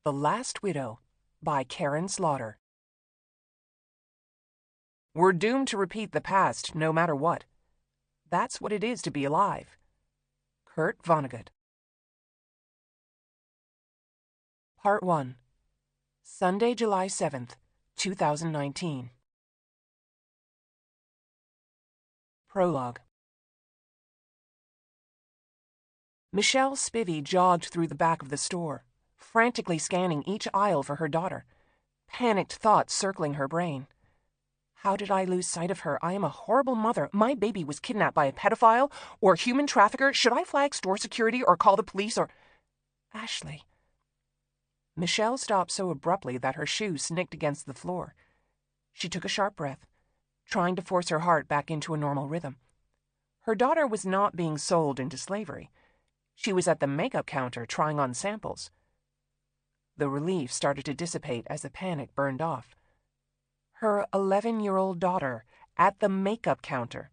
The Last Widow by Karin. We're doomed to repeat the past no matter what. That's what it is to be alive. Kurt Vonnegut. Part 1. Sunday, July 7th, 2019. Prologue. Michelle Spivey jogged through the back of the store, frantically scanning each aisle for her daughter, panicked thoughts circling her brain. How did I lose sight of her? I am a horrible mother. My baby was kidnapped by a pedophile or human trafficker. Should I flag store security or call the police or... Ashley. Michelle stopped so abruptly that her shoe snicked against the floor. She took a sharp breath, trying to force her heart back into a normal rhythm. Her daughter was not being sold into slavery. She was at the makeup counter trying on samples. The relief started to dissipate as the panic burned off. Her 11-year-old daughter at the makeup counter,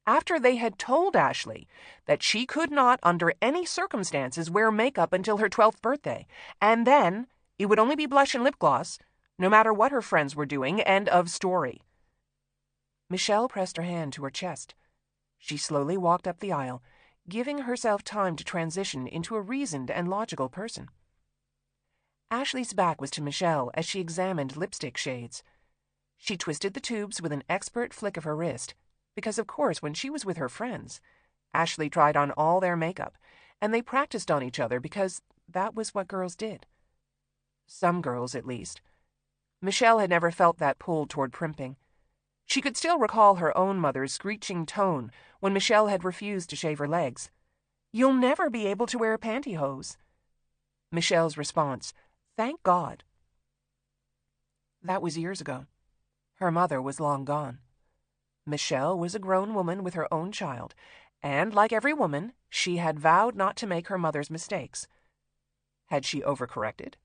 after they had told Ashley that she could not under any circumstances wear makeup until her 12th birthday, and then it would only be blush and lip gloss, no matter what her friends were doing, end of story. Michelle pressed her hand to her chest. She slowly walked up the aisle, giving herself time to transition into a reasoned and logical person. Ashley's back was to Michelle as she examined lipstick shades. She twisted the tubes with an expert flick of her wrist, because of course when she was with her friends, Ashley tried on all their makeup, and they practiced on each other because that was what girls did. Some girls, at least. Michelle had never felt that pull toward primping. She could still recall her own mother's screeching tone when Michelle had refused to shave her legs. "You'll never be able to wear pantyhose." Michelle's response, "Thank God." That was years ago. Her mother was long gone. Michelle was a grown woman with her own child, and like every woman, she had vowed not to make her mother's mistakes. Had she overcorrected?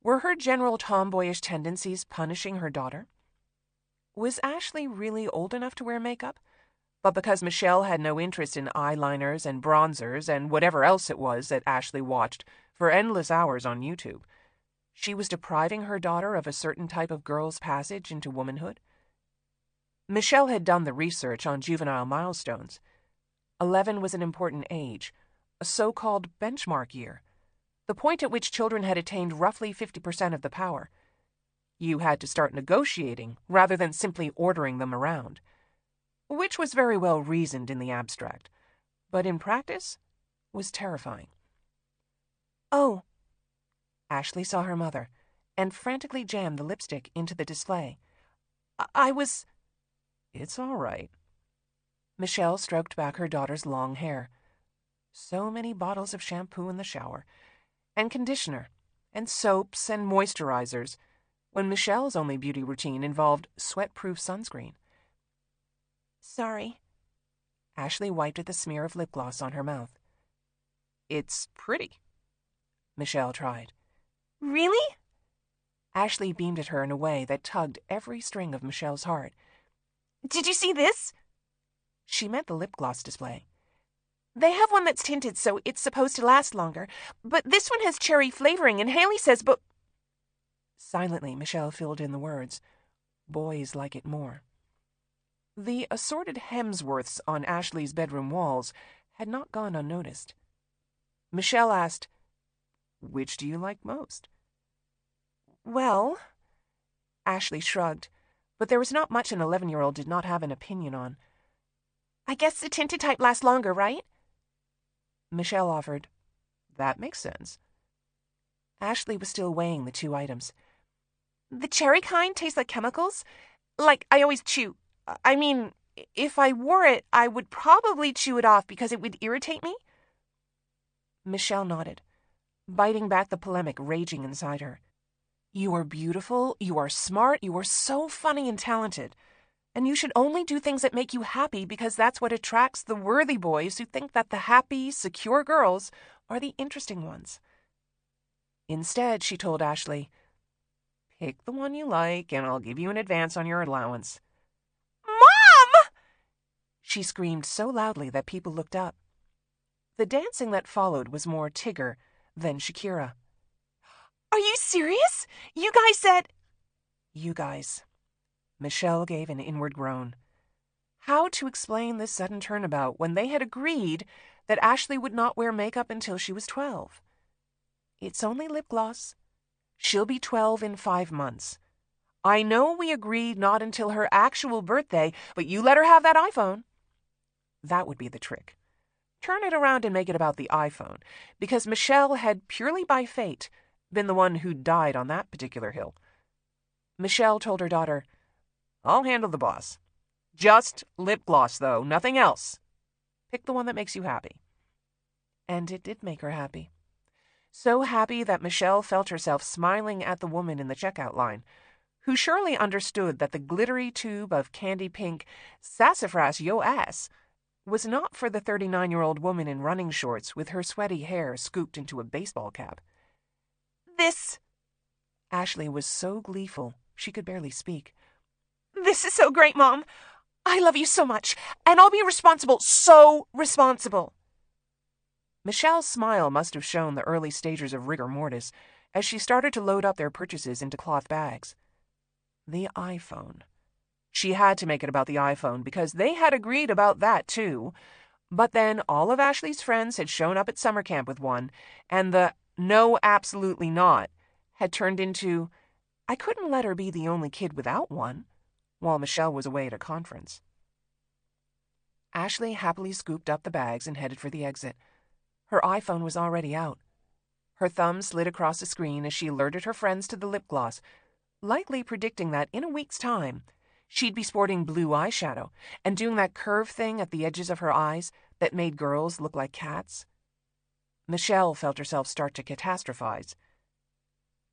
Were her general tomboyish tendencies punishing her daughter? Was Ashley really old enough to wear makeup? But because Michelle had no interest in eyeliners and bronzers and whatever else it was that Ashley watched for endless hours on YouTube, she was depriving her daughter of a certain type of girl's passage into womanhood? Michelle had done the research on juvenile milestones. 11 was an important age, a so-called benchmark year, the point at which children had attained roughly 50% of the power. You had to start negotiating rather than simply ordering them around, which was very well reasoned in the abstract, but in practice was terrifying. "Oh." Ashley saw her mother and frantically jammed the lipstick into the display. I was... "It's all right." Michelle stroked back her daughter's long hair. So many bottles of shampoo in the shower, and conditioner, and soaps and moisturizers, when Michelle's only beauty routine involved sweat-proof sunscreen. "Sorry." Ashley wiped at the smear of lip gloss on her mouth. "It's pretty." Michelle tried. "Really?" Ashley beamed at her in a way that tugged every string of Michelle's heart. "Did you see this?" She meant the lip gloss display. "They have one that's tinted, so it's supposed to last longer, but this one has cherry flavoring, and Haley says Silently, Michelle filled in the words. Boys like it more. The assorted Hemsworths on Ashley's bedroom walls had not gone unnoticed. Michelle asked, "Which do you like most?" "Well..." Ashley shrugged, but there was not much an 11-year-old did not have an opinion on. "I guess the tinted type lasts longer, right?" Michelle offered, "That makes sense." Ashley was still weighing the two items. "The cherry kind tastes like chemicals. Like I always chew. I mean, if I wore it, I would probably chew it off because it would irritate me." Michelle nodded, biting back the polemic raging inside her. "You are beautiful, you are smart, you are so funny and talented. And you should only do things that make you happy because that's what attracts the worthy boys who think that the happy, secure girls are the interesting ones." Instead, she told Ashley, "Pick the one you like and I'll give you an advance on your allowance." "Mom!" She screamed so loudly that people looked up. The dancing that followed was more Tigger than Shakira. Are you serious? You guys said... You guys. Michelle gave an inward groan. How to explain this sudden turnabout when they had agreed that Ashley would not wear makeup until she was 12? It's only lip gloss. She'll be 12 in 5 months. I know we agreed not until her actual birthday, but you let her have that iPhone. That would be the trick. Turn it around and make it about the iPhone, because Michelle had, purely by fate, been the one who died on that particular hill. Michelle told her daughter, I'll handle the boss. Just lip gloss, though, nothing else. Pick the one that makes you happy. And it did make her happy. So happy that Michelle felt herself smiling at the woman in the checkout line, who surely understood that the glittery tube of candy pink sassafras yo ass was not for the 39-year-old woman in running shorts with her sweaty hair scooped into a baseball cap. This... Ashley was so gleeful she could barely speak. This is so great, Mom. I love you so much, and I'll be responsible, so responsible. Michelle's smile must have shown the early stages of rigor mortis as she started to load up their purchases into cloth bags. The iPhone. She had to make it about the iPhone because they had agreed about that too. But then all of Ashley's friends had shown up at summer camp with one, and the no, absolutely not had turned into, I couldn't let her be the only kid without one, while Michelle was away at a conference. Ashley happily scooped up the bags and headed for the exit. Her iPhone was already out. Her thumb slid across the screen as she alerted her friends to the lip gloss, lightly predicting that in a week's time, she'd be sporting blue eyeshadow and doing that curve thing at the edges of her eyes that made girls look like cats. Michelle felt herself start to catastrophize.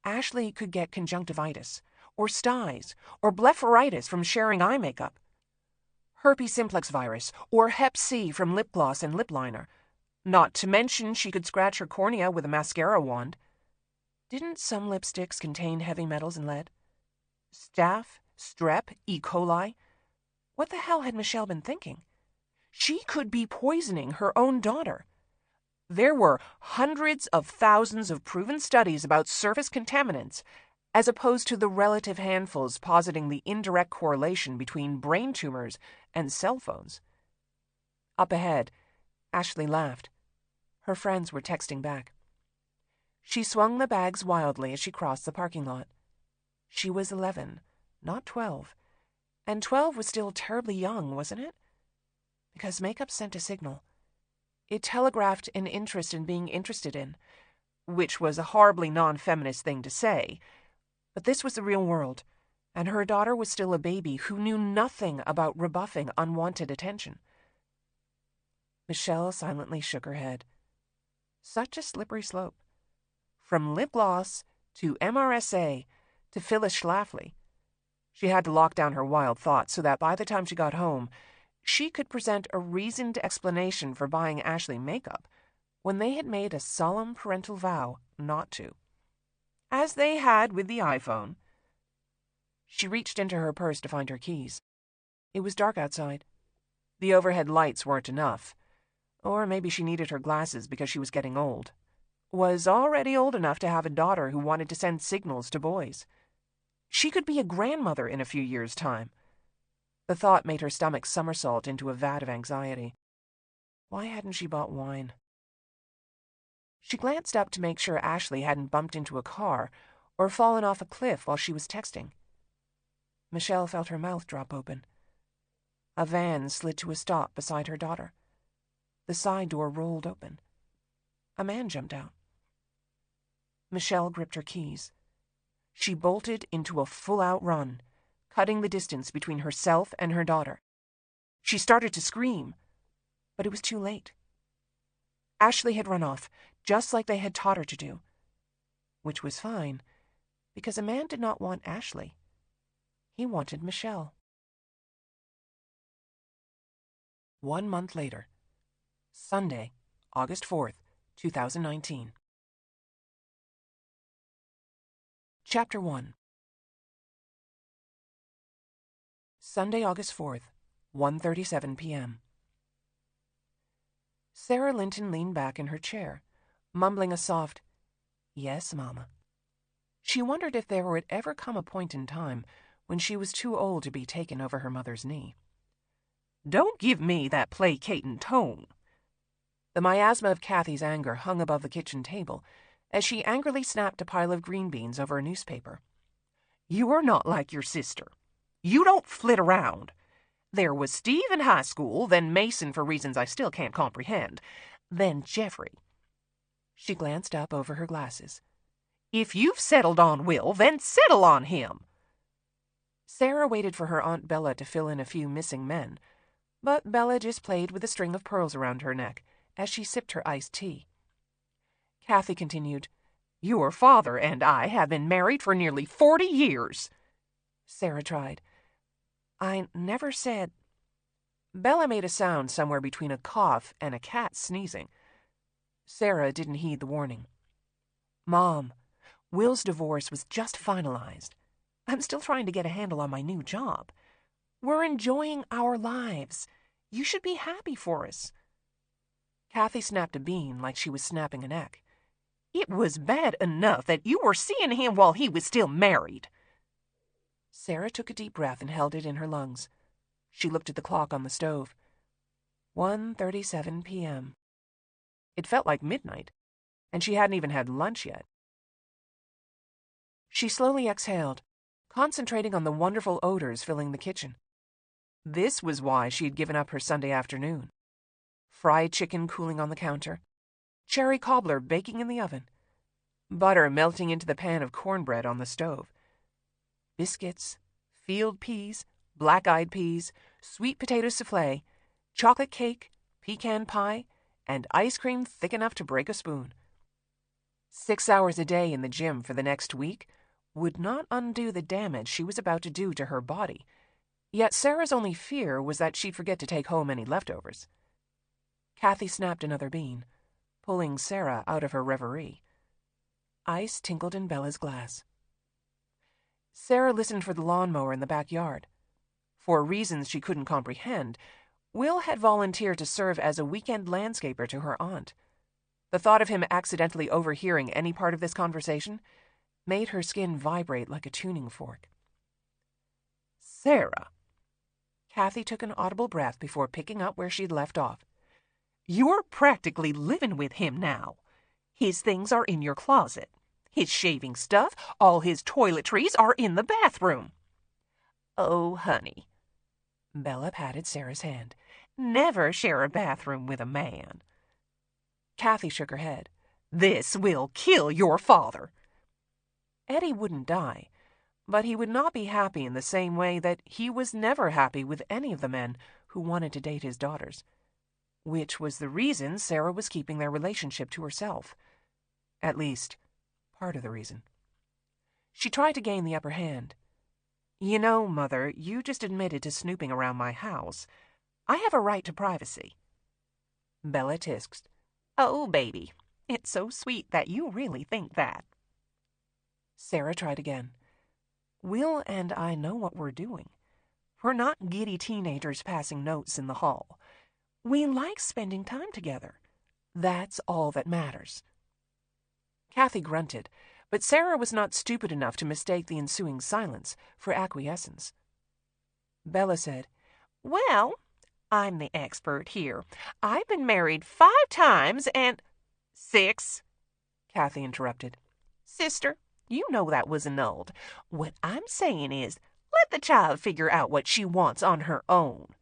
Ashley could get conjunctivitis, or styes, or blepharitis from sharing eye makeup. Herpes simplex virus, or Hep C from lip gloss and lip liner. Not to mention she could scratch her cornea with a mascara wand. Didn't some lipsticks contain heavy metals and lead? Staph, strep, E. coli? What the hell had Michelle been thinking? She could be poisoning her own daughter. There were hundreds of thousands of proven studies about surface contaminants, as opposed to the relative handfuls positing the indirect correlation between brain tumors and cell phones. Up ahead, Ashley laughed. Her friends were texting back. She swung the bags wildly as she crossed the parking lot. She was 11, not 12. And 12 was still terribly young, wasn't it? Because makeup sent a signal. It telegraphed an interest in being interested in, which was a horribly non-feminist thing to say. But this was the real world, and her daughter was still a baby who knew nothing about rebuffing unwanted attention. Michelle silently shook her head. Such a slippery slope. From lip gloss to MRSA to Phyllis Schlafly. She had to lock down her wild thoughts so that by the time she got home, she could present a reasoned explanation for buying Ashley makeup when they had made a solemn parental vow not to. As they had with the iPhone. She reached into her purse to find her keys. It was dark outside. The overhead lights weren't enough. Or maybe she needed her glasses because she was getting old. Was already old enough to have a daughter who wanted to send signals to boys. She could be a grandmother in a few years' time. The thought made her stomach somersault into a vat of anxiety. Why hadn't she bought wine? She glanced up to make sure Ashley hadn't bumped into a car or fallen off a cliff while she was texting. Michelle felt her mouth drop open. A van slid to a stop beside her daughter. The side door rolled open. A man jumped out. Michelle gripped her keys. She bolted into a full-out run, cutting the distance between herself and her daughter. She started to scream, but it was too late. Ashley had run off, just like they had taught her to do. Which was fine, because a man did not want Ashley. He wanted Michelle. 1 month later. Sunday, August 4th, 2019. Chapter 1. Sunday, August 4th, 1:37 p.m. Sarah Linton leaned back in her chair, mumbling a soft, "Yes, Mama." She wondered if there would ever come a point in time when she was too old to be taken over her mother's knee. "Don't give me that placating tone." The miasma of Kathy's anger hung above the kitchen table as she angrily snapped a pile of green beans over a newspaper. "You are not like your sister. You don't flit around. There was Steve in high school, then Mason for reasons I still can't comprehend, then Jeffrey." She glanced up over her glasses. "If you've settled on Will, then settle on him." Sarah waited for her Aunt Bella to fill in a few missing men, but Bella just played with a string of pearls around her neck as she sipped her iced tea. Kathy continued, "Your father and I have been married for nearly 40 years. Sarah tried. "I never said—" Bella made a sound somewhere between a cough and a cat sneezing. Sarah didn't heed the warning. "Mom, Will's divorce was just finalized. I'm still trying to get a handle on my new job. We're enjoying our lives. You should be happy for us." Kathy snapped a bean like she was snapping an egg. "It was bad enough that you were seeing him while he was still married." Sarah took a deep breath and held it in her lungs. She looked at the clock on the stove. 1:37 p.m. It felt like midnight, and she hadn't even had lunch yet. She slowly exhaled, concentrating on the wonderful odors filling the kitchen. This was why she had given up her Sunday afternoon. Fried chicken cooling on the counter, cherry cobbler baking in the oven, butter melting into the pan of cornbread on the stove, biscuits, field peas, black-eyed peas, sweet potato soufflé, chocolate cake, pecan pie, and ice cream thick enough to break a spoon. 6 hours a day in the gym for the next week would not undo the damage she was about to do to her body, yet Sarah's only fear was that she'd forget to take home any leftovers. Kathy snapped another bean, pulling Sarah out of her reverie. Ice tinkled in Bella's glass. Sarah listened for the lawnmower in the backyard. For reasons she couldn't comprehend, Will had volunteered to serve as a weekend landscaper to her aunt. The thought of him accidentally overhearing any part of this conversation made her skin vibrate like a tuning fork. "Sarah." Kathy took an audible breath before picking up where she'd left off. "You're practically living with him now. His things are in your closet. His shaving stuff, all his toiletries are in the bathroom." "Oh, honey." Bella patted Sarah's hand. "Never share a bathroom with a man." Kathy shook her head. "This will kill your father." Eddie wouldn't die, but he would not be happy in the same way that he was never happy with any of the men who wanted to date his daughters, which was the reason Sarah was keeping their relationship to herself. At least, part of the reason. She tried to gain the upper hand. "You know, Mother, you just admitted to snooping around my house. I have a right to privacy." Bella tisked. "Oh, baby, it's so sweet that you really think that." Sarah tried again. "Will and I know what we're doing. We're not giddy teenagers passing notes in the hall. We like spending time together. That's all that matters." Kathy grunted, but Sarah was not stupid enough to mistake the ensuing silence for acquiescence. Bella said, "Well, I'm the expert here. I've been married 5 times and—" "6," Kathy interrupted. "Sister, you know that was annulled. What I'm saying is, let the child figure out what she wants on her own.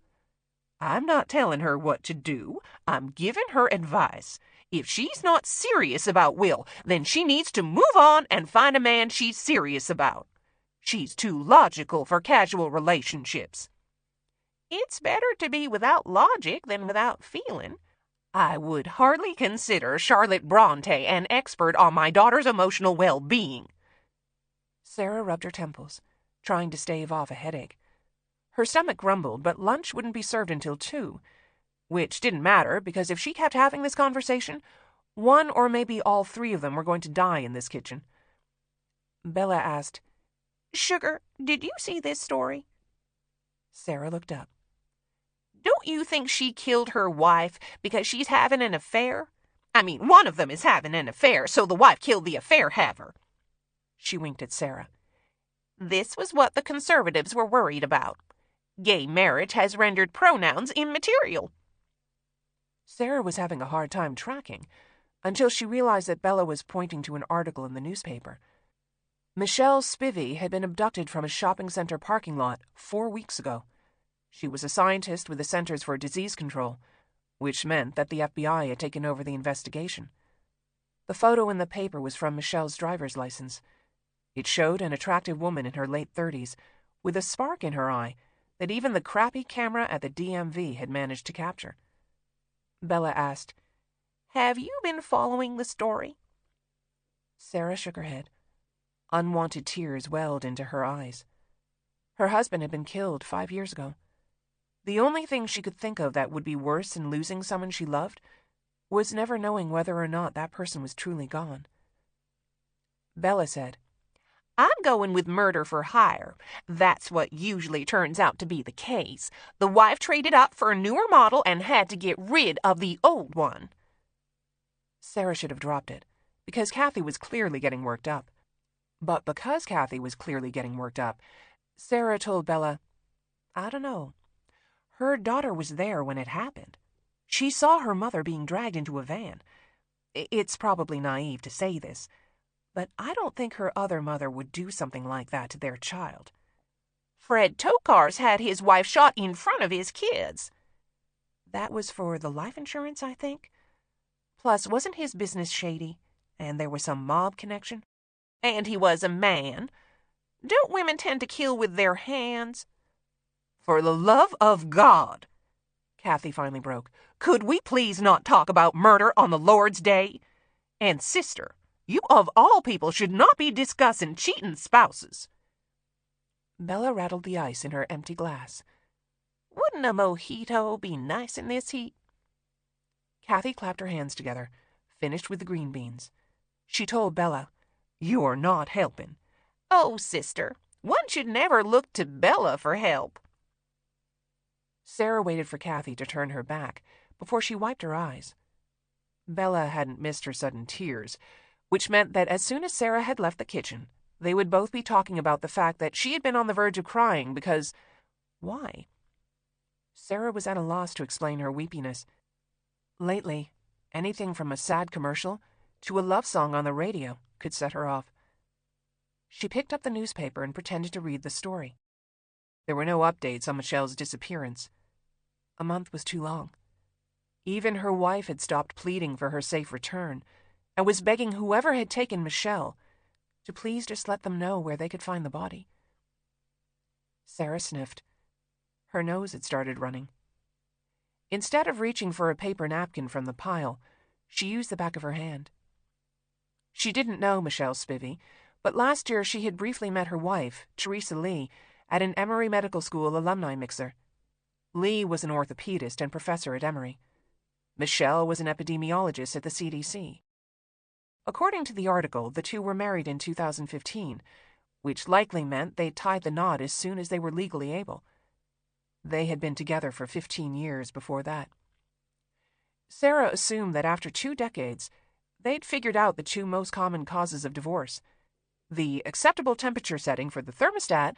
I'm not telling her what to do. I'm giving her advice. If she's not serious about Will, then she needs to move on and find a man she's serious about. She's too logical for casual relationships. It's better to be without logic than without feeling. I would hardly consider Charlotte Bronte an expert on my daughter's emotional well-being." Sarah rubbed her temples, trying to stave off a headache. Her stomach grumbled, but lunch wouldn't be served until 2, which didn't matter because if she kept having this conversation, one or maybe all 3 of them were going to die in this kitchen. Bella asked, "Sugar, did you see this story?" Sarah looked up. "Don't you think she killed her wife because she's having an affair? I mean, one of them is having an affair, so the wife killed the affair haver." She winked at Sarah. This was what the conservatives were worried about. Gay marriage has rendered pronouns immaterial. Sarah was having a hard time tracking, until she realized that Bella was pointing to an article in the newspaper. Michelle Spivey had been abducted from a shopping center parking lot 4 weeks ago. She was a scientist with the Centers for Disease Control, which meant that the FBI had taken over the investigation. The photo in the paper was from Michelle's driver's license. It showed an attractive woman in her late 30s, with a spark in her eye that even the crappy camera at the DMV had managed to capture. Bella asked, "Have you been following the story?" Sarah shook her head. Unwanted tears welled into her eyes. Her husband had been killed 5 years ago. The only thing she could think of that would be worse than losing someone she loved was never knowing whether or not that person was truly gone. Bella said, "I'm going with murder for hire. That's what usually turns out to be the case. The wife traded up for a newer model and had to get rid of the old one." Sarah should have dropped it, because Kathy was clearly getting worked up. But because Kathy was clearly getting worked up, Sarah told Bella, "I don't know. Her daughter was there when it happened. She saw her mother being dragged into a van. It's probably naive to say this, but I don't think her other mother would do something like that to their child." Fred Tokar's had his wife shot in front of his kids. That was for the life insurance, I think. Plus, wasn't his business shady, and there was some mob connection? And he was a man. Don't women tend to kill with their hands? "For the love of God," Kathy finally broke, "could we please not talk about murder on the Lord's Day? And sister, you of all people should not be discussing cheating spouses." Bella rattled the ice in her empty glass. "Wouldn't a mojito be nice in this heat?" Kathy clapped her hands together, finished with the green beans. She told Bella, "You're not helping." "Oh, sister, one should never look to Bella for help." Sarah waited for Kathy to turn her back before she wiped her eyes. Bella hadn't missed her sudden tears, which meant that as soon as Sarah had left the kitchen, they would both be talking about the fact that she had been on the verge of crying because... why? Sarah was at a loss to explain her weepiness. Lately, anything from a sad commercial to a love song on the radio could set her off. She picked up the newspaper and pretended to read the story. There were no updates on Michelle's disappearance. A month was too long. Even her wife had stopped pleading for her safe return and was begging whoever had taken Michelle to please just let them know where they could find the body. Sarah sniffed. Her nose had started running. Instead of reaching for a paper napkin from the pile, she used the back of her hand. She didn't know Michelle Spivey, but last year she had briefly met her wife, Teresa Lee, at an Emory Medical School alumni mixer. Lee was an orthopedist and professor at Emory. Michelle was an epidemiologist at the CDC. According to the article, the two were married in 2015, which likely meant they tied the knot as soon as they were legally able. They had been together for 15 years before that. Sarah assumed that after 2 decades, they'd figured out the 2 most common causes of divorce: the acceptable temperature setting for the thermostat,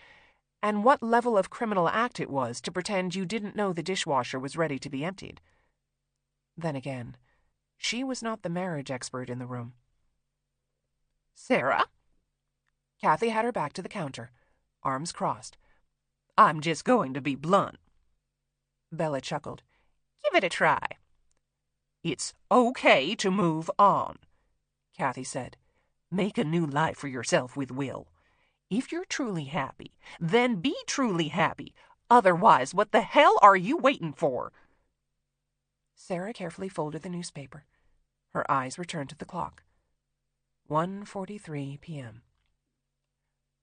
and what level of criminal act it was to pretend you didn't know the dishwasher was ready to be emptied. Then again, she was not the marriage expert in the room. "Sarah?" Kathy had her back to the counter, arms crossed. "I'm just going to be blunt." Bella chuckled. "Give it a try." "It's okay to move on," Kathy said. "Make a new life for yourself with Will. If you're truly happy, then be truly happy. Otherwise, what the hell are you waiting for?" Sarah carefully folded the newspaper. Her eyes returned to the clock. 1:43 p.m.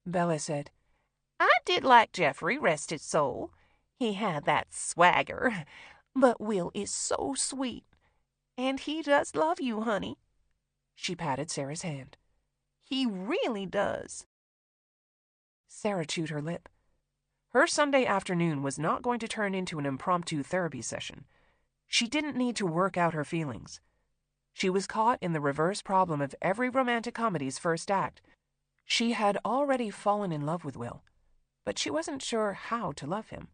Bella said, "I did like Jeffrey, rest his soul. He had that swagger. But Will is so sweet. And he does love you, honey." She patted Sarah's hand. "He really does." Sarah chewed her lip. Her Sunday afternoon was not going to turn into an impromptu therapy session. She didn't need to work out her feelings. She was caught in the reverse problem of every romantic comedy's first act. She had already fallen in love with Will, but she wasn't sure how to love him.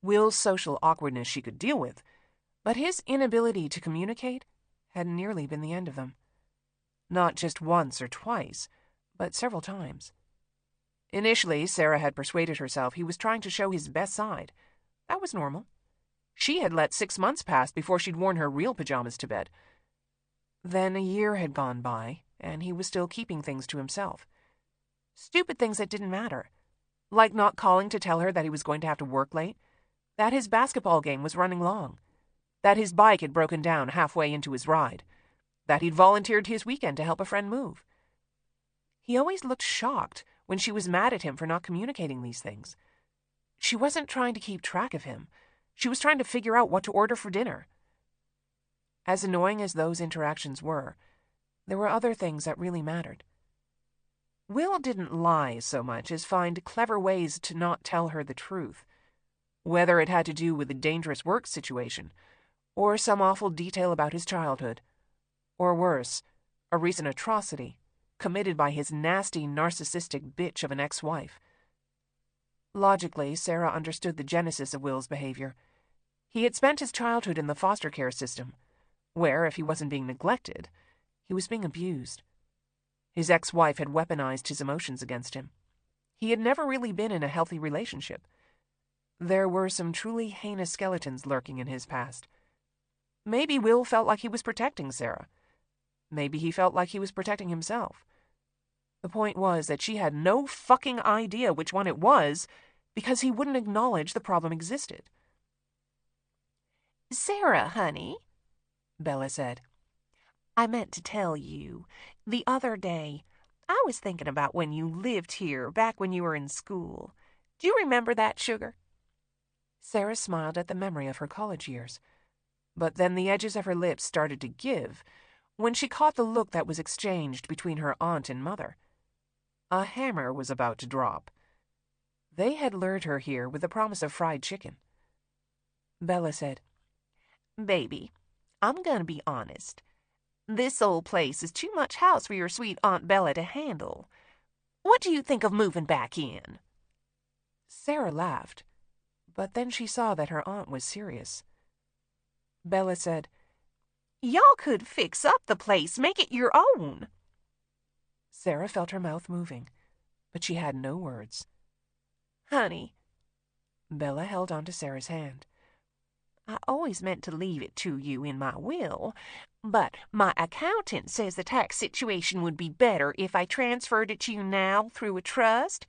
Will's social awkwardness she could deal with, but his inability to communicate had nearly been the end of them. Not just once or twice, but several times. Initially, Sarah had persuaded herself he was trying to show his best side. That was normal. She had let 6 months pass before she'd worn her real pajamas to bed. Then a year had gone by, and he was still keeping things to himself. Stupid things that didn't matter, like not calling to tell her that he was going to have to work late, that his basketball game was running long, that his bike had broken down halfway into his ride, that he'd volunteered his weekend to help a friend move. He always looked shocked when she was mad at him for not communicating these things. She wasn't trying to keep track of him. She was trying to figure out what to order for dinner. As annoying as those interactions were, there were other things that really mattered. Will didn't lie so much as find clever ways to not tell her the truth, whether it had to do with a dangerous work situation, or some awful detail about his childhood, or worse, a recent atrocity committed by his nasty, narcissistic bitch of an ex-wife. Logically, Sarah understood the genesis of Will's behavior. He had spent his childhood in the foster care system, where, if he wasn't being neglected, he was being abused. His ex-wife had weaponized his emotions against him. He had never really been in a healthy relationship. There were some truly heinous skeletons lurking in his past. Maybe Will felt like he was protecting Sarah. Maybe he felt like he was protecting himself. The point was that she had no fucking idea which one it was, because he wouldn't acknowledge the problem existed. "Sarah, honey," Bella said, "I meant to tell you. The other day, I was thinking about when you lived here back when you were in school. Do you remember that, sugar?" Sarah smiled at the memory of her college years, but then the edges of her lips started to give when she caught the look that was exchanged between her aunt and mother. A hammer was about to drop. They had lured her here with the promise of fried chicken. Bella said, "Baby, I'm gonna be honest. This old place is too much house for your sweet Aunt Bella to handle. What do you think of moving back in?" Sarah laughed, but then she saw that her aunt was serious. Bella said, "Y'all could fix up the place, make it your own." Sarah felt her mouth moving, but she had no words. "Honey," Bella held on to Sarah's hand, "I always meant to leave it to you in my will, but my accountant says the tax situation would be better if I transferred it to you now through a trust.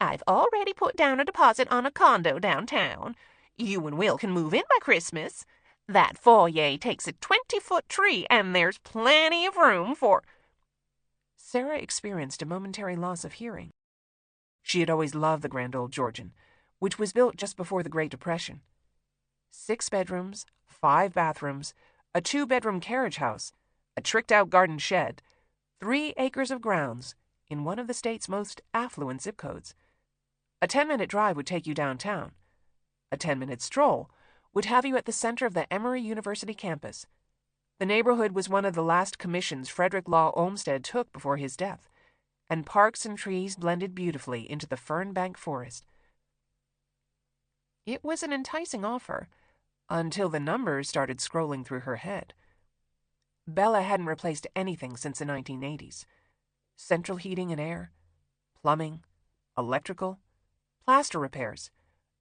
I've already put down a deposit on a condo downtown. You and Will can move in by Christmas. That foyer takes a 20-foot tree, and there's plenty of room for—" Sarah experienced a momentary loss of hearing. She had always loved the grand old Georgian, which was built just before the Great Depression. 6 bedrooms, 5 bathrooms, a 2-bedroom carriage house, a tricked-out garden shed, 3 acres of grounds in one of the state's most affluent zip codes. A 10-minute drive would take you downtown. A 10-minute stroll would have you at the center of the Emory University campus. The neighborhood was one of the last commissions Frederick Law Olmsted took before his death, and parks and trees blended beautifully into the fernbank forest. It was an enticing offer, until the numbers started scrolling through her head. Bella hadn't replaced anything since the 1980s. Central heating and air, plumbing, electrical, plaster repairs,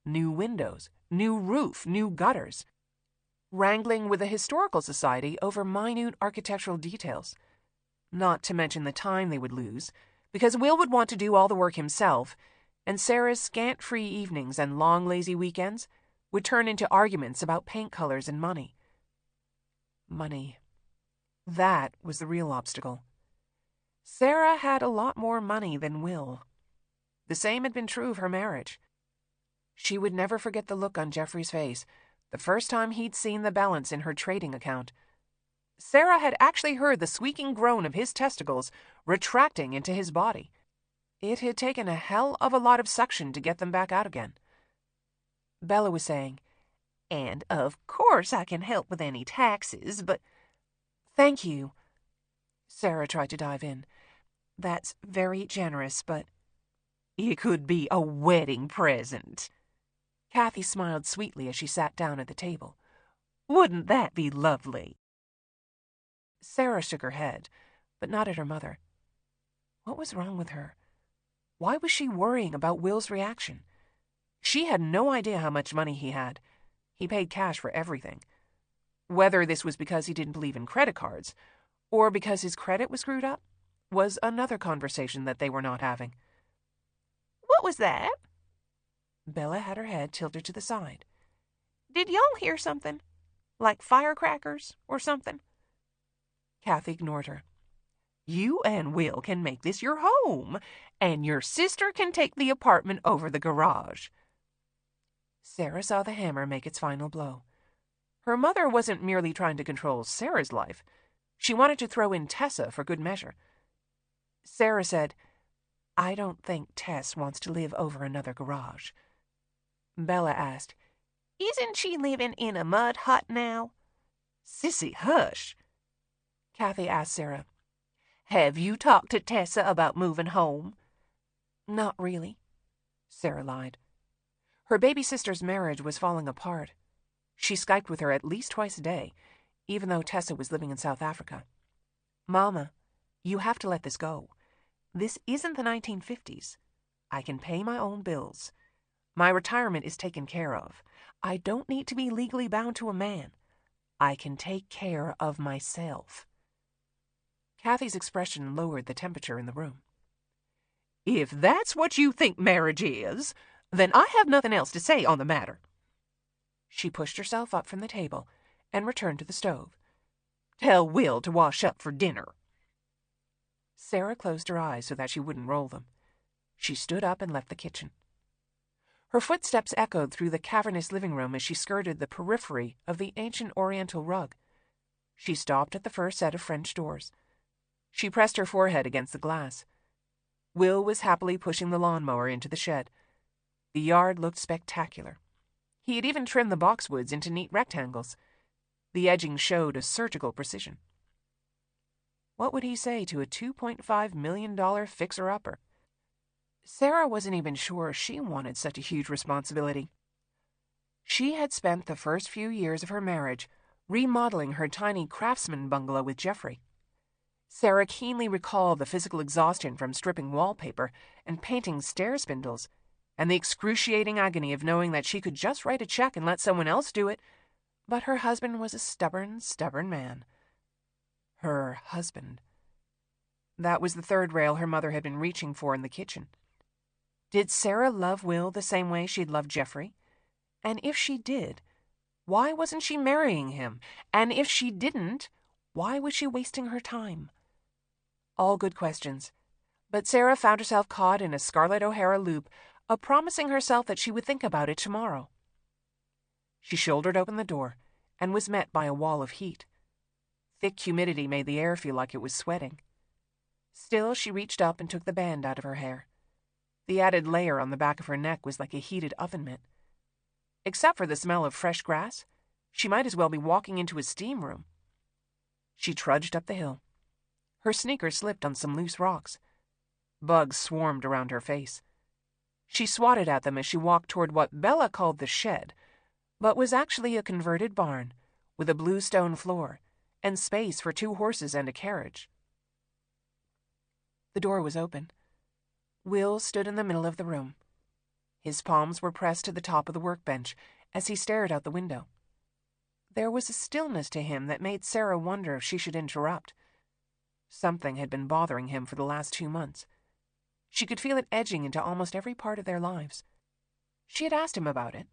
new windows, new roof, new gutters. Wrangling with the Historical Society over minute architectural details. Not to mention the time they would lose, because Will would want to do all the work himself, and Sarah's scant-free evenings and long, lazy weekends would turn into arguments about paint colors and money. Money. That was the real obstacle. Sarah had a lot more money than Will. The same had been true of her marriage. She would never forget the look on Jeffrey's face the first time he'd seen the balance in her trading account. Sarah had actually heard the squeaking groan of his testicles retracting into his body. It had taken a hell of a lot of suction to get them back out again. Bella was saying, "And of course I can help with any taxes, but—" "Thank you." Sarah tried to dive in. That's very generous, but it could be a wedding present. Kathy smiled sweetly as she sat down at the table. Wouldn't that be lovely? Sarah shook her head, but not at her mother. What was wrong with her? Why was she worrying about Will's reaction? She had no idea how much money he had. He paid cash for everything. Whether this was because he didn't believe in credit cards, or because his credit was screwed up, was another conversation that they were not having. What was that? Bella had her head tilted to the side. Did y'all hear something? Like firecrackers or something? Kathy ignored her. You and Will can make this your home, and your sister can take the apartment over the garage. Sarah saw the hammer make its final blow. Her mother wasn't merely trying to control Sarah's life. She wanted to throw in Tessa for good measure. Sarah said, I don't think Tess wants to live over another garage. Bella asked, Isn't she living in a mud hut now? Sissy, hush. Kathy asked Sarah, Have you talked to Tessa about moving home? Not really, Sarah lied. Her baby sister's marriage was falling apart. She Skyped with her at least twice a day, even though Tessa was living in South Africa. Mama, you have to let this go. This isn't the 1950s. I can pay my own bills. My retirement is taken care of. I don't need to be legally bound to a man. I can take care of myself. Kathy's expression lowered the temperature in the room. If that's what you think marriage is, then I have nothing else to say on the matter. She pushed herself up from the table and returned to the stove. Tell Will to wash up for dinner. Sarah closed her eyes so that she wouldn't roll them. She stood up and left the kitchen. Her footsteps echoed through the cavernous living room as she skirted the periphery of the ancient oriental rug. She stopped at the first set of French doors. She pressed her forehead against the glass. Will was happily pushing the lawnmower into the shed. The yard looked spectacular. He had even trimmed the boxwoods into neat rectangles. The edging showed a surgical precision. What would he say to a $2.5 million fixer-upper? Sarah wasn't even sure she wanted such a huge responsibility. She had spent the first few years of her marriage remodeling her tiny craftsman bungalow with Jeffrey. Sarah keenly recalled the physical exhaustion from stripping wallpaper and painting stair spindles, and the excruciating agony of knowing that she could just write a check and let someone else do it. But her husband was a stubborn, stubborn man. Her husband. That was the third rail her mother had been reaching for in the kitchen. Did Sarah love Will the same way she'd loved Jeffrey? And if she did, why wasn't she marrying him? And if she didn't, why was she wasting her time? All good questions. But Sarah found herself caught in a Scarlett O'Hara loop of promising herself that she would think about it tomorrow. She shouldered open the door and was met by a wall of heat. Thick humidity made the air feel like it was sweating. Still, she reached up and took the band out of her hair. The added layer on the back of her neck was like a heated oven mitt. Except for the smell of fresh grass, she might as well be walking into a steam room. She trudged up the hill. Her sneakers slipped on some loose rocks. Bugs swarmed around her face. She swatted at them as she walked toward what Bella called the shed, but was actually a converted barn with a blue stone floor and space for 2 horses and a carriage. The door was open. Will stood in the middle of the room. His palms were pressed to the top of the workbench as he stared out the window. There was a stillness to him that made Sarah wonder if she should interrupt. Something had been bothering him for the last 2 months. She could feel it edging into almost every part of their lives. She had asked him about it.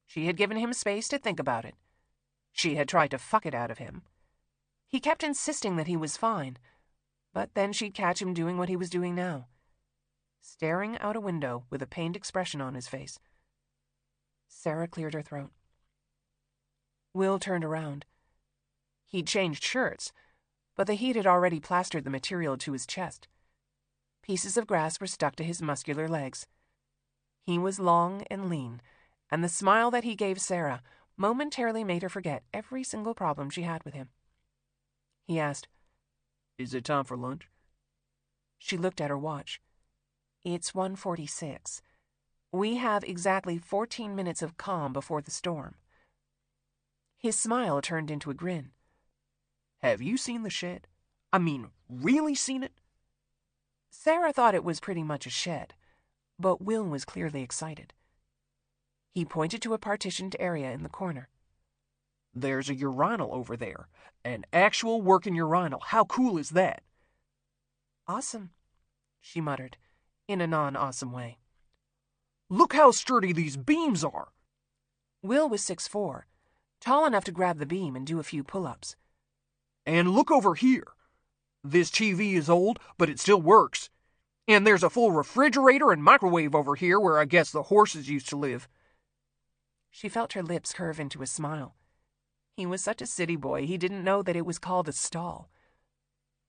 She had given him space to think about it. She had tried to fuck it out of him. He kept insisting that he was fine, but then she'd catch him doing what he was doing now, staring out a window with a pained expression on his face. Sarah cleared her throat. Will turned around. He'd changed shirts, but the heat had already plastered the material to his chest. Pieces of grass were stuck to his muscular legs. He was long and lean, and the smile that he gave Sarah momentarily made her forget every single problem she had with him. He asked, "Is it time for lunch?" She looked at her watch. It's 1:46. We have exactly 14 minutes of calm before the storm. His smile turned into a grin. Have you seen the shed? I mean, really seen it? Sarah thought it was pretty much a shed, but Will was clearly excited. He pointed to a partitioned area in the corner. There's a urinal over there. An actual working urinal. How cool is that? Awesome, she muttered, in a non-awesome way. Look how sturdy these beams are. Will was 6'4", tall enough to grab the beam and do a few pull-ups. And look over here. This TV is old, but it still works. And there's a full refrigerator and microwave over here where I guess the horses used to live. She felt her lips curve into a smile. He was such a city boy, he didn't know that it was called a stall.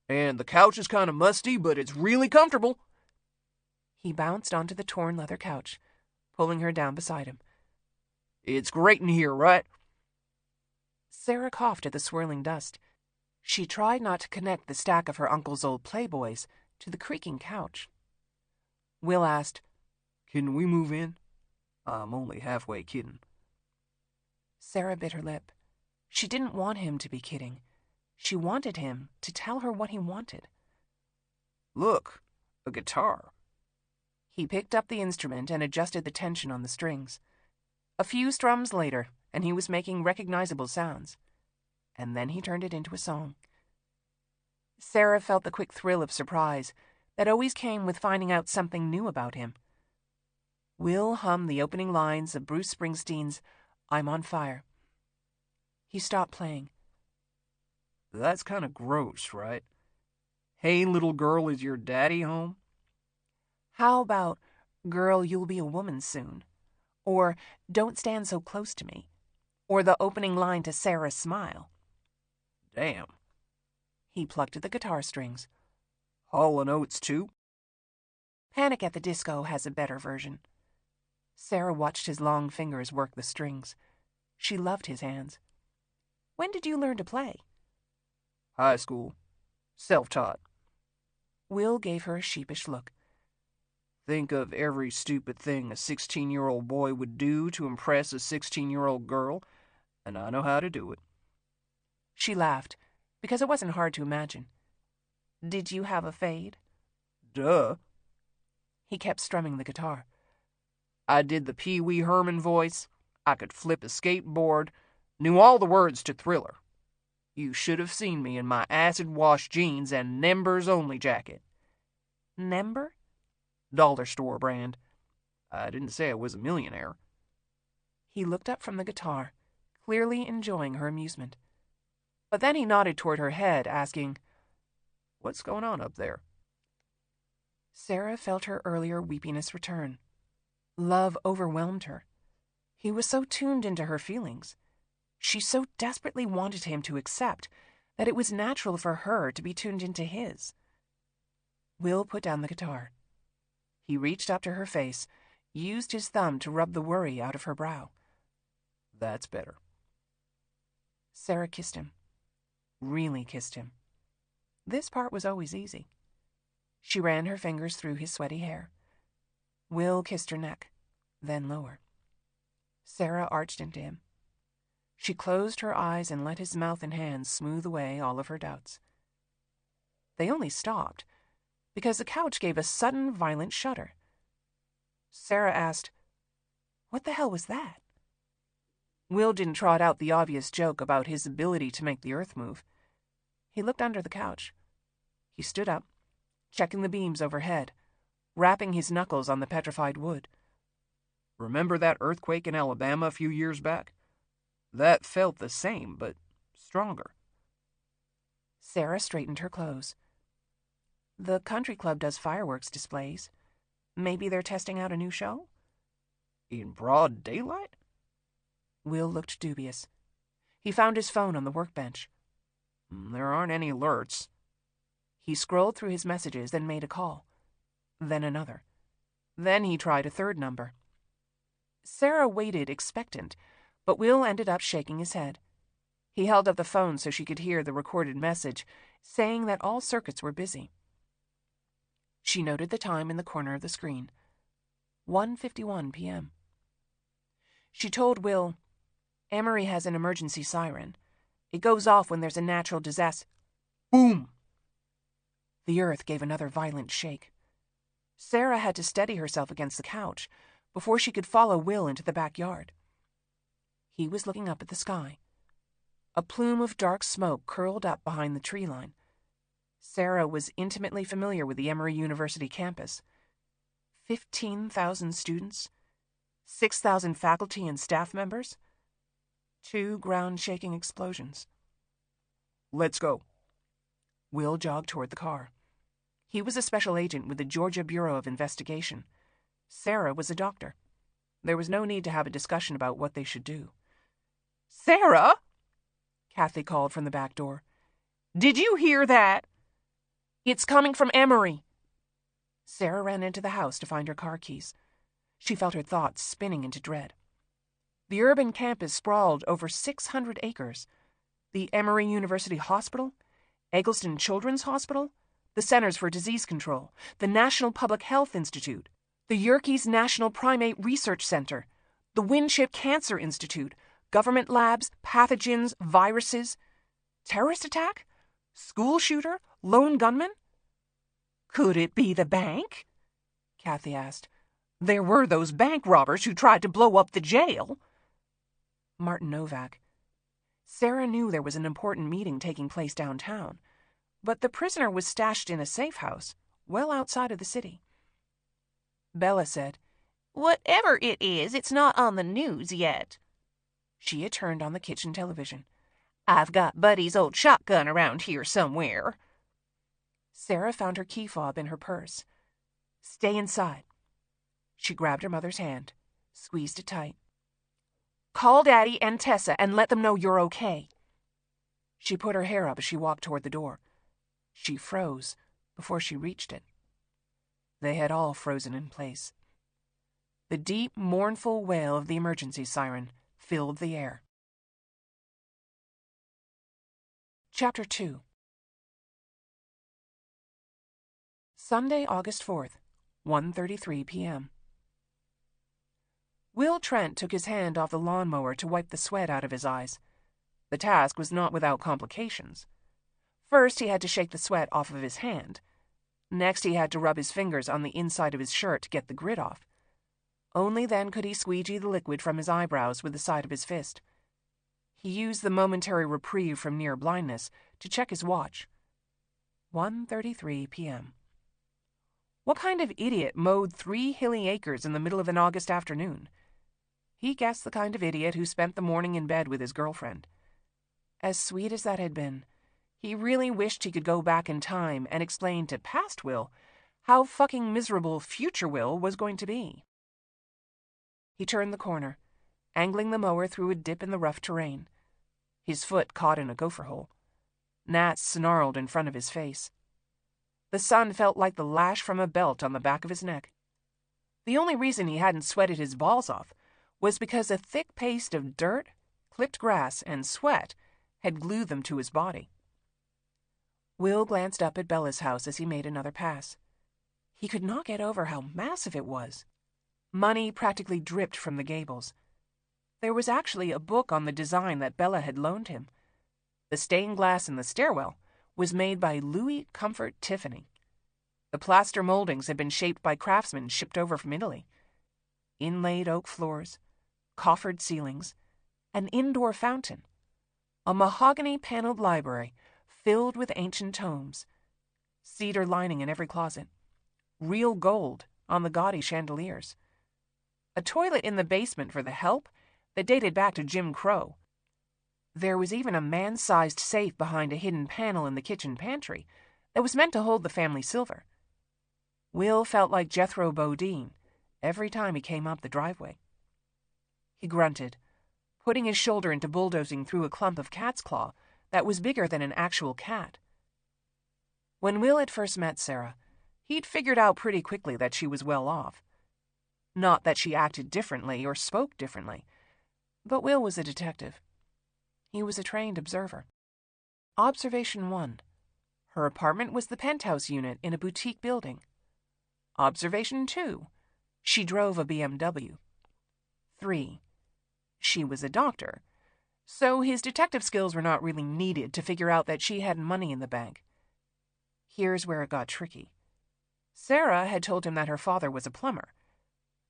And the couch is kind of musty, but it's really comfortable. He bounced onto the torn leather couch, pulling her down beside him. It's great in here, right? Sarah coughed at the swirling dust. She tried not to connect the stack of her uncle's old Playboys to the creaking couch. Will asked, Can we move in? I'm only halfway kidding. Sarah bit her lip. She didn't want him to be kidding. She wanted him to tell her what he wanted. Look, a guitar. He picked up the instrument and adjusted the tension on the strings. A few strums later, and he was making recognizable sounds. And then he turned it into a song. Sarah felt the quick thrill of surprise that always came with finding out something new about him. Will hummed the opening lines of Bruce Springsteen's I'm on Fire. He stopped playing. That's kind of gross, right? Hey, little girl, is your daddy home? How about, Girl, You'll Be a Woman Soon? Or Don't Stand So Close to Me? Or the opening line to Sarah's Smile? Damn. He plucked at the guitar strings. Hall & Oates, too? Panic at the Disco has a better version. Sarah watched his long fingers work the strings. She loved his hands. When did you learn to play? High school. Self-taught. Will gave her a sheepish look. Think of every stupid thing a 16-year-old boy would do to impress a 16-year-old girl, and I know how to do it. She laughed, because it wasn't hard to imagine. Did you have a fade? Duh. He kept strumming the guitar. I did the Pee Wee Herman voice. I could flip a skateboard. Knew all the words to Thriller. You should have seen me in my acid-wash jeans and Members Only jacket. Nember? Dollar store brand. I didn't say I was a millionaire. He looked up from the guitar, clearly enjoying her amusement. But then he nodded toward her head, asking, What's going on up there? Sarah felt her earlier weepiness return. Love overwhelmed her. He was so tuned into her feelings. She so desperately wanted him to accept that it was natural for her to be tuned into his. Will put down the guitar. He reached up to her face, used his thumb to rub the worry out of her brow. That's better. Sarah kissed him. Really kissed him. This part was always easy. She ran her fingers through his sweaty hair. Will kissed her neck, then lower. Sarah arched into him. She closed her eyes and let his mouth and hands smooth away all of her doubts. They only stopped because the couch gave a sudden, violent shudder. Sarah asked, What the hell was that? Will didn't trot out the obvious joke about his ability to make the earth move. He looked under the couch. He stood up, checking the beams overhead, rapping his knuckles on the petrified wood. Remember that earthquake in Alabama a few years back? That felt the same, but stronger. Sarah straightened her clothes. The country club does fireworks displays. Maybe they're testing out a new show? In broad daylight? Will looked dubious. He found his phone on the workbench. There aren't any alerts. He scrolled through his messages, then made a call. Then another. Then he tried a third number. Sarah waited expectant, but Will ended up shaking his head. He held up the phone so she could hear the recorded message, saying that all circuits were busy. She noted the time in the corner of the screen. 1:51 p.m. She told Will, "Emory has an emergency siren. It goes off when there's a natural disaster." Boom! The earth gave another violent shake. Sarah had to steady herself against the couch before she could follow Will into the backyard. He was looking up at the sky. A plume of dark smoke curled up behind the tree line. Sarah was intimately familiar with the Emory University campus. 15,000 students, 6,000 faculty and staff members, 2 ground-shaking explosions. Let's go. Will jogged toward the car. He was a special agent with the Georgia Bureau of Investigation. Sarah was a doctor. There was no need to have a discussion about what they should do. "Sarah," Kathy called from the back door. "did you hear that?" "It's coming from Emory." Sarah ran into the house to find her car keys. She felt her thoughts spinning into dread. The urban campus sprawled over 600 acres. The Emory University Hospital, Eggleston Children's Hospital, the Centers for Disease Control, the National Public Health Institute, the Yerkes National Primate Research Center, the Winship Cancer Institute, government labs, pathogens, viruses. Terrorist attack? School shooter? Lone gunman? "Could it be the bank?" Kathy asked. "There were those bank robbers who tried to blow up the jail." Martin Novak. Sarah knew there was an important meeting taking place downtown, but the prisoner was stashed in a safe house, well outside of the city. Bella said, "Whatever it is, it's not on the news yet." She had turned on the kitchen television. "I've got Buddy's old shotgun around here somewhere." Sarah found her key fob in her purse. "Stay inside." She grabbed her mother's hand, squeezed it tight. "Call Daddy and Tessa and let them know you're okay." She put her hair up as she walked toward the door. She froze before she reached it. They had all frozen in place. The deep, mournful wail of the emergency siren filled the air. Chapter 2. Sunday, August 4th, 1:33 p.m. Will Trent took his hand off the lawnmower to wipe the sweat out of his eyes. The task was not without complications. First, he had to shake the sweat off of his hand. Next, he had to rub his fingers on the inside of his shirt to get the grit off. Only then could he squeegee the liquid from his eyebrows with the side of his fist. He used the momentary reprieve from near blindness to check his watch. 1:33 p.m. What kind of idiot mowed 3 hilly acres in the middle of an August afternoon? He guessed the kind of idiot who spent the morning in bed with his girlfriend. As sweet as that had been, he really wished he could go back in time and explain to past Will how fucking miserable future Will was going to be. He turned the corner, angling the mower through a dip in the rough terrain. His foot caught in a gopher hole. Gnats snarled in front of his face. The sun felt like the lash from a belt on the back of his neck. The only reason he hadn't sweated his balls off was because a thick paste of dirt, clipped grass, and sweat had glued them to his body. Will glanced up at Bella's house as he made another pass. He could not get over how massive it was. Money practically dripped from the gables. There was actually a book on the design that Bella had loaned him. The stained glass in the stairwell was made by Louis Comfort Tiffany. The plaster moldings had been shaped by craftsmen shipped over from Italy. Inlaid oak floors, coffered ceilings, an indoor fountain, a mahogany-paneled library filled with ancient tomes, cedar lining in every closet, real gold on the gaudy chandeliers, a toilet in the basement for the help that dated back to Jim Crow. There was even a man-sized safe behind a hidden panel in the kitchen pantry that was meant to hold the family silver. Will felt like Jethro Bodine every time he came up the driveway. He grunted, putting his shoulder into bulldozing through a clump of cat's claw that was bigger than an actual cat. When Will had first met Sarah, he'd figured out pretty quickly that she was well off. Not that she acted differently or spoke differently, but Will was a detective. He was a trained observer. Observation 1. Her apartment was the penthouse unit in a boutique building. Observation 2. She drove a BMW. 3. She was a doctor, so his detective skills were not really needed to figure out that she had money in the bank. Here's where it got tricky. Sarah had told him that her father was a plumber,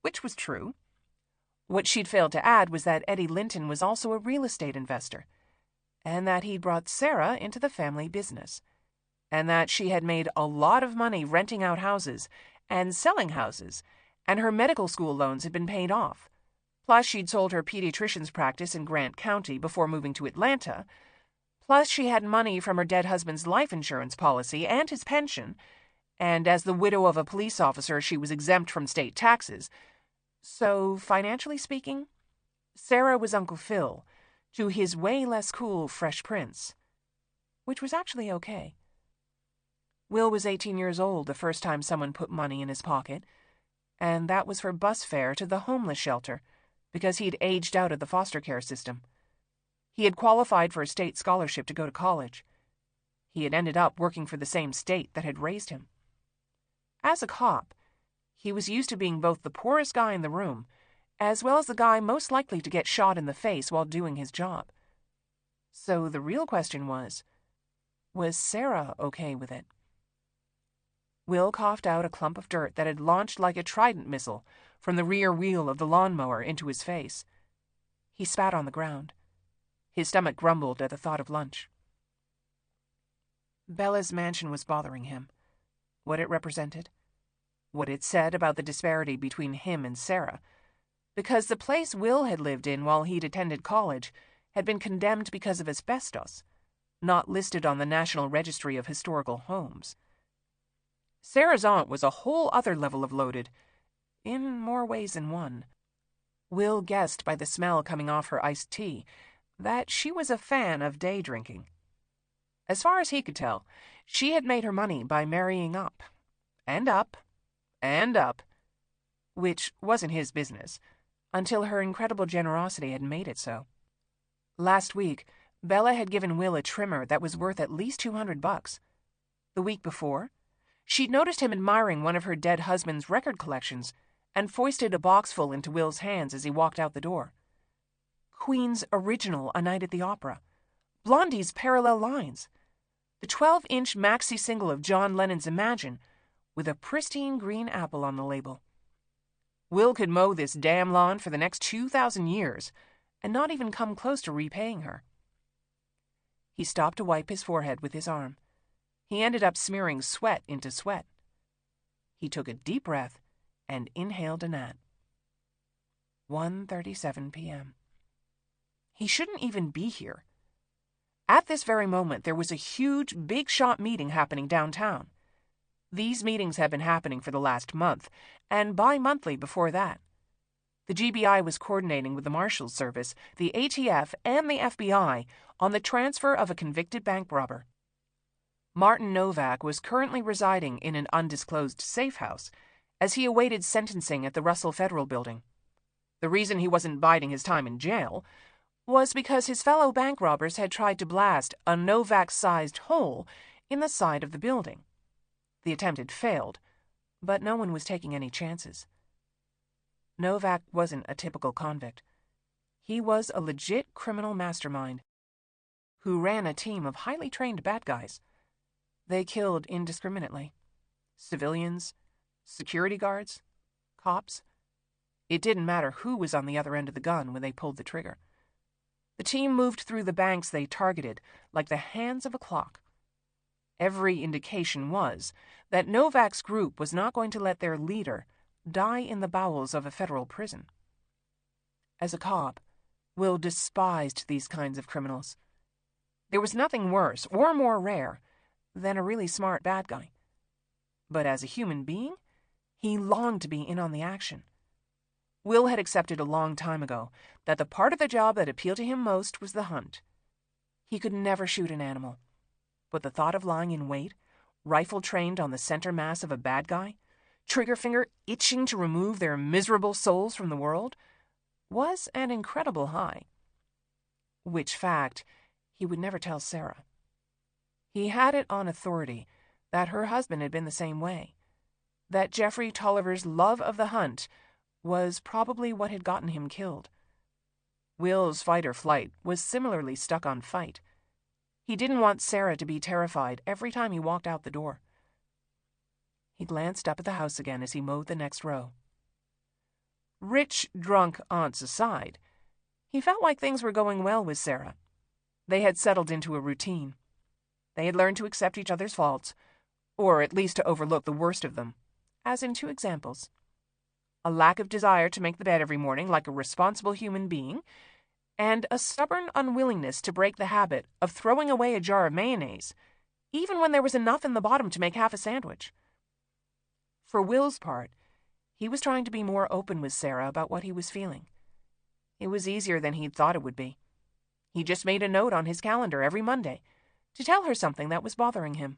which was true. What she'd failed to add was that Eddie Linton was also a real estate investor, and that he'd brought Sarah into the family business, and that she had made a lot of money renting out houses and selling houses, and her medical school loans had been paid off. Plus, she'd sold her pediatrician's practice in Grant County before moving to Atlanta. Plus, she had money from her dead husband's life insurance policy and his pension, and as the widow of a police officer, she was exempt from state taxes. So, financially speaking, Sarah was Uncle Phil to his way less cool Fresh Prince, which was actually okay. Will was 18 years old the first time someone put money in his pocket, and that was for bus fare to the homeless shelter, because he'd aged out of the foster care system. He had qualified for a state scholarship to go to college. He had ended up working for the same state that had raised him. As a cop, he was used to being both the poorest guy in the room, as well as the guy most likely to get shot in the face while doing his job. So the real question was Sarah okay with it? Will coughed out a clump of dirt that had launched like a trident missile from the rear wheel of the lawnmower into his face. He spat on the ground. His stomach grumbled at the thought of lunch. Bella's mansion was bothering him. What it represented. What it said about the disparity between him and Sarah. Because the place Will had lived in while he'd attended college had been condemned because of asbestos, not listed on the National Registry of Historical Homes. Sarah's aunt was a whole other level of loaded, in more ways than one. Will guessed by the smell coming off her iced tea that she was a fan of day drinking. As far as he could tell, she had made her money by marrying up, and up, and up, which wasn't his business, until her incredible generosity had made it so. Last week, Bella had given Will a trimmer that was worth at least $200. The week before, she'd noticed him admiring one of her dead husband's record collections and foisted a boxful into Will's hands as he walked out the door. Queen's original A Night at the Opera, Blondie's Parallel Lines, the 12-inch maxi single of John Lennon's Imagine, with a pristine green apple on the label. Will could mow this damn lawn for the next 2,000 years and not even come close to repaying her. He stopped to wipe his forehead with his arm. He ended up smearing sweat into sweat. He took a deep breath and inhaled a gnat. 1:37 p.m. He shouldn't even be here. At this very moment, there was a huge, big-shot meeting happening downtown. These meetings had been happening for the last month, and bi-monthly before that. The GBI was coordinating with the Marshals Service, the ATF, and the FBI on the transfer of a convicted bank robber. Martin Novak was currently residing in an undisclosed safe house as he awaited sentencing at the Russell Federal Building. The reason he wasn't biding his time in jail was because his fellow bank robbers had tried to blast a Novak-sized hole in the side of the building. The attempt had failed, but no one was taking any chances. Novak wasn't a typical convict. He was a legit criminal mastermind who ran a team of highly trained bad guys. They killed indiscriminately. Civilians, security guards, cops. It didn't matter who was on the other end of the gun when they pulled the trigger. The team moved through the banks they targeted like the hands of a clock. Every indication was that Novak's group was not going to let their leader die in the bowels of a federal prison. As a cop, Will despised these kinds of criminals. There was nothing worse or more rare than a really smart bad guy. But as a human being, he longed to be in on the action. Will had accepted a long time ago that the part of the job that appealed to him most was the hunt. He could never shoot an animal, but the thought of lying in wait, rifle trained on the center mass of a bad guy, trigger finger itching to remove their miserable souls from the world, was an incredible high. Which fact he would never tell Sarah. He had it on authority that her husband had been the same way. that Jeffrey Tolliver's love of the hunt was probably what had gotten him killed. Will's fight or flight was similarly stuck on fight. He didn't want Sarah to be terrified every time he walked out the door. He glanced up at the house again as he mowed the next row. Rich, drunk aunts aside, he felt like things were going well with Sarah. They had settled into a routine. They had learned to accept each other's faults, or at least to overlook the worst of them, as in two examples. A lack of desire to make the bed every morning like a responsible human being, and a stubborn unwillingness to break the habit of throwing away a jar of mayonnaise, even when there was enough in the bottom to make half a sandwich. For Will's part, he was trying to be more open with Sarah about what he was feeling. It was easier than he'd thought it would be. He just made a note on his calendar every Monday to tell her something that was bothering him.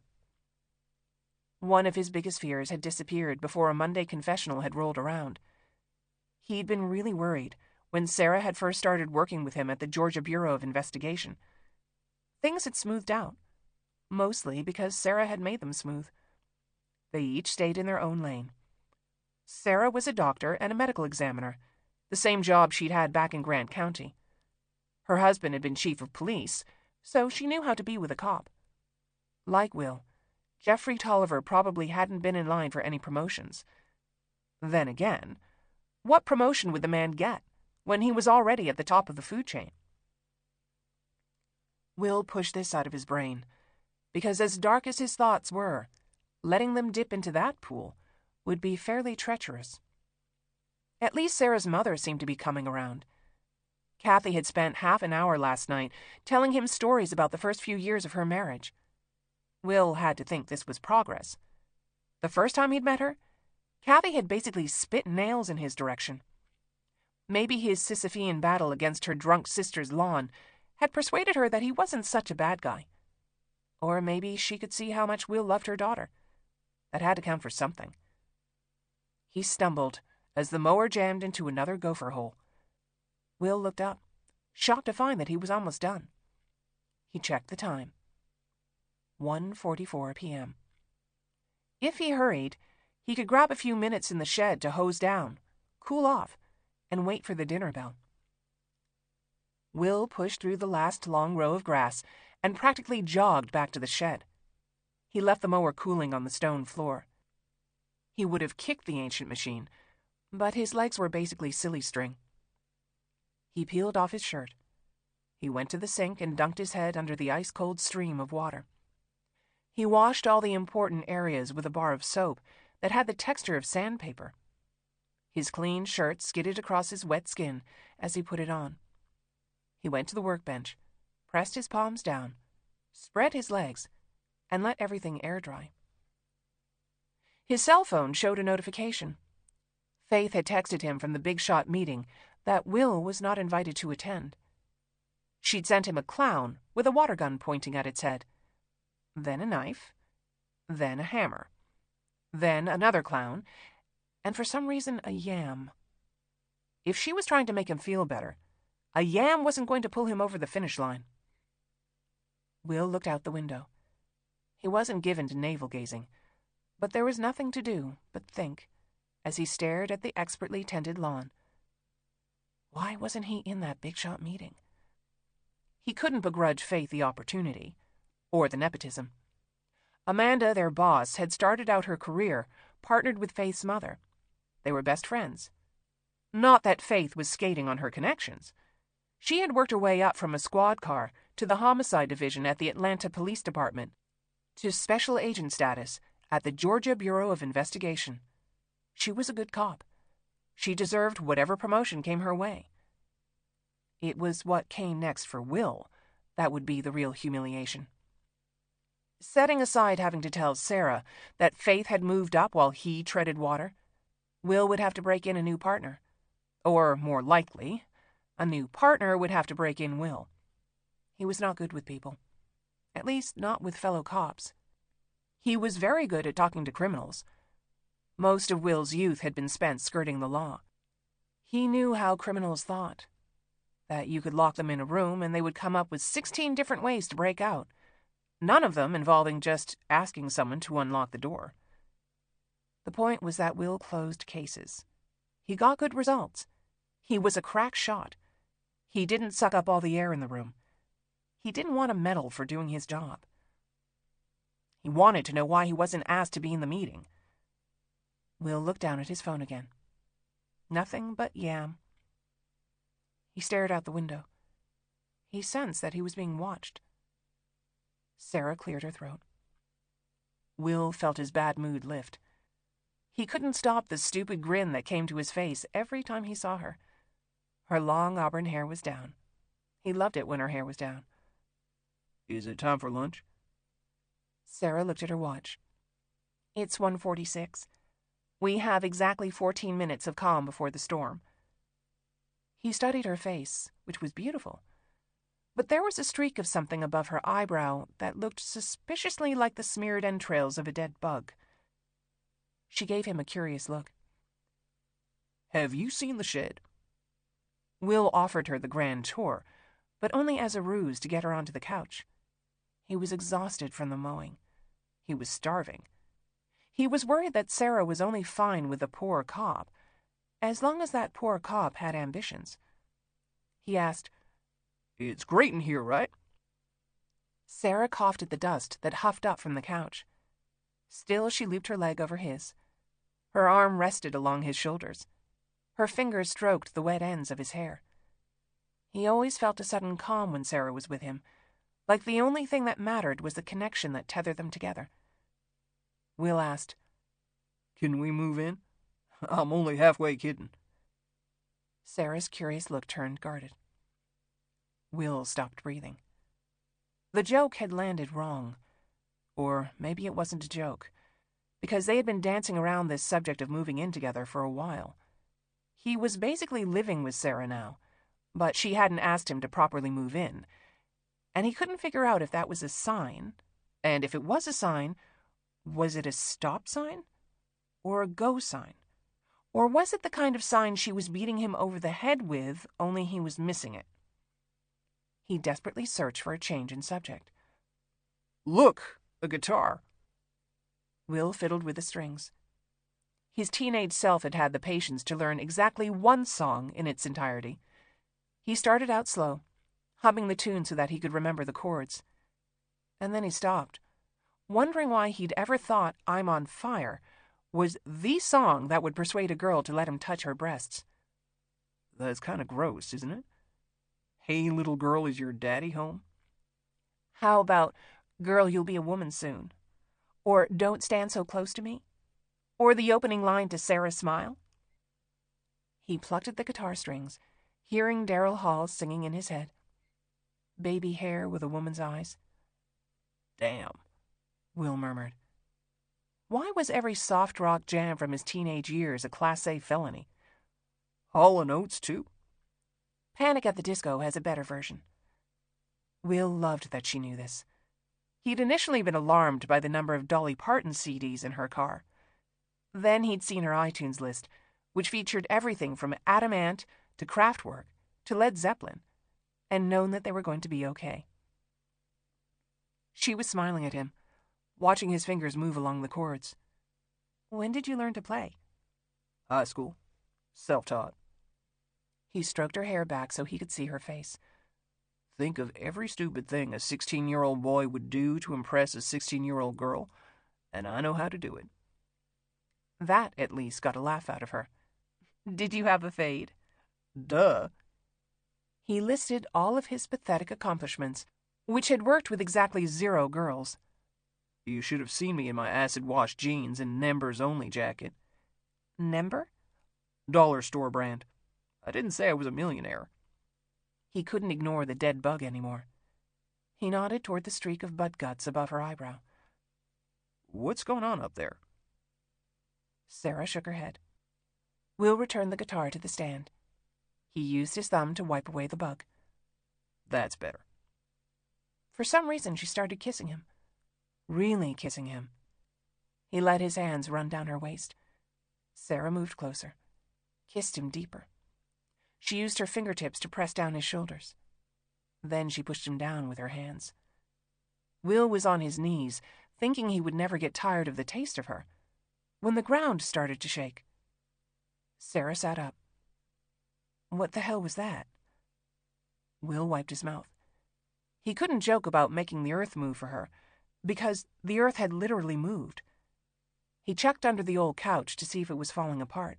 One of his biggest fears had disappeared before a Monday confessional had rolled around. He'd been really worried when Sarah had first started working with him at the Georgia Bureau of Investigation. Things had smoothed out, mostly because Sarah had made them smooth. They each stayed in their own lane. Sarah was a doctor and a medical examiner, the same job she'd had back in Grant County. Her husband had been chief of police, so she knew how to be with a cop. Like Will, Jeffrey Tolliver probably hadn't been in line for any promotions. Then again, what promotion would the man get when he was already at the top of the food chain? Will pushed this out of his brain, because as dark as his thoughts were, letting them dip into that pool would be fairly treacherous. At least Sarah's mother seemed to be coming around. Kathy had spent half an hour last night telling him stories about the first few years of her marriage. Will had to think this was progress. The first time he'd met her, Kathy had basically spit nails in his direction. Maybe his Sisyphean battle against her drunk sister's lawn had persuaded her that he wasn't such a bad guy. Or maybe she could see how much Will loved her daughter. That had to count for something. He stumbled as the mower jammed into another gopher hole. Will looked up, shocked to find that he was almost done. He checked the time. 1:44 p.m. If he hurried, he could grab a few minutes in the shed to hose down, cool off, and wait for the dinner bell. Will pushed through the last long row of grass and practically jogged back to the shed. He left the mower cooling on the stone floor. He would have kicked the ancient machine, but his legs were basically silly string. He peeled off his shirt. He went to the sink and dunked his head under the ice-cold stream of water. He washed all the important areas with a bar of soap that had the texture of sandpaper. His clean shirt skidded across his wet skin as he put it on. He went to the workbench, pressed his palms down, spread his legs, and let everything air dry. His cell phone showed a notification. Faith had texted him from the big shot meeting that Will was not invited to attend. She'd sent him a clown with a water gun pointing at its head, then a knife, then a hammer, then another clown, and for some reason a yam. If she was trying to make him feel better, a yam wasn't going to pull him over the finish line. Will looked out the window. He wasn't given to navel-gazing, but there was nothing to do but think as he stared at the expertly tended lawn. Why wasn't he in that big shot meeting? He couldn't begrudge Faith the opportunity, or the nepotism. Amanda, their boss, had started out her career partnered with Faith's mother. They were best friends. Not that Faith was skating on her connections. She had worked her way up from a squad car to the homicide division at the Atlanta Police Department to special agent status at the Georgia Bureau of Investigation. She was a good cop. She deserved whatever promotion came her way. It was what came next for Will that would be the real humiliation. Setting aside having to tell Sarah that Faith had moved up while he treaded water, Will would have to break in a new partner. Or, more likely, a new partner would have to break in Will. He was not good with people. At least, not with fellow cops. He was very good at talking to criminals. Most of Will's youth had been spent skirting the law. He knew how criminals thought. That you could lock them in a room and they would come up with 16 different ways to break out, none of them involving just asking someone to unlock the door. The point was that Will closed cases. He got good results. He was a crack shot. He didn't suck up all the air in the room. He didn't want a medal for doing his job. He wanted to know why he wasn't asked to be in the meeting. Will looked down at his phone again. Nothing but yam. He stared out the window. He sensed that he was being watched. Sarah cleared her throat. Will felt his bad mood lift. He couldn't stop the stupid grin that came to his face every time he saw her. Her long auburn hair was down. He loved it when her hair was down. Is it time for lunch? Sarah looked at her watch. It's 1:46. We have exactly 14 minutes of calm before the storm. He studied her face, which was beautiful. But there was a streak of something above her eyebrow that looked suspiciously like the smeared entrails of a dead bug. She gave him a curious look. Have you seen the shed? Will offered her the grand tour, but only as a ruse to get her onto the couch. He was exhausted from the mowing. He was starving. He was worried that Sarah was only fine with a poor cop, as long as that poor cop had ambitions. He asked, It's great in here, right? Sarah coughed at the dust that huffed up from the couch. Still, she looped her leg over his. Her arm rested along his shoulders. Her fingers stroked the wet ends of his hair. He always felt a sudden calm when Sarah was with him, like the only thing that mattered was the connection that tethered them together. Will asked, Can we move in? I'm only halfway kidding. Sarah's curious look turned guarded. Will stopped breathing. The joke had landed wrong. Or maybe it wasn't a joke, because they had been dancing around this subject of moving in together for a while. He was basically living with Sarah now, but she hadn't asked him to properly move in, and he couldn't figure out if that was a sign, and if it was a sign, was it a stop sign or a go sign? Or was it the kind of sign she was beating him over the head with, only he was missing it? He desperately searched for a change in subject. Look, a guitar. Will fiddled with the strings. His teenage self had had the patience to learn exactly one song in its entirety. He started out slow, humming the tune so that he could remember the chords. And then he stopped, wondering why he'd ever thought I'm on Fire was the song that would persuade a girl to let him touch her breasts. That's kind of gross, isn't it? Hey, little girl, is your daddy home? How about Girl, You'll Be a Woman Soon? Or Don't Stand So Close to Me? Or the opening line to Sarah's Smile? He plucked at the guitar strings, hearing Daryl Hall singing in his head. Baby hair with a woman's eyes. Damn, Will murmured. Why was every soft rock jam from his teenage years a Class A felony? Hall & Oates, too? Panic at the Disco has a better version. Will loved that she knew this. He'd initially been alarmed by the number of Dolly Parton CDs in her car. Then he'd seen her iTunes list, which featured everything from Adam Ant to Kraftwerk to Led Zeppelin, and known that they were going to be okay. She was smiling at him, watching his fingers move along the chords. When did you learn to play? High school. Self-taught. He stroked her hair back so he could see her face. Think of every stupid thing a 16-year-old boy would do to impress a 16-year-old girl, and I know how to do it. That, at least, got a laugh out of her. Did you have a fade? Duh. He listed all of his pathetic accomplishments, which had worked with exactly 0 girls. You should have seen me in my acid-wash jeans and Members Only jacket. Nember? Dollar store brand. I didn't say I was a millionaire. He couldn't ignore the dead bug anymore. He nodded toward the streak of bud guts above her eyebrow. What's going on up there? Sarah shook her head. Will returned the guitar to the stand. He used his thumb to wipe away the bug. That's better. For some reason, she started kissing him. Really kissing him. He let his hands run down her waist. Sarah moved closer, kissed him deeper. She used her fingertips to press down his shoulders. Then she pushed him down with her hands. Will was on his knees, thinking he would never get tired of the taste of her. when the ground started to shake. Sarah sat up. What the hell was that? Will wiped his mouth. He couldn't joke about making the earth move for her, because the earth had literally moved. He checked under the old couch to see if it was falling apart.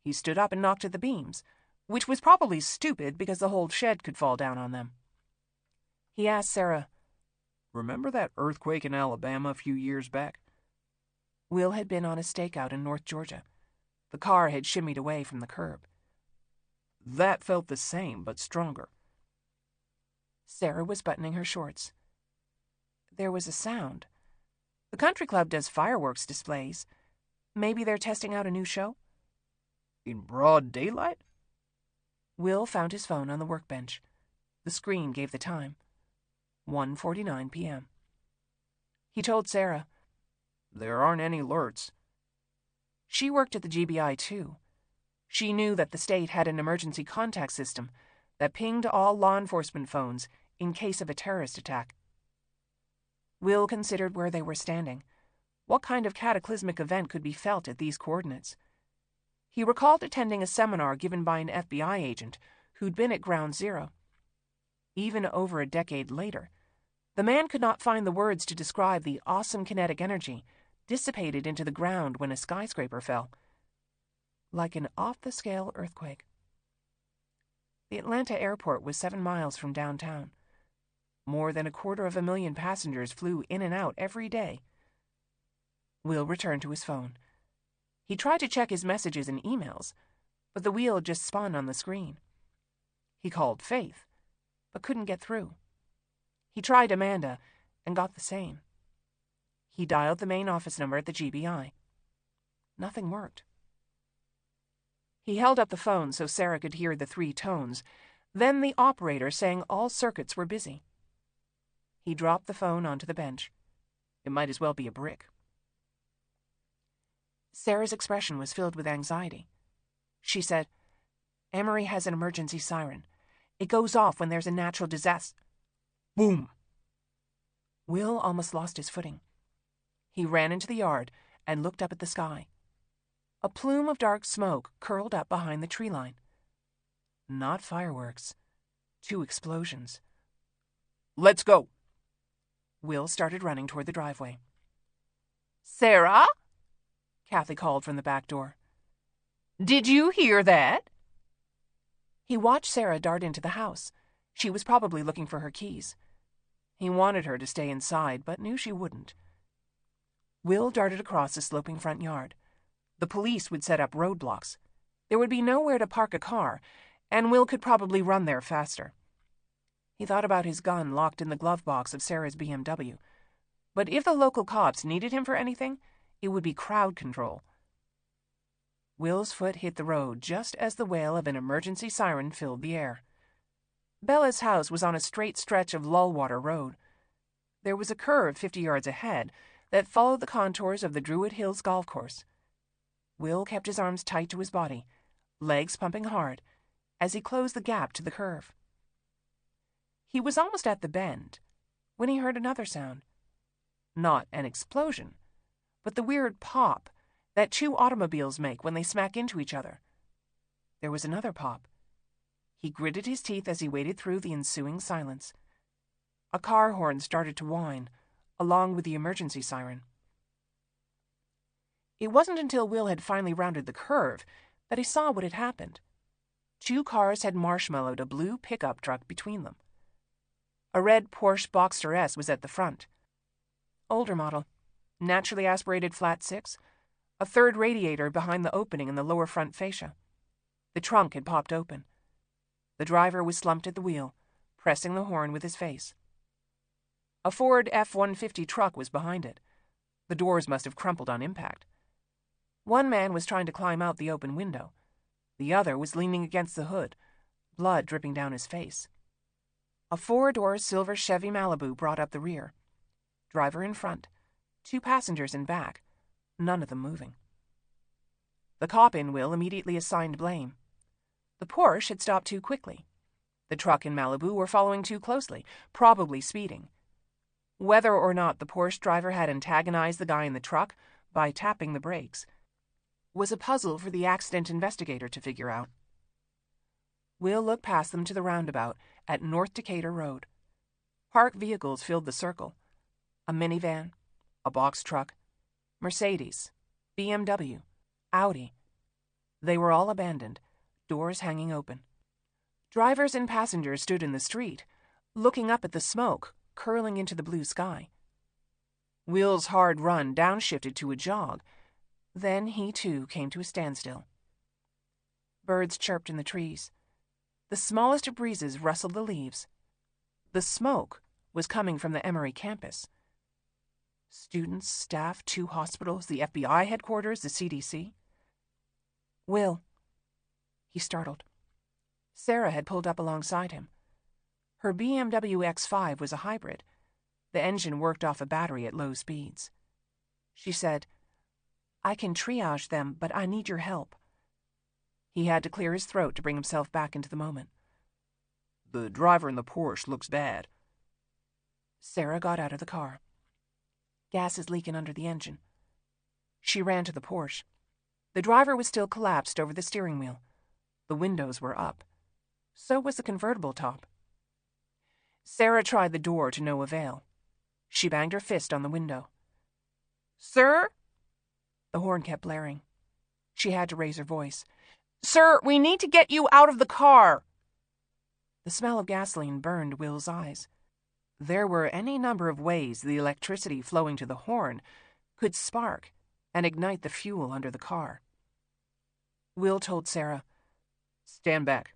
He stood up and knocked at the beams, which was probably stupid because the whole shed could fall down on them. He asked Sarah, "Remember that earthquake in Alabama a few years back?" Will had been on a stakeout in North Georgia. The car had shimmied away from the curb. That felt the same, but stronger. Sarah was buttoning her shorts. There was a sound. The country club does fireworks displays. Maybe they're testing out a new show? In broad daylight? Will found his phone on the workbench. The screen gave the time. 1:49 p.m. He told Sarah, "There aren't any alerts." She worked at the GBI too. She knew that the state had an emergency contact system that pinged all law enforcement phones in case of a terrorist attack. Will considered where they were standing. What kind of cataclysmic event could be felt at these coordinates? He recalled attending a seminar given by an FBI agent who'd been at Ground Zero. Even over a decade later, the man could not find the words to describe the awesome kinetic energy dissipated into the ground when a skyscraper fell. Like an off-the-scale earthquake. The Atlanta airport was 7 miles from downtown. More than 250,000 passengers flew in and out every day. Will returned to his phone. He tried to check his messages and emails, but the wheel just spun on the screen. He called Faith, but couldn't get through. He tried Amanda and got the same. He dialed the main office number at the GBI. Nothing worked. He held up the phone so Sarah could hear the 3 tones, then the operator saying all circuits were busy. He dropped the phone onto the bench. It might as well be a brick. Sarah's expression was filled with anxiety. She said, "Emory has an emergency siren. It goes off when there's a natural disaster." Boom! Will almost lost his footing. He ran into the yard and looked up at the sky. A plume of dark smoke curled up behind the tree line. Not fireworks. 2 explosions. "Let's go." Will started running toward the driveway. Sarah? Kathy called from the back door. Did you hear that? He watched Sarah dart into the house. She was probably looking for her keys. He wanted her to stay inside, but knew she wouldn't. Will darted across the sloping front yard. The police would set up roadblocks. There would be nowhere to park a car, and Will could probably run there faster. He thought about his gun locked in the glove box of Sarah's BMW. But if the local cops needed him for anything, it would be crowd control. Will's foot hit the road just as the wail of an emergency siren filled the air. Bella's house was on a straight stretch of Lullwater Road. There was a curve 50 yards ahead that followed the contours of the Druid Hills golf course. Will kept his arms tight to his body, legs pumping hard, as he closed the gap to the curve. He was almost at the bend when he heard another sound. Not an explosion, but the weird pop that 2 automobiles make when they smack into each other. There was another pop. He gritted his teeth as he waded through the ensuing silence. A car horn started to whine, along with the emergency siren. It wasn't until Will had finally rounded the curve that he saw what had happened. 2 cars had marshmallowed a blue pickup truck between them. A red Porsche Boxster S was at the front. Older model, naturally aspirated flat 6, a 3rd radiator behind the opening in the lower front fascia. The trunk had popped open. The driver was slumped at the wheel, pressing the horn with his face. A Ford F-150 truck was behind it. The doors must have crumpled on impact. One man was trying to climb out the open window. The other was leaning against the hood, blood dripping down his face. A 4-door silver Chevy Malibu brought up the rear. Driver in front, 2 passengers in back, none of them moving. The cop in Will immediately assigned blame. The Porsche had stopped too quickly. The truck and Malibu were following too closely, probably speeding. Whether or not the Porsche driver had antagonized the guy in the truck, by tapping the brakes, was a puzzle for the accident investigator to figure out. Will looked past them to the roundabout at North Decatur Road. Parked vehicles filled the circle. A minivan, a box truck, Mercedes, BMW, Audi. They were all abandoned, doors hanging open. Drivers and passengers stood in the street, looking up at the smoke curling into the blue sky. Will's hard run downshifted to a jog. Then he, too, came to a standstill. Birds chirped in the trees. The smallest of breezes rustled the leaves. The smoke was coming from the Emory campus. Students, staff, 2 hospitals, the FBI headquarters, the CDC. Will. He startled. Sarah had pulled up alongside him. Her BMW X5 was a hybrid. The engine worked off a battery at low speeds. She said, "I can triage them, but I need your help." He had to clear his throat to bring himself back into the moment. "The driver in the Porsche looks bad." Sarah got out of the car. "Gas is leaking under the engine." She ran to the Porsche. The driver was still collapsed over the steering wheel. The windows were up. So was the convertible top. Sarah tried the door to no avail. She banged her fist on the window. "Sir?" The horn kept blaring. She had to raise her voice. "Sir, we need to get you out of the car." The smell of gasoline burned Will's eyes. There were any number of ways the electricity flowing to the horn could spark and ignite the fuel under the car. Will told Sarah, "Stand back."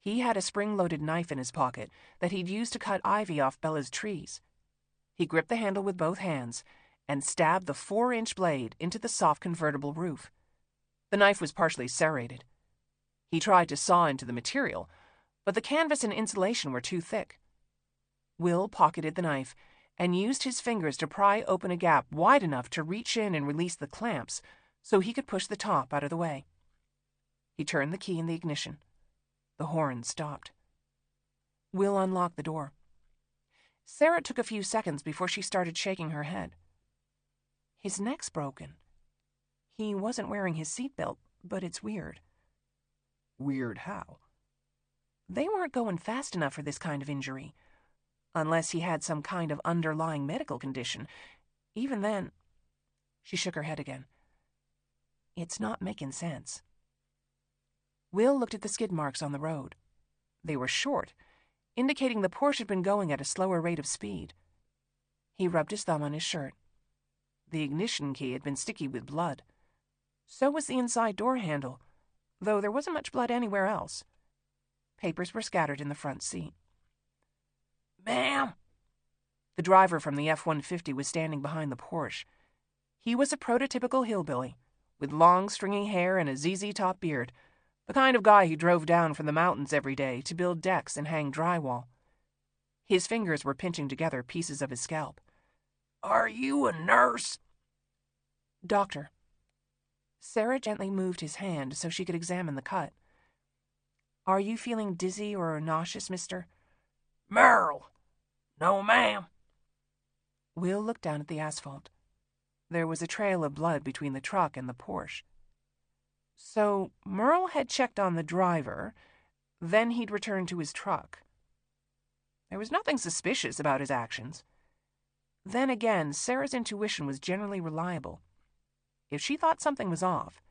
He had a spring-loaded knife in his pocket that he'd used to cut ivy off Bella's trees. He gripped the handle with both hands and stabbed the 4-inch blade into the soft convertible roof. The knife was partially serrated. He tried to saw into the material, but the canvas and insulation were too thick. Will pocketed the knife and used his fingers to pry open a gap wide enough to reach in and release the clamps so he could push the top out of the way. He turned the key in the ignition. The horn stopped. Will unlocked the door. Sarah took a few seconds before she started shaking her head. His neck's broken. He wasn't wearing his seatbelt, but it's weird. Weird how? They weren't going fast enough for this kind of injury. Unless he had some kind of underlying medical condition. Even then... She shook her head again. It's not making sense. Will looked at the skid marks on the road. They were short, indicating the Porsche had been going at a slower rate of speed. He rubbed his thumb on his shirt. The ignition key had been sticky with blood. So was the inside door handle, though there wasn't much blood anywhere else. Papers were scattered in the front seat. "Ma'am!" The driver from the F-150 was standing behind the Porsche. He was a prototypical hillbilly, with long, stringy hair and a ZZ-top beard, the kind of guy who drove down from the mountains every day to build decks and hang drywall. His fingers were pinching together pieces of his scalp. "Are you a nurse?" "Doctor." Sarah gently moved his hand so she could examine the cut. "Are you feeling dizzy or nauseous, mister?" "Merle. No, ma'am." Will looked down at the asphalt. There was a trail of blood between the truck and the Porsche. So Merle had checked on the driver, then he'd returned to his truck. There was nothing suspicious about his actions. Then again, Sarah's intuition was generally reliable. If she thought something was off,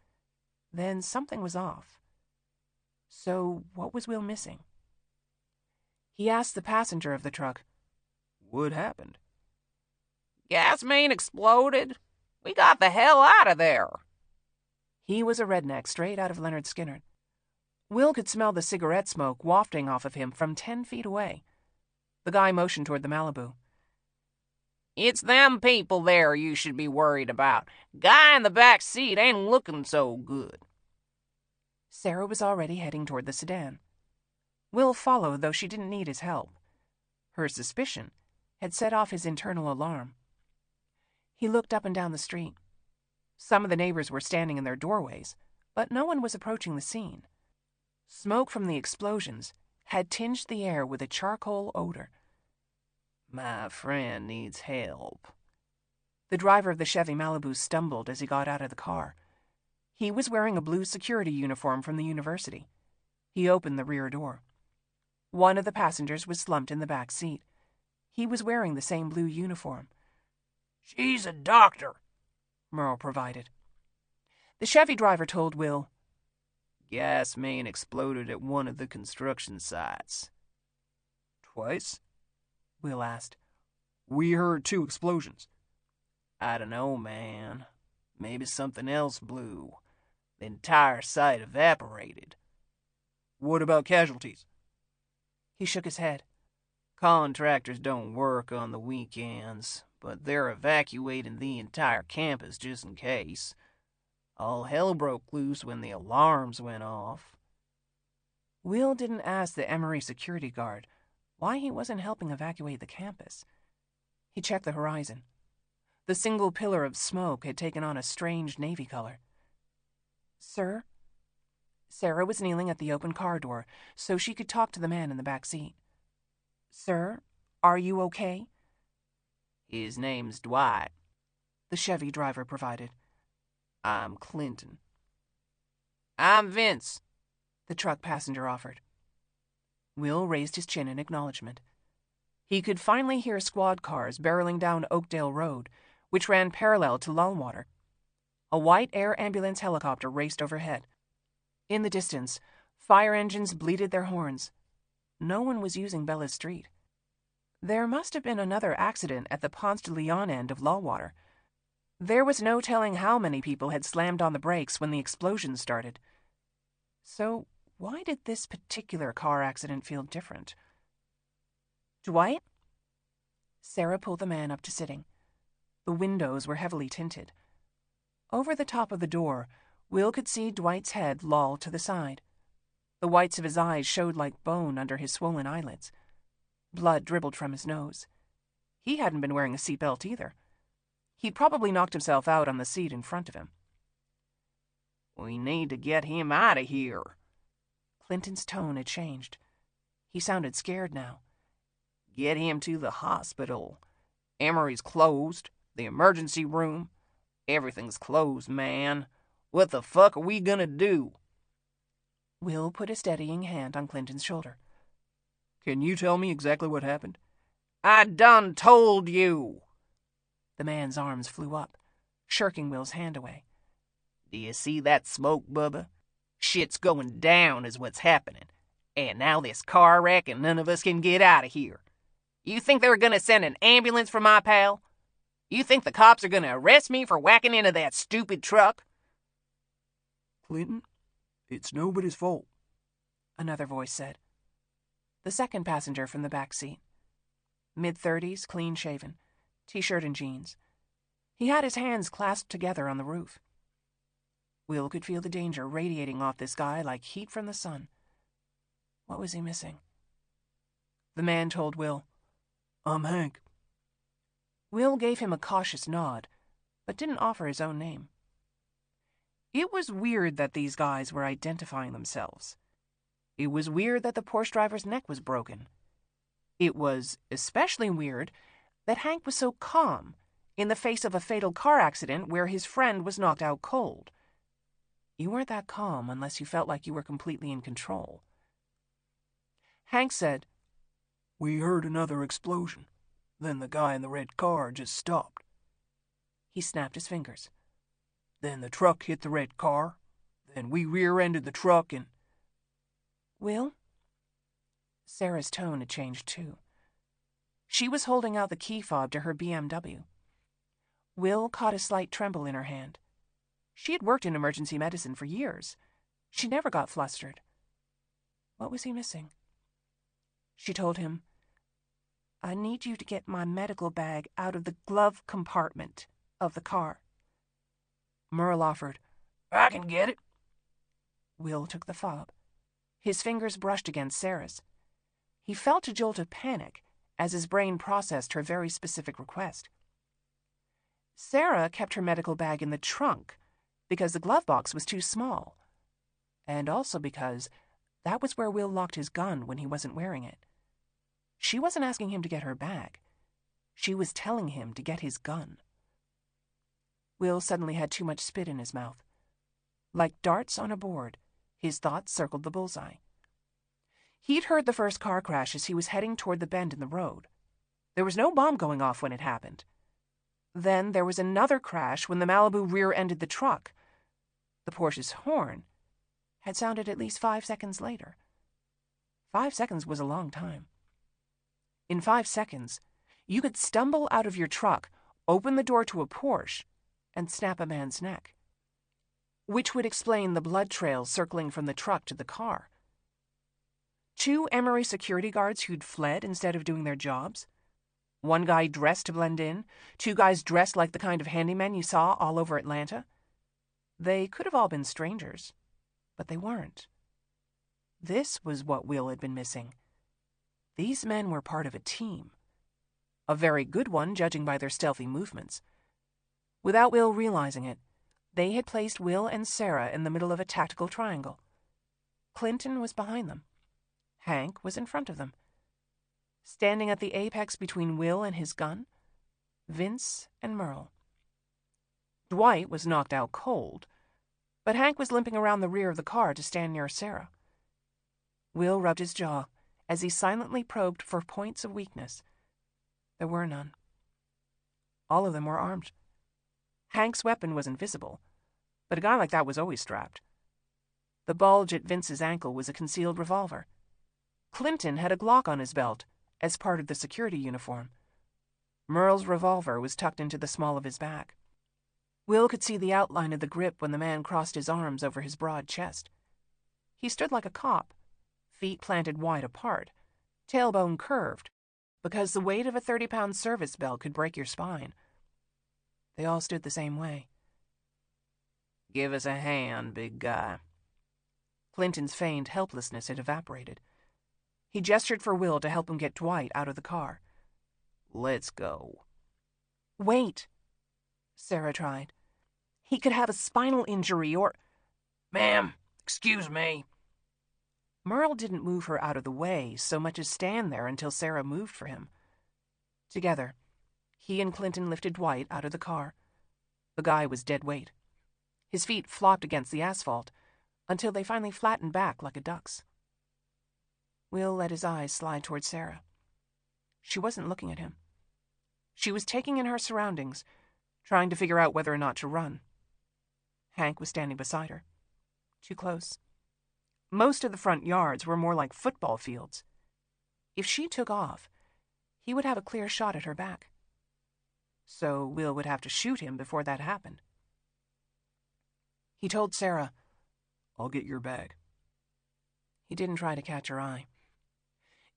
then something was off. So what was Will missing? He asked the passenger of the truck, "What happened?" "Gas main exploded. We got the hell out of there." He was a redneck straight out of Leonard Skinner. Will could smell the cigarette smoke wafting off of him from 10 feet away. The guy motioned toward the Malibu. "It's them people there you should be worried about. Guy in the back seat ain't looking so good." Sarah was already heading toward the sedan. Will followed, though she didn't need his help. Her suspicion had set off his internal alarm. He looked up and down the street. Some of the neighbors were standing in their doorways, but no one was approaching the scene. Smoke from the explosions had tinged the air with a charcoal odor. "My friend needs help." The driver of the Chevy Malibu stumbled as he got out of the car. He was wearing a blue security uniform from the university. He opened the rear door. One of the passengers was slumped in the back seat. He was wearing the same blue uniform. "She's a doctor," Merle provided. The Chevy driver told Will, "Gas main exploded at one of the construction sites." "Twice?" Will asked. "We heard 2 explosions." "I don't know, man. Maybe something else blew. The entire site evaporated." "What about casualties?" He shook his head. "Contractors don't work on the weekends, but they're evacuating the entire campus just in case. All hell broke loose when the alarms went off." Will didn't ask the Emory security guard why he wasn't helping evacuate the campus. He checked the horizon. The single pillar of smoke had taken on a strange navy color. "Sir?" Sarah was kneeling at the open car door so she could talk to the man in the back seat. "Sir, are you okay?" "His name's Dwight." The Chevy driver provided. "I'm Clinton." "I'm Vince," the truck passenger offered. Will raised his chin in acknowledgement. He could finally hear squad cars barreling down Oakdale Road, which ran parallel to Lullwater. A white air ambulance helicopter raced overhead. In the distance, fire engines bleated their horns. No one was using Bella's Street. There must have been another accident at the Ponce de Leon end of Lullwater. There was no telling how many people had slammed on the brakes when the explosion started. So why did this particular car accident feel different? "Dwight?" Sarah pulled the man up to sitting. The windows were heavily tinted. Over the top of the door, Will could see Dwight's head lolled to the side. The whites of his eyes showed like bone under his swollen eyelids. Blood dribbled from his nose. He hadn't been wearing a seatbelt either. He'd probably knocked himself out on the seat in front of him. "We need to get him out of here." Clinton's tone had changed. He sounded scared now. "Get him to the hospital. Emory's closed. The emergency room. Everything's closed, man. What the fuck are we gonna do?" Will put a steadying hand on Clinton's shoulder. "Can you tell me exactly what happened?" "I done told you." The man's arms flew up, shirking Will's hand away. "Do you see that smoke, Bubba? Shit's going down is what's happening. And now this car wreck and none of us can get out of here. You think they're gonna send an ambulance for my pal? You think the cops are gonna arrest me for whacking into that stupid truck?" "Clinton, it's nobody's fault," another voice said. The second passenger from the back seat. Mid-30s, clean-shaven, T-shirt and jeans. He had his hands clasped together on the roof. Will could feel the danger radiating off this guy like heat from the sun. What was he missing? The man told Will, "I'm Hank." Will gave him a cautious nod, but didn't offer his own name. It was weird that these guys were identifying themselves. It was weird that the Porsche driver's neck was broken. It was especially weird that Hank was so calm in the face of a fatal car accident where his friend was knocked out cold. You weren't that calm unless you felt like you were completely in control. Hank said, "We heard another explosion. Then the guy in the red car just stopped." He snapped his fingers. "Then the truck hit the red car. Then we rear-ended the truck and—" "Will?" Sarah's tone had changed too. She was holding out the key fob to her BMW. Will caught a slight tremble in her hand. She had worked in emergency medicine for years. She never got flustered. What was he missing? She told him, "I need you to get my medical bag out of the glove compartment of the car." Merle offered, "I can get it." Will took the fob. His fingers brushed against Sarah's. He felt a jolt of panic as his brain processed her very specific request. Sarah kept her medical bag in the trunk because the glove box was too small, and also because that was where Will locked his gun when he wasn't wearing it. She wasn't asking him to get her bag. She was telling him to get his gun. Will suddenly had too much spit in his mouth. Like darts on a board, his thoughts circled the bullseye. He'd heard the first car crash as he was heading toward the bend in the road. There was no bomb going off when it happened. Then there was another crash when the Malibu rear-ended the truck. The Porsche's horn had sounded at least 5 seconds later. 5 seconds was a long time. In 5 seconds, you could stumble out of your truck, open the door to a Porsche, and snap a man's neck. Which would explain the blood trails circling from the truck to the car. 2 Emory security guards who'd fled instead of doing their jobs. 1 guy dressed to blend in, 2 guys dressed like the kind of handymen you saw all over Atlanta. They could have all been strangers, but they weren't. This was what Will had been missing. These men were part of a team. A very good one, judging by their stealthy movements. Without Will realizing it, they had placed Will and Sarah in the middle of a tactical triangle. Clinton was behind them. Hank was in front of them. Standing at the apex between Will and his gun, Vince and Merle. Dwight was knocked out cold, but Hank was limping around the rear of the car to stand near Sarah. Will rubbed his jaw as he silently probed for points of weakness. There were none. All of them were armed. Hank's weapon was invisible, but a guy like that was always strapped. The bulge at Vince's ankle was a concealed revolver. Clinton had a Glock on his belt as part of the security uniform. Merle's revolver was tucked into the small of his back. Will could see the outline of the grip when the man crossed his arms over his broad chest. He stood like a cop, feet planted wide apart, tailbone curved, because the weight of a 30-pound service belt could break your spine. They all stood the same way. "Give us a hand, big guy." Clinton's feigned helplessness had evaporated. He gestured for Will to help him get Dwight out of the car. "Let's go." "Wait," Sarah tried. "He could have a spinal injury or—" "Ma'am, excuse me." Merle didn't move her out of the way so much as stand there until Sarah moved for him. Together, he and Clinton lifted Dwight out of the car. The guy was dead weight. His feet flopped against the asphalt until they finally flattened back like a duck's. Will let his eyes slide toward Sarah. She wasn't looking at him. She was taking in her surroundings, trying to figure out whether or not to run. Hank was standing beside her. Too close. Most of the front yards were more like football fields. If she took off, he would have a clear shot at her back. So Will would have to shoot him before that happened. He told Sarah, "I'll get your bag." He didn't try to catch her eye.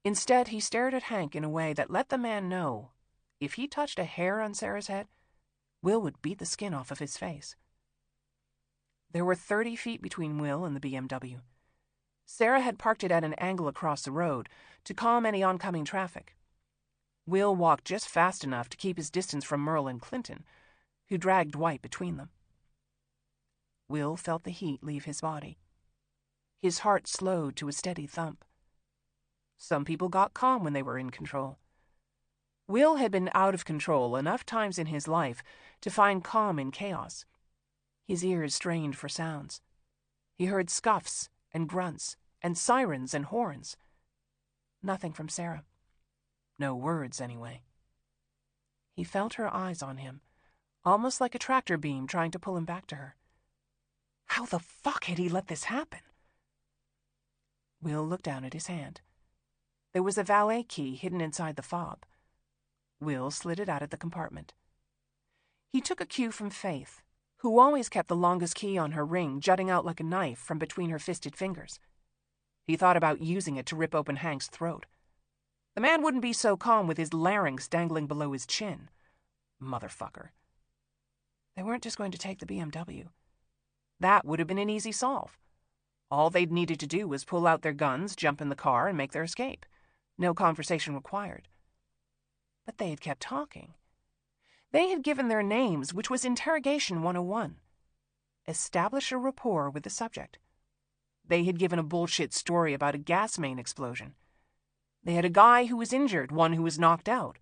Instead, he stared at Hank in a way that let the man know if he touched a hair on Sarah's head, Will would beat the skin off of his face. There were 30 feet between Will and the BMW. Sarah had parked it at an angle across the road to calm any oncoming traffic. Will walked just fast enough to keep his distance from Merle and Clinton, who dragged Dwight between them. Will felt the heat leave his body. His heart slowed to a steady thump. Some people got calm when they were in control. Will had been out of control enough times in his life to find calm in chaos. His ears strained for sounds. He heard scuffs and grunts and sirens and horns. Nothing from Sarah. No words, anyway. He felt her eyes on him, almost like a tractor beam trying to pull him back to her. How the fuck had he let this happen? Will looked down at his hand. There was a valet key hidden inside the fob. Will slid it out of the compartment. He took a cue from Faith, who always kept the longest key on her ring jutting out like a knife from between her fisted fingers. He thought about using it to rip open Hank's throat. The man wouldn't be so calm with his larynx dangling below his chin. Motherfucker. They weren't just going to take the BMW. That would have been an easy solve. All they'd needed to do was pull out their guns, jump in the car, and make their escape. No conversation required. But they had kept talking. They had given their names, which was Interrogation 101. Establish a rapport with the subject. They had given a bullshit story about a gas main explosion. They had a guy who was injured, one who was knocked out.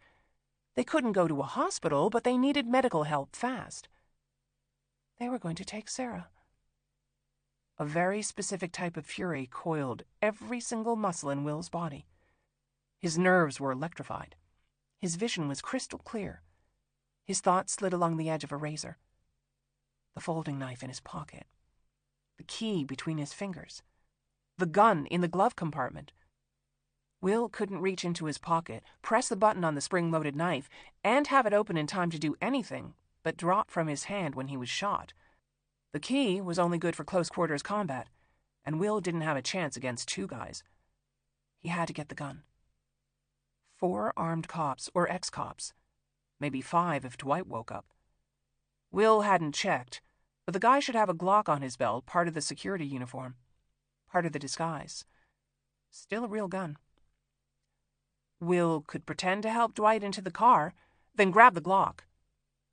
They couldn't go to a hospital, but they needed medical help fast. They were going to take Sarah. A very specific type of fury coiled every single muscle in Will's body. His nerves were electrified. His vision was crystal clear. His thoughts slid along the edge of a razor. The folding knife in his pocket. The key between his fingers. The gun in the glove compartment. Will couldn't reach into his pocket, press the button on the spring-loaded knife, and have it open in time to do anything but drop from his hand when he was shot. The key was only good for close-quarters combat, and Will didn't have a chance against two guys. He had to get the gun. 4 armed cops or ex-cops. Maybe 5 if Dwight woke up. Will hadn't checked, but the guy should have a Glock on his belt, part of the security uniform. Part of the disguise. Still a real gun. Will could pretend to help Dwight into the car, then grab the Glock.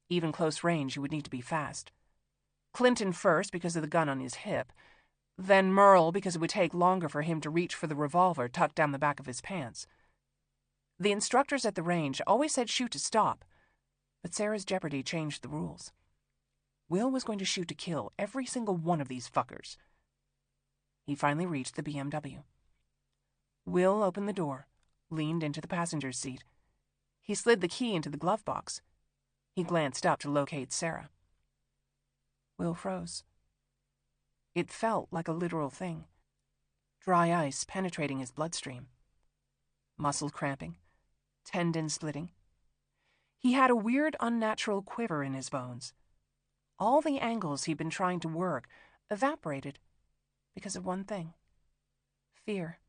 Even close range, he would need to be fast. Clinton first because of the gun on his hip, then Merle because it would take longer for him to reach for the revolver tucked down the back of his pants. The instructors at the range always said shoot to stop, but Sarah's jeopardy changed the rules. Will was going to shoot to kill every single one of these fuckers. He finally reached the BMW. Will opened the door, leaned into the passenger's seat. He slid the key into the glove box. He glanced up to locate Sarah. Will froze. It felt like a literal thing. Dry ice penetrating his bloodstream. Muscle cramping. Tendon splitting. He had a weird, unnatural quiver in his bones. All the angles he'd been trying to work evaporated because of one thing. Fear.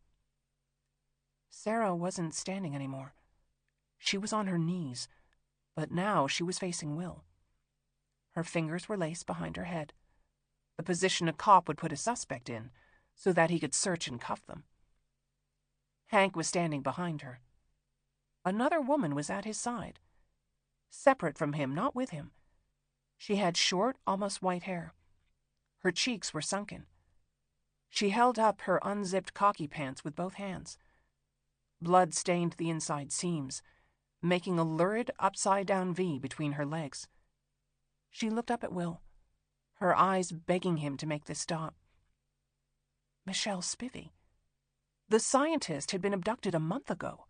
Sarah wasn't standing anymore. She was on her knees, but now she was facing Will. Her fingers were laced behind her head, the position a cop would put a suspect in, so that he could search and cuff them. Hank was standing behind her. Another woman was at his side. Separate from him, not with him. She had short, almost white hair. Her cheeks were sunken. She held up her unzipped khaki pants with both hands. Blood stained the inside seams, making a lurid upside-down V between her legs. She looked up at Will, her eyes begging him to make this stop. Michelle Spivey. The scientist had been abducted a month ago.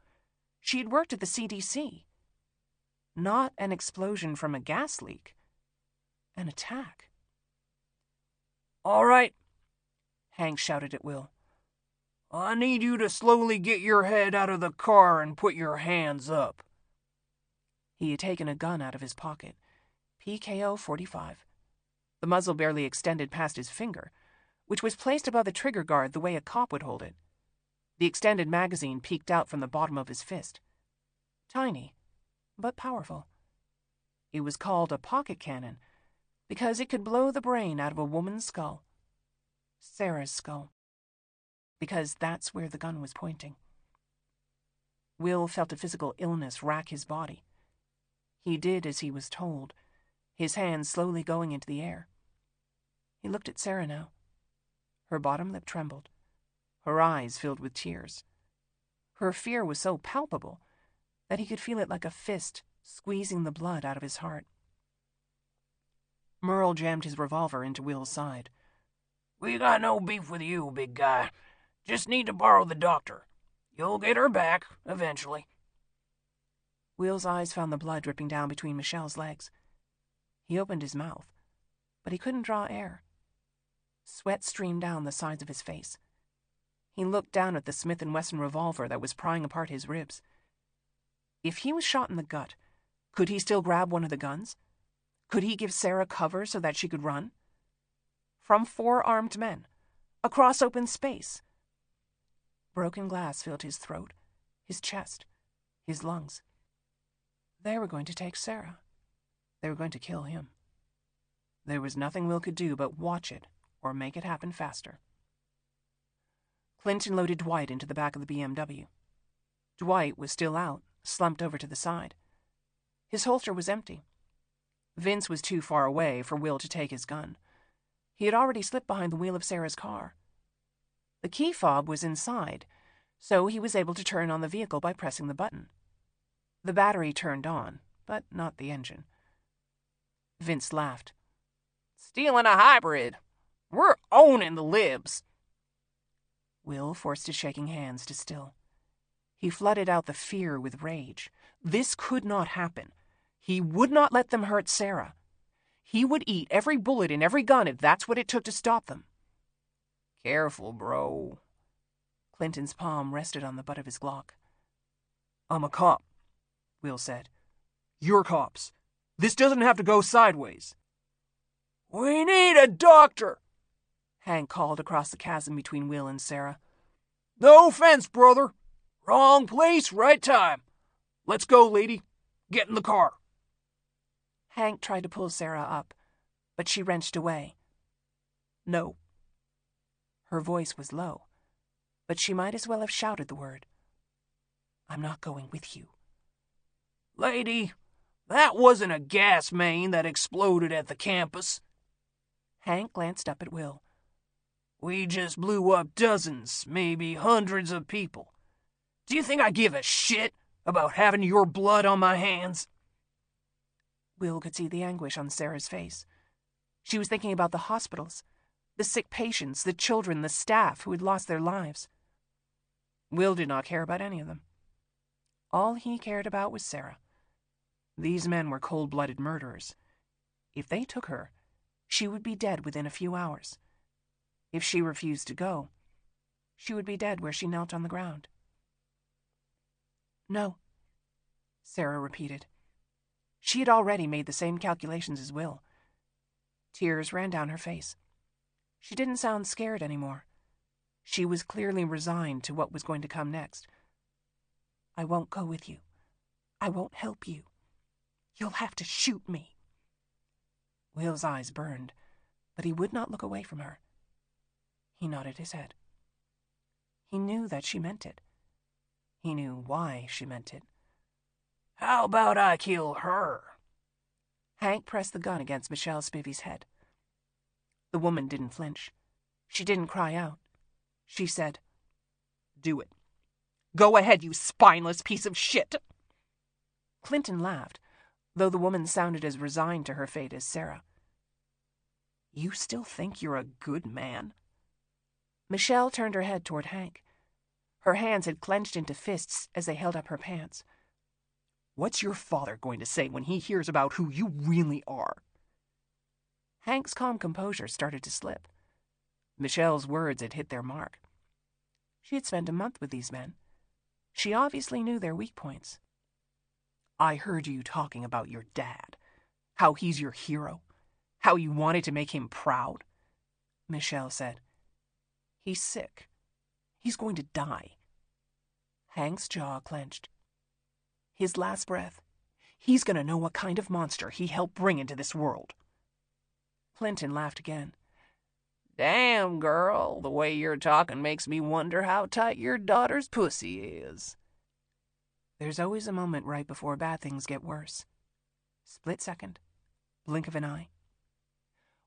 She had worked at the CDC. Not an explosion from a gas leak. An attack. All right, Hank shouted at Will. I need you to slowly get your head out of the car and put your hands up. He had taken a gun out of his pocket. PKO 45. The muzzle barely extended past his finger, which was placed above the trigger guard the way a cop would hold it. The extended magazine peeked out from the bottom of his fist. Tiny, but powerful. It was called a pocket cannon because it could blow the brain out of a woman's skull. Sarah's skull. Because that's where the gun was pointing. Will felt a physical illness rack his body. He did as he was told, his hands slowly going into the air. He looked at Sarah now. Her bottom lip trembled. Her eyes filled with tears. Her fear was so palpable that he could feel it like a fist squeezing the blood out of his heart. Merle jammed his revolver into Will's side. We got no beef with you, big guy. Just need to borrow the doctor. You'll get her back, eventually. Will's eyes found the blood dripping down between Michelle's legs. He opened his mouth, but he couldn't draw air. Sweat streamed down the sides of his face. He looked down at the Smith & Wesson revolver that was prying apart his ribs. If he was shot in the gut, could he still grab one of the guns? Could he give Sarah cover so that she could run? From 4 armed men, across open space. Broken glass filled his throat, his chest, his lungs. They were going to take Sarah. They were going to kill him. There was nothing Will could do but watch it or make it happen faster. Clinton loaded Dwight into the back of the BMW. Dwight was still out, slumped over to the side. His holster was empty. Vince was too far away for Will to take his gun. He had already slipped behind the wheel of Sarah's car. The key fob was inside, so he was able to turn on the vehicle by pressing the button. The battery turned on, but not the engine. Vince laughed. Stealing a hybrid. We're owning the libs. Will forced his shaking hands to still. He flooded out the fear with rage. This could not happen. He would not let them hurt Sarah. He would eat every bullet in every gun if that's what it took to stop them. Careful, bro. Clinton's palm rested on the butt of his Glock. I'm a cop, Will said. You're cops. This doesn't have to go sideways. We need a doctor, Hank called across the chasm between Will and Sarah. No offense, brother. Wrong place, right time. Let's go, lady. Get in the car. Hank tried to pull Sarah up, but she wrenched away. No. Her voice was low, but she might as well have shouted the word. I'm not going with you. Lady, that wasn't a gas main that exploded at the campus. Hank glanced up at Will. We just blew up dozens, maybe hundreds of people. Do you think I give a shit about having your blood on my hands? Will could see the anguish on Sarah's face. She was thinking about the hospitals, the sick patients, the children, the staff who had lost their lives. Will did not care about any of them. All he cared about was Sarah. These men were cold-blooded murderers. If they took her, she would be dead within a few hours. If she refused to go, she would be dead where she knelt on the ground. No, Sarah repeated. She had already made the same calculations as Will. Tears ran down her face. She didn't sound scared anymore. She was clearly resigned to what was going to come next. I won't go with you. I won't help you. You'll have to shoot me. Will's eyes burned, but he would not look away from her. He nodded his head. He knew that she meant it. He knew why she meant it. How about I kill her? Hank pressed the gun against Michelle Spivey's head. The woman didn't flinch. She didn't cry out. She said, Do it. Go ahead, you spineless piece of shit. Clinton laughed, though the woman sounded as resigned to her fate as Sarah. You still think you're a good man? Michelle turned her head toward Hank. Her hands had clenched into fists as they held up her pants. What's your father going to say when he hears about who you really are? Hank's calm composure started to slip. Michelle's words had hit their mark. She had spent a month with these men. She obviously knew their weak points. I heard you talking about your dad, how he's your hero, how you wanted to make him proud, Michelle said. He's sick. He's going to die. Hank's jaw clenched. His last breath. He's going to know what kind of monster he helped bring into this world. Clinton laughed again. Damn, girl, the way you're talking makes me wonder how tight your daughter's pussy is. There's always a moment right before bad things get worse. Split second. Blink of an eye.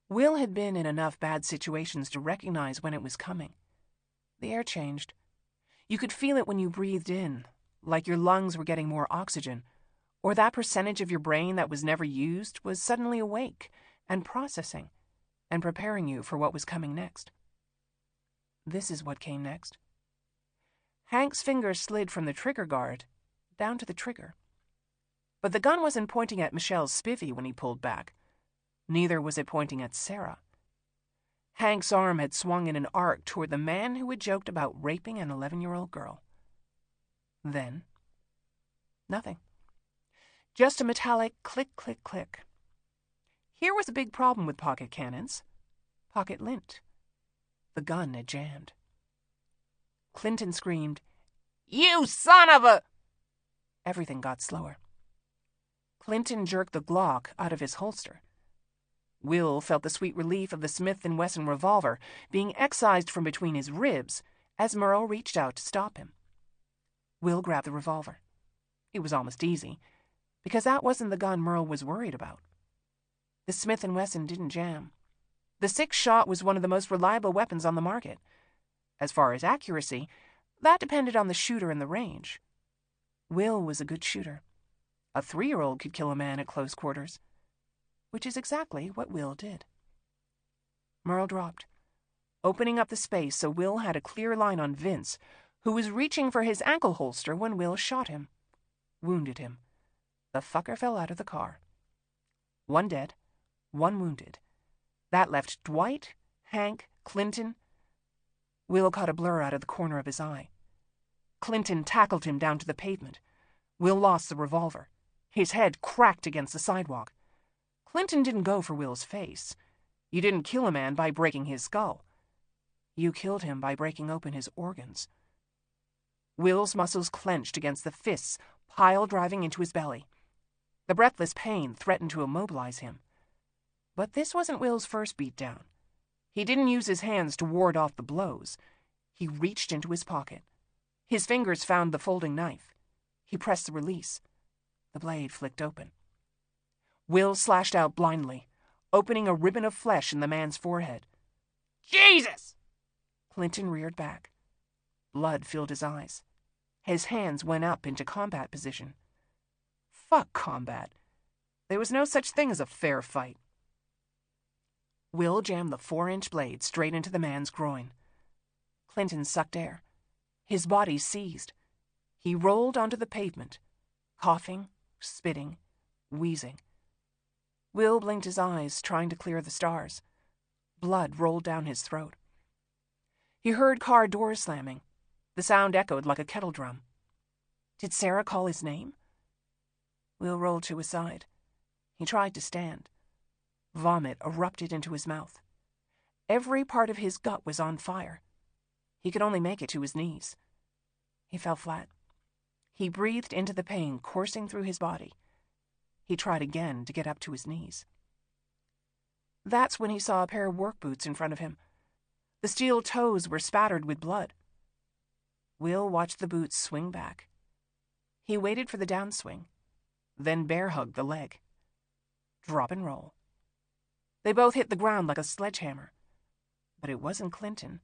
Will had been in enough bad situations to recognize when it was coming. The air changed. You could feel it when you breathed in, like your lungs were getting more oxygen, or that percentage of your brain that was never used was suddenly awake and processing and preparing you for what was coming next. This is what came next. Hank's fingers slid from the trigger guard down to the trigger. But the gun wasn't pointing at Michelle Spivey when he pulled back. Neither was it pointing at Sarah. Hank's arm had swung in an arc toward the man who had joked about raping an 11-year-old girl. Then, nothing. Just a metallic click, click, click. Here was a big problem with pocket cannons. Pocket lint. The gun had jammed. Clinton screamed, "You son of a—" Everything got slower. Clinton jerked the Glock out of his holster. Will felt the sweet relief of the Smith & Wesson revolver being excised from between his ribs as Merle reached out to stop him. Will grabbed the revolver. It was almost easy, because that wasn't the gun Merle was worried about. The Smith & Wesson didn't jam. The 6-shot was one of the most reliable weapons on the market. As far as accuracy, that depended on the shooter and the range. Will was a good shooter. A 3-year-old could kill a man at close quarters, which is exactly what Will did. Merle dropped, opening up the space so Will had a clear line on Vince, who was reaching for his ankle holster when Will shot him. Wounded him. The fucker fell out of the car. 1 dead, 1 wounded. That left Dwight, Hank, Clinton. Will caught a blur out of the corner of his eye. Clinton tackled him down to the pavement. Will lost the revolver. His head cracked against the sidewalk. Clinton didn't go for Will's face. You didn't kill a man by breaking his skull. You killed him by breaking open his organs. Will's muscles clenched against the fists pile-driving into his belly. The breathless pain threatened to immobilize him. But this wasn't Will's first beatdown. He didn't use his hands to ward off the blows. He reached into his pocket. His fingers found the folding knife. He pressed the release. The blade flicked open. Will slashed out blindly, opening a ribbon of flesh in the man's forehead. Jesus! Clinton reared back. Blood filled his eyes. His hands went up into combat position. Fuck combat. There was no such thing as a fair fight. Will jammed the 4-inch blade straight into the man's groin. Clinton sucked air. His body seized. He rolled onto the pavement, coughing, spitting, wheezing. Will blinked his eyes, trying to clear the stars. Blood rolled down his throat. He heard car doors slamming. The sound echoed like a kettle drum. Did Sarah call his name? Will rolled to his side. He tried to stand. Vomit erupted into his mouth. Every part of his gut was on fire. He could only make it to his knees. He fell flat. He breathed into the pain coursing through his body. He tried again to get up to his knees. That's when he saw a pair of work boots in front of him. The steel toes were spattered with blood. Will watched the boots swing back. He waited for the downswing, then bear-hugged the leg. Drop and roll. They both hit the ground like a sledgehammer. But it wasn't Clinton.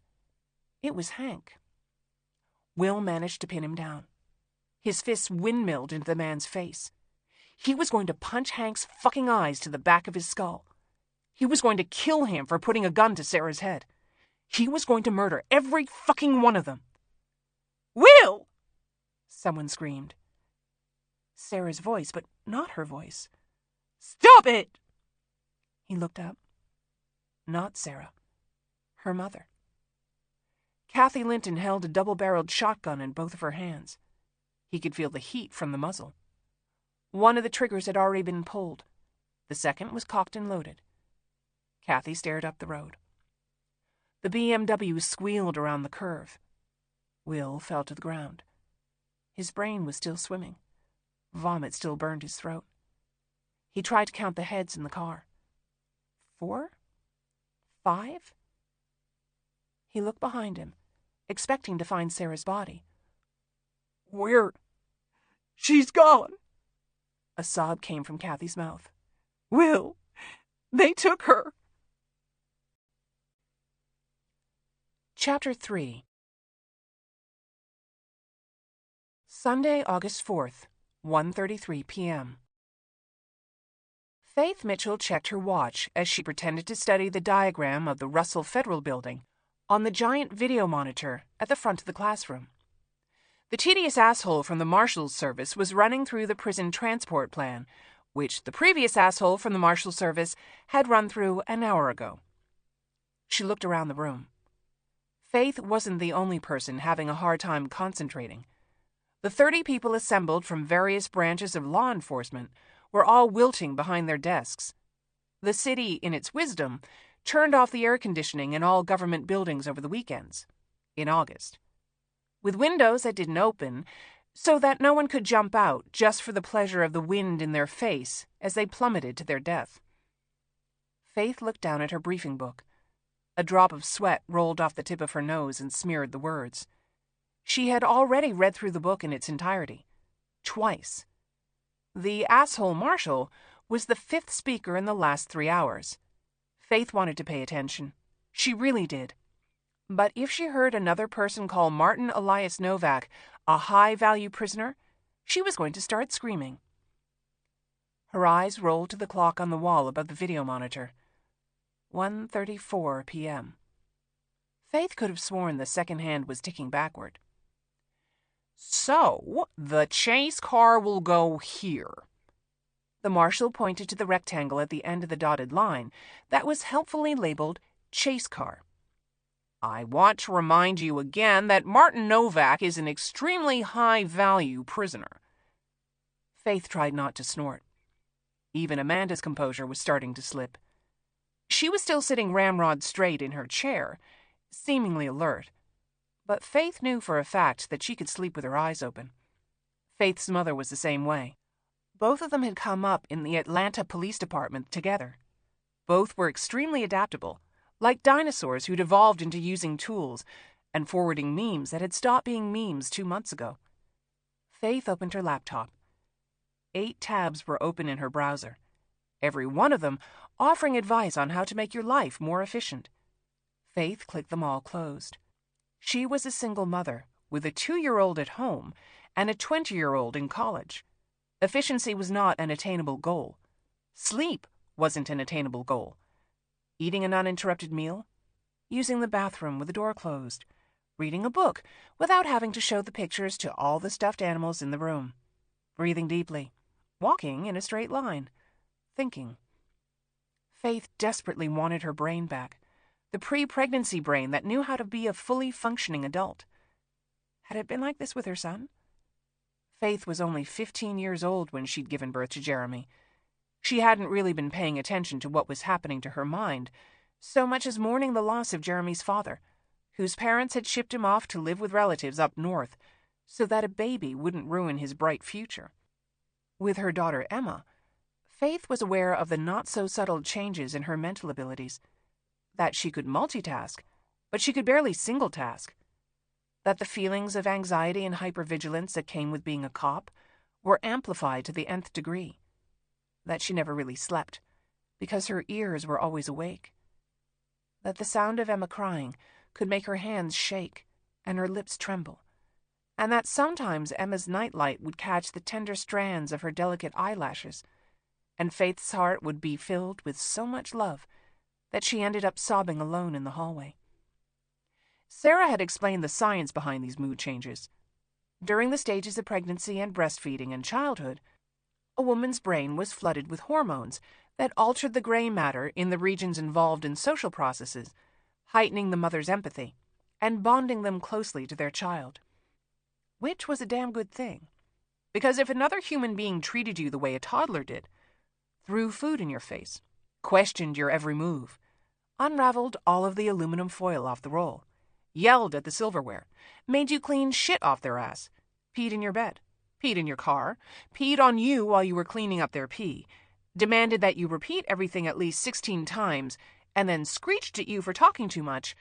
It was Hank. Will managed to pin him down. His fists windmilled into the man's face. He was going to punch Hank's fucking eyes to the back of his skull. He was going to kill him for putting a gun to Sarah's head. He was going to murder every fucking one of them. Will! Someone screamed. Sarah's voice, but not her voice. Stop it! He looked up. Not Sarah. Her mother. Kathy Linton held a double-barreled shotgun in both of her hands. He could feel the heat from the muzzle. One of the triggers had already been pulled. The second was cocked and loaded. Kathy stared up the road. The BMW squealed around the curve. Will fell to the ground. His brain was still swimming. Vomit still burned his throat. He tried to count the heads in the car. 4? 5? He looked behind him, expecting to find Sarah's body. Where? She's gone. A sob came from Kathy's mouth. Will, they took her. Chapter 3. Sunday, August 4th, 1:33 p.m. Faith Mitchell checked her watch as she pretended to study the diagram of the Russell Federal Building on the giant video monitor at the front of the classroom. The tedious asshole from the Marshal's Service was running through the prison transport plan, which the previous asshole from the Marshal's Service had run through an hour ago. She looked around the room. Faith wasn't the only person having a hard time concentrating. The 30 people assembled from various branches of law enforcement were all wilting behind their desks. The city, in its wisdom, turned off the air conditioning in all government buildings over the weekends, in August, with windows that didn't open so that no one could jump out just for the pleasure of the wind in their face as they plummeted to their death. Faith looked down at her briefing book. A drop of sweat rolled off the tip of her nose and smeared the words. She had already read through the book in its entirety. Twice. The asshole Marshal was the 5th speaker in the last 3 hours. Faith wanted to pay attention. She really did. But if she heard another person call Martin Elias Novak a high-value prisoner, she was going to start screaming. Her eyes rolled to the clock on the wall above the video monitor. 1:34 p.m. Faith could have sworn the second hand was ticking backward. So, the chase car will go here. The marshal pointed to the rectangle at the end of the dotted line that was helpfully labeled chase car. I want to remind you again that Martin Novak is an extremely high-value prisoner. Faith tried not to snort. Even Amanda's composure was starting to slip. She was still sitting ramrod straight in her chair, seemingly alert. But Faith knew for a fact that she could sleep with her eyes open. Faith's mother was the same way. Both of them had come up in the Atlanta Police Department together. Both were extremely adaptable, like dinosaurs who'd evolved into using tools and forwarding memes that had stopped being memes 2 months ago. Faith opened her laptop. 8 tabs were open in her browser, every one of them offering advice on how to make your life more efficient. Faith clicked them all closed. She was a single mother with a 2-year-old at home and a 20-year-old in college. Efficiency was not an attainable goal. Sleep wasn't an attainable goal. Eating an uninterrupted meal, using the bathroom with the door closed, reading a book without having to show the pictures to all the stuffed animals in the room, breathing deeply, walking in a straight line, thinking. Faith desperately wanted her brain back, the pre-pregnancy brain that knew how to be a fully functioning adult. Had it been like this with her son? Faith was only 15 years old when she'd given birth to Jeremy. She hadn't really been paying attention to what was happening to her mind, so much as mourning the loss of Jeremy's father, whose parents had shipped him off to live with relatives up north so that a baby wouldn't ruin his bright future. With her daughter Emma, Faith was aware of the not-so-subtle changes in her mental abilities, that she could multitask, but she could barely single-task, that the feelings of anxiety and hypervigilance that came with being a cop were amplified to the nth degree, that she never really slept, because her ears were always awake, that the sound of Emma crying could make her hands shake and her lips tremble, and that sometimes Emma's nightlight would catch the tender strands of her delicate eyelashes, and Faith's heart would be filled with so much love that she ended up sobbing alone in the hallway. Sarah had explained the science behind these mood changes. During the stages of pregnancy and breastfeeding and childhood, a woman's brain was flooded with hormones that altered the gray matter in the regions involved in social processes, heightening the mother's empathy and bonding them closely to their child. Which was a damn good thing, because if another human being treated you the way a toddler did, threw food in your face, questioned your every move, unraveled all of the aluminum foil off the roll, yelled at the silverware, made you clean shit off their ass, peed in your bed, peed in your car, peed on you while you were cleaning up their pee, demanded that you repeat everything at least 16 times, and then screeched at you for talking too much,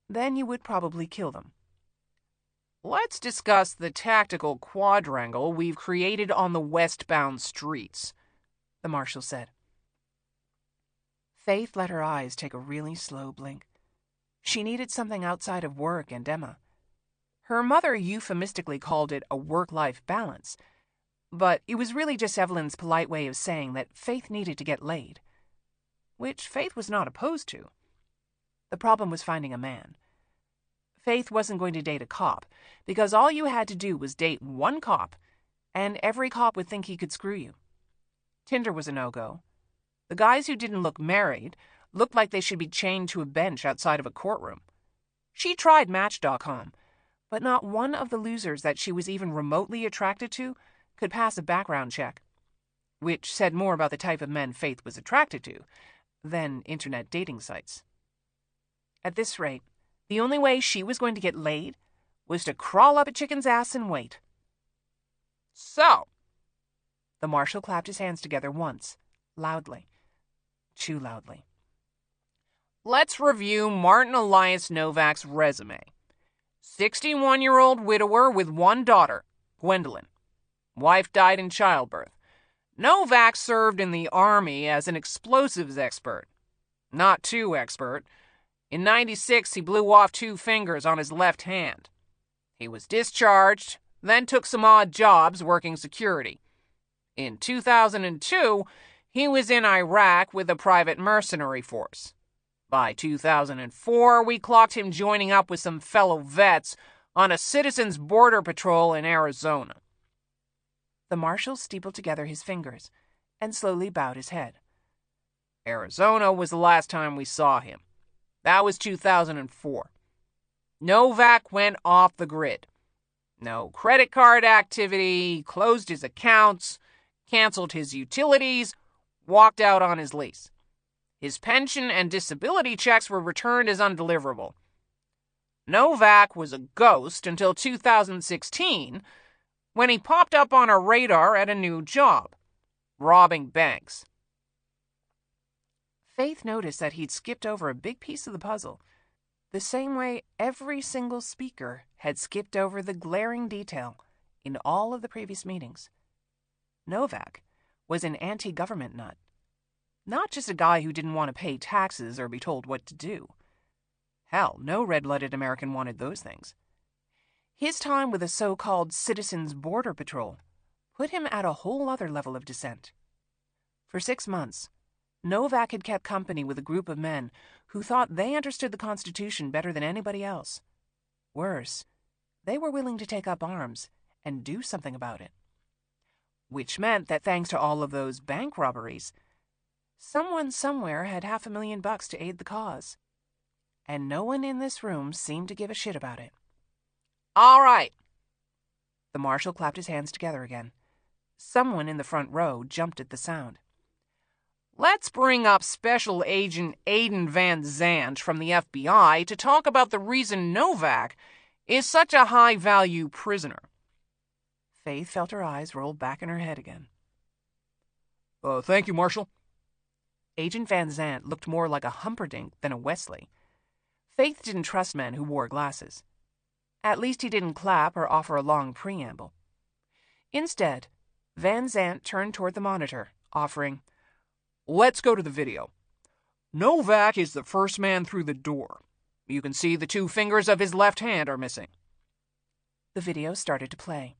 then you would probably kill them. Let's discuss the tactical quadrangle we've created on the westbound streets, the marshal said. Faith let her eyes take a really slow blink. She needed something outside of work and Emma. Her mother euphemistically called it a work-life balance, but it was really just Evelyn's polite way of saying that Faith needed to get laid, which Faith was not opposed to. The problem was finding a man. Faith wasn't going to date a cop, because all you had to do was date one cop, and every cop would think he could screw you. Tinder was a no-go. The guys who didn't look married looked like they should be chained to a bench outside of a courtroom. She tried Match.com, but not one of the losers that she was even remotely attracted to could pass a background check, which said more about the type of men Faith was attracted to than internet dating sites. At this rate, the only way she was going to get laid was to crawl up a chicken's ass and wait. So, the marshal clapped his hands together once, loudly. Too loudly. Let's review Martin Elias Novak's resume. 61-year-old widower with one daughter, Gwendolyn. Wife died in childbirth. Novak served in the Army as an explosives expert. Not too expert. In '96, he blew off 2 fingers on his left hand. He was discharged, then took some odd jobs working security. In 2002, he was in Iraq with a private mercenary force. By 2004, we clocked him joining up with some fellow vets on a citizens' border patrol in Arizona. The marshal steepled together his fingers and slowly bowed his head. Arizona was the last time we saw him. That was 2004. Novak went off the grid. No credit card activity, closed his accounts, canceled his utilities, walked out on his lease. His pension and disability checks were returned as undeliverable. Novak was a ghost until 2016, when he popped up on our radar at a new job, robbing banks. Faith noticed that he'd skipped over a big piece of the puzzle, the same way every single speaker had skipped over the glaring detail in all of the previous meetings. Novak was an anti-government nut, not just a guy who didn't want to pay taxes or be told what to do. Hell, no red-blooded American wanted those things. His time with the so-called Citizens Border Patrol put him at a whole other level of descent. For 6 months, Novak had kept company with a group of men who thought they understood the Constitution better than anybody else. Worse, they were willing to take up arms and do something about it. Which meant that thanks to all of those bank robberies, someone somewhere had $500,000 to aid the cause. And no one in this room seemed to give a shit about it. All right. The marshal clapped his hands together again. Someone in the front row jumped at the sound. Let's bring up Special Agent Aiden Van Zandt from the FBI to talk about the reason Novak is such a high-value prisoner. Faith felt her eyes roll back in her head again. Thank you, Marshal. Agent Van Zandt looked more like a Humperdinck than a Wesley. Faith didn't trust men who wore glasses. At least he didn't clap or offer a long preamble. Instead, Van Zandt turned toward the monitor, offering, Let's go to the video. Novak is the first man through the door. You can see the 2 fingers of his left hand are missing. The video started to play.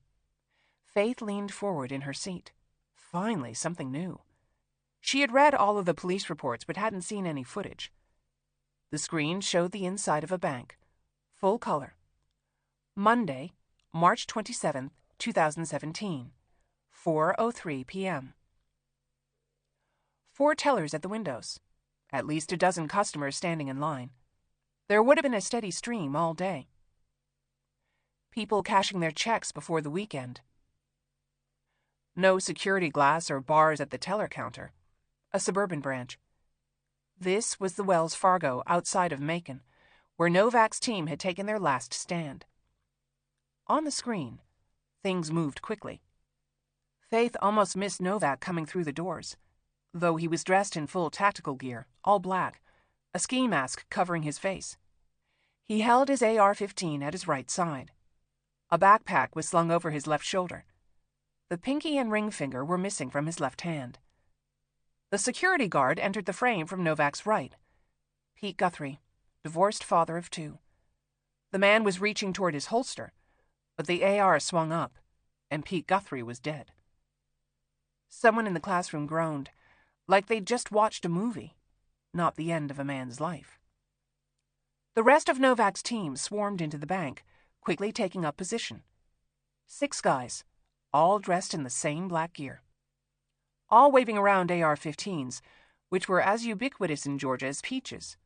Faith leaned forward in her seat. Finally, something new. She had read all of the police reports but hadn't seen any footage. The screen showed the inside of a bank, full color. Monday, March 27, 2017, 4:03 p.m. 4 tellers at the windows, at least a dozen customers standing in line. There would have been a steady stream all day. People cashing their checks before the weekend. No security glass or bars at the teller counter. A suburban branch. This was the Wells Fargo outside of Macon, where Novak's team had taken their last stand. On the screen, things moved quickly. Faith almost missed Novak coming through the doors, though he was dressed in full tactical gear, all black, a ski mask covering his face. He held his AR-15 at his right side. A backpack was slung over his left shoulder. The pinky and ring finger were missing from his left hand. The security guard entered the frame from Novak's right. Pete Guthrie, divorced father of 2. The man was reaching toward his holster, but the AR swung up, and Pete Guthrie was dead. Someone in the classroom groaned, like they'd just watched a movie, not the end of a man's life. The rest of Novak's team swarmed into the bank, quickly taking up position. 6 guys, all dressed in the same black gear. All waving around AR-15s, which were as ubiquitous in Georgia as peaches.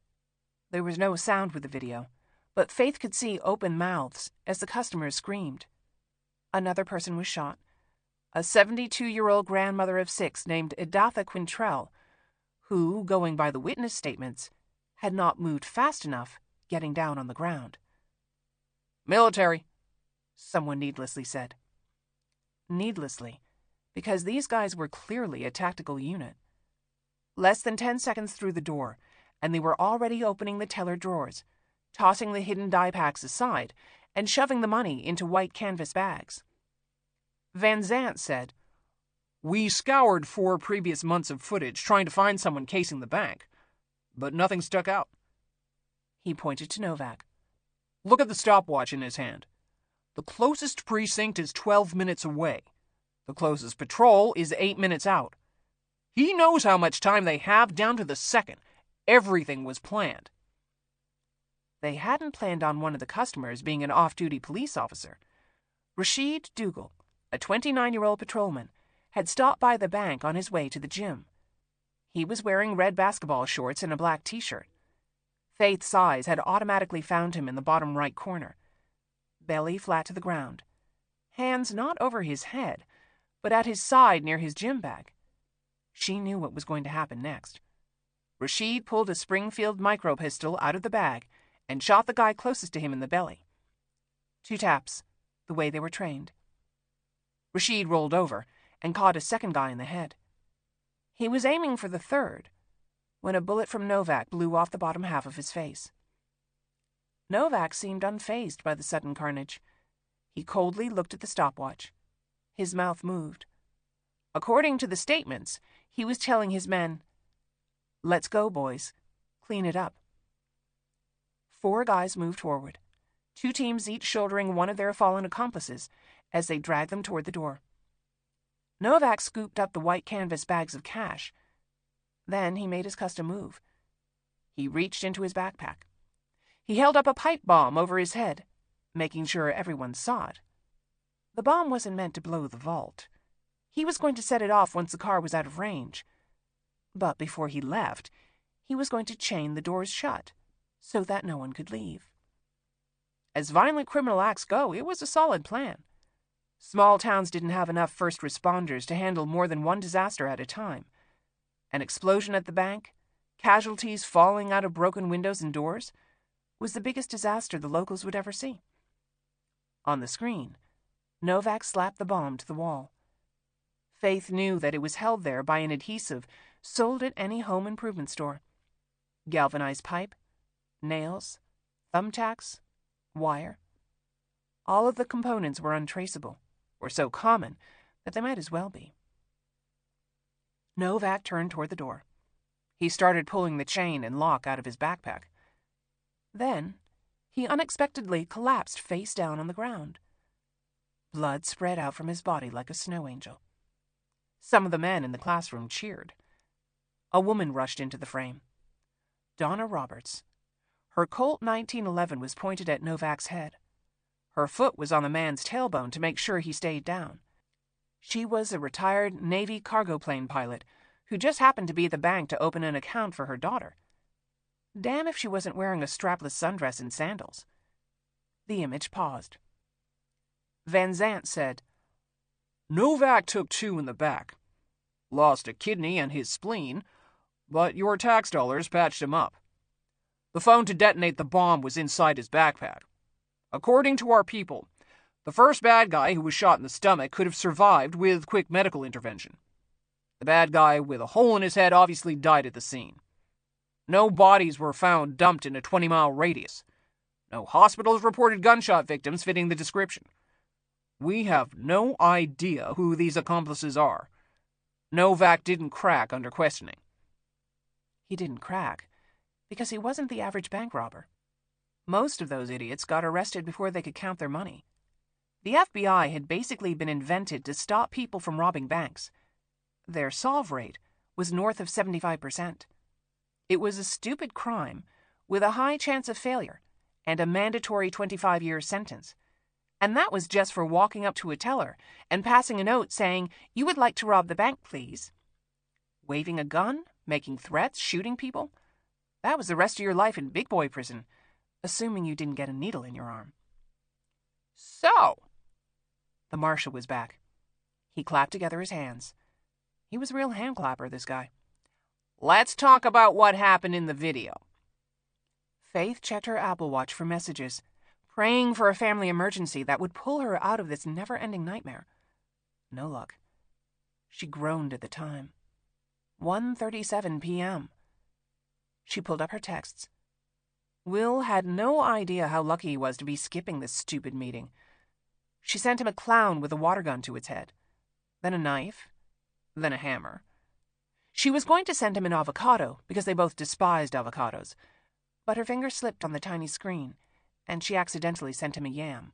There was no sound with the video, but Faith could see open mouths as the customers screamed. Another person was shot. A 72-year-old grandmother of 6 named Edatha Quintrell, who, going by the witness statements, had not moved fast enough getting down on the ground. Military, someone needlessly said. Needlessly, because these guys were clearly a tactical unit. Less than 10 seconds through the door, and they were already opening the teller drawers, tossing the hidden die packs aside, and shoving the money into white canvas bags. Van Zandt said, We scoured 4 previous months of footage trying to find someone casing the bank, but nothing stuck out. He pointed to Novak. Look at the stopwatch in his hand. The closest precinct is 12 minutes away. The closest patrol is 8 minutes out. He knows how much time they have down to the second, Everything was planned. They hadn't planned on one of the customers being an off-duty police officer. Rashid Dougal, a 29-year-old patrolman, had stopped by the bank on his way to the gym. He was wearing red basketball shorts and a black t-shirt. Faith's eyes had automatically found him in the bottom right corner. Belly flat to the ground. Hands not over his head, but at his side near his gym bag. She knew what was going to happen next. Rashid pulled a Springfield micro pistol out of the bag and shot the guy closest to him in the belly. 2 taps, the way they were trained. Rashid rolled over and caught a second guy in the head. He was aiming for the third, when a bullet from Novak blew off the bottom half of his face. Novak seemed unfazed by the sudden carnage. He coldly looked at the stopwatch. His mouth moved. According to the statements, he was telling his men, "Let's go, boys. Clean it up." 4 guys moved forward, 2 teams each shouldering one of their fallen accomplices as they dragged them toward the door. Novak scooped up the white canvas bags of cash. Then he made his custom move. He reached into his backpack. He held up a pipe bomb over his head, making sure everyone saw it. The bomb wasn't meant to blow the vault. He was going to set it off once the car was out of range. But before he left, he was going to chain the doors shut, so that no one could leave. As violent criminal acts go, it was a solid plan. Small towns didn't have enough first responders to handle more than one disaster at a time. An explosion at the bank, casualties falling out of broken windows and doors, was the biggest disaster the locals would ever see. On the screen, Novak slapped the bomb to the wall. Faith knew that it was held there by an adhesive sold at any home improvement store. Galvanized pipe, nails, thumbtacks, wire. All of the components were untraceable, or so common that they might as well be. Novak turned toward the door. He started pulling the chain and lock out of his backpack. Then, he unexpectedly collapsed face down on the ground. Blood spread out from his body like a snow angel. Some of the men in the classroom cheered. A woman rushed into the frame. Donna Roberts. Her Colt 1911 was pointed at Novak's head. Her foot was on the man's tailbone to make sure he stayed down. She was a retired Navy cargo plane pilot who just happened to be at the bank to open an account for her daughter. Damn if she wasn't wearing a strapless sundress and sandals. The image paused. Van Zant said, Novak took 2 in the back. Lost a kidney and his spleen, but your tax dollars patched him up. The phone to detonate the bomb was inside his backpack. According to our people, the first bad guy who was shot in the stomach could have survived with quick medical intervention. The bad guy with a hole in his head obviously died at the scene. No bodies were found dumped in a 20-mile radius. No hospitals reported gunshot victims fitting the description. We have no idea who these accomplices are. Novak didn't crack under questioning. He didn't crack because he wasn't the average bank robber. Most of those idiots got arrested before they could count their money. The FBI had basically been invented to stop people from robbing banks. Their solve rate was north of 75%. It was a stupid crime with a high chance of failure and a mandatory 25-year sentence. And that was just for walking up to a teller and passing a note saying, "You would like to rob the bank, please." Waving a gun, making threats, shooting people, that was the rest of your life in big boy prison, assuming you didn't get a needle in your arm. So, the marshal was back. He clapped together his hands. He was a real hand clapper, this guy. Let's talk about what happened in the video. Faith checked her Apple Watch for messages, praying for a family emergency that would pull her out of this never-ending nightmare. No luck. She groaned at the time. 1:37 p.m. She pulled up her texts. Will had no idea how lucky he was to be skipping this stupid meeting. She sent him a clown with a water gun to its head, then a knife, then a hammer. She was going to send him an avocado because they both despised avocados, but her finger slipped on the tiny screen, and she accidentally sent him a yam.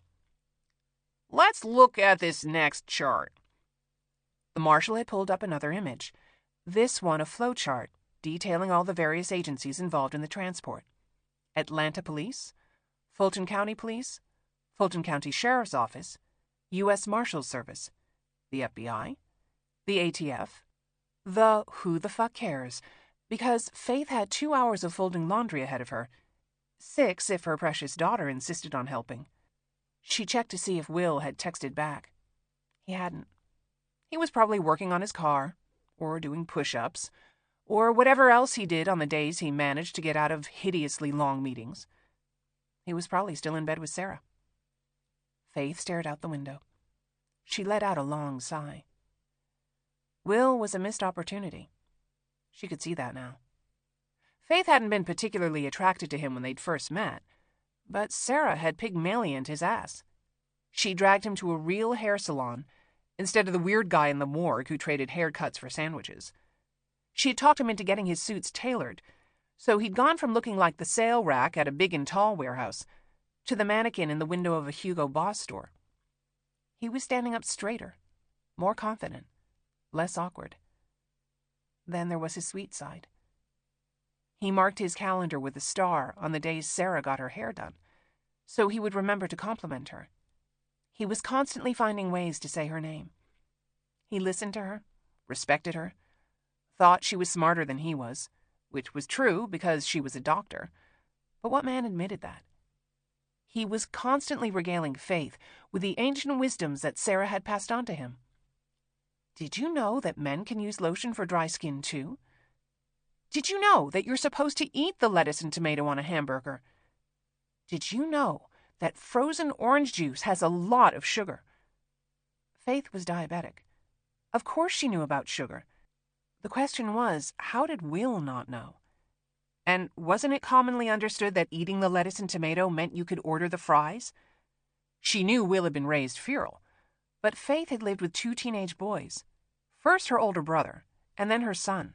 Let's look at this next chart. The marshal had pulled up another image, this one a flowchart, detailing all the various agencies involved in the transport. Atlanta Police, Fulton County Police, Fulton County Sheriff's Office, U.S. Marshals Service, the FBI, the ATF, the who the fuck cares, because Faith had 2 hours of folding laundry ahead of her, 6 if her precious daughter insisted on helping. She checked to see if Will had texted back. He hadn't. He was probably working on his car, or doing push-ups, or whatever else he did on the days he managed to get out of hideously long meetings. He was probably still in bed with Sarah. Faith stared out the window. She let out a long sigh. Will was a missed opportunity. She could see that now. Faith hadn't been particularly attracted to him when they'd first met, but Sarah had Pygmalioned his ass. She dragged him to a real hair salon instead of the weird guy in the morgue who traded haircuts for sandwiches. She had talked him into getting his suits tailored, so he'd gone from looking like the sale rack at a big and tall warehouse to the mannequin in the window of a Hugo Boss store. He was standing up straighter, more confident, less awkward. Then there was his sweet side. He marked his calendar with a star on the days Sarah got her hair done, so he would remember to compliment her. He was constantly finding ways to say her name. He listened to her, respected her, thought she was smarter than he was, which was true because she was a doctor. But what man admitted that? He was constantly regaling Faith with the ancient wisdoms that Sarah had passed on to him. Did you know that men can use lotion for dry skin too? Did you know that you're supposed to eat the lettuce and tomato on a hamburger? Did you know that frozen orange juice has a lot of sugar? Faith was diabetic. Of course she knew about sugar. The question was, how did Will not know? And wasn't it commonly understood that eating the lettuce and tomato meant you could order the fries? She knew Will had been raised feral, but Faith had lived with 2 teenage boys. First her older brother, and then her son.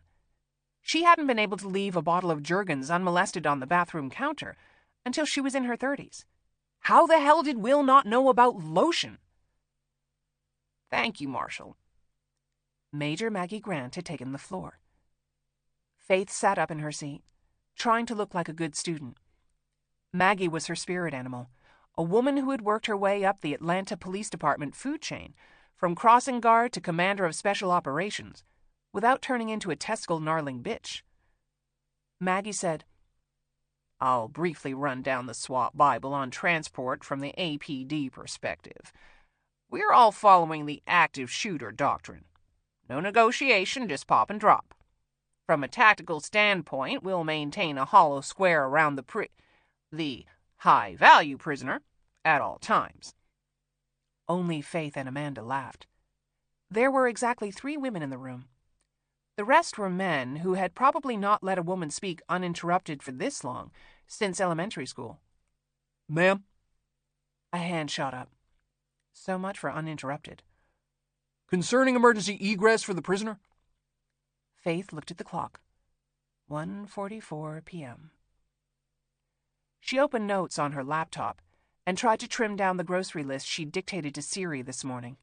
She hadn't been able to leave a bottle of Jergens unmolested on the bathroom counter until she was in her 30s. How the hell did Will not know about lotion? Thank you, Marshall. Major Maggie Grant had taken the floor. Faith sat up in her seat, trying to look like a good student. Maggie was her spirit animal, a woman who had worked her way up the Atlanta Police Department food chain, from crossing guard to commander of special operations, without turning into a testicle-gnarling bitch. Maggie said, I'll briefly run down the SWAT Bible on transport from the APD perspective. We're all following the active shooter doctrine. No negotiation, just pop and drop. From a tactical standpoint, we'll maintain a hollow square around the high-value prisoner at all times. Only Faith and Amanda laughed. There were exactly 3 women in the room. The rest were men who had probably not let a woman speak uninterrupted for this long, since elementary school. Ma'am? A hand shot up. So much for uninterrupted. Concerning emergency egress for the prisoner? Faith looked at the clock. 1:44 p.m. She opened notes on her laptop and tried to trim down the grocery list she'd dictated to Siri this morning.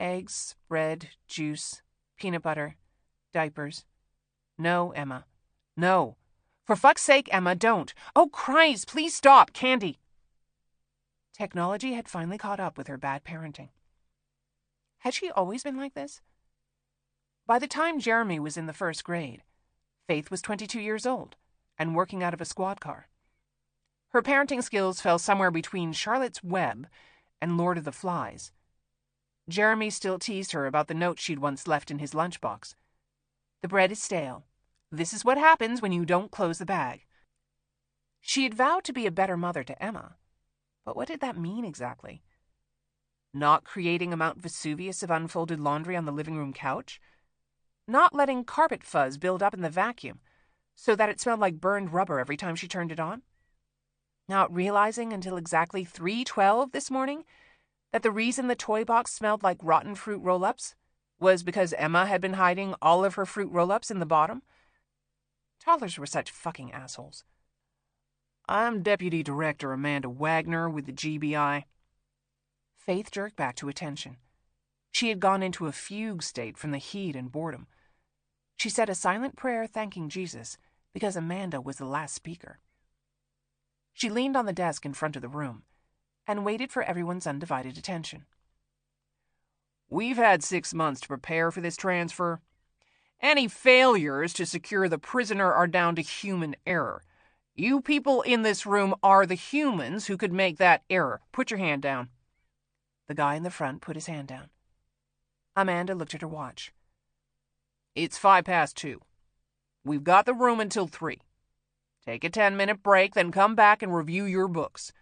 Eggs, bread, juice, peanut butter, diapers. No, Emma. No. For fuck's sake, Emma, don't. Oh, Christ, please stop. Candy. Technology had finally caught up with her bad parenting. Had she always been like this? By the time Jeremy was in the 1st grade, Faith was 22 years old and working out of a squad car. Her parenting skills fell somewhere between Charlotte's Web and Lord of the Flies. Jeremy still teased her about the note she'd once left in his lunchbox. The bread is stale. This is what happens when you don't close the bag. She had vowed to be a better mother to Emma, but what did that mean exactly? Not creating a Mount Vesuvius of unfolded laundry on the living room couch? Not letting carpet fuzz build up in the vacuum so that it smelled like burned rubber every time she turned it on? Not realizing until exactly 3:12 this morning that the reason the toy box smelled like rotten fruit roll-ups was because Emma had been hiding all of her fruit roll-ups in the bottom? Toddlers were such fucking assholes. I'm Deputy Director Amanda Wagner with the GBI. Faith jerked back to attention. She had gone into a fugue state from the heat and boredom. She said a silent prayer thanking Jesus because Amanda was the last speaker. She leaned on the desk in front of the room and waited for everyone's undivided attention. We've had 6 months to prepare for this transfer. Any failures to secure the prisoner are down to human error. You people in this room are the humans who could make that error. Put your hand down. The guy in the front put his hand down. Amanda looked at her watch. It's 2:05. We've got the room until 3. Take a 10-minute break, then come back and review your books.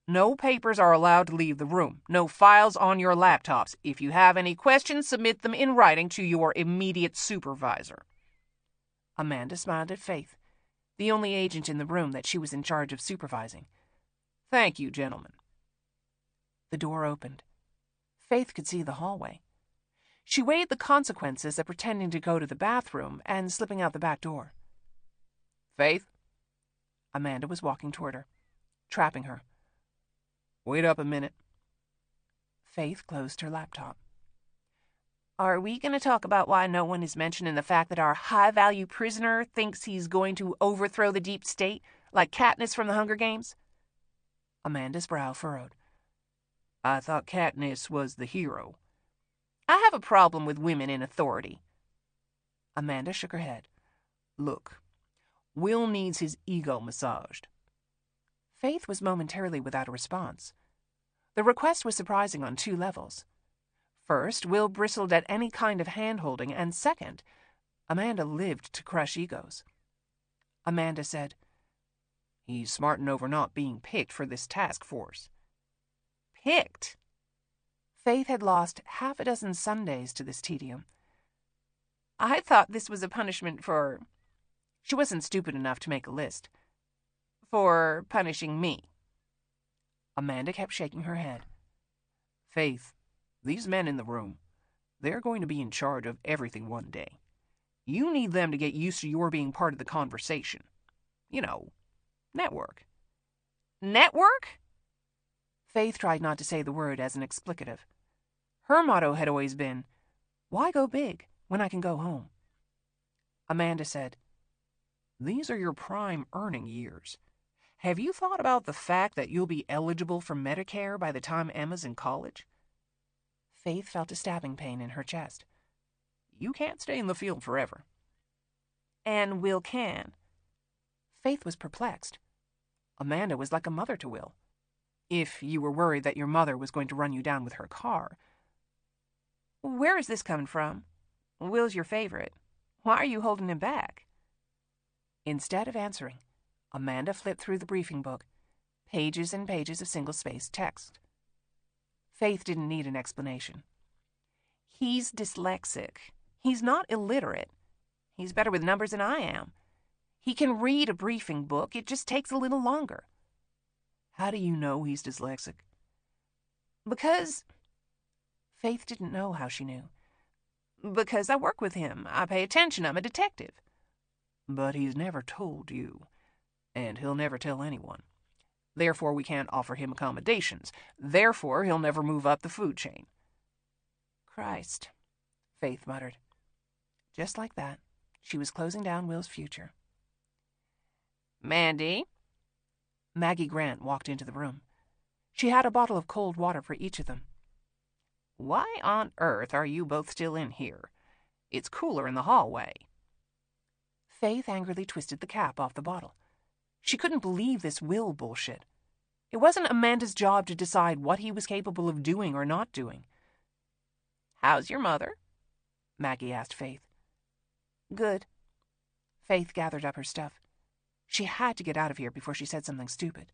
No papers are allowed to leave the room. No files on your laptops. If you have any questions, submit them in writing to your immediate supervisor. Amanda smiled at Faith, the only agent in the room that she was in charge of supervising. Thank you, gentlemen. The door opened. Faith could see the hallway. She weighed the consequences of pretending to go to the bathroom and slipping out the back door. Faith? Amanda was walking toward her, trapping her. Wait up a minute. Faith closed her laptop. Are we going to talk about why no one is mentioning the fact that our high-value prisoner thinks he's going to overthrow the deep state, like Katniss from the Hunger Games? Amanda's brow furrowed. I thought Katniss was the hero. I have a problem with women in authority. Amanda shook her head. Look, Will needs his ego massaged. Faith was momentarily without a response. The request was surprising on 2 levels. First, Will bristled at any kind of hand-holding, and second, Amanda lived to crush egos. Amanda said, He's smarting over not being picked for this task force. Picked? Faith had lost 6 Sundays to this tedium. I thought this was a punishment for... She wasn't stupid enough to make a list. For punishing me. Amanda kept shaking her head. Faith, these men in the room, they're going to be in charge of everything one day. You need them to get used to your being part of the conversation. You know, network. Network? Faith tried not to say the word as an explicative. Her motto had always been, why go big when I can go home? Amanda said, These are your prime earning years. Have you thought about the fact that you'll be eligible for Medicare by the time Emma's in college? Faith felt a stabbing pain in her chest. You can't stay in the field forever. And Will can. Faith was perplexed. Amanda was like a mother to Will. If you were worried that your mother was going to run you down with her car. Where is this coming from? Will's your favorite. Why are you holding him back? Instead of answering, Amanda flipped through the briefing book, pages and pages of single-spaced text. Faith didn't need an explanation. He's dyslexic. He's not illiterate. He's better with numbers than I am. He can read a briefing book. It just takes a little longer. How do you know he's dyslexic? Because... Faith didn't know how she knew. Because I work with him. I pay attention. I'm a detective. But he's never told you. And he'll never tell anyone. Therefore, we can't offer him accommodations. Therefore, he'll never move up the food chain. Christ, Faith muttered. Just like that, she was closing down Will's future. Mandy? Maggie Grant walked into the room. She had a bottle of cold water for each of them. Why on earth are you both still in here? It's cooler in the hallway. Faith angrily twisted the cap off the bottle. She couldn't believe this Will bullshit. It wasn't Amanda's job to decide what he was capable of doing or not doing. How's your mother? Maggie asked Faith. Good. Faith gathered up her stuff. She had to get out of here before she said something stupid.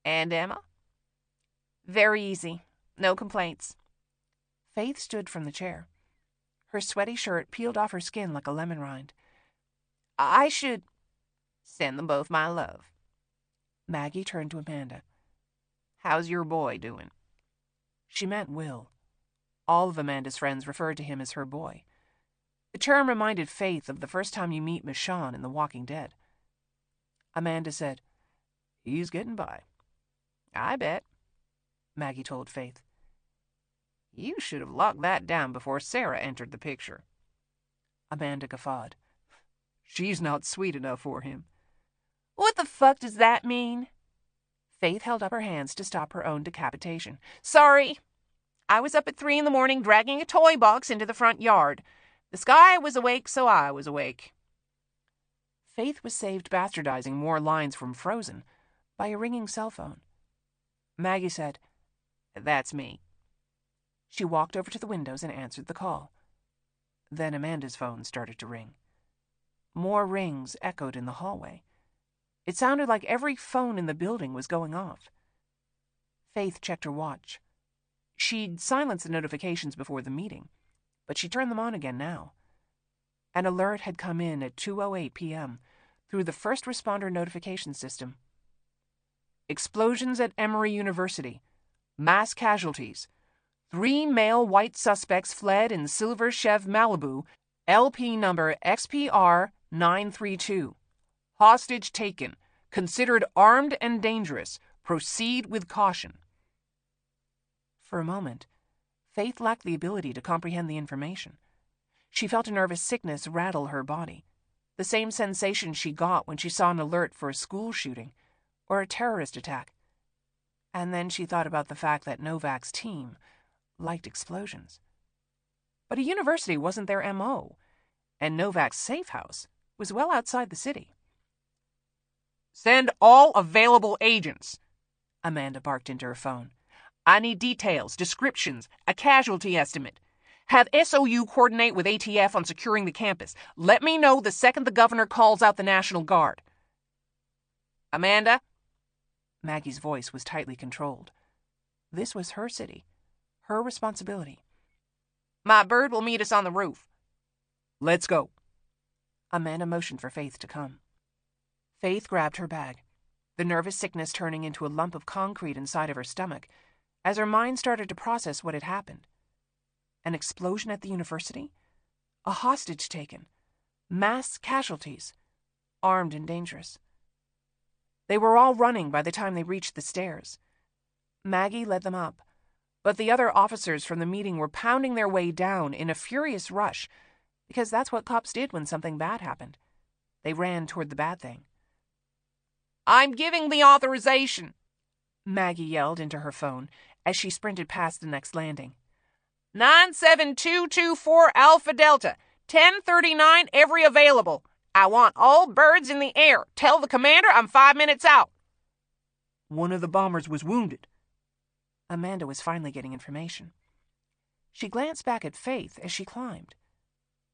And Emma? Very easy. No complaints. Faith stood from the chair. Her sweaty shirt peeled off her skin like a lemon rind. I should send them both my love. Maggie turned to Amanda. How's your boy doing? She meant Will. All of Amanda's friends referred to him as her boy. The term reminded Faith of the first time you meet Michonne in The Walking Dead. Amanda said, He's getting by. I bet, Maggie told Faith. You should have locked that down before Sarah entered the picture. Amanda guffawed. She's not sweet enough for him. What the fuck does that mean? Faith held up her hands to stop her own decapitation. Sorry. I was up at 3 a.m. dragging a toy box into the front yard. The sky was awake, so I was awake. Faith was saved bastardizing more lines from Frozen by a ringing cell phone. Maggie said, "That's me." She walked over to the windows and answered the call. Then Amanda's phone started to ring. More rings echoed in the hallway. It sounded like every phone in the building was going off. Faith checked her watch. She'd silenced the notifications before the meeting, but she turned them on again now. An alert had come in at 2:08 p.m. through the first responder notification system. Explosions at Emory University. Mass casualties. 3 male white suspects fled in silver Chev Malibu, LP number XPR 932. Hostage taken. Considered armed and dangerous. Proceed with caution. For a moment, Faith lacked the ability to comprehend the information. She felt a nervous sickness rattle her body, the same sensation she got when she saw an alert for a school shooting or a terrorist attack. And then she thought about the fact that Novak's team liked explosions. But a university wasn't their M.O., and Novak's safe house was well outside the city. "Send all available agents," Amanda barked into her phone. "I need details, descriptions, a casualty estimate. Have SOU coordinate with ATF on securing the campus. Let me know the second the governor calls out the National Guard." "Amanda?" Maggie's voice was tightly controlled. This was her city, her responsibility. "My bird will meet us on the roof." Let's go. Amanda motioned for Faith to come. Faith grabbed her bag, the nervous sickness turning into a lump of concrete inside of her stomach as her mind started to process what had happened. An explosion at the university? A hostage taken? Mass casualties? Armed and dangerous? They were all running by the time they reached the stairs. Maggie led them up, but the other officers from the meeting were pounding their way down in a furious rush, because that's what cops did when something bad happened. They ran toward the bad thing. "I'm giving the authorization," Maggie yelled into her phone as she sprinted past the next landing. 97224 Alpha Delta, 1039 every available. I want all birds in the air. Tell the commander I'm 5 minutes out. One of the bombers was wounded. Amanda was finally getting information. She glanced back at Faith as she climbed.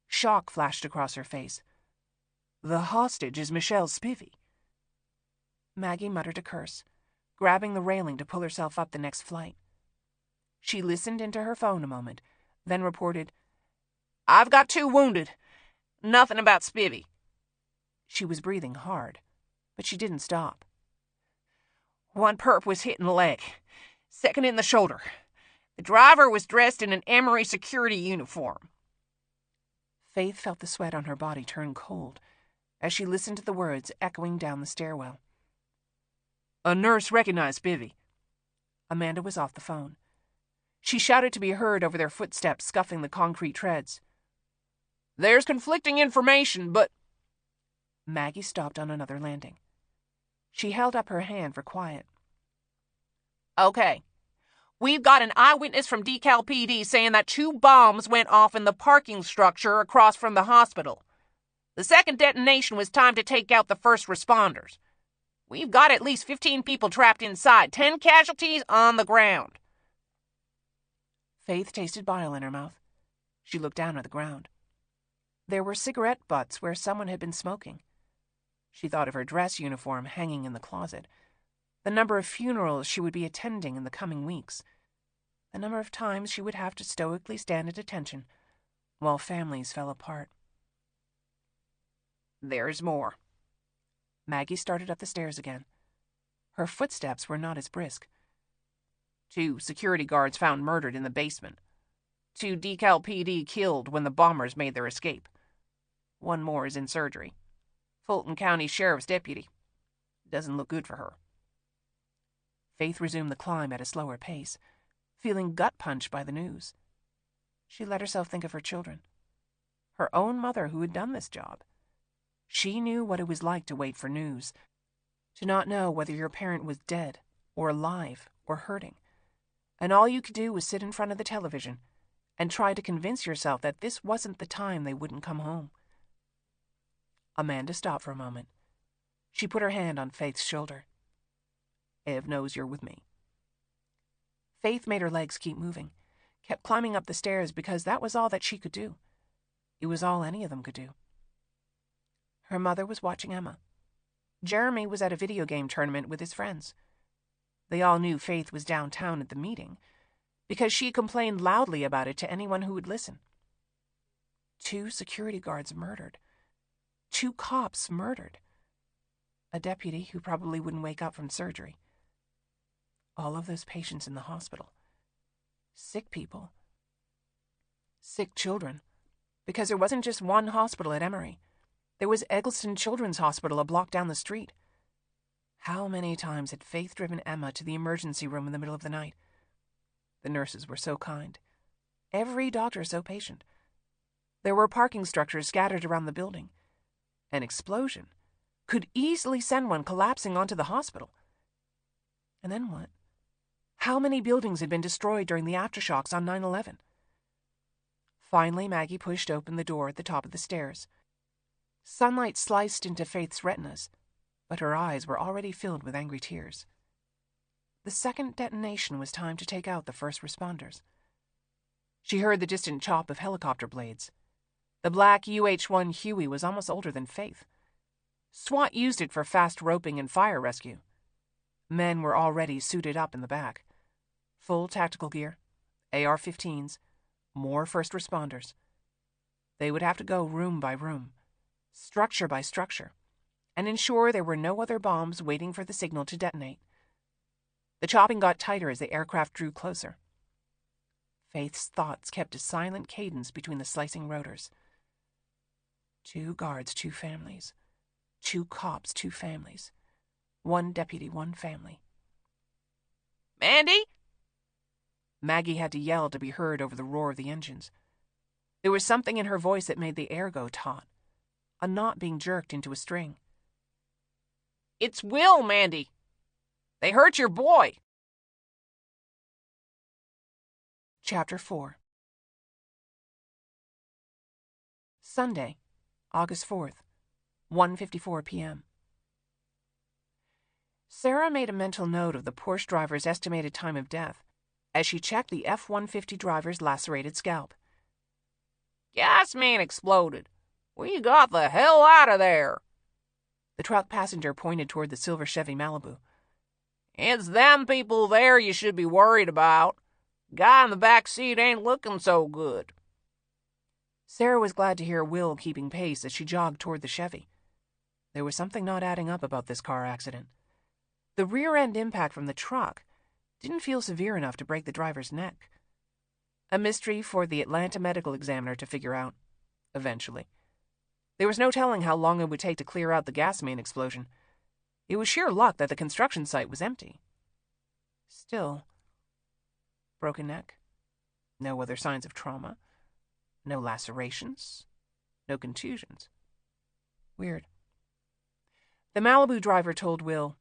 Shock flashed across her face. The hostage is Michelle Spivey. Maggie muttered a curse, grabbing the railing to pull herself up the next flight. She listened into her phone a moment, then reported, "I've got 2 wounded. Nothing about Spivey." She was breathing hard, but she didn't stop. "One perp was hit in the leg, second in the shoulder. The driver was dressed in an Emory security uniform." Faith felt the sweat on her body turn cold as she listened to the words echoing down the stairwell. A nurse recognized Spivey. Amanda was off the phone. She shouted to be heard over their footsteps scuffing the concrete treads. "There's conflicting information, but—" Maggie stopped on another landing. She held up her hand for quiet. "Okay. We've got an eyewitness from Decal PD saying that 2 bombs went off in the parking structure across from the hospital. The second detonation was timed to take out the first responders. We've got at least 15 people trapped inside, 10 casualties on the ground." Faith tasted bile in her mouth. She looked down at the ground. There were cigarette butts where someone had been smoking. She thought of her dress uniform hanging in the closet, the number of funerals she would be attending in the coming weeks, the number of times she would have to stoically stand at attention while families fell apart. "There's more." Maggie started up the stairs again. Her footsteps were not as brisk. 2 security guards found murdered in the basement. 2 Decal PD killed when the bombers made their escape. 1 more is in surgery. Fulton County Sheriff's deputy. Doesn't look good for her. Faith resumed the climb at a slower pace, feeling gut-punched by the news. She let herself think of her children. her own mother who had done this job. She knew what it was like to wait for news, to not know whether your parent was dead or alive or hurting, and all you could do was sit in front of the television and try to convince yourself that this wasn't the time they wouldn't come home. Amanda stopped for a moment. She put her hand on Faith's shoulder. Ev knows you're with me. Faith made her legs keep moving, kept climbing up the stairs because that was all that she could do. It was all any of them could do. Her mother was watching Emma. Jeremy was at a video game tournament with his friends. They all knew Faith was downtown at the meeting because she complained loudly about it to anyone who would listen. 2 security guards murdered. 2 cops murdered. A deputy who probably wouldn't wake up from surgery. All of those patients in the hospital. Sick people. Sick children. Because there wasn't just one hospital at Emory. There was Eggleston Children's Hospital a block down the street. How many times had Faith driven Emma to the emergency room in the middle of the night? The nurses were so kind. Every doctor so patient. There were parking structures scattered around the building. An explosion could easily send one collapsing onto the hospital. And then what? How many buildings had been destroyed during the aftershocks on 9/11? Finally, Maggie pushed open the door at the top of the stairs. Sunlight sliced into Faith's retinas, but her eyes were already filled with angry tears. The second detonation was time to take out the first responders. She heard the distant chop of helicopter blades. The black UH-1 Huey was almost older than Faith. SWAT used it for fast roping and fire rescue. Men were already suited up in the back. Full tactical gear, AR-15s, more first responders. They would have to go room by room, structure by structure, and ensure there were no other bombs waiting for the signal to detonate. The chopping got tighter as the aircraft drew closer. Faith's thoughts kept a silent cadence between the slicing rotors. 2 guards, 2 families. 2 cops, 2 families. 1 deputy, 1 family. Mandy? Maggie had to yell to be heard over the roar of the engines. There was something in her voice that made the air go taut, a knot being jerked into a string. It's Will, Mandy. They hurt your boy. Chapter 4. Sunday, August 4th, 1:54 p.m. Sarah made a mental note of the Porsche driver's estimated time of death as she checked the F-150 driver's lacerated scalp. Gas main exploded. We got the hell out of there. The truck passenger pointed toward the silver Chevy Malibu. It's them people there you should be worried about. Guy in the back seat ain't looking so good. Sarah was glad to hear Will keeping pace as she jogged toward the Chevy. There was something not adding up about this car accident. The rear-end impact from the truck didn't feel severe enough to break the driver's neck. A mystery for the Atlanta medical examiner to figure out, eventually. There was no telling how long it would take to clear out the gas main explosion. It was sheer luck that the construction site was empty. Still, broken neck, no other signs of trauma, no lacerations, no contusions. Weird. The Malibu driver told Will,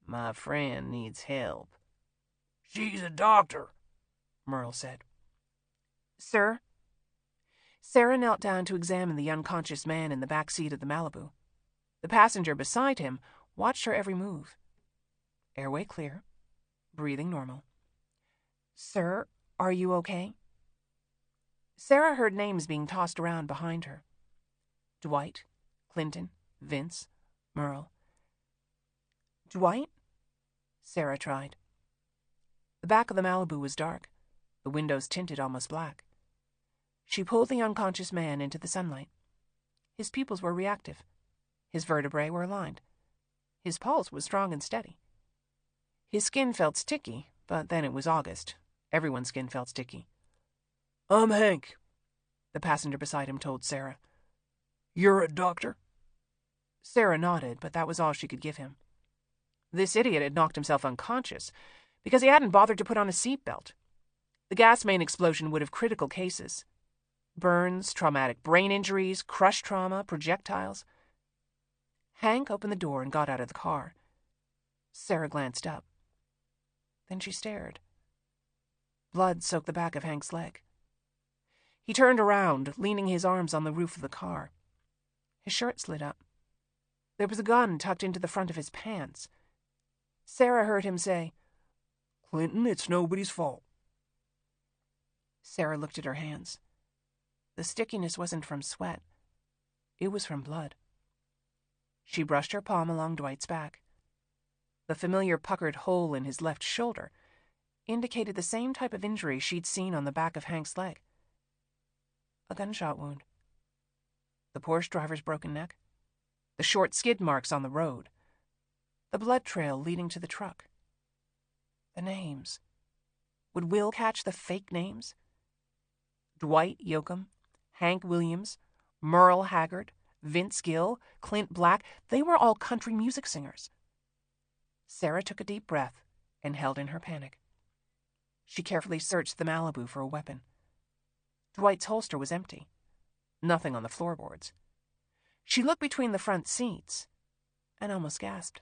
"My friend needs help." "She's a doctor," Merle said. "Sir?" Sarah knelt down to examine the unconscious man in the back seat of the Malibu. The passenger beside him watched her every move. Airway clear, breathing normal. "Sir, are you okay?" Sarah heard names being tossed around behind her. Dwight, Clinton, Vince, Merle. "Dwight?" Sarah tried. The back of the Malibu was dark, the windows tinted almost black. She pulled the unconscious man into the sunlight. His pupils were reactive. His vertebrae were aligned. His pulse was strong and steady. His skin felt sticky, but then it was August. Everyone's skin felt sticky. "I'm Hank," the passenger beside him told Sarah. "You're a doctor?" Sarah nodded, but that was all she could give him. This idiot had knocked himself unconscious because he hadn't bothered to put on a seatbelt. The gas main explosion would have critical cases. Burns, traumatic brain injuries, crush trauma, projectiles. Hank opened the door and got out of the car. Sarah glanced up. Then she stared. Blood soaked the back of Hank's leg. He turned around, leaning his arms on the roof of the car. His shirt slid up. There was a gun tucked into the front of his pants. Sarah heard him say, "Clinton, it's nobody's fault." Sarah looked at her hands. The stickiness wasn't from sweat. It was from blood. She brushed her palm along Dwight's back. The familiar puckered hole in his left shoulder indicated the same type of injury she'd seen on the back of Hank's leg. A gunshot wound. The Porsche driver's broken neck. The short skid marks on the road. The blood trail leading to the truck. The names. Would Will catch the fake names? Dwight Yoakam, Hank Williams, Merle Haggard, Vince Gill, Clint Black, they were all country music singers. Sarah took a deep breath and held in her panic. She carefully searched the Malibu for a weapon. Dwight's holster was empty. Nothing on the floorboards. She looked between the front seats and almost gasped.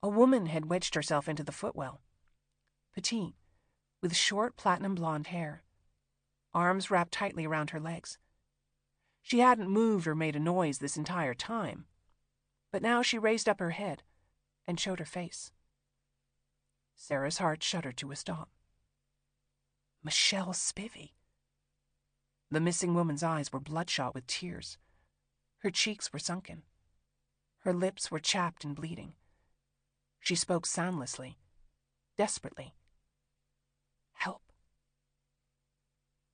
A woman had wedged herself into the footwell. Petite, with short platinum blonde hair. Arms wrapped tightly around her legs. She hadn't moved or made a noise this entire time, but now she raised up her head and showed her face. Sarah's heart shuddered to a stop. Michelle Spivey. The missing woman's eyes were bloodshot with tears. Her cheeks were sunken. Her lips were chapped and bleeding. She spoke soundlessly, desperately. Help.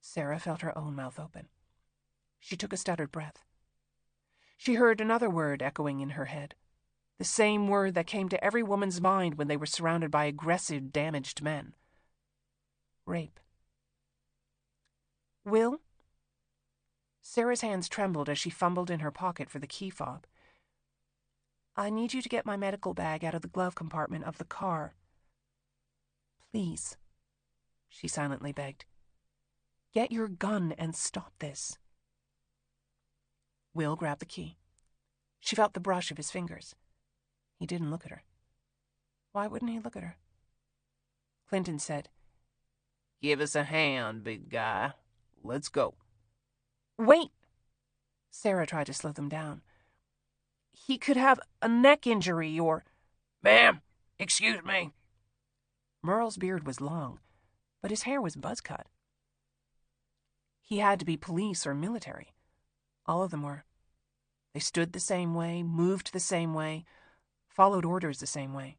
Sarah felt her own mouth open. She took a stuttered breath. She heard another word echoing in her head, the same word that came to every woman's mind when they were surrounded by aggressive, damaged men. Rape. Will? Sarah's hands trembled as she fumbled in her pocket for the key fob. I need you to get my medical bag out of the glove compartment of the car. Please, she silently begged. Get your gun and stop this. Will grabbed the key. She felt the brush of his fingers. He didn't look at her. Why wouldn't he look at her? Clinton said, Give us a hand, big guy. Let's go. Wait! Sarah tried to slow them down. He could have a neck injury or... Ma'am, excuse me. Merle's beard was long, but his hair was buzz cut. He had to be police or military. All of them were. They stood the same way, moved the same way, followed orders the same way.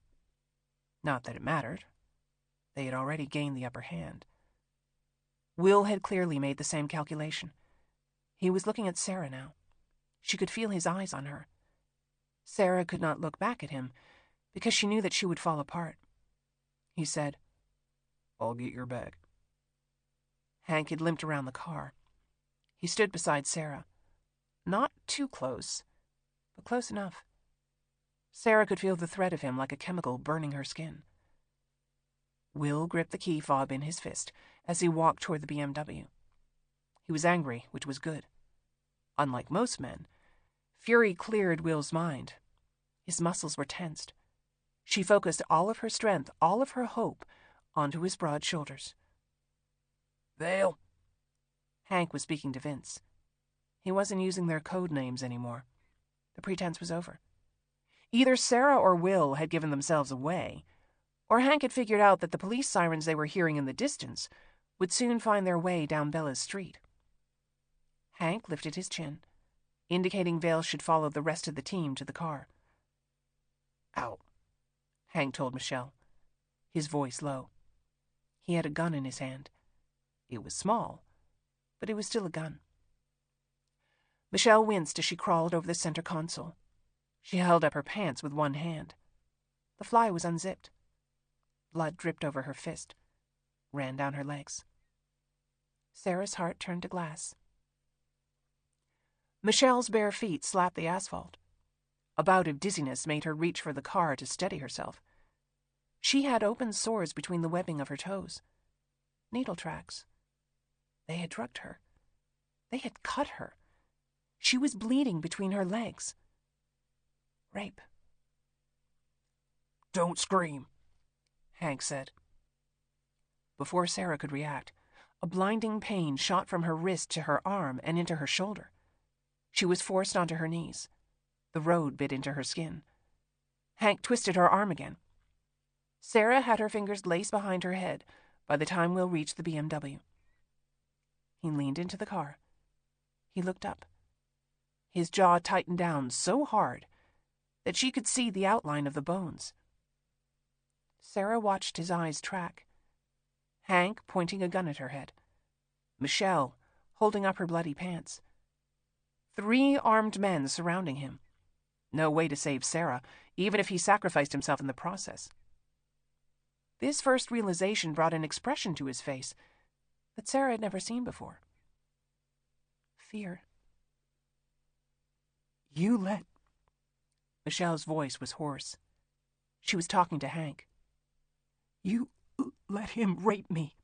Not that it mattered. They had already gained the upper hand. Will had clearly made the same calculation. He was looking at Sarah now. She could feel his eyes on her. Sarah could not look back at him because she knew that she would fall apart. He said, I'll get your bag. Hank had limped around the car. He stood beside Sarah. Not too close, but close enough. Sarah could feel the threat of him like a chemical burning her skin. Will gripped the key fob in his fist as he walked toward the BMW. He was angry, which was good. Unlike most men, fury cleared Will's mind. His muscles were tensed. She focused all of her strength, all of her hope, onto his broad shoulders. Vale. Hank was speaking to Vince. He wasn't using their code names anymore. The pretense was over. Either Sarah or Will had given themselves away, or Hank had figured out that the police sirens they were hearing in the distance would soon find their way down Bella's street. Hank lifted his chin, indicating Vale should follow the rest of the team to the car. Out, Hank told Michelle, his voice low. He had a gun in his hand. It was small, but it was still a gun. Michelle winced as she crawled over the center console. She held up her pants with one hand. The fly was unzipped. Blood dripped over her fist, ran down her legs. Sarah's heart turned to glass. Michelle's bare feet slapped the asphalt. A bout of dizziness made her reach for the car to steady herself. She had open sores between the webbing of her toes. Needle tracks. They had drugged her. They had cut her. She was bleeding between her legs. Rape. Don't scream, Hank said. Before Sarah could react, a blinding pain shot from her wrist to her arm and into her shoulder. She was forced onto her knees. The road bit into her skin. Hank twisted her arm again. Sarah had her fingers laced behind her head by the time Will reached the BMW. He leaned into the car. He looked up. His jaw tightened down so hard that she could see the outline of the bones. Sarah watched his eyes track. Hank pointing a gun at her head. Michelle holding up her bloody pants. 3 armed men surrounding him. No way to save Sarah, even if he sacrificed himself in the process. This first realization brought an expression to his face that Sarah had never seen before. Fear. You let... Michelle's voice was hoarse. She was talking to Hank. You let him rape me.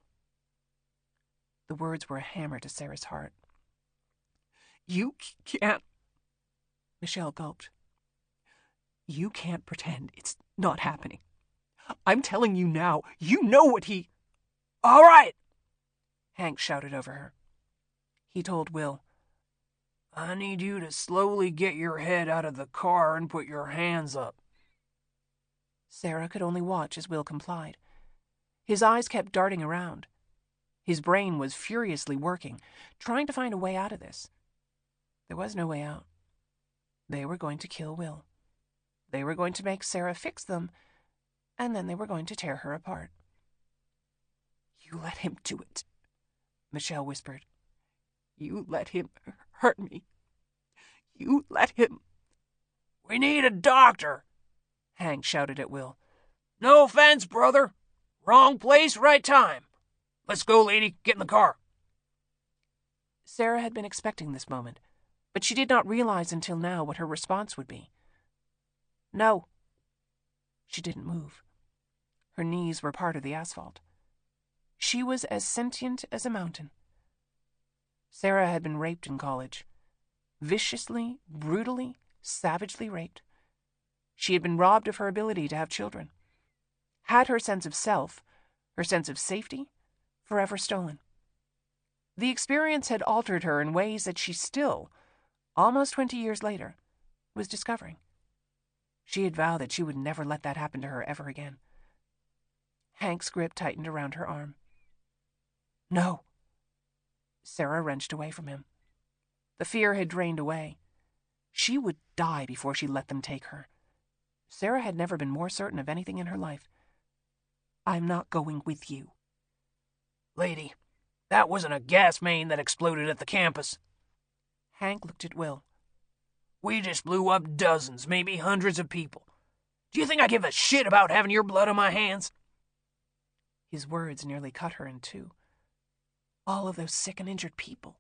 The words were a hammer to Sarah's heart. You can't... Michelle gulped. You can't pretend it's not happening. I'm telling you now, you know what he... All right, Hank shouted over her. He told Will, I need you to slowly get your head out of the car and put your hands up. Sarah could only watch as Will complied. His eyes kept darting around. His brain was furiously working, trying to find a way out of this. There was no way out. They were going to kill Will. They were going to make Sarah fix them, and then they were going to tear her apart. You let him do it, Michelle whispered. You let him hurt me. You let him... We need a doctor, Hank shouted at Will. No offense, brother. Wrong place, right time. Let's go, lady. Get in the car. Sarah had been expecting this moment, but she did not realize until now what her response would be. No. She didn't move. Her knees were part of the asphalt. She was as sentient as a mountain. Sarah had been raped in college. Viciously, brutally, savagely raped. She had been robbed of her ability to have children. Had her sense of self, her sense of safety, forever stolen. The experience had altered her in ways that she still, almost 20 years later, was discovering. She had vowed that she would never let that happen to her ever again. Hank's grip tightened around her arm. No. Sarah wrenched away from him. The fear had drained away. She would die before she let them take her. Sarah had never been more certain of anything in her life. I'm not going with you. Lady, that wasn't a gas main that exploded at the campus. Hank looked at Will. We just blew up dozens, maybe hundreds of people. Do you think I give a shit about having your blood on my hands? His words nearly cut her in two. All of those sick and injured people.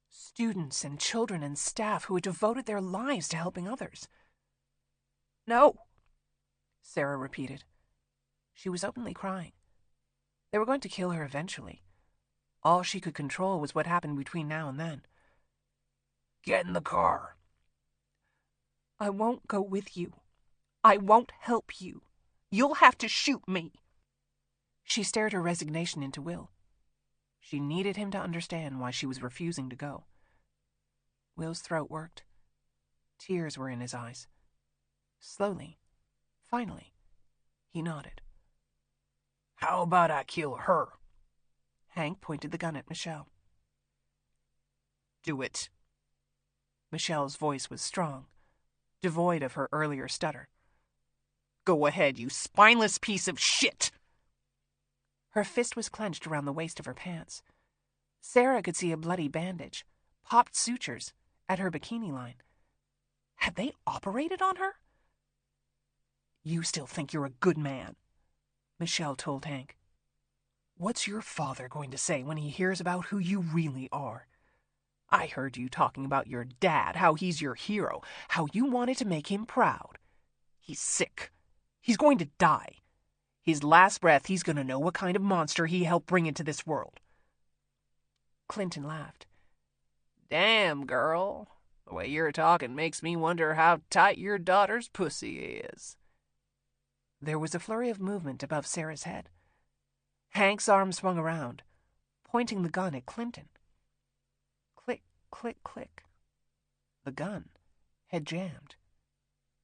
Students and children and staff who had devoted their lives to helping others. No, Sarah repeated. She was openly crying. They were going to kill her eventually. All she could control was what happened between now and then. Get in the car. I won't go with you. I won't help you. You'll have to shoot me. She stared her resignation into Will. She needed him to understand why she was refusing to go. Will's throat worked. Tears were in his eyes. Slowly, finally, he nodded. How about I kill her? Hank pointed the gun at Michelle. Do it. Michelle's voice was strong, devoid of her earlier stutter. Go ahead, you spineless piece of shit! Her fist was clenched around the waist of her pants. Sarah could see a bloody bandage, popped sutures, at her bikini line. Had they operated on her? You still think you're a good man, Michelle told Hank. What's your father going to say when he hears about who you really are? I heard you talking about your dad, how he's your hero, how you wanted to make him proud. He's sick. He's going to die. His last breath, he's going to know what kind of monster he helped bring into this world. Clinton laughed. Damn, girl. The way you're talking makes me wonder how tight your daughter's pussy is. There was a flurry of movement above Sarah's head. Hank's arm swung around, pointing the gun at Clinton. Click, click, click. The gun had jammed.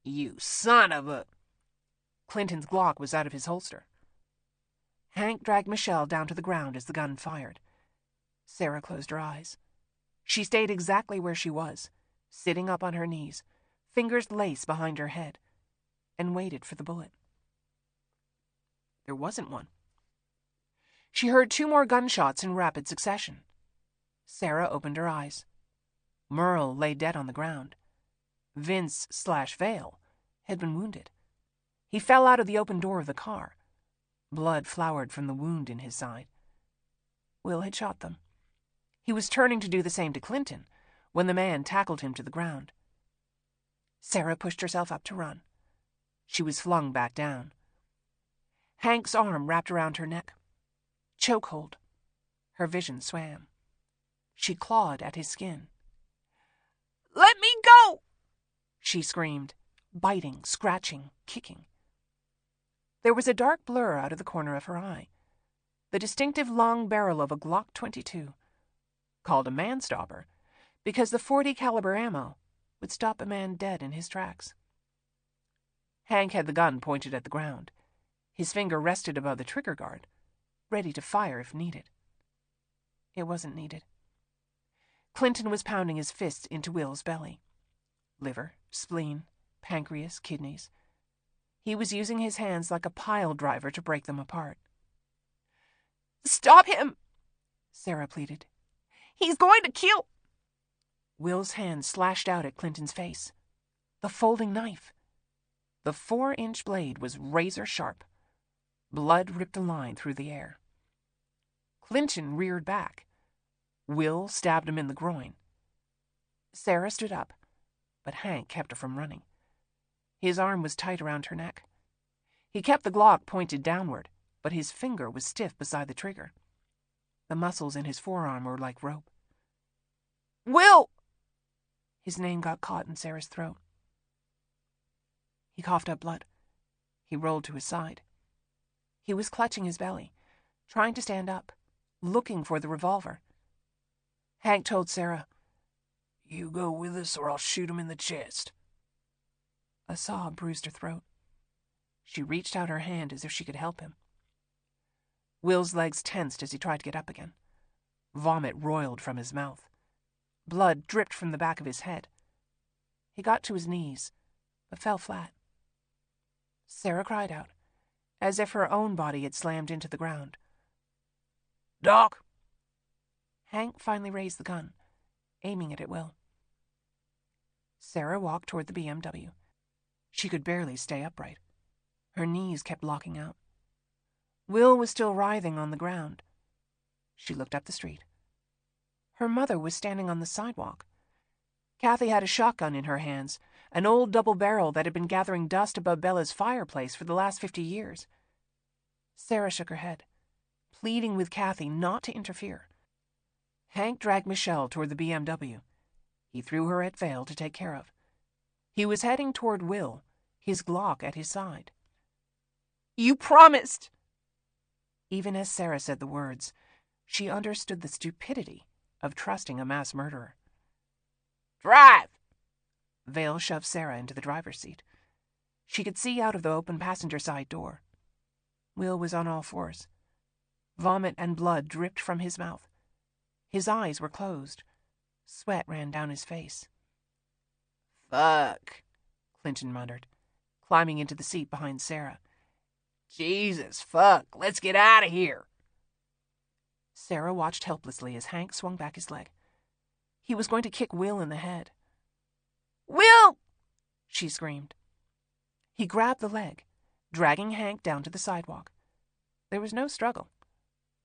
You son of a... Clinton's Glock was out of his holster. Hank dragged Michelle down to the ground as the gun fired. Sarah closed her eyes. She stayed exactly where she was, sitting up on her knees, fingers laced behind her head, and waited for the bullet. There wasn't one. She heard 2 more gunshots in rapid succession. Sarah opened her eyes. Merle lay dead on the ground. Vince/Vale had been wounded. He fell out of the open door of the car. Blood flowered from the wound in his side. Will had shot them. He was turning to do the same to Clinton when the man tackled him to the ground. Sarah pushed herself up to run. She was flung back down. Hank's arm wrapped around her neck. Chokehold. Her vision swam. She clawed at his skin. Let me go! She screamed, biting, scratching, kicking. There was a dark blur out of the corner of her eye. The distinctive long barrel of a Glock 22, called a man-stopper, because the .40 caliber ammo would stop a man dead in his tracks. Hank had the gun pointed at the ground. His finger rested above the trigger guard, ready to fire if needed. It wasn't needed. Clinton was pounding his fists into Will's belly. Liver, spleen, pancreas, kidneys. He was using his hands like a pile driver to break them apart. Stop him! Sarah pleaded. He's going to kill... Will's hand slashed out at Clinton's face. The folding knife. The 4-inch blade was razor sharp. Blood ripped a line through the air. Clinton reared back. Will stabbed him in the groin. Sarah stood up, but Hank kept her from running. His arm was tight around her neck. He kept the Glock pointed downward, but his finger was stiff beside the trigger. The muscles in his forearm were like rope. Will! His name got caught in Sarah's throat. He coughed up blood. He rolled to his side. He was clutching his belly, trying to stand up, looking for the revolver. Hank told Sarah, "You go with us or I'll shoot him in the chest." A sob bruised her throat. She reached out her hand as if she could help him. Will's legs tensed as he tried to get up again. Vomit roiled from his mouth. Blood dripped from the back of his head. He got to his knees, but fell flat. Sarah cried out, as if her own body had slammed into the ground. "Doc!" Hank finally raised the gun, aiming it at Will. Sarah walked toward the BMW. She could barely stay upright. Her knees kept locking out. Will was still writhing on the ground. She looked up the street. Her mother was standing on the sidewalk. Kathy had a shotgun in her hands, an old double barrel that had been gathering dust above Bella's fireplace for the last 50 years. Sarah shook her head, pleading with Kathy not to interfere. Hank dragged Michelle toward the BMW. He threw her at Vale to take care of. He was heading toward Will, his Glock at his side. You promised! Even as Sarah said the words, she understood the stupidity of trusting a mass murderer. Drive! Vale shoved Sarah into the driver's seat. She could see out of the open passenger side door. Will was on all fours. Vomit and blood dripped from his mouth. His eyes were closed. Sweat ran down his face. Fuck, Clinton muttered, climbing into the seat behind Sarah. Jesus, fuck, let's get out of here. Sarah watched helplessly as Hank swung back his leg. He was going to kick Will in the head. Will! She screamed. He grabbed the leg, dragging Hank down to the sidewalk. There was no struggle.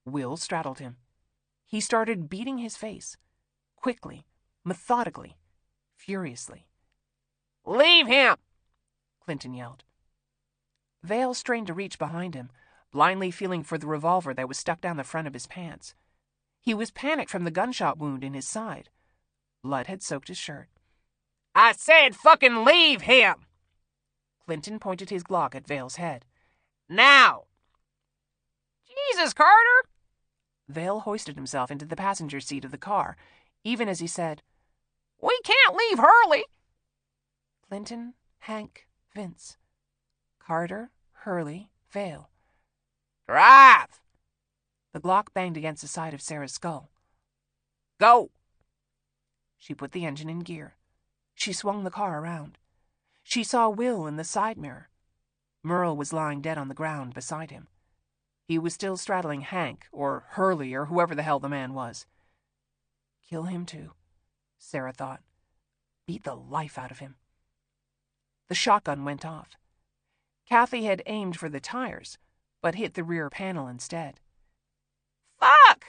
Will straddled him. He started beating his face, quickly, methodically, furiously. Leave him! Clinton yelled. Vale strained to reach behind him, blindly feeling for the revolver that was stuck down the front of his pants. He was panicked from the gunshot wound in his side. Blood had soaked his shirt. I said fucking leave him! Clinton pointed his Glock at Vale's head. Now! Jesus, Carter! Vale hoisted himself into the passenger seat of the car, even as he said, We can't leave Hurley! Clinton, Hank, Vince. Carter, Hurley, Vale. Drive! The Glock banged against the side of Sarah's skull. Go! She put the engine in gear. She swung the car around. She saw Will in the side mirror. Merle was lying dead on the ground beside him. He was still straddling Hank, or Hurley, or whoever the hell the man was. Kill him too, Sarah thought. Beat the life out of him. The shotgun went off. Kathy had aimed for the tires, but hit the rear panel instead. Fuck!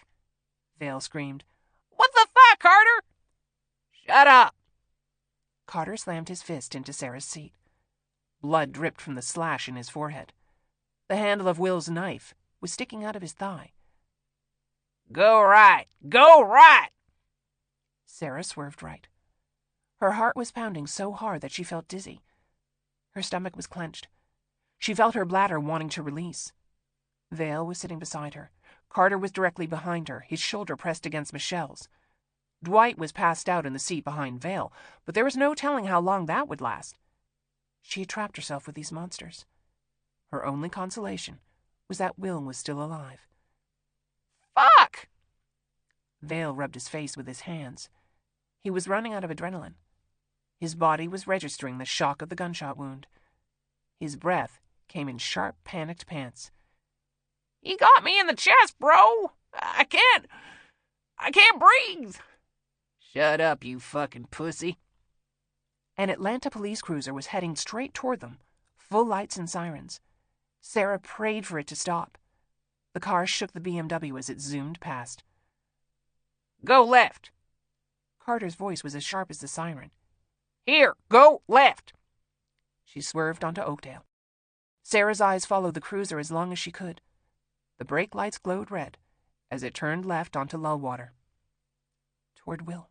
Vale screamed. What the fuck, Carter? Shut up! Carter slammed his fist into Sarah's seat. Blood dripped from the slash in his forehead. The handle of Will's knife was sticking out of his thigh. Go right! Go right! Sarah swerved right. Her heart was pounding so hard that she felt dizzy. Her stomach was clenched. She felt her bladder wanting to release. Vale was sitting beside her. Carter was directly behind her, his shoulder pressed against Michelle's. Dwight was passed out in the seat behind Vale, but there was no telling how long that would last. She had trapped herself with these monsters. Her only consolation was that Will was still alive. Fuck! Vale rubbed his face with his hands. He was running out of adrenaline. His body was registering the shock of the gunshot wound. His breath came in sharp, panicked pants. He got me in the chest, bro! I can't breathe! Shut up, you fucking pussy. An Atlanta police cruiser was heading straight toward them, full lights and sirens. Sarah prayed for it to stop. The car shook the BMW as it zoomed past. Go left! Carter's voice was as sharp as the siren. Here, go left! She swerved onto Oakdale. Sarah's eyes followed the cruiser as long as she could. The brake lights glowed red as it turned left onto Lullwater. Toward Will.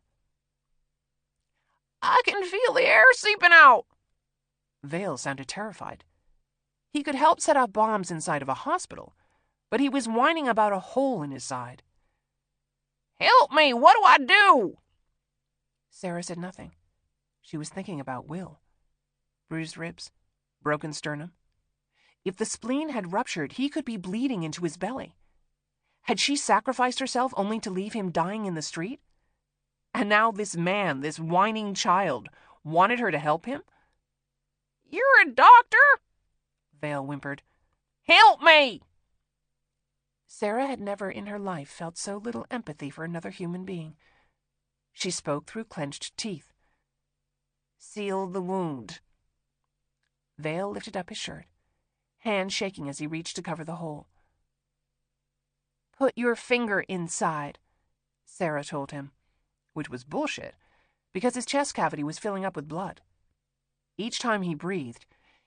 I can feel the air seeping out! Vale sounded terrified. He could help set off bombs inside of a hospital, but he was whining about a hole in his side. Help me! What do I do? Sarah said nothing. She was thinking about Will. Bruised ribs, broken sternum. If the spleen had ruptured, he could be bleeding into his belly. Had she sacrificed herself only to leave him dying in the street? And now this man, this whining child, wanted her to help him? You're a doctor? Vale whimpered. Help me! Sarah had never in her life felt so little empathy for another human being. She spoke through clenched teeth. Seal the wound. Vale lifted up his shirt, hand shaking as he reached to cover the hole. Put your finger inside, Sarah told him, which was bullshit, because his chest cavity was filling up with blood. Each time he breathed,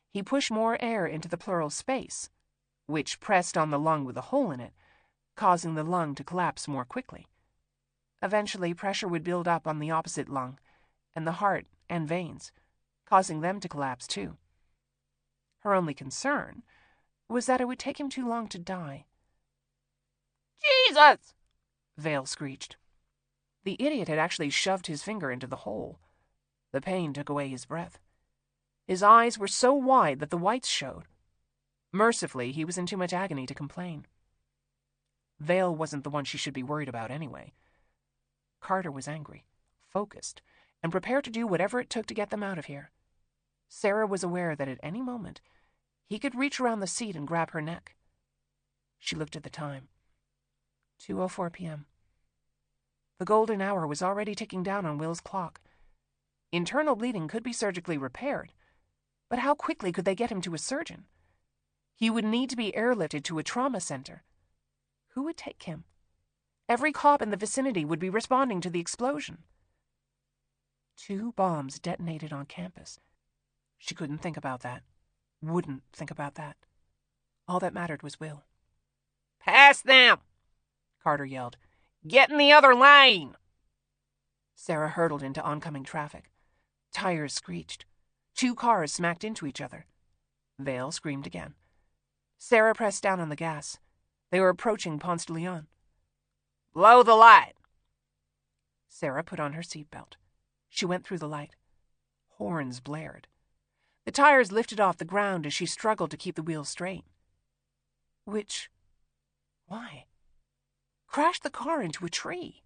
he pushed more air into the pleural space, which pressed on the lung with a hole in it, causing the lung to collapse more quickly. Eventually, pressure would build up on the opposite lung, and the heart and veins, causing them to collapse too. Her only concern was that it would take him too long to die. Jesus! Vale screeched. The idiot had actually shoved his finger into the hole. The pain took away his breath. His eyes were so wide that the whites showed. Mercifully, he was in too much agony to complain. Vale wasn't the one she should be worried about anyway. Carter was angry, focused, and prepared to do whatever it took to get them out of here. Sarah was aware that at any moment, he could reach around the seat and grab her neck. She looked at the time. 2:04 p.m. The golden hour was already ticking down on Will's clock. Internal bleeding could be surgically repaired, but how quickly could they get him to a surgeon? He would need to be airlifted to a trauma center. Who would take him? Every cop in the vicinity would be responding to the explosion. 2 bombs detonated on campus. She couldn't think about that. Wouldn't think about that. All that mattered was Will. Pass them! Carter yelled. Get in the other lane! Sarah hurtled into oncoming traffic. Tires screeched. 2 cars smacked into each other. Vale screamed again. Sarah pressed down on the gas. They were approaching Ponce de Leon. Blow the light. Sarah put on her seatbelt. She went through the light. Horns blared. The tires lifted off the ground as she struggled to keep the wheels straight. Why? Crashed the car into a tree,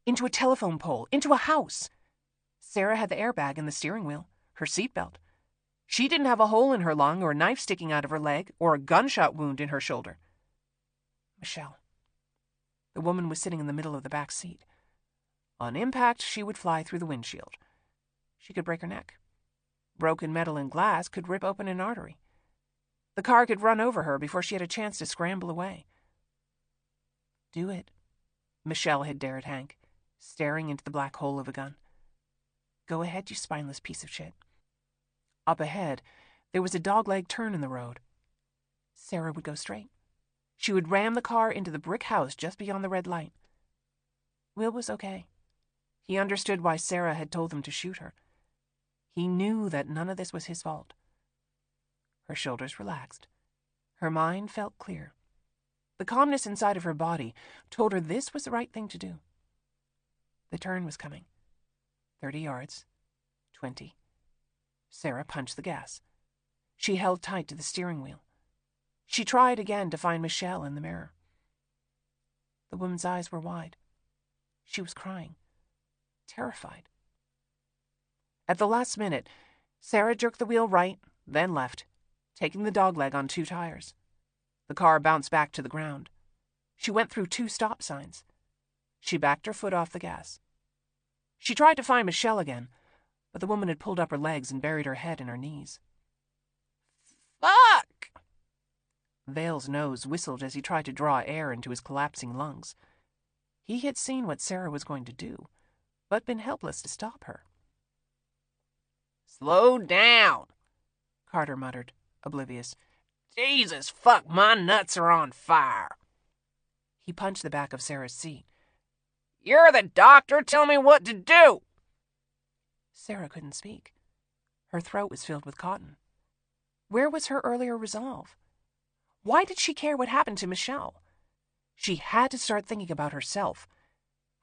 into a telephone pole, into a house. Sarah had the airbag in the steering wheel, her seatbelt. She didn't have a hole in her lung or a knife sticking out of her leg or a gunshot wound in her shoulder. Michelle. The woman was sitting in the middle of the back seat. On impact, she would fly through the windshield. She could break her neck. Broken metal and glass could rip open an artery. The car could run over her before she had a chance to scramble away. Do it, Michelle had dared Hank, staring into the black hole of a gun. Go ahead, you spineless piece of shit. Up ahead, there was a dogleg turn in the road. Sarah would go straight. She would ram the car into the brick house just beyond the red light. Will was okay. He understood why Sarah had told them to shoot her. He knew that none of this was his fault. Her shoulders relaxed. Her mind felt clear. The calmness inside of her body told her this was the right thing to do. The turn was coming. 30 yards. 20. Sarah punched the gas. She held tight to the steering wheel. She tried again to find Michelle in the mirror. The woman's eyes were wide. She was crying. Terrified. At the last minute, Sarah jerked the wheel right, then left, taking the dogleg on 2 tires. The car bounced back to the ground. She went through 2 stop signs. She backed her foot off the gas. She tried to find Michelle again, but the woman had pulled up her legs and buried her head in her knees. Fuck! Vale's nose whistled as he tried to draw air into his collapsing lungs. He had seen what Sarah was going to do, but been helpless to stop her. Slow down, Carter muttered, oblivious. Jesus, fuck, my nuts are on fire. He punched the back of Sarah's seat. You're the doctor, tell me what to do. Sarah couldn't speak. Her throat was filled with cotton. Where was her earlier resolve? Why did she care what happened to Michelle? She had to start thinking about herself,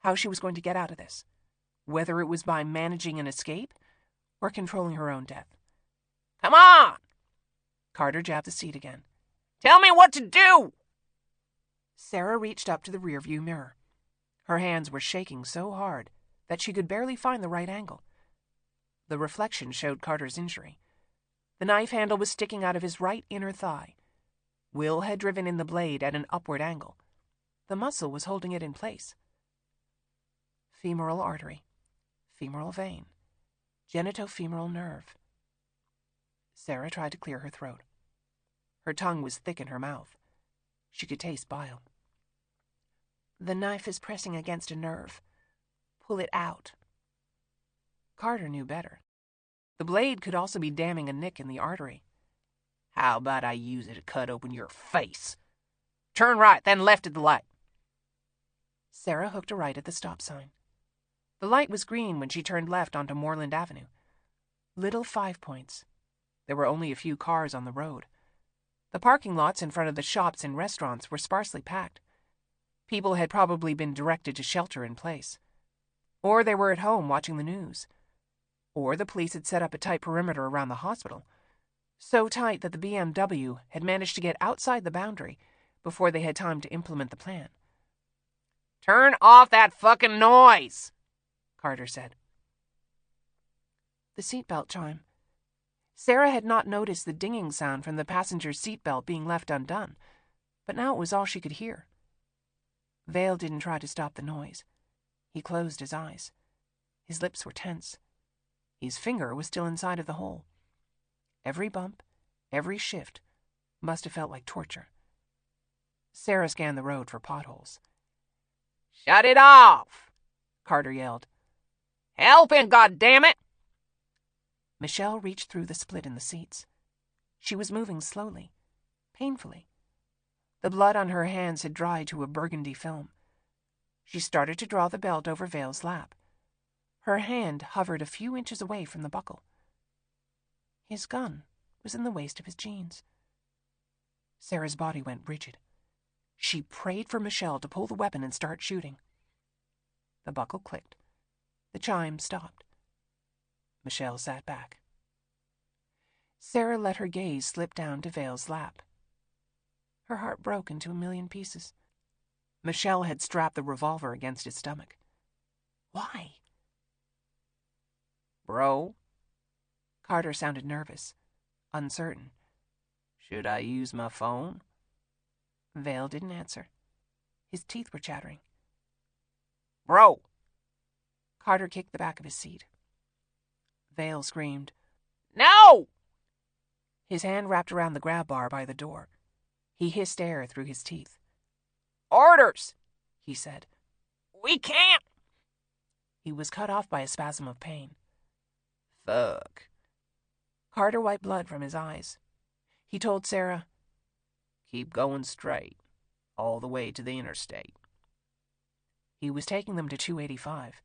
how she was going to get out of this, whether it was by managing an escape or controlling her own death. Come on! Carter jabbed the seat again. Tell me what to do! Sarah reached up to the rearview mirror. Her hands were shaking so hard that she could barely find the right angle. The reflection showed Carter's injury. The knife handle was sticking out of his right inner thigh. Will had driven in the blade at an upward angle. The muscle was holding it in place. Femoral artery, femoral vein, genitofemoral nerve. Sarah tried to clear her throat. Her tongue was thick in her mouth. She could taste bile. The knife is pressing against a nerve. Pull it out. Carter knew better. The blade could also be damming a nick in the artery. How about I use it to cut open your face? Turn right, then left at the light. Sarah hooked a right at the stop sign. The light was green when she turned left onto Moreland Avenue. Little 5 points. There were only a few cars on the road. The parking lots in front of the shops and restaurants were sparsely packed. People had probably been directed to shelter in place. Or they were at home watching the news. Or the police had set up a tight perimeter around the hospital, so tight that the BMW had managed to get outside the boundary before they had time to implement the plan. Turn off that fucking noise, Carter said. The seatbelt chime. Sarah had not noticed the dinging sound from the passenger's seatbelt being left undone, but now it was all she could hear. Vale didn't try to stop the noise. He closed his eyes. His lips were tense. His finger was still inside of the hole. Every bump, every shift, must have felt like torture. Sarah scanned the road for potholes. Shut it off, Carter yelled. Help him, goddammit! Michelle reached through the split in the seats. She was moving slowly, painfully. The blood on her hands had dried to a burgundy film. She started to draw the belt over Vale's lap. Her hand hovered a few inches away from the buckle. His gun was in the waist of his jeans. Sarah's body went rigid. She prayed for Michelle to pull the weapon and start shooting. The buckle clicked. The chime stopped. Michelle sat back. Sarah let her gaze slip down to Vale's lap. Her heart broke into a million pieces. Michelle had strapped the revolver against his stomach. Why? Bro? Carter sounded nervous, uncertain. Should I use my phone? Vale didn't answer. His teeth were chattering. Bro! Carter kicked the back of his seat. Vale screamed, No! His hand wrapped around the grab bar by the door. He hissed air through his teeth. Orders! He said. We can't! He was cut off by a spasm of pain. Fuck. Carter wiped blood from his eyes. He told Sarah, Keep going straight, all the way to the interstate. He was taking them to 285.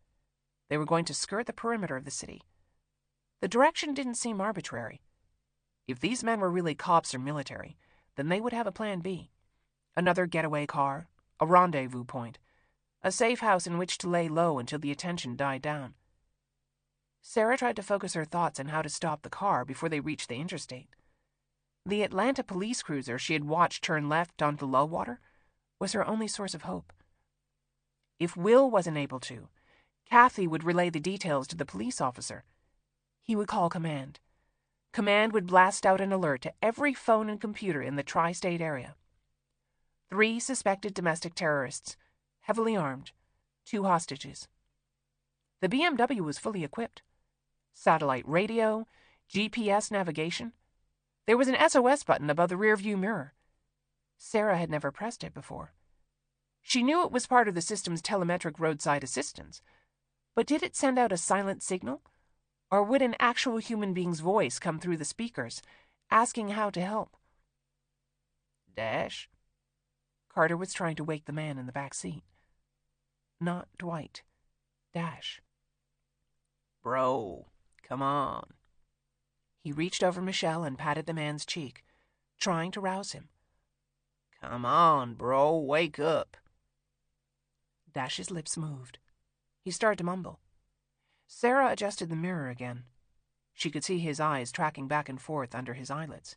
They were going to skirt the perimeter of the city. The direction didn't seem arbitrary. If these men were really cops or military, then they would have a plan B. Another getaway car, a rendezvous point, a safe house in which to lay low until the attention died down. Sarah tried to focus her thoughts on how to stop the car before they reached the interstate. The Atlanta police cruiser she had watched turn left onto Lowwater was her only source of hope. If Will wasn't able to, Kathy would relay the details to the police officer. He would call command. Command would blast out an alert to every phone and computer in the tri-state area. 3 suspected domestic terrorists, heavily armed, 2 hostages. The BMW was fully equipped. Satellite radio, GPS navigation. There was an SOS button above the rearview mirror. Sarah had never pressed it before. She knew it was part of the system's telemetric roadside assistance, but did it send out a silent signal? Or would an actual human being's voice come through the speakers, asking how to help? Dash? Carter was trying to wake the man in the back seat. Not Dwight. Dash. Bro, come on. He reached over Michelle and patted the man's cheek, trying to rouse him. Come on, bro, wake up. Dash's lips moved. He started to mumble. Sarah adjusted the mirror again. She could see his eyes tracking back and forth under his eyelids.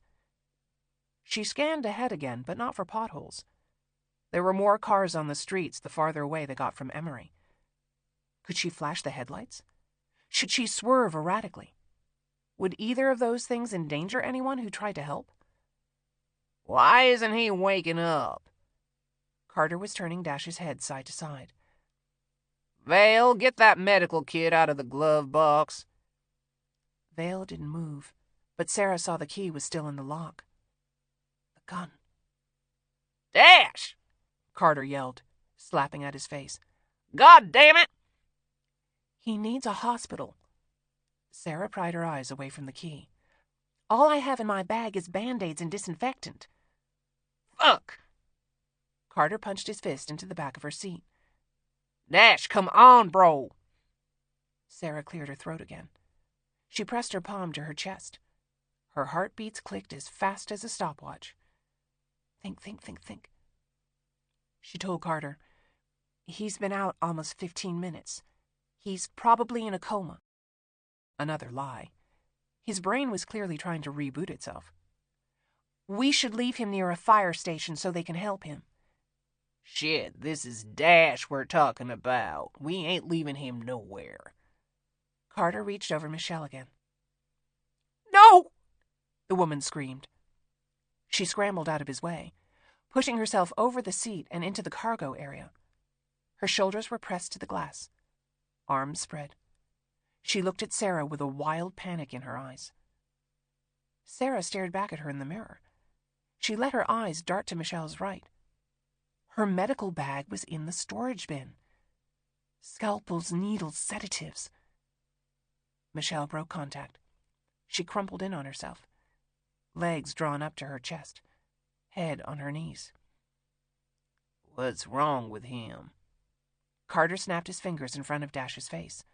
She scanned ahead again, but not for potholes. There were more cars on the streets the farther away they got from Emory. Could she flash the headlights? Should she swerve erratically? Would either of those things endanger anyone who tried to help? Why isn't he waking up? Carter was turning Dash's head side to side. Vale, get that medical kit out of the glove box. Vale didn't move, but Sarah saw the key was still in the lock. The gun. Dash! Carter yelled, slapping at his face. God damn it! He needs a hospital. Sarah pried her eyes away from the key. All I have in my bag is Band-Aids and disinfectant. Fuck! Carter punched his fist into the back of her seat. Dash, come on, bro! Sarah cleared her throat again. She pressed her palm to her chest. Her heartbeats clicked as fast as a stopwatch. Think. She told Carter, He's been out almost 15 minutes. He's probably in a coma. Another lie. His brain was clearly trying to reboot itself. We should leave him near a fire station so they can help him. Shit, this is Dash we're talking about. We ain't leaving him nowhere. Carter reached over Michelle again. No! The woman screamed. She scrambled out of his way, pushing herself over the seat and into the cargo area. Her shoulders were pressed to the glass, arms spread. She looked at Sarah with a wild panic in her eyes. Sarah stared back at her in the mirror. She let her eyes dart to Michelle's right. Her medical bag was in the storage bin. Scalpels, needles, sedatives. Michelle broke contact. She crumpled in on herself, legs drawn up to her chest, head on her knees. What's wrong with him? Carter snapped his fingers in front of Dash's face.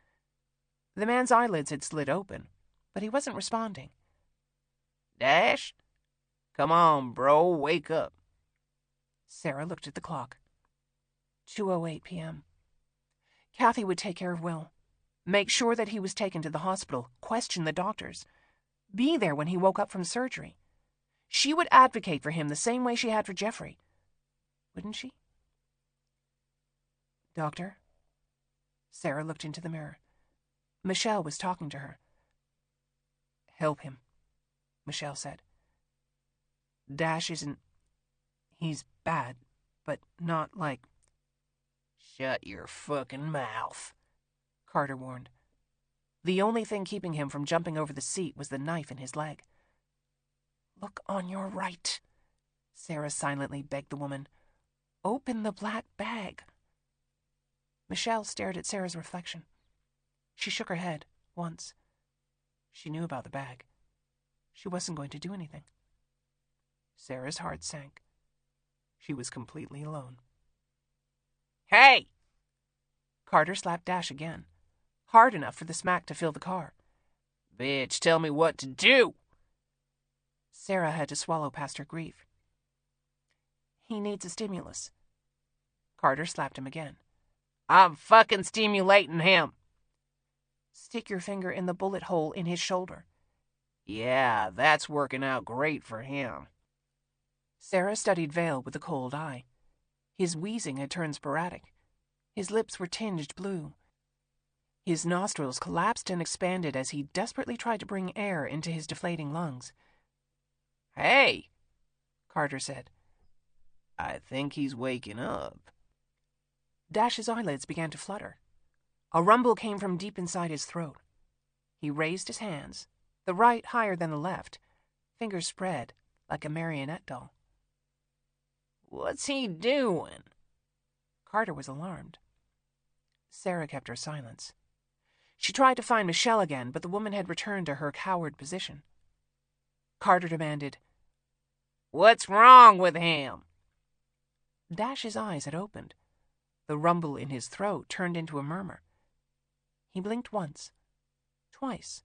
The man's eyelids had slid open, but he wasn't responding. Dash? Come on, bro, wake up. Sarah looked at the clock. 2:08 p.m. Kathy would take care of Will. Make sure that he was taken to the hospital, question the doctors. Be there when he woke up from surgery. She would advocate for him the same way she had for Jeffrey. Wouldn't she? Doctor? Sarah looked into the mirror. Michelle was talking to her. Help him, Michelle said. Dash isn't... He's bad, but not like... Shut your fucking mouth, Carter warned. The only thing keeping him from jumping over the seat was the knife in his leg. Look on your right, Sarah silently begged the woman. Open the black bag. Michelle stared at Sarah's reflection. She shook her head, once. She knew about the bag. She wasn't going to do anything. Sarah's heart sank. She was completely alone. Hey! Carter slapped Dash again, hard enough for the smack to fill the car. Bitch, tell me what to do! Sarah had to swallow past her grief. He needs a stimulus. Carter slapped him again. I'm fucking stimulating him. Stick your finger in the bullet hole in his shoulder. Yeah, that's working out great for him. Sarah studied Vale with a cold eye. His wheezing had turned sporadic. His lips were tinged blue. His nostrils collapsed and expanded as he desperately tried to bring air into his deflating lungs. Hey, Carter said. I think he's waking up. Dash's eyelids began to flutter. A rumble came from deep inside his throat. He raised his hands, the right higher than the left, fingers spread like a marionette doll. What's he doing? Carter was alarmed. Sarah kept her silence. She tried to find Michelle again, but the woman had returned to her coward position. Carter demanded, What's wrong with him? Dash's eyes had opened. The rumble in his throat turned into a murmur. He blinked once, twice.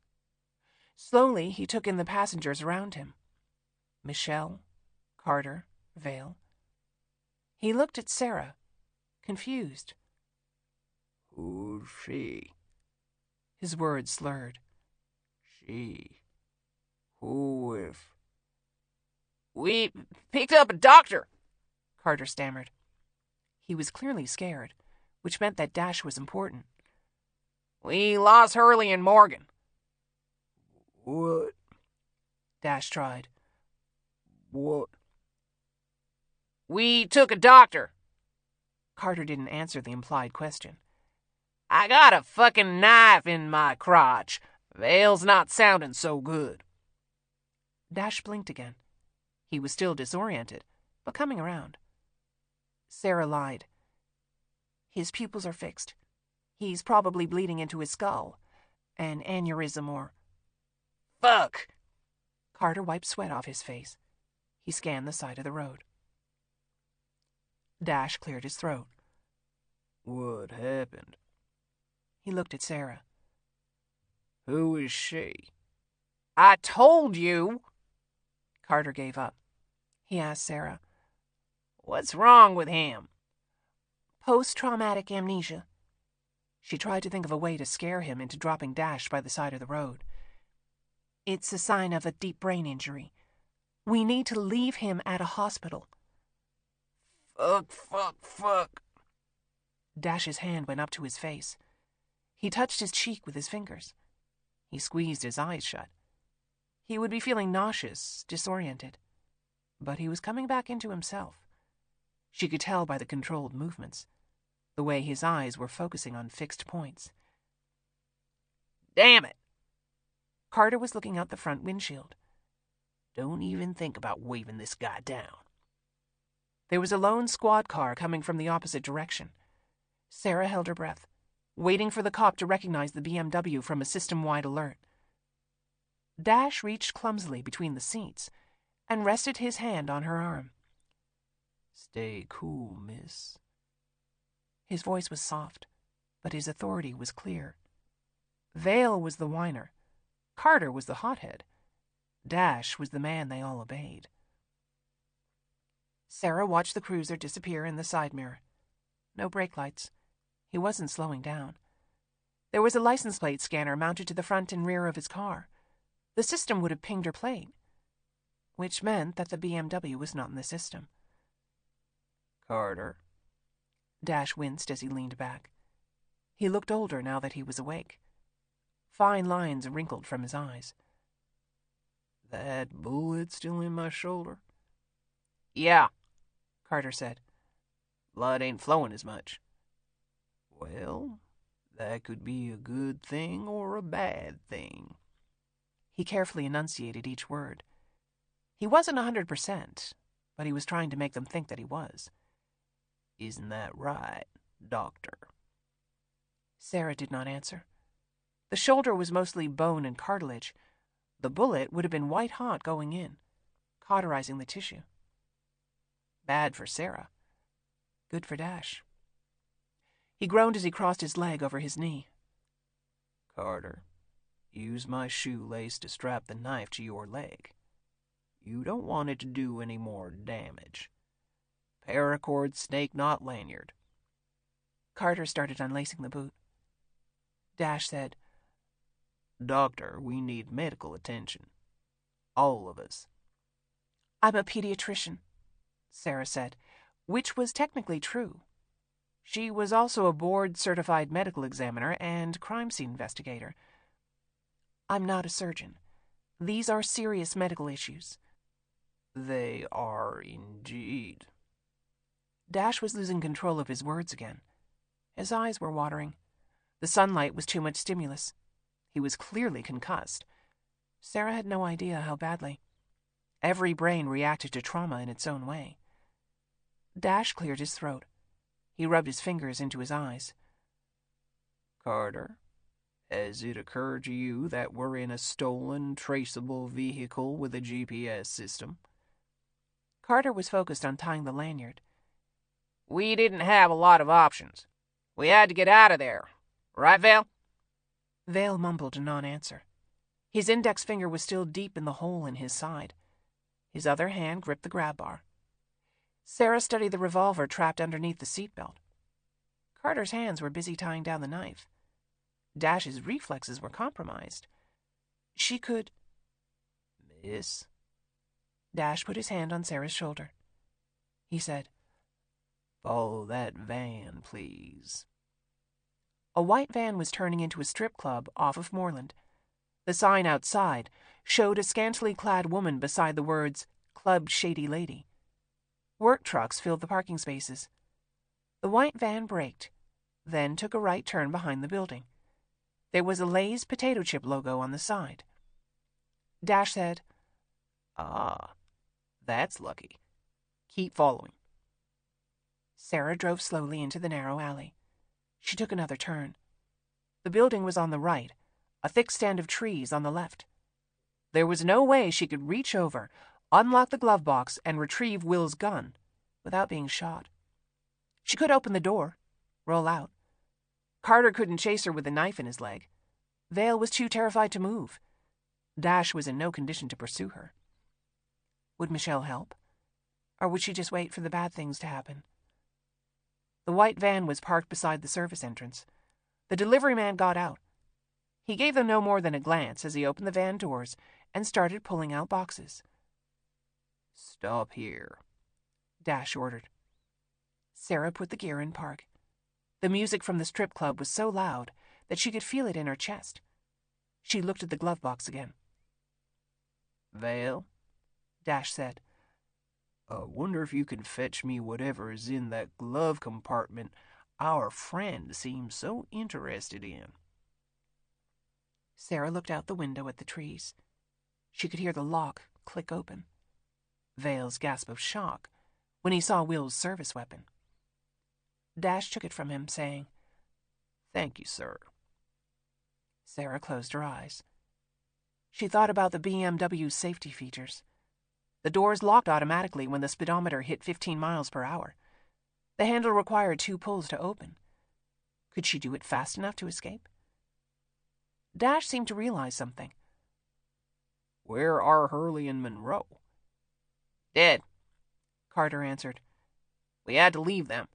Slowly, he took in the passengers around him. Michelle, Carter, Vale. He looked at Sarah, confused. Who's she? His words slurred. She. Who if... We picked up a doctor, Carter stammered. He was clearly scared, which meant that Dash was important. We lost Hurley and Morgan. What? Dash tried. What? We took a doctor. Carter didn't answer the implied question. I got a fucking knife in my crotch. Vale's not sounding so good. Dash blinked again. He was still disoriented, but coming around. Sarah lied. His pupils are fixed. He's probably bleeding into his skull. An aneurysm or... Fuck! Carter wiped sweat off his face. He scanned the side of the road. Dash cleared his throat. What happened? He looked at Sarah. Who is she? I told you! Carter gave up. He asked Sarah, What's wrong with him? Post-traumatic amnesia. She tried to think of a way to scare him into dropping Dash by the side of the road. It's a sign of a deep brain injury. We need to leave him at a hospital. Fuck. Dash's hand went up to his face. He touched his cheek with his fingers. He squeezed his eyes shut. He would be feeling nauseous, disoriented. But he was coming back into himself. She could tell by the controlled movements, the way his eyes were focusing on fixed points. Damn it! Carter was looking out the front windshield. Don't even think about waving this guy down. There was a lone squad car coming from the opposite direction. Sarah held her breath, waiting for the cop to recognize the BMW from a system-wide alert. Dash reached clumsily between the seats and rested his hand on her arm. Stay cool, miss. His voice was soft, but his authority was clear. Vale was the whiner. Carter was the hothead. Dash was the man they all obeyed. Sarah watched the cruiser disappear in the side mirror. No brake lights. He wasn't slowing down. There was a license plate scanner mounted to the front and rear of his car. The system would have pinged her plate, which meant that the BMW was not in the system. Carter. Dash winced as he leaned back. He looked older now that he was awake. Fine lines wrinkled from his eyes. That bullet still in my shoulder? Yeah, Carter said. Blood ain't flowing as much. Well, that could be a good thing or a bad thing. He carefully enunciated each word. He wasn't 100%, but he was trying to make them think that he was. Isn't that right, Doctor? Sarah did not answer. The shoulder was mostly bone and cartilage. The bullet would have been white-hot going in, cauterizing the tissue. Bad for Sarah. Good for Dash. He groaned as he crossed his leg over his knee. Carter, use my shoelace to strap the knife to your leg. You don't want it to do any more damage. Paracord snake knot lanyard. Carter started unlacing the boot. Dash said, Doctor, we need medical attention. All of us. I'm a pediatrician, Sarah said, which was technically true. She was also a board-certified medical examiner and crime scene investigator. I'm not a surgeon. These are serious medical issues. They are indeed. Dash was losing control of his words again. His eyes were watering. The sunlight was too much stimulus. He was clearly concussed. Sarah had no idea how badly. Every brain reacted to trauma in its own way. Dash cleared his throat. He rubbed his fingers into his eyes. Carter, has it occurred to you that we're in a stolen, traceable vehicle with a GPS system? Carter was focused on tying the lanyard. We didn't have a lot of options. We had to get out of there. Right, Vale? Vale mumbled a non-answer. His index finger was still deep in the hole in his side. His other hand gripped the grab bar. Sarah studied the revolver trapped underneath the seatbelt. Carter's hands were busy tying down the knife. Dash's reflexes were compromised. She could... Miss? Dash put his hand on Sarah's shoulder. He said, Follow that van, please. A white van was turning into a strip club off of Moreland. The sign outside showed a scantily clad woman beside the words, Club Shady Lady. Work trucks filled the parking spaces. The white van braked, then took a right turn behind the building. There was a Lay's potato chip logo on the side. Dash said, Ah, that's lucky. Keep following. Sarah drove slowly into the narrow alley. She took another turn. The building was on the right, a thick stand of trees on the left. There was no way she could reach over, unlock the glove box, and retrieve Will's gun without being shot. She could open the door, roll out. Carter couldn't chase her with a knife in his leg. Vale was too terrified to move. Dash was in no condition to pursue her. Would Michelle help? Or would she just wait for the bad things to happen? The white van was parked beside the service entrance. The delivery man got out. He gave them no more than a glance as he opened the van doors and started pulling out boxes. Stop here, Dash ordered. Sarah put the gear in park. The music from the strip club was so loud that she could feel it in her chest. She looked at the glove box again. Vale, Dash said, I wonder if you can fetch me whatever is in that glove compartment our friend seems so interested in. Sarah looked out the window at the trees. She could hear the lock click open. Vale's gasp of shock when he saw Will's service weapon. Dash took it from him, saying, Thank you, sir. Sarah closed her eyes. She thought about the BMW's safety features. The doors locked automatically when the speedometer hit 15 miles per hour. The handle required 2 pulls to open. Could she do it fast enough to escape? Dash seemed to realize something. Where are Hurley and Monroe? Dead, Carter answered. We had to leave them.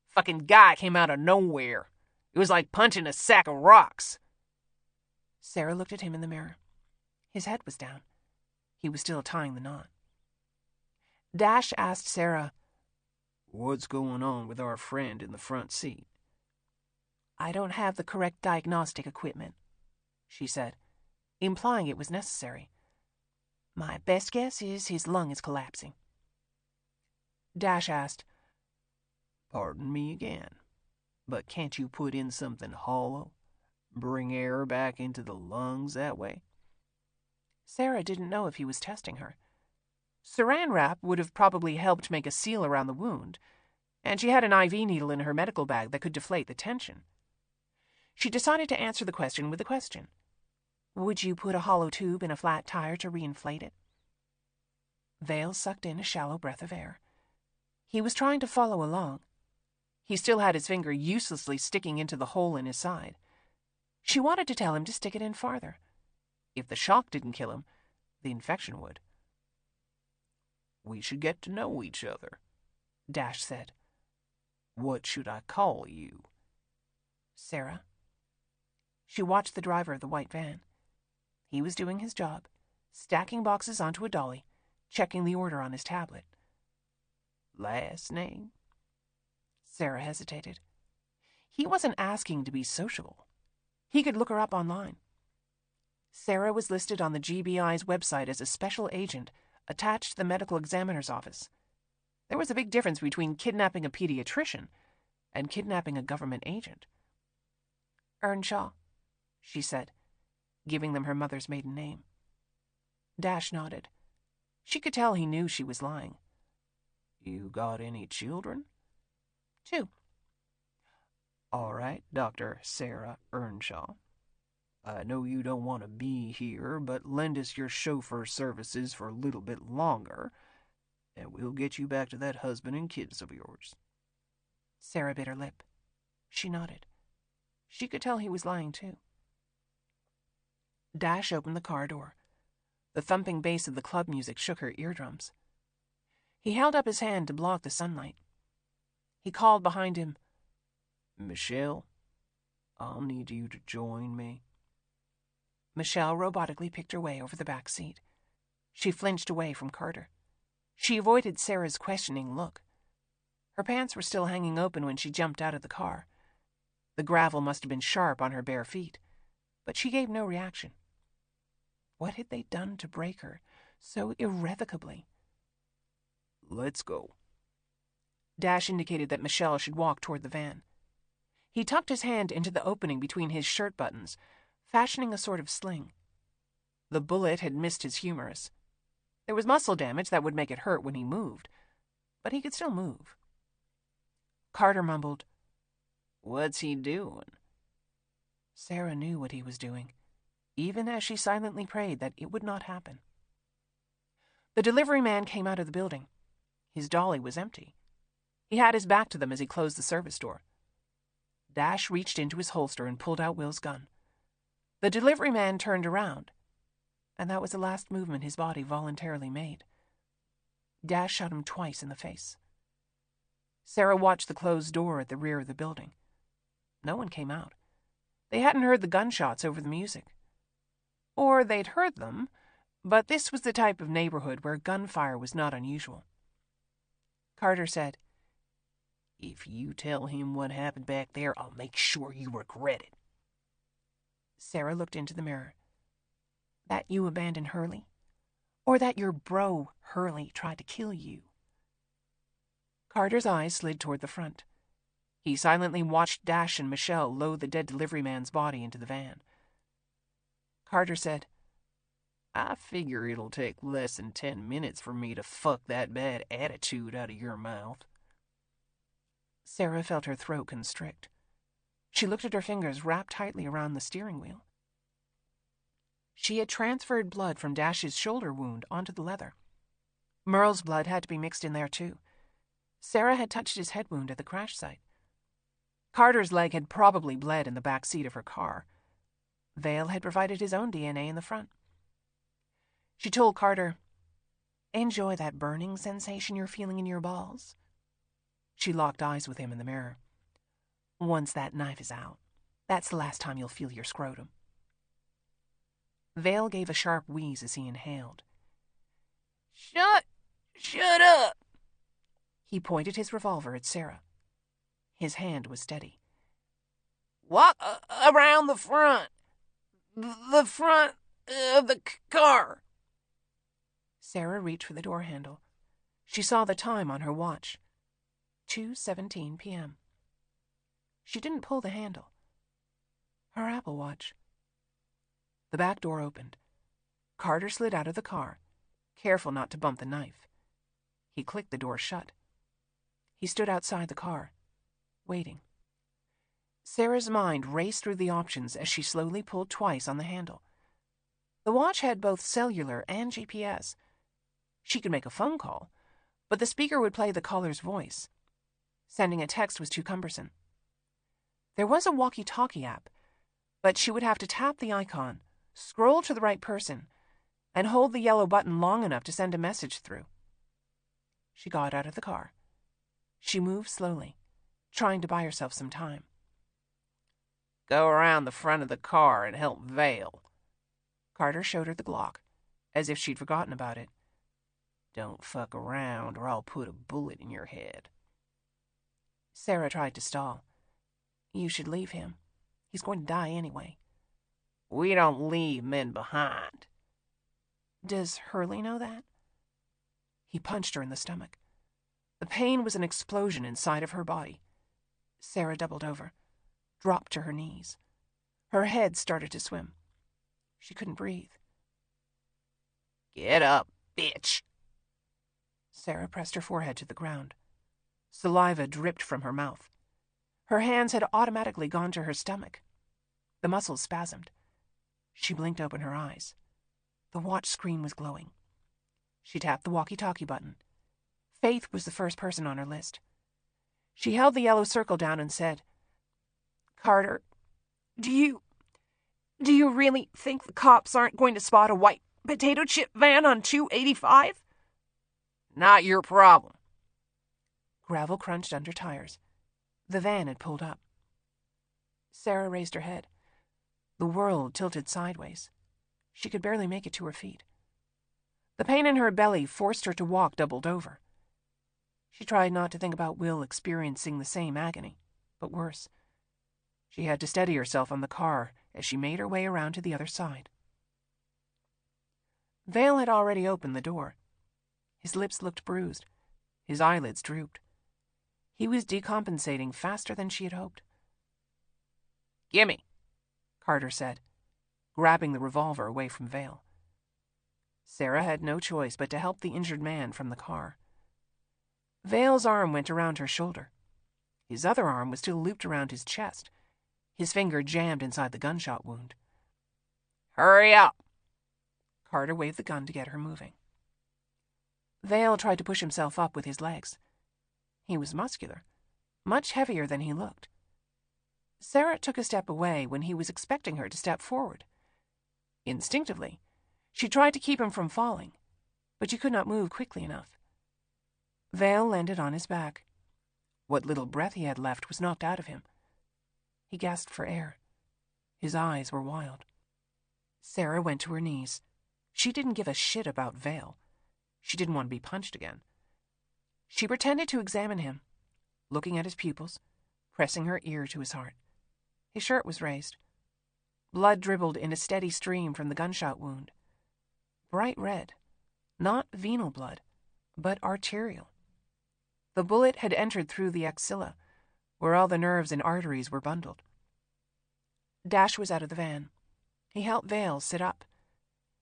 Fucking guy came out of nowhere. It was like punching a sack of rocks. Sarah looked at him in the mirror. His head was down. He was still tying the knot. Dash asked Sarah, What's going on with our friend in the front seat? I don't have the correct diagnostic equipment, she said, implying it was necessary. My best guess is his lung is collapsing. Dash asked, Pardon me again, but can't you put in something hollow? Bring air back into the lungs that way? Sarah didn't know if he was testing her. Saran wrap would have probably helped make a seal around the wound, and she had an IV needle in her medical bag that could deflate the tension. She decided to answer the question with a question. Would you put a hollow tube in a flat tire to reinflate it? Vale sucked in a shallow breath of air. He was trying to follow along. He still had his finger uselessly sticking into the hole in his side. She wanted to tell him to stick it in farther. If the shock didn't kill him, the infection would. We should get to know each other, Dash said. What should I call you? Sarah. She watched the driver of the white van. He was doing his job, stacking boxes onto a dolly, checking the order on his tablet. Last name? Sarah hesitated. He wasn't asking to be sociable. He could look her up online. Sarah was listed on the GBI's website as a special agent attached to the medical examiner's office. There was a big difference between kidnapping a pediatrician and kidnapping a government agent. Earnshaw, she said, giving them her mother's maiden name. Dash nodded. She could tell he knew she was lying. You got any children? 2. All right, Dr. Sarah Earnshaw. I know you don't want to be here, but lend us your chauffeur services for a little bit longer, and we'll get you back to that husband and kids of yours. Sarah bit her lip. She nodded. She could tell he was lying, too. Dash opened the car door. The thumping bass of the club music shook her eardrums. He held up his hand to block the sunlight. He called behind him, Michelle, I'll need you to join me. Michelle robotically picked her way over the back seat. She flinched away from Carter. She avoided Sarah's questioning look. Her pants were still hanging open when she jumped out of the car. The gravel must have been sharp on her bare feet, but she gave no reaction. What had they done to break her so irrevocably? Let's go. Dash indicated that Michelle should walk toward the van. He tucked his hand into the opening between his shirt buttons, fashioning a sort of sling. The bullet had missed his humerus. There was muscle damage that would make it hurt when he moved, but he could still move. Carter mumbled, What's he doing? Sarah knew what he was doing, even as she silently prayed that it would not happen. The delivery man came out of the building. His dolly was empty. He had his back to them as he closed the service door. Dash reached into his holster and pulled out Will's gun. The delivery man turned around, and that was the last movement his body voluntarily made. Dash shot him twice in the face. Sarah watched the closed door at the rear of the building. No one came out. They hadn't heard the gunshots over the music. Or they'd heard them, but this was the type of neighborhood where gunfire was not unusual. Carter said, If you tell him what happened back there, I'll make sure you regret it. Sarah looked into the mirror. That you abandoned Hurley? Or that your bro, Hurley, tried to kill you? Carter's eyes slid toward the front. He silently watched Dash and Michelle load the dead delivery man's body into the van. Carter said, I figure it'll take less than 10 minutes for me to fuck that bad attitude out of your mouth. Sarah felt her throat constrict. She looked at her fingers wrapped tightly around the steering wheel. She had transferred blood from Dash's shoulder wound onto the leather. Merle's blood had to be mixed in there, too. Sarah had touched his head wound at the crash site. Carter's leg had probably bled in the back seat of her car. Vale had provided his own DNA in the front. She told Carter, "Enjoy that burning sensation you're feeling in your balls." She locked eyes with him in the mirror. "Once that knife is out, that's the last time you'll feel your scrotum." Vale gave a sharp wheeze as he inhaled. Shut up. He pointed his revolver at Sarah. His hand was steady. Walk around the front. The front of the car. Sarah reached for the door handle. She saw the time on her watch. 2:17 p.m. She didn't pull the handle. Her Apple Watch. The back door opened. Carter slid out of the car, careful not to bump the knife. He clicked the door shut. He stood outside the car, waiting. Sarah's mind raced through the options as she slowly pulled twice on the handle. The watch had both cellular and GPS. She could make a phone call, but the speaker would play the caller's voice. Sending a text was too cumbersome. There was a walkie-talkie app, but she would have to tap the icon, scroll to the right person, and hold the yellow button long enough to send a message through. She got out of the car. She moved slowly, trying to buy herself some time. Go around the front of the car and help Vale. Carter showed her the Glock, as if she'd forgotten about it. Don't fuck around or I'll put a bullet in your head. Sarah tried to stall. "You should leave him. He's going to die anyway." "We don't leave men behind." "Does Hurley know that?" He punched her in the stomach. The pain was an explosion inside of her body. Sarah doubled over, dropped to her knees. Her head started to swim. She couldn't breathe. "Get up, bitch." Sarah pressed her forehead to the ground. Saliva dripped from her mouth. Her hands had automatically gone to her stomach. The muscles spasmed. She blinked open her eyes. The watch screen was glowing. She tapped the walkie-talkie button. Faith was the first person on her list. She held the yellow circle down and said, "Carter, do you really think the cops aren't going to spot a white potato chip van on 285? Not your problem." Gravel crunched under tires. The van had pulled up. Sarah raised her head. The world tilted sideways. She could barely make it to her feet. The pain in her belly forced her to walk doubled over. She tried not to think about Will experiencing the same agony, but worse. She had to steady herself on the car as she made her way around to the other side. Vale had already opened the door. His lips looked bruised. His eyelids drooped. He was decompensating faster than she had hoped. "Gimme," Carter said, grabbing the revolver away from Vale. Sarah had no choice but to help the injured man from the car. Vale's arm went around her shoulder. His other arm was still looped around his chest. His finger jammed inside the gunshot wound. "Hurry up." Carter waved the gun to get her moving. Vale tried to push himself up with his legs. He was muscular, much heavier than he looked. Sarah took a step away when he was expecting her to step forward. Instinctively, she tried to keep him from falling, but she could not move quickly enough. Vale landed on his back. What little breath he had left was knocked out of him. He gasped for air. His eyes were wild. Sarah went to her knees. She didn't give a shit about Vale. She didn't want to be punched again. She pretended to examine him, looking at his pupils, pressing her ear to his heart. His shirt was raised. Blood dribbled in a steady stream from the gunshot wound. Bright red, not venal blood, but arterial. The bullet had entered through the axilla, where all the nerves and arteries were bundled. Dash was out of the van. He helped Vale sit up.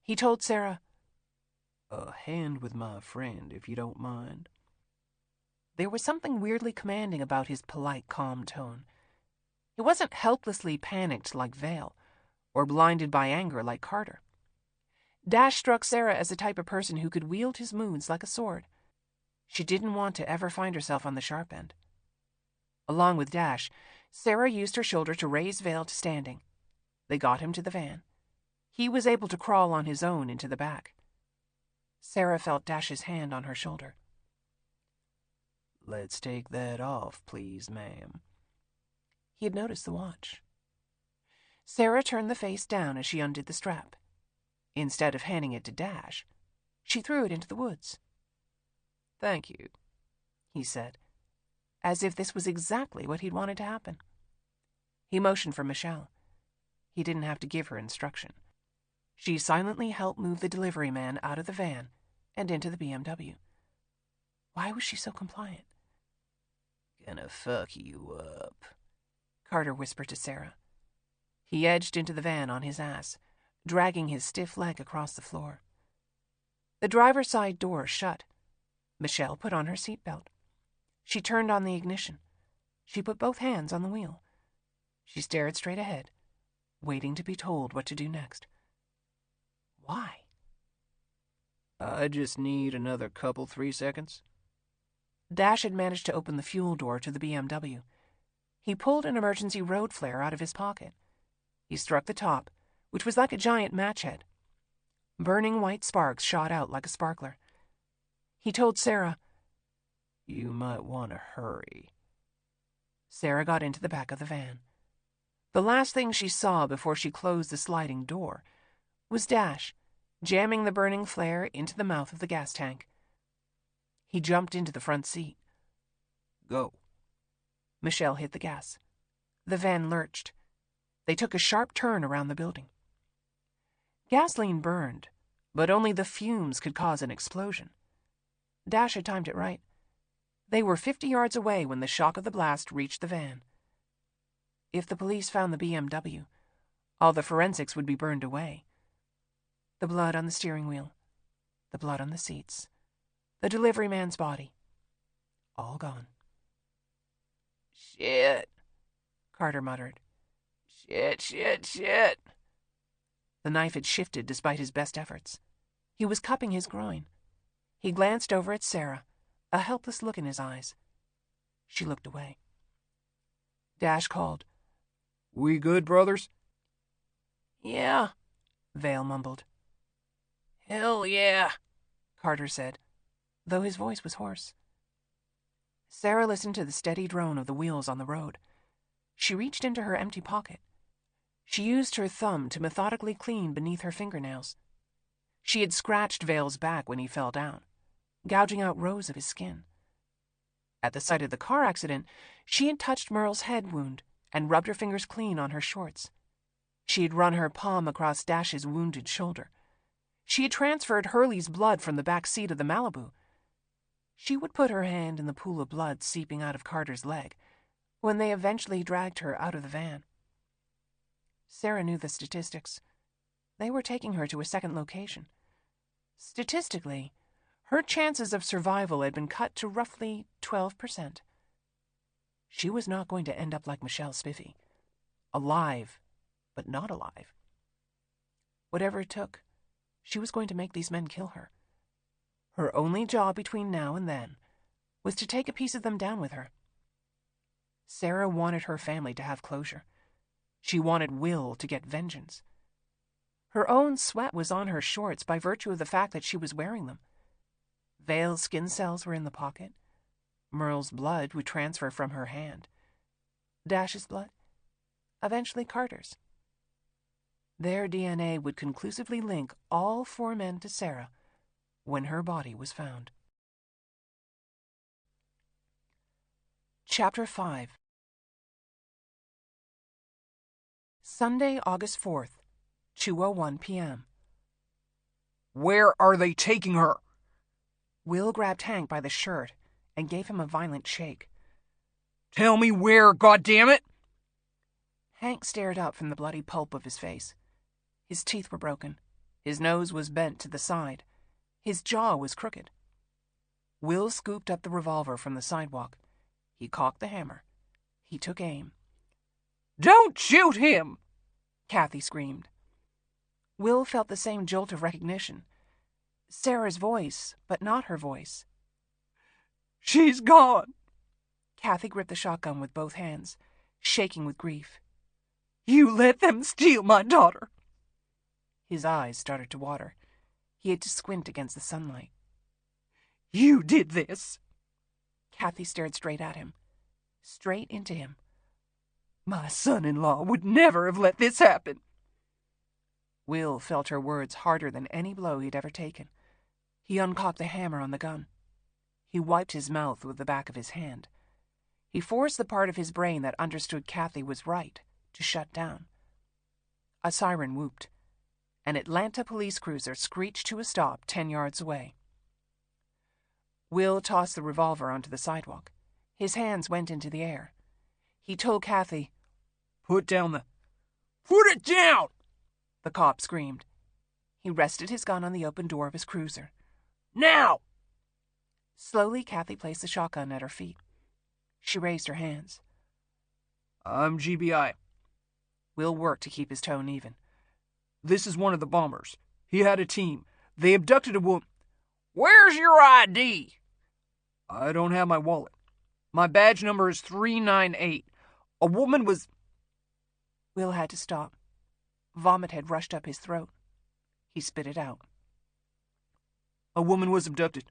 He told Sarah, "A hand with my friend, if you don't mind." There was something weirdly commanding about his polite, calm tone. He wasn't helplessly panicked like Vale, or blinded by anger like Carter. Dash struck Sarah as the type of person who could wield his moods like a sword. She didn't want to ever find herself on the sharp end. Along with Dash, Sarah used her shoulder to raise Vale to standing. They got him to the van. He was able to crawl on his own into the back. Sarah felt Dash's hand on her shoulder. "Let's take that off, please, ma'am." He had noticed the watch. Sarah turned the face down as she undid the strap. Instead of handing it to Dash, she threw it into the woods. "Thank you," he said, as if this was exactly what he'd wanted to happen. He motioned for Michelle. He didn't have to give her instruction. She silently helped move the delivery man out of the van and into the BMW. Why was she so compliant? "Gonna fuck you up," Carter whispered to Sarah. He edged into the van on his ass, dragging his stiff leg across the floor. The driver's side door shut. Michelle put on her seatbelt. She turned on the ignition. She put both hands on the wheel. She stared straight ahead, waiting to be told what to do next. Why? "I just need another 3 seconds." Dash had managed to open the fuel door to the BMW. He pulled an emergency road flare out of his pocket. He struck the top, which was like a giant match head. Burning white sparks shot out like a sparkler. He told Sarah, "You might want to hurry." Sarah got into the back of the van. The last thing she saw before she closed the sliding door was Dash jamming the burning flare into the mouth of the gas tank. He jumped into the front seat. "Go." Michelle hit the gas. The van lurched. They took a sharp turn around the building. Gasoline burned, but only the fumes could cause an explosion. Dash had timed it right. They were 50 yards away when the shock of the blast reached the van. If the police found the BMW, all the forensics would be burned away. The blood on the steering wheel, the blood on the seats, the delivery man's body, all gone. "Shit," Carter muttered. Shit. The knife had shifted despite his best efforts. He was cupping his groin. He glanced over at Sarah, a helpless look in his eyes. She looked away. Dash called, "We good, brothers?" "Yeah," Vale mumbled. "Hell yeah," Carter said, though his voice was hoarse. Sarah listened to the steady drone of the wheels on the road. She reached into her empty pocket. She used her thumb to methodically clean beneath her fingernails. She had scratched Vale's back when he fell down, gouging out rows of his skin. At the site of the car accident, she had touched Merle's head wound and rubbed her fingers clean on her shorts. She had run her palm across Dash's wounded shoulder. She had transferred Hurley's blood from the back seat of the Malibu. She would put her hand in the pool of blood seeping out of Carter's leg when they eventually dragged her out of the van. Sarah knew the statistics. They were taking her to a second location. Statistically, her chances of survival had been cut to roughly 12%. She was not going to end up like Michelle Spiffy, alive, but not alive. Whatever it took, she was going to make these men kill her. Her only job between now and then was to take a piece of them down with her. Sarah wanted her family to have closure. She wanted Will to get vengeance. Her own sweat was on her shorts by virtue of the fact that she was wearing them. Vale's skin cells were in the pocket. Merle's blood would transfer from her hand. Dash's blood, eventually Carter's. Their DNA would conclusively link all 4 men to Sarah when her body was found. Chapter 5. Sunday, August 4th, 2:01 p.m. "Where are they taking her?" Will grabbed Hank by the shirt and gave him a violent shake. "Tell me where, goddammit!" Hank stared up from the bloody pulp of his face. His teeth were broken. His nose was bent to the side. His jaw was crooked. Will scooped up the revolver from the sidewalk. He cocked the hammer. He took aim. "Don't shoot him!" Kathy screamed. Will felt the same jolt of recognition. Sarah's voice, but not her voice. "She's gone." Kathy gripped the shotgun with both hands, shaking with grief. You let them steal my daughter. His eyes started to water. He had to squint against the sunlight. You did this. Kathy stared straight at him. Straight into him. My son-in-law would never have let this happen. Will felt her words harder than any blow he'd ever taken. He uncocked the hammer on the gun. He wiped his mouth with the back of his hand. He forced the part of his brain that understood Kathy was right to shut down. A siren whooped. An Atlanta police cruiser screeched to a stop 10 yards away. Will tossed the revolver onto the sidewalk. His hands went into the air. He told Kathy, Put it down! The cop screamed. He rested his gun on the open door of his cruiser. Now! Slowly, Kathy placed the shotgun at her feet. She raised her hands. I'm GBI. Will worked to keep his tone even. This is one of the bombers. He had a team. They abducted a woman. Where's your ID? I don't have my wallet. My badge number is 398. A woman was... Will had to stop. Vomit had rushed up his throat. He spit it out. A woman was abducted.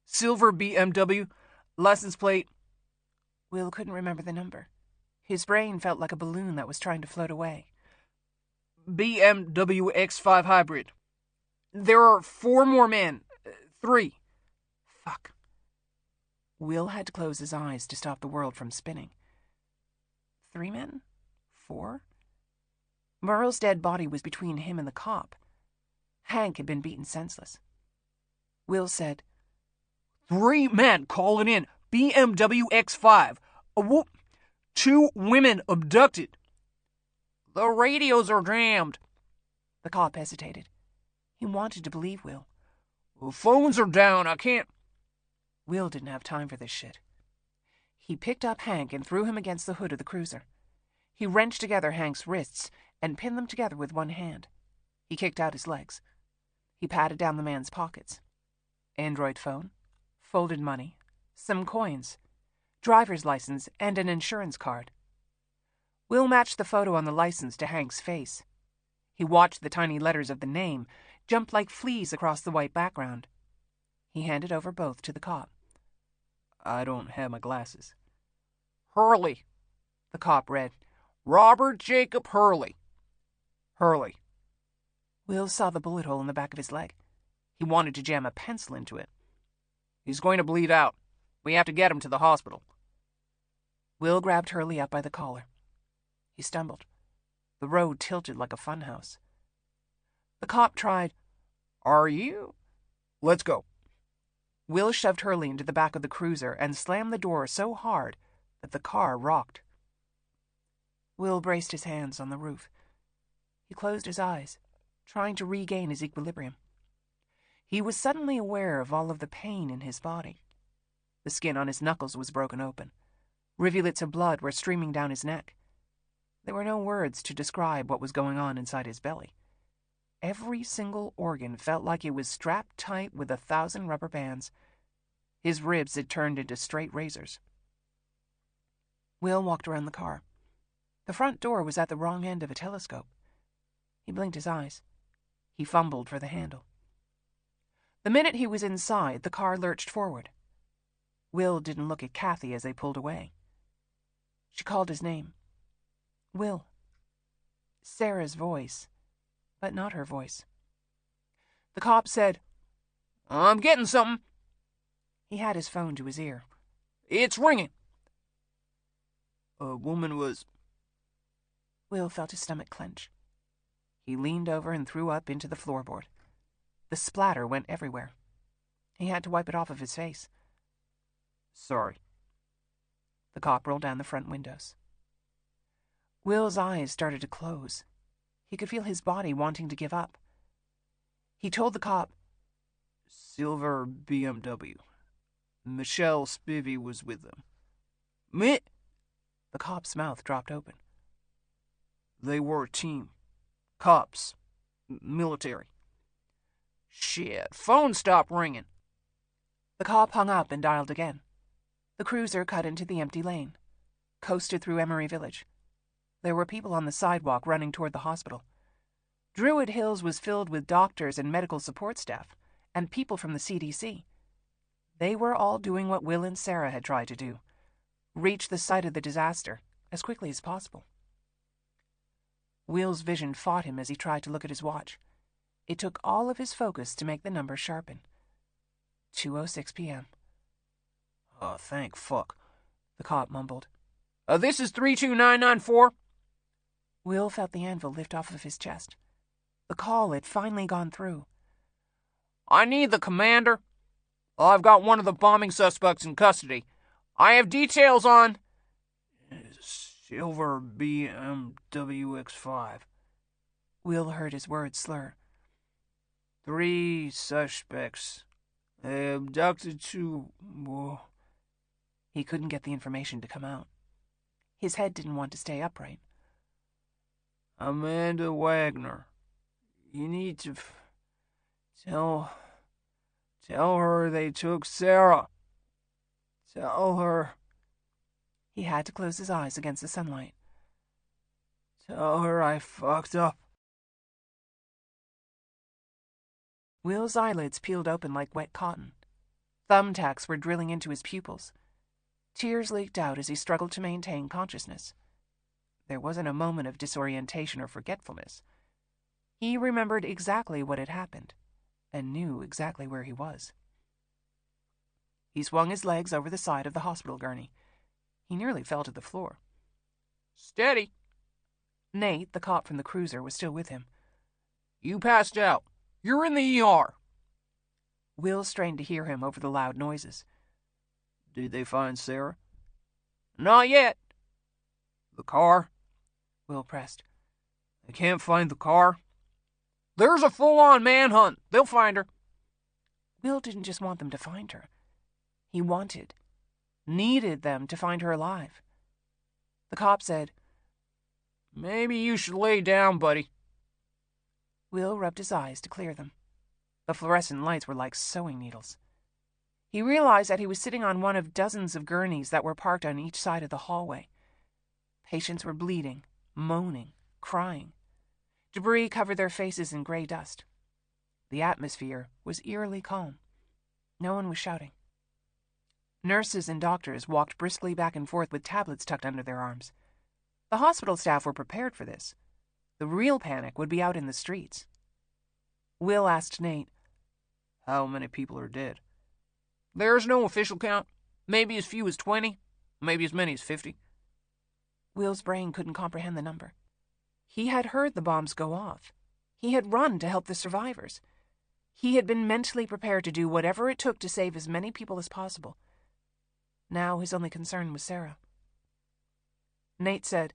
Silver BMW, license plate. Will couldn't remember the number. His brain felt like a balloon that was trying to float away. BMW X5 hybrid. There are 4 more men. 3. Fuck. Will had to close his eyes to stop the world from spinning. 3 men? 4? Merle's dead body was between him and the cop. Hank had been beaten senseless. Will said, 3 men calling in. BMW X5. 2 women abducted. The radios are jammed. The cop hesitated. He wanted to believe Will. The phones are down. I can't... Will didn't have time for this shit. He picked up Hank and threw him against the hood of the cruiser. He wrenched together Hank's wrists and pinned them together with one hand. He kicked out his legs. He patted down the man's pockets. Android phone, folded money, some coins, driver's license, and an insurance card. Will matched the photo on the license to Hank's face. He watched the tiny letters of the name jump like fleas across the white background. He handed over both to the cop. I don't have my glasses. Hurley. The cop read. Robert Jacob Hurley. Hurley. Will saw the bullet hole in the back of his leg. He wanted to jam a pencil into it. He's going to bleed out. We have to get him to the hospital. Will grabbed Hurley up by the collar. He stumbled. The road tilted like a funhouse. The cop tried. Are you? Let's go. Will shoved Hurley into the back of the cruiser and slammed the door so hard that the car rocked. Will braced his hands on the roof. He closed his eyes, trying to regain his equilibrium. He was suddenly aware of all of the pain in his body. The skin on his knuckles was broken open. Rivulets of blood were streaming down his neck. There were no words to describe what was going on inside his belly. Every single organ felt like it was strapped tight with 1,000 rubber bands. His ribs had turned into straight razors. Will walked around the car. The front door was at the wrong end of a telescope. He blinked his eyes. He fumbled for the handle. The minute he was inside, the car lurched forward. Will didn't look at Kathy as they pulled away. She called his name. Will. Sarah's voice, but not her voice. The cop said, I'm getting something. He had his phone to his ear. It's ringing. A woman was... Will felt his stomach clench. He leaned over and threw up into the floorboard. The splatter went everywhere. He had to wipe it off of his face. Sorry. The cop rolled down the front windows. Will's eyes started to close. He could feel his body wanting to give up. He told the cop, Silver BMW. Michelle Spivey was with them. Me? The cop's mouth dropped open. They were a team. Cops. Military. Shit, phone stopped ringing. The cop hung up and dialed again. The cruiser cut into the empty lane, coasted through Emory Village. There were people on the sidewalk running toward the hospital. Druid Hills was filled with doctors and medical support staff, and people from the CDC. They were all doing what Will and Sarah had tried to do: reach the site of the disaster as quickly as possible. Will's vision fought him as he tried to look at his watch. It took all of his focus to make the number sharpen. 2:06 p.m. Oh, thank fuck, the cop mumbled. This is 32994. Will felt the anvil lift off of his chest. The call had finally gone through. I need the commander. I've got one of the bombing suspects in custody. I have details on... Silver BMWX5. Will heard his words slur. 3 suspects. Abducted 2... Whoa. He couldn't get the information to come out. His head didn't want to stay upright. Amanda Wagner. You need to... Tell her they took Sarah. Tell her... He had to close his eyes against the sunlight. Tell her I fucked up. Will's eyelids peeled open like wet cotton. Thumbtacks were drilling into his pupils. Tears leaked out as he struggled to maintain consciousness. There wasn't a moment of disorientation or forgetfulness. He remembered exactly what had happened, and knew exactly where he was. He swung his legs over the side of the hospital gurney. He nearly fell to the floor. Steady. Nate, the cop from the cruiser, was still with him. You passed out. You're in the ER. Will strained to hear him over the loud noises. Did they find Sarah? Not yet. The car? Will pressed. They can't find the car? There's a full-on manhunt. They'll find her. Will didn't just want them to find her. He needed them to find her alive. The cop said, Maybe you should lay down, buddy. Will rubbed his eyes to clear them. The fluorescent lights were like sewing needles. He realized that he was sitting on one of dozens of gurneys that were parked on each side of the hallway. Patients were bleeding, moaning, crying. Debris covered their faces in gray dust. The atmosphere was eerily calm. No one was shouting. Nurses and doctors walked briskly back and forth with tablets tucked under their arms. The hospital staff were prepared for this. The real panic would be out in the streets. Will asked Nate, How many people are dead? There's no official count. Maybe as few as 20. Maybe as many as 50. Will's brain couldn't comprehend the number. He had heard the bombs go off. He had run to help the survivors. He had been mentally prepared to do whatever it took to save as many people as possible. Now his only concern was Sarah. Nate said,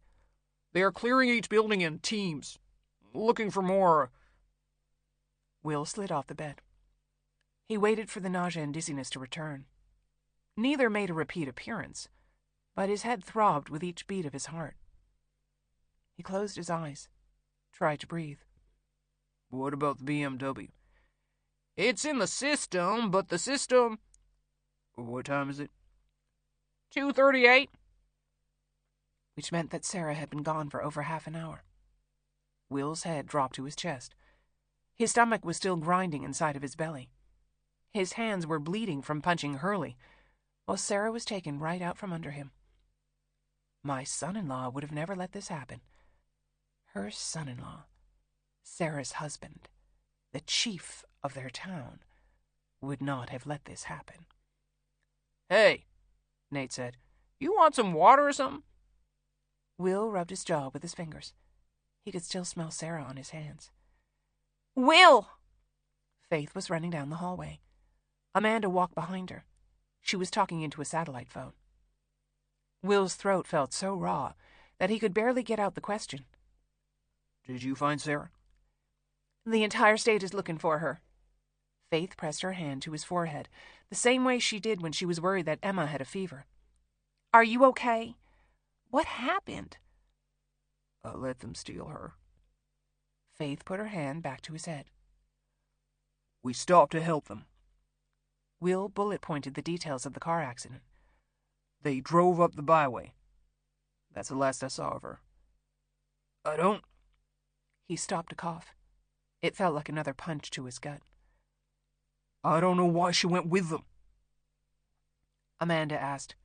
They are clearing each building in teams, looking for more. Will slid off the bed. He waited for the nausea and dizziness to return. Neither made a repeat appearance, but his head throbbed with each beat of his heart. He closed his eyes, tried to breathe. What about the BMW? It's in the system, but the system... What time is it? 2:38. Which meant that Sarah had been gone for over half an hour. Will's head dropped to his chest. His stomach was still grinding inside of his belly. His hands were bleeding from punching Hurley, while Sarah was taken right out from under him. My son-in-law would have never let this happen. Her son-in-law, Sarah's husband, the chief of their town, would not have let this happen. Hey, Nate said, you want some water or something? Will rubbed his jaw with his fingers. He could still smell Sarah on his hands. Will! Faith was running down the hallway. Amanda walked behind her. She was talking into a satellite phone. Will's throat felt so raw that he could barely get out the question. Did you find Sarah? The entire state is looking for her. Faith pressed her hand to his forehead, the same way she did when she was worried that Emma had a fever. Are you okay? What happened? I let them steal her. Faith put her hand back to his head. We stopped to help them. Will bullet-pointed the details of the car accident. They drove up the byway. That's the last I saw of her. I don't... He stopped to cough. It felt like another punch to his gut. I don't know why she went with them. Amanda asked,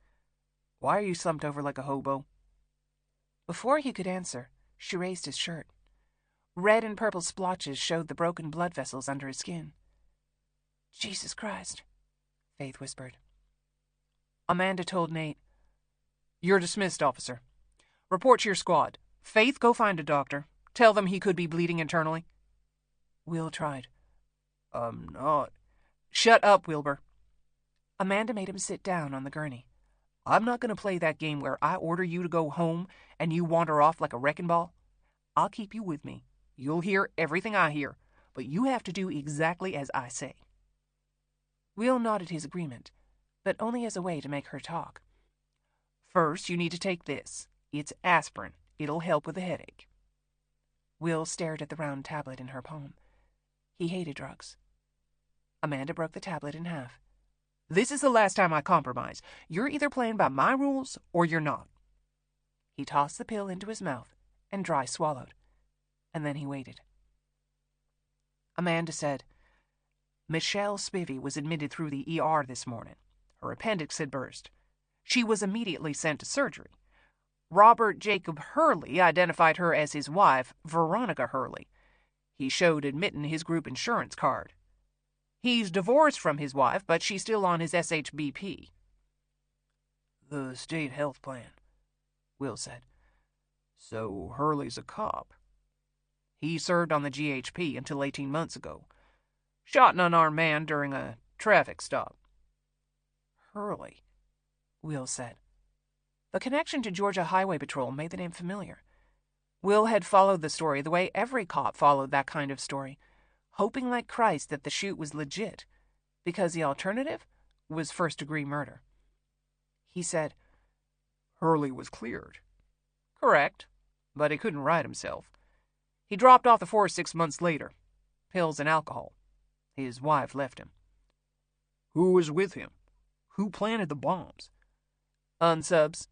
"Why are you slumped over like a hobo?" Before he could answer, she raised his shirt. Red and purple splotches showed the broken blood vessels under his skin. "Jesus Christ," Faith whispered. Amanda told Nate, "You're dismissed, officer. Report to your squad. Faith, go find a doctor. Tell them he could be bleeding internally." Will tried. I'm not... Shut up, Wilbur. Amanda made him sit down on the gurney. I'm not going to play that game where I order you to go home and you wander off like a wrecking ball. I'll keep you with me. You'll hear everything I hear, but you have to do exactly as I say. Will nodded his agreement, but only as a way to make her talk. First, you need to take this. It's aspirin. It'll help with the headache. Will stared at the round tablet in her palm. He hated drugs. Amanda broke the tablet in half. This is the last time I compromise. You're either playing by my rules or you're not. He tossed the pill into his mouth and dry swallowed, and then he waited. Amanda said, Michelle Spivey was admitted through the ER this morning. Her appendix had burst. She was immediately sent to surgery. Robert Jacob Hurley identified her as his wife, Veronica Hurley. He showed admitting his group insurance card. He's divorced from his wife, but she's still on his SHBP. The state health plan, Will said. So Hurley's a cop. He served on the GHP until 18 months ago. Shot an unarmed man during a traffic stop. Hurley, Will said. The connection to Georgia Highway Patrol made the name familiar. Will had followed the story the way every cop followed that kind of story, hoping like Christ that the shoot was legit, because the alternative was first-degree murder. He said, Hurley was cleared. Correct, but he couldn't right himself. He dropped off the force 6 months later. Pills and alcohol. His wife left him. Who was with him? Who planted the bombs? Unsubs.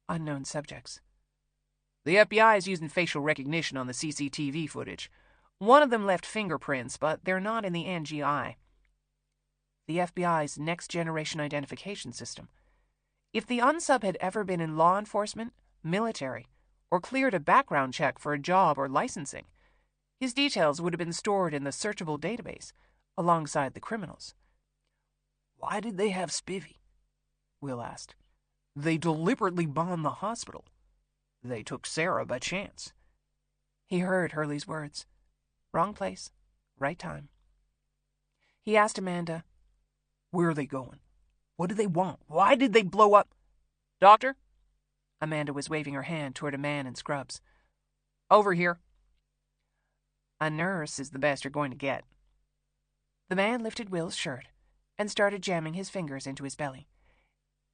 Unknown subjects. The FBI is using facial recognition on the CCTV footage. One of them left fingerprints, but they're not in the NGI. The FBI's next-generation identification system. If the unsub had ever been in law enforcement, military, or cleared a background check for a job or licensing, his details would have been stored in the searchable database, alongside the criminals. Why did they have Spivey? Will asked. They deliberately bombed the hospital. They took Sarah by chance. He heard Hurley's words. Wrong place, right time. He asked Amanda, Where are they going? What do they want? Why did they blow up? Doctor? Amanda was waving her hand toward a man in scrubs. Over here. A nurse is the best you're going to get. The man lifted Will's shirt and started jamming his fingers into his belly.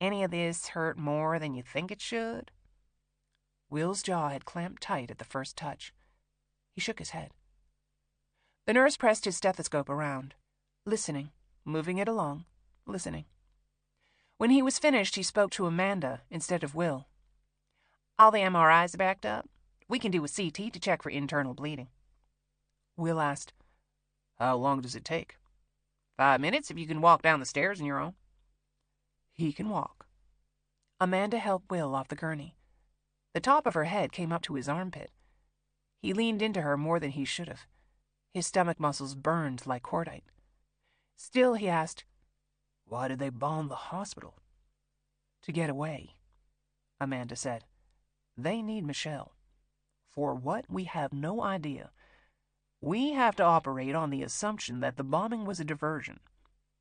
Any of this hurt more than you think it should? Will's jaw had clamped tight at the first touch. He shook his head. The nurse pressed his stethoscope around, listening, moving it along, listening. When he was finished, he spoke to Amanda instead of Will. All the MRIs are backed up. We can do a CT to check for internal bleeding. Will asked, How long does it take? 5 minutes if you can walk down the stairs on your own. He can walk. Amanda helped Will off the gurney. The top of her head came up to his armpit. He leaned into her more than he should have. His stomach muscles burned like cordite. Still, he asked, Why did they bomb the hospital? To get away, Amanda said. They need Michelle. For what? We have no idea. We have to operate on the assumption that the bombing was a diversion.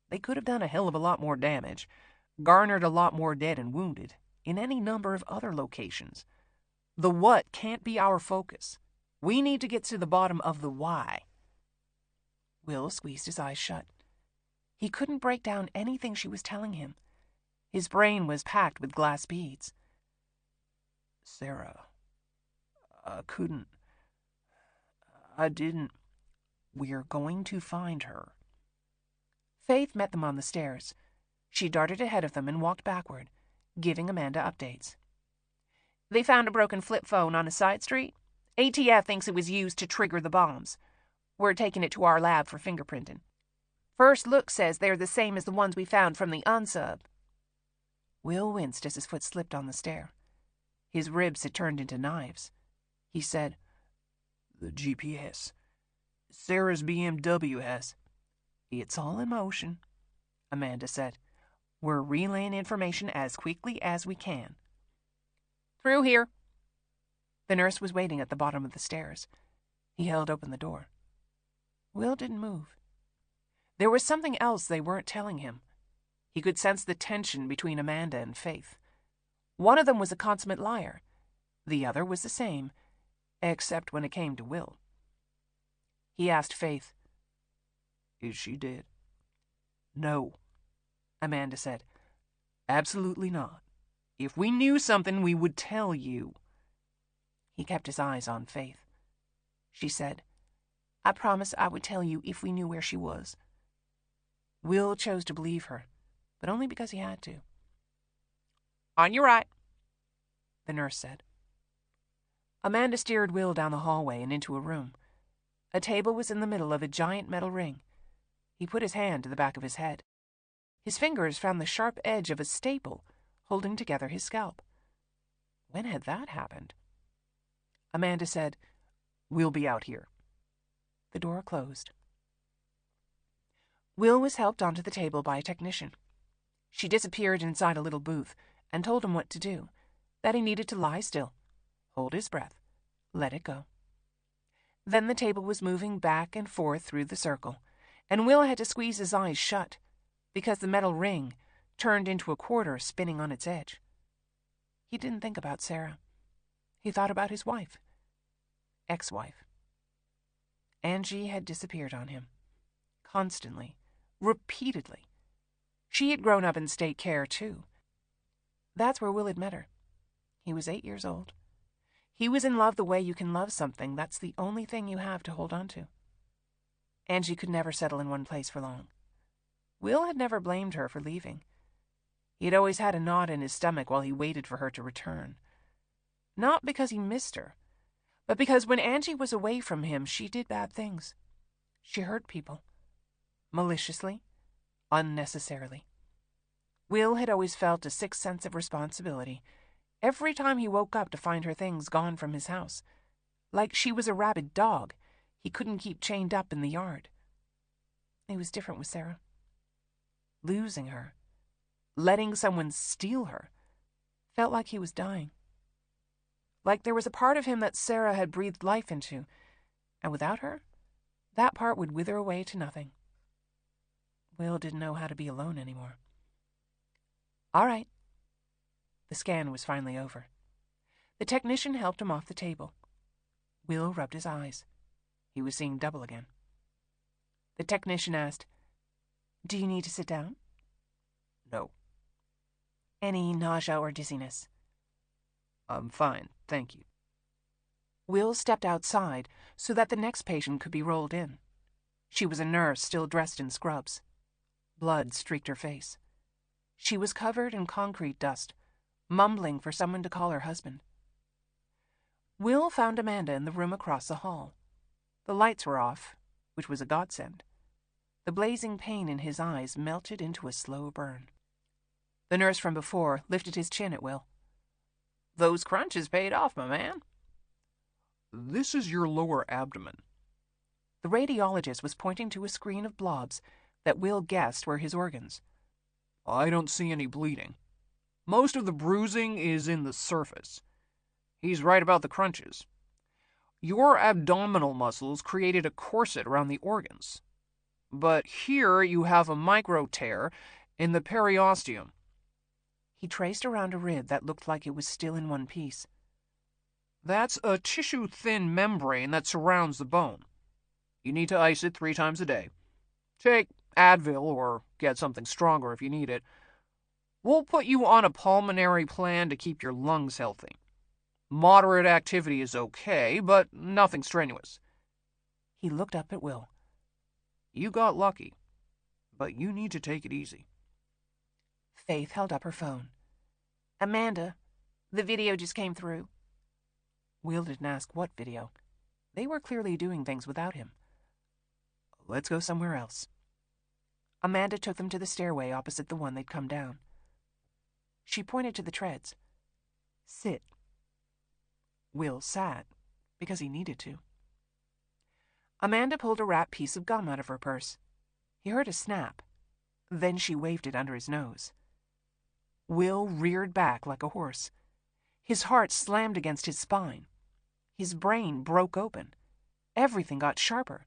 They could have done a hell of a lot more damage, garnered a lot more dead and wounded, in any number of other locations. The what can't be our focus. We need to get to the bottom of the why. Will squeezed his eyes shut. He couldn't break down anything she was telling him. His brain was packed with glass beads. Sarah, I didn't. We're going to find her. Faith met them on the stairs. She darted ahead of them and walked backward, giving Amanda updates. They found a broken flip phone on a side street. ATF thinks it was used to trigger the bombs. We're taking it to our lab for fingerprinting. First look says they're the same as the ones we found from the unsub. Will winced as his foot slipped on the stair. His ribs had turned into knives. He said, "The GPS. Sarah's BMW has." "It's all in motion," Amanda said. "We're relaying information as quickly as we can." "Through here." The nurse was waiting at the bottom of the stairs. He held open the door. Will didn't move. There was something else they weren't telling him. He could sense the tension between Amanda and Faith. One of them was a consummate liar. The other was the same, except when it came to Will. He asked Faith, "Is she dead?" "No," Amanda said. "Absolutely not. If we knew something, we would tell you." He kept his eyes on Faith. She said, "I promised I would tell you if we knew where she was." Will chose to believe her, but only because he had to. "On your right," the nurse said. Amanda steered Will down the hallway and into a room. A table was in the middle of a giant metal ring. He put his hand to the back of his head. His fingers found the sharp edge of a staple holding together his scalp. When had that happened? Amanda said, "We'll be out here." The door closed. Will was helped onto the table by a technician. She disappeared inside a little booth and told him what to do, that he needed to lie still, hold his breath, let it go. Then the table was moving back and forth through the circle, and Will had to squeeze his eyes shut because the metal ring turned into a quarter spinning on its edge. He didn't think about Sarah. He thought about his wife, ex-wife. Angie had disappeared on him, constantly, repeatedly. She had grown up in state care, too. That's where Will had met her. He was 8 years old. He was in love the way you can love something that's the only thing you have to hold on to. Angie could never settle in one place for long. Will had never blamed her for leaving. He had always had a knot in his stomach while he waited for her to return. Not because he missed her, but because when Angie was away from him, she did bad things. She hurt people. Maliciously, unnecessarily. Will had always felt a sick sense of responsibility every time he woke up to find her things gone from his house. Like she was a rabid dog he couldn't keep chained up in the yard. It was different with Sarah. Losing her, letting someone steal her, felt like he was dying. Like there was a part of him that Sarah had breathed life into, and without her, that part would wither away to nothing. Will didn't know how to be alone anymore. All right. The scan was finally over. The technician helped him off the table. Will rubbed his eyes. He was seeing double again. The technician asked, "Do you need to sit down?" "No." "Any nausea or dizziness?" "I'm fine, thank you." Will stepped outside so that the next patient could be rolled in. She was a nurse still dressed in scrubs. Blood streaked her face. She was covered in concrete dust, mumbling for someone to call her husband. Will found Amanda in the room across the hall. The lights were off, which was a godsend. The blazing pain in his eyes melted into a slow burn. The nurse from before lifted his chin at Will. "Those crunches paid off, my man." "This is your lower abdomen." The radiologist was pointing to a screen of blobs that Will guessed were his organs. "I don't see any bleeding. Most of the bruising is in the surface." He's right about the crunches. Your abdominal muscles created a corset around the organs. But here you have a micro tear in the periosteum. He traced around a rib that looked like it was still in one piece. That's a tissue-thin membrane that surrounds the bone. You need to ice it 3 times a day. Take Advil or get something stronger if you need it. We'll put you on a pulmonary plan to keep your lungs healthy. Moderate activity is okay, but nothing strenuous. He looked up at Will. You got lucky, but you need to take it easy. Faith held up her phone. "Amanda, the video just came through." Will didn't ask what video. They were clearly doing things without him. Let's go somewhere else. Amanda took them to the stairway opposite the one they'd come down. She pointed to the treads. Sit. Will sat, because he needed to. Amanda pulled a wrapped piece of gum out of her purse. He heard a snap. Then she waved it under his nose. Will reared back like a horse. His heart slammed against his spine. His brain broke open. Everything got sharper.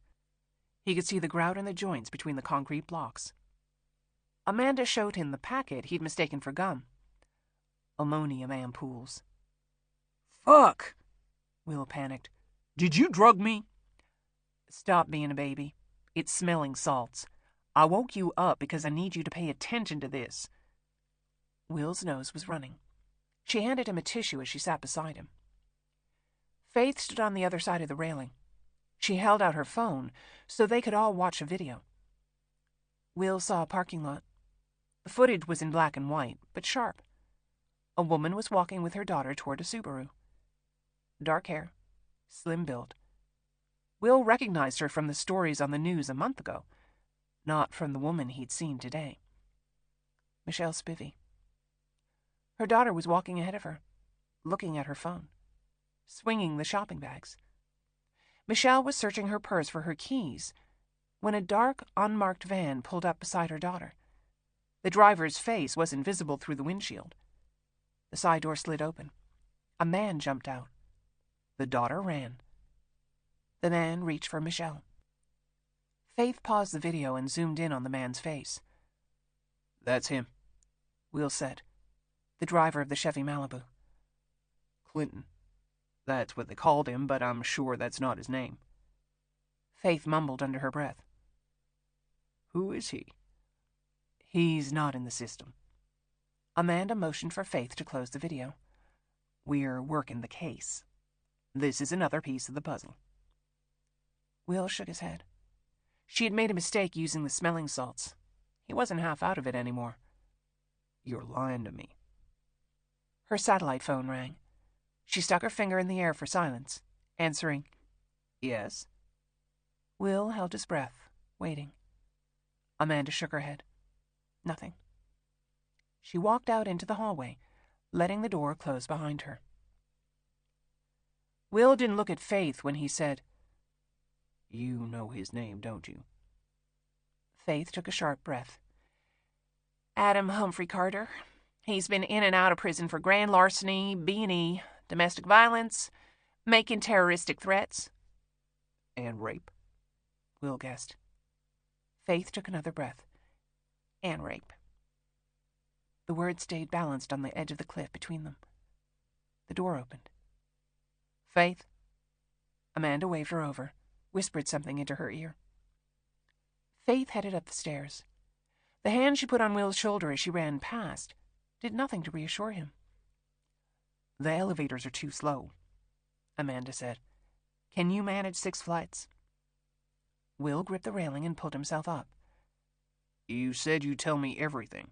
He could see the grout in the joints between the concrete blocks. Amanda showed him the packet he'd mistaken for gum. Ammonium ampoules. Fuck! Will panicked. Did you drug me? Stop being a baby. It's smelling salts. I woke you up because I need you to pay attention to this. Will's nose was running. She handed him a tissue as she sat beside him. Faith stood on the other side of the railing. She held out her phone so they could all watch a video. Will saw a parking lot. The footage was in black and white, but sharp. A woman was walking with her daughter toward a Subaru. Dark hair, slim build. Will recognized her from the stories on the news a month ago, not from the woman he'd seen today. Michelle Spivey. Her daughter was walking ahead of her, looking at her phone, swinging the shopping bags. Michelle was searching her purse for her keys when a dark, unmarked van pulled up beside her daughter. The driver's face wasn't visible through the windshield. The side door slid open. A man jumped out. The daughter ran. The man reached for Michelle. Faith paused the video and zoomed in on the man's face. That's him, Will said, the driver of the Chevy Malibu. Clinton. That's what they called him, but I'm sure that's not his name. Faith mumbled under her breath. Who is he? He's not in the system. Amanda motioned for Faith to close the video. We're working the case. This is another piece of the puzzle. Will shook his head. She had made a mistake using the smelling salts. He wasn't half out of it anymore. You're lying to me. Her satellite phone rang. She stuck her finger in the air for silence, answering, Yes. Will held his breath, waiting. Amanda shook her head. Nothing. She walked out into the hallway, letting the door close behind her. Will didn't look at Faith when he said, You know his name, don't you? Faith took a sharp breath. Adam Humphrey Carter. He's been in and out of prison for grand larceny, B&E, domestic violence, making terroristic threats. And rape, Will guessed. Faith took another breath. And rape. The words stayed balanced on the edge of the cliff between them. The door opened. Faith? Amanda waved her over, whispered something into her ear. Faith headed up the stairs. The hand she put on Will's shoulder as she ran past did nothing to reassure him. The elevators are too slow, Amanda said. Can you manage 6 flights? Will gripped the railing and pulled himself up. You said you'd tell me everything.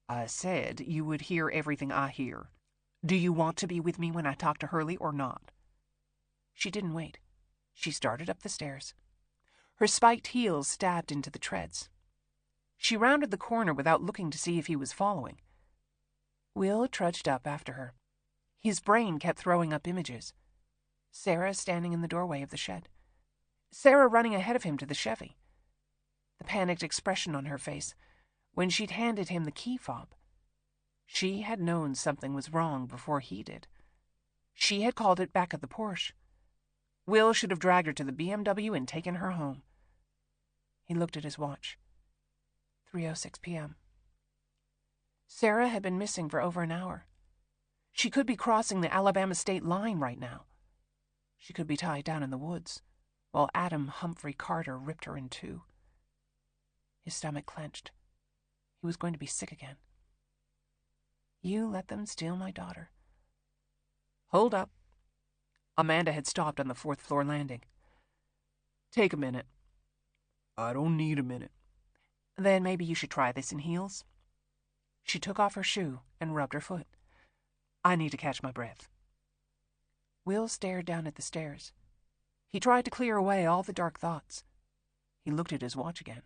I said you would hear everything I hear. Do you want to be with me when I talk to Hurley or not? She didn't wait. She started up the stairs. Her spiked heels stabbed into the treads. She rounded the corner without looking to see if he was following. Will trudged up after her. His brain kept throwing up images. Sarah standing in the doorway of the shed. Sarah running ahead of him to the Chevy. The panicked expression on her face when she'd handed him the key fob. She had known something was wrong before he did. She had called it back at the Porsche. Will should have dragged her to the BMW and taken her home. He looked at his watch. 3:06 p.m. Sarah had been missing for over an hour. She could be crossing the Alabama state line right now. She could be tied down in the woods, while Adam Humphrey Carter ripped her in two. His stomach clenched. He was going to be sick again. You let them steal my daughter. Hold up. Amanda had stopped on the 4th floor landing. Take a minute. I don't need a minute. Then maybe you should try this in heels. She took off her shoe and rubbed her foot. I need to catch my breath. Will stared down at the stairs. He tried to clear away all the dark thoughts. He looked at his watch again.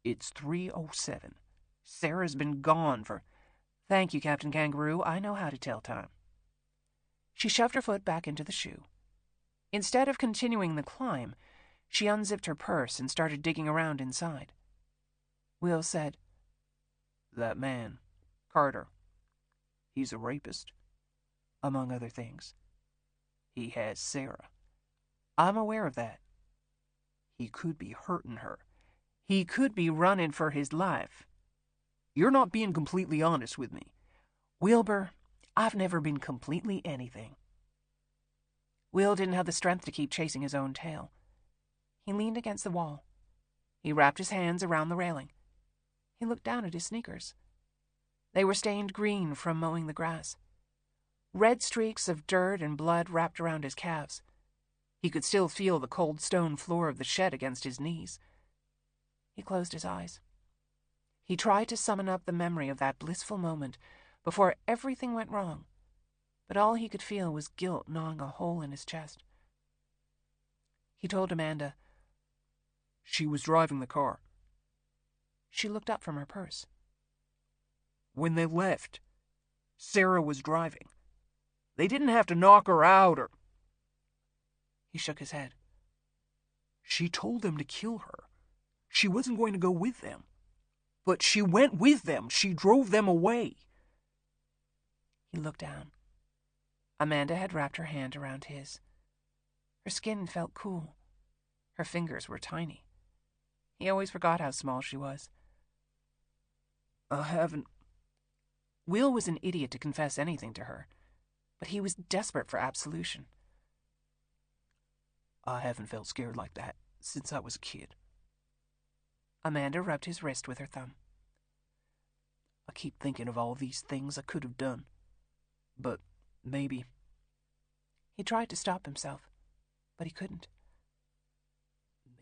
It's 3:07. Sarah's been gone for... Thank you, Captain Kangaroo. I know how to tell time. She shoved her foot back into the shoe. Instead of continuing the climb, she unzipped her purse and started digging around inside. Will said, That man, Carter, he's a rapist, among other things. He has Sarah. I'm aware of that. He could be hurting her. He could be running for his life. You're not being completely honest with me. Wilbur, I've never been completely anything. Will didn't have the strength to keep chasing his own tail. He leaned against the wall. He wrapped his hands around the railing. He looked down at his sneakers. They were stained green from mowing the grass. Red streaks of dirt and blood wrapped around his calves. He could still feel the cold stone floor of the shed against his knees. He closed his eyes. He tried to summon up the memory of that blissful moment before everything went wrong, but all he could feel was guilt gnawing a hole in his chest. He told Amanda. She was driving the car. She looked up from her purse. When they left, Sarah was driving. They didn't have to knock her out or... He shook his head. She told them to kill her. She wasn't going to go with them. But she went with them. She drove them away. He looked down. Amanda had wrapped her hand around his. Her skin felt cool. Her fingers were tiny. He always forgot how small she was. I haven't... Will was an idiot to confess anything to her, but he was desperate for absolution. I haven't felt scared like that since I was a kid. Amanda rubbed his wrist with her thumb. I keep thinking of all these things I could have done. But maybe... He tried to stop himself, but he couldn't.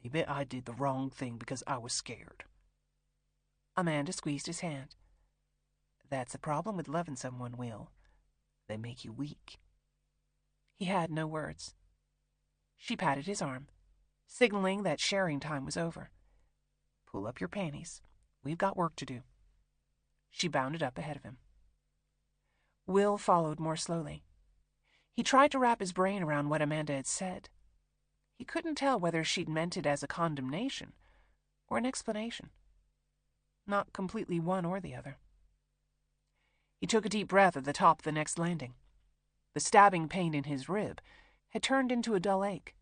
Maybe I did the wrong thing because I was scared. Amanda squeezed his hand. That's the problem with loving someone, Will. They make you weak. He had no words. She patted his arm, signaling that sharing time was over. Pull up your panties. We've got work to do. She bounded up ahead of him. Will followed more slowly. He tried to wrap his brain around what Amanda had said. He couldn't tell whether she'd meant it as a condemnation or an explanation. Not completely one or the other. He took a deep breath at the top of the next landing. The stabbing pain in his rib had turned into a dull ache.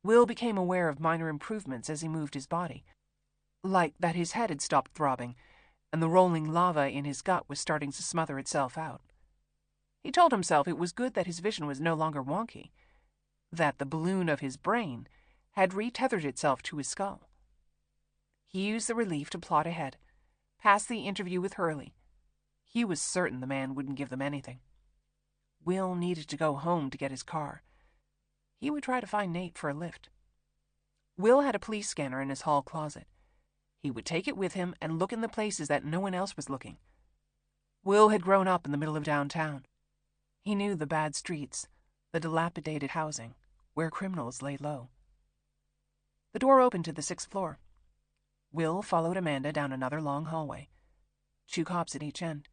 Will became aware of minor improvements as he moved his body, like that his head had stopped throbbing, and the rolling lava in his gut was starting to smother itself out. He told himself it was good that his vision was no longer wonky, that the balloon of his brain had retethered itself to his skull. He used the relief to plot ahead, past the interview with Hurley. He was certain the man wouldn't give them anything. Will needed to go home to get his car. He would try to find Nate for a lift. Will had a police scanner in his hall closet. He would take it with him and look in the places that no one else was looking. Will had grown up in the middle of downtown. He knew the bad streets, the dilapidated housing, where criminals lay low. The door opened to the 6th floor. Will followed Amanda down another long hallway. 2 cops at each end.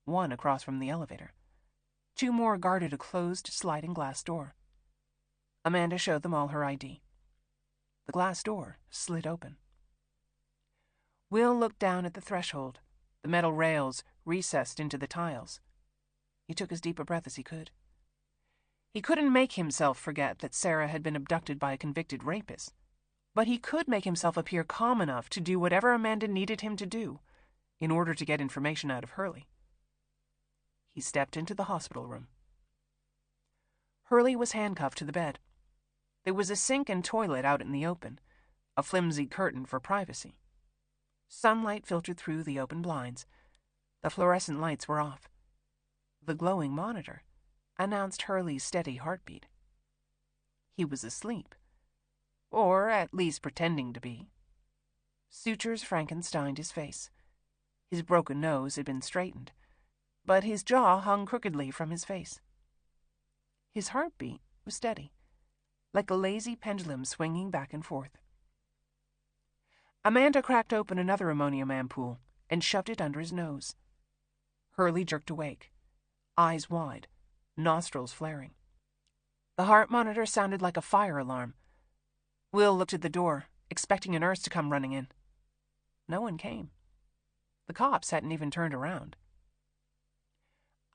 1 across from the elevator. 2 more guarded a closed sliding glass door. Amanda showed them all her ID. The glass door slid open. Will looked down at the threshold, the metal rails recessed into the tiles. He took as deep a breath as he could. He couldn't make himself forget that Sarah had been abducted by a convicted rapist, but he could make himself appear calm enough to do whatever Amanda needed him to do in order to get information out of Hurley. He stepped into the hospital room. Hurley was handcuffed to the bed. There was a sink and toilet out in the open, a flimsy curtain for privacy. Sunlight filtered through the open blinds. The fluorescent lights were off. The glowing monitor announced Hurley's steady heartbeat. He was asleep, or at least pretending to be. Sutures Frankensteined his face. His broken nose had been straightened, but his jaw hung crookedly from his face. His heartbeat was steady, like a lazy pendulum swinging back and forth. Amanda cracked open another ammonium ampoule and shoved it under his nose. Hurley jerked awake, eyes wide, nostrils flaring. The heart monitor sounded like a fire alarm. Will looked at the door, expecting a nurse to come running in. No one came. The cops hadn't even turned around.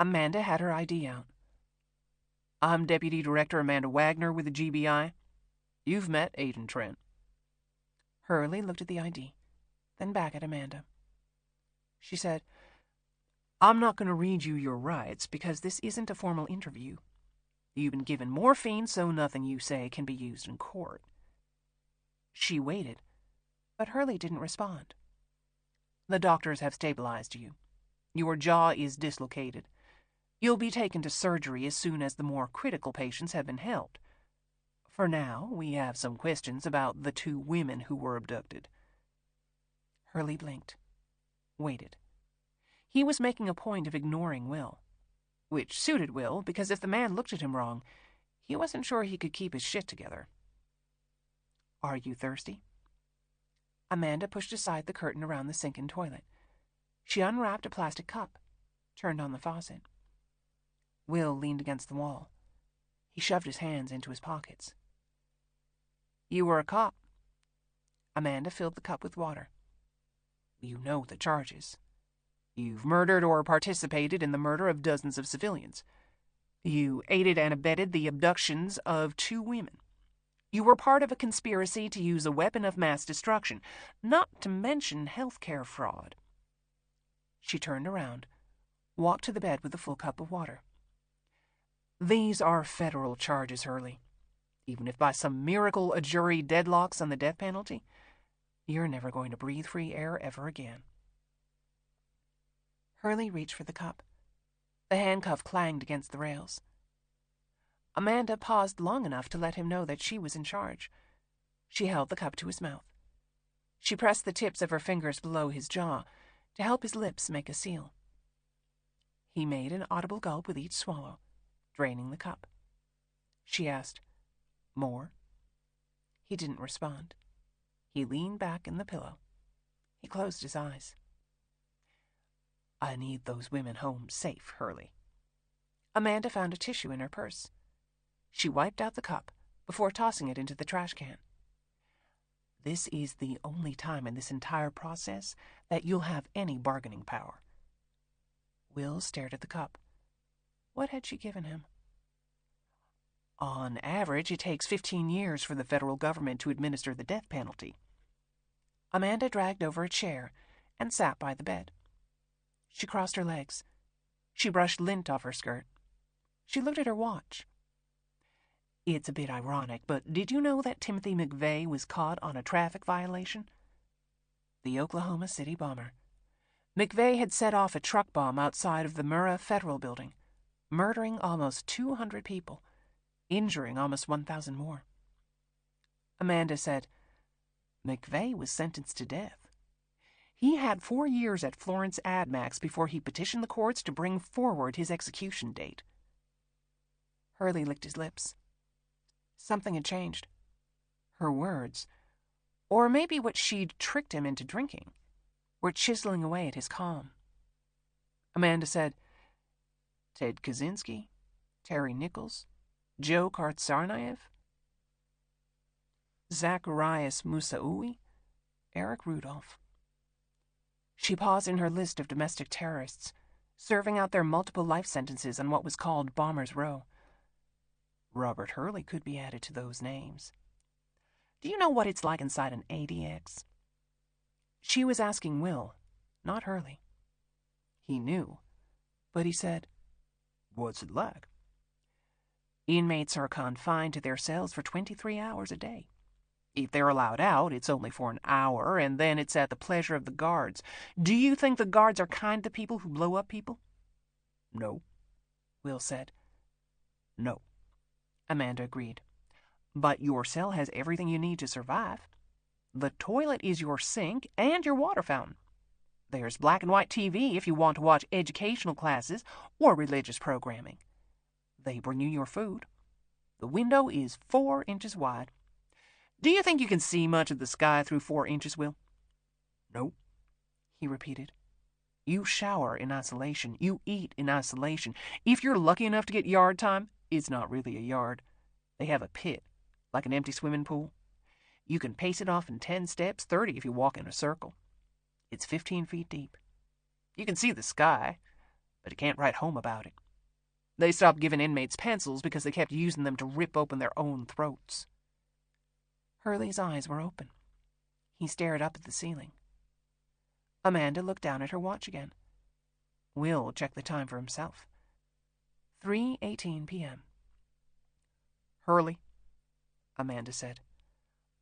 Amanda had her ID out. "I'm Deputy Director Amanda Wagner with the GBI. You've met Agent Trent." Hurley looked at the ID, then back at Amanda. She said, "I'm not going to read you your rights because this isn't a formal interview. You've been given morphine, so nothing you say can be used in court." She waited, but Hurley didn't respond. "The doctors have stabilized you. Your jaw is dislocated. You'll be taken to surgery as soon as the more critical patients have been helped. For now, we have some questions about the 2 women who were abducted." Hurley blinked, waited. He was making a point of ignoring Will, which suited Will because if the man looked at him wrong, he wasn't sure he could keep his shit together. "Are you thirsty?" Amanda pushed aside the curtain around the sink and toilet. She unwrapped a plastic cup, turned on the faucet. Will leaned against the wall. He shoved his hands into his pockets. "You were a cop." Amanda filled the cup with water. "You know the charges. You've murdered or participated in the murder of dozens of civilians. You aided and abetted the abductions of 2 women. You were part of a conspiracy to use a weapon of mass destruction, not to mention healthcare fraud." She turned around, walked to the bed with a full cup of water. "These are federal charges, Hurley. Even if by some miracle a jury deadlocks on the death penalty, you're never going to breathe free air ever again." Hurley reached for the cup. The handcuff clanged against the rails. Amanda paused long enough to let him know that she was in charge. She held the cup to his mouth. She pressed the tips of her fingers below his jaw to help his lips make a seal. He made an audible gulp with each swallow, draining the cup. She asked, "More?" He didn't respond. He leaned back in the pillow. He closed his eyes. "I need those women home safe, Hurley." Amanda found a tissue in her purse. She wiped out the cup before tossing it into the trash can. "This is the only time in this entire process that you'll have any bargaining power." Will stared at the cup. What had she given him? "On average, it takes 15 years for the federal government to administer the death penalty." Amanda dragged over a chair and sat by the bed. She crossed her legs. She brushed lint off her skirt. She looked at her watch. "It's a bit ironic, but did you know that Timothy McVeigh was caught on a traffic violation?" The Oklahoma City bomber. McVeigh had set off a truck bomb outside of the Murrah Federal Building, murdering almost 200 people, injuring almost 1,000 more. Amanda said, "McVeigh was sentenced to death. He had 4 years at Florence AdMax before he petitioned the courts to bring forward his execution date." Hurley licked his lips. Something had changed. Her words, or maybe what she'd tricked him into drinking, were chiseling away at his calm. Amanda said, "Ted Kaczynski, Terry Nichols, Joe Kartsarnaev, Zacharias Moussaoui, Eric Rudolph." She paused in her list of domestic terrorists, serving out their multiple life sentences on what was called Bombers Row. Robert Hurley could be added to those names. "Do you know what it's like inside an ADX?" She was asking Will, not Hurley. He knew, but he said, "What's it like?" "Inmates are confined to their cells for 23 hours a day. If they're allowed out, it's only for an hour, and then it's at the pleasure of the guards. Do you think the guards are kind to people who blow up people?" "No," Will said. "No," Amanda agreed. "But your cell has everything you need to survive. The toilet is your sink and your water fountain. There's black and white TV if you want to watch educational classes or religious programming. They bring you your food, The window is 4 inches wide. Do you think you can see much of the sky through 4 inches, Will? No. He repeated. You shower in isolation. You eat in isolation. If you're lucky enough to get yard time, it's not really a yard. They have a pit, like an empty swimming pool. You can pace it off in 10 steps, 30 if you walk in a circle. It's 15 feet deep. You can see the sky, but you can't write home about it. They stopped giving inmates pencils because they kept using them to rip open their own throats. Hurley's eyes were open. He stared up at the ceiling. Amanda looked down at her watch again. Will checked the time for himself. 3:18 p.m. Hurley, Amanda said,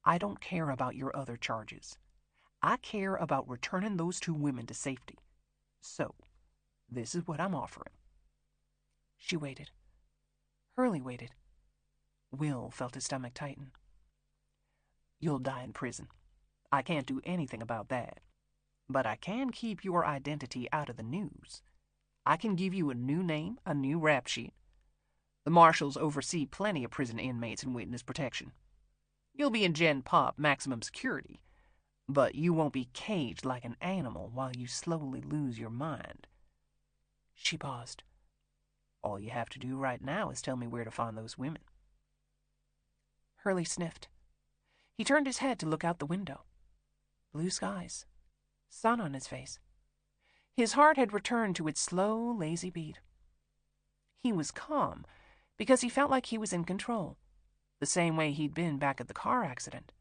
I don't care about your other charges. I care about returning those 2 women to safety. So, this is what I'm offering. She waited. Hurley waited. Will felt his stomach tighten. You'll die in prison. I can't do anything about that. But I can keep your identity out of the news. I can give you a new name, a new rap sheet. The marshals oversee plenty of prison inmates in witness protection. You'll be in Gen Pop maximum security, but you won't be caged like an animal while you slowly lose your mind. She paused. All you have to do right now is tell me where to find those women. Hurley sniffed. He turned his head to look out the window. Blue skies. Sun on his face. His heart had returned to its slow, lazy beat. He was calm because he felt like he was in control, the same way he'd been back at the car accident.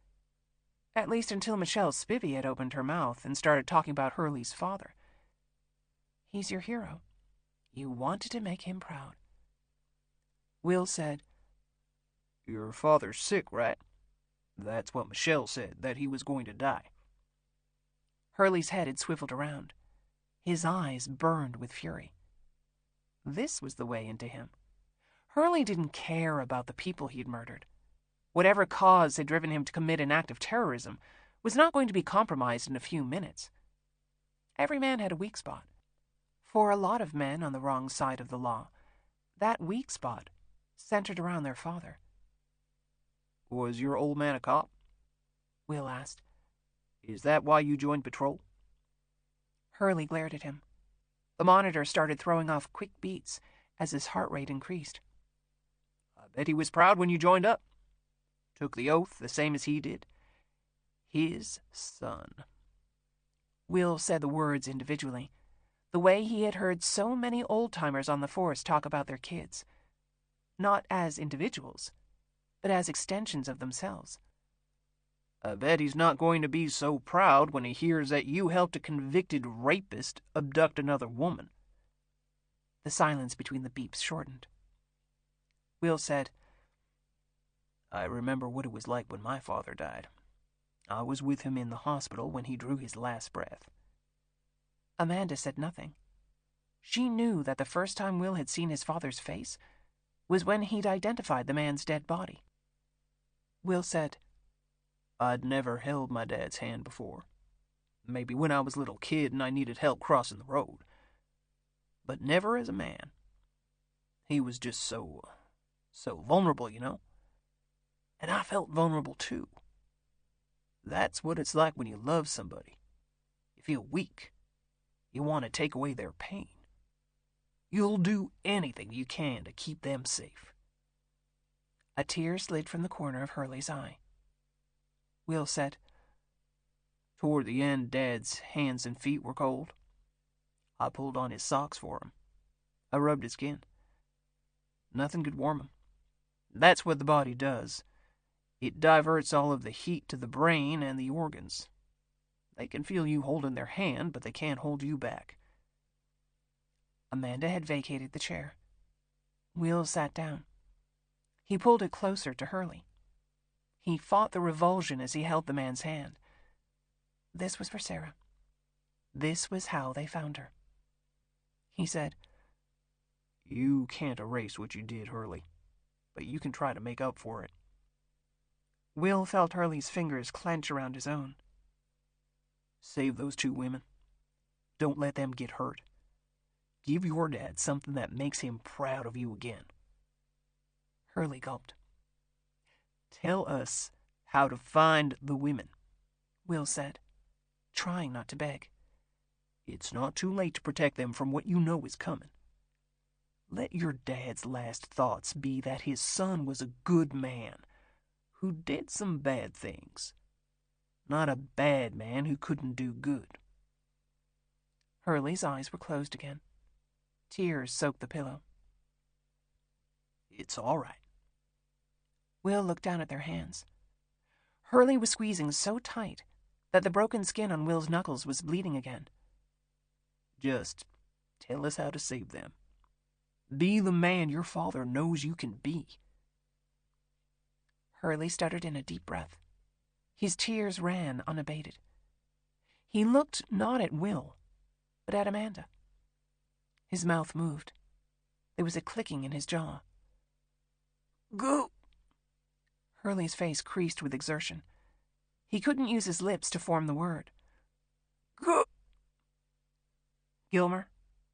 At least until Michelle Spivey had opened her mouth and started talking about Hurley's father. He's your hero. You wanted to make him proud. Will said, your father's sick, right? That's what Michelle said, that he was going to die. Hurley's head had swiveled around. His eyes burned with fury. This was the way into him. Hurley didn't care about the people he'd murdered. Whatever cause had driven him to commit an act of terrorism was not going to be compromised in a few minutes. Every man had a weak spot. For a lot of men on the wrong side of the law, that weak spot centered around their father. Was your old man a cop? Will asked. Is that why you joined patrol? Hurley glared at him. The monitor started throwing off quick beats as his heart rate increased. I bet he was proud when you joined up. Took the oath the same as he did. His son. Will said the words individually, the way he had heard so many old-timers on the force talk about their kids. Not as individuals, but as extensions of themselves. I bet he's not going to be so proud when he hears that you helped a convicted rapist abduct another woman. The silence between the beeps shortened. Will said, I remember what it was like when my father died. I was with him in the hospital when he drew his last breath. Amanda said nothing. She knew that the first time Will had seen his father's face was when he'd identified the man's dead body. Will said, I'd never held my dad's hand before. Maybe when I was a little kid and I needed help crossing the road. But never as a man. He was just so vulnerable, you know? And I felt vulnerable too. That's what it's like when you love somebody. You feel weak. You want to take away their pain. You'll do anything you can to keep them safe. A tear slid from the corner of Hurley's eye. Will said, toward the end, Dad's hands and feet were cold. I pulled on his socks for him. I rubbed his skin. Nothing could warm him. That's what the body does. It diverts all of the heat to the brain and the organs. They can feel you holding their hand, but they can't hold you back. Amanda had vacated the chair. Will sat down. He pulled it closer to Hurley. He fought the revulsion as he held the man's hand. This was for Sarah. This was how they found her. He said, You can't erase what you did, Hurley, but you can try to make up for it. Will felt Hurley's fingers clench around his own. Save those 2 women. Don't let them get hurt. Give your dad something that makes him proud of you again. Hurley gulped. Tell us how to find the women, Will said, trying not to beg. It's not too late to protect them from what you know is coming. Let your dad's last thoughts be that his son was a good man who did some bad things, not a bad man who couldn't do good. Hurley's eyes were closed again. Tears soaked the pillow. It's all right. Will looked down at their hands. Hurley was squeezing so tight that the broken skin on Will's knuckles was bleeding again. Just tell us how to save them. Be the man your father knows you can be. Hurley stuttered in a deep breath. His tears ran unabated. He looked not at Will, but at Amanda. His mouth moved. There was a clicking in his jaw. Go! Hurley's face creased with exertion. He couldn't use his lips to form the word. Go! Gilmer?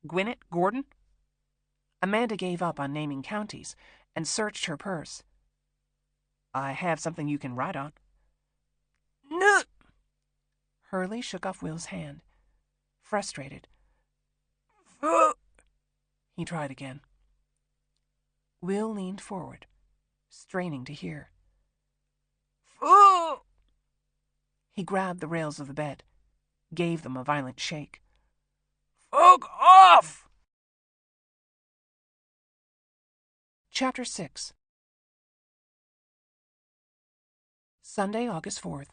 Gwinnett? Gordon? Amanda gave up on naming counties and searched her purse. I have something you can write on. No! Hurley shook off Will's hand. Frustrated. He tried again. Will leaned forward, straining to hear. He grabbed the rails of the bed, gave them a violent shake. Fuck off! Chapter 6. Sunday, August 4th,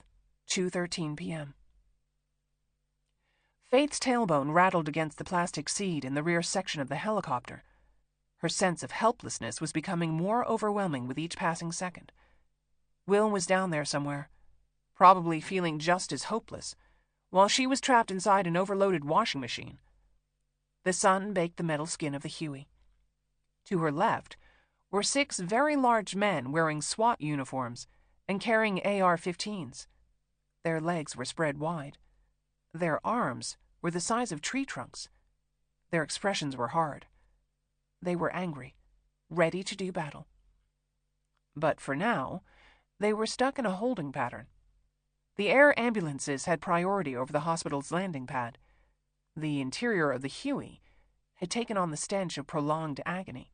2:13 p.m. Faith's tailbone rattled against the plastic seat in the rear section of the helicopter. Her sense of helplessness was becoming more overwhelming with each passing second. Will was down there somewhere, probably feeling just as hopeless, while she was trapped inside an overloaded washing machine. The sun baked the metal skin of the Huey. To her left were 6 very large men wearing SWAT uniforms and carrying AR-15s. Their legs were spread wide. Their arms were the size of tree trunks. Their expressions were hard. They were angry, ready to do battle. But for now, they were stuck in a holding pattern. The air ambulances had priority over the hospital's landing pad. The interior of the Huey had taken on the stench of prolonged agony.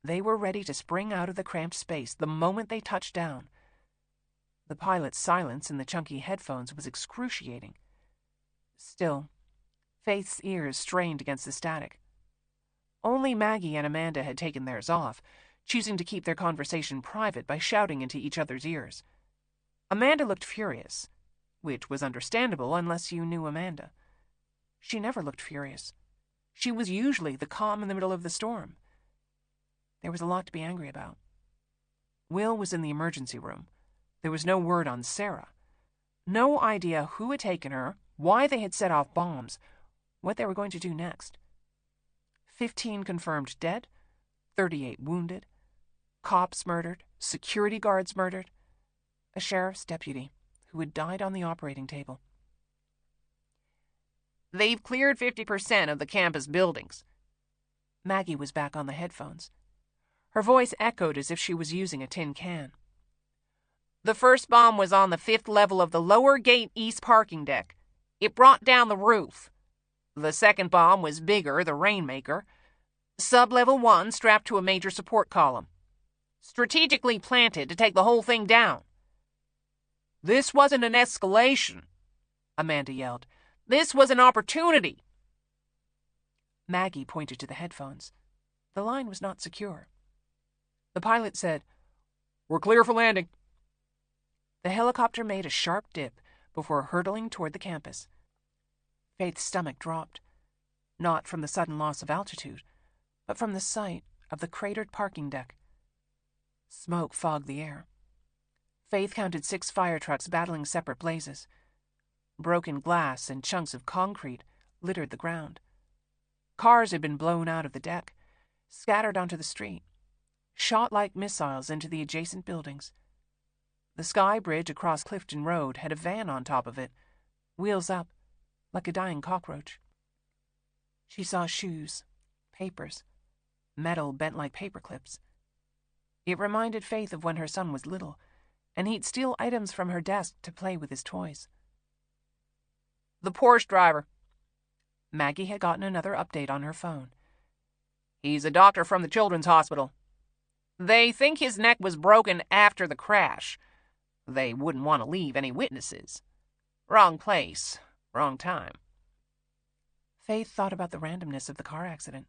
They were ready to spring out of the cramped space the moment they touched down. The pilot's silence in the chunky headphones was excruciating. Still, Faith's ears strained against the static. Only Maggie and Amanda had taken theirs off, choosing to keep their conversation private by shouting into each other's ears. Amanda looked furious, which was understandable unless you knew Amanda. She never looked furious. She was usually the calm in the middle of the storm. There was a lot to be angry about. Will was in the emergency room. There was no word on Sarah. No idea who had taken her, why they had set off bombs, what they were going to do next. 15 confirmed dead, 38 wounded, cops murdered, security guards murdered, a sheriff's deputy who had died on the operating table. They've cleared 50% of the campus buildings. Maggie was back on the headphones. Her voice echoed as if she was using a tin can. The first bomb was on the 5th level of the lower gate east parking deck. It brought down the roof. The second bomb was bigger, the Rainmaker. Sub-level 1 strapped to a major support column. Strategically planted to take the whole thing down. This wasn't an escalation, Amanda yelled. This was an opportunity. Maggie pointed to the headphones. The line was not secure. The pilot said, "We're clear for landing." The helicopter made a sharp dip before hurtling toward the campus. Faith's stomach dropped, not from the sudden loss of altitude, but from the sight of the cratered parking deck. Smoke fogged the air. Faith counted 6 fire trucks battling separate blazes. Broken glass and chunks of concrete littered the ground. Cars had been blown out of the deck, scattered onto the street, shot like missiles into the adjacent buildings. The sky bridge across Clifton Road had a van on top of it, wheels up, like a dying cockroach. She saw shoes, papers, metal bent like paper clips. It reminded Faith of when her son was little, and he'd steal items from her desk to play with his toys. The Porsche driver. Maggie had gotten another update on her phone. He's a doctor from the children's hospital. They think his neck was broken after the crash. They wouldn't want to leave any witnesses. Wrong place, wrong time. Faith thought about the randomness of the car accident.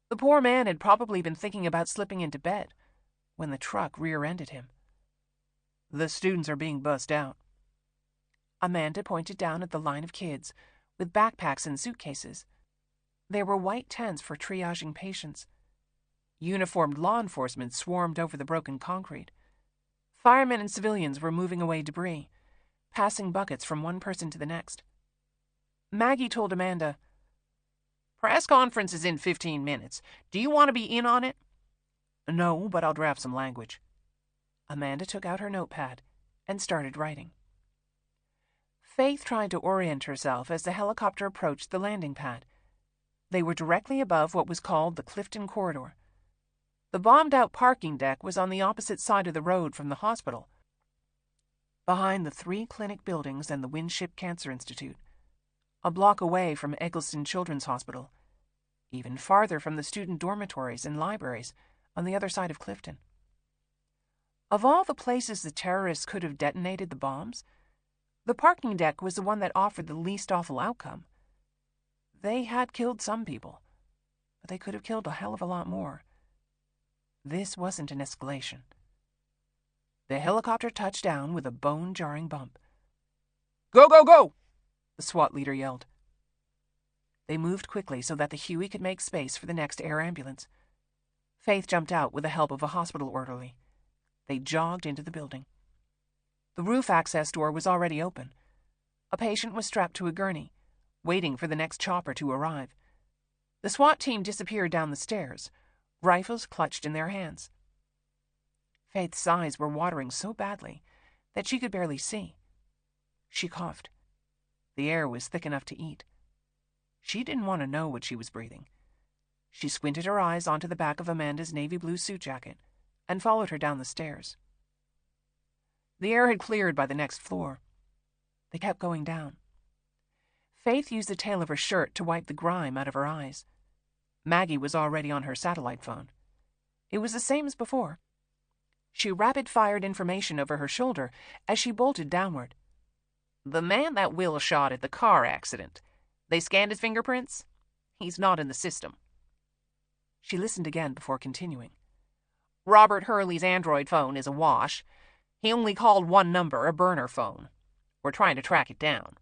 The poor man had probably been thinking about slipping into bed when the truck rear-ended him. The students are being bussed out. Amanda pointed down at the line of kids with backpacks and suitcases. There were white tents for triaging patients. Uniformed law enforcement swarmed over the broken concrete. Firemen and civilians were moving away debris, passing buckets from one person to the next. Maggie told Amanda, "Press conference is in 15 minutes. Do you want to be in on it?" "No, but I'll draft some language." Amanda took out her notepad and started writing. Faith tried to orient herself as the helicopter approached the landing pad. They were directly above what was called the Clifton Corridor. The bombed-out parking deck was on the opposite side of the road from the hospital, behind the 3 clinic buildings and the Winship Cancer Institute, a block away from Eggleston Children's Hospital, even farther from the student dormitories and libraries on the other side of Clifton. Of all the places the terrorists could have detonated the bombs, the parking deck was the one that offered the least awful outcome. They had killed some people, but they could have killed a hell of a lot more. This wasn't an escalation. The helicopter touched down with a bone-jarring bump. "Go, go, go!" the SWAT leader yelled. They moved quickly so that the Huey could make space for the next air ambulance. Faith jumped out with the help of a hospital orderly. They jogged into the building. The roof access door was already open. A patient was strapped to a gurney, waiting for the next chopper to arrive. The SWAT team disappeared down the stairs, rifles clutched in their hands. Faith's eyes were watering so badly that she could barely see. She coughed. The air was thick enough to eat. She didn't want to know what she was breathing. She squinted her eyes onto the back of Amanda's navy blue suit jacket and followed her down the stairs. The air had cleared by the next floor. They kept going down. Faith used the tail of her shirt to wipe the grime out of her eyes. Maggie was already on her satellite phone. It was the same as before. She rapid-fired information over her shoulder as she bolted downward. "The man that Will shot at the car accident. They scanned his fingerprints? He's not in the system." She listened again before continuing. "Robert Hurley's Android phone is a wash. He only called one number, a burner phone. We're trying to track it down."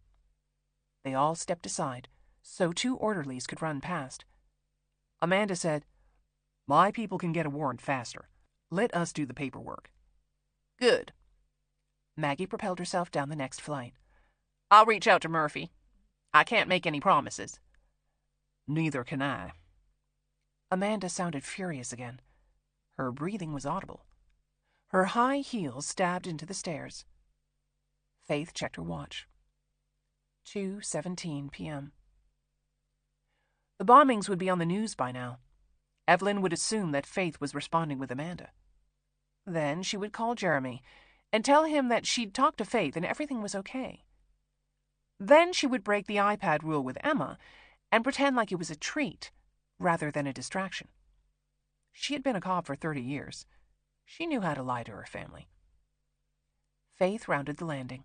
They all stepped aside, so 2 orderlies could run past. Amanda said, "My people can get a warrant faster. Let us do the paperwork." "Good." Maggie propelled herself down the next flight. "I'll reach out to Murphy. I can't make any promises." "Neither can I." Amanda sounded furious again. Her breathing was audible. Her high heels stabbed into the stairs. Faith checked her watch. 2:17 p.m. The bombings would be on the news by now. Evelyn would assume that Faith was responding with Amanda. Then she would call Jeremy and tell him that she'd talked to Faith and everything was okay. Then she would break the iPad rule with Emma and pretend like it was a treat rather than a distraction. She had been a cop for 30 years. She knew how to lie to her family. Faith rounded the landing.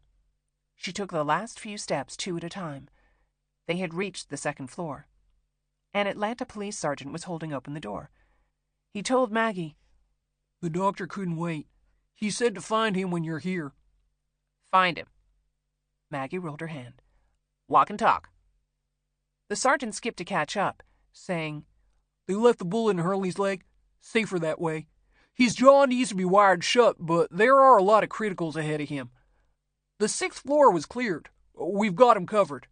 She took the last few steps 2 at a time. They had reached the 2nd floor. An Atlanta police sergeant was holding open the door. He told Maggie, "The doctor couldn't wait. He said to find him when you're here." "Find him." Maggie rolled her hand. "Walk and talk." The sergeant skipped to catch up, saying, "They left the bullet in Hurley's leg. Safer that way. His jaw needs to be wired shut, but there are a lot of criticals ahead of him. The 6th floor was cleared. We've got him covered.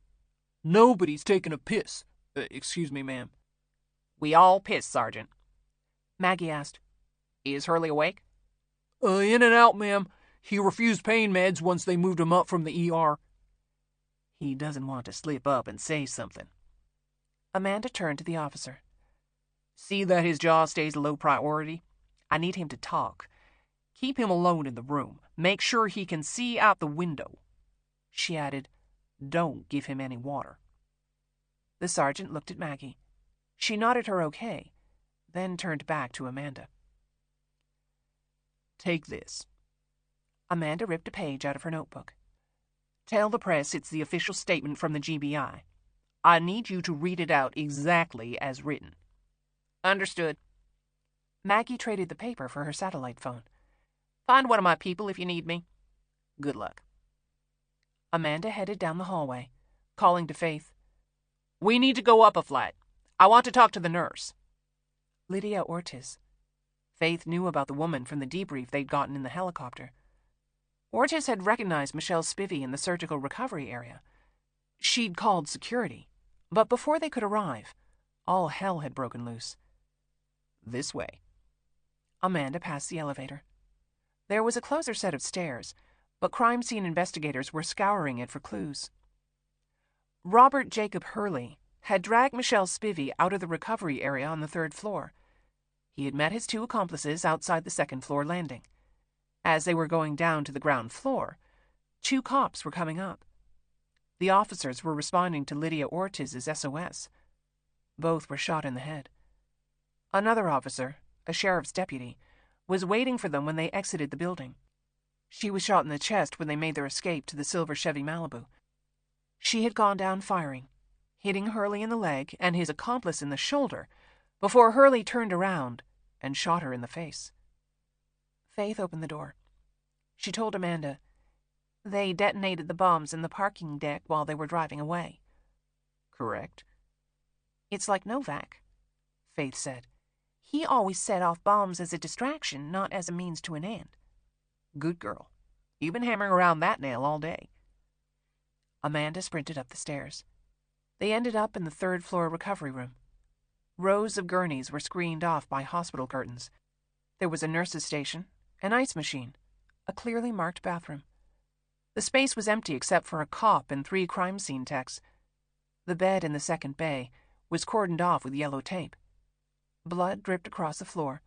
Nobody's taken a piss. Excuse me, ma'am." "We all piss, Sergeant." Maggie asked, "Is Hurley awake?" In and out, ma'am. He refused pain meds once they moved him up from the ER." "He doesn't want to slip up and say something." Amanda turned to the officer. "See that his jaw stays low priority. I need him to talk. Keep him alone in the room. Make sure he can see out the window." She added, "Don't give him any water." The sergeant looked at Maggie. She nodded her okay, then turned back to Amanda. "Take this." Amanda ripped a page out of her notebook. "Tell the press it's the official statement from the GBI. I need you to read it out exactly as written." "Understood." Maggie traded the paper for her satellite phone. "Find one of my people if you need me. Good luck." Amanda headed down the hallway, calling to Faith, "We need to go up a flight. I want to talk to the nurse." Lydia Ortiz. Faith knew about the woman from the debrief they'd gotten in the helicopter. Ortiz had recognized Michelle Spivey in the surgical recovery area. She'd called security, but before they could arrive, all hell had broken loose. "This way." Amanda passed the elevator. There was a closer set of stairs, but crime scene investigators were scouring it for clues. Robert Jacob Hurley had dragged Michelle Spivey out of the recovery area on the 3rd floor. He had met his 2 accomplices outside the 2nd floor landing. As they were going down to the ground floor, 2 cops were coming up. The officers were responding to Lydia Ortiz's SOS. Both were shot in the head. Another officer, a sheriff's deputy, was waiting for them when they exited the building. She was shot in the chest when they made their escape to the silver Chevy Malibu. She had gone down firing, hitting Hurley in the leg and his accomplice in the shoulder, before Hurley turned around and shot her in the face. Faith opened the door. She told Amanda, "They detonated the bombs in the parking deck while they were driving away." "Correct." "It's like Novak," Faith said. "He always set off bombs as a distraction, not as a means to an end." "Good girl. You've been hammering around that nail all day." Amanda sprinted up the stairs. They ended up in the 3rd floor recovery room. Rows of gurneys were screened off by hospital curtains. There was a nurse's station, an ice machine, a clearly marked bathroom. The space was empty except for a cop and 3 crime scene techs. The bed in the 2nd bay was cordoned off with yellow tape. Blood dripped across the floor,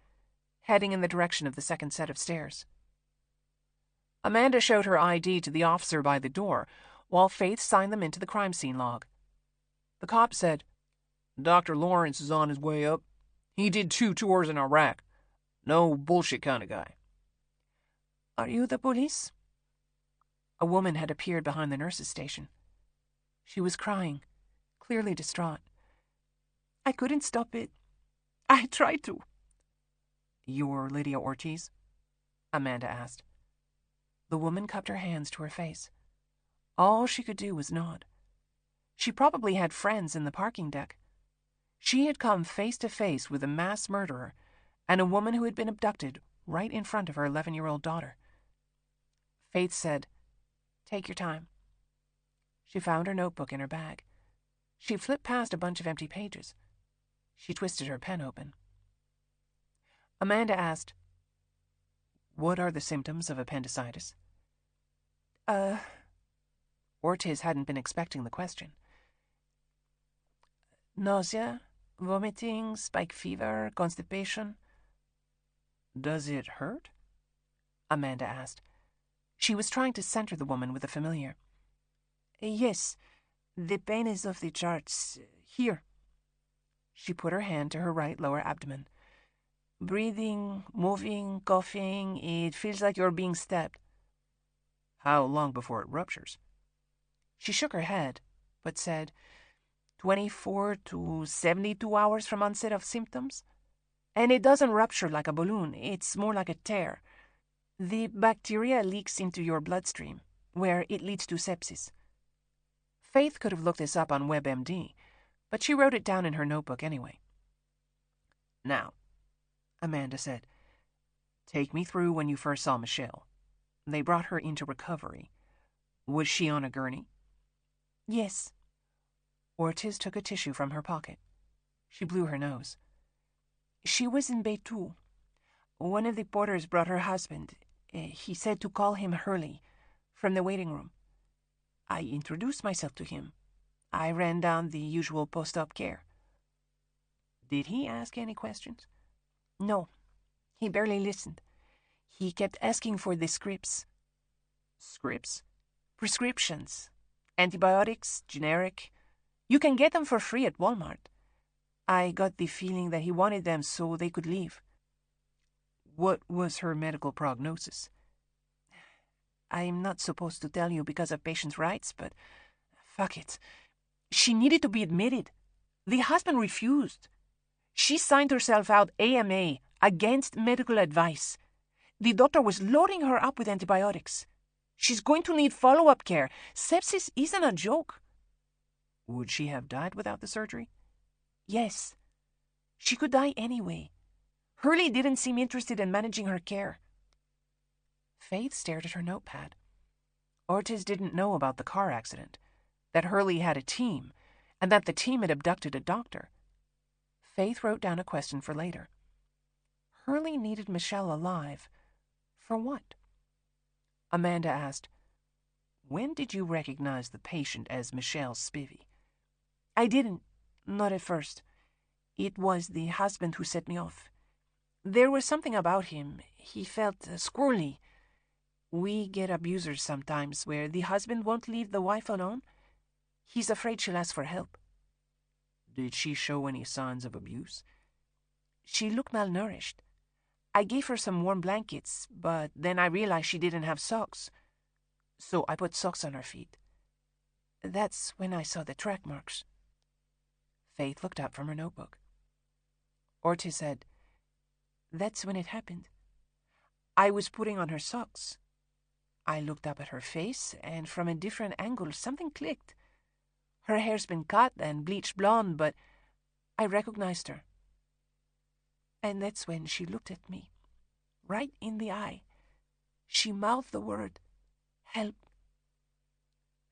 heading in the direction of the 2nd set of stairs. Amanda showed her ID to the officer by the door, while Faith signed them into the crime scene log. The cop said, "Dr. Lawrence is on his way up. He did 2 tours in Iraq. No bullshit kind of guy." "Are you the police?" A woman had appeared behind the nurse's station. She was crying, clearly distraught. "I couldn't stop it. I tried to." "You're Lydia Ortiz?" Amanda asked. The woman cupped her hands to her face. All she could do was nod. She probably had friends in the parking deck. She had come face to face with a mass murderer and a woman who had been abducted right in front of her 11-year-old daughter. Faith said, "Take your time." She found her notebook in her bag. She flipped past a bunch of empty pages. She twisted her pen open. Amanda asked, "What are the symptoms of appendicitis?" Ortiz hadn't been expecting the question. "Nausea, vomiting, spike fever, constipation." "Does it hurt?" Amanda asked. She was trying to center the woman with the familiar. "Yes, the pain is off the charts. Here." She put her hand to her right lower abdomen. "Breathing, moving, coughing, it feels like you're being stabbed." "How long before it ruptures?" She shook her head, but said, 24 to 72 hours from onset of symptoms. And it doesn't rupture like a balloon, it's more like a tear. The bacteria leaks into your bloodstream, where it leads to sepsis. Faith could have looked this up on WebMD, but she wrote it down in her notebook anyway. "Now," Amanda said, "take me through when you first saw Michelle. They brought her into recovery. Was she on a gurney?" "Yes." Ortiz took a tissue from her pocket. She blew her nose. "She was in Bay 2. One of the porters brought her husband. He said to call him Hurley, from the waiting room. I introduced myself to him. I ran down the usual post-op care." "Did he ask any questions?" "No. He barely listened. He kept asking for the scripts. Scripts? Prescriptions. Antibiotics, generic. You can get them for free at Walmart. I got the feeling that he wanted them so they could leave. What was her medical prognosis? I'm not supposed to tell you because of patients' rights, but fuck it. She needed to be admitted. The husband refused. She signed herself out AMA, against medical advice. The doctor was loading her up with antibiotics. She's going to need follow-up care. Sepsis isn't a joke. Would she have died without the surgery? Yes. She could die anyway. Hurley didn't seem interested in managing her care. Faith stared at her notepad. Ortiz didn't know about the car accident, that Hurley had a team, and that the team had abducted a doctor. Faith wrote down a question for later. Hurley needed Michelle alive. For what? Amanda asked, "When did you recognize the patient as Michelle Spivey?" I didn't. Not at first. It was the husband who set me off. There was something about him. He felt squirrely. We get abusers sometimes where the husband won't leave the wife alone. He's afraid she'll ask for help. Did she show any signs of abuse? She looked malnourished. I gave her some warm blankets, but then I realized she didn't have socks. So I put socks on her feet. That's when I saw the track marks. Faith looked up from her notebook. Ortiz said, "That's when it happened. I was putting on her socks. I looked up at her face, and from a different angle, something clicked. Her hair's been cut and bleached blonde, but I recognized her. And that's when she looked at me, right in the eye. She mouthed the word, 'Help.'"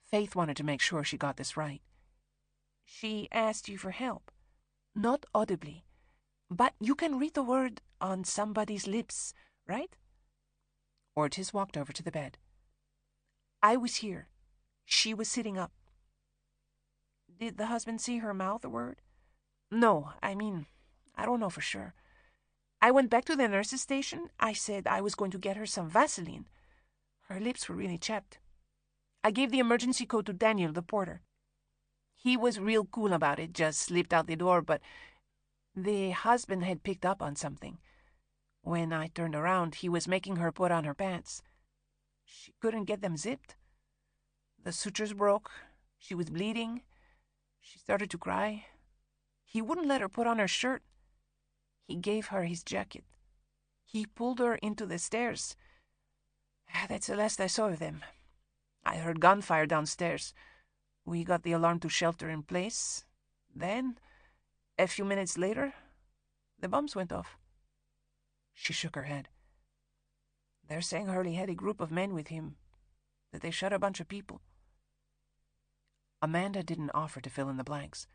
Faith wanted to make sure she got this right. "She asked you for help. Not audibly. But you can read the word on somebody's lips, right?" Ortiz walked over to the bed. "I was here. She was sitting up." "Did the husband see her mouth the word?" "No, I don't know for sure. I went back to the nurse's station. I said I was going to get her some Vaseline. Her lips were really chapped. I gave the emergency code to Daniel, the porter. He was real cool about it, just slipped out the door, but the husband had picked up on something. When I turned around, he was making her put on her pants. She couldn't get them zipped. The sutures broke. She was bleeding. She started to cry. He wouldn't let her put on her shirt. He gave her his jacket. He pulled her into the stairs. That's the last I saw of them. I heard gunfire downstairs. We got the alarm to shelter in place. Then, a few minutes later, the bombs went off." She shook her head. "They're saying Hurley had a group of men with him, that they shot a bunch of people." Amanda didn't offer to fill in the blanks.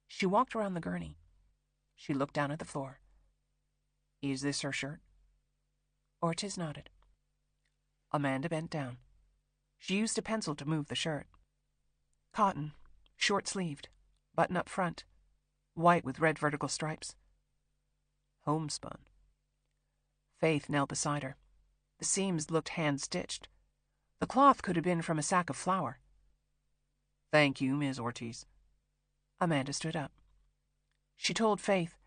She walked around the gurney. She looked down at the floor. "Is this her shirt?" Ortiz nodded. Amanda bent down. She used a pencil to move the shirt. Cotton, short-sleeved, button up front, white with red vertical stripes. Homespun. Faith knelt beside her. The seams looked hand-stitched. The cloth could have been from a sack of flour. "Thank you, Ms. Ortiz." Amanda stood up. She told Faith,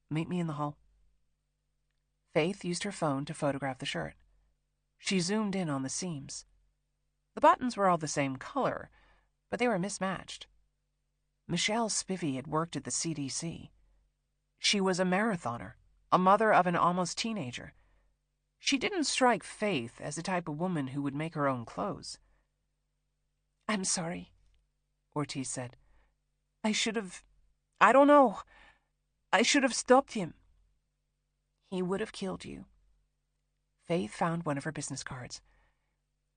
"Meet me in the hall." Faith used her phone to photograph the shirt. She zoomed in on the seams. The buttons were all the same color, but they were mismatched. Michelle Spivey had worked at the CDC. She was a marathoner, a mother of an almost teenager. She didn't strike Faith as the type of woman who would make her own clothes. "I'm sorry," Ortiz said. I should have stopped him." "He would have killed you." Faith found one of her business cards.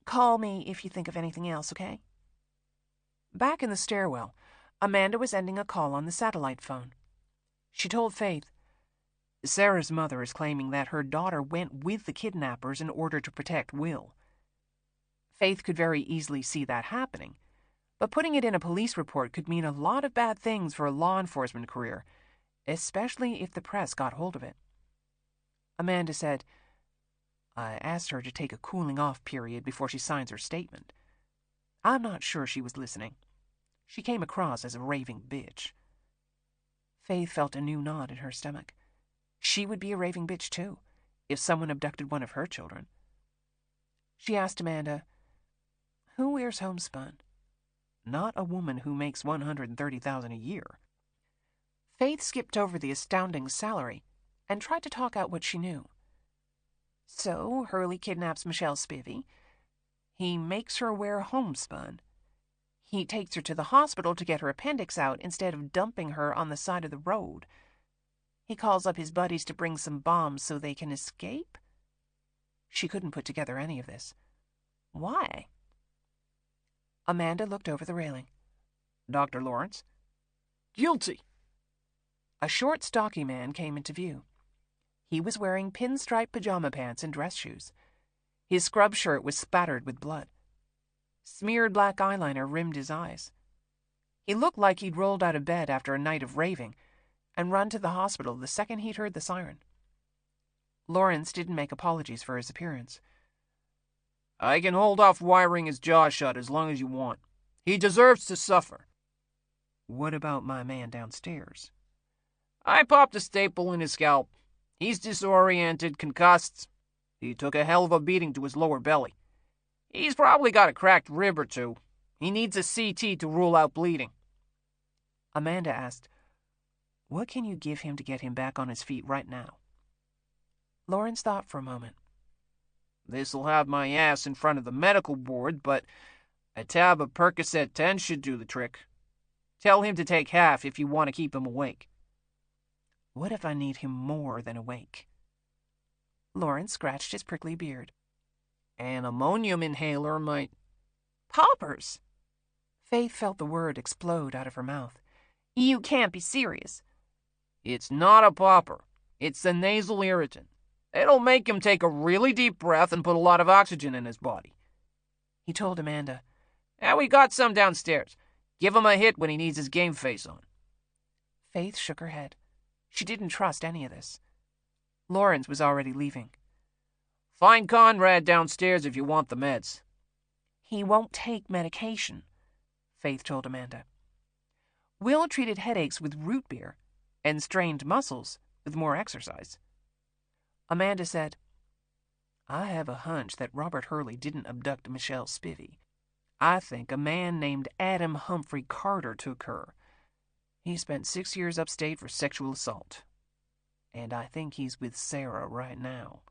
"Call me if you think of anything else, okay?" Back in the stairwell, Amanda was ending a call on the satellite phone. She told Faith, "Sarah's mother is claiming that her daughter went with the kidnappers in order to protect Will." Faith could very easily see that happening, but putting it in a police report could mean a lot of bad things for a law enforcement career, especially if the press got hold of it. Amanda said, I asked her to take a cooling-off period before she signs her statement. I'm not sure she was listening. She came across as a raving bitch. Faith felt a new knot in her stomach. She would be a raving bitch, too, if someone abducted one of her children. She asked Amanda, who wears homespun? Not a woman who makes $130,000 a year. Faith skipped over the astounding salary and tried to talk out what she knew. So Hurley kidnaps Michelle Spivey. He makes her wear homespun. He takes her to the hospital to get her appendix out instead of dumping her on the side of the road. He calls up his buddies to bring some bombs so they can escape? She couldn't put together any of this. Why? Amanda looked over the railing. Dr. Lawrence? Guilty. A short, stocky man came into view. He was wearing pinstripe pajama pants and dress shoes. His scrub shirt was spattered with blood. Smeared black eyeliner rimmed his eyes. He looked like he'd rolled out of bed after a night of raving and run to the hospital the second he'd heard the siren. Lawrence didn't make apologies for his appearance. I can hold off wiring his jaw shut as long as you want. He deserves to suffer. What about my man downstairs? I popped a staple in his scalp. He's disoriented, concussed. He took a hell of a beating to his lower belly. He's probably got a cracked rib or two. He needs a CT to rule out bleeding. Amanda asked, what can you give him to get him back on his feet right now? Lawrence thought for a moment. This'll have my ass in front of the medical board, but a tab of Percocet 10 should do the trick. Tell him to take half if you want to keep him awake. What if I need him more than awake? Lawrence scratched his prickly beard. An ammonium inhaler might... Poppers! Faith felt the word explode out of her mouth. You can't be serious. It's not a popper. It's a nasal irritant. It'll make him take a really deep breath and put a lot of oxygen in his body. He told Amanda, we got some downstairs. Give him a hit when he needs his game face on. Faith shook her head. She didn't trust any of this. Lawrence was already leaving. Find Conrad downstairs if you want the meds. He won't take medication, Faith told Amanda. Will treated headaches with root beer and strained muscles with more exercise. Amanda said, I have a hunch that Robert Hurley didn't abduct Michelle Spivey. I think a man named Adam Humphrey Carter took her. He spent 6 years upstate for sexual assault. And I think he's with Sarah right now.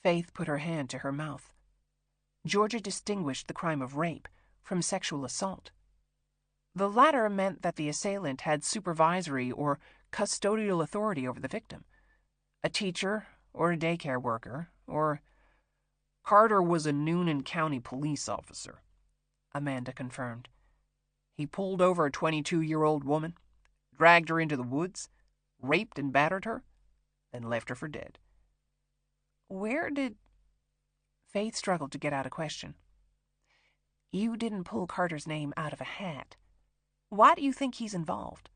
Faith put her hand to her mouth. Georgia distinguished the crime of rape from sexual assault. The latter meant that the assailant had supervisory or custodial authority over the victim. A teacher or a daycare worker or... Carter was a Noonan County police officer, Amanda confirmed. He pulled over a 22-year-old woman, dragged her into the woods, raped and battered her, then left her for dead. Where did... Faith struggled to get out a question. You didn't pull Carter's name out of a hat. Why do you think he's involved?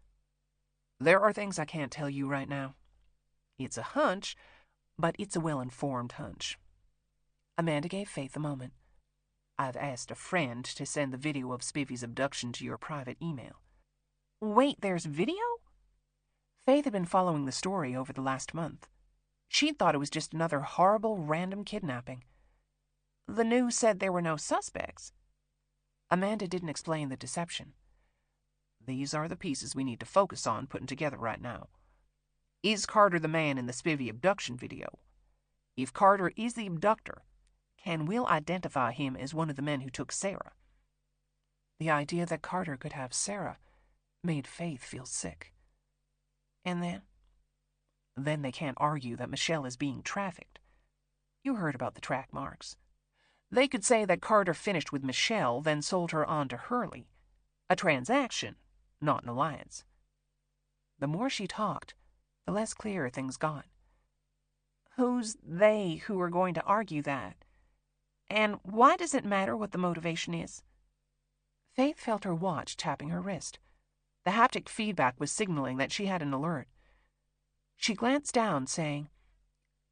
There are things I can't tell you right now. It's a hunch, but it's a well-informed hunch. Amanda gave Faith a moment. I've asked a friend to send the video of Spivey's abduction to your private email. Wait, there's video? Faith had been following the story over the last month. She'd thought it was just another horrible random kidnapping. The news said there were no suspects. Amanda didn't explain the deception. These are the pieces we need to focus on putting together right now. Is Carter the man in the Spivey abduction video? If Carter is the abductor, can Will identify him as one of the men who took Sarah? The idea that Carter could have Sarah made Faith feel sick. And then? Then they can't argue that Michelle is being trafficked. You heard about the track marks. They could say that Carter finished with Michelle, then sold her on to Hurley. A transaction, not an alliance. The more she talked, the less clear things got. Who's they who are going to argue that? And why does it matter what the motivation is? Faith felt her watch tapping her wrist. The haptic feedback was signaling that she had an alert. She glanced down, saying,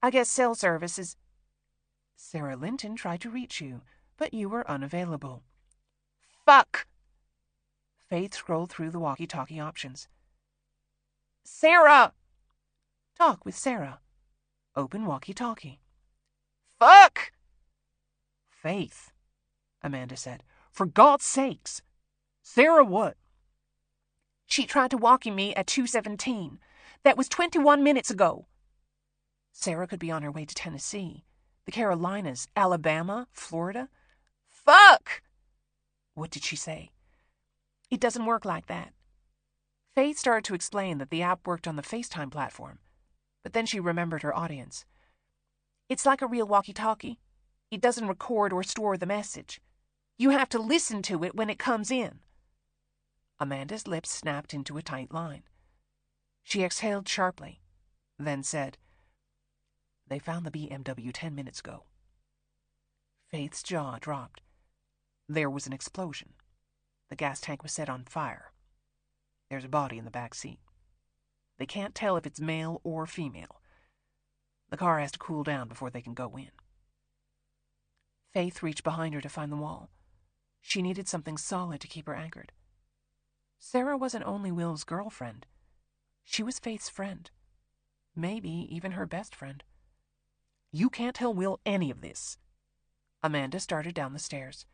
I guess cell service is... Sarah Linton tried to reach you, but you were unavailable. Fuck! Faith scrolled through the walkie-talkie options. Sarah! Talk with Sarah. Open walkie-talkie. Fuck! Faith, Amanda said. For God's sakes. Sarah what? She tried to walkie me at 2:17. That was 21 minutes ago. Sarah could be on her way to Tennessee, the Carolinas, Alabama, Florida. Fuck! What did she say? It doesn't work like that. Faith started to explain that the app worked on the FaceTime platform, but then she remembered her audience. It's like a real walkie-talkie. It doesn't record or store the message. You have to listen to it when it comes in. Amanda's lips snapped into a tight line. She exhaled sharply, then said, They found the BMW 10 minutes ago. Faith's jaw dropped. There was an explosion. The gas tank was set on fire. There's a body in the back seat. They can't tell if it's male or female. The car has to cool down before they can go in. Faith reached behind her to find the wall. She needed something solid to keep her anchored. Sarah wasn't only Will's girlfriend. She was Faith's friend. Maybe even her best friend. You can't tell Will any of this. Amanda started down the stairs.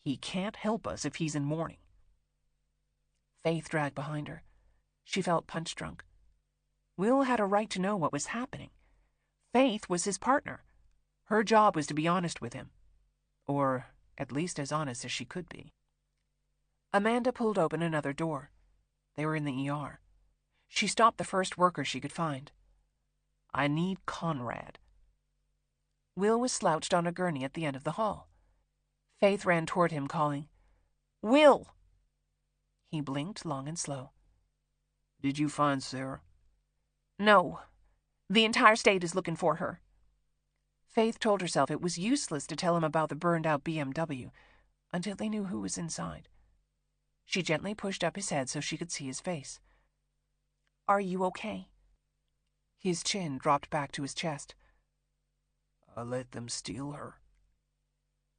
He can't help us if he's in mourning. Faith dragged behind her. She felt punch-drunk. Will had a right to know what was happening. Faith was his partner. Her job was to be honest with him. Or at least as honest as she could be. Amanda pulled open another door. They were in the ER. She stopped the first worker she could find. I need Conrad. Will was slouched on a gurney at the end of the hall. Faith ran toward him, calling, Will! He blinked long and slow. Did you find Sarah? No. The entire state is looking for her. Faith told herself it was useless to tell him about the burned-out BMW until they knew who was inside. She gently pushed up his head so she could see his face. Are you okay? His chin dropped back to his chest. I let them steal her.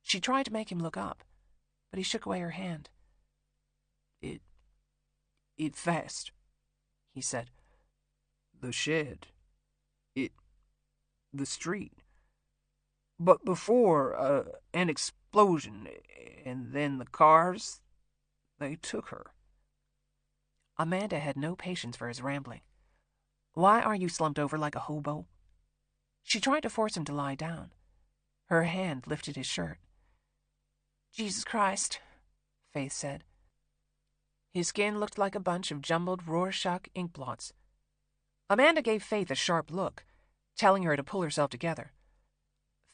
She tried to make him look up, but he shook away her hand. It fast, he said. The shed. The street. But before, an explosion, and then the cars, they took her. Amanda had no patience for his rambling. Why are you slumped over like a hobo? She tried to force him to lie down. Her hand lifted his shirt. Jesus Christ, Faith said. His skin looked like a bunch of jumbled Rorschach ink blots. Amanda gave Faith a sharp look, telling her to pull herself together.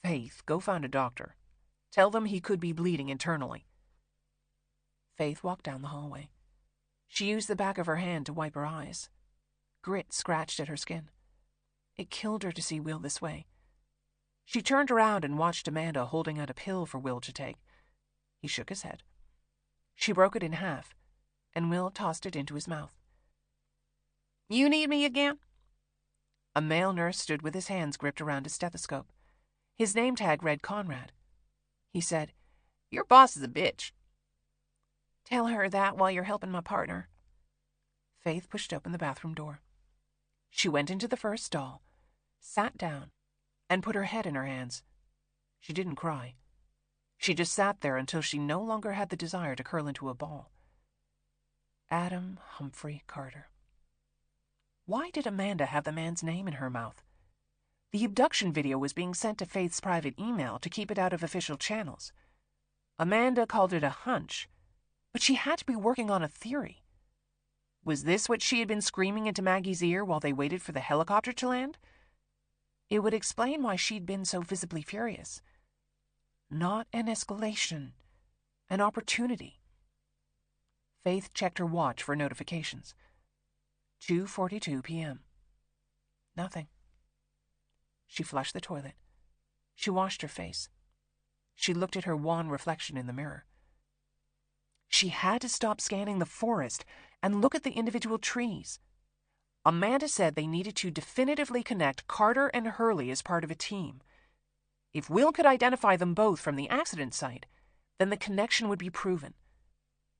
Faith, go find a doctor. Tell them he could be bleeding internally. Faith walked down the hallway. She used the back of her hand to wipe her eyes. Grit scratched at her skin. It killed her to see Will this way. She turned around and watched Amanda holding out a pill for Will to take. He shook his head. She broke it in half, and Will tossed it into his mouth. You need me again? A male nurse stood with his hands gripped around his stethoscope. His name tag read Conrad. He said, Your boss is a bitch. Tell her that while you're helping my partner. Faith pushed open the bathroom door. She went into the first stall, sat down, and put her head in her hands. She didn't cry. She just sat there until she no longer had the desire to curl into a ball. Adam Humphrey Carter. Why did Amanda have the man's name in her mouth? The abduction video was being sent to Faith's private email to keep it out of official channels. Amanda called it a hunch, but she had to be working on a theory. Was this what she had been screaming into Maggie's ear while they waited for the helicopter to land? It would explain why she'd been so visibly furious. Not an escalation, an opportunity. Faith checked her watch for notifications. 2:42 p.m. Nothing. She flushed the toilet. She washed her face. She looked at her wan reflection in the mirror. She had to stop scanning the forest and look at the individual trees. Amanda said they needed to definitively connect Carter and Hurley as part of a team. If Will could identify them both from the accident site, then the connection would be proven.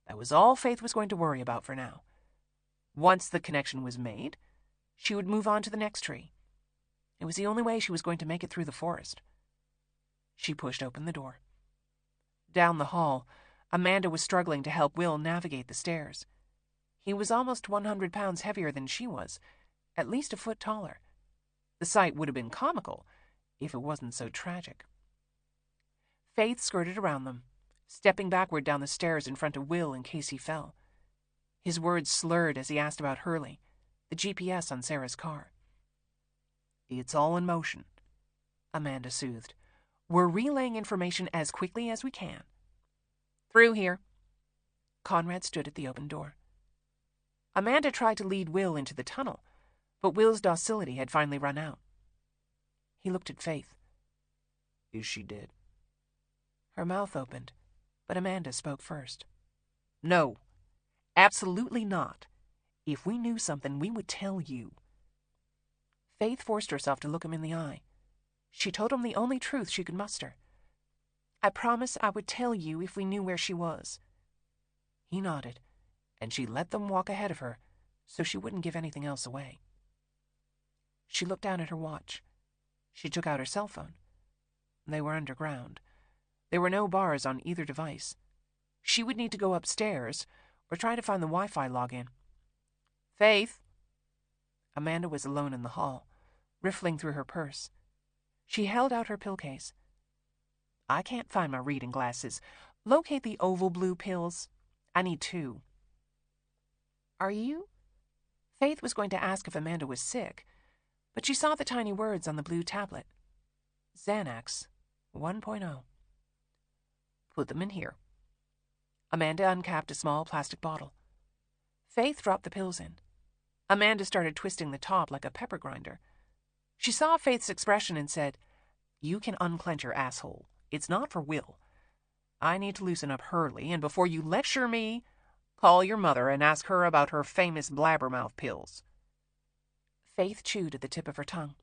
That was all Faith was going to worry about for now. Once the connection was made, she would move on to the next tree. It was the only way she was going to make it through the forest. She pushed open the door. Down the hall, Amanda was struggling to help Will navigate the stairs. He was almost 100 pounds heavier than she was, at least a foot taller. The sight would have been comical if it wasn't so tragic. Faith skirted around them, stepping backward down the stairs in front of Will in case he fell. His words slurred as he asked about Hurley, the GPS on Sarah's car. It's all in motion, Amanda soothed. We're relaying information as quickly as we can. Through here. Conrad stood at the open door. Amanda tried to lead Will into the tunnel, but Will's docility had finally run out. He looked at Faith. Is she dead? Her mouth opened, but Amanda spoke first. No, absolutely not. If we knew something, we would tell you. Faith forced herself to look him in the eye. She told him the only truth she could muster. I promised I would tell you if we knew where she was. He nodded, and she let them walk ahead of her so she wouldn't give anything else away. She looked down at her watch. She took out her cell phone. They were underground. There were no bars on either device. She would need to go upstairs or try to find the Wi-Fi login. Faith! Amanda was alone in the hall, riffling through her purse. She held out her pill case. I can't find my reading glasses. Locate the oval blue pills. I need 2. Are you? Faith was going to ask if Amanda was sick, but she saw the tiny words on the blue tablet. Xanax 1.0. Put them in here. Amanda uncapped a small plastic bottle. Faith dropped the pills in. Amanda started twisting the top like a pepper grinder. She saw Faith's expression and said, You can unclench your asshole. It's not for Will. I need to loosen up Hurley, and before you lecture me, call your mother and ask her about her famous blabbermouth pills. Faith chewed at the tip of her tongue.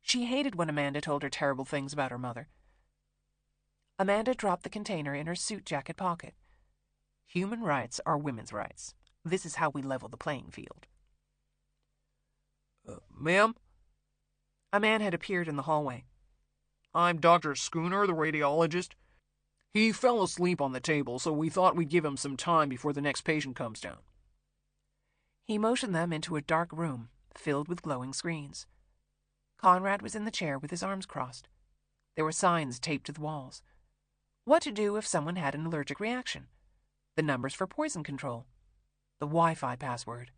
She hated when Amanda told her terrible things about her mother. Amanda dropped the container in her suit jacket pocket. Human rights are women's rights. This is how we level the playing field. Ma'am? A man had appeared in the hallway. I'm Dr. Schooner, the radiologist. He fell asleep on the table, so we thought we'd give him some time before the next patient comes down. He motioned them into a dark room filled with glowing screens. Conrad was in the chair with his arms crossed. There were signs taped to the walls. What to do if someone had an allergic reaction. The numbers for poison control. The Wi-Fi password.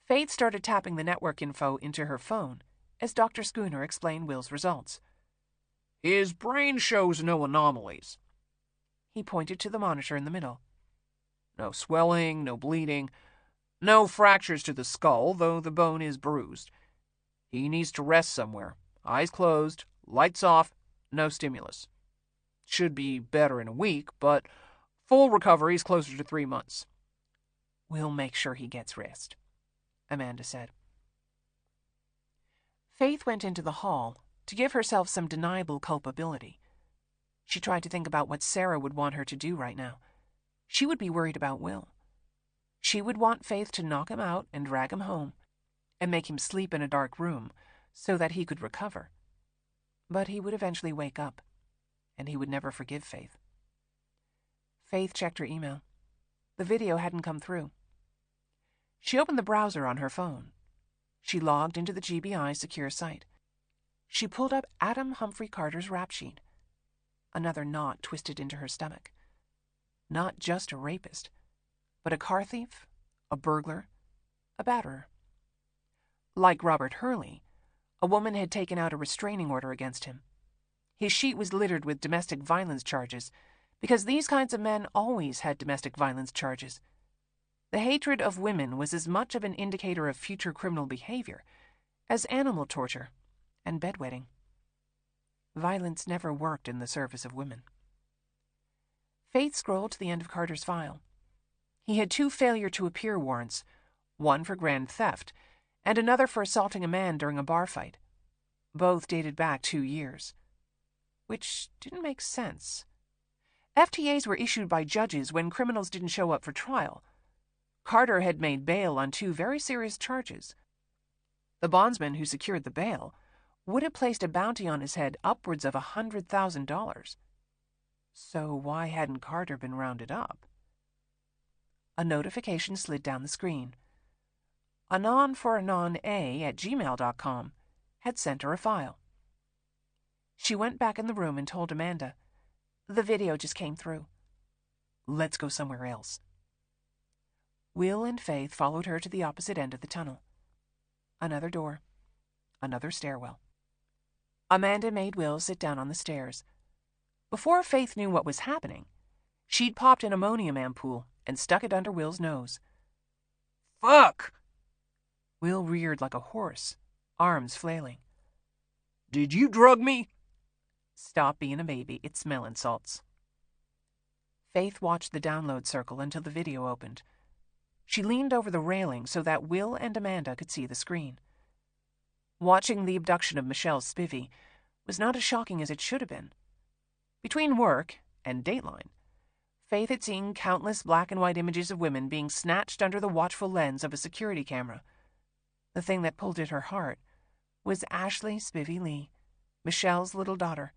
Faith started tapping the network info into her phone as Dr. Schooner explained Will's results. His brain shows no anomalies. He pointed to the monitor in the middle. No swelling, no bleeding, no fractures to the skull, though the bone is bruised. He needs to rest somewhere. Eyes closed, lights off, no stimulus. Should be better in a week, but full recovery is closer to 3 months. We'll make sure he gets rest, Amanda said. Faith went into the hall to give herself some deniable culpability. She tried to think about what Sarah would want her to do right now. She would be worried about Will. She would want Faith to knock him out and drag him home and make him sleep in a dark room so that he could recover. But he would eventually wake up, and he would never forgive Faith. Faith checked her email. The video hadn't come through. She opened the browser on her phone. She logged into the GBI secure site. She pulled up Adam Humphrey Carter's rap sheet. Another knot twisted into her stomach. Not just a rapist, but a car thief, a burglar, a batterer. Like Robert Hurley, a woman had taken out a restraining order against him. His sheet was littered with domestic violence charges, because these kinds of men always had domestic violence charges. The hatred of women was as much of an indicator of future criminal behavior as animal torture and bedwetting. Violence never worked in the service of women. Faith scrolled to the end of Carter's file. He had 2 failure to appear warrants, one for grand theft, and another for assaulting a man during a bar fight. Both dated back 2 years. Which didn't make sense. FTAs were issued by judges when criminals didn't show up for trial. Carter had made bail on 2 very serious charges. The bondsman who secured the bail would have placed a bounty on his head upwards of $100,000. So why hadn't Carter been rounded up? A notification slid down the screen. anonforanoná@gmail.com had sent her a file. She went back in the room and told Amanda, "The video just came through. Let's go somewhere else." Will and Faith followed her to the opposite end of the tunnel. Another door. Another stairwell. Amanda made Will sit down on the stairs. Before Faith knew what was happening, she'd popped an ammonium ampoule and stuck it under Will's nose. Fuck! Will reared like a horse, arms flailing. Did you drug me? Stop being a baby, it's smelling salts. Faith watched the download circle until the video opened. She leaned over the railing so that Will and Amanda could see the screen. Watching the abduction of Michelle Spivey was not as shocking as it should have been. Between work and Dateline, Faith had seen countless black and white images of women being snatched under the watchful lens of a security camera. The thing that pulled at her heart was Ashley Spivey Lee, Michelle's little daughter,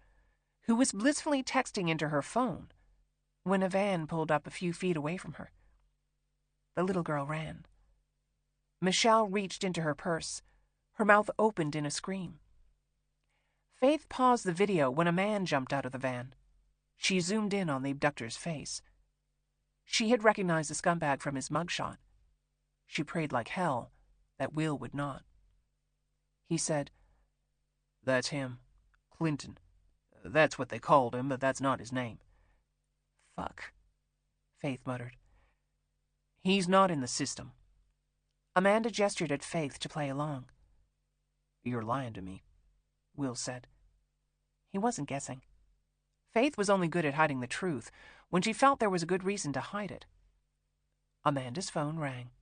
who was blissfully texting into her phone when a van pulled up a few feet away from her. The little girl ran. Michelle reached into her purse, her mouth opened in a scream. Faith paused the video when a man jumped out of the van. She zoomed in on the abductor's face. She had recognized the scumbag from his mugshot. She prayed like hell that Will would not. He said, "That's him. Clinton. That's what they called him, but that's not his name." "Fuck," Faith muttered. "He's not in the system." Amanda gestured at Faith to play along. "You're lying to me," Will said. He wasn't guessing. Faith was only good at hiding the truth when she felt there was a good reason to hide it. Amanda's phone rang.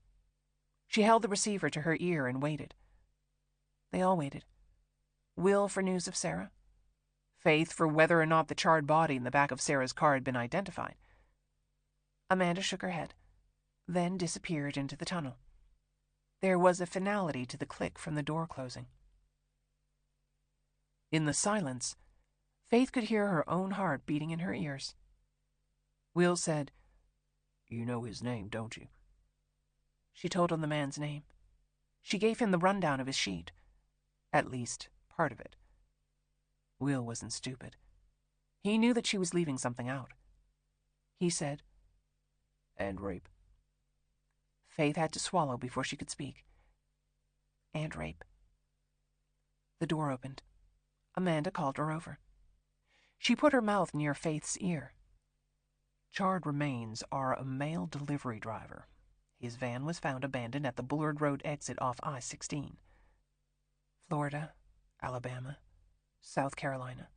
She held the receiver to her ear and waited. They all waited. Will for news of Sarah. Faith for whether or not the charred body in the back of Sarah's car had been identified. Amanda shook her head, then disappeared into the tunnel. There was a finality to the click from the door closing. In the silence, Faith could hear her own heart beating in her ears. Will said, "You know his name, don't you?" She told him the man's name. She gave him the rundown of his sheet. At least, part of it. Will wasn't stupid. He knew that she was leaving something out. He said, "And rape." Faith had to swallow before she could speak. "And rape." The door opened. Amanda called her over. She put her mouth near Faith's ear. "Charred remains are a male delivery driver. His van was found abandoned at the Bullard Road exit off I-16. Florida, Alabama, South Carolina."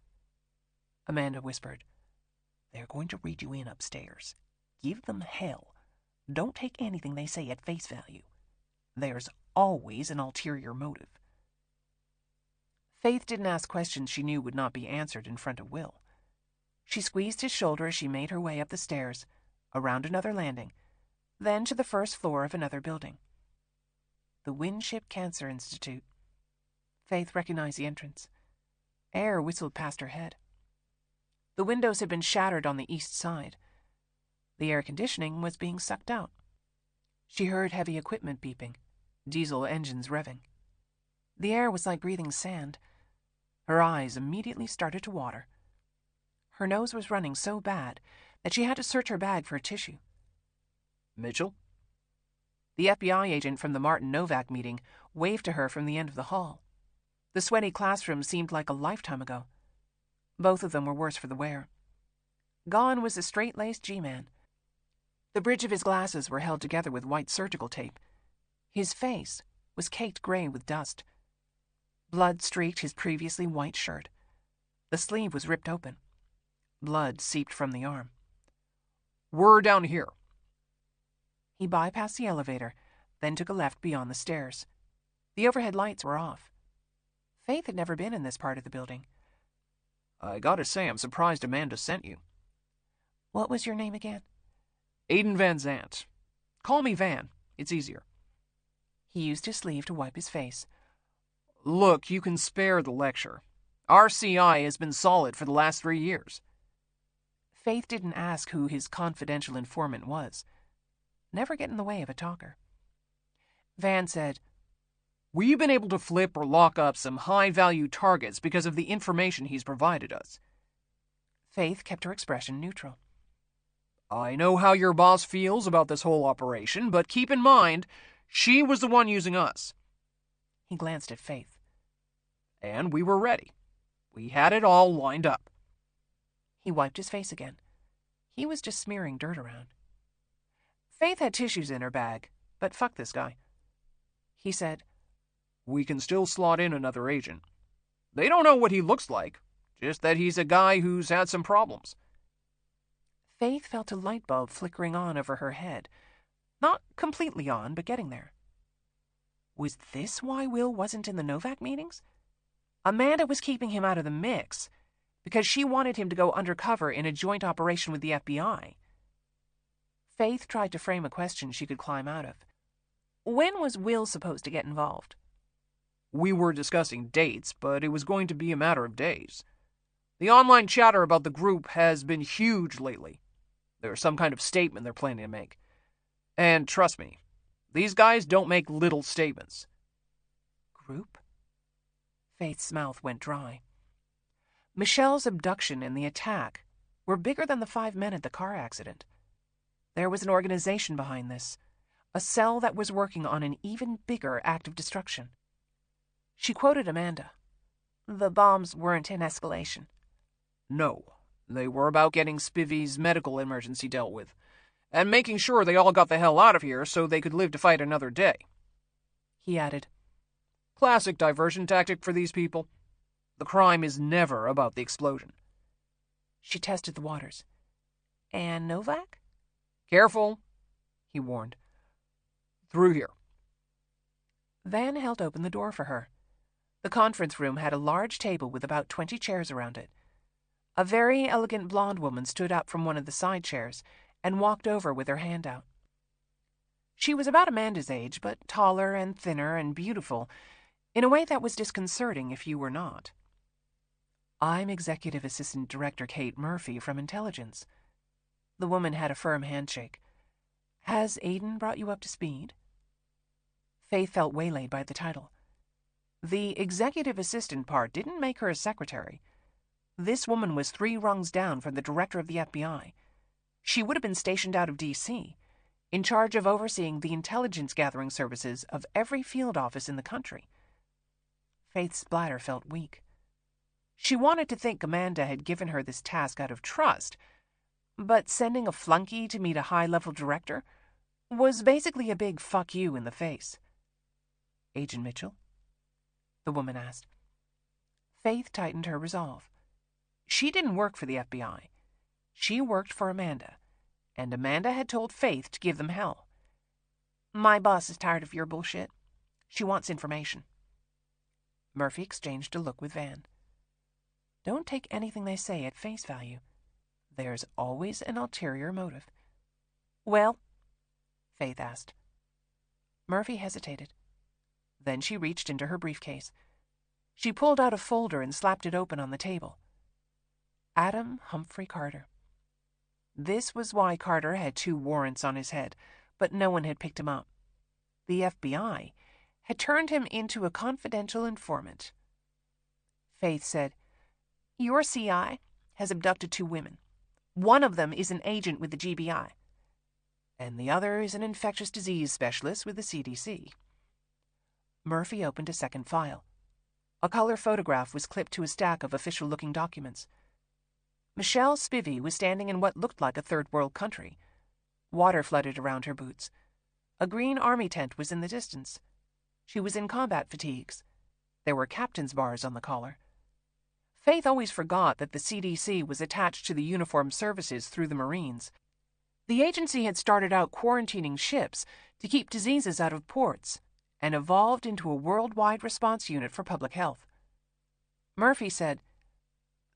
Amanda whispered, "They're going to read you in upstairs. Give them hell. Don't take anything they say at face value. There's always an ulterior motive." Faith didn't ask questions she knew would not be answered in front of Will. She squeezed his shoulder as she made her way up the stairs, around another landing, then to the first floor of another building. The Winship Cancer Institute. Faith recognized the entrance. Air whistled past her head. The windows had been shattered on the east side. The air conditioning was being sucked out. She heard heavy equipment beeping, diesel engines revving. The air was like breathing sand. Her eyes immediately started to water. Her nose was running so bad that she had to search her bag for a tissue. "Mitchell?" The FBI agent from the Martin Novak meeting waved to her from the end of the hall. The sweaty classroom seemed like a lifetime ago. Both of them were worse for the wear. Gone was the straight-laced G-man. The bridge of his glasses were held together with white surgical tape. His face was caked gray with dust. Blood streaked his previously white shirt. The sleeve was ripped open. Blood seeped from the arm. "We're down here." He bypassed the elevator, then took a left beyond the stairs. The overhead lights were off. Faith had never been in this part of the building. I gotta say, I'm surprised Amanda sent you. What was your name again? Aiden Van Zant. Call me Van. It's easier. He used his sleeve to wipe his face. Look, you can spare the lecture. Our CI has been solid for the last 3 years. Faith didn't ask who his confidential informant was. Never get in the way of a talker. Van said, We've been able to flip or lock up some high-value targets because of the information he's provided us. Faith kept her expression neutral. I know how your boss feels about this whole operation, but keep in mind, she was the one using us. He glanced at Faith. And we were ready. We had it all lined up. He wiped his face again. He was just smearing dirt around. Faith had tissues in her bag, but fuck this guy. He said, We can still slot in another agent. They don't know what he looks like, just that he's a guy who's had some problems. Faith felt a light bulb flickering on over her head. Not completely on, but getting there. Was this why Will wasn't in the Novak meetings? Amanda was keeping him out of the mix because she wanted him to go undercover in a joint operation with the FBI. Faith tried to frame a question she could climb out of. When was Will supposed to get involved? We were discussing dates, but it was going to be a matter of days. The online chatter about the group has been huge lately. There's some kind of statement they're planning to make. And trust me, these guys don't make little statements. Group? Faith's mouth went dry. Michelle's abduction and the attack were bigger than the 5 men at the car accident. There was an organization behind this, a cell that was working on an even bigger act of destruction. She quoted Amanda. The bombs weren't in escalation. No, they were about getting Spivy's medical emergency dealt with, and making sure they all got the hell out of here so they could live to fight another day. He added, Classic diversion tactic for these people. The crime is never about the explosion. She tested the waters. And Novak? Careful, he warned. Through here. Van held open the door for her. The conference room had a large table with about 20 chairs around it. A very elegant blonde woman stood up from one of the side chairs and walked over with her hand out. She was about Amanda's age, but taller and thinner and beautiful, in a way that was disconcerting if you were not. I'm Executive Assistant Director Kate Murphy from Intelligence. The woman had a firm handshake. Has Aiden brought you up to speed? Faith felt waylaid by the title. The executive assistant part didn't make her a secretary. This woman was 3 rungs down from the director of the FBI. She would have been stationed out of D.C., in charge of overseeing the intelligence-gathering services of every field office in the country. Faith's bladder felt weak. She wanted to think Amanda had given her this task out of trust, but sending a flunky to meet a high-level director was basically a big fuck you in the face. Agent Mitchell? The woman asked. Faith tightened her resolve. She didn't work for the FBI. She worked for Amanda, and Amanda had told Faith to give them hell. My boss is tired of your bullshit. She wants information. Murphy exchanged a look with Van. Don't take anything they say at face value. There's always an ulterior motive. Well? Faith asked. Murphy hesitated. Then she reached into her briefcase. She pulled out a folder and slapped it open on the table. Adam Humphrey Carter. This was why Carter had 2 warrants on his head, but no one had picked him up. The FBI had turned him into a confidential informant. Faith said, Your CI has abducted 2 women. One of them is an agent with the GBI, and the other is an infectious disease specialist with the CDC. Murphy opened a second file. A color photograph was clipped to a stack of official-looking documents. Michelle Spivey was standing in what looked like a third-world country. Water flooded around her boots. A green army tent was in the distance. She was in combat fatigues. There were captain's bars on the collar. Faith always forgot that the CDC was attached to the uniformed services through the Marines. The agency had started out quarantining ships to keep diseases out of ports and evolved into a worldwide response unit for public health. Murphy said,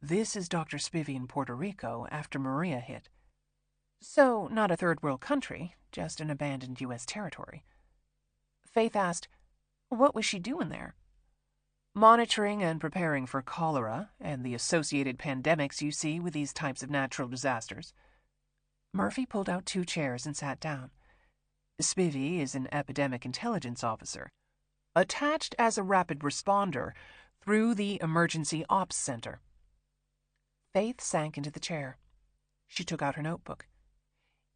"This is Dr. Spivey in Puerto Rico after Maria hit. So, not a third world country, just an abandoned U.S. territory." Faith asked, "What was she doing there?" "Monitoring and preparing for cholera and the associated pandemics you see with these types of natural disasters." Murphy pulled out 2 chairs and sat down. Spivey is an epidemic intelligence officer, attached as a rapid responder through the Emergency Ops Center. Faith sank into the chair. She took out her notebook.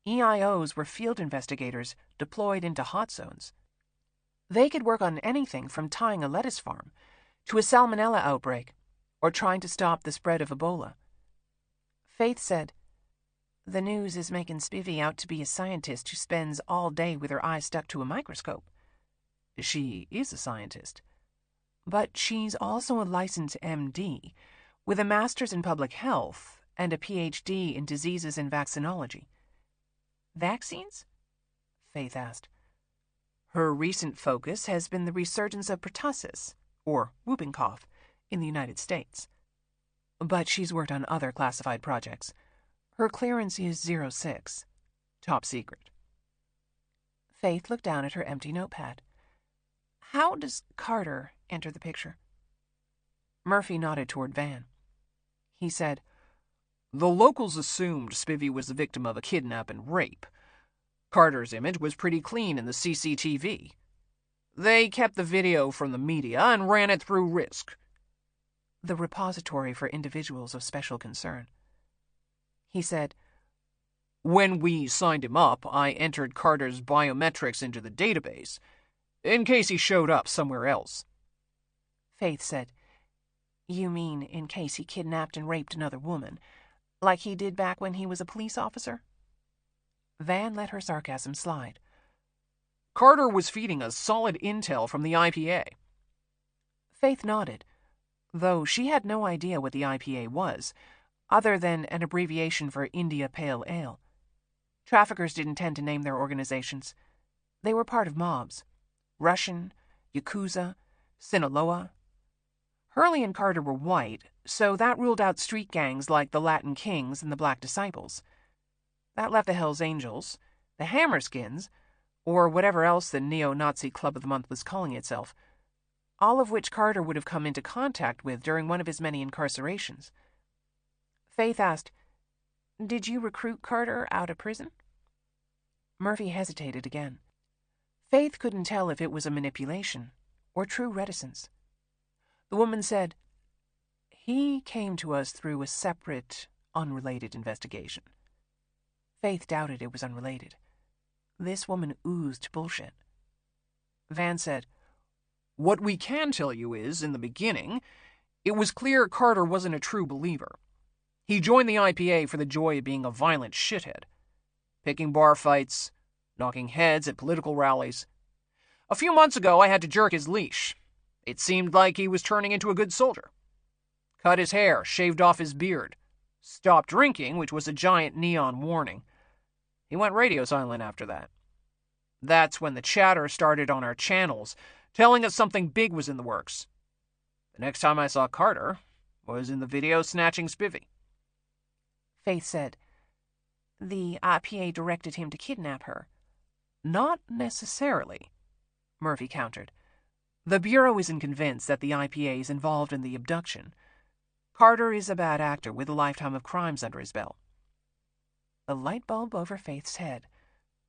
EIOs were field investigators deployed into hot zones. They could work on anything from tying a lettuce farm to a salmonella outbreak or trying to stop the spread of Ebola. Faith said, "The news is making Spivey out to be a scientist who spends all day with her eyes stuck to a microscope." "She is a scientist. But she's also a licensed MD with a master's in public health and a PhD in diseases and vaccinology." "Vaccines?" Faith asked. "Her recent focus has been the resurgence of pertussis, or whooping cough, in the United States. But she's worked on other classified projects. Her clearance is 06, top secret." Faith looked down at her empty notepad. "How does Carter enter the picture?" Murphy nodded toward Van. He said, "The locals assumed Spivey was the victim of a kidnap and rape. Carter's image was pretty clean in the CCTV. They kept the video from the media and ran it through RISC, the repository for individuals of special concern. He said, "When we signed him up, I entered Carter's biometrics into the database, in case he showed up somewhere else." Faith said, "You mean in case he kidnapped and raped another woman, like he did back when he was a police officer?" Van let her sarcasm slide. "Carter was feeding us solid intel from the IPA." Faith nodded, though she had no idea what the IPA was, other than an abbreviation for India Pale Ale. Traffickers didn't tend to name their organizations. They were part of mobs: Russian, Yakuza, Sinaloa. Hurley and Carter were white, so that ruled out street gangs like the Latin Kings and the Black Disciples. That left the Hells Angels, the Hammerskins, or whatever else the neo-Nazi Club of the Month was calling itself, all of which Carter would have come into contact with during one of his many incarcerations. Faith asked, "Did you recruit Carter out of prison?" Murphy hesitated again. Faith couldn't tell if it was a manipulation or true reticence. The woman said, "He came to us through a separate, unrelated investigation." Faith doubted it was unrelated. This woman oozed bullshit. Van said, "What we can tell you is, in the beginning, it was clear Carter wasn't a true believer. He joined the IPA for the joy of being a violent shithead, picking bar fights, knocking heads at political rallies. A few months ago, I had to jerk his leash. It seemed like he was turning into a good soldier. Cut his hair, shaved off his beard, stopped drinking, which was a giant neon warning. He went radio silent after that. That's when the chatter started on our channels, telling us something big was in the works. The next time I saw Carter was in the video snatching Spivey." Faith said, "The IPA directed him to kidnap her." "Not necessarily," Murphy countered. "The Bureau isn't convinced that the IPA is involved in the abduction. Carter is a bad actor with a lifetime of crimes under his belt." The light bulb over Faith's head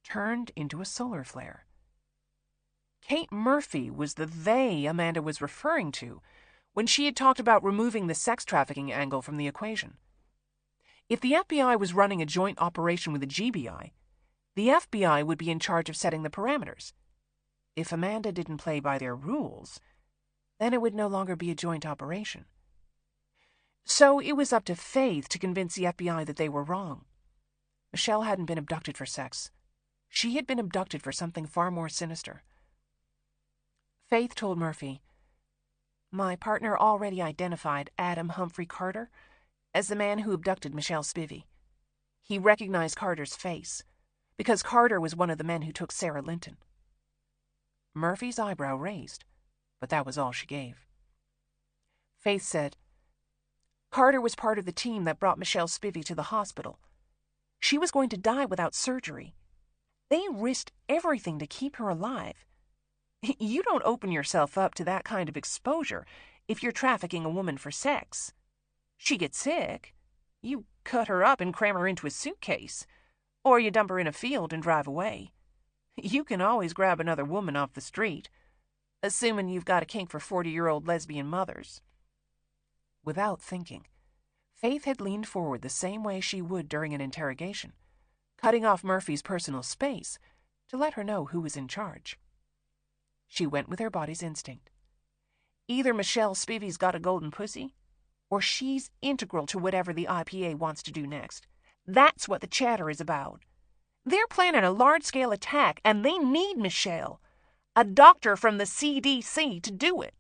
turned into a solar flare. Kate Murphy was the they Amanda was referring to when she had talked about removing the sex trafficking angle from the equation. If the FBI was running a joint operation with the GBI, the FBI would be in charge of setting the parameters. If Amanda didn't play by their rules, then it would no longer be a joint operation. So it was up to Faith to convince the FBI that they were wrong. Michelle hadn't been abducted for sex. She had been abducted for something far more sinister. Faith told Murphy, "My partner already identified Adam Humphrey Carter as the man who abducted Michelle Spivey. He recognized Carter's face, because Carter was one of the men who took Sarah Linton. Murphy's eyebrow raised, but that was all she gave. Faith said, Carter was part of the team that brought Michelle Spivey to the hospital. She was going to die without surgery. They risked everything to keep her alive. You don't open yourself up to that kind of exposure if you're trafficking a woman for sex. She gets sick. You cut her up and cram her into a suitcase, or you dump her in a field and drive away. You can always grab another woman off the street, assuming you've got a kink for 40-year-old lesbian mothers. Without thinking, Faith had leaned forward the same way she would during an interrogation, cutting off Murphy's personal space to let her know who was in charge. She went with her body's instinct. Either Michelle Spivey's got a golden pussy, or she's integral to whatever the IPA wants to do next. That's what the chatter is about. They're planning a large-scale attack, and they need Michelle, a doctor from the CDC, to do it.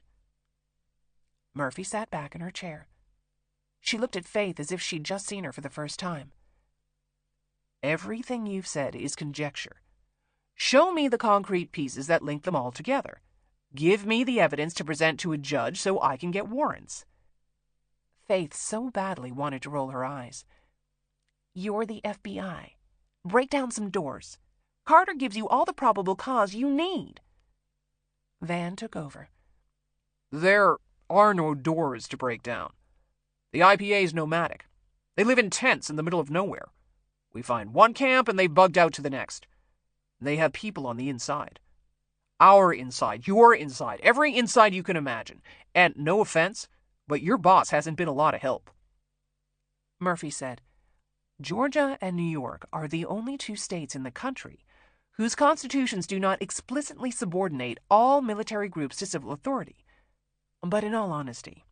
Murphy sat back in her chair. She looked at Faith as if she'd just seen her for the first time. Everything you've said is conjecture. Show me the concrete pieces that link them all together. Give me the evidence to present to a judge so I can get warrants. Faith so badly wanted to roll her eyes. You're the FBI. Break down some doors. Carter gives you all the probable cause you need. Van took over. There are no doors to break down. The IPA is nomadic. They live in tents in the middle of nowhere. We find one camp and they bugged out to the next. They have people on the inside. Our inside, your inside, every inside you can imagine. And no offense, but your boss hasn't been a lot of help. Murphy said, Georgia and New York are the only two states in the country whose constitutions do not explicitly subordinate all military groups to civil authority. But in all honesty,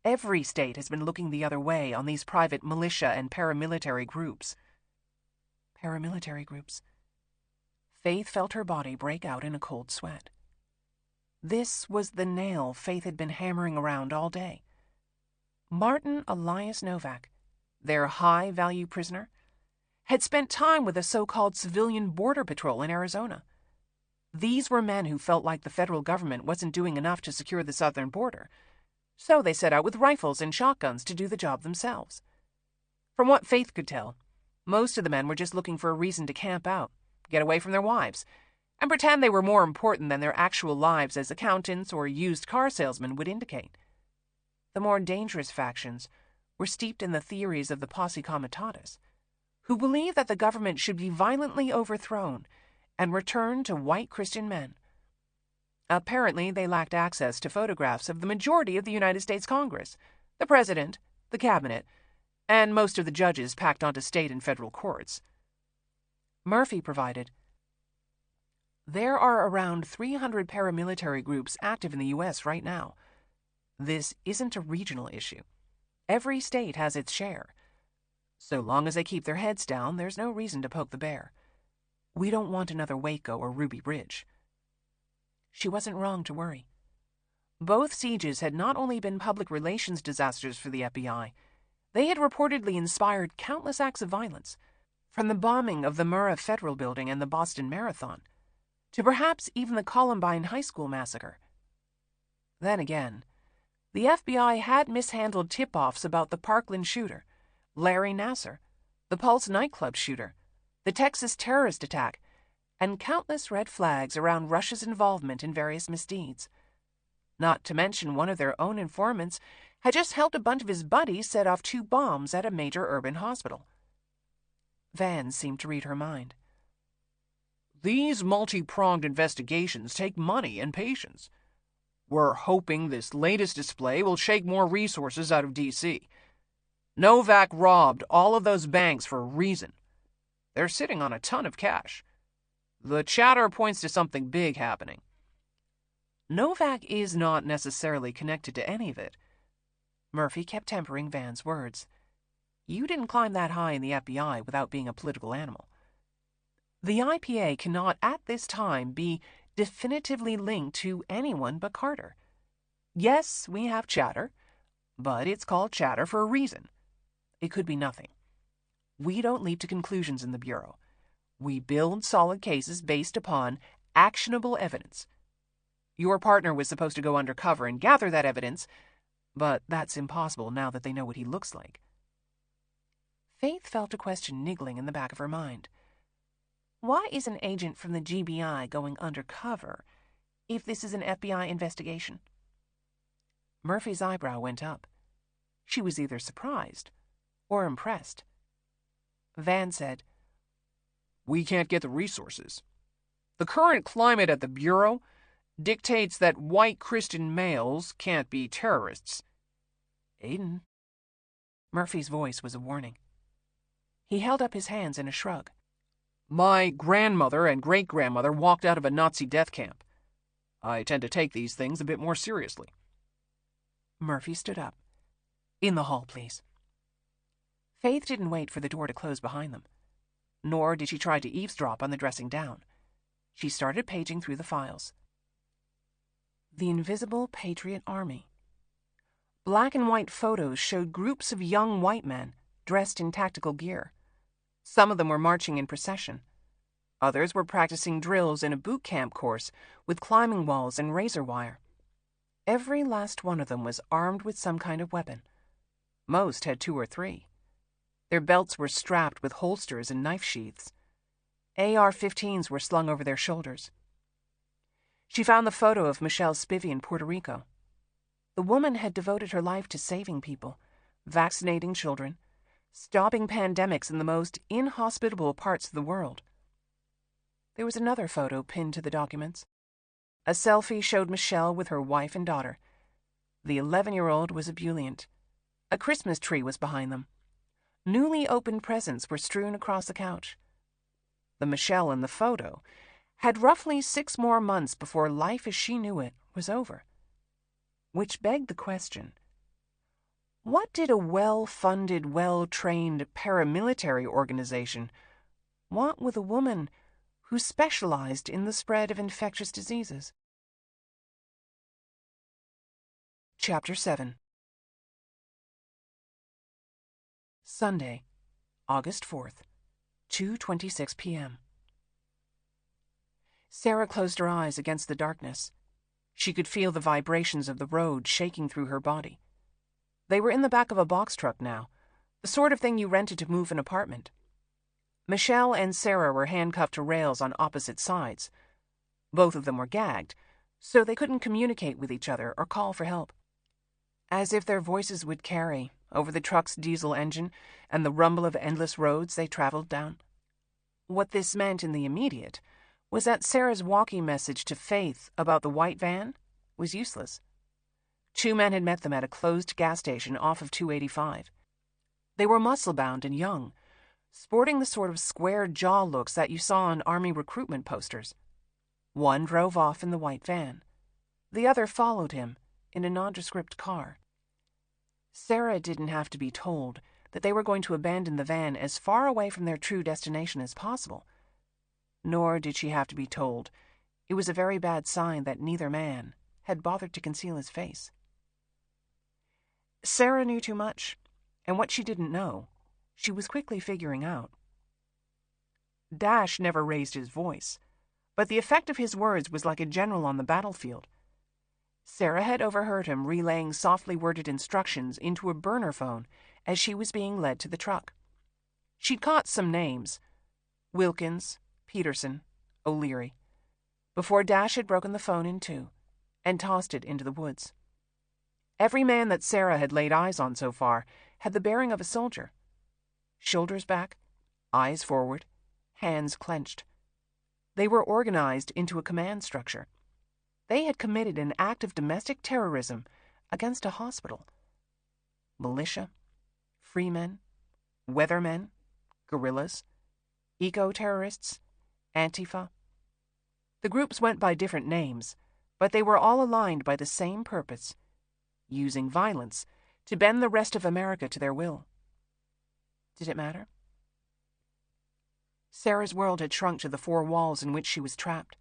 every state has been looking the other way on these private militia and paramilitary groups. Paramilitary groups. Faith felt her body break out in a cold sweat. This was the nail Faith had been hammering around all day. Martin Elias Novak, their high-value prisoner, had spent time with a so-called civilian border patrol in Arizona. These were men who felt like the federal government wasn't doing enough to secure the southern border, so they set out with rifles and shotguns to do the job themselves. From what Faith could tell, most of the men were just looking for a reason to camp out, get away from their wives, and pretend they were more important than their actual lives as accountants or used car salesmen would indicate. The more dangerous factions were steeped in the theories of the posse comitatus, who believed that the government should be violently overthrown and returned to white Christian men. Apparently, they lacked access to photographs of the majority of the United States Congress, the president, the cabinet, and most of the judges packed onto state and federal courts. Murphy provided, There are around 300 paramilitary groups active in the U.S. right now. This isn't a regional issue. Every state has its share. So long as they keep their heads down, there's no reason to poke the bear. We don't want another Waco or Ruby Ridge. She wasn't wrong to worry. Both sieges had not only been public relations disasters for the FBI, they had reportedly inspired countless acts of violence, from the bombing of the Murrah Federal Building and the Boston Marathon, to perhaps even the Columbine High School massacre. Then again, the FBI had mishandled tip-offs about the Parkland shooter, Larry Nassar, the Pulse nightclub shooter, the Texas terrorist attack, and countless red flags around Russia's involvement in various misdeeds. Not to mention one of their own informants had just helped a bunch of his buddies set off 2 bombs at a major urban hospital. Van seemed to read her mind. These multi-pronged investigations take money and patience. We're hoping this latest display will shake more resources out of D.C. Novak robbed all of those banks for a reason. They're sitting on a ton of cash. The chatter points to something big happening. Novak is not necessarily connected to any of it. Murphy kept tempering Van's words. You didn't climb that high in the FBI without being a political animal. The IPA cannot at this time be definitively linked to anyone but Carter. Yes, we have chatter, but it's called chatter for a reason. It could be nothing. We don't leap to conclusions in the Bureau. We build solid cases based upon actionable evidence. Your partner was supposed to go undercover and gather that evidence, but that's impossible now that they know what he looks like. Faith felt a question niggling in the back of her mind. Why is an agent from the GBI going undercover if this is an FBI investigation? Murphy's eyebrow went up. She was either surprised or impressed. Van said, We can't get the resources. The current climate at the Bureau dictates that white Christian males can't be terrorists. Aiden. Murphy's voice was a warning. He held up his hands in a shrug. My grandmother and great-grandmother walked out of a Nazi death camp. I tend to take these things a bit more seriously. Murphy stood up. In the hall, please. Faith didn't wait for the door to close behind them, nor did she try to eavesdrop on the dressing down. She started paging through the files. The Invisible Patriot Army. Black and white photos showed groups of young white men dressed in tactical gear. Some of them were marching in procession. Others were practicing drills in a boot camp course with climbing walls and razor wire. Every last one of them was armed with some kind of weapon. Most had 2 or 3. Their belts were strapped with holsters and knife sheaths. AR-15s were slung over their shoulders. She found the photo of Michelle Spivey in Puerto Rico. The woman had devoted her life to saving people, vaccinating children, stopping pandemics in the most inhospitable parts of the world. There was another photo pinned to the documents. A selfie showed Michelle with her wife and daughter. The 11-year-old was ebullient. A Christmas tree was behind them. Newly opened presents were strewn across the couch. The Michelle in the photo had roughly 6 more months before life as she knew it was over. Which begged the question, what did a well-funded, well-trained paramilitary organization want with a woman who specialized in the spread of infectious diseases? Chapter 7. Sunday, August 4th, 2:26 p.m. Sarah closed her eyes against the darkness. She could feel the vibrations of the road shaking through her body. They were in the back of a box truck now, the sort of thing you rented to move an apartment. Michelle and Sarah were handcuffed to rails on opposite sides. Both of them were gagged, so they couldn't communicate with each other or call for help. As if their voices would carry over the truck's diesel engine and the rumble of endless roads they traveled down. What this meant in the immediate was that Sarah's walkie message to Faith about the white van was useless. 2 men had met them at a closed gas station off of 285. They were muscle-bound and young, sporting the sort of square jaw looks that you saw on Army recruitment posters. One drove off in the white van. The other followed him in a nondescript car. Sarah didn't have to be told that they were going to abandon the van as far away from their true destination as possible. Nor did she have to be told it was a very bad sign that neither man had bothered to conceal his face. Sarah knew too much, and what she didn't know, she was quickly figuring out. Dash never raised his voice, but the effect of his words was like a general on the battlefield. Sarah had overheard him relaying softly worded instructions into a burner phone as she was being led to the truck. She'd caught some names: Wilkins, Peterson, O'Leary, before Dash had broken the phone in 2 and tossed it into the woods. Every man that Sarah had laid eyes on so far had the bearing of a soldier. Shoulders back, eyes forward, hands clenched. They were organized into a command structure. They had committed an act of domestic terrorism against a hospital. Militia, freemen, weathermen, guerrillas, eco-terrorists, Antifa. The groups went by different names, but they were all aligned by the same purpose: using violence to bend the rest of America to their will. Did it matter? Sarah's world had shrunk to the 4 walls in which she was trapped.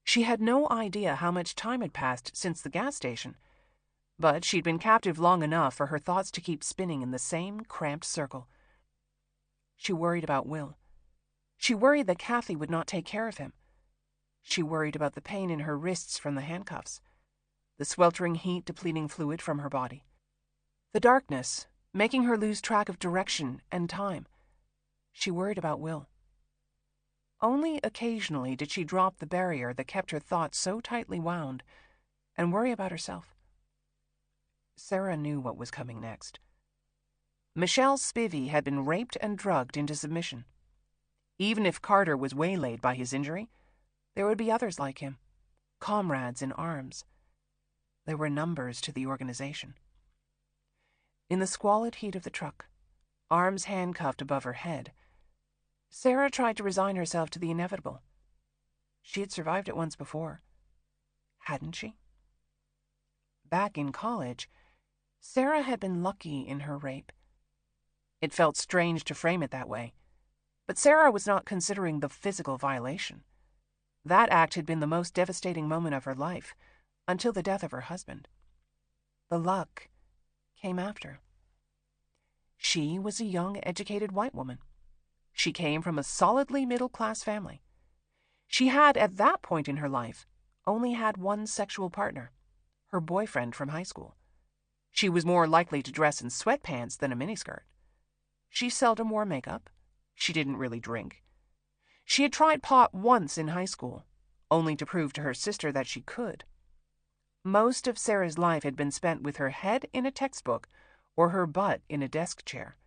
She had no idea how much time had passed since the gas station, but she'd been captive long enough for her thoughts to keep spinning in the same cramped circle. She worried about Will. She worried that Kathy would not take care of him. She worried about the pain in her wrists from the handcuffs, the sweltering heat depleting fluid from her body, the darkness making her lose track of direction and time. She worried about Will. Only occasionally did she drop the barrier that kept her thoughts so tightly wound and worry about herself. Sarah knew what was coming next. Michelle Spivey had been raped and drugged into submission. Even if Carter was waylaid by his injury, there would be others like him, comrades in arms. There were numbers to the organization. In the squalid heat of the truck, arms handcuffed above her head, Sarah tried to resign herself to the inevitable. She had survived it once before. Hadn't she? Back in college, Sarah had been lucky in her rape. It felt strange to frame it that way, but Sarah was not considering the physical violation. That act had been the most devastating moment of her life, until the death of her husband. The luck came after. She was a young, educated white woman. She came from a solidly middle-class family. She had, at that point in her life, only had one sexual partner, her boyfriend from high school. She was more likely to dress in sweatpants than a miniskirt. She seldom wore makeup. She didn't really drink. She had tried pot once in high school, only to prove to her sister that she could. Most of Sarah's life had been spent with her head in a textbook or her butt in a desk chair.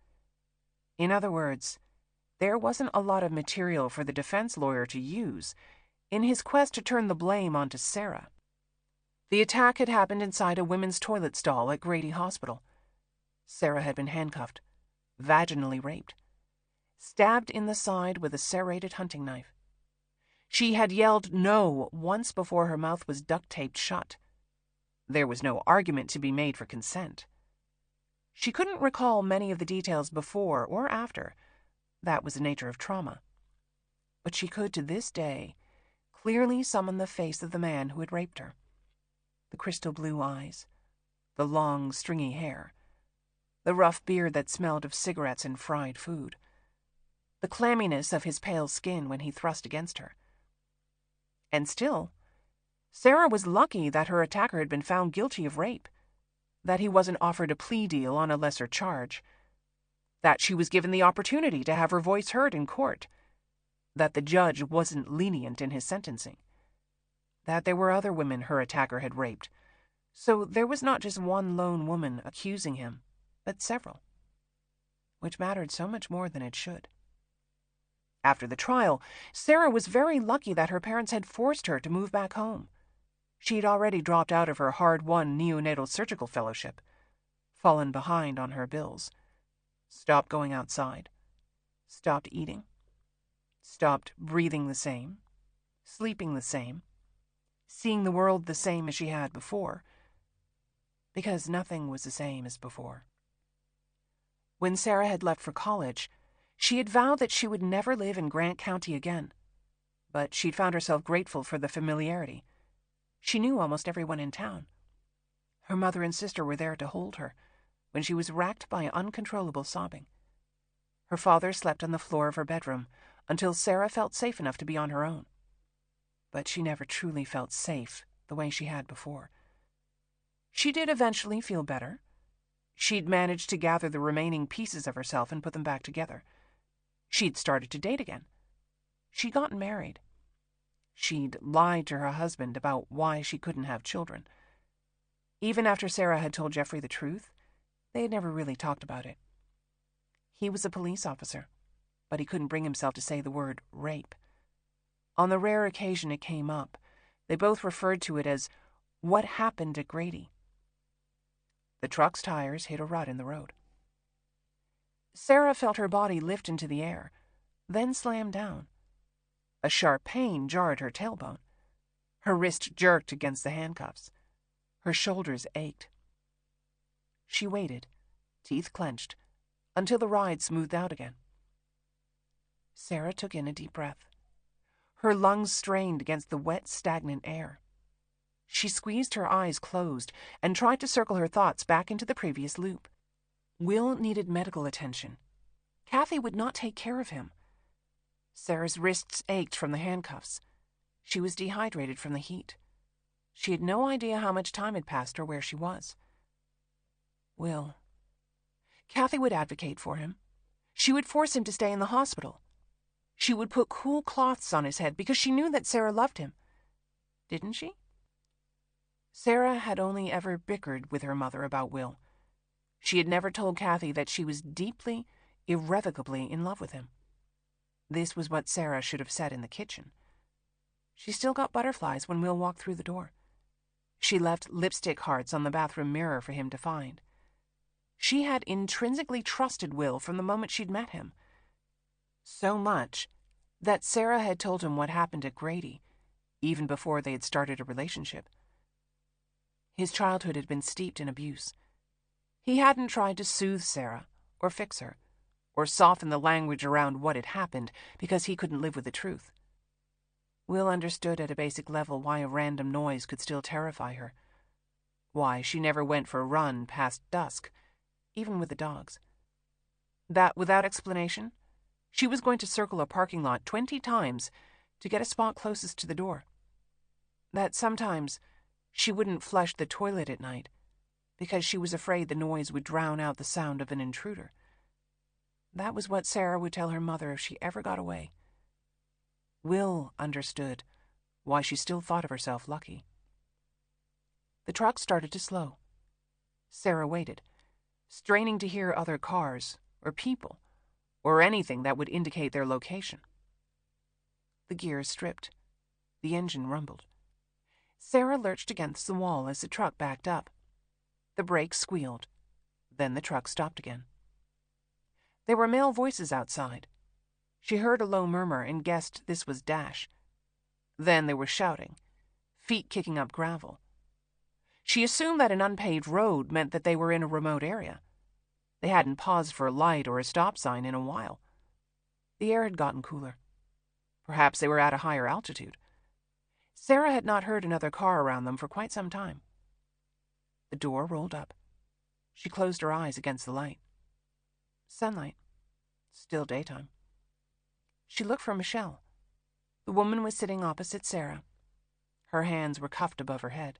In other words, there wasn't a lot of material for the defense lawyer to use in his quest to turn the blame onto Sarah. The attack had happened inside a women's toilet stall at Grady Hospital. Sarah had been handcuffed, vaginally raped, stabbed in the side with a serrated hunting knife. She had yelled no once before her mouth was duct-taped shut. There was no argument to be made for consent. She couldn't recall many of the details before or after. That was the nature of trauma. But she could, to this day, clearly summon the face of the man who had raped her. The crystal blue eyes, the long, stringy hair, the rough beard that smelled of cigarettes and fried food, the clamminess of his pale skin when he thrust against her. And still, Sarah was lucky that her attacker had been found guilty of rape, that he wasn't offered a plea deal on a lesser charge, that she was given the opportunity to have her voice heard in court, that the judge wasn't lenient in his sentencing, that there were other women her attacker had raped, so there was not just one lone woman accusing him, but several, which mattered so much more than it should. After the trial, Sarah was very lucky that her parents had forced her to move back home. She had already dropped out of her hard-won neonatal surgical fellowship, fallen behind on her bills, stopped going outside, stopped eating, stopped breathing the same, sleeping the same, seeing the world the same as she had before, because nothing was the same as before. When Sarah had left for college, she had vowed that she would never live in Grant County again, but she'd found herself grateful for the familiarity. She knew almost everyone in town. Her mother and sister were there to hold her when she was racked by uncontrollable sobbing. Her father slept on the floor of her bedroom until Sarah felt safe enough to be on her own. But she never truly felt safe the way she had before. She did eventually feel better. She'd managed to gather the remaining pieces of herself and put them back together. She'd started to date again. She'd gotten married. She'd lied to her husband about why she couldn't have children. Even after Sarah had told Jeffrey the truth, they had never really talked about it. He was a police officer, but he couldn't bring himself to say the word rape. On the rare occasion it came up, they both referred to it as what happened at Grady. The truck's tires hit a rut in the road. Sarah felt her body lift into the air, then slam down. A sharp pain jarred her tailbone. Her wrist jerked against the handcuffs. Her shoulders ached. She waited, teeth clenched, until the ride smoothed out again. Sarah took in a deep breath. Her lungs strained against the wet, stagnant air. She squeezed her eyes closed and tried to circle her thoughts back into the previous loop. Will needed medical attention. Kathy would not take care of him. Sarah's wrists ached from the handcuffs. She was dehydrated from the heat. She had no idea how much time had passed or where she was. Will. Kathy would advocate for him. She would force him to stay in the hospital. She would put cool cloths on his head because she knew that Sarah loved him. Didn't she? Sarah had only ever bickered with her mother about Will. She had never told Kathy that she was deeply, irrevocably in love with him. This was what Sarah should have said in the kitchen. She still got butterflies when Will walked through the door. She left lipstick hearts on the bathroom mirror for him to find. She had intrinsically trusted Will from the moment she'd met him. So much that Sarah had told him what happened at Grady, even before they had started a relationship. His childhood had been steeped in abuse. He hadn't tried to soothe Sarah, or fix her, or soften the language around what had happened because he couldn't live with the truth. Will understood at a basic level why a random noise could still terrify her, why she never went for a run past dusk, even with the dogs. That without explanation, she was going to circle a parking lot 20 times to get a spot closest to the door. That sometimes she wouldn't flush the toilet at night because she was afraid the noise would drown out the sound of an intruder. That was what Sarah would tell her mother if she ever got away. Will understood why she still thought of herself lucky. The truck started to slow. Sarah waited, straining to hear other cars or people or anything that would indicate their location. The gears stripped. The engine rumbled. Sarah lurched against the wall as the truck backed up. The brakes squealed. Then the truck stopped again. There were male voices outside. She heard a low murmur and guessed this was Dash. Then there was shouting, feet kicking up gravel. She assumed that an unpaved road meant that they were in a remote area. They hadn't paused for a light or a stop sign in a while. The air had gotten cooler. Perhaps they were at a higher altitude. Sarah had not heard another car around them for quite some time. The door rolled up. She closed her eyes against the light. Sunlight. Still daytime. She looked for Michelle. The woman was sitting opposite Sarah. Her hands were cuffed above her head.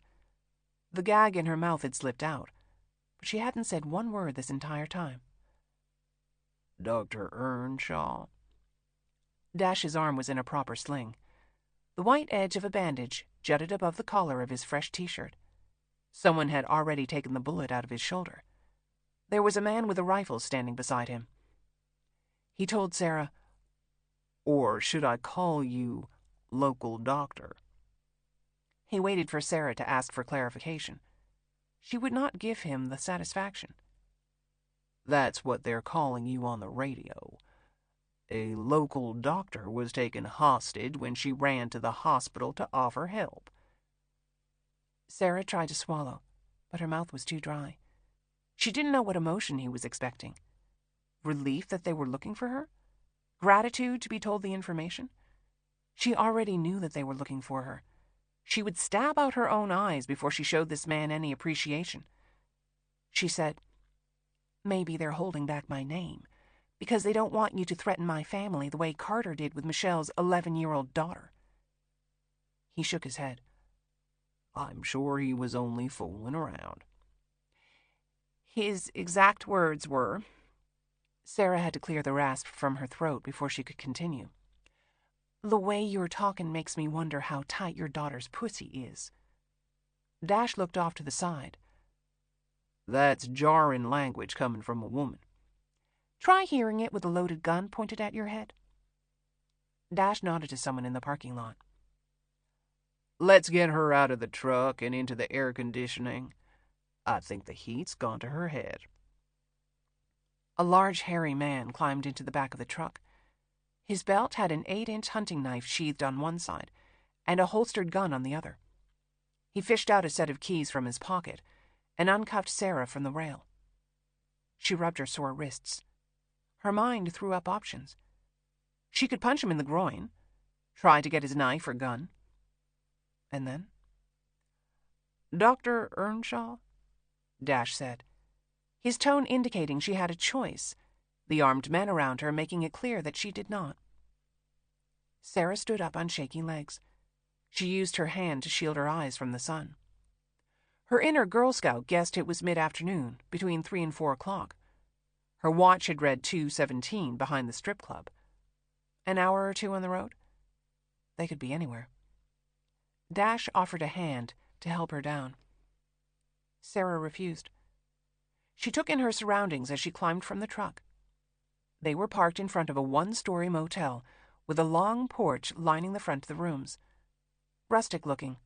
The gag in her mouth had slipped out, but she hadn't said one word this entire time. Dr. Earnshaw. Dash's arm was in a proper sling. The white edge of a bandage jutted above the collar of his fresh t-shirt. Someone had already taken the bullet out of his shoulder. There was a man with a rifle standing beside him. He told Sarah, "Or should I call you local doctor?" He waited for Sarah to ask for clarification. She would not give him the satisfaction. "That's what they're calling you on the radio. A local doctor was taken hostage when she ran to the hospital to offer help." Sarah tried to swallow, but her mouth was too dry. She didn't know what emotion he was expecting. Relief that they were looking for her? Gratitude to be told the information? She already knew that they were looking for her. She would stab out her own eyes before she showed this man any appreciation. She said, "Maybe they're holding back my name, because they don't want you to threaten my family the way Carter did with Michelle's 11-year-old daughter." He shook his head. "I'm sure he was only fooling around." His exact words were... Sarah had to clear the rasp from her throat before she could continue. "The way you're talking makes me wonder how tight your daughter's pussy is." Dash looked off to the side. "That's jarring language coming from a woman." "Try hearing it with a loaded gun pointed at your head." Dash nodded to someone in the parking lot. "Let's get her out of the truck and into the air conditioning. I think the heat's gone to her head." A large, hairy man climbed into the back of the truck. His belt had an 8-inch hunting knife sheathed on one side and a holstered gun on the other. He fished out a set of keys from his pocket and uncuffed Sarah from the rail. She rubbed her sore wrists. Her mind threw up options. She could punch him in the groin, try to get his knife or gun. And then... "Dr. Earnshaw?" Dash said, his tone indicating she had a choice, the armed men around her making it clear that she did not. Sarah stood up on shaky legs. She used her hand to shield her eyes from the sun. Her inner Girl Scout guessed it was mid-afternoon, between 3 and 4 o'clock. Her watch had read 2:17 behind the strip club. An hour or two on the road? They could be anywhere. Dash offered a hand to help her down. Sarah refused. She took in her surroundings as she climbed from the truck. They were parked in front of a one-story motel with a long porch lining the front of the rooms. Rustic-looking,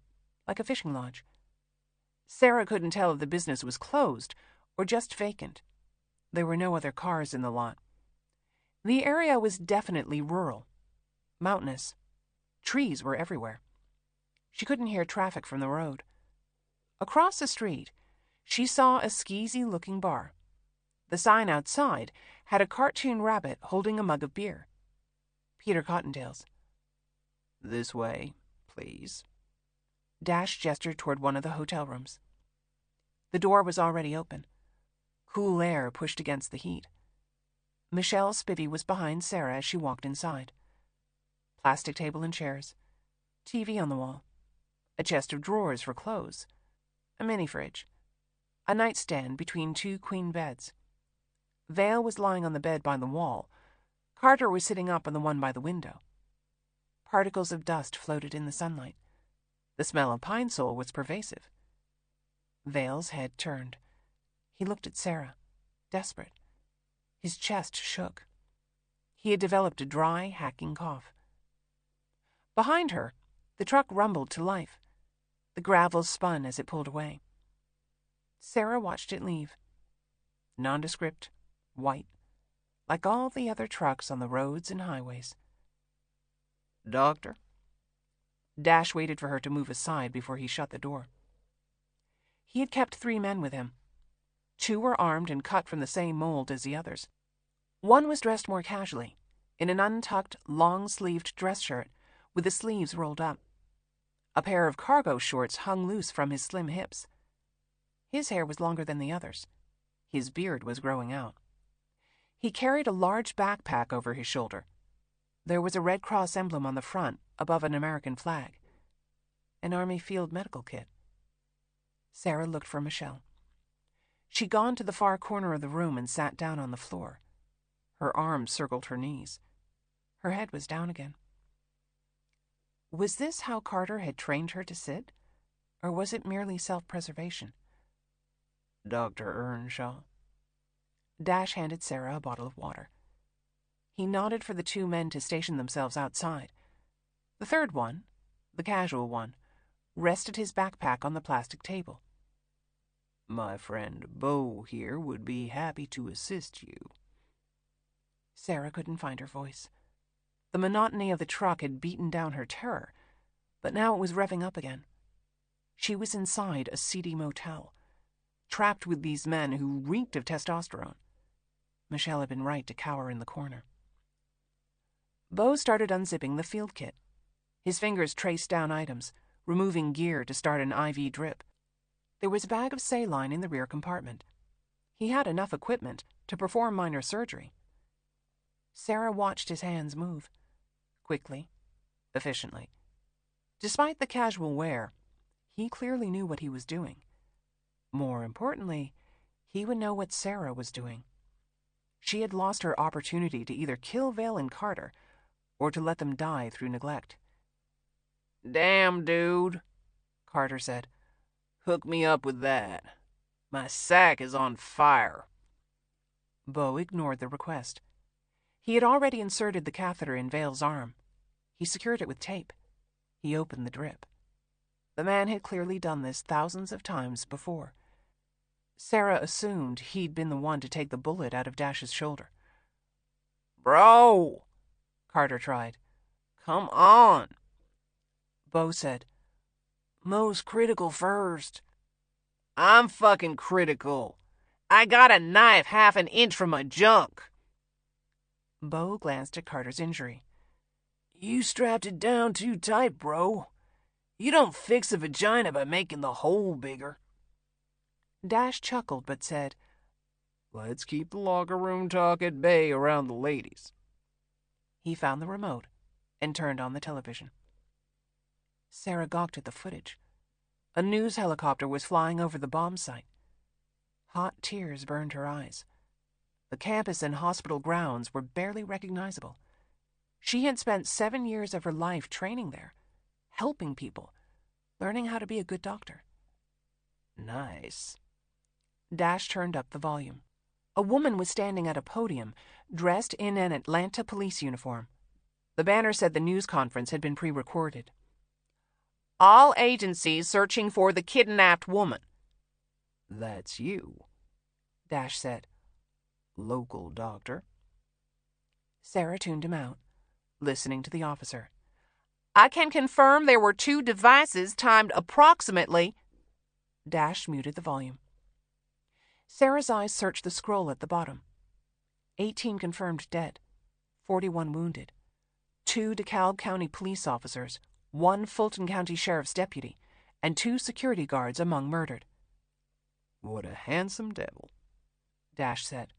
like a fishing lodge. Sarah couldn't tell if the business was closed or just vacant. There were no other cars in the lot. The area was definitely rural, mountainous. Trees were everywhere. She couldn't hear traffic from the road. Across the street, she saw a skeezy-looking bar. The sign outside had a cartoon rabbit holding a mug of beer. Peter Cottontail's. This way, please. Dash gestured toward one of the hotel rooms. The door was already open. Cool air pushed against the heat. Michelle Spivey was behind Sarah as she walked inside. Plastic table and chairs. TV on the wall. A chest of drawers for clothes. A mini-fridge. A nightstand between 2 queen beds. Vale was lying on the bed by the wall. Carter was sitting up on the one by the window. Particles of dust floated in the sunlight. The smell of pine sol was pervasive. Vale's head turned. He looked at Sarah, desperate. His chest shook. He had developed a dry, hacking cough. Behind her, the truck rumbled to life. The gravel spun as it pulled away. Sarah watched it leave. Nondescript, white, like all the other trucks on the roads and highways. Doctor? Dash waited for her to move aside before he shut the door. He had kept 3 men with him. 2 were armed and cut from the same mold as the others. One was dressed more casually, in an untucked, long-sleeved dress shirt with the sleeves rolled up. A pair of cargo shorts hung loose from his slim hips. His hair was longer than the others. His beard was growing out. He carried a large backpack over his shoulder. There was a Red Cross emblem on the front, above an American flag. An Army field medical kit. Sarah looked for Michelle. She'd gone to the far corner of the room and sat down on the floor. Her arms circled her knees. Her head was down again. Was this how Carter had trained her to sit? Or was it merely self-preservation? Dr. Earnshaw. Dash handed Sarah a bottle of water. He nodded for the 2 men to station themselves outside. The third one, the casual one, rested his backpack on the plastic table. My friend Bo here would be happy to assist you. Sarah couldn't find her voice. The monotony of the truck had beaten down her terror, but now it was revving up again. She was inside a seedy motel, trapped with these men who reeked of testosterone. Michelle had been right to cower in the corner. Bo started unzipping the field kit. His fingers traced down items, removing gear to start an IV drip. There was a bag of saline in the rear compartment. He had enough equipment to perform minor surgery. Sarah watched his hands move, quickly, efficiently. Despite the casual wear, he clearly knew what he was doing. More importantly, he would know what Sarah was doing. She had lost her opportunity to either kill Vale and Carter or to let them die through neglect. Damn, dude, Carter said. Hook me up with that. My sack is on fire. Bo ignored the request. He had already inserted the catheter in Vale's arm. He secured it with tape. He opened the drip. The man had clearly done this thousands of times before. Sarah assumed he'd been the one to take the bullet out of Dash's shoulder. Bro, Carter tried. Come on. Bo said, Most critical first. I'm fucking critical. I got a knife 1/2 inch from my junk. Bo glanced at Carter's injury. You strapped it down too tight, bro. You don't fix a vagina by making the hole bigger. Dash chuckled but said, Let's keep the locker room talk at bay around the ladies. He found the remote, and turned on the television. Sarah gawked at the footage. A news helicopter was flying over the bomb site. Hot tears burned her eyes. The campus and hospital grounds were barely recognizable. She had spent 7 years of her life training there, helping people, learning how to be a good doctor. Nice. Dash turned up the volume. A woman was standing at a podium, dressed in an Atlanta police uniform. The banner said the news conference had been pre-recorded. All agencies searching for the kidnapped woman. That's you, Dash said. local doctor. Sarah tuned him out, listening to the officer. I can confirm there were 2 devices timed approximately. Dash muted the volume. Sarah's eyes searched the scroll at the bottom. 18 confirmed dead, 41 wounded, 2 DeKalb County police officers, 1 Fulton County Sheriff's deputy, and 2 security guards among murdered. What a handsome devil, Dash said.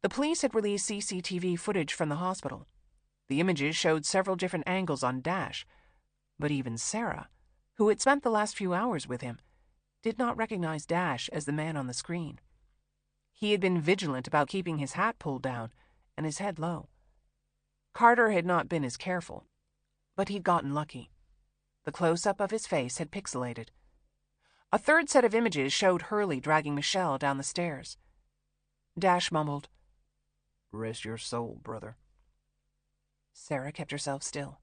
The police had released CCTV footage from the hospital. The images showed several different angles on Dash, but even Sarah, who had spent the last few hours with him, did not recognize Dash as the man on the screen. He had been vigilant about keeping his hat pulled down and his head low. Carter had not been as careful, but he'd gotten lucky. The close-up of his face had pixelated. A third set of images showed Hurley dragging Michelle down the stairs. Dash mumbled, rest your soul, brother. Sarah kept herself still.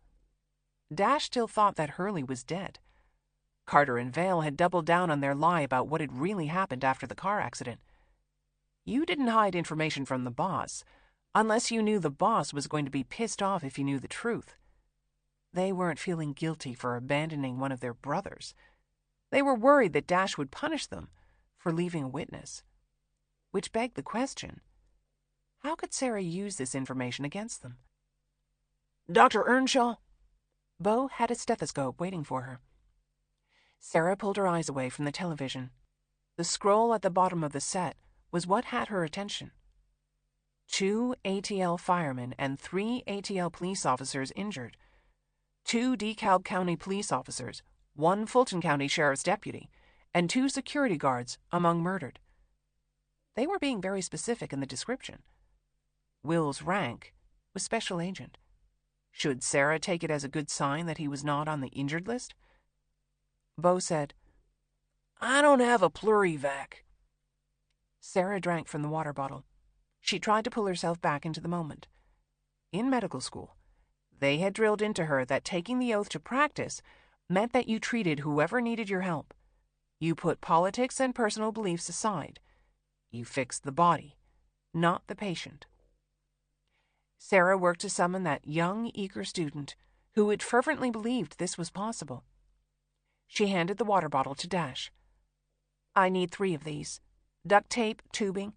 Dash still thought that Hurley was dead. Carter and Vale had doubled down on their lie about what had really happened after the car accident. You didn't hide information from the boss, unless you knew the boss was going to be pissed off if he knew the truth. They weren't feeling guilty for abandoning one of their brothers. They were worried that Dash would punish them for leaving a witness. Which begged the question, how could Sarah use this information against them? Dr. Earnshaw? Bo had a stethoscope waiting for her. Sarah pulled her eyes away from the television. The scroll at the bottom of the set was what had her attention. 2 ATL firemen and 3 ATL police officers injured. 2 DeKalb County police officers, 1 Fulton County Sheriff's deputy, and 2 security guards among murdered. They were being very specific in the description. Will's rank was special agent. Should Sarah take it as a good sign that he was not on the injured list? Bo said, I don't have a plurivac. Sarah drank from the water bottle. She tried to pull herself back into the moment. In medical school, they had drilled into her that taking the oath to practice meant that you treated whoever needed your help. You put politics and personal beliefs aside. You fixed the body, not the patient. Sarah worked to summon that young, eager student who had fervently believed this was possible. She handed the water bottle to Dash. I need 3 of these. Duct tape, tubing.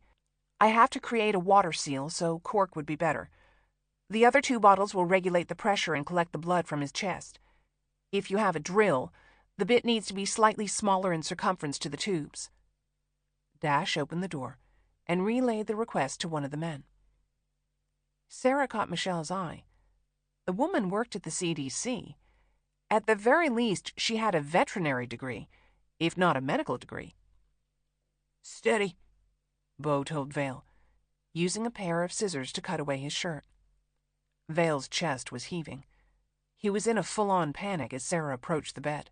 I have to create a water seal, so cork would be better. The other 2 bottles will regulate the pressure and collect the blood from his chest. If you have a drill, the bit needs to be slightly smaller in circumference to the tubes. Dash opened the door and relayed the request to one of the men. Sarah caught Michelle's eye. The woman worked at the CDC. At the very least, she had a veterinary degree, if not a medical degree. Steady, Bo told Vale, using a pair of scissors to cut away his shirt. Vale's chest was heaving. He was in a full-on panic as Sarah approached the bed.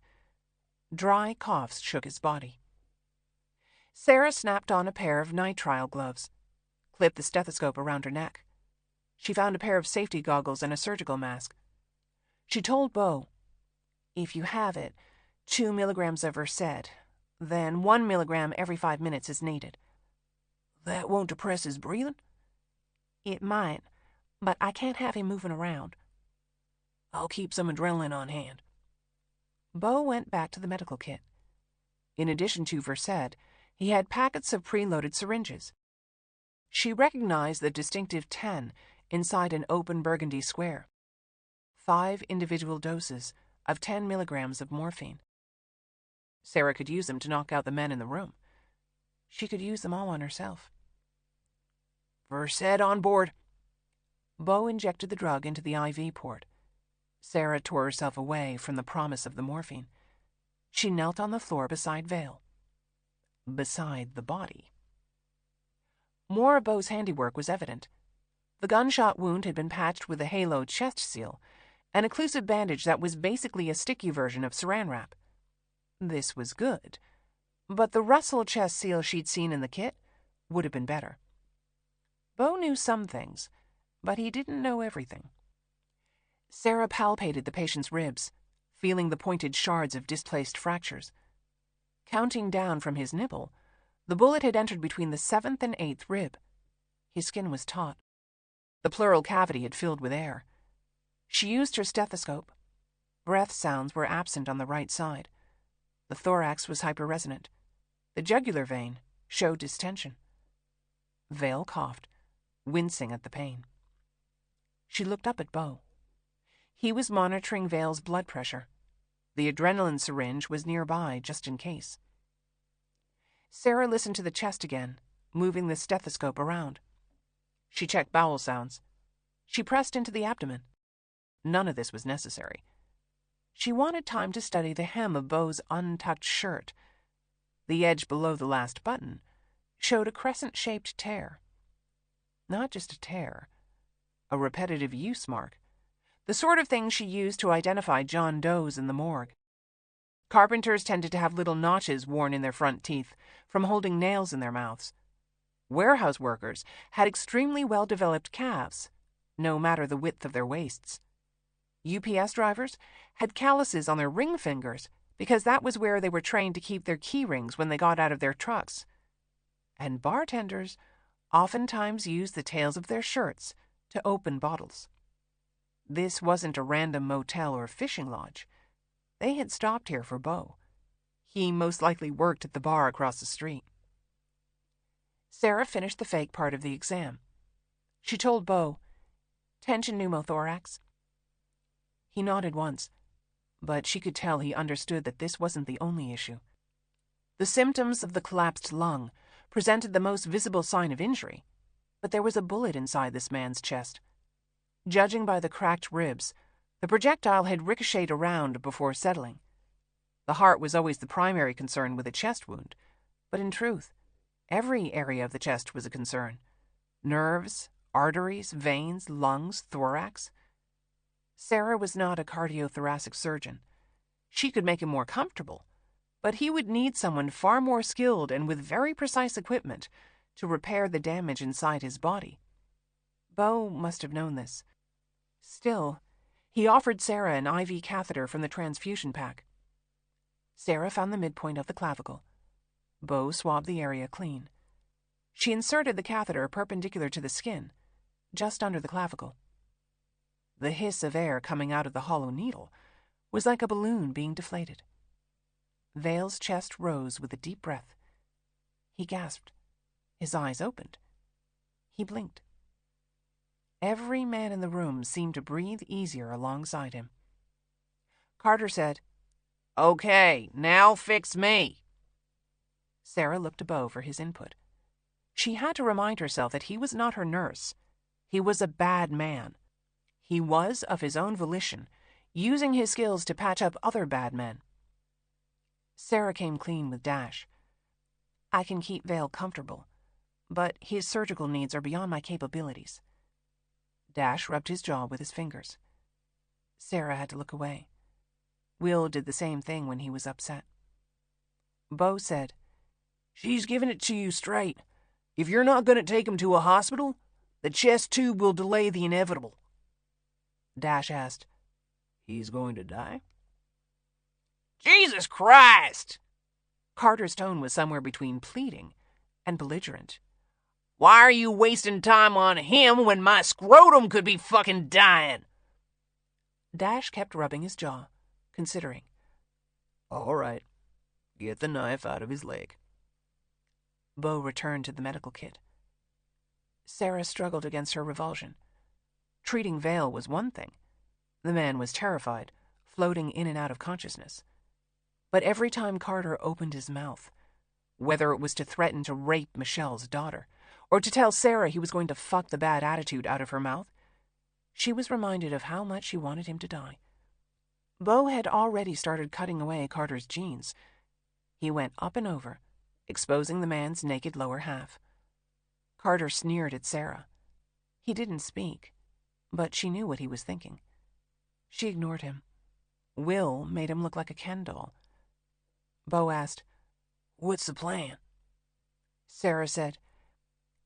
Dry coughs shook his body. Sarah snapped on a pair of nitrile gloves, clipped the stethoscope around her neck. She found a pair of safety goggles and a surgical mask. She told Bo, if you have it, 2 milligrams of Versed, then 1 milligram every 5 minutes is needed. That won't depress his breathing? It might, but I can't have him moving around. I'll keep some adrenaline on hand. Bo went back to the medical kit. In addition to Versed, he had packets of preloaded syringes. She recognized the distinctive 10 inside an open burgundy square. 5 individual doses of 10 milligrams of morphine. Sarah could use them to knock out the men in the room. She could use them all on herself. Versed on board. Beau injected the drug into the IV port. Sarah tore herself away from the promise of the morphine. She knelt on the floor beside Vale. Beside the body. More of Beau's handiwork was evident. The gunshot wound had been patched with a halo chest seal, an occlusive bandage that was basically a sticky version of saran wrap. This was good, but the Russell chest seal she'd seen in the kit would have been better. Beau knew some things, but he didn't know everything. Sarah palpated the patient's ribs, feeling the pointed shards of displaced fractures. Counting down from his nipple, the bullet had entered between the 7th and 8th rib. His skin was taut. The pleural cavity had filled with air. She used her stethoscope. Breath sounds were absent on the right side. The thorax was hyperresonant. The jugular vein showed distension. Vale coughed, wincing at the pain. She looked up at Beau. He was monitoring Vale's blood pressure. The adrenaline syringe was nearby, just in case. Sarah listened to the chest again, moving the stethoscope around. She checked bowel sounds. She pressed into the abdomen. None of this was necessary. She wanted time to study the hem of Beau's untucked shirt. The edge below the last button showed a crescent-shaped tear. Not just a tear, a repetitive use mark, the sort of thing she used to identify John Does in the morgue. Carpenters tended to have little notches worn in their front teeth from holding nails in their mouths. Warehouse workers had extremely well-developed calves, no matter the width of their waists. UPS drivers had calluses on their ring fingers because that was where they were trained to keep their key rings when they got out of their trucks. And bartenders oftentimes used the tails of their shirts to open bottles. This wasn't a random motel or fishing lodge. They had stopped here for Beau. He most likely worked at the bar across the street. Sarah finished the fake part of the exam. She told Beau, "Tension pneumothorax." He nodded once, but she could tell he understood that this wasn't the only issue. The symptoms of the collapsed lung presented the most visible sign of injury, but there was a bullet inside this man's chest. Judging by the cracked ribs, the projectile had ricocheted around before settling. The heart was always the primary concern with a chest wound, but in truth, every area of the chest was a concern. Nerves, arteries, veins, lungs, thorax. Sarah was not a cardiothoracic surgeon. She could make him more comfortable, but he would need someone far more skilled and with very precise equipment to repair the damage inside his body. Beau must have known this. Still, he offered Sarah an IV catheter from the transfusion pack. Sarah found the midpoint of the clavicle. Beau swabbed the area clean. She inserted the catheter perpendicular to the skin, just under the clavicle. The hiss of air coming out of the hollow needle was like a balloon being deflated. Vale's chest rose with a deep breath. He gasped. His eyes opened. He blinked. Every man in the room seemed to breathe easier alongside him. Carter said, "Okay, now fix me." Sarah looked to Beau for his input. She had to remind herself that he was not her nurse. He was a bad man. He was, of his own volition, using his skills to patch up other bad men. Sarah came clean with Dash. "I can keep Vale comfortable, but his surgical needs are beyond my capabilities." Dash rubbed his jaw with his fingers. Sarah had to look away. Will did the same thing when he was upset. Beau said, "She's giving it to you straight. If you're not going to take him to a hospital, the chest tube will delay the inevitable." Dash asked, "He's going to die?" Jesus Christ! Carter's tone was somewhere between pleading and belligerent. Why are you wasting time on him when my scrotum could be fucking dying? Dash kept rubbing his jaw, considering. "All right. Get the knife out of his leg." Beau returned to the medical kit. Sarah struggled against her revulsion. Treating Vale was one thing. The man was terrified, floating in and out of consciousness. But every time Carter opened his mouth, whether it was to threaten to rape Michelle's daughter, or to tell Sarah he was going to fuck the bad attitude out of her mouth, She was reminded of how much she wanted him to die. Beau had already started cutting away Carter's jeans. He went up and over, exposing the man's naked lower half. Carter sneered at Sarah. He didn't speak, but she knew what he was thinking. She ignored him. Will made him look like a Ken doll. Beau asked, "What's the plan?" Sarah said,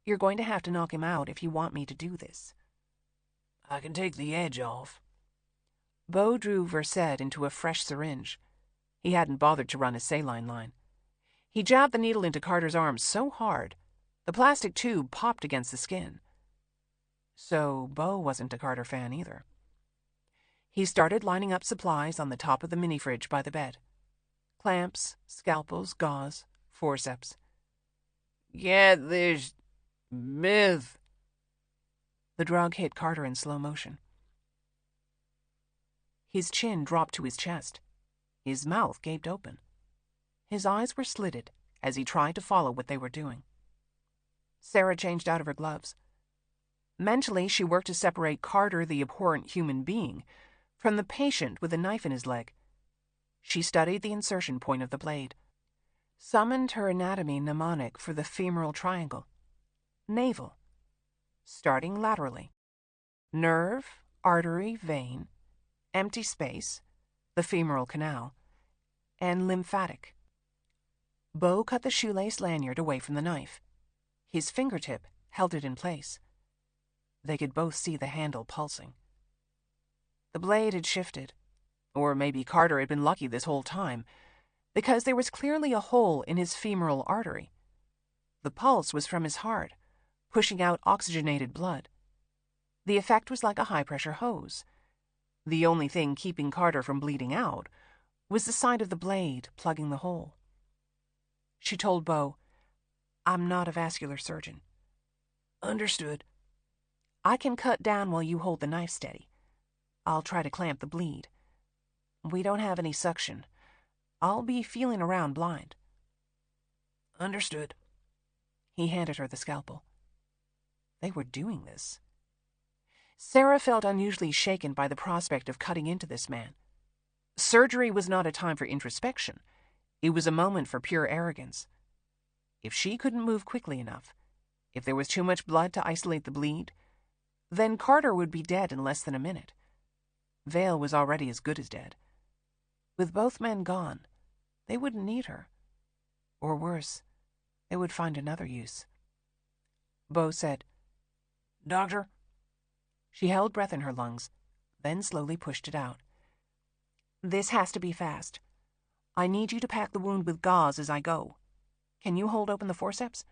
"You're going to have to knock him out if you want me to do this." "I can take the edge off." Beau drew Versed into a fresh syringe. He hadn't bothered to run a saline line. He jabbed the needle into Carter's arm so hard, the plastic tube popped against the skin. So Beau wasn't a Carter fan either. He started lining up supplies on the top of the mini-fridge by the bed. Clamps, scalpels, gauze, forceps. "Get this myth." The drug hit Carter in slow motion. His chin dropped to his chest. His mouth gaped open. His eyes were slitted as he tried to follow what they were doing. Sarah changed out of her gloves. Mentally, she worked to separate Carter, the abhorrent human being, from the patient with a knife in his leg. She studied the insertion point of the blade, summoned her anatomy mnemonic for the femoral triangle. Navel. Starting laterally. Nerve, artery, vein, empty space, the femoral canal, and lymphatic. Beau cut the shoelace lanyard away from the knife. His fingertip held it in place. They could both see the handle pulsing. The blade had shifted, or maybe Carter had been lucky this whole time, because there was clearly a hole in his femoral artery. The pulse was from his heart, pushing out oxygenated blood. The effect was like a high-pressure hose. The only thing keeping Carter from bleeding out was the side of the blade plugging the hole. She told Beau, "I'm not a vascular surgeon." "Understood." "I can cut down while you hold the knife steady. I'll try to clamp the bleed. We don't have any suction. I'll be feeling around blind." "Understood." He handed her the scalpel. They were doing this. Sarah felt unusually shaken by the prospect of cutting into this man. Surgery was not a time for introspection. It was a moment for pure arrogance. If she couldn't move quickly enough, if there was too much blood to isolate the bleed, then Carter would be dead in less than a minute. Vale was already as good as dead. With both men gone, they wouldn't need her. Or worse, they would find another use. Beau said, "Doctor?" She held breath in her lungs, then slowly pushed it out. "This has to be fast. I need you to pack the wound with gauze as I go. Can you hold open the forceps?"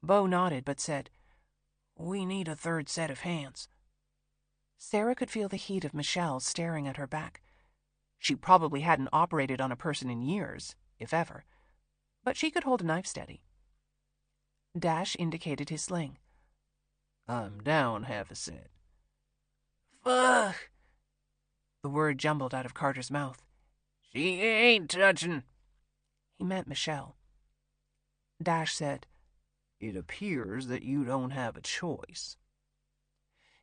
Beau nodded, but said, "We need a third set of hands." Sarah could feel the heat of Michelle staring at her back. She probably hadn't operated on a person in years, if ever, but she could hold a knife steady. Dash indicated his sling. "I'm down half a set." Fuck! The word jumbled out of Carter's mouth. She ain't touching. He meant Michelle. Dash said, "It appears that you don't have a choice."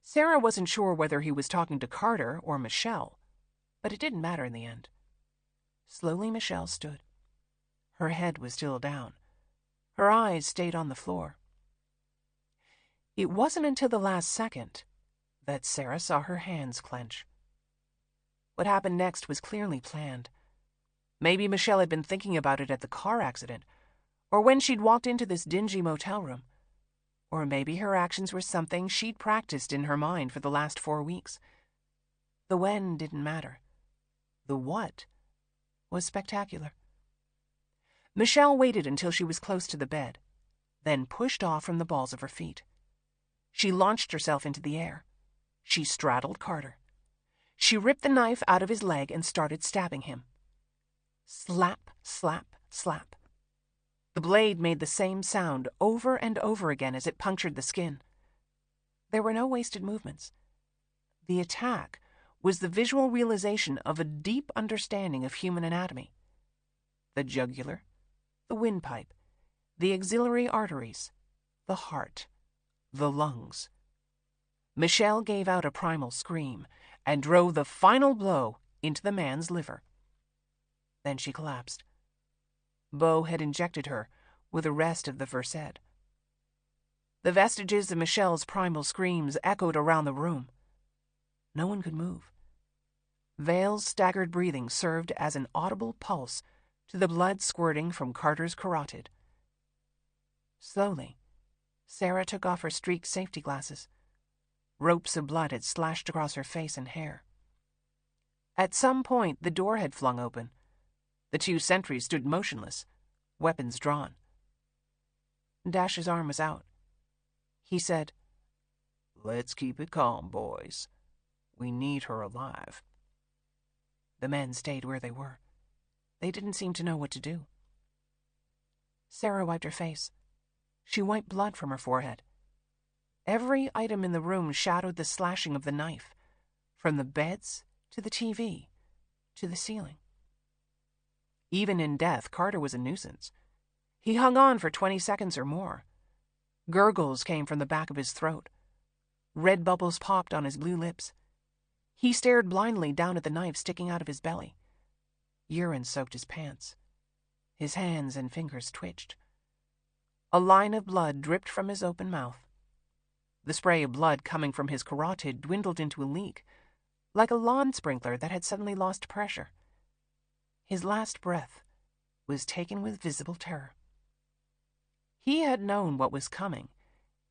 Sarah wasn't sure whether he was talking to Carter or Michelle, but it didn't matter in the end. Slowly Michelle stood. Her head was still down. Her eyes stayed on the floor. It wasn't until the last second that Sarah saw her hands clench. What happened next was clearly planned. Maybe Michelle had been thinking about it at the car accident, or when she'd walked into this dingy motel room. Or maybe her actions were something she'd practiced in her mind for the last 4 weeks. The when didn't matter. The what was spectacular. Michelle waited until she was close to the bed, then pushed off from the balls of her feet. She launched herself into the air. She straddled Carter. She ripped the knife out of his leg and started stabbing him. Slap, slap, slap. The blade made the same sound over and over again as it punctured the skin. There were no wasted movements. The attack was the visual realization of a deep understanding of human anatomy. The jugular, the windpipe, the axillary arteries, the heart, the lungs. Michelle gave out a primal scream and drove the final blow into the man's liver. Then she collapsed. Beau had injected her with the rest of the Versed. The vestiges of Michelle's primal screams echoed around the room. No one could move. Vale's staggered breathing served as an audible pulse to the blood squirting from Carter's carotid. Slowly, Sarah took off her streaked safety glasses. Ropes of blood had slashed across her face and hair. At some point, the door had flung open. The two sentries stood motionless, weapons drawn. Dash's arm was out. He said, "Let's keep it calm, boys. We need her alive." The men stayed where they were. They didn't seem to know what to do. Sarah wiped her face. She wiped blood from her forehead. Every item in the room shadowed the slashing of the knife, from the beds to the TV to the ceiling. Even in death, Carter was a nuisance. He hung on for 20 seconds or more. Gurgles came from the back of his throat. Red bubbles popped on his blue lips. He stared blindly down at the knife sticking out of his belly. Urine soaked his pants. His hands and fingers twitched. A line of blood dripped from his open mouth. The spray of blood coming from his carotid dwindled into a leak, like a lawn sprinkler that had suddenly lost pressure. His last breath was taken with visible terror. He had known what was coming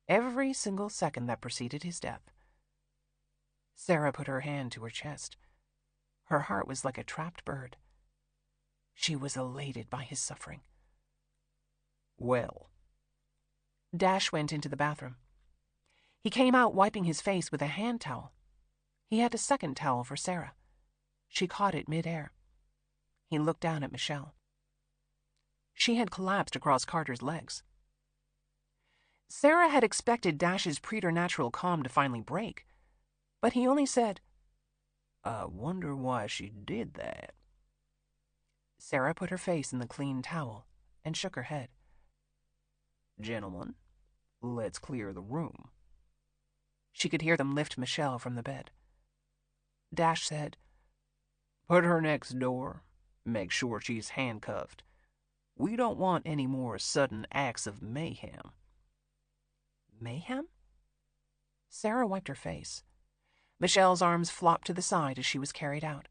every single second that preceded his death. Sarah put her hand to her chest. Her heart was like a trapped bird. She was elated by his suffering. "Well." Dash went into the bathroom. He came out wiping his face with a hand towel. He had a second towel for Sarah. She caught it mid-air. He looked down at Michelle. She had collapsed across Carter's legs. Sarah had expected Dash's preternatural calm to finally break, but he only said, "I wonder why she did that." Sarah put her face in the clean towel and shook her head. "Gentlemen, let's clear the room." She could hear them lift Michelle from the bed. Dash said, "Put her next door. Make sure she's handcuffed. We don't want any more sudden acts of mayhem." Mayhem? Sarah wiped her face. Michelle's arms flopped to the side as she was carried out.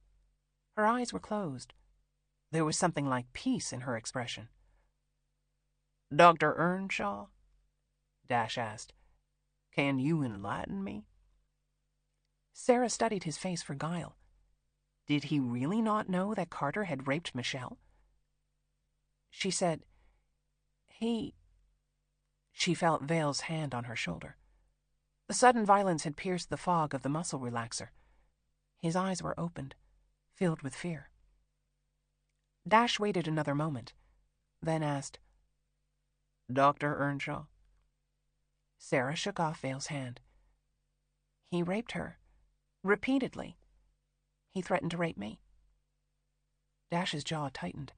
Her eyes were closed. There was something like peace in her expression. "Dr. Earnshaw?" Dash asked. "Can you enlighten me?" Sarah studied his face for guile. Did he really not know that Carter had raped Michelle? She said, She felt Vale's hand on her shoulder. The sudden violence had pierced the fog of the muscle relaxer. His eyes were opened, filled with fear. Dash waited another moment, then asked, "Dr. Earnshaw?" Sarah shook off Vale's hand. He raped her, repeatedly. He threatened to rape me. Dash's jaw tightened.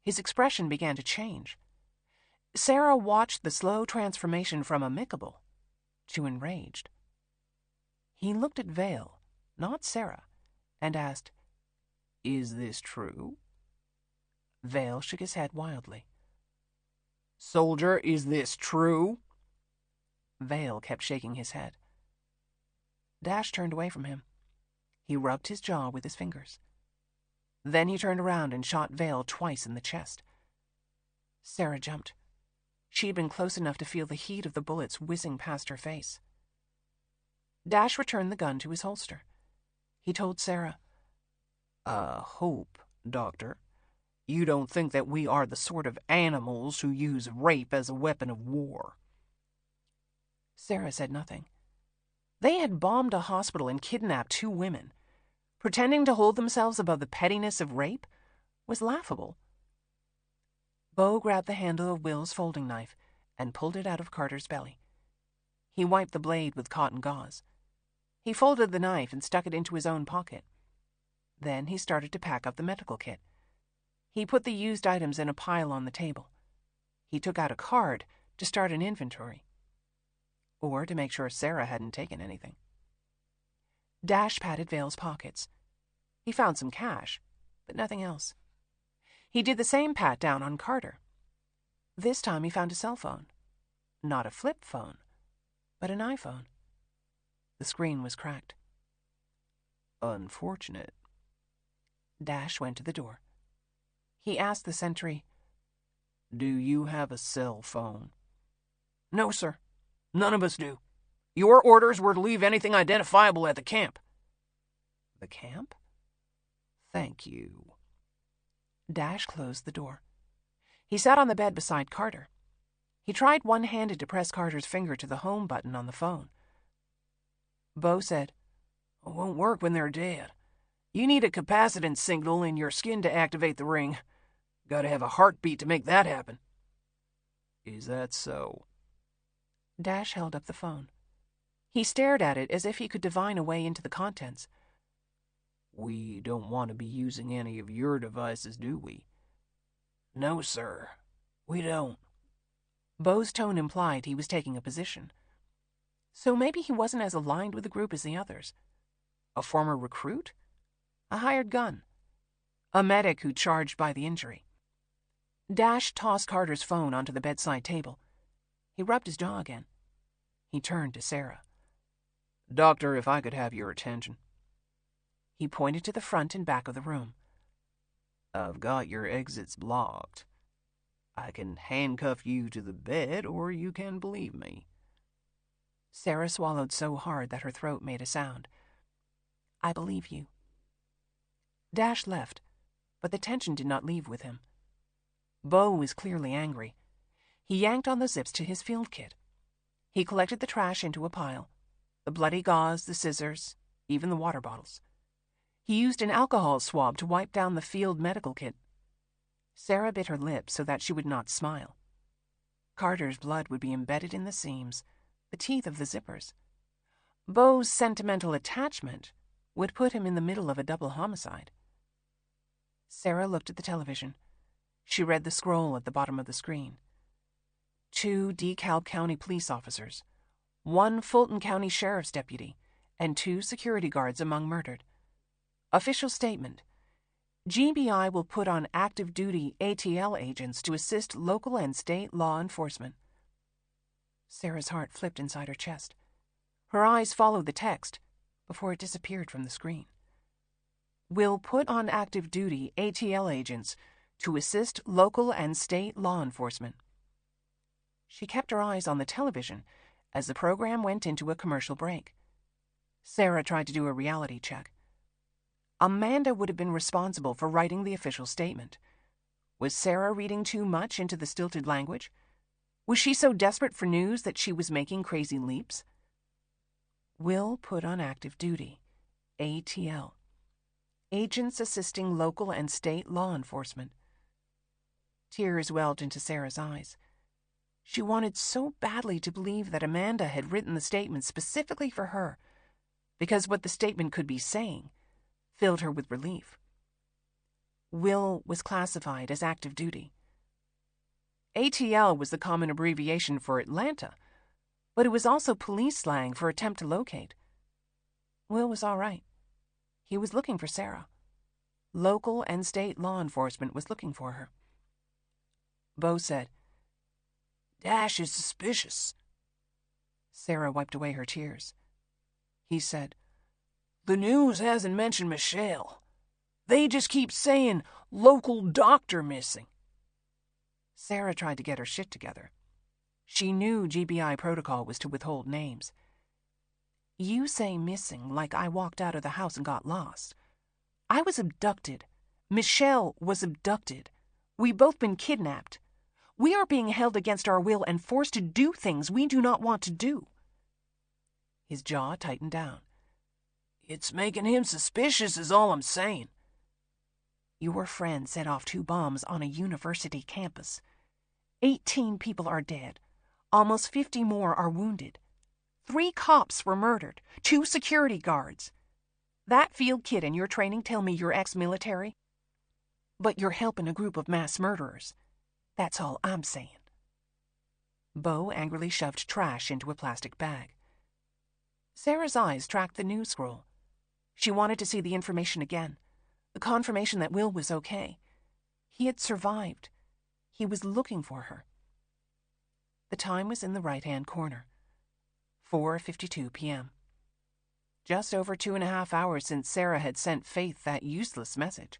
His expression began to change. Sarah watched the slow transformation from amicable to enraged. He looked at Vale, not Sarah, and asked, "Is this true?" Vale shook his head wildly. "Soldier, is this true?" Vale kept shaking his head. Dash turned away from him. He rubbed his jaw with his fingers. Then he turned around and shot Vale twice in the chest. Sarah jumped. She had been close enough to feel the heat of the bullets whizzing past her face. Dash returned the gun to his holster. He told Sarah, "I hope, Doctor, you don't think that we are the sort of animals who use rape as a weapon of war." Sarah said nothing. They had bombed a hospital and kidnapped 2 women. Pretending to hold themselves above the pettiness of rape was laughable. Beau grabbed the handle of Will's folding knife and pulled it out of Carter's belly. He wiped the blade with cotton gauze. He folded the knife and stuck it into his own pocket. Then he started to pack up the medical kit. He put the used items in a pile on the table. He took out a card to start an inventory. or to make sure Sarah hadn't taken anything. Dash patted Vale's pockets. He found some cash, but nothing else. He did the same pat down on Carter. This time he found a cell phone. Not a flip phone, but an iPhone. The screen was cracked. Unfortunate. Dash went to the door. He asked the sentry, Do you have a cell phone? No, sir. None of us do. Your orders were to leave anything identifiable at the camp. The camp? Thank you. Dash closed the door. He sat on the bed beside Carter. He tried one-handed to press Carter's finger to the home button on the phone. Bo said, It won't work when they're dead. You need a capacitance signal in your skin to activate the ring. Gotta have a heartbeat to make that happen. Is that so? Dash held up the phone. He stared at it as if he could divine a way into the contents. We don't want to be using any of your devices, do we? No, sir. We don't. Bo's tone implied he was taking a position. So maybe he wasn't as aligned with the group as the others. A former recruit? A hired gun? A medic who charged by the injury? Dash tossed Carter's phone onto the bedside table. He rubbed his jaw again. He turned to Sarah. Doctor, if I could have your attention. He pointed to the front and back of the room. I've got your exits blocked. I can handcuff you to the bed, or you can believe me. Sarah swallowed so hard that her throat made a sound. I believe you. Dash left, but the tension did not leave with him. Bo was clearly angry. He yanked on the zips to his field kit. He collected the trash into a pile. The bloody gauze, the scissors, even the water bottles. He used an alcohol swab to wipe down the field medical kit. Sarah bit her lip so that she would not smile. Carter's blood would be embedded in the seams, the teeth of the zippers. Bo's sentimental attachment would put him in the middle of a double homicide. Sarah looked at the television. She read the scroll at the bottom of the screen. 2 DeKalb County police officers, 1 Fulton County Sheriff's deputy, and 2 security guards among murdered. Official statement. GBI will put on active duty ATL agents to assist local and state law enforcement. Sarah's heart flipped inside her chest. Her eyes followed the text before it disappeared from the screen. Will put on active duty ATL agents to assist local and state law enforcement. She kept her eyes on the television as the program went into a commercial break. Sarah tried to do a reality check. Amanda would have been responsible for writing the official statement. Was Sarah reading too much into the stilted language? Was she so desperate for news that she was making crazy leaps? Will put on active duty. ATL. Agents assisting local and state law enforcement. Tears welled into Sarah's eyes. She wanted so badly to believe that Amanda had written the statement specifically for her, because what the statement could be saying filled her with relief. Will was classified as active duty. ATL was the common abbreviation for Atlanta, but it was also police slang for attempt to locate. Will was all right. He was looking for Sarah. Local and state law enforcement was looking for her. Bo said, Dash is suspicious. Sarah wiped away her tears. He said, The news hasn't mentioned Michelle. They just keep saying local doctor missing. Sarah tried to get her shit together. She knew GBI protocol was to withhold names. You say missing like I walked out of the house and got lost. I was abducted. Michelle was abducted. We've both been kidnapped. We are being held against our will and forced to do things we do not want to do. His jaw tightened down. It's making him suspicious is all I'm saying. Your friend set off 2 bombs on a university campus. 18 people are dead. Almost 50 more are wounded. 3 cops were murdered. 2 security guards. That field kid in your training tell me you're ex-military? But you're helping a group of mass murderers. That's all I'm saying. Bo angrily shoved trash into a plastic bag. Sarah's eyes tracked the news scroll. She wanted to see the information again, the confirmation that Will was okay. He had survived. He was looking for her. The time was in the right-hand corner. 4:52 p.m. Just over 2.5 hours since Sarah had sent Faith that useless message.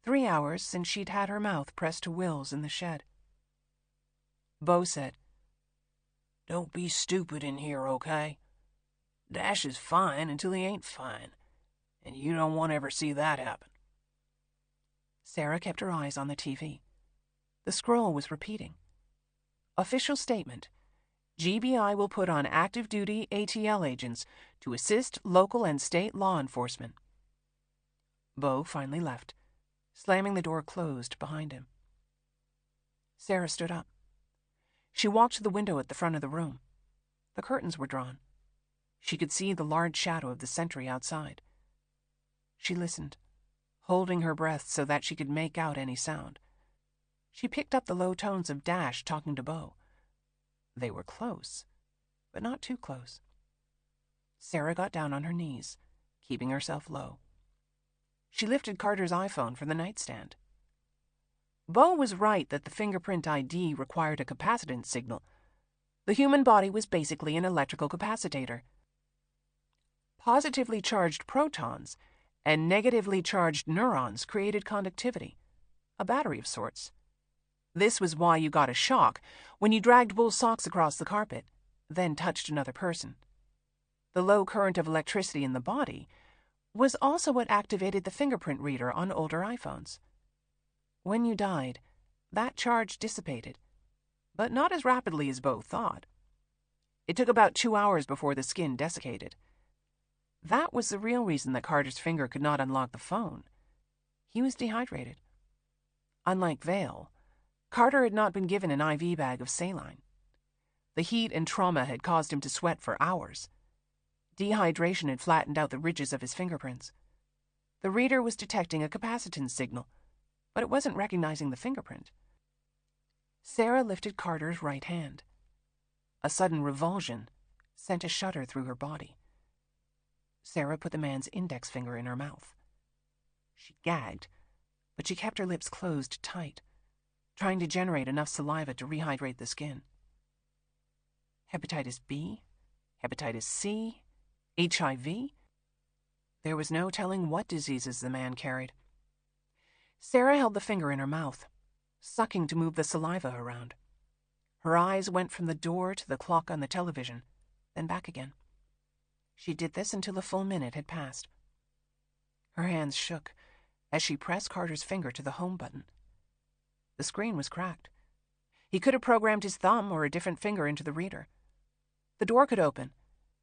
3 hours since she'd had her mouth pressed to Will's in the shed. Bo said, "Don't be stupid in here, okay? Dash is fine until he ain't fine, and you don't want to ever see that happen." Sarah kept her eyes on the TV. The scroll was repeating. Official statement. GBI will put on active duty ATL agents to assist local and state law enforcement. Bo finally left, slamming the door closed behind him. Sarah stood up. She walked to the window at the front of the room. The curtains were drawn. She could see the large shadow of the sentry outside. She listened, holding her breath so that she could make out any sound. She picked up the low tones of Dash talking to Bo. They were close, but not too close. Sarah got down on her knees, keeping herself low. She lifted Carter's iPhone from the nightstand. Bo was right that the fingerprint ID required a capacitance signal. The human body was basically an electrical capacitator. Positively charged protons and negatively charged neurons created conductivity, a battery of sorts. This was why you got a shock when you dragged wool socks across the carpet, then touched another person. The low current of electricity in the body was also what activated the fingerprint reader on older iPhones. When you died, that charge dissipated, but not as rapidly as Bo thought. It took about 2 hours before the skin desiccated. That was the real reason that Carter's finger could not unlock the phone. He was dehydrated. Unlike Vale, Carter had not been given an IV bag of saline. The heat and trauma had caused him to sweat for hours. Dehydration had flattened out the ridges of his fingerprints. The reader was detecting a capacitance signal, but it wasn't recognizing the fingerprint. Sarah lifted Carter's right hand. A sudden revulsion sent a shudder through her body. Sarah put the man's index finger in her mouth. She gagged, but she kept her lips closed tight, trying to generate enough saliva to rehydrate the skin. Hepatitis B? Hepatitis C? HIV? There was no telling what diseases the man carried. Sarah held the finger in her mouth, sucking to move the saliva around. Her eyes went from the door to the clock on the television, then back again. She did this until a full minute had passed. Her hands shook as she pressed Carter's finger to the home button. The screen was cracked. He could have programmed his thumb or a different finger into the reader. The door could open,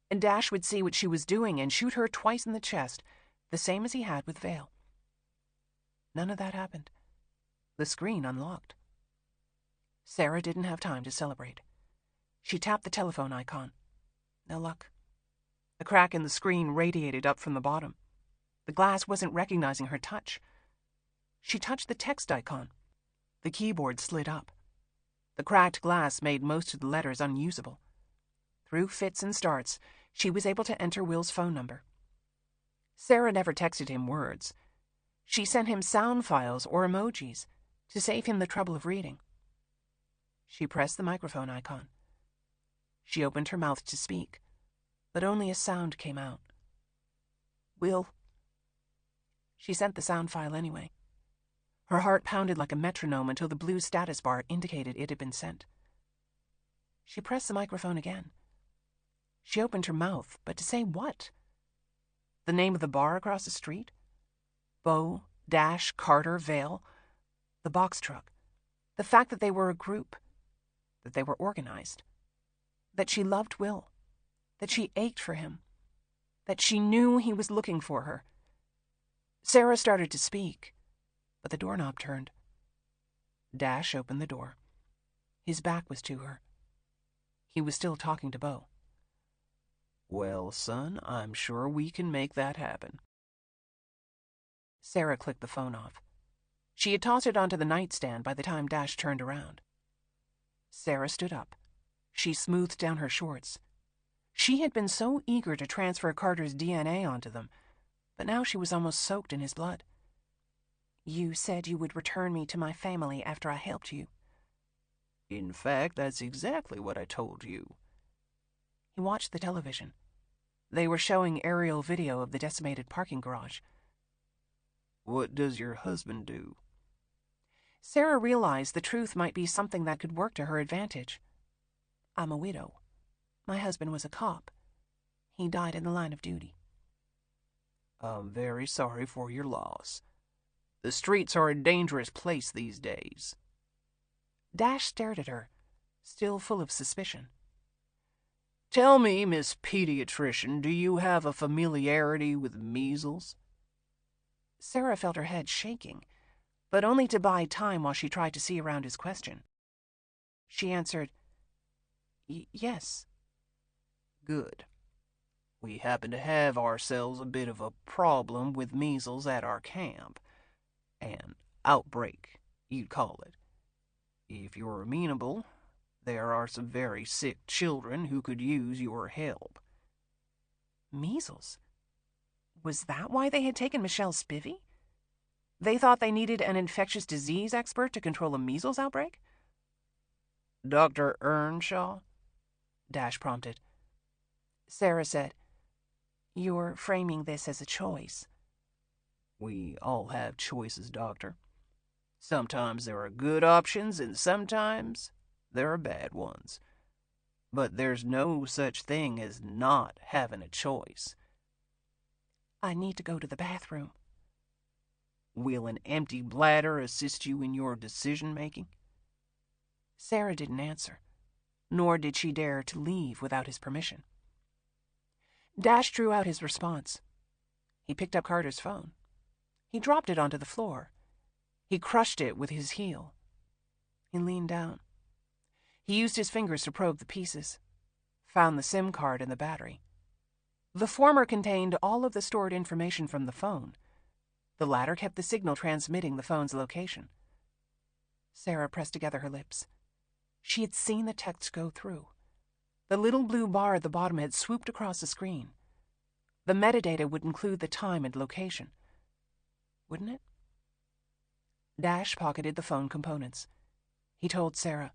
and Dash would see what she was doing and shoot her twice in the chest, the same as he had with Vale. None of that happened. The screen unlocked. Sarah didn't have time to celebrate. She tapped the telephone icon. No luck. The crack in the screen radiated up from the bottom. The glass wasn't recognizing her touch. She touched the text icon. The keyboard slid up. The cracked glass made most of the letters unusable. Through fits and starts, she was able to enter Will's phone number. Sarah never texted him words. She sent him sound files or emojis to save him the trouble of reading. She pressed the microphone icon. She opened her mouth to speak, but only a sound came out. Will. She sent the sound file anyway. Her heart pounded like a metronome until the blue status bar indicated it had been sent. She pressed the microphone again. She opened her mouth, but to say what? The name of the bar across the street? Bo, Dash, Carter, Vale. The box truck. The fact that they were a group. That they were organized. That she loved Will. That she ached for him. That she knew he was looking for her. Sarah started to speak, but the doorknob turned. Dash opened the door. His back was to her. He was still talking to Bo. "Well, son, I'm sure we can make that happen." Sarah clicked the phone off. She had tossed it onto the nightstand by the time Dash turned around. Sarah stood up, She smoothed down her shorts. She had been so eager to transfer Carter's DNA onto them, but now she was almost soaked in his blood. "You said you would return me to my family after I helped you." "In fact, that's exactly what I told you." He watched the television. They were showing aerial video of the decimated parking garage. "What does your husband do?" Sarah realized the truth might be something that could work to her advantage. "I'm a widow. My husband was a cop. He died in the line of duty." "I'm very sorry for your loss. The streets are a dangerous place these days." Dash stared at her, still full of suspicion. "Tell me, Miss Pediatrician, do you have a familiarity with measles?" Sarah felt her head shaking, but only to buy time while she tried to see around his question. She answered, "Yes." "Good. We happen to have ourselves a bit of a problem with measles at our camp. An outbreak, you'd call it. If you're amenable, there are some very sick children who could use your help." Measles? Was that why they had taken Michelle Spivey? They thought they needed an infectious disease expert to control a measles outbreak? "Dr. Earnshaw?" Dash prompted. Sarah said, "You're framing this as a choice." "We all have choices, Doctor. Sometimes there are good options, and sometimes there are bad ones. But there's no such thing as not having a choice." "I need to go to the bathroom." "Will an empty bladder assist you in your decision-making?" Sarah didn't answer, nor did she dare to leave without his permission. Dash drew out his response. He picked up Carter's phone. He dropped it onto the floor. He crushed it with his heel. He leaned down. He used his fingers to probe the pieces, found the SIM card and the battery. The former contained all of the stored information from the phone. The latter kept the signal transmitting the phone's location. Sarah pressed together her lips. She had seen the text go through. The little blue bar at the bottom had swooped across the screen. The metadata would include the time and location. Wouldn't it? Dash pocketed the phone components. He told Sarah,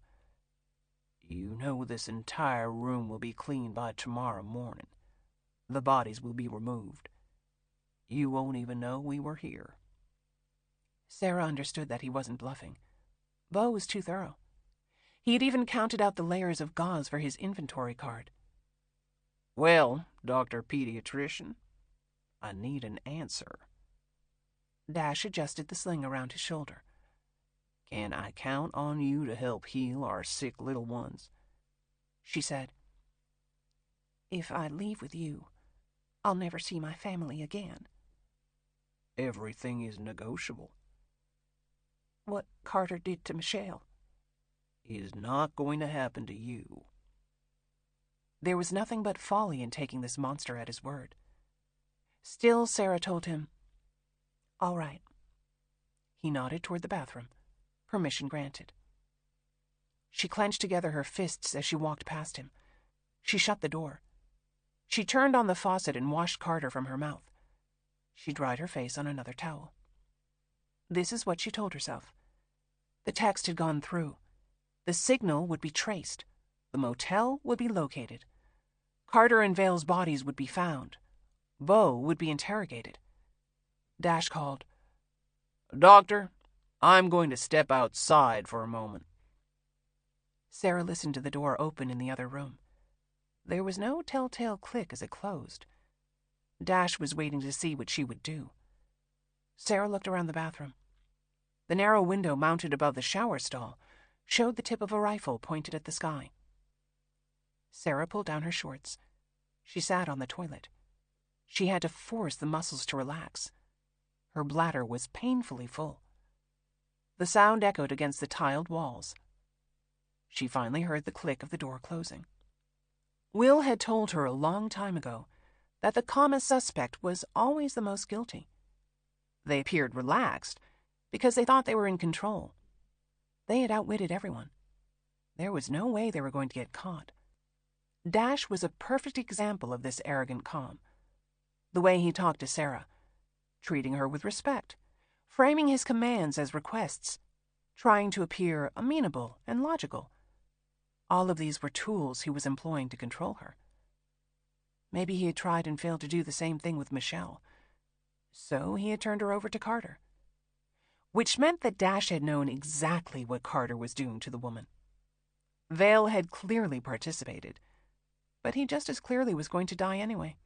"You know this entire room will be cleaned by tomorrow morning. The bodies will be removed. You won't even know we were here." Sarah understood that he wasn't bluffing. Beau was too thorough. He had even counted out the layers of gauze for his inventory card. "Well, Dr. Pediatrician, I need an answer." Dash adjusted the sling around his shoulder. "Can I count on you to help heal our sick little ones?" She said, "If I leave with you, I'll never see my family again." "Everything is negotiable." "What Carter did to Michelle "Is not going to happen to you." There was nothing but folly in taking this monster at his word. Still, Sarah told him, "All right." He nodded toward the bathroom. Permission granted. She clenched together her fists as she walked past him. She shut the door. She turned on the faucet and washed Carter from her mouth. She dried her face on another towel. This is what she told herself. The text had gone through. The signal would be traced. The motel would be located. Carter and Vale's bodies would be found. Beau would be interrogated. Dash called, "Doctor, I'm going to step outside for a moment." Sarah listened to the door open in the other room. There was no telltale click as it closed. Dash was waiting to see what she would do. Sarah looked around the bathroom. The narrow window mounted above the shower stall showed the tip of a rifle pointed at the sky. Sarah pulled down her shorts. She sat on the toilet. She had to force the muscles to relax. Her bladder was painfully full. The sound echoed against the tiled walls. She finally heard the click of the door closing. Will had told her a long time ago that the common suspect was always the most guilty. They appeared relaxed because they thought they were in control. They had outwitted everyone. There was no way they were going to get caught. Dash was a perfect example of this arrogant calm. The way he talked to Sarah, treating her with respect, framing his commands as requests, trying to appear amenable and logical. All of these were tools he was employing to control her. Maybe he had tried and failed to do the same thing with Michelle. So he had turned her over to Carter. Which meant that Dash had known exactly what Carter was doing to the woman. Vale had clearly participated, but he just as clearly was going to die anyway.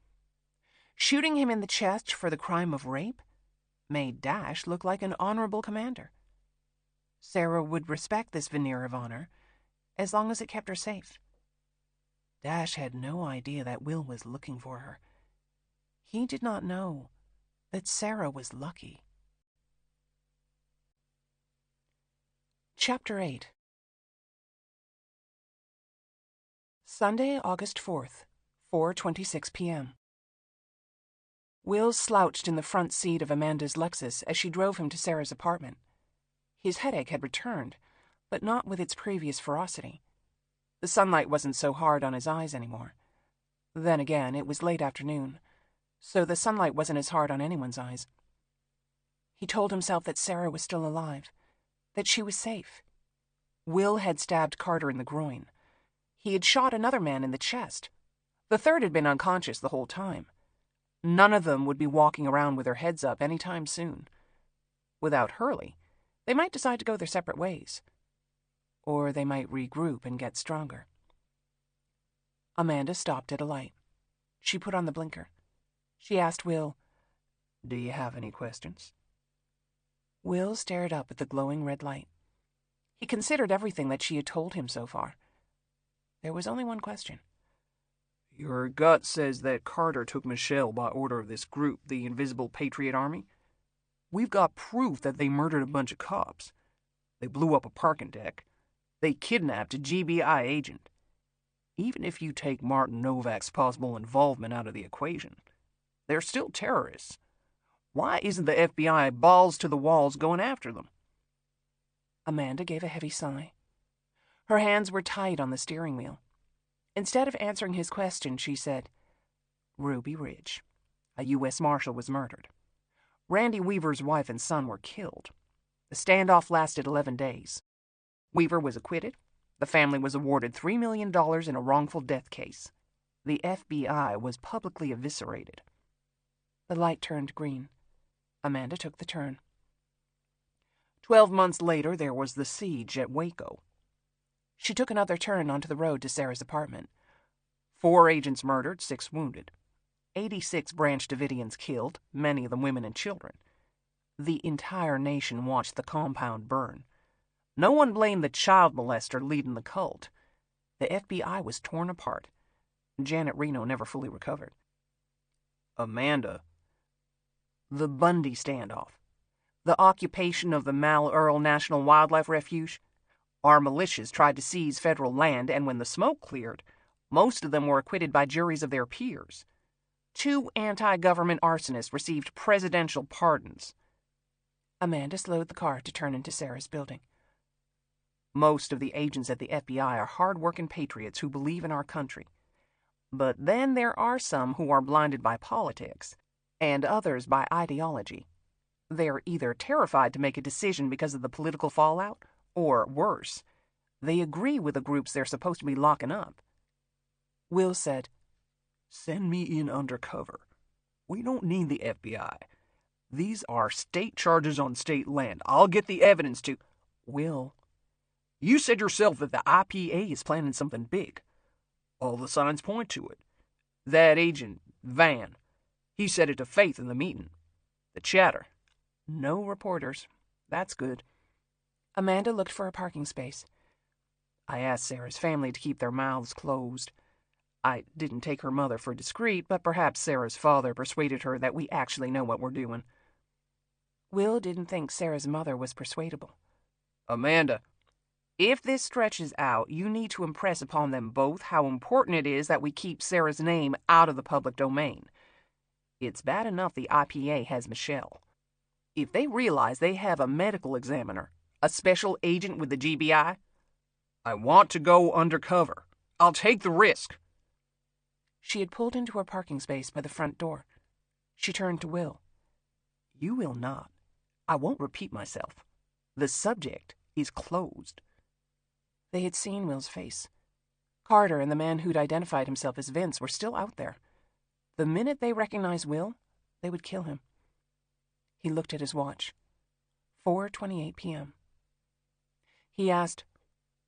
Shooting him in the chest for the crime of rape made Dash look like an honorable commander. Sarah would respect this veneer of honor as long as it kept her safe. Dash had no idea that Will was looking for her. He did not know that Sarah was lucky. Chapter 8. Sunday, August 4th, 4:26 p.m. Will slouched in the front seat of Amanda's Lexus as she drove him to Sarah's apartment. His headache had returned, but not with its previous ferocity. The sunlight wasn't so hard on his eyes anymore. Then again, it was late afternoon, so the sunlight wasn't as hard on anyone's eyes. He told himself that Sarah was still alive, that she was safe. Will had stabbed Carter in the groin. He had shot another man in the chest. The third had been unconscious the whole time. None of them would be walking around with their heads up any time soon. Without Hurley, they might decide to go their separate ways. Or they might regroup and get stronger. Amanda stopped at a light. She put on the blinker. She asked Will, "Do you have any questions?" Will stared up at the glowing red light. He considered everything that she had told him so far. There was only one question. Your gut says that Carter took Michelle by order of this group, the Invisible Patriot Army. We've got proof that they murdered a bunch of cops. They blew up a parking deck. They kidnapped a GBI agent. Even if you take Martin Novak's possible involvement out of the equation, they're still terrorists. Why isn't the FBI balls to the walls going after them? Amanda gave a heavy sigh. Her hands were tight on the steering wheel. Instead of answering his question, she said, "Ruby Ridge. A U.S. Marshal was murdered. Randy Weaver's wife and son were killed. The standoff lasted 11 days. Weaver was acquitted. The family was awarded $3 million in a wrongful death case. The FBI was publicly eviscerated." The light turned green. Amanda took the turn. 12 months later, there was the siege at Waco. She took another turn onto the road to Sarah's apartment. 4 agents murdered, 6 wounded. 86 Branch Davidians killed, many of them women and children. The entire nation watched the compound burn. No one blamed the child molester leading the cult. The FBI was torn apart. Janet Reno never fully recovered. Amanda. The Bundy standoff. The occupation of the Mal Earl National Wildlife Refuge. Our militias tried to seize federal land, and when the smoke cleared, most of them were acquitted by juries of their peers. 2 anti-government arsonists received presidential pardons. Amanda slowed the car to turn into Sarah's building. Most of the agents at the FBI are hard-working patriots who believe in our country. But then there are some who are blinded by politics, and others by ideology. They are either terrified to make a decision because of the political fallout, or worse, they agree with the groups they're supposed to be locking up. Will said, "Send me in undercover. We don't need the FBI. These are state charges on state land. I'll get the evidence to..." "Will, you said yourself that the IPA is planning something big. All the signs point to it. That agent, Van, he said it to Faith in the meeting. The chatter." "No reporters. That's good." Amanda looked for a parking space. "I asked Sarah's family to keep their mouths closed. I didn't take her mother for discreet, but perhaps Sarah's father persuaded her that we actually know what we're doing." Will didn't think Sarah's mother was persuadable. "Amanda, if this stretches out, you need to impress upon them both how important it is that we keep Sarah's name out of the public domain. It's bad enough the IPA has Michelle. If they realize they have a medical examiner, a special agent with the GBI..." I want to go undercover. I'll take the risk. She had pulled into her parking space by the front door. She turned to Will. You will not. I won't repeat myself. The subject is closed. They had seen Will's face. Carter and the man who'd identified himself as Vince were still out there. The minute they recognized Will, they would kill him. He looked at his watch. 4:28 p.m. He asked,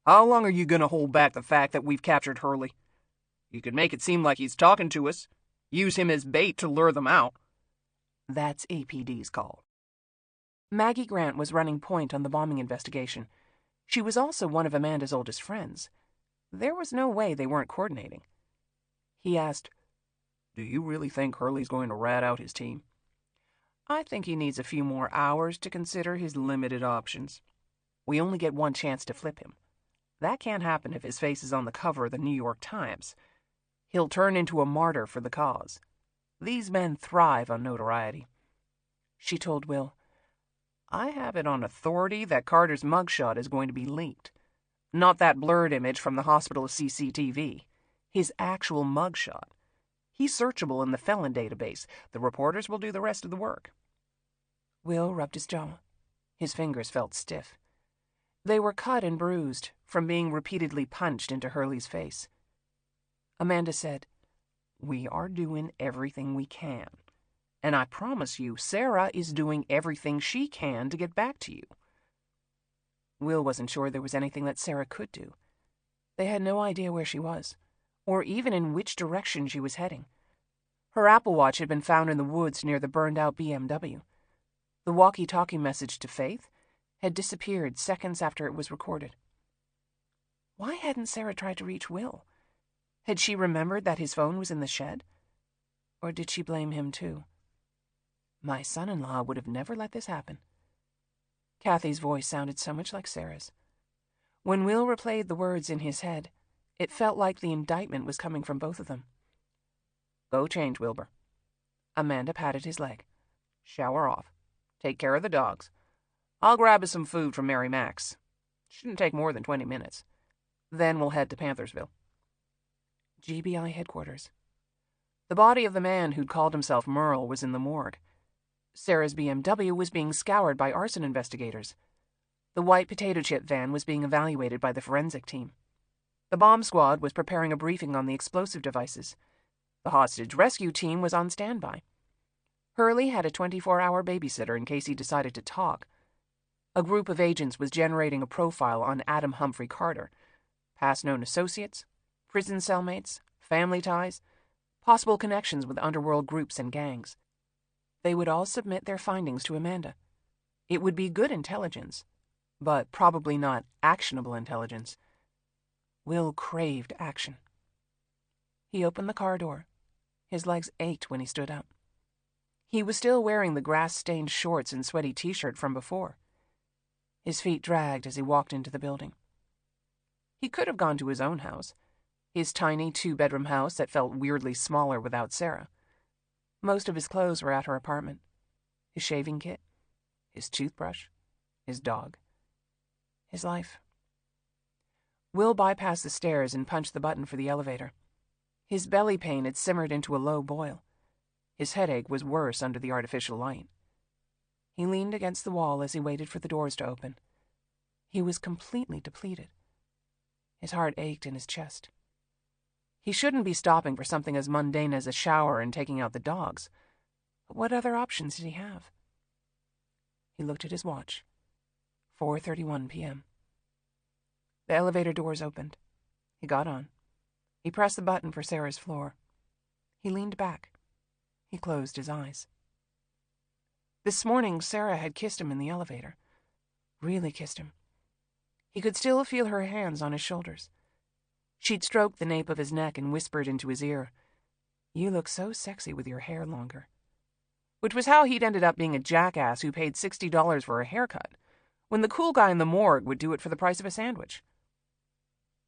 How long are you going to hold back the fact that we've captured Hurley? You could make it seem like he's talking to us. Use him as bait to lure them out. That's APD's call. Maggie Grant was running point on the bombing investigation. She was also one of Amanda's oldest friends. There was no way they weren't coordinating. He asked, Do you really think Hurley's going to rat out his team? I think he needs a few more hours to consider his limited options. We only get one chance to flip him. That can't happen if his face is on the cover of the New York Times. He'll turn into a martyr for the cause. These men thrive on notoriety. She told Will, I have it on authority that Carter's mugshot is going to be leaked. Not that blurred image from the hospital CCTV. His actual mugshot. He's searchable in the felon database. The reporters will do the rest of the work. Will rubbed his jaw. His fingers felt stiff. They were cut and bruised from being repeatedly punched into Hurley's face. Amanda said, We are doing everything we can. And I promise you, Sarah is doing everything she can to get back to you. Will wasn't sure there was anything that Sarah could do. They had no idea where she was, or even in which direction she was heading. Her Apple Watch had been found in the woods near the burned-out BMW. The walkie-talkie message to Faith had disappeared seconds after it was recorded. Why hadn't Sarah tried to reach Will? Had she remembered that his phone was in the shed? Or did she blame him too? My son-in-law would have never let this happen. Kathy's voice sounded so much like Sarah's. When Will replayed the words in his head, it felt like the indictment was coming from both of them. Go change, Wilbur. Amanda patted his leg. Shower off. Take care of the dogs. I'll grab us some food from Mary Mac's. Shouldn't take more than 20 minutes. Then we'll head to Panthersville. GBI headquarters. The body of the man who'd called himself Merle was in the morgue. Sarah's BMW was being scoured by arson investigators. The white potato chip van was being evaluated by the forensic team. The bomb squad was preparing a briefing on the explosive devices. The hostage rescue team was on standby. Hurley had a 24-hour babysitter in case he decided to talk. A group of agents was generating a profile on Adam Humphrey Carter. Past known associates, prison cellmates, family ties, possible connections with underworld groups and gangs. They would all submit their findings to Amanda. It would be good intelligence, but probably not actionable intelligence. Will craved action. He opened the car door. His legs ached when he stood up. He was still wearing the grass-stained shorts and sweaty t-shirt from before. His feet dragged as he walked into the building. He could have gone to his own house, his tiny two-bedroom house that felt weirdly smaller without Sarah. Most of his clothes were at her apartment. His shaving kit, his toothbrush, his dog, his life. Will bypassed the stairs and punched the button for the elevator. His belly pain had simmered into a low boil. His headache was worse under the artificial light. He leaned against the wall as he waited for the doors to open. He was completely depleted. His heart ached in his chest. He shouldn't be stopping for something as mundane as a shower and taking out the dogs. But what other options did he have? He looked at his watch. 4:31 p.m. The elevator doors opened. He got on. He pressed the button for Sarah's floor. He leaned back. He closed his eyes. This morning, Sarah had kissed him in the elevator. Really kissed him. He could still feel her hands on his shoulders. She'd stroked the nape of his neck and whispered into his ear, "You look so sexy with your hair longer." Which was how he'd ended up being a jackass who paid $60 for a haircut, when the cool guy in the morgue would do it for the price of a sandwich.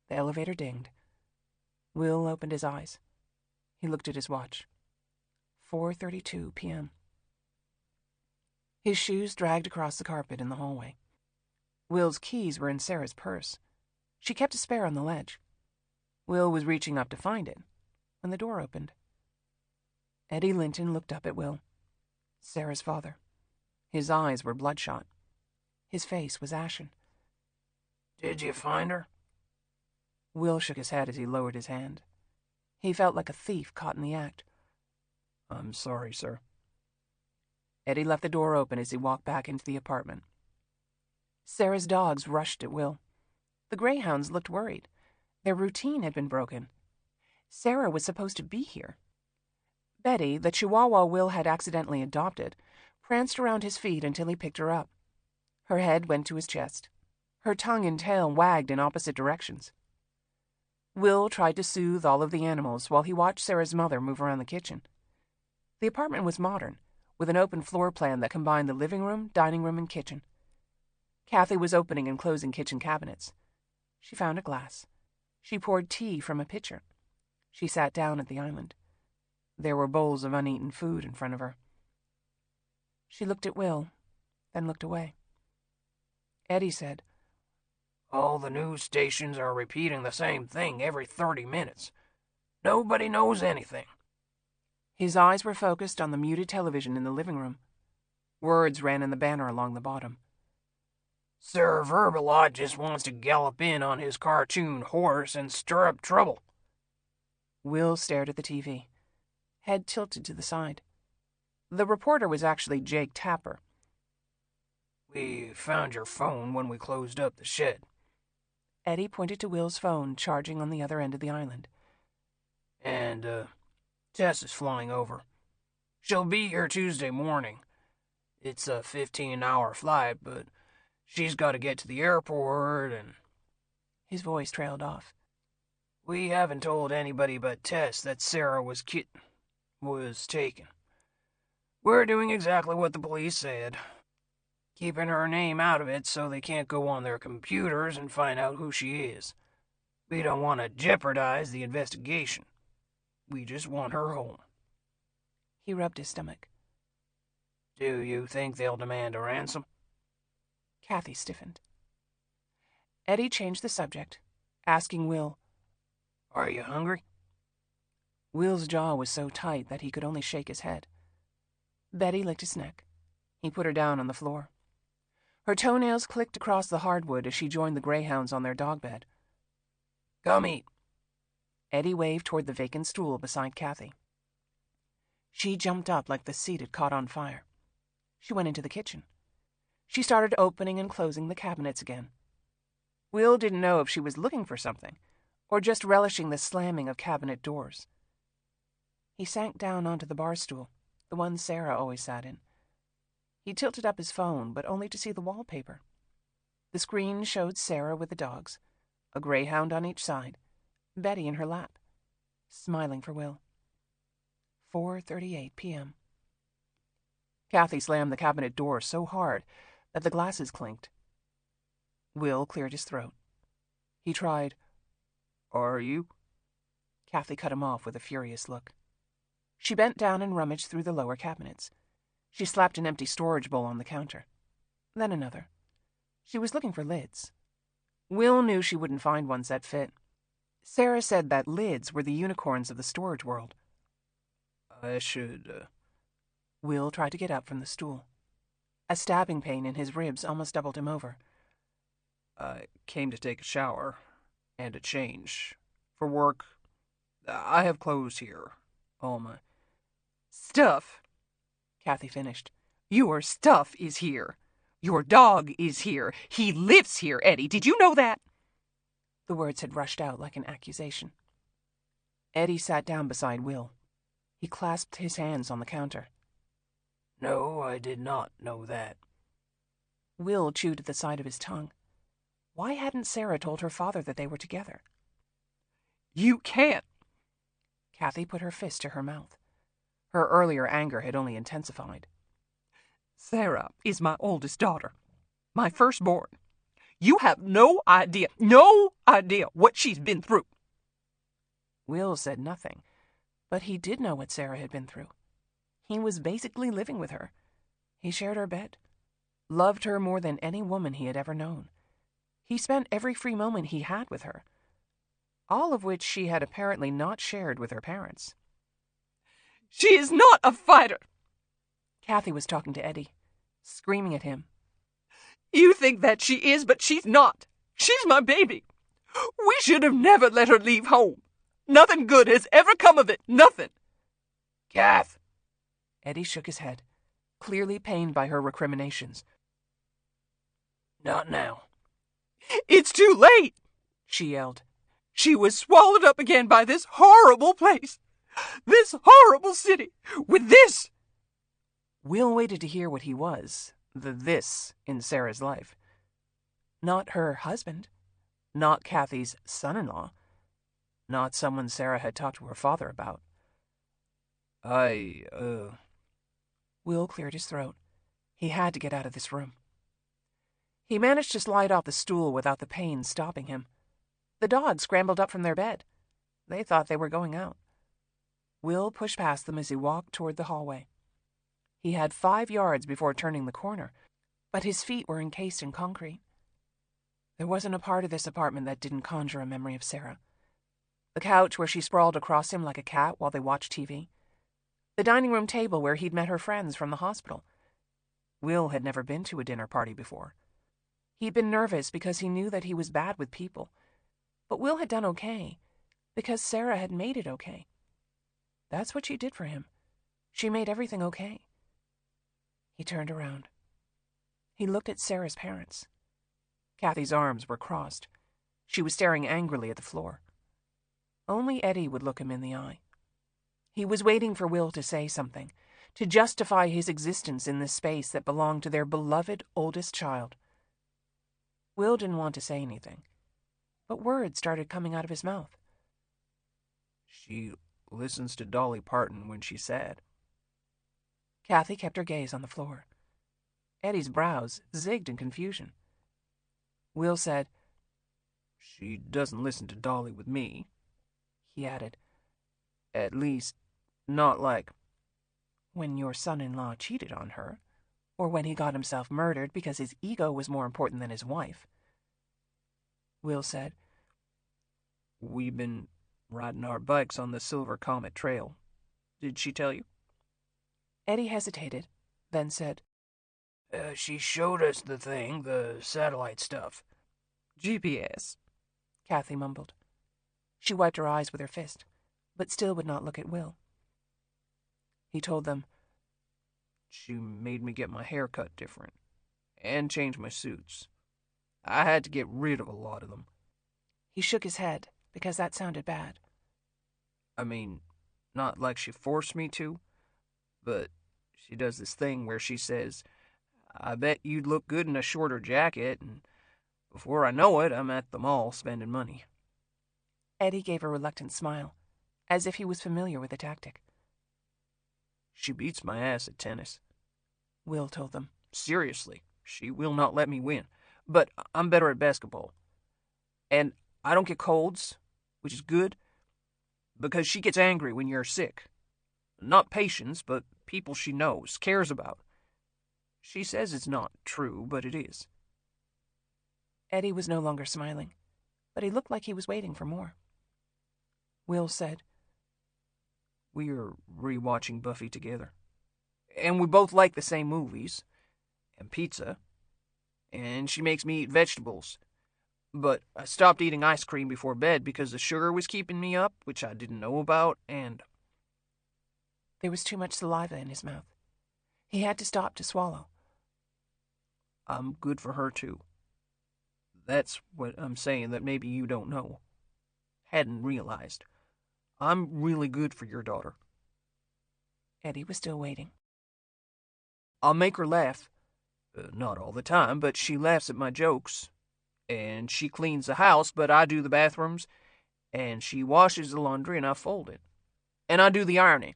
The elevator dinged. Will opened his eyes. He looked at his watch. 4:32 p.m. His shoes dragged across the carpet in the hallway. Will's keys were in Sarah's purse. She kept a spare on the ledge. Will was reaching up to find it, when the door opened. Eddie Linton looked up at Will, Sarah's father. His eyes were bloodshot. His face was ashen. "Did you find her?" Will shook his head as he lowered his hand. He felt like a thief caught in the act. "I'm sorry, sir." Eddie left the door open as he walked back into the apartment. Sarah's dogs rushed at Will. The greyhounds looked worried. Their routine had been broken. Sarah was supposed to be here. Betty, the chihuahua Will had accidentally adopted, pranced around his feet until he picked her up. Her head went to his chest. Her tongue and tail wagged in opposite directions. Will tried to soothe all of the animals while he watched Sarah's mother move around the kitchen. The apartment was modern, with an open floor plan that combined the living room, dining room, and kitchen. Kathy was opening and closing kitchen cabinets. She found a glass. She poured tea from a pitcher. She sat down at the island. There were bowls of uneaten food in front of her. She looked at Will, then looked away. Eddie said, "All the news stations are repeating the same thing every 30 minutes. Nobody knows anything." His eyes were focused on the muted television in the living room. Words ran in the banner along the bottom. "Sir Verbalot just wants to gallop in on his cartoon horse and stir up trouble." Will stared at the TV, head tilted to the side. The reporter was actually Jake Tapper. "We found your phone when we closed up the shed." Eddie pointed to Will's phone charging on the other end of the island. "And, Tess is flying over. She'll be here Tuesday morning. It's a 15-hour flight, but she's got to get to the airport and—" His voice trailed off. "We haven't told anybody but Tess that Sarah was taken. We're doing exactly what the police said. Keeping her name out of it so they can't go on their computers and find out who she is. We don't want to jeopardize the investigation. We just want her home." He rubbed his stomach. "Do you think they'll demand a ransom?" Kathy stiffened. Eddie changed the subject, asking Will, "Are you hungry?" Will's jaw was so tight that he could only shake his head. Betty licked his neck. He put her down on the floor. Her toenails clicked across the hardwood as she joined the greyhounds on their dog bed. "Come eat." Eddie waved toward the vacant stool beside Kathy. She jumped up like the seat had caught on fire. She went into the kitchen. She started opening and closing the cabinets again. Will didn't know if she was looking for something, or just relishing the slamming of cabinet doors. He sank down onto the bar stool, the one Sarah always sat in. He tilted up his phone, but only to see the wallpaper. The screen showed Sarah with the dogs, a greyhound on each side, Betty in her lap, smiling for Will. 4:38 p.m. Kathy slammed the cabinet door so hard that the glasses clinked. Will cleared his throat. He tried, "Are you?" Kathy cut him off with a furious look. She bent down and rummaged through the lower cabinets. She slapped an empty storage bowl on the counter. Then another. She was looking for lids. Will knew she wouldn't find ones that fit. Sarah said that lids were the unicorns of the storage world. "I should, Will tried to get up from the stool. A stabbing pain in his ribs almost doubled him over. "I came to take a shower and a change. For work, I have clothes here. All my—" "Stuff," Kathy finished. "Your stuff is here. Your dog is here. He lives here, Eddie. Did you know that?" The words had rushed out like an accusation. Eddie sat down beside Will. He clasped his hands on the counter. "No, I did not know that." Will chewed at the side of his tongue. Why hadn't Sarah told her father that they were together? "You can't!" Kathy put her fist to her mouth. Her earlier anger had only intensified. "Sarah is my oldest daughter, my firstborn. You have no idea what she's been through." Will said nothing, but he did know what Sarah had been through. He was basically living with her. He shared her bed, loved her more than any woman he had ever known. He spent every free moment he had with her. all of which she had apparently not shared with her parents. She is not a fighter! Kathy was talking to Eddie, screaming at him. You think that she is, but she's not. She's my baby. We should have never let her leave home. Nothing good has ever come of it. Nothing. Kath! Eddie shook his head, clearly pained by her recriminations. Not now. It's too late, she yelled. She was swallowed up again by this horrible place. This horrible city. With this. Will waited to hear what he was, the this in Sarah's life. Not her husband. Not Kathy's son-in-law. Not someone Sarah had talked to her father about. Will cleared his throat. He had to get out of this room. He managed to slide off the stool without the pain stopping him. The dogs scrambled up from their bed. They thought they were going out. Will pushed past them as he walked toward the hallway. He had 5 yards before turning the corner, but his feet were encased in concrete. There wasn't a part of this apartment that didn't conjure a memory of Sarah. The couch where she sprawled across him like a cat while they watched TV. The dining room table where he'd met her friends from the hospital. Will had never been to a dinner party before. He'd been nervous because he knew that he was bad with people. But Will had done okay, because Sarah had made it okay. That's what she did for him. She made everything okay. He turned around. He looked at Sarah's parents. Kathy's arms were crossed. She was staring angrily at the floor. Only Eddie would look him in the eye. He was waiting for Will to say something, to justify his existence in this space that belonged to their beloved oldest child. Will didn't want to say anything, but words started coming out of his mouth. She listens to Dolly Parton when she's sad. Kathy kept her gaze on the floor. Eddie's brows zigged in confusion. Will said, She doesn't listen to Dolly with me. He added, At least, not like when your son-in-law cheated on her, or when he got himself murdered because his ego was more important than his wife. Will said, We've been riding our bikes on the Silver Comet Trail. Did she tell you? Eddie hesitated, then said, She showed us the thing, the satellite stuff. GPS, Kathy mumbled. She wiped her eyes with her fist, but still would not look at Will. He told them, She made me get my hair cut different, and change my suits. I had to get rid of a lot of them. He shook his head, because that sounded bad. I mean, not like she forced me to, but she does this thing where she says, I bet you'd look good in a shorter jacket, and before I know it, I'm at the mall spending money. Eddie gave a reluctant smile, as if he was familiar with the tactic. She beats my ass at tennis. Will told them. Seriously, she will not let me win, but I'm better at basketball. And I don't get colds, which is good, because she gets angry when you're sick. Not patients, but people she knows, cares about. She says it's not true, but it is. Eddie was no longer smiling, but he looked like he was waiting for more. Will said, We are rewatching Buffy together. And we both like the same movies, and pizza, and she makes me eat vegetables. But I stopped eating ice cream before bed because the sugar was keeping me up, which I didn't know about, and... There was too much saliva in his mouth. He had to stop to swallow. I'm good for her, too. That's what I'm saying that maybe you don't know. Hadn't realized. I'm really good for your daughter. Eddie was still waiting. I'll make her laugh. Not all the time, but she laughs at my jokes. And she cleans the house, but I do the bathrooms. And she washes the laundry and I fold it. And I do the ironing.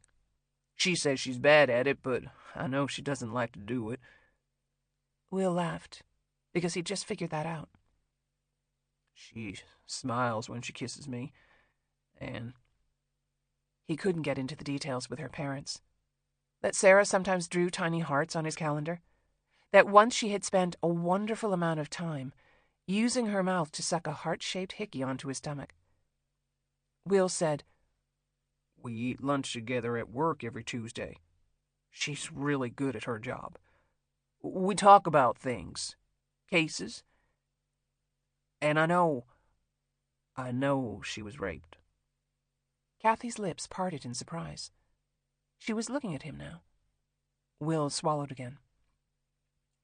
She says she's bad at it, but I know she doesn't like to do it. Will laughed, because he'd just figured that out. She smiles when she kisses me, and... He couldn't get into the details with her parents. That Sarah sometimes drew tiny hearts on his calendar. That once she had spent a wonderful amount of time using her mouth to suck a heart-shaped hickey onto his stomach. Will said, We eat lunch together at work every Tuesday. She's really good at her job. We talk about things, cases, and I know she was raped. Kathy's lips parted in surprise. She was looking at him now. Will swallowed again.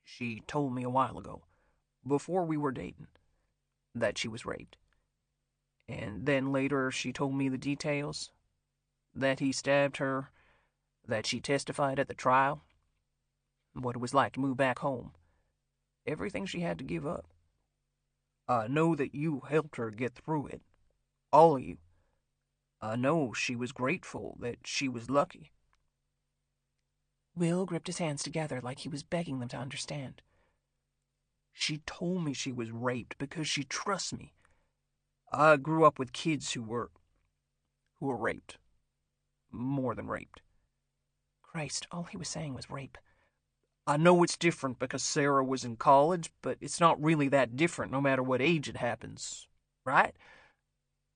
She told me a while ago, before we were dating, that she was raped. And then later she told me the details, that he stabbed her, that she testified at the trial, what it was like to move back home, everything she had to give up. I know that you helped her get through it, all of you. I know she was grateful that she was lucky. Will gripped his hands together like he was begging them to understand. She told me she was raped because she trusts me. I grew up with kids who were raped. More than raped. Christ, all he was saying was rape. I know it's different because Sarah was in college, but it's not really that different no matter what age it happens, right?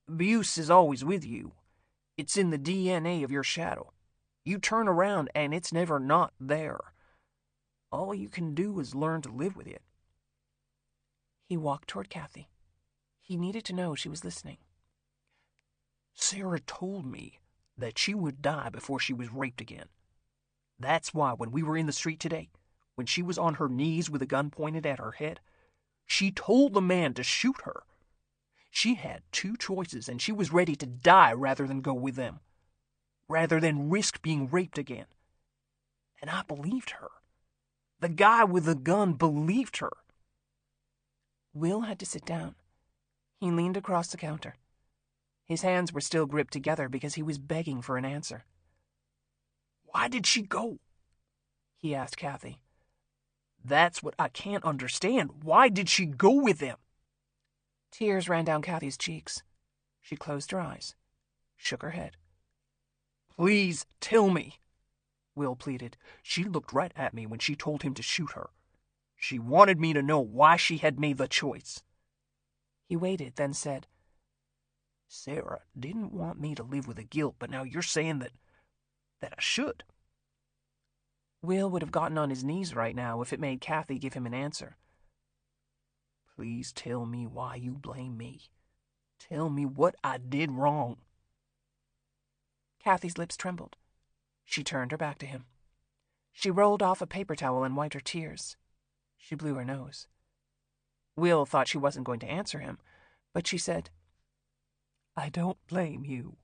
Abuse is always with you. It's in the DNA of your shadow. You turn around and it's never not there. All you can do is learn to live with it. He walked toward Kathy. He needed to know she was listening. Sarah told me that she would die before she was raped again. That's why when we were in the street today, when she was on her knees with a gun pointed at her head, she told the man to shoot her. She had two choices and she was ready to die rather than go with them, rather than risk being raped again. And I believed her. The guy with the gun believed her. Will had to sit down. He leaned across the counter. His hands were still gripped together because he was begging for an answer. Why did she go? He asked Kathy. That's what I can't understand. Why did she go with them? Tears ran down Kathy's cheeks. She closed her eyes, shook her head. Please tell me, Will pleaded. She looked right at me when she told him to shoot her. She wanted me to know why she had made the choice. He waited, then said, Sarah didn't want me to live with the guilt, but now you're saying that I should. Will would have gotten on his knees right now if it made Kathy give him an answer. Please tell me why you blame me. Tell me what I did wrong. Kathy's lips trembled. She turned her back to him. She rolled off a paper towel and wiped her tears. She blew her nose. Will thought she wasn't going to answer him, but she said, I don't blame you.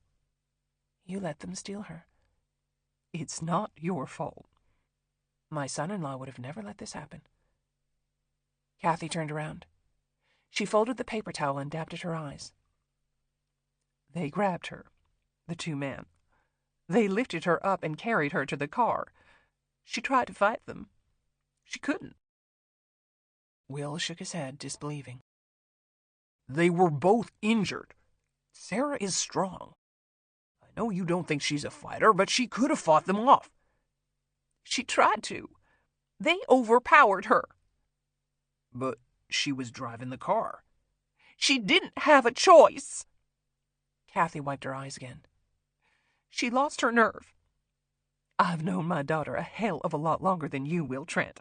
You let them steal her. It's not your fault. My son-in-law would have never let this happen. Kathy turned around. She folded the paper towel and dabbed at her eyes. They grabbed her, the two men. They lifted her up and carried her to the car. She tried to fight them. She couldn't. Will shook his head, disbelieving. They were both injured. Sarah is strong. I know you don't think she's a fighter, but she could have fought them off. She tried to. They overpowered her. But she was driving the car. She didn't have a choice. Kathy wiped her eyes again. She lost her nerve. I've known my daughter a hell of a lot longer than you will, Trent.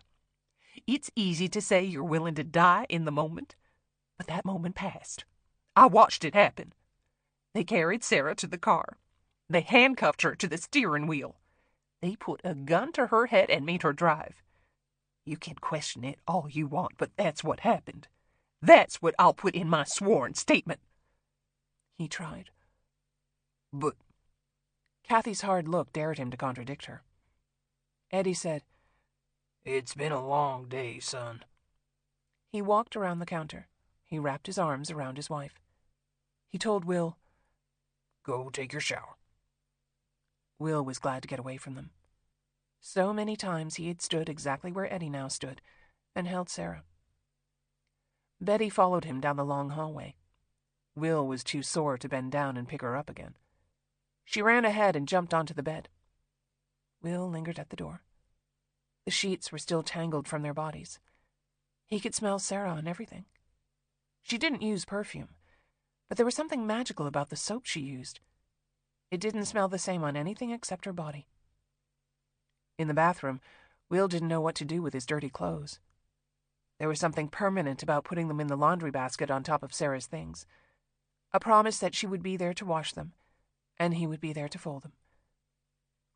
It's easy to say you're willing to die in the moment, but that moment passed. I watched it happen. They carried Sarah to the car. They handcuffed her to the steering wheel. They put a gun to her head and made her drive. You can question it all you want, but that's what happened. That's what I'll put in my sworn statement. He tried. But Kathy's hard look dared him to contradict her. Eddie said, It's been a long day, son. He walked around the counter. He wrapped his arms around his wife. He told Will, Go take your shower. Will was glad to get away from them. So many times he had stood exactly where Eddie now stood and held Sarah. Betty followed him down the long hallway. Will was too sore to bend down and pick her up again. She ran ahead and jumped onto the bed. Will lingered at the door. The sheets were still tangled from their bodies. He could smell Sarah on everything. She didn't use perfume, but there was something magical about the soap she used. It didn't smell the same on anything except her body. In the bathroom, Will didn't know what to do with his dirty clothes. There was something permanent about putting them in the laundry basket on top of Sarah's things. A promise that she would be there to wash them, and he would be there to fold them.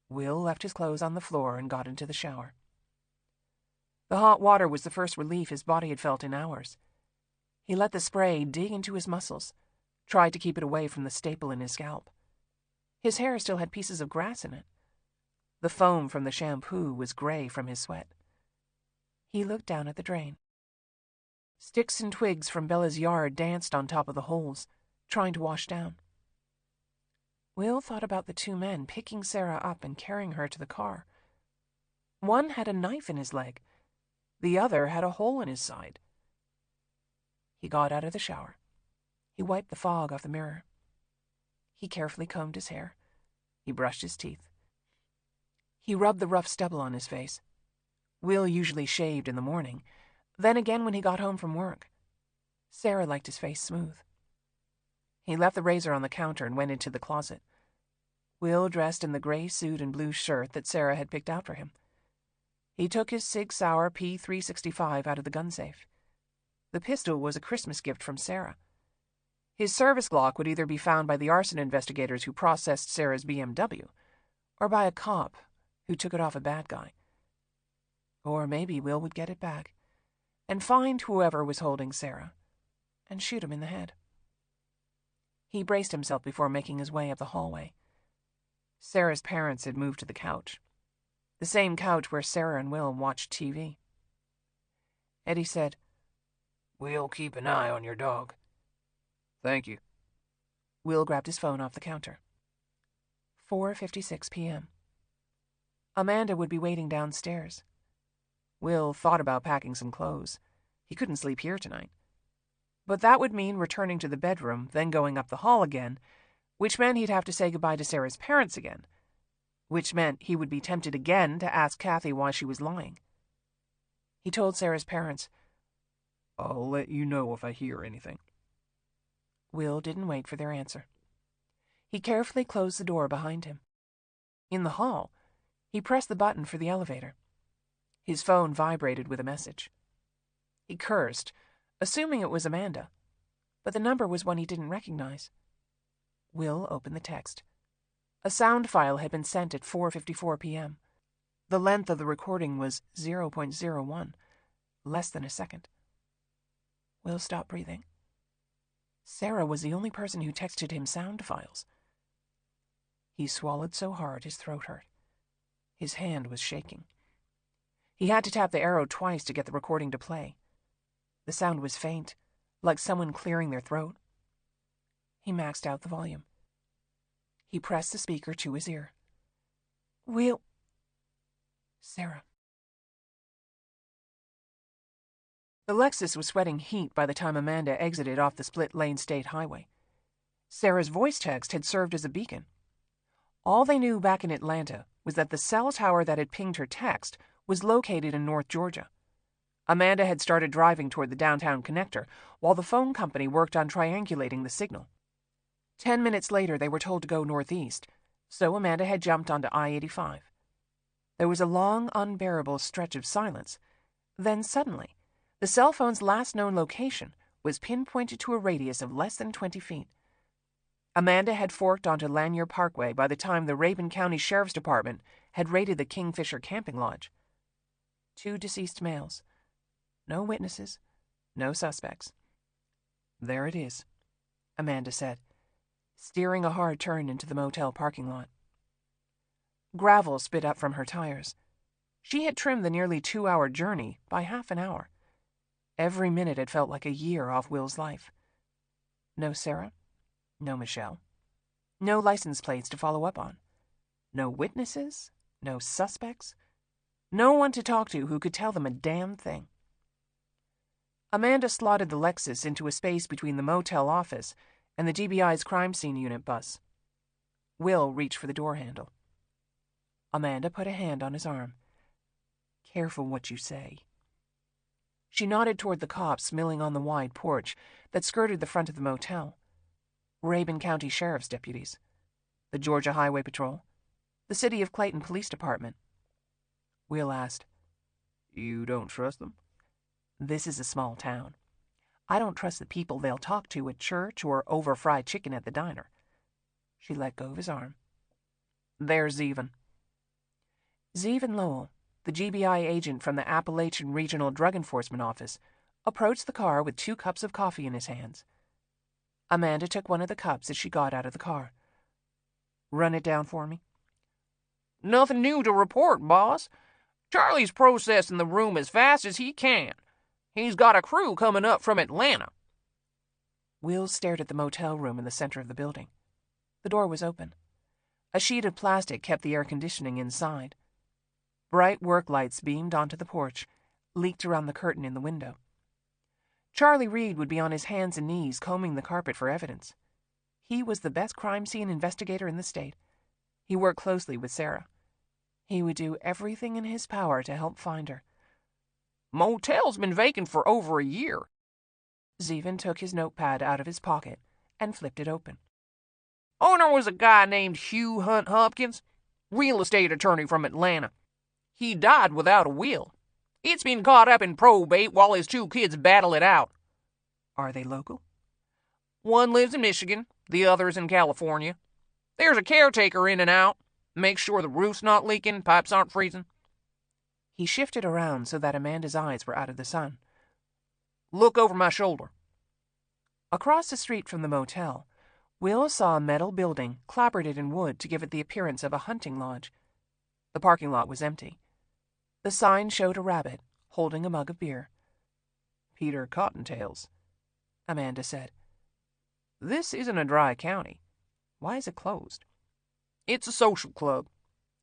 Will left his clothes on the floor and got into the shower. The hot water was the first relief his body had felt in hours. He let the spray dig into his muscles, tried to keep it away from the staple in his scalp. His hair still had pieces of grass in it. The foam from the shampoo was gray from his sweat. He looked down at the drain. Sticks and twigs from Bella's yard danced on top of the holes, trying to wash down. Will thought about the two men picking Sarah up and carrying her to the car. One had a knife in his leg. The other had a hole in his side. He got out of the shower. He wiped the fog off the mirror. He carefully combed his hair. He brushed his teeth. He rubbed the rough stubble on his face. Will usually shaved in the morning, then again when he got home from work. Sarah liked his face smooth. He left the razor on the counter and went into the closet. Will dressed in the gray suit and blue shirt that Sarah had picked out for him. He took his Sig Sauer P365 out of the gun safe. The pistol was a Christmas gift from Sarah. His service Glock would either be found by the arson investigators who processed Sarah's BMW, or by a cop who took it off a bad guy. Or maybe Will would get it back and find whoever was holding Sarah and shoot him in the head. He braced himself before making his way up the hallway. Sarah's parents had moved to the couch, the same couch where Sarah and Will watched TV. Eddie said, "We'll keep an eye on your dog." "Thank you." Will grabbed his phone off the counter. 4:56 p.m. Amanda would be waiting downstairs. Will thought about packing some clothes. He couldn't sleep here tonight. But that would mean returning to the bedroom, then going up the hall again, which meant he'd have to say goodbye to Sarah's parents again, which meant he would be tempted again to ask Kathy why she was lying. He told Sarah's parents, "I'll let you know if I hear anything." Will didn't wait for their answer. He carefully closed the door behind him. In the hall, he pressed the button for the elevator. His phone vibrated with a message. He cursed, assuming it was Amanda, but the number was one he didn't recognize. Will opened the text. A sound file had been sent at 4:54 p.m. The length of the recording was 0.01, less than a second. Will stopped breathing. Sarah was the only person who texted him sound files. He swallowed so hard his throat hurt. His hand was shaking. He had to tap the arrow twice to get the recording to play. The sound was faint, like someone clearing their throat. He maxed out the volume. He pressed the speaker to his ear. "Will..." Sarah. The Lexus was sweating heat by the time Amanda exited off the split-lane state highway. Sarah's voice text had served as a beacon. All they knew back in Atlanta was that the cell tower that had pinged her text was located in North Georgia. Amanda had started driving toward the downtown connector while the phone company worked on triangulating the signal. 10 minutes later, they were told to go northeast, so Amanda had jumped onto I-85. There was a long, unbearable stretch of silence. Then suddenly, the cell phone's last known location was pinpointed to a radius of less than 20 feet. Amanda had forked onto Lanier Parkway by the time the Rabun County Sheriff's Department had raided the Kingfisher Camping Lodge. 2 deceased males. No witnesses, no suspects. "There it is," Amanda said, steering a hard turn into the motel parking lot. Gravel spit up from her tires. She had trimmed the nearly 2-hour journey by half an hour. Every minute had felt like a year off Will's life. No Sarah, no Michelle. No license plates to follow up on. No witnesses, no suspects. No one to talk to who could tell them a damn thing. Amanda slotted the Lexus into a space between the motel office and the GBI's crime scene unit bus. Will reached for the door handle. Amanda put a hand on his arm. "Careful what you say." She nodded toward the cops milling on the wide porch that skirted the front of the motel. Rabun County Sheriff's deputies, the Georgia Highway Patrol, the City of Clayton Police Department. Will asked, You don't trust them? This is a small town. I don't trust the people they'll talk to at church or over fried chicken at the diner. She let go of his arm. There's Zeven. Zeven Lowell, the GBI agent from the Appalachian Regional Drug Enforcement Office, approached the car with 2 cups of coffee in his hands. Amanda took one of the cups as she got out of the car. Run it down for me. Nothing new to report, boss. Charlie's processing the room as fast as he can. He's got a crew coming up from Atlanta. Will stared at the motel room in the center of the building. The door was open. A sheet of plastic kept the air conditioning inside. Bright work lights beamed onto the porch, leaked around the curtain in the window. Charlie Reed would be on his hands and knees combing the carpet for evidence. He was the best crime scene investigator in the state. He worked closely with Sarah. He would do everything in his power to help find her. Motel's been vacant for over a year. Zeven took his notepad out of his pocket and flipped it open. Owner was a guy named Hugh Hunt Hopkins, real estate attorney from Atlanta. He died without a will. It's been caught up in probate while his 2 kids battle it out. Are they local? One lives in Michigan, the other's in California. There's a caretaker in and out. Makes sure the roof's not leaking, pipes aren't freezing. He shifted around so that Amanda's eyes were out of the sun. Look over my shoulder. Across the street from the motel, Will saw a metal building clapboarded in wood to give it the appearance of a hunting lodge. The parking lot was empty. The sign showed a rabbit holding a mug of beer. Peter Cottontails, Amanda said. This isn't a dry county. Why is it closed? It's a social club.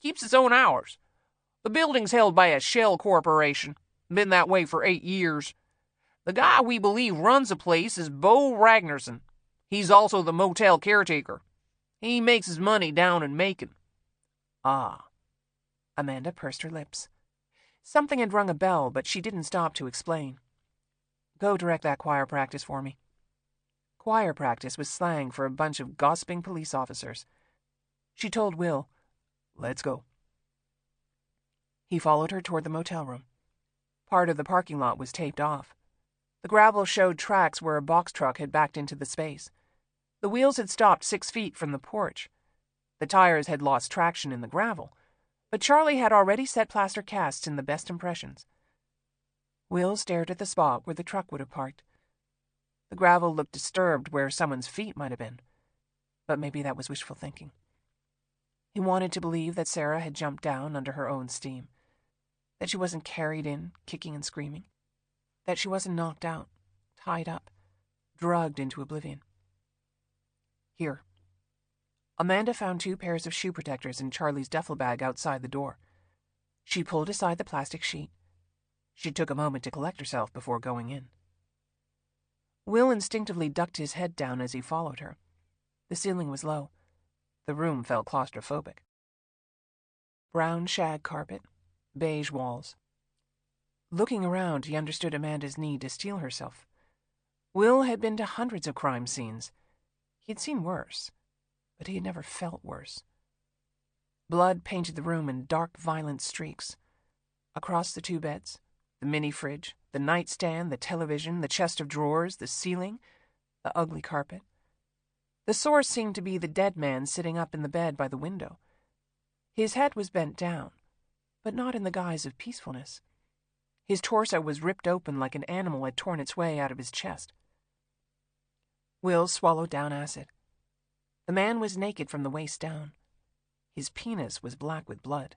Keeps its own hours. The building's held by a shell corporation. Been that way for 8 years. The guy we believe runs the place is Bo Ragnarsson. He's also the motel caretaker. He makes his money down in Macon. Ah. Amanda pursed her lips. Something had rung a bell, but she didn't stop to explain. Go direct that choir practice for me. Choir practice was slang for a bunch of gossiping police officers. She told Will, Let's go. He followed her toward the motel room. Part of the parking lot was taped off. The gravel showed tracks where a box truck had backed into the space. The wheels had stopped 6 feet from the porch. The tires had lost traction in the gravel, but Charlie had already set plaster casts in the best impressions. Will stared at the spot where the truck would have parked. The gravel looked disturbed where someone's feet might have been, but maybe that was wishful thinking. He wanted to believe that Sarah had jumped down under her own steam, that she wasn't carried in, kicking and screaming, that she wasn't knocked out, tied up, drugged into oblivion. Here. Amanda found 2 pairs of shoe protectors in Charlie's duffel bag outside the door. She pulled aside the plastic sheet. She took a moment to collect herself before going in. Will instinctively ducked his head down as he followed her. The ceiling was low. The room felt claustrophobic. Brown shag carpet, beige walls. Looking around, he understood Amanda's need to steel herself. Will had been to hundreds of crime scenes. He'd seen worse, but he had never felt worse. Blood painted the room in dark, violent streaks. Across the 2 beds, the mini-fridge, the nightstand, the television, the chest of drawers, the ceiling, the ugly carpet. The source seemed to be the dead man sitting up in the bed by the window. His head was bent down, but not in the guise of peacefulness. His torso was ripped open like an animal had torn its way out of his chest. Will swallowed down acid. The man was naked from the waist down. His penis was black with blood.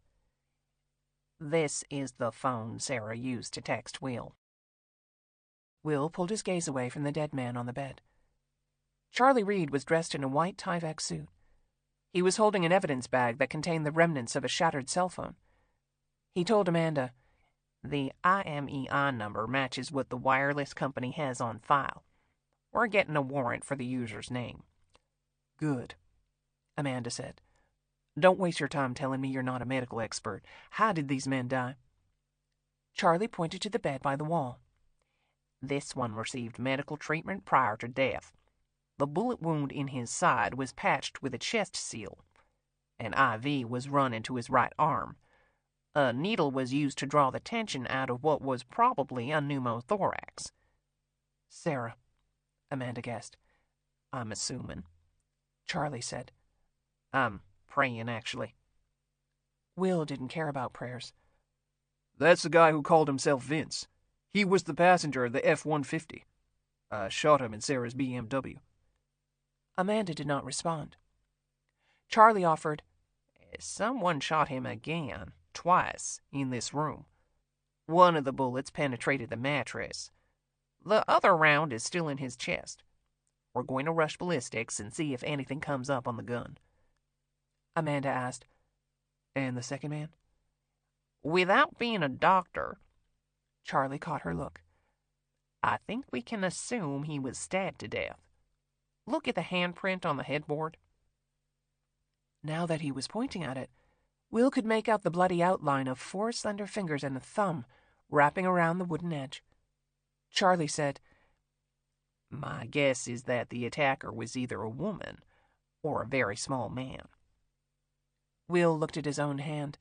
This is the phone Sarah used to text Will. Will pulled his gaze away from the dead man on the bed. Charlie Reed was dressed in a white Tyvek suit. He was holding an evidence bag that contained the remnants of a shattered cell phone. He told Amanda, The IMEI number matches what the wireless company has on file. We're getting a warrant for the user's name. Good, Amanda said. Don't waste your time telling me you're not a medical expert. How did these men die? Charlie pointed to the bed by the wall. This one received medical treatment prior to death. The bullet wound in his side was patched with a chest seal. An IV was run into his right arm. A needle was used to draw the tension out of what was probably a pneumothorax. Sarah, Amanda guessed. I'm assuming. Charlie said. I'm praying, actually. Will didn't care about prayers. That's the guy who called himself Vince. He was the passenger of the F-150. I shot him in Sarah's BMW. Amanda did not respond. Charlie offered, Someone shot him again, twice, in this room. One of the bullets penetrated the mattress. The other round is still in his chest. We're going to rush ballistics and see if anything comes up on the gun. Amanda asked, and the second man? Without being a doctor, Charlie caught her look. I think we can assume he was stabbed to death. Look at the handprint on the headboard. Now that he was pointing at it, Will could make out the bloody outline of 4 slender fingers and a thumb wrapping around the wooden edge. Charlie said, My guess is that the attacker was either a woman or a very small man. Will looked at his own hand,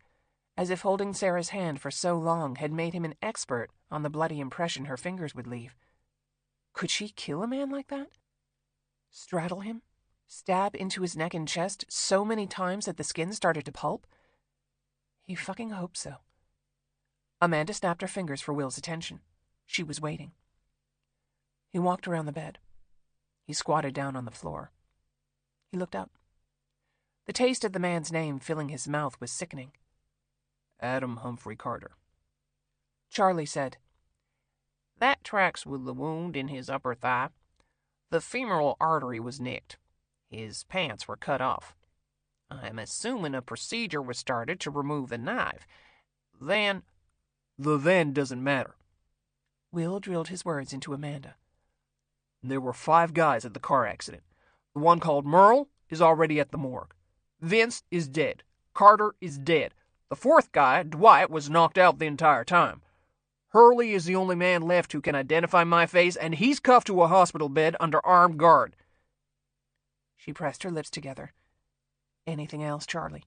as if holding Sarah's hand for so long had made him an expert on the bloody impression her fingers would leave. Could she kill a man like that? Straddle him? Stab into his neck and chest so many times that the skin started to pulp? He fucking hoped so. Amanda snapped her fingers for Will's attention. She was waiting. He walked around the bed. He squatted down on the floor. He looked up. The taste of the man's name filling his mouth was sickening. Adam Humphrey Carter. Charlie said, That tracks with the wound in his upper thigh. The femoral artery was nicked. His pants were cut off. I'm assuming a procedure was started to remove the knife. Then... The then doesn't matter. Will drilled his words into Amanda. There were 5 guys at the car accident. The one called Merle is already at the morgue. Vince is dead. Carter is dead. The 4th guy, Dwight, was knocked out the entire time. Hurley is the only man left who can identify my face, and he's cuffed to a hospital bed under armed guard. She pressed her lips together. Anything else, Charlie?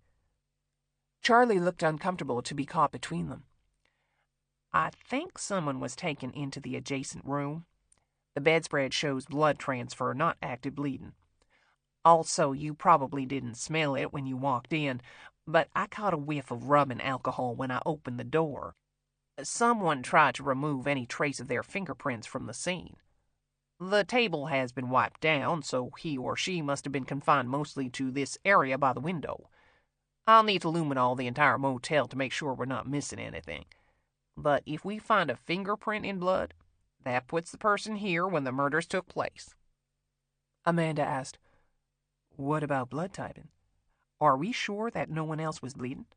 Charlie looked uncomfortable to be caught between them. I think someone was taken into the adjacent room. The bedspread shows blood transfer, not active bleeding. Also, you probably didn't smell it when you walked in, but I caught a whiff of rubbing alcohol when I opened the door. Someone tried to remove any trace of their fingerprints from the scene. The table has been wiped down, so he or she must have been confined mostly to this area by the window. I'll need to luminol the entire motel to make sure we're not missing anything. But if we find a fingerprint in blood, that puts the person here when the murders took place. Amanda asked, What about blood typing? Are we sure that no one else was bleeding?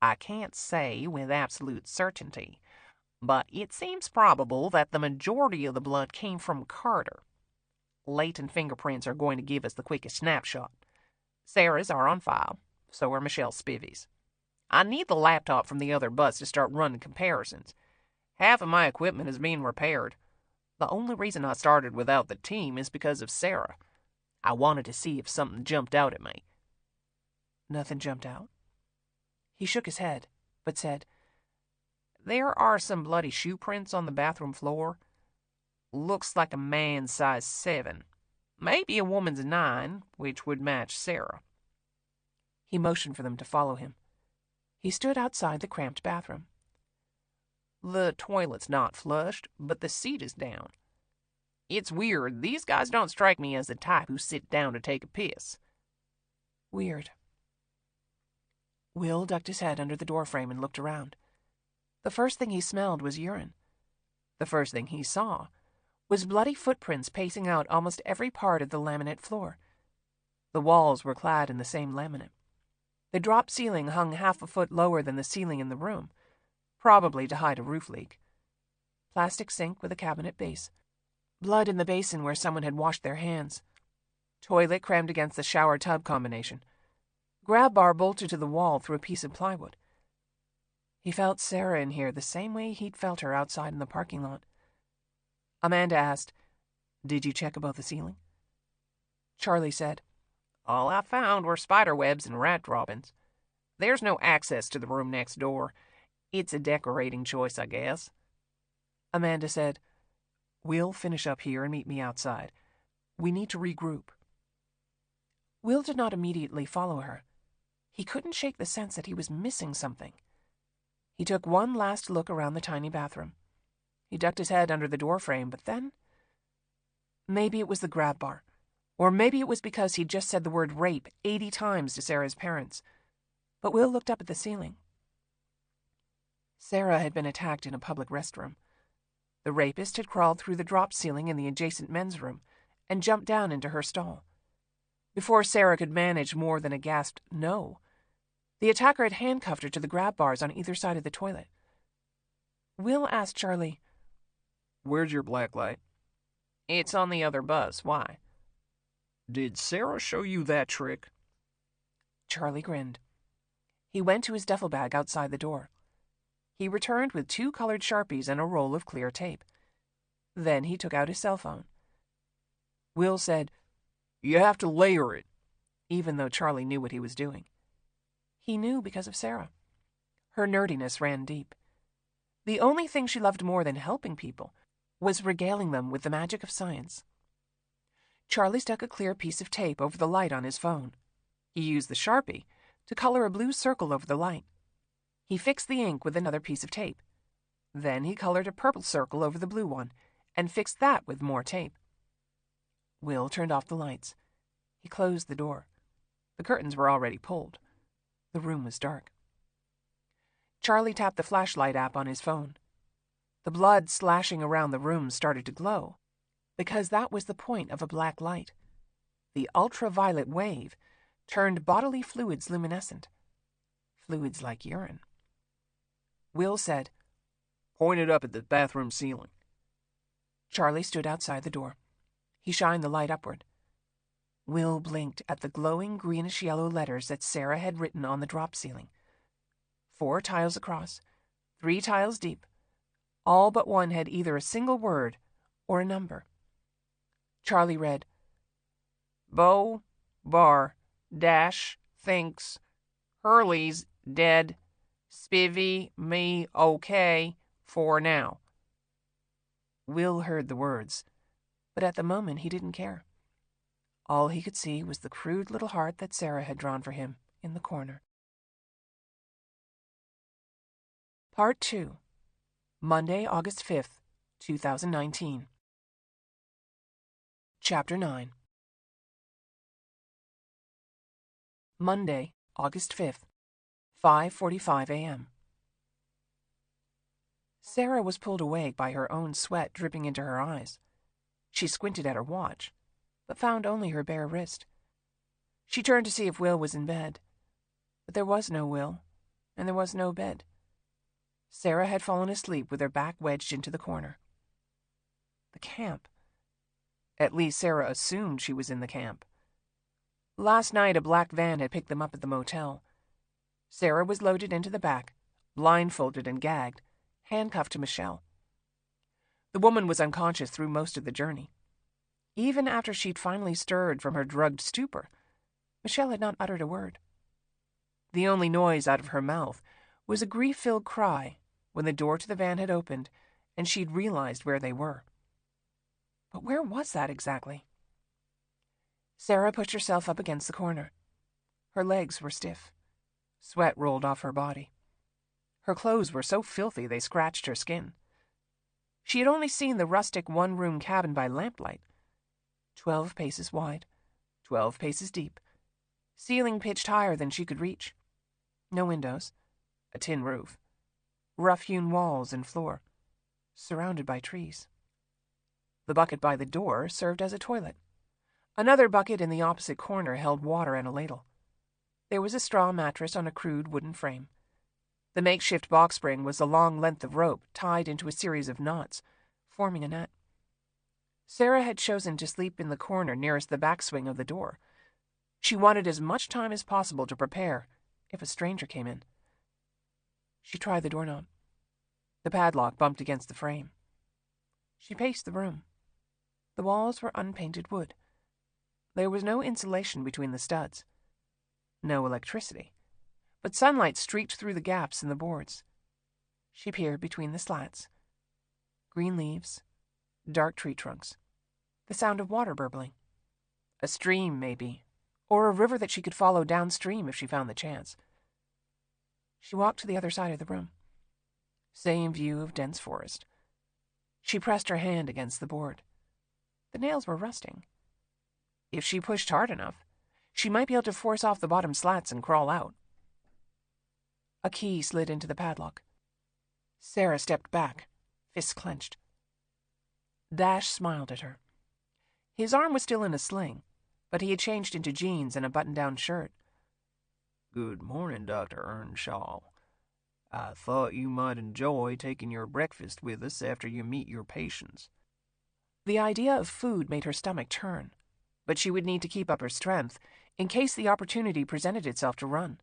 I can't say with absolute certainty, but it seems probable that the majority of the blood came from Carter. Latent fingerprints are going to give us the quickest snapshot. Sarah's are on file, so are Michelle Spivey's. I need the laptop from the other bus to start running comparisons. Half of my equipment is being repaired. The only reason I started without the team is because of Sarah. I wanted to see if something jumped out at me. Nothing jumped out. He shook his head, but said, There are some bloody shoe prints on the bathroom floor. Looks like a man's size 7. Maybe a woman's 9, which would match Sarah. He motioned for them to follow him. He stood outside the cramped bathroom. The toilet's not flushed, but the seat is down. It's weird. These guys don't strike me as the type who sit down to take a piss. Weird. Will ducked his head under the doorframe and looked around. The first thing he smelled was urine. The first thing he saw was bloody footprints pacing out almost every part of the laminate floor. The walls were clad in the same laminate. The drop ceiling hung half a foot lower than the ceiling in the room, probably to hide a roof leak. Plastic sink with a cabinet base. Blood in the basin where someone had washed their hands. Toilet crammed against the shower tub combination. Grab bar bolted to the wall through a piece of plywood. He felt Sarah in here the same way he'd felt her outside in the parking lot. Amanda asked, Did you check above the ceiling? Charlie said. All I found were spider webs and rat droppings. There's no access to the room next door. It's a decorating choice, I guess. Amanda said, We'll finish up here and meet me outside. We need to regroup. Will did not immediately follow her. He couldn't shake the sense that he was missing something. He took one last look around the tiny bathroom. He ducked his head under the doorframe, but then... Maybe it was the grab bar. Or maybe it was because he'd just said the word rape 80 times to Sarah's parents. But Will looked up at the ceiling. Sarah had been attacked in a public restroom. The rapist had crawled through the drop ceiling in the adjacent men's room and jumped down into her stall. Before Sarah could manage more than a gasped no, the attacker had handcuffed her to the grab bars on either side of the toilet. Will asked Charlie, Where's your black light? It's on the other bus. Why? Did Sarah show you that trick? Charlie grinned. He went to his duffel bag outside the door. He returned with 2 colored Sharpies and a roll of clear tape. Then he took out his cell phone. Will said, You have to layer it. Even though Charlie knew what he was doing. He knew because of Sarah. Her nerdiness ran deep. The only thing she loved more than helping people was regaling them with the magic of science. Charlie stuck a clear piece of tape over the light on his phone. He used the Sharpie to color a blue circle over the light. He fixed the ink with another piece of tape. Then he colored a purple circle over the blue one and fixed that with more tape. Will turned off the lights. He closed the door. The curtains were already pulled. The room was dark. Charlie tapped the flashlight app on his phone. The blood slashing around the room started to glow, because that was the point of a black light. The ultraviolet wave turned bodily fluids luminescent. Fluids like urine. Will said, Point it up at the bathroom ceiling. Charlie stood outside the door. He shined the light upward. Will blinked at the glowing greenish-yellow letters that Sarah had written on the drop ceiling. 4 tiles across, 3 tiles deep. All but one had either a single word or a number. Charlie read, Bo, Bar, Dash, thinks, Hurley's dead, Spivvy, me, okay, for now. Will heard the words, but at the moment he didn't care. All he could see was the crude little heart that Sarah had drawn for him in the corner. Part 2. Monday, August 5th, 2019. Chapter 9. Monday, August 5th, 5:45 a.m. Sarah was pulled awake by her own sweat dripping into her eyes. She squinted at her watch, but found only her bare wrist. She turned to see if Will was in bed, but there was no Will, and there was no bed. Sarah had fallen asleep with her back wedged into the corner. The camp. At least Sarah assumed she was in the camp. Last night a black van had picked them up at the motel. Sarah was loaded into the back, blindfolded and gagged, handcuffed to Michelle. The woman was unconscious through most of the journey. Even after she'd finally stirred from her drugged stupor, Michelle had not uttered a word. The only noise out of her mouth was a grief-filled cry when the door to the van had opened and she'd realized where they were. But where was that exactly? Sarah pushed herself up against the corner. Her legs were stiff. Sweat rolled off her body. Her clothes were so filthy they scratched her skin. She had only seen the rustic one-room cabin by lamplight. 12 paces wide, 12 paces deep, ceiling pitched higher than she could reach. No windows, a tin roof, rough-hewn walls and floor, surrounded by trees. The bucket by the door served as a toilet. Another bucket in the opposite corner held water and a ladle. There was a straw mattress on a crude wooden frame. The makeshift box spring was a long length of rope tied into a series of knots, forming a net. Sarah had chosen to sleep in the corner nearest the backswing of the door. She wanted as much time as possible to prepare if a stranger came in. She tried the doorknob. The padlock bumped against the frame. She paced the room. The walls were unpainted wood. There was no insulation between the studs. No electricity, but sunlight streaked through the gaps in the boards. She peered between the slats. Green leaves, dark tree trunks, the sound of water burbling. A stream, maybe, or a river that she could follow downstream if she found the chance. She walked to the other side of the room. Same view of dense forest. She pressed her hand against the board. The nails were rusting. If she pushed hard enough, she might be able to force off the bottom slats and crawl out. A key slid into the padlock. Sarah stepped back, fists clenched. Dash smiled at her. His arm was still in a sling, but he had changed into jeans and a button-down shirt. "Good morning, Dr. Earnshaw. I thought you might enjoy taking your breakfast with us after you meet your patients." The idea of food made her stomach turn, but she would need to keep up her strength in case the opportunity presented itself to run.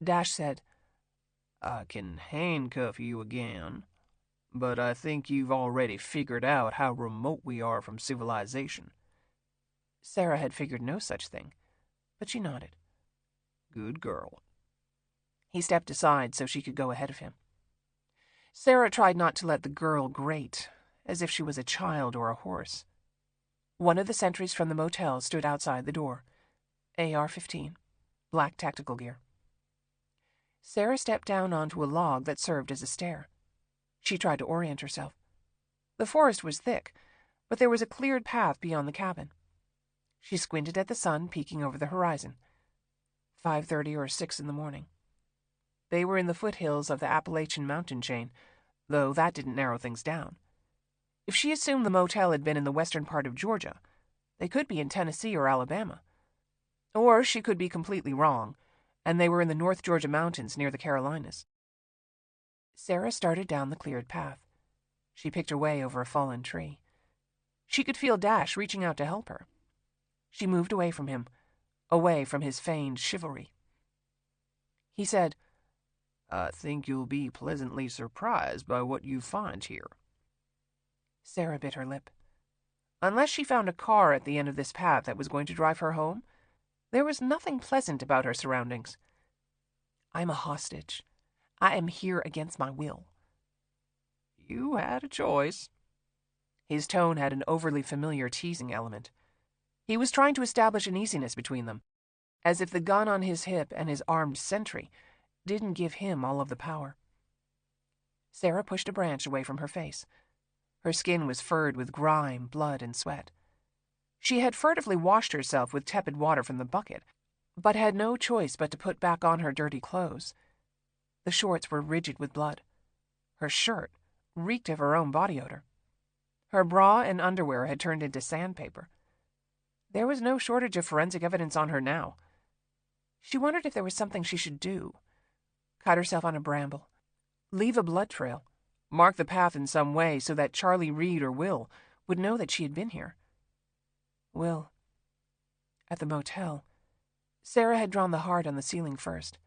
Dash said, "I can handcuff you again, but I think you've already figured out how remote we are from civilization." Sarah had figured no such thing, but she nodded. "Good girl." He stepped aside so she could go ahead of him. Sarah tried not to let the girl grate, as if she was a child or a horse. One of the sentries from the motel stood outside the door. AR-15, black tactical gear. Sarah stepped down onto a log that served as a stair. She tried to orient herself. The forest was thick, but there was a cleared path beyond the cabin. She squinted at the sun peeking over the horizon. 5:30 or 6 in the morning. They were in the foothills of the Appalachian mountain chain, though that didn't narrow things down. If she assumed the motel had been in the western part of Georgia, they could be in Tennessee or Alabama. Or she could be completely wrong, and they were in the North Georgia mountains near the Carolinas. Sarah started down the cleared path. She picked her way over a fallen tree. She could feel Dash reaching out to help her. She moved away from him, away from his feigned chivalry. He said, "I think you'll be pleasantly surprised by what you find here." Sarah bit her lip. Unless she found a car at the end of this path that was going to drive her home, there was nothing pleasant about her surroundings. "I'm a hostage. I am here against my will." "You had a choice." His tone had an overly familiar teasing element. He was trying to establish an easiness between them, as if the gun on his hip and his armed sentry didn't give him all of the power. Sarah pushed a branch away from her face. Her skin was furred with grime, blood, and sweat. She had furtively washed herself with tepid water from the bucket, but had no choice but to put back on her dirty clothes. The shorts were rigid with blood. Her shirt reeked of her own body odor. Her bra and underwear had turned into sandpaper. There was no shortage of forensic evidence on her now. She wondered if there was something she should do. Cut herself on a bramble. Leave a blood trail. Mark the path in some way so that Charlie Reed or Will would know that she had been here. Will. At the motel, Sarah had drawn the heart on the ceiling first.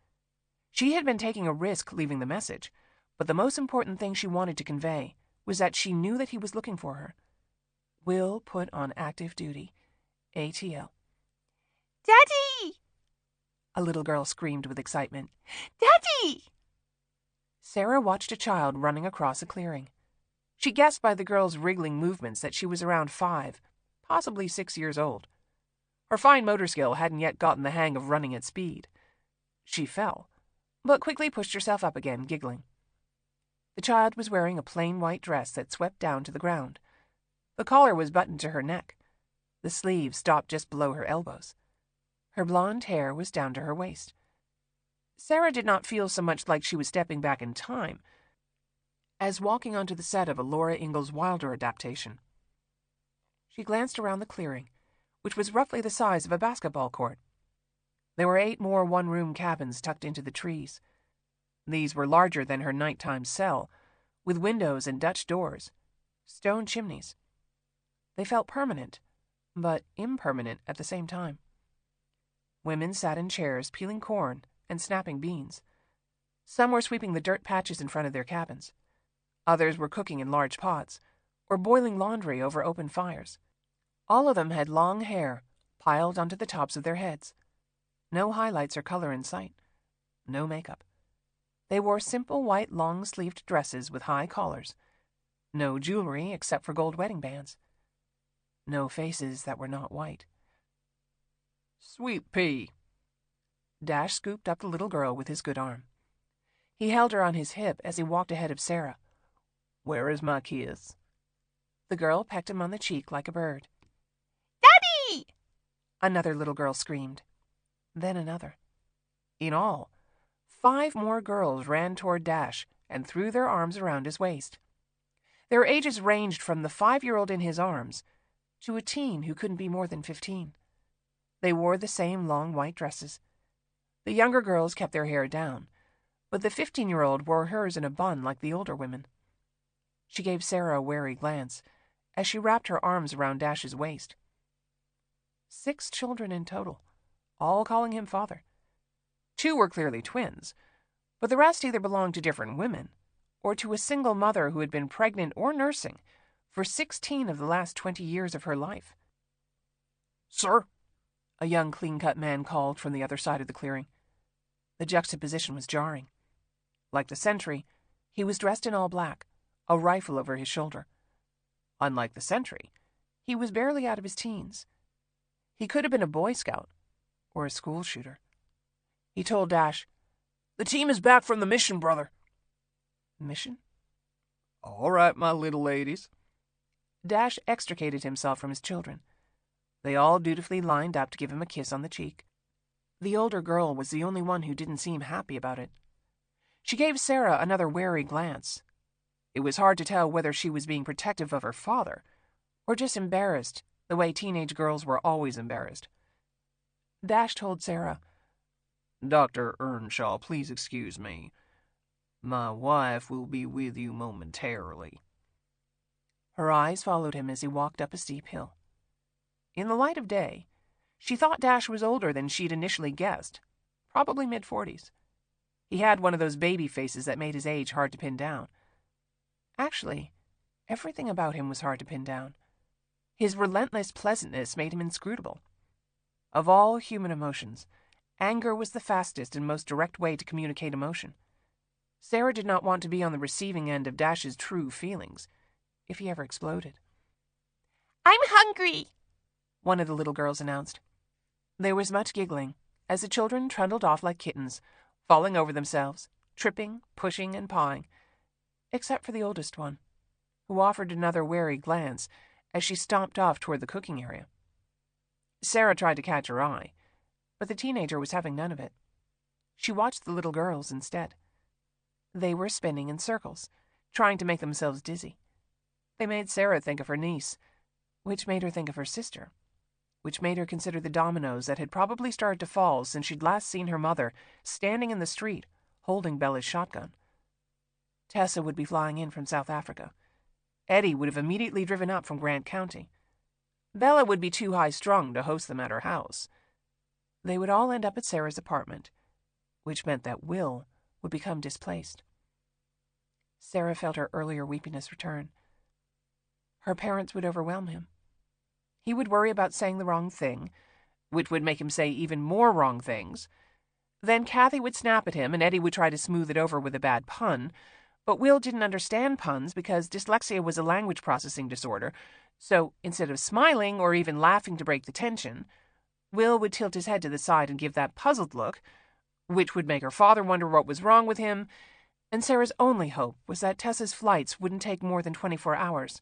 She had been taking a risk leaving the message, but the most important thing she wanted to convey was that she knew that he was looking for her. Will put on active duty. ATL. Daddy! A little girl screamed with excitement. Daddy! Sarah watched a child running across a clearing. She guessed by the girl's wriggling movements that she was around 5, possibly 6 years old. Her fine motor skill hadn't yet gotten the hang of running at speed. She fell, but quickly pushed herself up again, giggling. The child was wearing a plain white dress that swept down to the ground. The collar was buttoned to her neck. The sleeves stopped just below her elbows. Her blonde hair was down to her waist. Sarah did not feel so much like she was stepping back in time as walking onto the set of a Laura Ingalls Wilder adaptation. She glanced around the clearing, which was roughly the size of a basketball court. There were 8 more one-room cabins tucked into the trees. These were larger than her nighttime cell, with windows and Dutch doors, stone chimneys. They felt permanent, but impermanent at the same time. Women sat in chairs peeling corn and snapping beans. Some were sweeping the dirt patches in front of their cabins. Others were cooking in large pots or boiling laundry over open fires. All of them had long hair, piled onto the tops of their heads. No highlights or color in sight. No makeup. They wore simple white long-sleeved dresses with high collars. No jewelry except for gold wedding bands. No faces that were not white. Sweet pea. Dash scooped up the little girl with his good arm. He held her on his hip as he walked ahead of Sarah. Where is my kiss? The girl pecked him on the cheek like a bird. Daddy! Another little girl screamed. Then another. In all, 5 more girls ran toward Dash and threw their arms around his waist. Their ages ranged from the 5-year-old in his arms to a teen who couldn't be more than 15. They wore the same long white dresses. The younger girls kept their hair down, but the 15-year-old wore hers in a bun like the older women. She gave Sarah a wary glance as she wrapped her arms around Dash's waist. 6 children in total, all calling him father. 2 were clearly twins, but the rest either belonged to different women or to a single mother who had been pregnant or nursing for 16 of the last 20 years of her life. Sir? A young, clean-cut man called from the other side of the clearing. The juxtaposition was jarring. Like the sentry, he was dressed in all black, a rifle over his shoulder. Unlike the sentry, he was barely out of his teens. He could have been a Boy Scout or a school shooter. He told Dash, "The team is back from the mission, brother." "Mission?" "All right, my little ladies." Dash extricated himself from his children. They all dutifully lined up to give him a kiss on the cheek. The older girl was the only one who didn't seem happy about it. She gave Sarah another wary glance. It was hard to tell whether she was being protective of her father or just embarrassed, the way teenage girls were always embarrassed. Dash told Sarah, "Dr. Earnshaw, please excuse me. My wife will be with you momentarily." Her eyes followed him as he walked up a steep hill. In the light of day, she thought Dash was older than she'd initially guessed, probably mid-40s. He had one of those baby faces that made his age hard to pin down. Actually, everything about him was hard to pin down. His relentless pleasantness made him inscrutable. Of all human emotions, anger was the fastest and most direct way to communicate emotion. Sarah did not want to be on the receiving end of Dash's true feelings, if he ever exploded. "I'm hungry," one of the little girls announced. There was much giggling as the children trundled off like kittens, falling over themselves, tripping, pushing, and pawing, except for the oldest one, who offered another wary glance as she stomped off toward the cooking area. Sarah tried to catch her eye, but the teenager was having none of it. She watched the little girls instead. They were spinning in circles, trying to make themselves dizzy. They made Sarah think of her niece, which made her think of her sister, which made her consider the dominoes that had probably started to fall since she'd last seen her mother standing in the street, holding Bella's shotgun. Tessa would be flying in from South Africa. Eddie would have immediately driven up from Grant County. Bella would be too high-strung to host them at her house. They would all end up at Sarah's apartment, which meant that Will would become displaced. Sarah felt her earlier weepiness return. Her parents would overwhelm him. He would worry about saying the wrong thing, which would make him say even more wrong things. Then Kathy would snap at him, and Eddie would try to smooth it over with a bad pun. But Will didn't understand puns because dyslexia was a language processing disorder, so instead of smiling or even laughing to break the tension, Will would tilt his head to the side and give that puzzled look, which would make her father wonder what was wrong with him, and Sarah's only hope was that Tessa's flights wouldn't take more than 24 hours,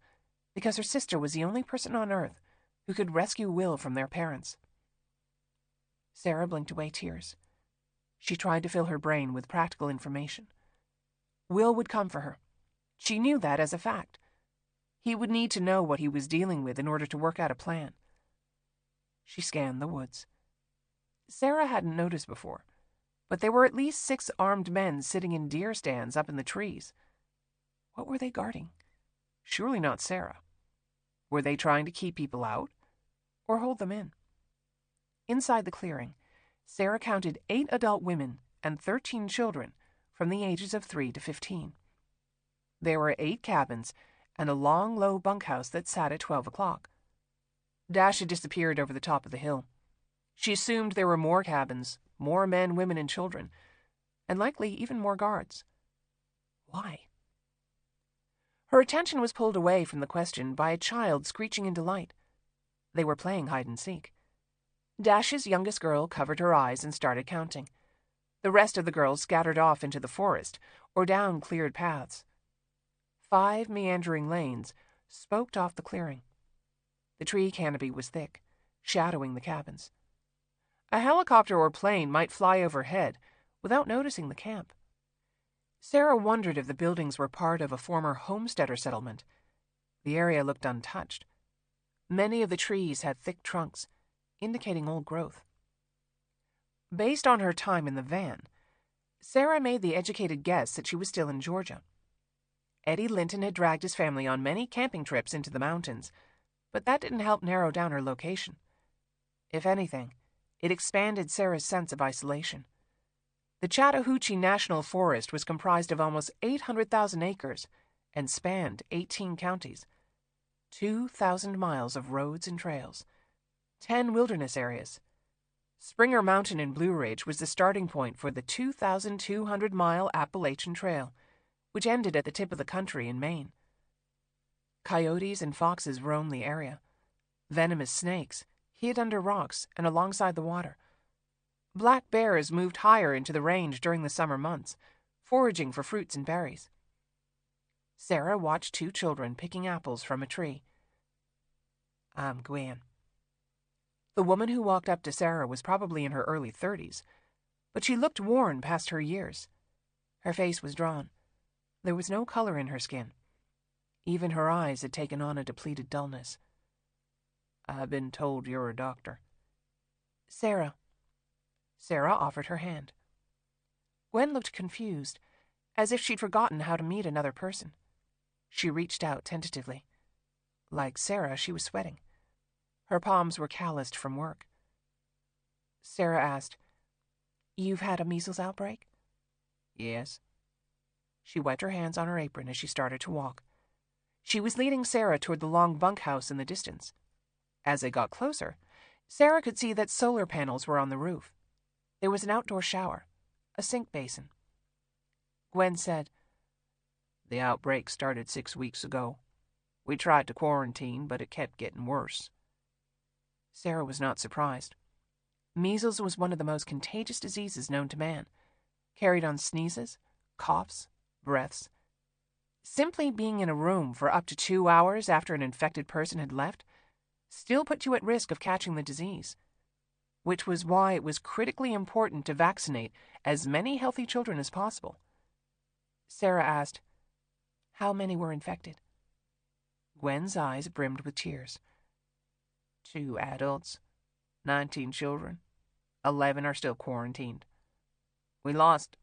because her sister was the only person on Earth who could rescue Will from their parents. Sarah blinked away tears. She tried to fill her brain with practical information. Will would come for her. She knew that as a fact. He would need to know what he was dealing with in order to work out a plan. She scanned the woods. Sarah hadn't noticed before, but there were at least 6 armed men sitting in deer stands up in the trees. What were they guarding? Surely not Sarah. Were they trying to keep people out or hold them in? Inside the clearing, Sarah counted 8 adult women and 13 children from the ages of 3 to 15. There were 8 cabins and a long, low bunkhouse that sat at 12 o'clock. Dash had disappeared over the top of the hill. She assumed there were more cabins, more men, women, and children, and likely even more guards. Why? Her attention was pulled away from the question by a child screeching in delight. They were playing hide-and-seek. Dash's youngest girl covered her eyes and started counting. The rest of the girls scattered off into the forest or down cleared paths. 5 meandering lanes spoked off the clearing. The tree canopy was thick, shadowing the cabins. A helicopter or plane might fly overhead without noticing the camp. Sarah wondered if the buildings were part of a former homesteader settlement. The area looked untouched. Many of the trees had thick trunks, indicating old growth. Based on her time in the van, Sarah made the educated guess that she was still in Georgia. Eddie Linton had dragged his family on many camping trips into the mountains, but that didn't help narrow down her location. If anything, it expanded Sarah's sense of isolation. The Chattahoochee National Forest was comprised of almost 800,000 acres and spanned 18 counties, 2,000 miles of roads and trails, 10 wilderness areas. Springer Mountain in Blue Ridge was the starting point for the 2,200-mile Appalachian Trail, which ended at the tip of the country in Maine. Coyotes and foxes roamed the area. Venomous snakes hid under rocks and alongside the water. Black bears moved higher into the range during the summer months, foraging for fruits and berries. Sarah watched 2 children picking apples from a tree. "I'm Gwen." The woman who walked up to Sarah was probably in her early 30s, but she looked worn past her years. Her face was drawn. There was no color in her skin. Even her eyes had taken on a depleted dullness. "I've been told you're a doctor." "Sarah." Sarah offered her hand. Gwen looked confused, as if she'd forgotten how to meet another person. She reached out tentatively. Like Sarah, she was sweating. Her palms were calloused from work. Sarah asked, "You've had a measles outbreak?" "Yes." She wiped her hands on her apron as she started to walk. She was leading Sarah toward the long bunkhouse in the distance. As they got closer, Sarah could see that solar panels were on the roof. There was an outdoor shower, a sink basin. Gwen said, "The outbreak started 6 weeks ago. We tried to quarantine, but it kept getting worse." Sarah was not surprised. Measles was one of the most contagious diseases known to man, carried on sneezes, coughs, breaths. Simply being in a room for up to 2 hours after an infected person had left still put you at risk of catching the disease, which was why it was critically important to vaccinate as many healthy children as possible. Sarah asked, "How many were infected?" Gwen's eyes brimmed with tears. 2 adults, 19 children, 11 are still quarantined. We lost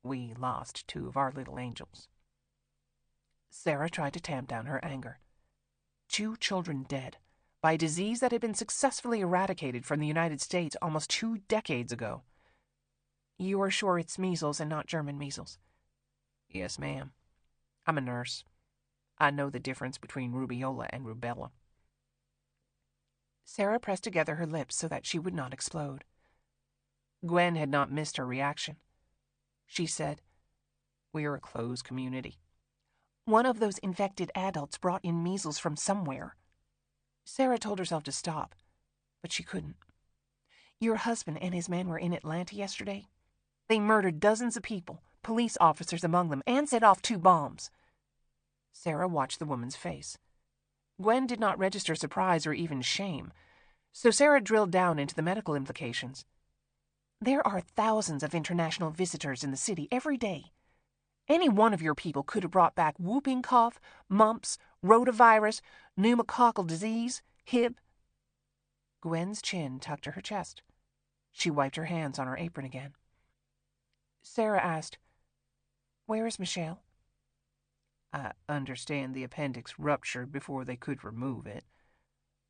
2 of our little angels." Sarah tried to tamp down her anger. 2 children dead by a disease that had been successfully eradicated from the United States almost 2 decades ago. "You are sure it's measles and not German measles?" "Yes, ma'am. I'm a nurse. I know the difference between rubeola and rubella." Sarah pressed together her lips so that she would not explode. Gwen had not missed her reaction. She said, "We're a closed community. One of those infected adults brought in measles from somewhere." Sarah told herself to stop, but she couldn't. "Your husband and his men were in Atlanta yesterday. They murdered dozens of people, police officers among them, and set off 2 bombs. Sarah watched the woman's face. Gwen did not register surprise or even shame, so Sarah drilled down into the medical implications. "There are thousands of international visitors in the city every day. Any one of your people could have brought back whooping cough, mumps, rotavirus, pneumococcal disease, Hib." Gwen's chin tucked to her chest. She wiped her hands on her apron again. Sarah asked, "Where is Michelle?" "I understand the appendix ruptured before they could remove it.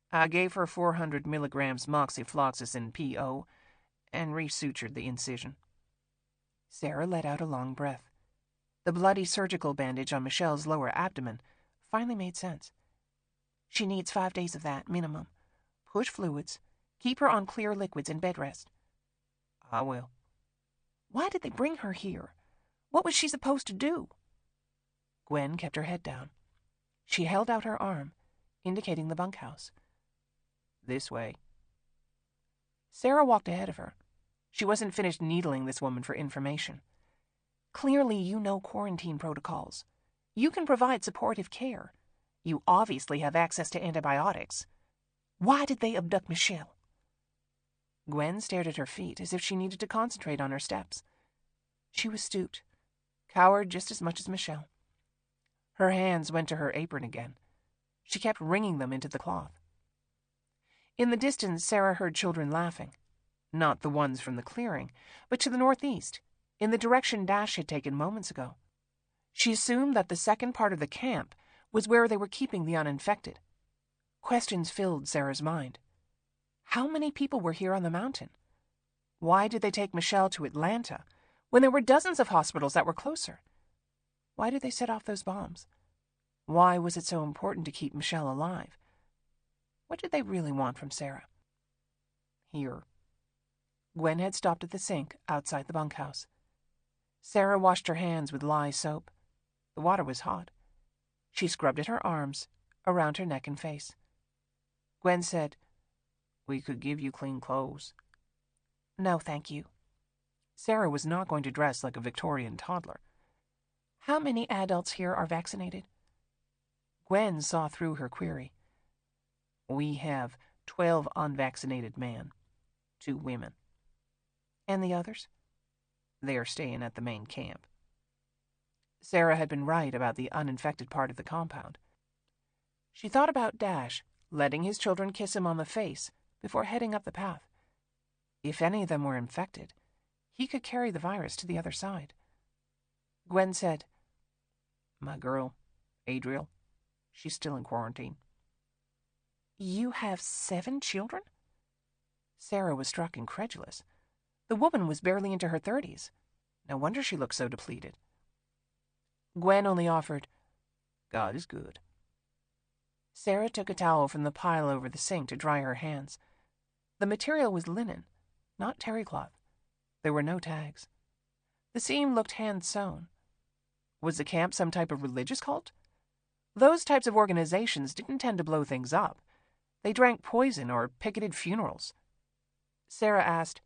I gave her 400 milligrams moxifloxacin PO and resutured the incision." Sarah let out a long breath. The bloody surgical bandage on Michelle's lower abdomen finally made sense. "She needs 5 days of that, minimum. Push fluids, Keep her on clear liquids and bed rest." "I will." "Why did they bring her here? What was she supposed to do?" Gwen kept her head down. She held out her arm, indicating the bunkhouse. "This way." Sarah walked ahead of her. She wasn't finished needling this woman for information. "Clearly you know quarantine protocols. You can provide supportive care. You obviously have access to antibiotics. Why did they abduct Michelle?" Gwen stared at her feet as if she needed to concentrate on her steps. She was stooped, cowered just as much as Michelle. Her hands went to her apron again. She kept wringing them into the cloth. In the distance, Sarah heard children laughing. Not the ones from the clearing, but to the northeast, in the direction Dash had taken moments ago. She assumed that the second part of the camp was where they were keeping the uninfected. Questions filled Sarah's mind. How many people were here on the mountain? Why did they take Michelle to Atlanta when there were dozens of hospitals that were closer? Why did they set off those bombs? Why was it so important to keep Michelle alive? What did they really want from Sarah? Here. Gwen had stopped at the sink outside the bunkhouse. Sarah washed her hands with lye soap. The water was hot. She scrubbed at her arms, around her neck and face. Gwen said, "We could give you clean clothes." "No, thank you." Sarah was not going to dress like a Victorian toddler. "How many adults here are vaccinated?" Gwen saw through her query. "We have 12 unvaccinated men, 2 women." "And the others?" "They are staying at the main camp." Sarah had been right about the uninfected part of the compound. She thought about Dash letting his children kiss him on the face before heading up the path. If any of them were infected, he could carry the virus to the other side. Gwen said, "My girl, Adriel, she's still in quarantine." "You have 7 children?" Sarah was struck incredulous. The woman was barely into her 30s. No wonder she looked so depleted. Gwen only offered, "God is good." Sarah took a towel from the pile over the sink to dry her hands. The material was linen, not terry cloth. There were no tags. The seam looked hand-sewn. Was the camp some type of religious cult? Those types of organizations didn't tend to blow things up. They drank poison or picketed funerals. Sarah asked,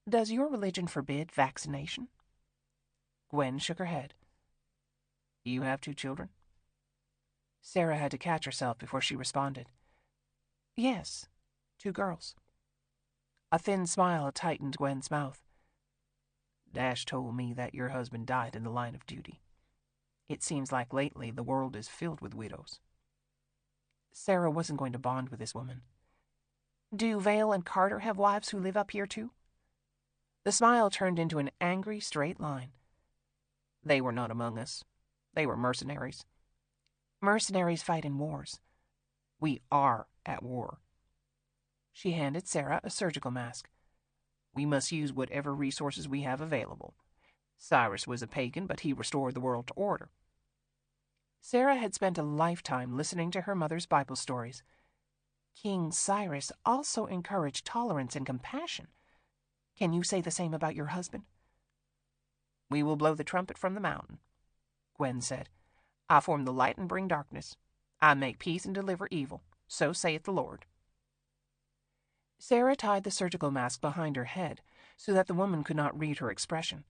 "Does your religion forbid vaccination?" Gwen shook her head. "You have 2 children?" Sarah had to catch herself before she responded. "Yes, 2 girls." A thin smile tightened Gwen's mouth. "Dash told me that your husband died in the line of duty. It seems like lately the world is filled with widows." Sarah wasn't going to bond with this woman. "Do Vale and Carter have wives who live up here too?" The smile turned into an angry straight line. "They were not among us. They were mercenaries." "Mercenaries fight in wars." "We are at war." She handed Sarah a surgical mask. "We must use whatever resources we have available. Cyrus was a pagan, but he restored the world to order." Sarah had spent a lifetime listening to her mother's Bible stories. King Cyrus also encouraged tolerance and compassion. Can you say the same about your husband? "We will blow the trumpet from the mountain," Gwen said. "I form the light and bring darkness. I make peace and deliver evil. So saith the Lord." Sarah tied the surgical mask behind her head so that the woman could not read her expression.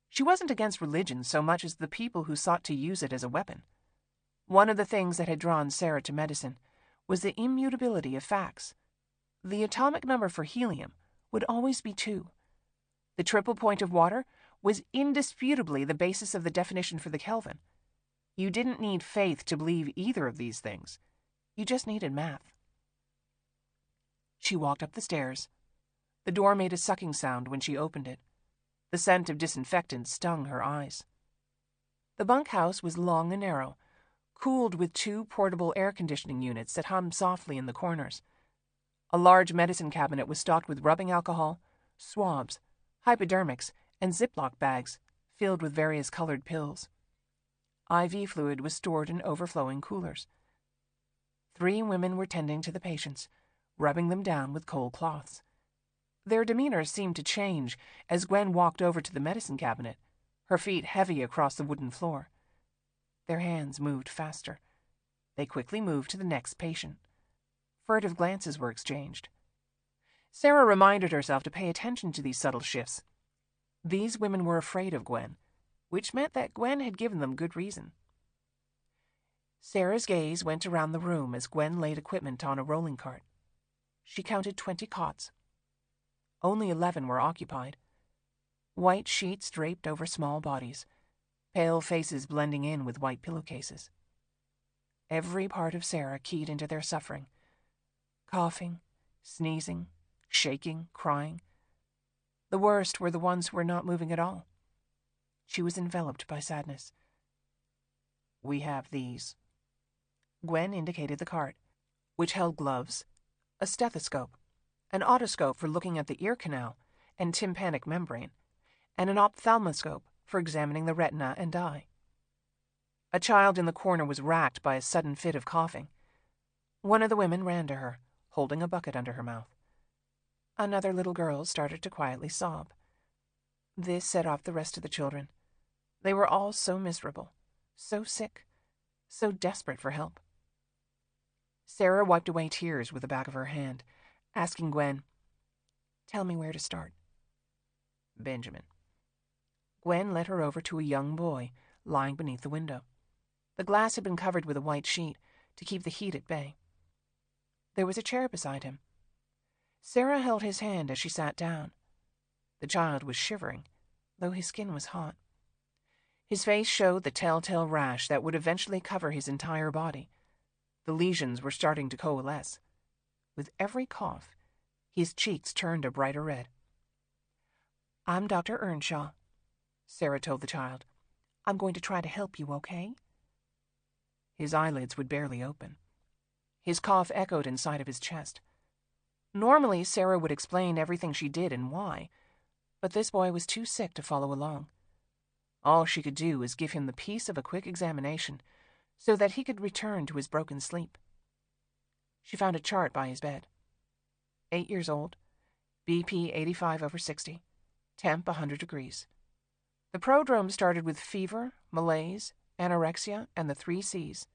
She wasn't against religion so much as the people who sought to use it as a weapon. One of the things that had drawn Sarah to medicine was the immutability of facts. The atomic number for helium would always be 2. The triple point of water was indisputably the basis of the definition for the Kelvin. You didn't need faith to believe either of these things. You just needed math. She walked up the stairs. The door made a sucking sound when she opened it. The scent of disinfectant stung her eyes. The bunkhouse was long and narrow, cooled with 2 portable air conditioning units that hummed softly in the corners. A large medicine cabinet was stocked with rubbing alcohol, swabs, hypodermics, and Ziploc bags filled with various colored pills. IV fluid was stored in overflowing coolers. 3 women were tending to the patients, rubbing them down with cold cloths. Their demeanor seemed to change as Gwen walked over to the medicine cabinet, her feet heavy across the wooden floor. Their hands moved faster. They quickly moved to the next patient. Furtive glances were exchanged. Sarah reminded herself to pay attention to these subtle shifts. These women were afraid of Gwen, which meant that Gwen had given them good reason. Sarah's gaze went around the room as Gwen laid equipment on a rolling cart. She counted 20 cots. Only 11 were occupied. White sheets draped over small bodies, pale faces blending in with white pillowcases. Every part of Sarah keyed into their suffering. Coughing, sneezing, shaking, crying. The worst were the ones who were not moving at all. She was enveloped by sadness. "We have these." Gwen indicated the cart, which held gloves, a stethoscope, an otoscope for looking at the ear canal and tympanic membrane, and an ophthalmoscope for examining the retina and eye. A child in the corner was racked by a sudden fit of coughing. One of the women ran to her, holding a bucket under her mouth. Another little girl started to quietly sob. This set off the rest of the children. They were all so miserable, so sick, so desperate for help. Sarah wiped away tears with the back of her hand, asking Gwen, "Tell me where to start." "Benjamin." Gwen led her over to a young boy lying beneath the window. The glass had been covered with a white sheet to keep the heat at bay. There was a chair beside him. Sarah held his hand as she sat down. The child was shivering, though his skin was hot. His face showed the telltale rash that would eventually cover his entire body. The lesions were starting to coalesce. With every cough, his cheeks turned a brighter red. "I'm Dr. Earnshaw," Sarah told the child. "I'm going to try to help you, okay?" His eyelids would barely open. His cough echoed inside of his chest. Normally, Sarah would explain everything she did and why, but this boy was too sick to follow along. All she could do was give him the peace of a quick examination so that he could return to his broken sleep. She found a chart by his bed. 8 years old, BP 85/60, temp 100 degrees. The prodrome started with fever, malaise, anorexia, and the 3 Cs: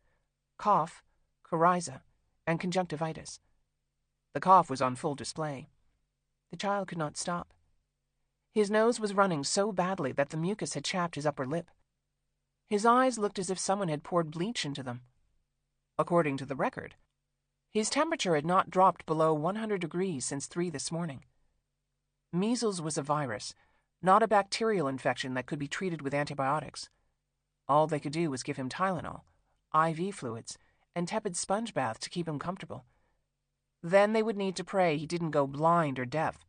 cough, coryza, and conjunctivitis. The cough was on full display. The child could not stop. His nose was running so badly that the mucus had chapped his upper lip. His eyes looked as if someone had poured bleach into them. According to the record, his temperature had not dropped below 100 degrees since 3 this morning. Measles was a virus, not a bacterial infection that could be treated with antibiotics. All they could do was give him Tylenol, IV fluids, and tepid sponge baths to keep him comfortable. Then they would need to pray he didn't go blind or deaf,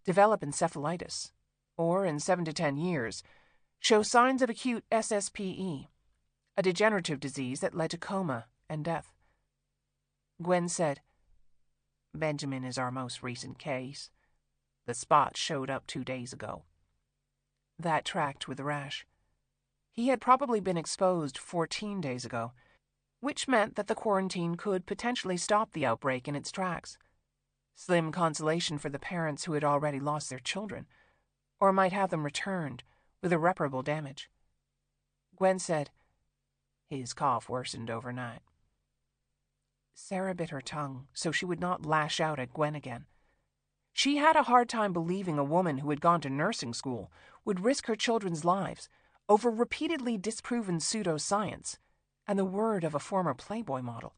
develop encephalitis, or, in 7 to 10 years, show signs of acute SSPE, a degenerative disease that led to coma and death. Gwen said, "Benjamin is our most recent case. The spots showed up 2 days ago." That tracked with the rash. He had probably been exposed 14 days ago, which meant that the quarantine could potentially stop the outbreak in its tracks. Slim consolation for the parents who had already lost their children, or might have them returned with irreparable damage. Gwen said, "His cough worsened overnight." Sarah bit her tongue so she would not lash out at Gwen again. She had a hard time believing a woman who had gone to nursing school would risk her children's lives over repeatedly disproven pseudoscience and the word of a former Playboy model.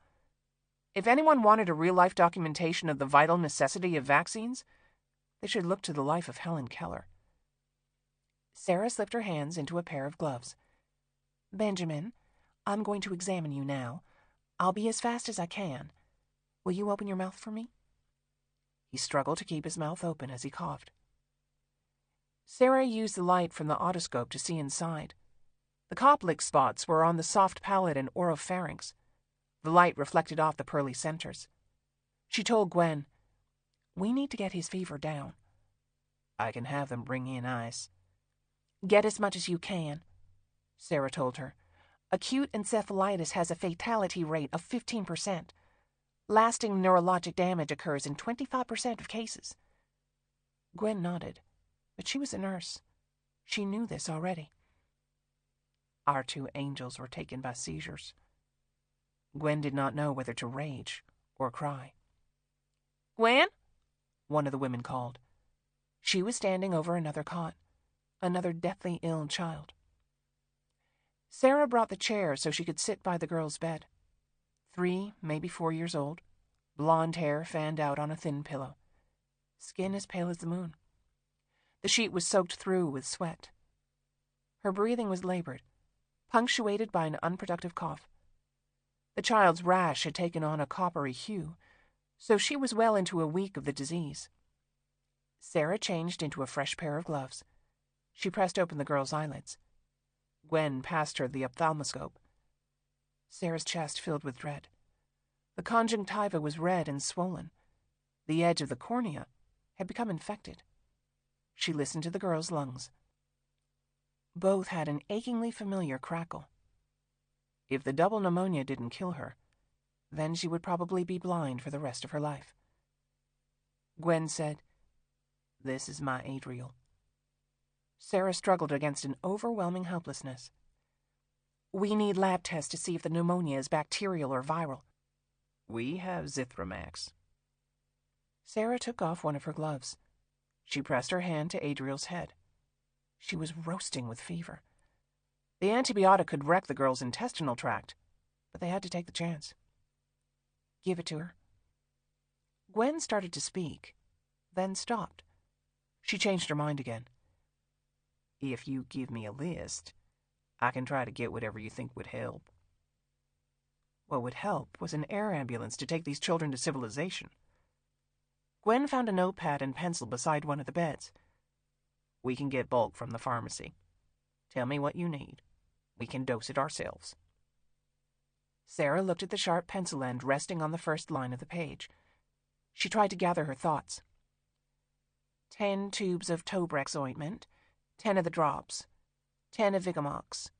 If anyone wanted a real-life documentation of the vital necessity of vaccines, they should look to the life of Helen Keller. Sarah slipped her hands into a pair of gloves. "Benjamin, I'm going to examine you now. I'll be as fast as I can. Will you open your mouth for me?" He struggled to keep his mouth open as he coughed. Sarah used the light from the otoscope to see inside. The Koplik spots were on the soft palate and oropharynx. The light reflected off the pearly centers. She told Gwen, "We need to get his fever down." "I can have them bring in ice." "Get as much as you can," Sarah told her. "Acute encephalitis has a fatality rate of 15%. Lasting neurologic damage occurs in 25% of cases. Gwen nodded, but she was a nurse. She knew this already. Our 2 angels were taken by seizures. Gwen did not know whether to rage or cry. Gwen? One of the women called. She was standing over another cot, another deathly ill child. Sarah brought the chair so she could sit by the girl's bed. 3, maybe 4 years old, blonde hair fanned out on a thin pillow, skin as pale as the moon. The sheet was soaked through with sweat. Her breathing was labored, punctuated by an unproductive cough. The child's rash had taken on a coppery hue, so she was well into a week of the disease. Sarah changed into a fresh pair of gloves. She pressed open the girl's eyelids. Gwen passed her the ophthalmoscope. Sarah's chest filled with dread. The conjunctiva was red and swollen. The edge of the cornea had become infected. She listened to the girl's lungs. Both had an achingly familiar crackle. If the double pneumonia didn't kill her, then she would probably be blind for the rest of her life. Gwen said, "This is my Adriel." Sarah struggled against an overwhelming helplessness. "We need lab tests to see if the pneumonia is bacterial or viral." We have Zithromax. Sarah took off one of her gloves. She pressed her hand to Adriel's head. She was roasting with fever. The antibiotic could wreck the girl's intestinal tract, but they had to take the chance. "Give it to her." Gwen started to speak, then stopped. She changed her mind again. If you give me a list, I can try to get whatever you think would help. What would help was an air ambulance to take these children to civilization. Gwen found a notepad and pencil beside one of the beds. We can get bulk from the pharmacy. Tell me what you need. We can dose it ourselves. Sarah looked at the sharp pencil end resting on the first line of the page. She tried to gather her thoughts. 10 tubes of Tobrex ointment, 10 of the drops, 10 of Vigamox.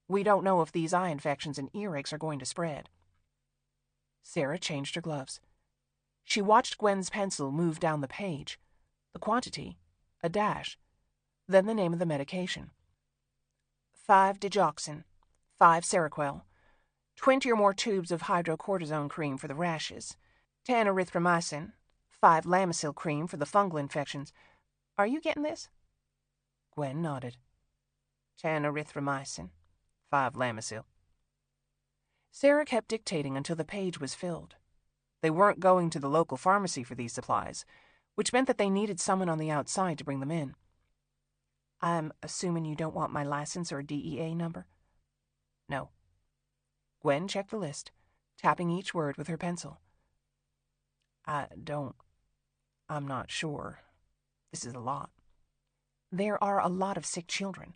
We don't know if these eye infections and earaches are going to spread. Sarah changed her gloves. She watched Gwen's pencil move down the page. The quantity, a dash, then the name of the medication. 5 digoxin, 5 Seroquel, 20 or more tubes of hydrocortisone cream for the rashes, 10 erythromycin, 5 Lamisil cream for the fungal infections. Are you getting this? Gwen nodded. 10 erythromycin, 5 Lamisil. Sarah kept dictating until the page was filled. They weren't going to the local pharmacy for these supplies, which meant that they needed someone on the outside to bring them in. I'm assuming you don't want my license or DEA number? No. Gwen checked the list, tapping each word with her pencil. I'm not sure. This is a lot. There are a lot of sick children,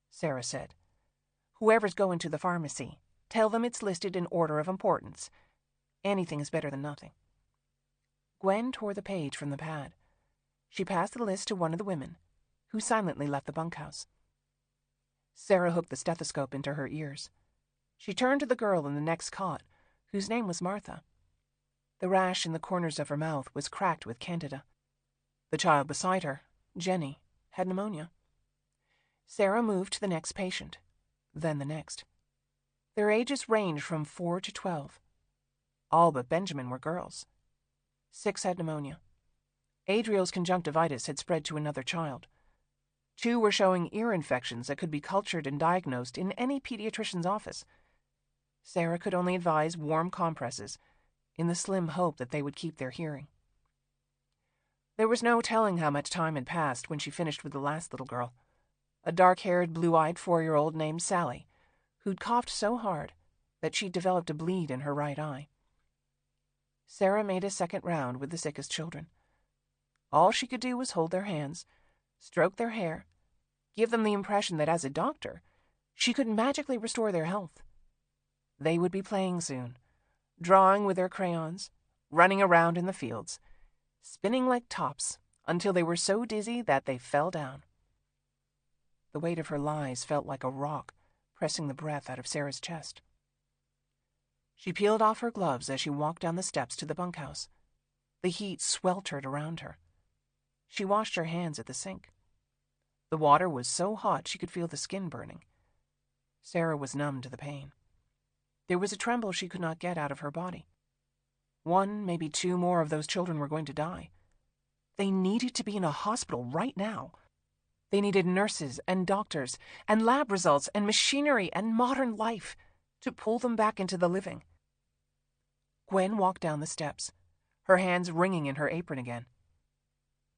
Sarah said. Whoever's going to the pharmacy, tell them it's listed in order of importance. Anything is better than nothing. Gwen tore the page from the pad. She passed the list to one of the women, who silently left the bunkhouse. Sarah hooked the stethoscope into her ears. She turned to the girl in the next cot, whose name was Martha. The rash in the corners of her mouth was cracked with candida. The child beside her, Jenny, had pneumonia. Sarah moved to the next patient, then the next. Their ages ranged from 4 to 12. All but Benjamin were girls. 6 had pneumonia. Adriel's conjunctivitis had spread to another child. 2 were showing ear infections that could be cultured and diagnosed in any pediatrician's office. Sarah could only advise warm compresses, in the slim hope that they would keep their hearing. There was no telling how much time had passed when she finished with the last little girl, a dark-haired, blue-eyed 4-year-old named Sally, who'd coughed so hard that she'd developed a bleed in her right eye. Sarah made a second round with the sickest children. All she could do was hold their hands, stroke their hair, give them the impression that as a doctor, she could magically restore their health. They would be playing soon, drawing with their crayons, running around in the fields, spinning like tops until they were so dizzy that they fell down. The weight of her lies felt like a rock pressing the breath out of Sarah's chest. She peeled off her gloves as she walked down the steps to the bunkhouse. The heat sweltered around her. She washed her hands at the sink. The water was so hot she could feel the skin burning. Sarah was numb to the pain. There was a tremble she could not get out of her body. One, maybe two more of those children were going to die. They needed to be in a hospital right now. They needed nurses and doctors and lab results and machinery and modern life to pull them back into the living. Gwen walked down the steps, her hands wringing in her apron again.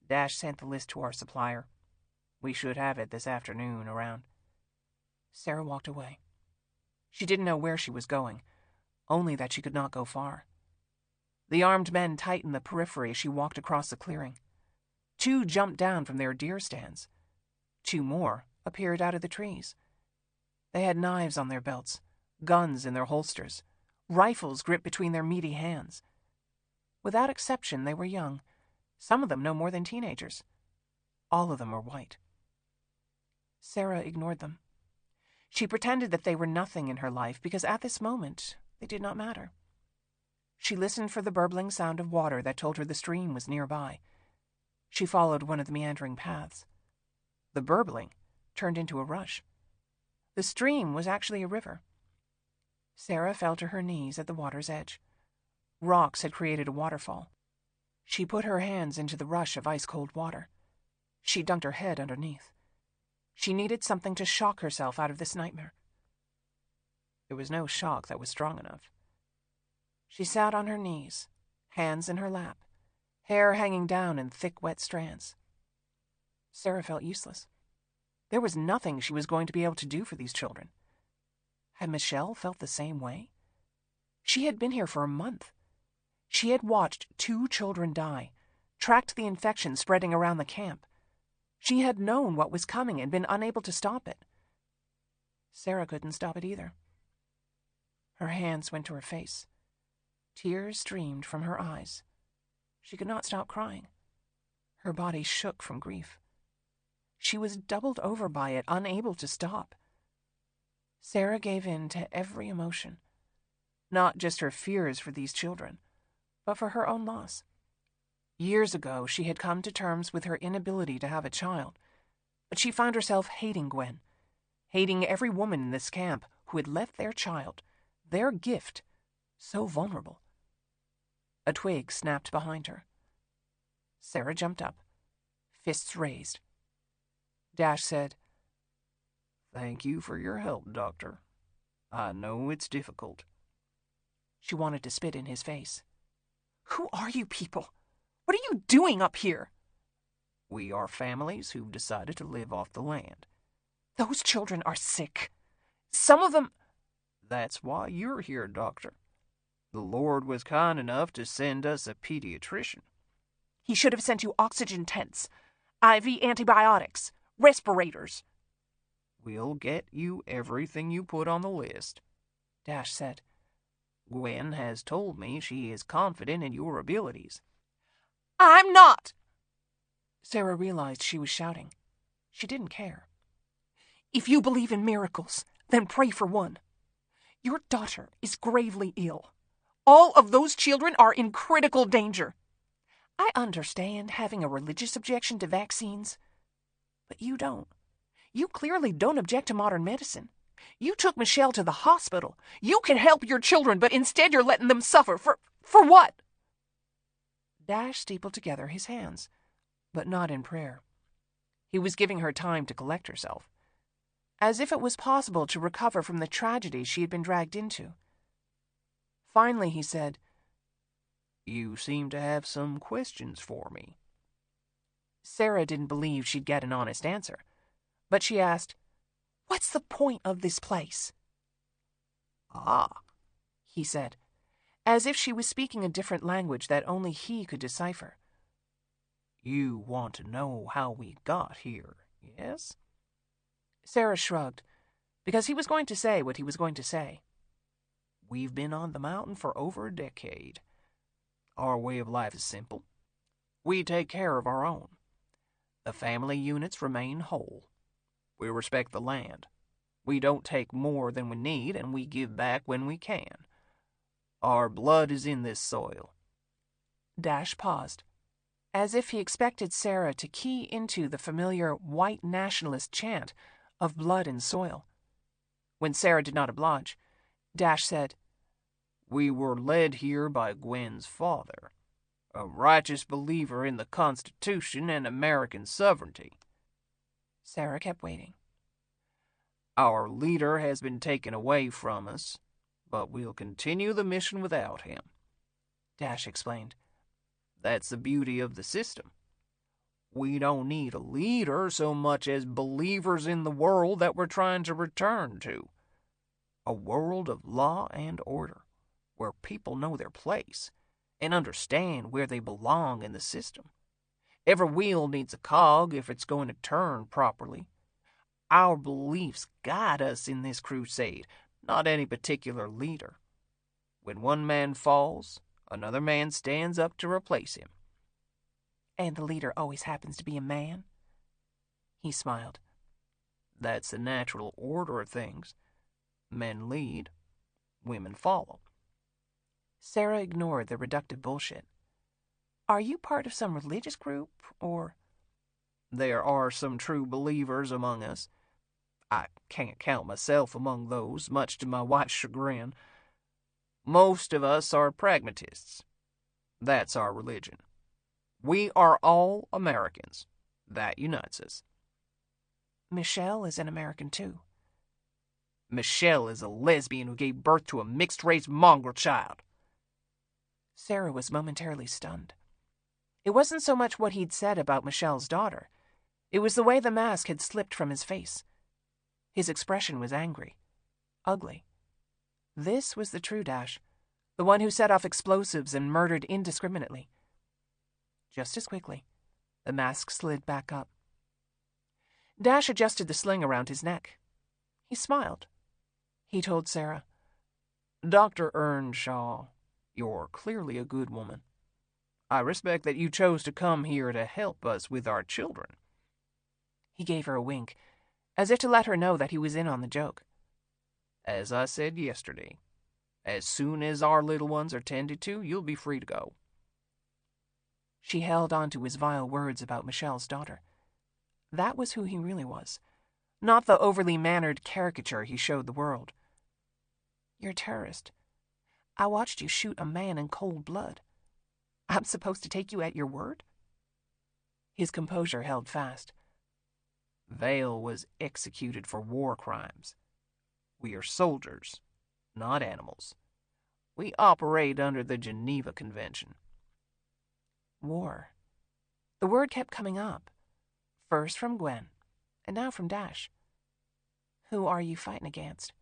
Dash sent the list to our supplier. We should have it this afternoon around. Sarah walked away. She didn't know where she was going, only that she could not go far. The armed men tightened the periphery as she walked across the clearing. 2 jumped down from their deer stands. 2 more appeared out of the trees. They had knives on their belts, guns in their holsters, rifles gripped between their meaty hands. Without exception, they were young, some of them no more than teenagers. All of them were white. Sarah ignored them. She pretended that they were nothing in her life because at this moment they did not matter. She listened for the burbling sound of water that told her the stream was nearby. She followed one of the meandering paths. The burbling turned into a rush. The stream was actually a river. Sarah fell to her knees at the water's edge. Rocks had created a waterfall. She put her hands into the rush of ice-cold water. She dunked her head underneath. She needed something to shock herself out of this nightmare. There was no shock that was strong enough. She sat on her knees, hands in her lap, hair hanging down in thick, wet strands. Sarah felt useless. There was nothing she was going to be able to do for these children. Had Michelle felt the same way? She had been here for a month. She had watched 2 children die, tracked the infection spreading around the camp. She had known what was coming and been unable to stop it. Sarah couldn't stop it either. Her hands went to her face. Tears streamed from her eyes. She could not stop crying. Her body shook from grief. She was doubled over by it, unable to stop. Sarah gave in to every emotion, not just her fears for these children, but for her own loss. Years ago, she had come to terms with her inability to have a child, but she found herself hating Gwen, hating every woman in this camp who had left their child, their gift, so vulnerable. A twig snapped behind her. Sarah jumped up, fists raised. Dash said, "Thank you for your help, Doctor. I know it's difficult." She wanted to spit in his face. "Who are you people? What are you doing up here?" "We are families who've decided to live off the land." "Those children are sick. Some of them—" "That's why you're here, Doctor. The Lord was kind enough to send us a pediatrician." "He should have sent you oxygen tents, IV antibiotics, respirators." "We'll get you everything you put on the list," Dash said. "Gwen has told me she is confident in your abilities." "I'm not!" Sarah realized she was shouting. She didn't care. "If you believe in miracles, then pray for one. Your daughter is gravely ill. All of those children are in critical danger. I understand having a religious objection to vaccines, but you don't. You clearly don't object to modern medicine. You took Michelle to the hospital. You can help your children, but instead you're letting them suffer. For what?" Dash stapled together his hands, but not in prayer. He was giving her time to collect herself, as if it was possible to recover from the tragedy she had been dragged into. Finally, he said, "You seem to have some questions for me." Sarah didn't believe she'd get an honest answer, but she asked, "What's the point of this place?" "Ah," he said, as if she was speaking a different language that only he could decipher. "You want to know how we got here, yes?" Sarah shrugged, because he was going to say what he was going to say. "We've been on the mountain for over a decade. Our way of life is simple. We take care of our own. The family units remain whole. We respect the land. We don't take more than we need, and we give back when we can. Our blood is in this soil. Dash paused, as if he expected Sarah to key into the familiar white nationalist chant of blood and soil. When Sarah did not oblige, Dash said, We were led here by Gwen's father, a righteous believer in the Constitution and American sovereignty. Sarah kept waiting. Our leader has been taken away from us, but we'll continue the mission without him. Dash explained. That's the beauty of the system. We don't need a leader so much as believers in the world that we're trying to return to. A world of law and order, where people know their place and understand where they belong in the system. Every wheel needs a cog if it's going to turn properly. Our beliefs guide us in this crusade, not any particular leader. When one man falls, another man stands up to replace him. And the leader always happens to be a man? He smiled. That's the natural order of things. Men lead, women follow. Sarah ignored the reductive bullshit. Are you part of some religious group, or? There are some true believers among us. I can't count myself among those, much to my wife's chagrin. Most of us are pragmatists. That's our religion. We are all Americans. That unites us. Michelle is an American, too. Michelle is a lesbian who gave birth to a mixed-race mongrel child. Sarah was momentarily stunned. It wasn't so much what he'd said about Michelle's daughter. It was the way the mask had slipped from his face. His expression was angry, ugly. This was the true Dash, the one who set off explosives and murdered indiscriminately. Just as quickly, the mask slid back up. Dash adjusted the sling around his neck. He smiled. He told Sarah, Dr. Earnshaw, you're clearly a good woman. I respect that you chose to come here to help us with our children. He gave her a wink, as if to let her know that he was in on the joke. As I said yesterday, as soon as our little ones are tended to, you'll be free to go. She held on to his vile words about Michelle's daughter. That was who he really was, not the overly mannered caricature he showed the world. You're a terrorist. I watched you shoot a man in cold blood. I'm supposed to take you at your word? His composure held fast. Vale was executed for war crimes. We are soldiers, not animals. We operate under the Geneva Convention. War. The word kept coming up, first from Gwen, and now from Dash. Who are you fighting against?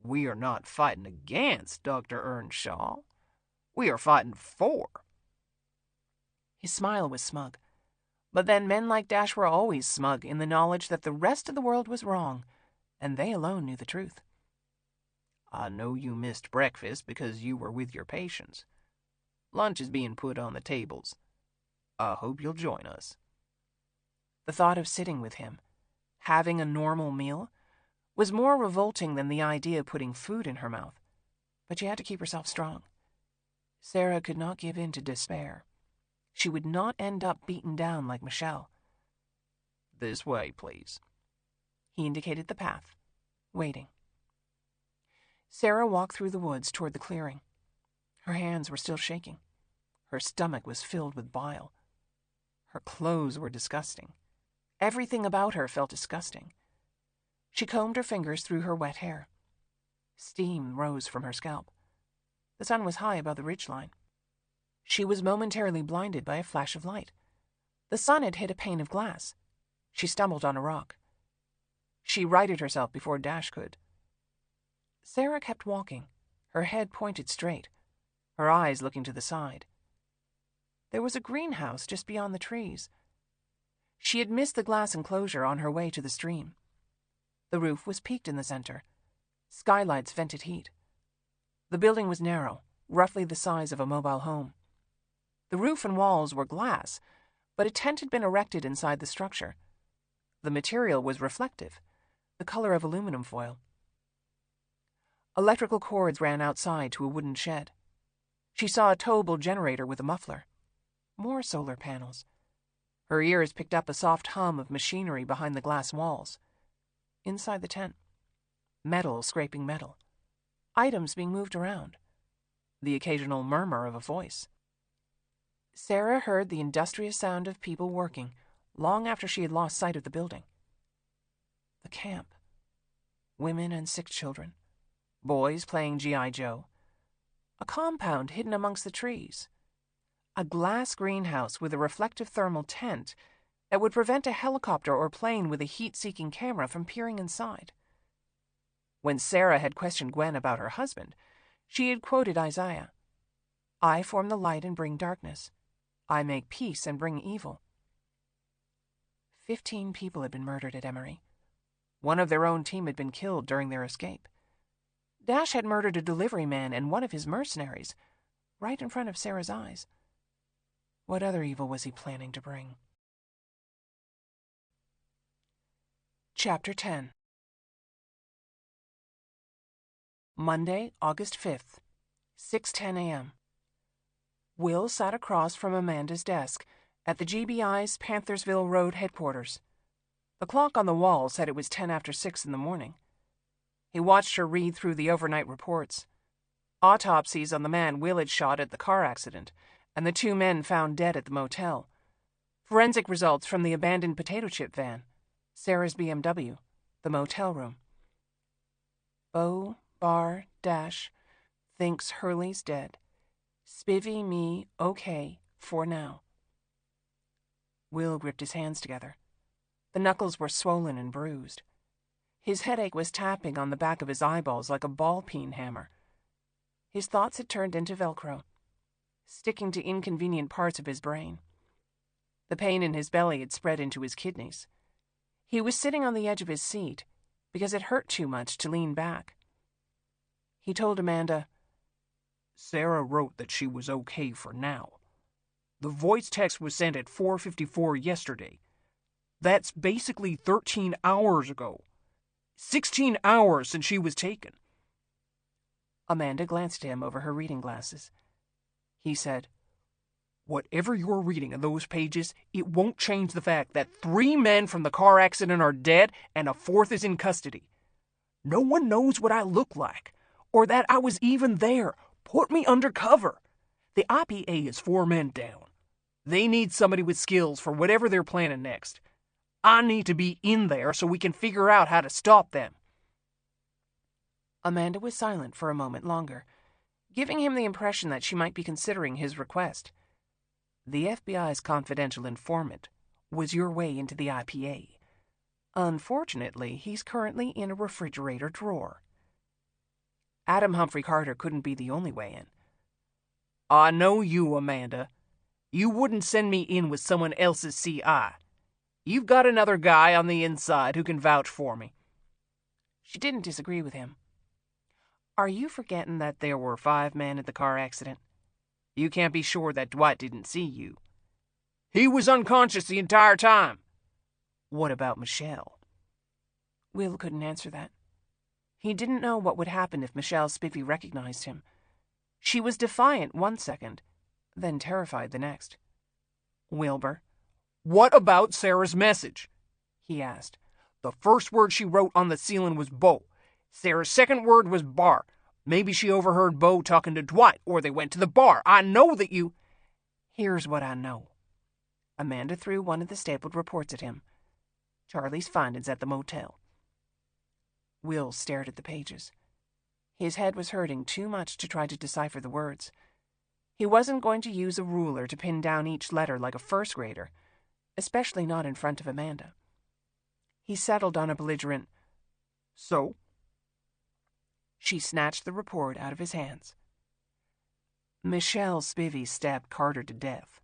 We are not fighting against Dr. Earnshaw. We are fighting for. His smile was smug. But then men like Dash were always smug in the knowledge that the rest of the world was wrong, and they alone knew the truth. I know you missed breakfast because you were with your patients. Lunch is being put on the tables. I hope you'll join us. The thought of sitting with him, having a normal meal, was more revolting than the idea of putting food in her mouth. But she had to keep herself strong. Sarah could not give in to despair. She would not end up beaten down like Michelle. This way, please. He indicated the path, waiting. Sarah walked through the woods toward the clearing. Her hands were still shaking. Her stomach was filled with bile. Her clothes were disgusting. Everything about her felt disgusting. She combed her fingers through her wet hair. Steam rose from her scalp. The sun was high above the ridgeline. She was momentarily blinded by a flash of light. The sun had hit a pane of glass. She stumbled on a rock. She righted herself before Dash could. Sarah kept walking, her head pointed straight, her eyes looking to the side. There was a greenhouse just beyond the trees. She had missed the glass enclosure on her way to the stream. The roof was peaked in the center. Skylights vented heat. The building was narrow, roughly the size of a mobile home. The roof and walls were glass, but a tent had been erected inside the structure. The material was reflective, the color of aluminum foil. Electrical cords ran outside to a wooden shed. She saw a towable generator with a muffler. More solar panels. Her ears picked up a soft hum of machinery behind the glass walls. Inside the tent, metal scraping metal. Items being moved around. The occasional murmur of a voice. Sarah heard the industrious sound of people working long after she had lost sight of the building. The camp. Women and sick children. Boys playing G.I. Joe. A compound hidden amongst the trees. A glass greenhouse with a reflective thermal tent that would prevent a helicopter or plane with a heat-seeking camera from peering inside. When Sarah had questioned Gwen about her husband, she had quoted Isaiah. I form the light and bring darkness. I make peace and bring evil. 15 people had been murdered at Emory. One of their own team had been killed during their escape. Dash had murdered a delivery man and one of his mercenaries, right in front of Sarah's eyes. What other evil was he planning to bring? Chapter 10. Monday, August 5th, 6:10 a.m. Will sat across from Amanda's desk at the GBI's Panthersville Road headquarters. The clock on the wall said it was 10 after 6 in the morning. He watched her read through the overnight reports. Autopsies on the man Will had shot at the car accident, and the 2 men found dead at the motel. Forensic results from the abandoned potato chip van, Sarah's BMW, the motel room. Bo, Bar, Dash, thinks Hurley's dead. Spivvy, me, okay, for now. Will gripped his hands together. The knuckles were swollen and bruised. His headache was tapping on the back of his eyeballs like a ball-peen hammer. His thoughts had turned into Velcro, sticking to inconvenient parts of his brain. The pain in his belly had spread into his kidneys. He was sitting on the edge of his seat because it hurt too much to lean back. He told Amanda, Sarah wrote that she was okay for now. The voice text was sent at 4:54 yesterday. That's basically 13 hours ago. 16 hours since she was taken. Amanda glanced at him over her reading glasses. He said, Whatever you're reading in those pages, it won't change the fact that 3 men from the car accident are dead and a 4th is in custody. No one knows what I look like, or that I was even there. Put me under cover. The IPA is 4 men down. They need somebody with skills for whatever they're planning next. I need to be in there so we can figure out how to stop them. Amanda was silent for a moment longer, giving him the impression that she might be considering his request. The FBI's confidential informant was your way into the IPA. Unfortunately, he's currently in a refrigerator drawer. Adam Humphrey Carter couldn't be the only way in. I know you, Amanda. You wouldn't send me in with someone else's CI. You've got another guy on the inside who can vouch for me. She didn't disagree with him. Are you forgetting that there were 5 men at the car accident? You can't be sure that Dwight didn't see you. He was unconscious the entire time. What about Michelle? Will couldn't answer that. He didn't know what would happen if Michelle Spivey recognized him. She was defiant one second, then terrified the next. Wilbur. What about Sarah's message? He asked. The first word she wrote on the ceiling was Bo. Sarah's second word was bar. Maybe she overheard Bo talking to Dwight, or they went to the bar. I know that you... Here's what I know. Amanda threw one of the stapled reports at him. Charlie's findings at the motel. Will stared at the pages. His head was hurting too much to try to decipher the words. He wasn't going to use a ruler to pin down each letter like a first grader, especially not in front of Amanda. He settled on a belligerent, So? She snatched the report out of his hands. Michelle Spivey stabbed Carter to death.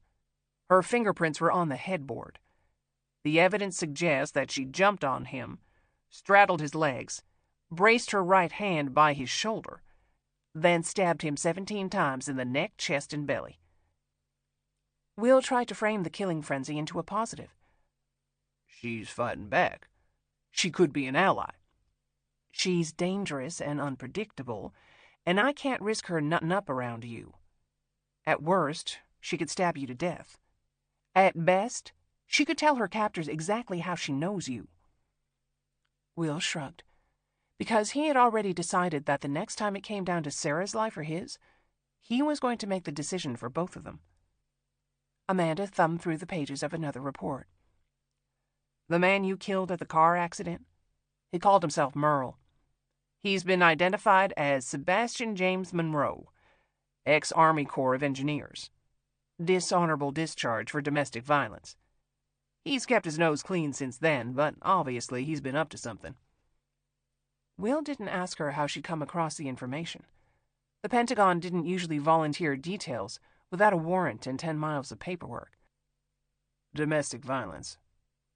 Her fingerprints were on the headboard. The evidence suggests that she jumped on him, straddled his legs, braced her right hand by his shoulder, then stabbed him 17 times in the neck, chest, and belly. Will tried to frame the killing frenzy into a positive. She's fighting back. She could be an ally. She's dangerous and unpredictable, and I can't risk her nutting up around you. At worst, she could stab you to death. At best, she could tell her captors exactly how she knows you." Will shrugged, because he had already decided that the next time it came down to Sarah's life or his, he was going to make the decision for both of them. Amanda thumbed through the pages of another report. "The man you killed at the car accident? He called himself Merle. He's been identified as Sebastian James Monroe, ex-Army Corps of Engineers. Dishonorable discharge for domestic violence. He's kept his nose clean since then, but obviously he's been up to something." Will didn't ask her how she'd come across the information. The Pentagon didn't usually volunteer details without a warrant and 10 miles of paperwork. "Domestic violence.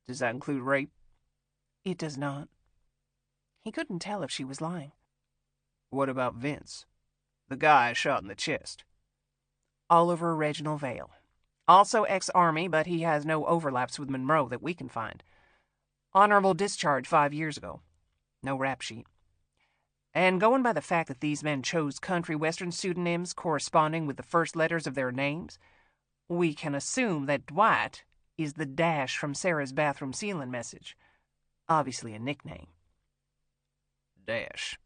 Does that include rape?" It does not. He couldn't tell if she was lying. "What about Vince? The guy shot in the chest?" Oliver Reginald Vale. Also ex-Army, but he has no overlaps with Monroe that we can find. Honorable discharge 5 years ago. No rap sheet. And going by the fact that these men chose country western pseudonyms corresponding with the first letters of their names, we can assume that Dwight is the dash from Sarah's bathroom ceiling message. Obviously a nickname. "Dash,"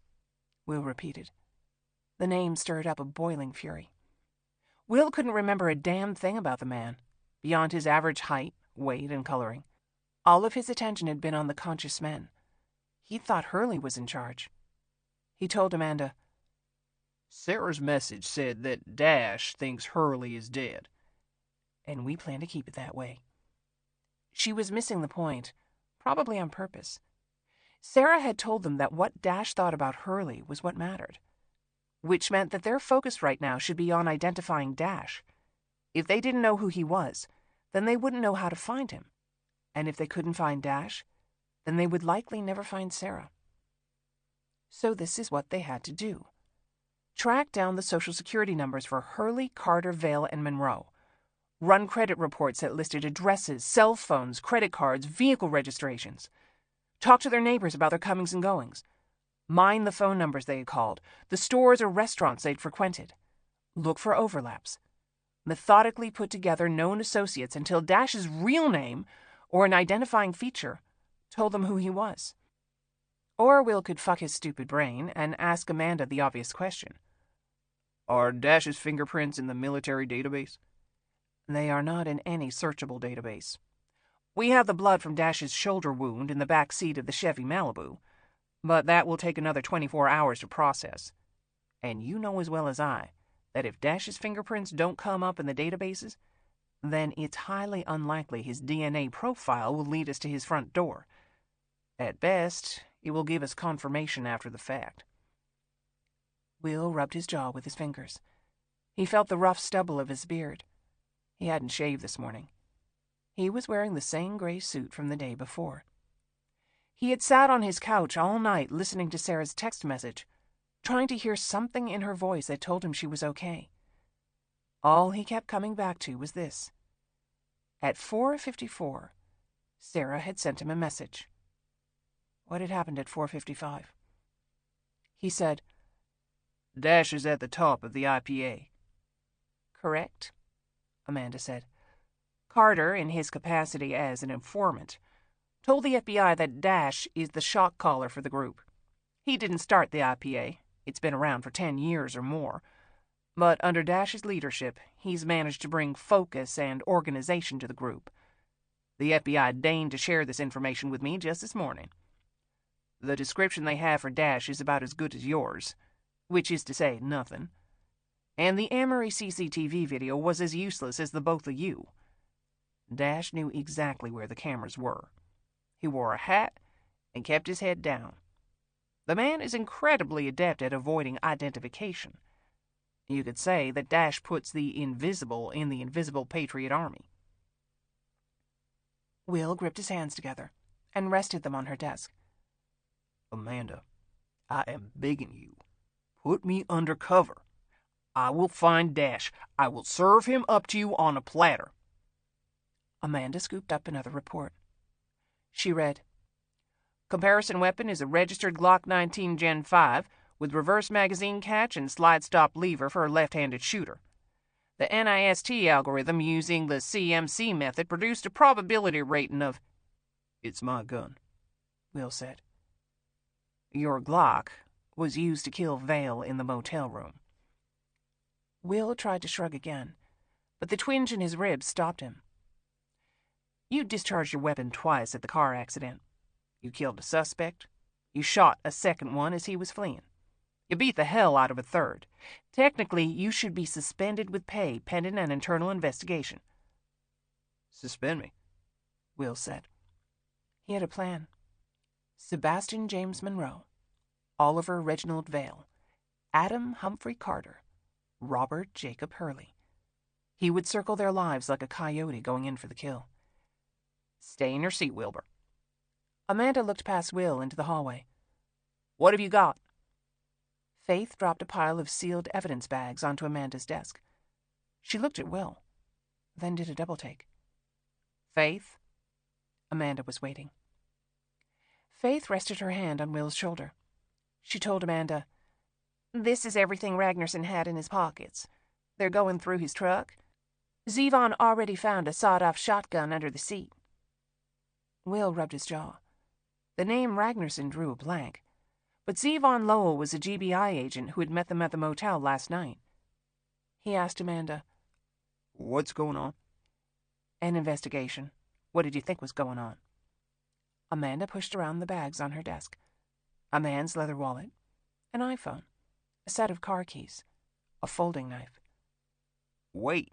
Will repeated. The name stirred up a boiling fury. Will couldn't remember a damn thing about the man, beyond his average height, weight, and coloring. All of his attention had been on the conscious men. He thought Hurley was in charge. He told Amanda, "Sarah's message said that Dash thinks Hurley is dead." "And we plan to keep it that way." She was missing the point, probably on purpose. Sarah had told them that what Dash thought about Hurley was what mattered, which meant that their focus right now should be on identifying Dash. If they didn't know who he was, then they wouldn't know how to find him. And if they couldn't find Dash, then they would likely never find Sarah. So this is what they had to do. Track down the Social Security numbers for Hurley, Carter, Vale, and Monroe. Run credit reports that listed addresses, cell phones, credit cards, vehicle registrations. Talk to their neighbors about their comings and goings. Mine the phone numbers they had called, the stores or restaurants they'd frequented. Look for overlaps. Methodically put together known associates until Dash's real name, or an identifying feature, told them who he was. Or Will could fuck his stupid brain and ask Amanda the obvious question. "Are Dash's fingerprints in the military database?" They are not in any searchable database. We have the blood from Dash's shoulder wound in the back seat of the Chevy Malibu, but that will take another 24 hours to process. And you know as well as I that if Dash's fingerprints don't come up in the databases, then it's highly unlikely his DNA profile will lead us to his front door. At best, it will give us confirmation after the fact." Will rubbed his jaw with his fingers. He felt the rough stubble of his beard. He hadn't shaved this morning. He was wearing the same gray suit from the day before. He had sat on his couch all night listening to Sarah's text message, trying to hear something in her voice that told him she was okay. All he kept coming back to was this. At 4:54, Sarah had sent him a message. What had happened at 4:55? He said, "Dash is at the top of the IPA." "Correct," Amanda said. Carter, in his capacity as an informant, told the FBI that Dash is the shock caller for the group. He didn't start the IPA. It's been around for 10 years or more. But under Dash's leadership, he's managed to bring focus and organization to the group. The FBI deigned to share this information with me just this morning. The description they have for Dash is about as good as yours, which is to say nothing. And the Amory CCTV video was as useless as the both of you. Dash knew exactly where the cameras were. He wore a hat and kept his head down. The man is incredibly adept at avoiding identification. You could say that Dash puts the invisible in the invisible Patriot Army. Will gripped his hands together and rested them on her desk. "Amanda, I am begging you. Put me under cover. I will find Dash. I will serve him up to you on a platter." Amanda scooped up another report. She read, Comparison weapon is a registered Glock 19 Gen 5 with reverse magazine catch and slide-stop lever for a left-handed shooter. The NIST algorithm using the CMC method produced a probability rating of... It's my gun, Will said. Your Glock was used to kill Vale in the motel room. Will tried to shrug again, but the twinge in his ribs stopped him. You discharged your weapon twice at the car accident. You killed a suspect. You shot a second one as he was fleeing. You beat the hell out of a third. Technically, you should be suspended with pay pending an internal investigation. Suspend me, Will said. He had a plan. Sebastian James Monroe, Oliver Reginald Vale, Adam Humphrey Carter, Robert Jacob Hurley. He would circle their lives like a coyote going in for the kill. Stay in your seat, Wilbur. Amanda looked past Will into the hallway. What have you got? Faith dropped a pile of sealed evidence bags onto Amanda's desk. She looked at Will, then did a double-take. Faith? Amanda was waiting. Faith rested her hand on Will's shoulder. She told Amanda, This is everything Ragnarsson had in his pockets. They're going through his truck. Zevon already found a sawed-off shotgun under the seat. Will rubbed his jaw. The name Ragnarsson drew a blank, but Zevon Lowell was a GBI agent who had met them at the motel last night. He asked Amanda, What's going on? An investigation. What did you think was going on? Amanda pushed around the bags on her desk. A man's leather wallet, an iPhone, a set of car keys, a folding knife. Wait.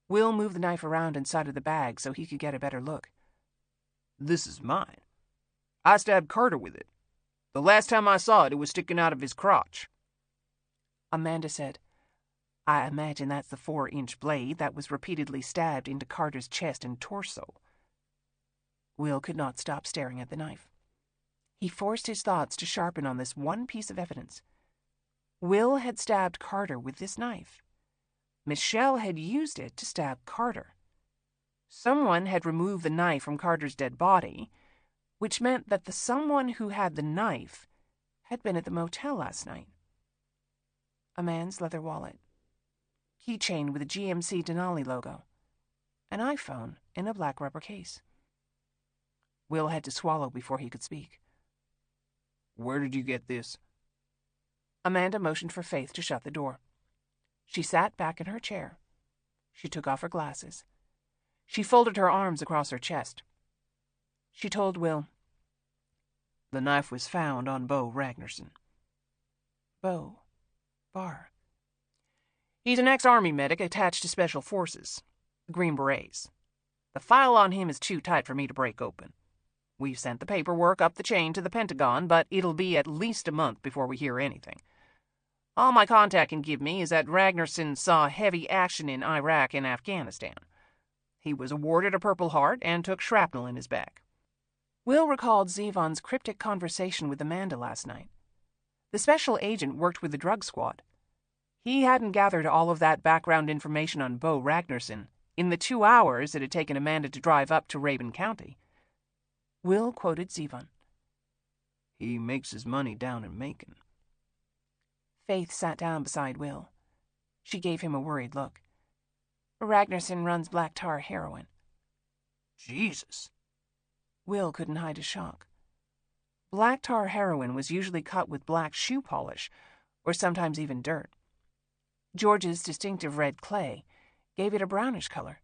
Will moved the knife around inside of the bag so he could get a better look. This is mine. I stabbed Carter with it. The last time I saw it, it was sticking out of his crotch. Amanda said, I imagine that's the 4-inch blade that was repeatedly stabbed into Carter's chest and torso. Will could not stop staring at the knife. He forced his thoughts to sharpen on this one piece of evidence. Will had stabbed Carter with this knife. Michelle had used it to stab Carter. Someone had removed the knife from Carter's dead body, which meant that the someone who had the knife had been at the motel last night. A man's leather wallet, keychain with a GMC Denali logo, an iPhone in a black rubber case. Will had to swallow before he could speak. Where did you get this? Amanda motioned for Faith to shut the door. She sat back in her chair. She took off her glasses. She folded her arms across her chest. She told Will, The knife was found on Bo Ragnarsson. Bo. Bar. He's an ex-Army medic attached to Special Forces, the Green Berets. The file on him is too tight for me to break open. We've sent the paperwork up the chain to the Pentagon, but it'll be at least a month before we hear anything. All my contact can give me is that Ragnarsson saw heavy action in Iraq and Afghanistan. He was awarded a Purple Heart and took shrapnel in his back. Will recalled Zevon's cryptic conversation with Amanda last night. The special agent worked with the drug squad. He hadn't gathered all of that background information on Bo Ragnarsson in the 2 hours it had taken Amanda to drive up to Rabun County. Will quoted Zevon. He makes his money down in Macon. Faith sat down beside Will. She gave him a worried look. Ragnarsson runs black tar heroin. Jesus. Will couldn't hide his shock. Black tar heroin was usually cut with black shoe polish, or sometimes even dirt. George's distinctive red clay gave it a brownish color.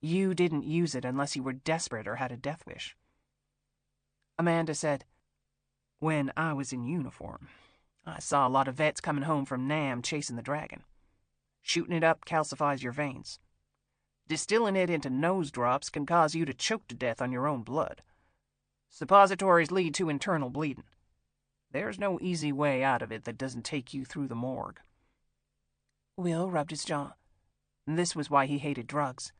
You didn't use it unless you were desperate or had a death wish. Amanda said, When I was in uniform, I saw a lot of vets coming home from Nam chasing the dragon. Shooting it up calcifies your veins. Distilling it into nose drops can cause you to choke to death on your own blood. Suppositories lead to internal bleeding. There's no easy way out of it that doesn't take you through the morgue. Will rubbed his jaw. This was why he hated drugs.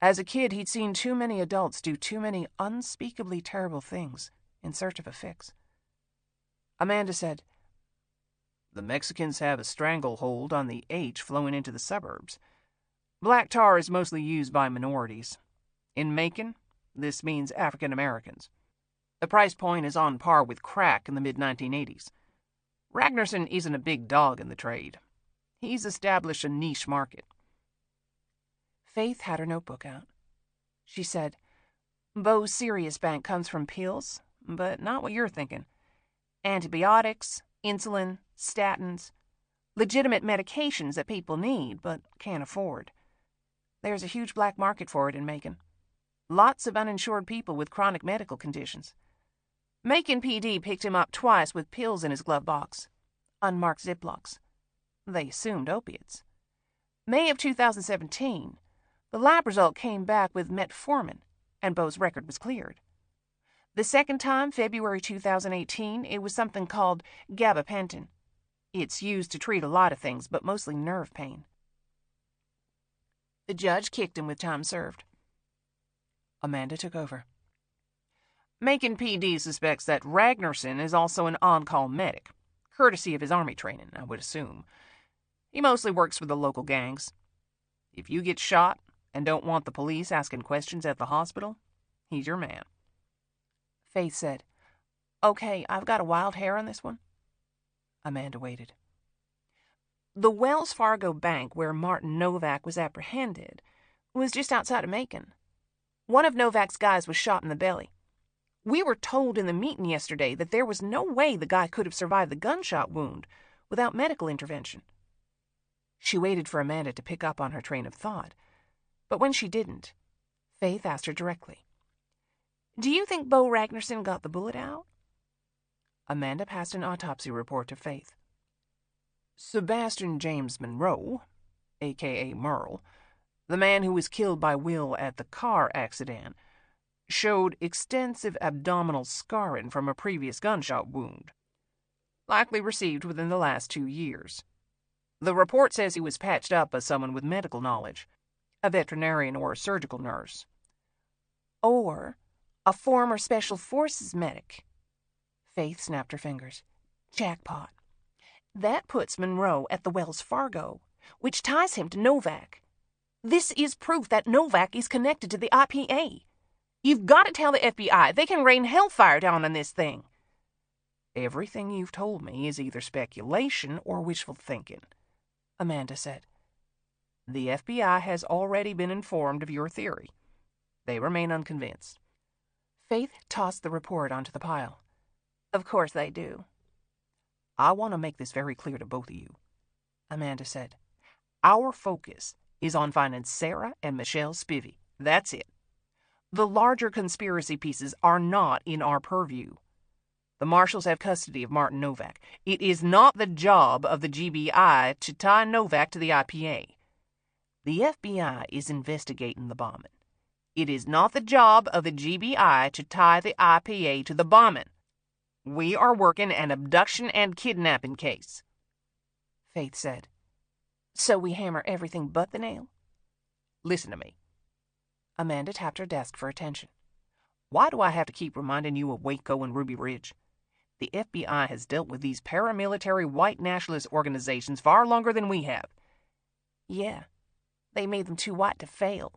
As a kid, he'd seen too many adults do too many unspeakably terrible things in search of a fix. Amanda said, The Mexicans have a stranglehold on the H flowing into the suburbs. Black tar is mostly used by minorities. In Macon, this means African Americans. The price point is on par with crack in the mid-1980s. Ragnarsson isn't a big dog in the trade. He's established a niche market. Faith had her notebook out. She said, Beau's serious bank comes from pills, but not what you're thinking. Antibiotics, insulin, statins, legitimate medications that people need but can't afford. There's a huge black market for it in Macon. Lots of uninsured people with chronic medical conditions. Macon PD picked him up twice with pills in his glove box, unmarked Ziplocs. They assumed opiates. May of 2017, the lab result came back with metformin, and Beau's record was cleared. The second time, February 2018, it was something called gabapentin. It's used to treat a lot of things, but mostly nerve pain. The judge kicked him with time served. Amanda took over. Macon PD suspects that Ragnarsson is also an on-call medic, courtesy of his army training, I would assume. He mostly works with the local gangs. If you get shot and don't want the police asking questions at the hospital, he's your man. Faith said, Okay, I've got a wild hair on this one. Amanda waited. The Wells Fargo bank where Martin Novak was apprehended was just outside of Macon. One of Novak's guys was shot in the belly. We were told in the meeting yesterday that there was no way the guy could have survived the gunshot wound without medical intervention. She waited for Amanda to pick up on her train of thought, but when she didn't, Faith asked her directly. Do you think Beau Ragnarsson got the bullet out? Amanda passed an autopsy report to Faith. Sebastian James Monroe, a.k.a. Merle, the man who was killed by Will at the car accident, showed extensive abdominal scarring from a previous gunshot wound, likely received within the last 2 years. The report says he was patched up by someone with medical knowledge, a veterinarian or a surgical nurse. Or a former Special Forces medic. Faith snapped her fingers. Jackpot. That puts Monroe at the Wells Fargo, which ties him to Novak. This is proof that Novak is connected to the IPA. You've got to tell the FBI. They can rain hellfire down on this thing. Everything you've told me is either speculation or wishful thinking, Amanda said. The FBI has already been informed of your theory. They remain unconvinced. Faith tossed the report onto the pile. Of course they do. I want to make this very clear to both of you, Amanda said. Our focus is on finding Sarah and Michelle Spivey. That's it. The larger conspiracy pieces are not in our purview. The marshals have custody of Martin Novak. It is not the job of the GBI to tie Novak to the IPA. The FBI is investigating the bombing. It is not the job of the GBI to tie the IPA to the bombing. We are working an abduction and kidnapping case, Faith said. So we hammer everything but the nail? Listen to me. Amanda tapped her desk for attention. Why do I have to keep reminding you of Waco and Ruby Ridge? The FBI has dealt with these paramilitary white nationalist organizations far longer than we have. Yeah, they made them too white to fail.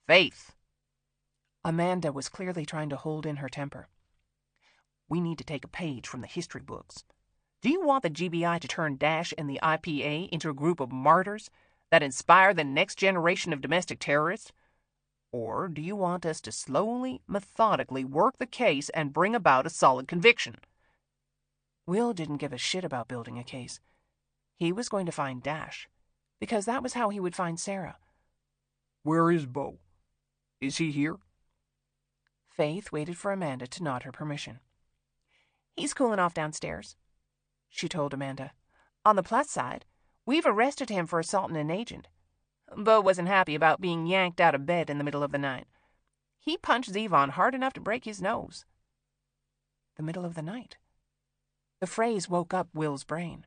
Faith. Amanda was clearly trying to hold in her temper. We need to take a page from the history books. Do you want the GBI to turn Dash and the IPA into a group of martyrs that inspire the next generation of domestic terrorists? Or do you want us to slowly, methodically work the case and bring about a solid conviction? Will didn't give a shit about building a case. He was going to find Dash, because that was how he would find Sarah. Where is Beau? Is he here? Faith waited for Amanda to nod her permission. He's cooling off downstairs, she told Amanda. On the plus side, we've arrested him for assaulting an agent. Beau wasn't happy about being yanked out of bed in the middle of the night. He punched Zevon hard enough to break his nose. The middle of the night. The phrase woke up Will's brain.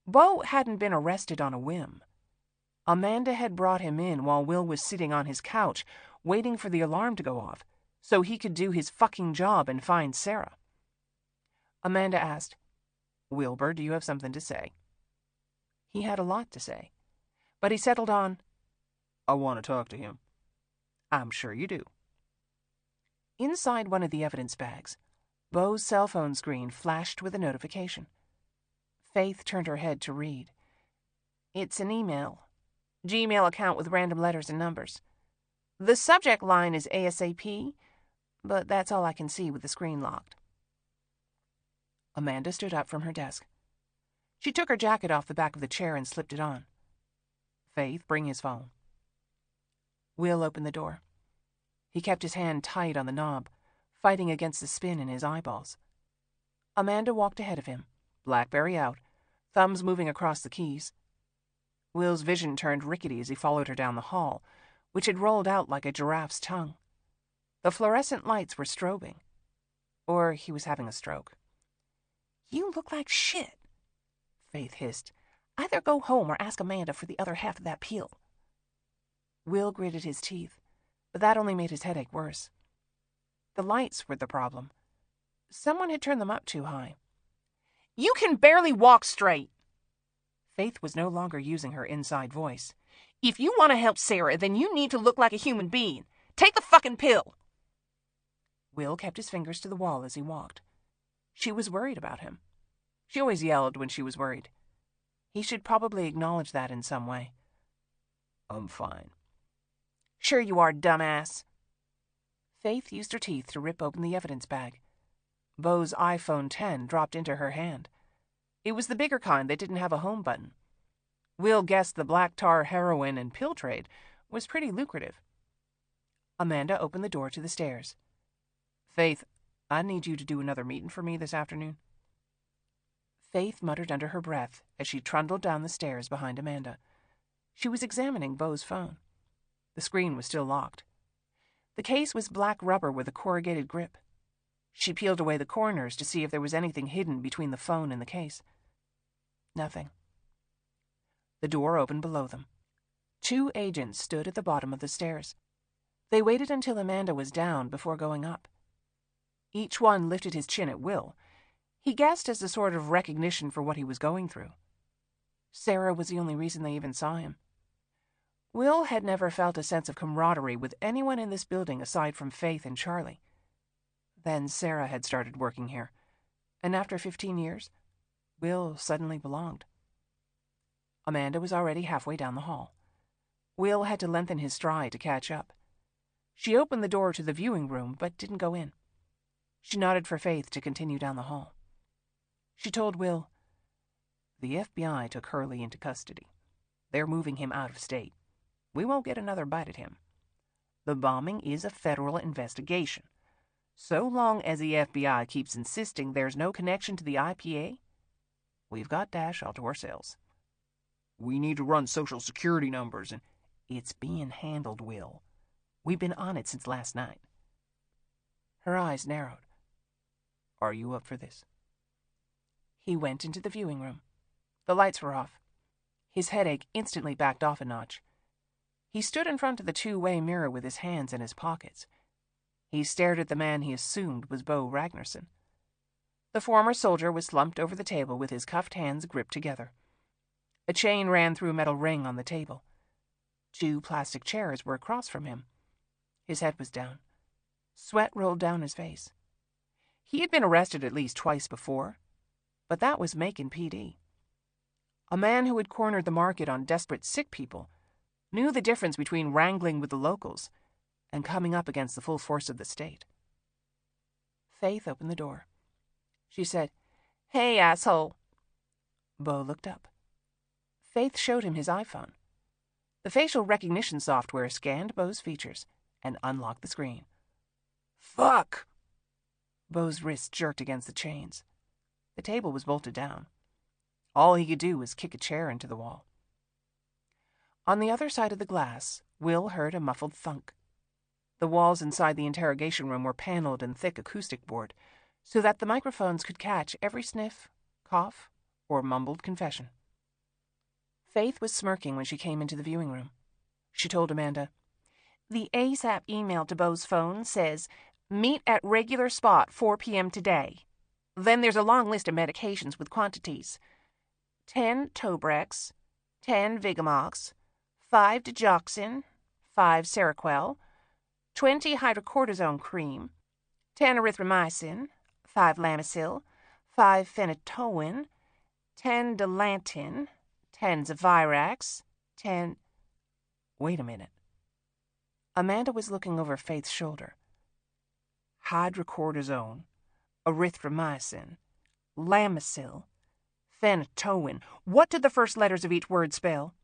Beau hadn't been arrested on a whim. Amanda had brought him in while Will was sitting on his couch, waiting for the alarm to go off, so he could do his fucking job and find Sarah. Amanda asked, Wilbur, do you have something to say? He had a lot to say, but he settled on, I want to talk to him. I'm sure you do. Inside one of the evidence bags, Beau's cell phone screen flashed with a notification. Faith turned her head to read. It's an email. Gmail account with random letters and numbers. The subject line is ASAP, but that's all I can see with the screen locked. Amanda stood up from her desk. She took her jacket off the back of the chair and slipped it on. Faith, bring his phone. Will opened the door. He kept his hand tight on the knob, fighting against the spin in his eyeballs. Amanda walked ahead of him, BlackBerry out, thumbs moving across the keys. Will's vision turned rickety as he followed her down the hall, which had rolled out like a giraffe's tongue. The fluorescent lights were strobing. Or he was having a stroke. You look like shit, Faith hissed. Either go home or ask Amanda for the other half of that pill. Will gritted his teeth, but that only made his headache worse. The lights were the problem. Someone had turned them up too high. You can barely walk straight. Faith was no longer using her inside voice. If you want to help Sarah, then you need to look like a human being. Take the fucking pill. Will kept his fingers to the wall as he walked. She was worried about him. She always yelled when she was worried. He should probably acknowledge that in some way. I'm fine. Sure you are, dumbass. Faith used her teeth to rip open the evidence bag. Beau's iPhone 10 dropped into her hand. It was the bigger kind that didn't have a home button. Will guessed the black tar heroin and pill trade was pretty lucrative. Amanda opened the door to the stairs. Faith, I need you to do another meeting for me this afternoon. Faith muttered under her breath as she trundled down the stairs behind Amanda. She was examining Beau's phone. The screen was still locked. The case was black rubber with a corrugated grip. She peeled away the corners to see if there was anything hidden between the phone and the case. Nothing. The door opened below them. 2 agents stood at the bottom of the stairs. They waited until Amanda was down before going up. Each one lifted his chin at Will. He guessed as a sort of recognition for what he was going through. Sarah was the only reason they even saw him. Will had never felt a sense of camaraderie with anyone in this building aside from Faith and Charlie. Then Sarah had started working here, and after 15 years, Will suddenly belonged. Amanda was already halfway down the hall. Will had to lengthen his stride to catch up. She opened the door to the viewing room, but didn't go in. She nodded for Faith to continue down the hall. She told Will, "The FBI took Hurley into custody. They're moving him out of state. We won't get another bite at him. The bombing is a federal investigation. So long as the FBI keeps insisting there's no connection to the IPA, we've got Dash all to ourselves. We need to run Social Security numbers, and it's being handled, Will. We've been on it since last night." Her eyes narrowed. Are you up for this? He went into the viewing room. The lights were off. His headache instantly backed off a notch. He stood in front of the 2-way mirror with his hands in his pockets. He stared at the man he assumed was Beau Ragnarsson. The former soldier was slumped over the table with his cuffed hands gripped together. A chain ran through a metal ring on the table. 2 plastic chairs were across from him. His head was down. Sweat rolled down his face. He had been arrested at least twice before, but that was Macon PD. A man who had cornered the market on desperate sick people knew the difference between wrangling with the locals and coming up against the full force of the state. Faith opened the door. She said, "Hey, asshole." Beau looked up. Faith showed him his iPhone. The facial recognition software scanned Beau's features and unlocked the screen. "Fuck!" Beau's wrist jerked against the chains. The table was bolted down. All he could do was kick a chair into the wall. On the other side of the glass, Will heard a muffled thunk. The walls inside the interrogation room were paneled in thick acoustic board, so that the microphones could catch every sniff, cough, or mumbled confession. Faith was smirking when she came into the viewing room. She told Amanda, "The ASAP email to Beau's phone says, 'Meet at regular spot 4 p.m. today.' Then there's a long list of medications with quantities. 10 Tobrex, 10 Vigamox, 5 Digoxin, 5 Seroquel, 20 hydrocortisone cream, 10 erythromycin, 5 Lamisil, 5 phenytoin, 10 Delantin, 10 Zavirax, 10... Wait a minute. Amanda was looking over Faith's shoulder. Hydrocortisone, erythromycin, Lamisil, phenytoin. What did the first letters of each word spell?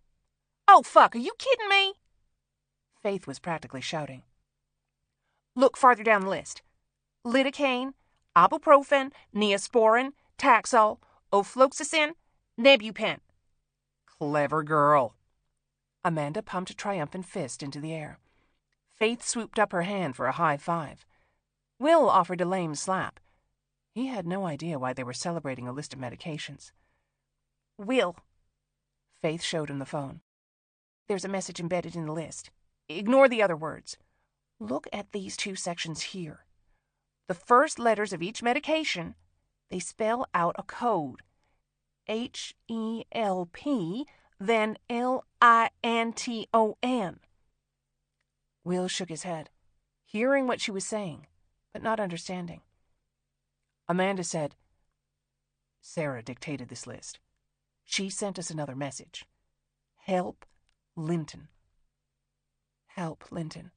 Oh, fuck, are you kidding me? Faith was practically shouting. Look farther down the list. Lidocaine, ibuprofen, neosporin, Taxol, ofloxacin, Nebupen. Clever girl. Amanda pumped a triumphant fist into the air. Faith swooped up her hand for a high five. Will offered a lame slap. He had no idea why they were celebrating a list of medications. Will. Faith showed him the phone. There's a message embedded in the list. Ignore the other words. Look at these 2 sections here. The first letters of each medication, they spell out a code. HELP, then LINTON. Will shook his head, hearing what she was saying, but not understanding. Amanda said, Sarah dictated this list. She sent us another message. Help Linton. Help Linton.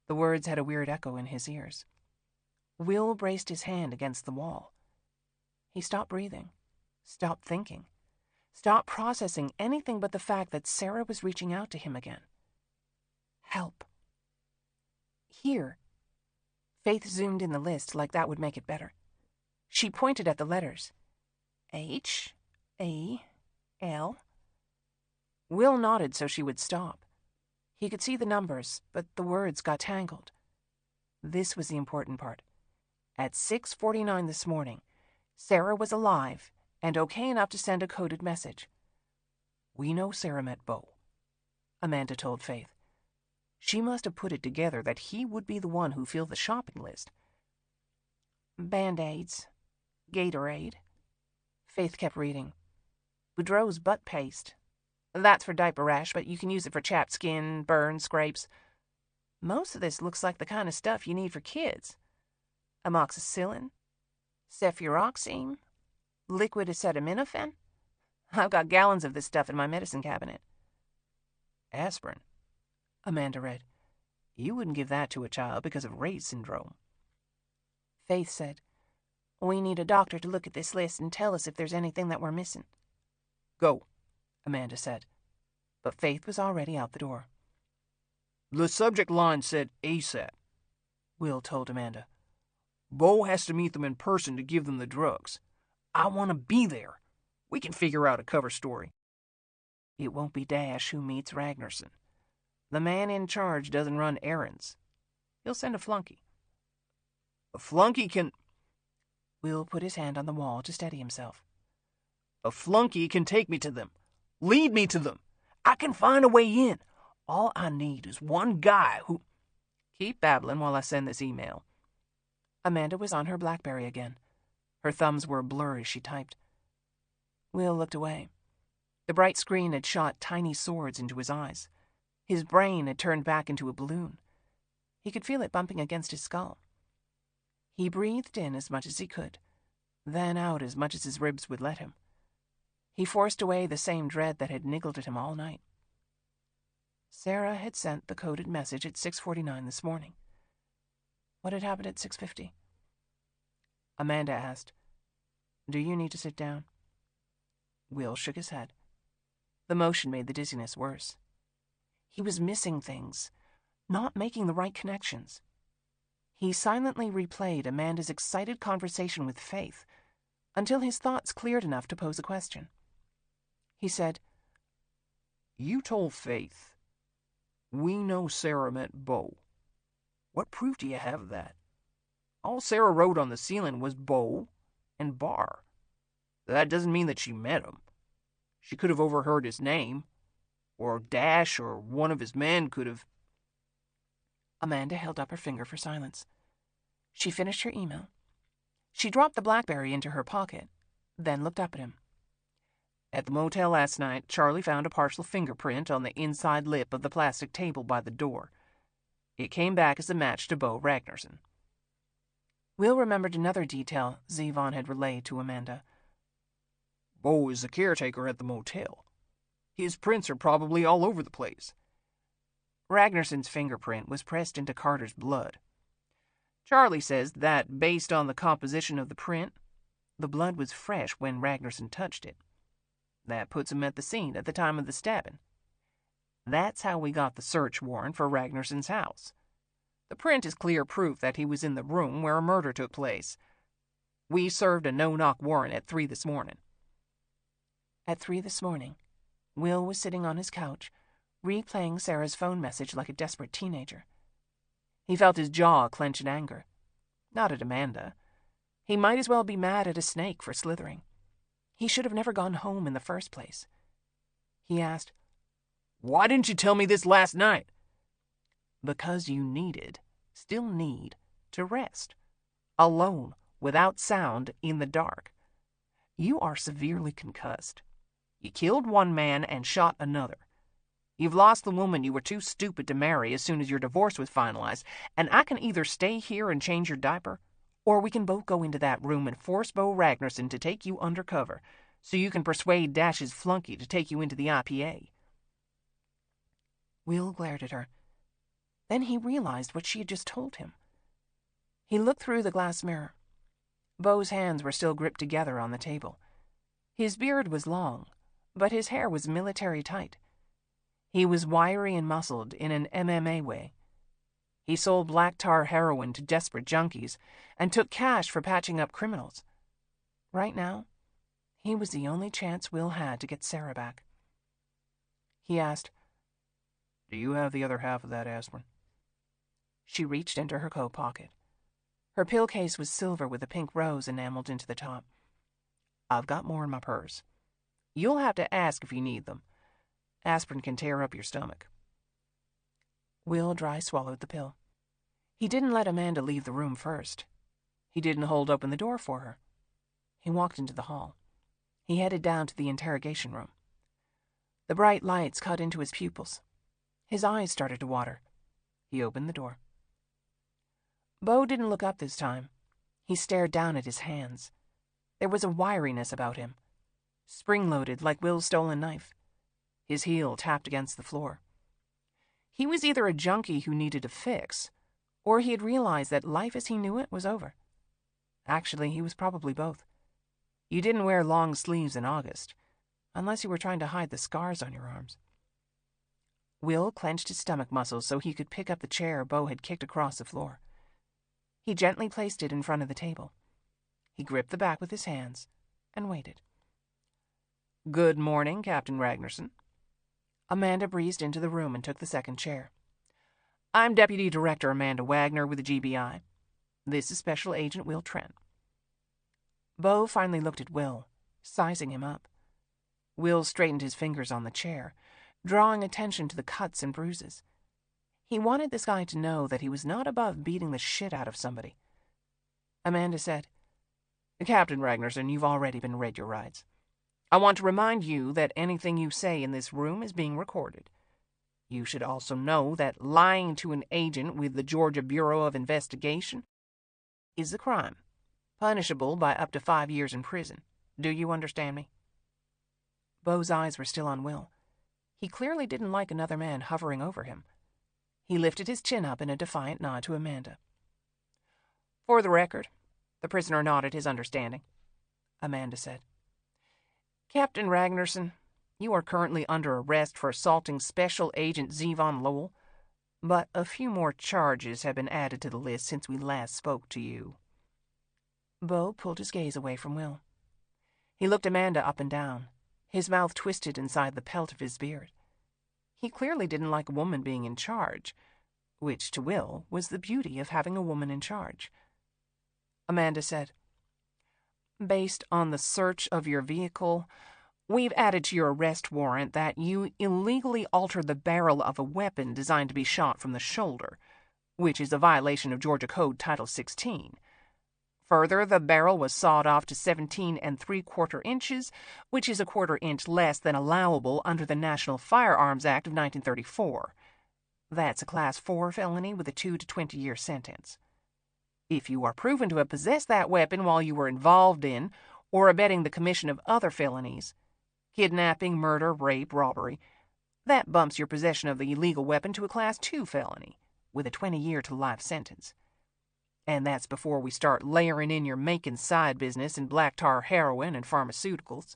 The words had a weird echo in his ears. Will braced his hand against the wall. He stopped breathing, stopped thinking, stopped processing anything but the fact that Sarah was reaching out to him again. Help. Here. Faith zoomed in the list like that would make it better. She pointed at the letters. H-A-L. Will nodded so she would stop. He could see the numbers, but the words got tangled. This was the important part. At 6:49 this morning, Sarah was alive and okay enough to send a coded message. We know Sarah met Beau, Amanda told Faith. She must have put it together that he would be the one who filled the shopping list. Band-Aids, Gatorade. Faith kept reading. Boudreaux's butt paste. That's for diaper rash, but you can use it for chapped skin, burns, scrapes. Most of this looks like the kind of stuff you need for kids. Amoxicillin, cefuroxime, liquid acetaminophen. I've got gallons of this stuff in my medicine cabinet. Aspirin, Amanda read. You wouldn't give that to a child because of Ray's syndrome. Faith said, We need a doctor to look at this list and tell us if there's anything that we're missing. Go, Amanda said, but Faith was already out the door. The subject line said ASAP, Will told Amanda. Beau has to meet them in person to give them the drugs. I want to be there. We can figure out a cover story. It won't be Dash who meets Ragnarsson. The man in charge doesn't run errands. He'll send a flunky. A flunky can... Will put his hand on the wall to steady himself. A flunky can take me to them. Lead me to them. I can find a way in. All I need is one guy who... Keep babbling while I send this email. Amanda was on her BlackBerry again. Her thumbs were a blur as she typed. Will looked away. The bright screen had shot tiny swords into his eyes. His brain had turned back into a balloon. He could feel it bumping against his skull. He breathed in as much as he could, then out as much as his ribs would let him. He forced away the same dread that had niggled at him all night. Sarah had sent the coded message at 6:49 this morning. What had happened at 6:50? Amanda asked, Do you need to sit down? Will shook his head. The motion made the dizziness worse. He was missing things, not making the right connections. He silently replayed Amanda's excited conversation with Faith until his thoughts cleared enough to pose a question. He said, You told Faith. We know Sarah met Beau. What proof do you have of that? All Sarah wrote on the ceiling was Beau and Bar. That doesn't mean that she met him. She could have overheard his name, or Dash or one of his men could have... Amanda held up her finger for silence. She finished her email. She dropped the BlackBerry into her pocket, then looked up at him. At the motel last night, Charlie found a partial fingerprint on the inside lip of the plastic table by the door. It came back as a match to Beau Ragnarsson. Will remembered another detail Zevon had relayed to Amanda. Bo is the caretaker at the motel. His prints are probably all over the place. Ragnarson's fingerprint was pressed into Carter's blood. Charlie says that, based on the composition of the print, the blood was fresh when Ragnarsson touched it. That puts him at the scene at the time of the stabbing. That's how we got the search warrant for Ragnarsson's house. The print is clear proof that he was in the room where a murder took place. We served a no-knock warrant at 3 this morning. At 3 this morning, Will was sitting on his couch, replaying Sarah's phone message like a desperate teenager. He felt his jaw clench in anger. Not at Amanda. He might as well be mad at a snake for slithering. He should have never gone home in the first place. He asked, "Why didn't you tell me this last night?" "Because you still need, to rest. Alone, without sound, in the dark. You are severely concussed. You killed one man and shot another. You've lost the woman you were too stupid to marry as soon as your divorce was finalized, and I can either stay here and change your diaper, or we can both go into that room and force Bo Ragnarsson to take you undercover, so you can persuade Dash's flunky to take you into the IPA. Will glared at her. Then he realized what she had just told him. He looked through the glass mirror. Bo's hands were still gripped together on the table. His beard was long, but his hair was military tight. He was wiry and muscled in an MMA way. He sold black tar heroin to desperate junkies and took cash for patching up criminals. Right now, he was the only chance Will had to get Sarah back. He asked, "Do you have the other half of that aspirin?" She reached into her coat pocket. Her pill case was silver with a pink rose enameled into the top. "I've got more in my purse. You'll have to ask if you need them. Aspirin can tear up your stomach." Will dry swallowed the pill. He didn't let Amanda leave the room first. He didn't hold open the door for her. He walked into the hall. He headed down to the interrogation room. The bright lights cut into his pupils. His eyes started to water. He opened the door. Bo didn't look up this time. He stared down at his hands. There was a wiriness about him, spring-loaded like Will's stolen knife. His heel tapped against the floor. He was either a junkie who needed a fix, or he had realized that life as he knew it was over. Actually, he was probably both. You didn't wear long sleeves in August, unless you were trying to hide the scars on your arms. Will clenched his stomach muscles so he could pick up the chair Bo had kicked across the floor. He gently placed it in front of the table. He gripped the back with his hands and waited. "Good morning, Captain Ragnarsson." Amanda breezed into the room and took the second chair. "I'm Deputy Director Amanda Wagner with the GBI. This is Special Agent Will Trent." Bo finally looked at Will, sizing him up. Will straightened his fingers on the chair, drawing attention to the cuts and bruises. He wanted this guy to know that he was not above beating the shit out of somebody. Amanda said, "Captain Ragnarsson, you've already been read your rights. I want to remind you that anything you say in this room is being recorded. You should also know that lying to an agent with the Georgia Bureau of Investigation is a crime, punishable by up to 5 years in prison. Do you understand me?" Bo's eyes were still on Will. He clearly didn't like another man hovering over him. He lifted his chin up in a defiant nod to Amanda. "For the record," the prisoner nodded his understanding. Amanda said, "Captain Ragnarsson, you are currently under arrest for assaulting Special Agent Zevon Lowell, but a few more charges have been added to the list since we last spoke to you." Bo pulled his gaze away from Will. He looked Amanda up and down, his mouth twisted inside the pelt of his beard. He clearly didn't like a woman being in charge, which to Will was the beauty of having a woman in charge. Amanda said, "Based on the search of your vehicle, we've added to your arrest warrant that you illegally altered the barrel of a weapon designed to be shot from the shoulder, which is a violation of Georgia Code Title 16. Further, the barrel was sawed off to 17 3/4 inches, which is a 1/4 inch less than allowable under the National Firearms Act of 1934. That's a Class 4 felony with a 2 to 20-year sentence. If you are proven to have possessed that weapon while you were involved in or abetting the commission of other felonies, kidnapping, murder, rape, robbery, that bumps your possession of the illegal weapon to a Class 2 felony, with a 20-year to life sentence. And that's before we start layering in your making side business in black tar heroin and pharmaceuticals.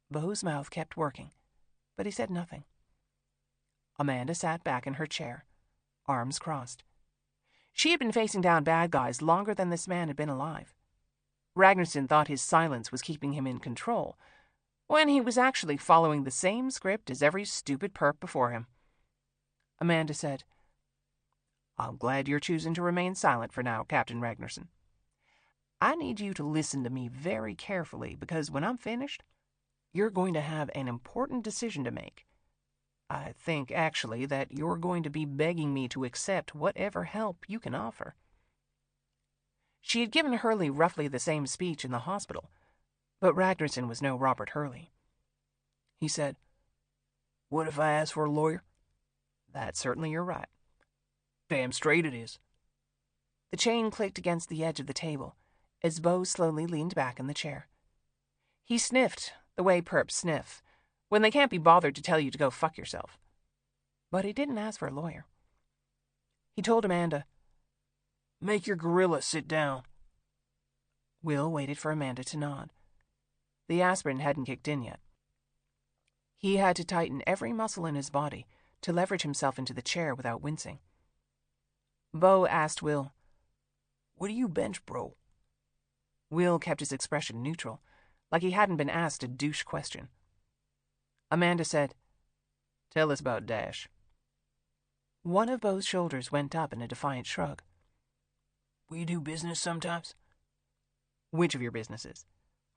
Beau's mouth kept working, but he said nothing. Amanda sat back in her chair, arms crossed. She had been facing down bad guys longer than this man had been alive. Ragnarsson thought his silence was keeping him in control, when he was actually following the same script as every stupid perp before him. Amanda said, "I'm glad you're choosing to remain silent for now, Captain Ragnarsson. I need you to listen to me very carefully, because when I'm finished, you're going to have an important decision to make. I think, actually, that you're going to be begging me to accept whatever help you can offer." She had given Hurley roughly the same speech in the hospital, but Ragnarsson was no Robert Hurley. He said, "What if I ask for a lawyer?" "That's certainly your right." "Damn straight it is." The chain clicked against the edge of the table as Beau slowly leaned back in the chair. He sniffed the way perps sniff when they can't be bothered to tell you to go fuck yourself. But he didn't ask for a lawyer. He told Amanda, "Make your gorilla sit down." Will waited for Amanda to nod. The aspirin hadn't kicked in yet. He had to tighten every muscle in his body to leverage himself into the chair without wincing. Beau asked Will, "What do you bench, bro?" Will kept his expression neutral, like he hadn't been asked a douche question. Amanda said, "Tell us about Dash." One of Beau's shoulders went up in a defiant shrug. "We do business sometimes." "Which of your businesses?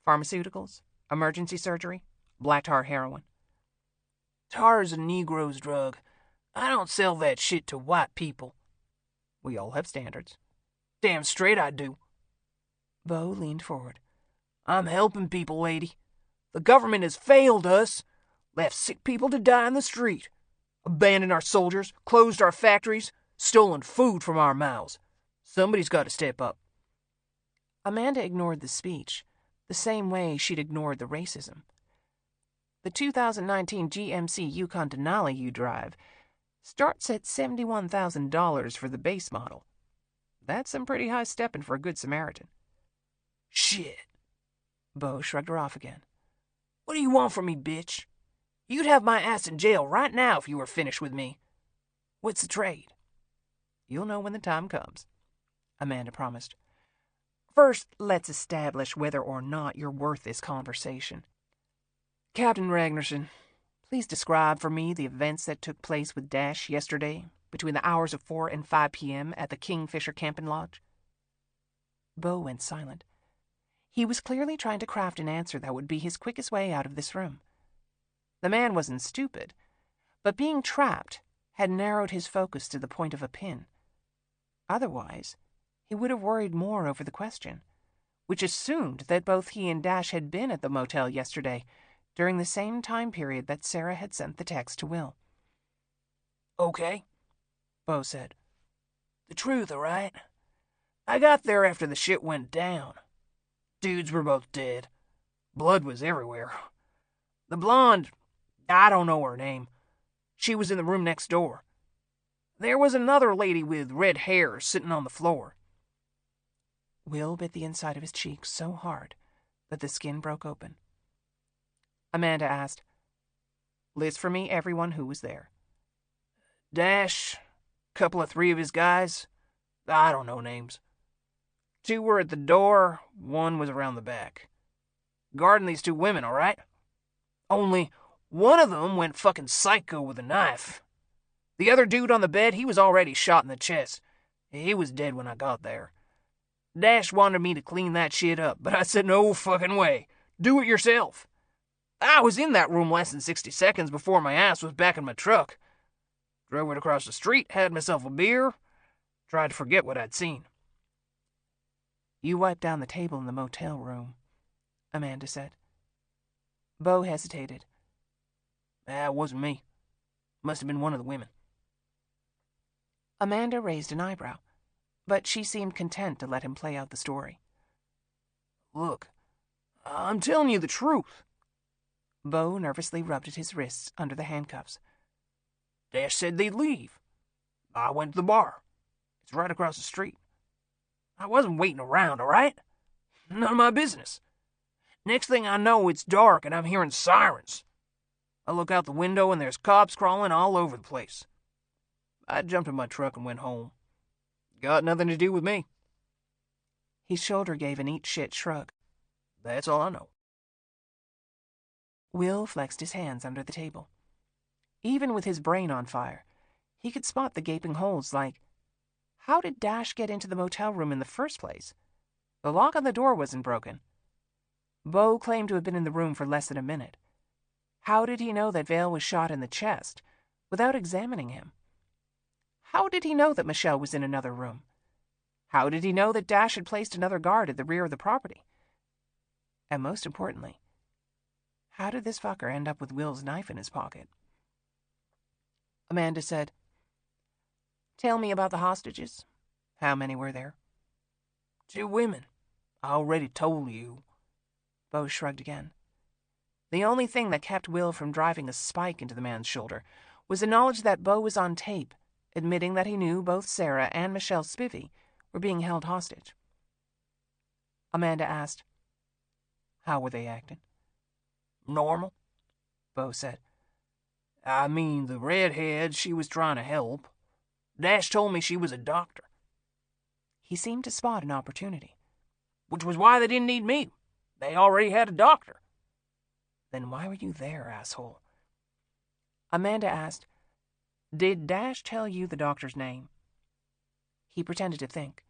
Pharmaceuticals? Emergency surgery? Black tar heroin?" "Tar is a Negro's drug. I don't sell that shit to white people." "We all have standards." "Damn straight I do." Beau leaned forward. "I'm helping people, lady. The government has failed us. Left sick people to die in the street. Abandoned our soldiers, closed our factories, stolen food from our mouths. Somebody's got to step up." Amanda ignored the speech, the same way she'd ignored the racism. "The 2019 GMC Yukon Denali you drive starts at $71,000 for the base model. That's some pretty high stepping for a good Samaritan." "Shit." Beau shrugged her off again. "What do you want from me, bitch? You'd have my ass in jail right now if you were finished with me. What's the trade?" "You'll know when the time comes," Amanda promised. "First, let's establish whether or not you're worth this conversation. Captain Ragnarsson, please describe for me the events that took place with Dash yesterday between the hours of 4 and 5 p.m. at the Kingfisher Camping Lodge." Beau went silent. He was clearly trying to craft an answer that would be his quickest way out of this room. The man wasn't stupid, but being trapped had narrowed his focus to the point of a pin. Otherwise, he would have worried more over the question, which assumed that both he and Dash had been at the motel yesterday during the same time period that Sarah had sent the text to Will. "Okay," Beau said. "The truth, all right? I got there after the shit went down. Dudes were both dead. Blood was everywhere. The blonde, I don't know her name. She was in the room next door. There was another lady with red hair sitting on the floor." Will bit the inside of his cheek so hard that the skin broke open. Amanda asked, "List for me everyone who was there." "Dash, couple of 3 of his guys. I don't know names. 2 were at the door, 1 was around the back. Guarding these 2 women, all right? Only one of them went fucking psycho with a knife. The other dude on the bed, he was already shot in the chest. He was dead when I got there. Dash wanted me to clean that shit up, but I said no fucking way. Do it yourself. I was in that room less than 60 seconds before my ass was back in my truck. Drove it across the street, had myself a beer, tried to forget what I'd seen." "You wiped down the table in the motel room," Amanda said. Beau hesitated. "That wasn't me. Must have been one of the women." Amanda raised an eyebrow. but she seemed content to let him play out the story. Look, I'm telling you the truth. Bo nervously rubbed at his wrists under the handcuffs. Dash said they'd leave. I went to the bar. It's right across the street. I wasn't waiting around, all right? None of my business. Next thing I know, it's dark and I'm hearing sirens. I look out the window and there's cops crawling all over the place. I jumped in my truck and went home. Got nothing to do with me. His shoulder gave an eat-shit shrug. That's all I know. Will flexed his hands under the table. Even with his brain on fire, he could spot the gaping holes like, how did Dash get into the motel room in the first place? The lock on the door wasn't broken. Bo claimed to have been in the room for less than a minute. How did he know that Vale was shot in the chest without examining him? How did he know that Michelle was in another room? How did he know that Dash had placed another guard at the rear of the property? And most importantly, how did this fucker end up with Will's knife in his pocket? Amanda said, "Tell me about the hostages. How many were there?" 2 women. I already told you. Bo shrugged again. The only thing that kept Will from driving a spike into the man's shoulder was the knowledge that Bo was on tape, admitting that he knew both Sarah and Michelle Spivey were being held hostage. Amanda asked, "How were they acting?" Normal, Bo said. I mean, the redhead, she was trying to help. Dash told me she was a doctor. He seemed to spot an opportunity. Which was why they didn't need me. They already had a doctor. Then why were you there, asshole? Amanda asked, "Did Dash tell you the doctor's name?" He pretended to think.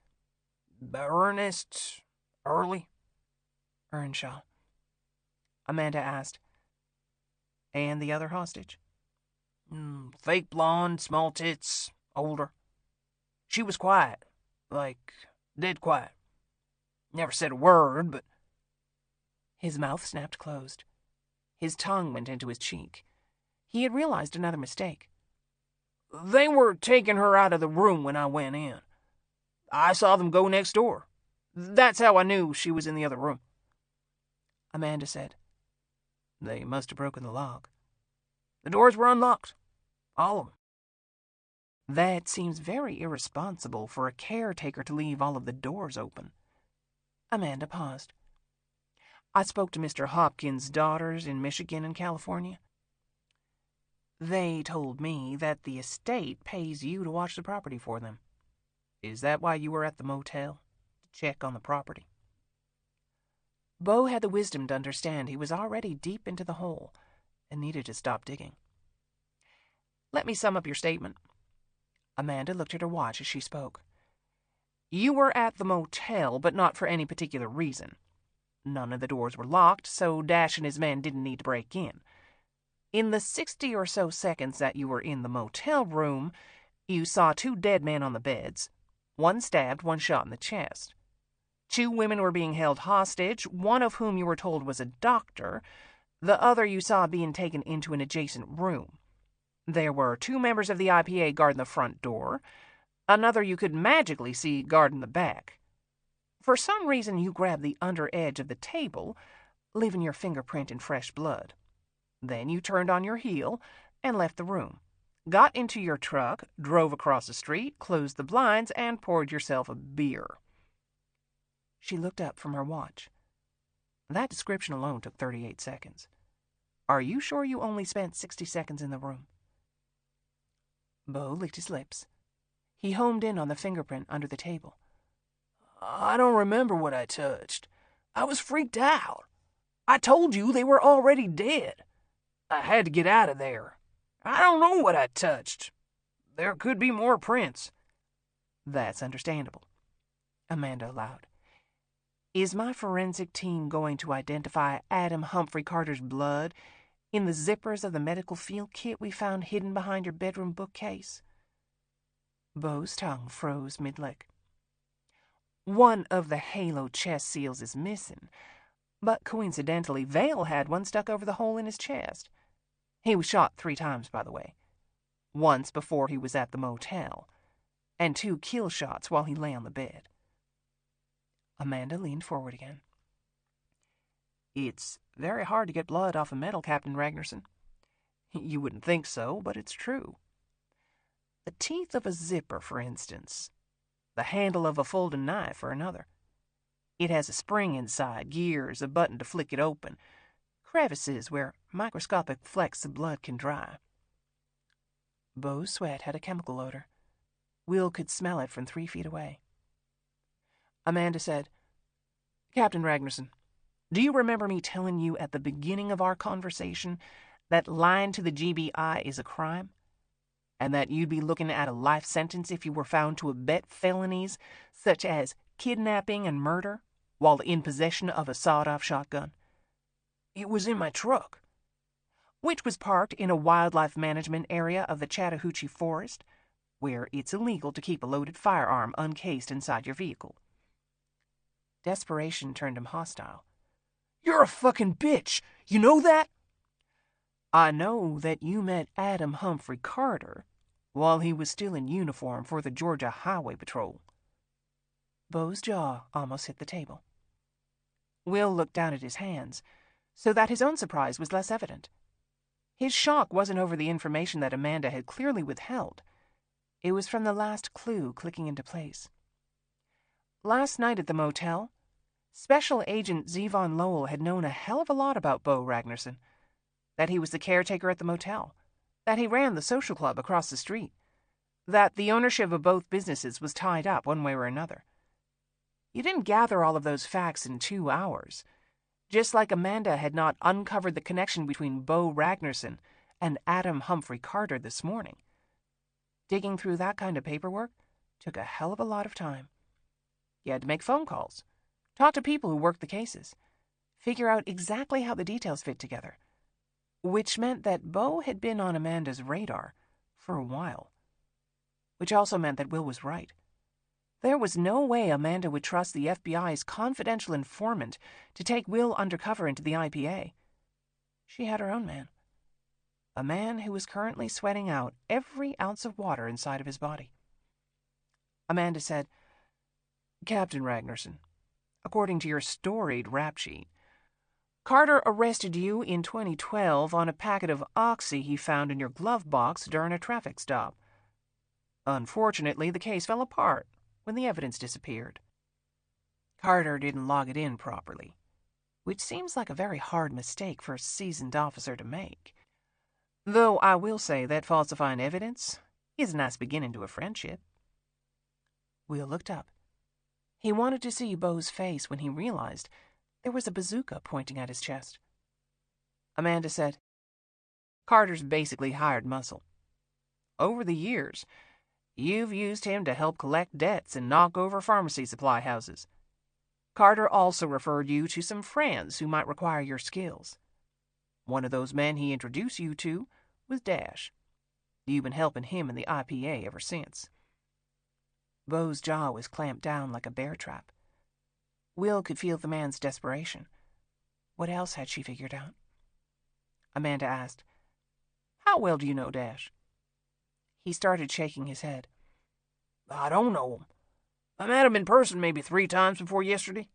Ernest Early? Earnshaw. Amanda asked, "And the other hostage?" Fake blonde, small tits, older. She was quiet, like dead quiet. Never said a word, but... His mouth snapped closed. His tongue went into his cheek. He had realized another mistake. They were taking her out of the room when I went in. I saw them go next door. That's how I knew she was in the other room. Amanda said, "They must have broken the lock." The doors were unlocked. All of them. That seems very irresponsible for a caretaker to leave all of the doors open. Amanda paused. "I spoke to Mr. Hopkins' daughters in Michigan and California. They told me that the estate pays you to watch the property for them. Is that why you were at the motel? To check on the property?" Bo had the wisdom to understand he was already deep into the hole and needed to stop digging. "Let me sum up your statement." Amanda looked at her watch as she spoke. "You were at the motel, but not for any particular reason. None of the doors were locked, so Dash and his men didn't need to break in. In the 60 or so seconds that you were in the motel room, you saw 2 dead men on the beds, 1 stabbed, 1 shot in the chest. 2 women were being held hostage, one of whom you were told was a doctor, the other you saw being taken into an adjacent room. There were 2 members of the IPA guarding the front door, another you could magically see guarding the back. For some reason, you grabbed the under edge of the table, leaving your fingerprint in fresh blood. Then you turned on your heel and left the room, got into your truck, drove across the street, closed the blinds, and poured yourself a beer." She looked up from her watch. That description alone took 38 seconds. "Are you sure you only spent 60 seconds in the room?" Bo licked his lips. He homed in on the fingerprint under the table. I don't remember what I touched. I was freaked out. I told you they were already dead. I had to get out of there. I don't know what I touched. There could be more prints. "That's understandable," Amanda allowed. "Is my forensic team going to identify Adam Humphrey Carter's blood in the zippers of the medical field kit we found hidden behind your bedroom bookcase?" Bo's tongue froze mid-lick. "One of the halo chest seals is missing, but coincidentally, Vale had one stuck over the hole in his chest. He was shot 3 times, by the way. Once before he was at the motel. and 2 kill shots while he lay on the bed. Amanda leaned forward again. It's very hard to get blood off a metal, Captain Ragnarsson. You wouldn't think so, but it's true. The teeth of a zipper, for instance. The handle of a folding knife, for another. It has a spring inside, gears, a button to flick it open, crevices where microscopic flecks of blood can dry. Beau's sweat had a chemical odor. Will could smell it from 3 feet away. Amanda said, Captain Ragnarsson, do you remember me telling you at the beginning of our conversation that lying to the GBI is a crime? And that you'd be looking at a life sentence if you were found to abet felonies such as kidnapping and murder while in possession of a sawed-off shotgun? It was in my truck, which was parked in a wildlife management area of the Chattahoochee Forest, where it's illegal to keep a loaded firearm uncased inside your vehicle. Desperation turned him hostile. You're a fucking bitch! You know that? I know that you met Adam Humphrey Carter while he was still in uniform for the Georgia Highway Patrol. Beau's jaw almost hit the table. Will looked down at his hands, so that his own surprise was less evident. His shock wasn't over the information that Amanda had clearly withheld. It was from the last clue clicking into place. Last night at the motel, Special Agent Zevon Lowell had known a hell of a lot about Beau Ragnarsson. That he was the caretaker at the motel, that he ran the social club across the street, that the ownership of both businesses was tied up one way or another. You didn't gather all of those facts in 2 hours, just like Amanda had not uncovered the connection between Beau Ragnarsson and Adam Humphrey Carter this morning. Digging through that kind of paperwork took a hell of a lot of time. You had to make phone calls, talk to people who worked the cases, figure out exactly how the details fit together, which meant that Beau had been on Amanda's radar for a while. Which also meant that Will was right. There was no way Amanda would trust the FBI's confidential informant to take Will undercover into the IPA. She had her own man. A man who was currently sweating out every ounce of water inside of his body. Amanda said, Captain Ragnarsson, according to your storied rap sheet, Carter arrested you in 2012 on a packet of Oxy he found in your glove box during a traffic stop. Unfortunately, the case fell apart when the evidence disappeared. Carter didn't log it in properly, which seems like a very hard mistake for a seasoned officer to make. Though I will say that falsifying evidence is a nice beginning to a friendship. Will looked up. He wanted to see Beau's face when he realized there was a bazooka pointing at his chest. Amanda said, Carter's basically hired muscle. Over the years, you've used him to help collect debts and knock over pharmacy supply houses. Carter also referred you to some friends who might require your skills. One of those men he introduced you to was Dash. You've been helping him in the IPA ever since. Beau's jaw was clamped down like a bear trap. Will could feel the man's desperation. What else had she figured out? Amanda asked, How well do you know Dash? He started shaking his head. I don't know him. I met him in person maybe 3 times before yesterday.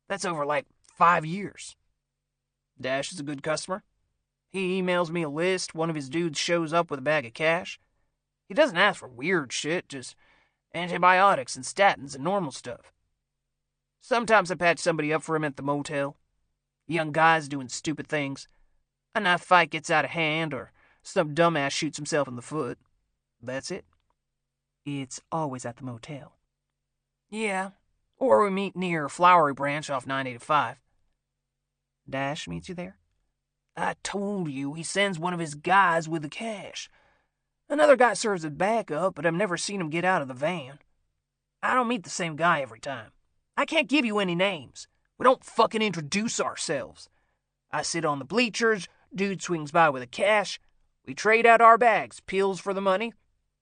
That's over like 5 years. Dash is a good customer. He emails me a list, one of his dudes shows up with a bag of cash. He doesn't ask for weird shit, just antibiotics and statins and normal stuff. Sometimes I patch somebody up for him at the motel. Young guys doing stupid things. A knife fight gets out of hand, or some dumbass shoots himself in the foot. That's it. It's always at the motel. Yeah, or we meet near Flowery Branch off 985. Dash meets you there? I told you he sends one of his guys with the cash. Another guy serves as backup, but I've never seen him get out of the van. I don't meet the same guy every time. I can't give you any names. We don't fucking introduce ourselves. I sit on the bleachers, dude swings by with the cash. We trade out our bags, pills for the money,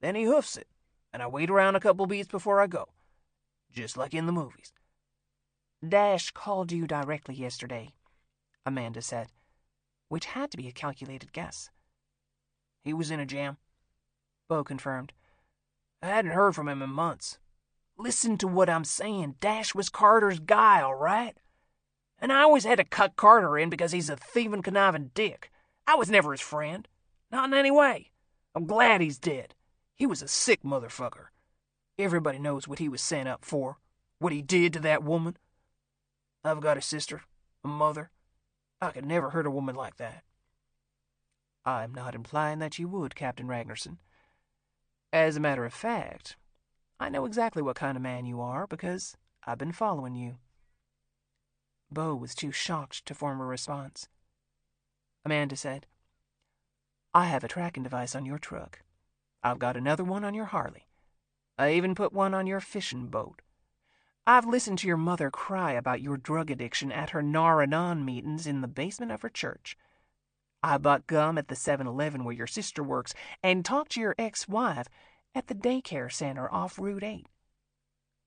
then he hoofs it, and I wait around a couple beats before I go. Just like in the movies. Dash called you directly yesterday, Amanda said, which had to be a calculated guess. He was in a jam, Beau confirmed. I hadn't heard from him in months. Listen to what I'm saying. Dash was Carter's guy, all right? And I always had to cut Carter in because he's a thieving, conniving dick. I was never his friend. Not in any way. I'm glad he's dead. He was a sick motherfucker. Everybody knows what he was sent up for. What he did to that woman. I've got a sister, a mother. I could never hurt a woman like that. I'm not implying that you would, Captain Ragnarsson. As a matter of fact, I know exactly what kind of man you are because I've been following you. Bo was too shocked to form a response. Amanda said, I have a tracking device on your truck. I've got another one on your Harley. I even put one on your fishing boat. I've listened to your mother cry about your drug addiction at her Nar-Anon meetings in the basement of her church. I bought gum at the 7-Eleven where your sister works and talked to your ex-wife at the daycare center off Route 8.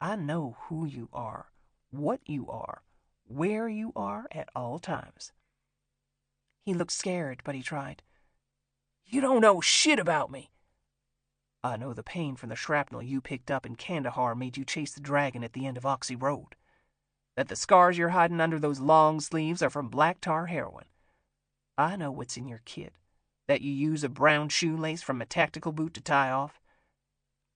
I know who you are, what you are, where you are at all times. He looked scared, but he tried. You don't know shit about me. I know the pain from the shrapnel you picked up in Kandahar made you chase the dragon at the end of Oxy Road. That the scars you're hiding under those long sleeves are from black tar heroin. I know what's in your kit. That you use a brown shoelace from a tactical boot to tie off.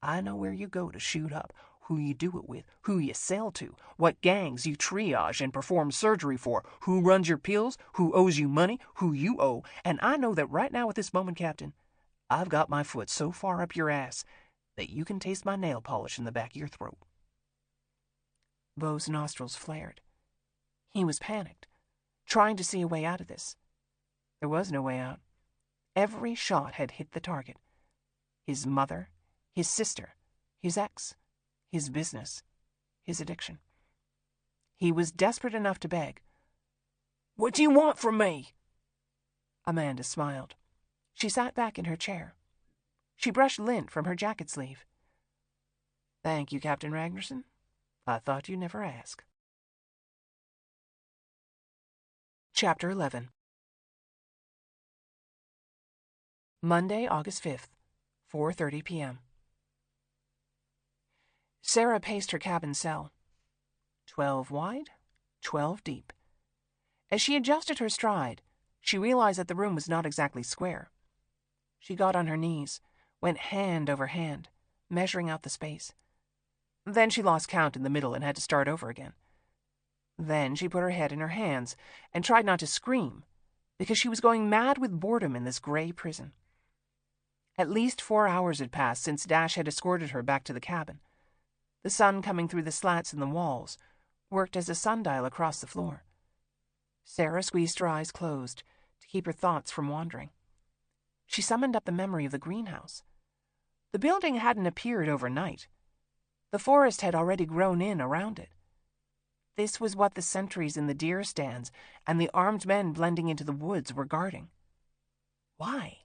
I know where you go to shoot up, who you do it with, who you sell to, what gangs you triage and perform surgery for, who runs your pills, who owes you money, who you owe, and I know that right now at this moment, Captain, I've got my foot so far up your ass that you can taste my nail polish in the back of your throat. Beau's nostrils flared. He was panicked, trying to see a way out of this. There was no way out. Every shot had hit the target. His mother, his sister, his ex, his business, his addiction. He was desperate enough to beg. What do you want from me? Amanda smiled. She sat back in her chair. She brushed lint from her jacket sleeve. Thank you, Captain Ragnarsson. I thought you'd never ask. Chapter 11. Monday, August 5th, 4:30 p.m. Sarah paced her cabin cell. 12 wide, 12 deep. As she adjusted her stride, she realized that the room was not exactly square. She got on her knees, went hand over hand, measuring out the space. Then she lost count in the middle and had to start over again. Then she put her head in her hands and tried not to scream, because she was going mad with boredom in this gray prison. At least 4 hours had passed since Dash had escorted her back to the cabin. The sun coming through the slats in the walls worked as a sundial across the floor. Sarah squeezed her eyes closed to keep her thoughts from wandering. She summoned up the memory of the greenhouse. The building hadn't appeared overnight. The forest had already grown in around it. This was what the sentries in the deer stands and the armed men blending into the woods were guarding. Why?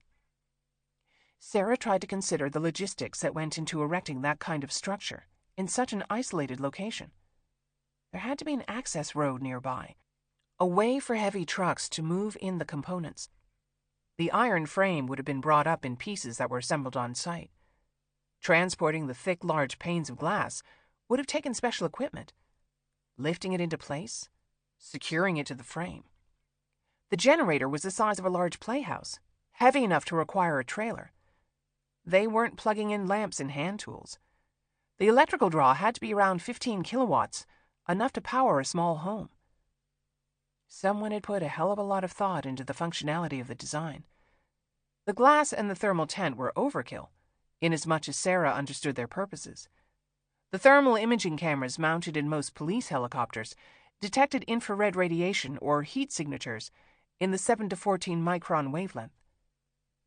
Sarah tried to consider the logistics that went into erecting that kind of structure in such an isolated location. There had to be an access road nearby, a way for heavy trucks to move in the components. The iron frame would have been brought up in pieces that were assembled on site. Transporting the thick, large panes of glass would have taken special equipment. Lifting it into place, securing it to the frame. The generator was the size of a large playhouse, heavy enough to require a trailer. They weren't plugging in lamps and hand tools. The electrical draw had to be around 15 kilowatts, enough to power a small home. Someone had put a hell of a lot of thought into the functionality of the design. The glass and the thermal tent were overkill, inasmuch as Sarah understood their purposes. The thermal imaging cameras mounted in most police helicopters detected infrared radiation or heat signatures in the 7 to 14 micron wavelength.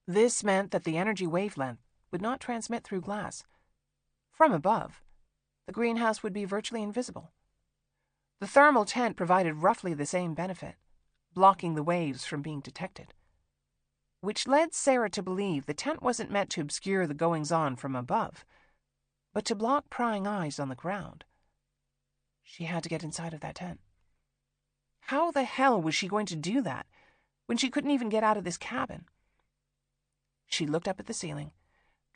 This meant that the energy wavelength would not transmit through glass. From above, the greenhouse would be virtually invisible. The thermal tent provided roughly the same benefit, blocking the waves from being detected, which led Sarah to believe the tent wasn't meant to obscure the goings-on from above, but to block prying eyes on the ground. She had to get inside of that tent. How the hell was she going to do that when she couldn't even get out of this cabin? She looked up at the ceiling,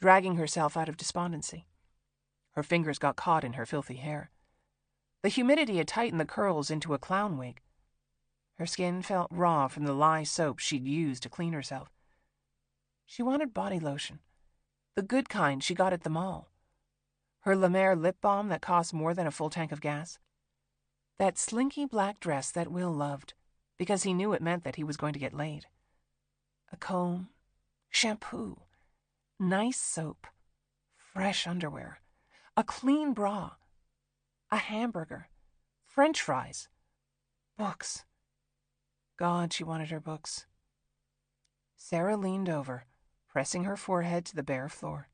dragging herself out of despondency. Her fingers got caught in her filthy hair. The humidity had tightened the curls into a clown wig. Her skin felt raw from the lye soap she'd used to clean herself. She wanted body lotion, the good kind she got at the mall. Her La Mer lip balm that cost more than a full tank of gas. That slinky black dress that Will loved, because he knew it meant that he was going to get laid. A comb, shampoo, nice soap, fresh underwear, a clean bra, a hamburger, French fries, books. God, she wanted her books. Sarah leaned over, pressing her forehead to the bare floor.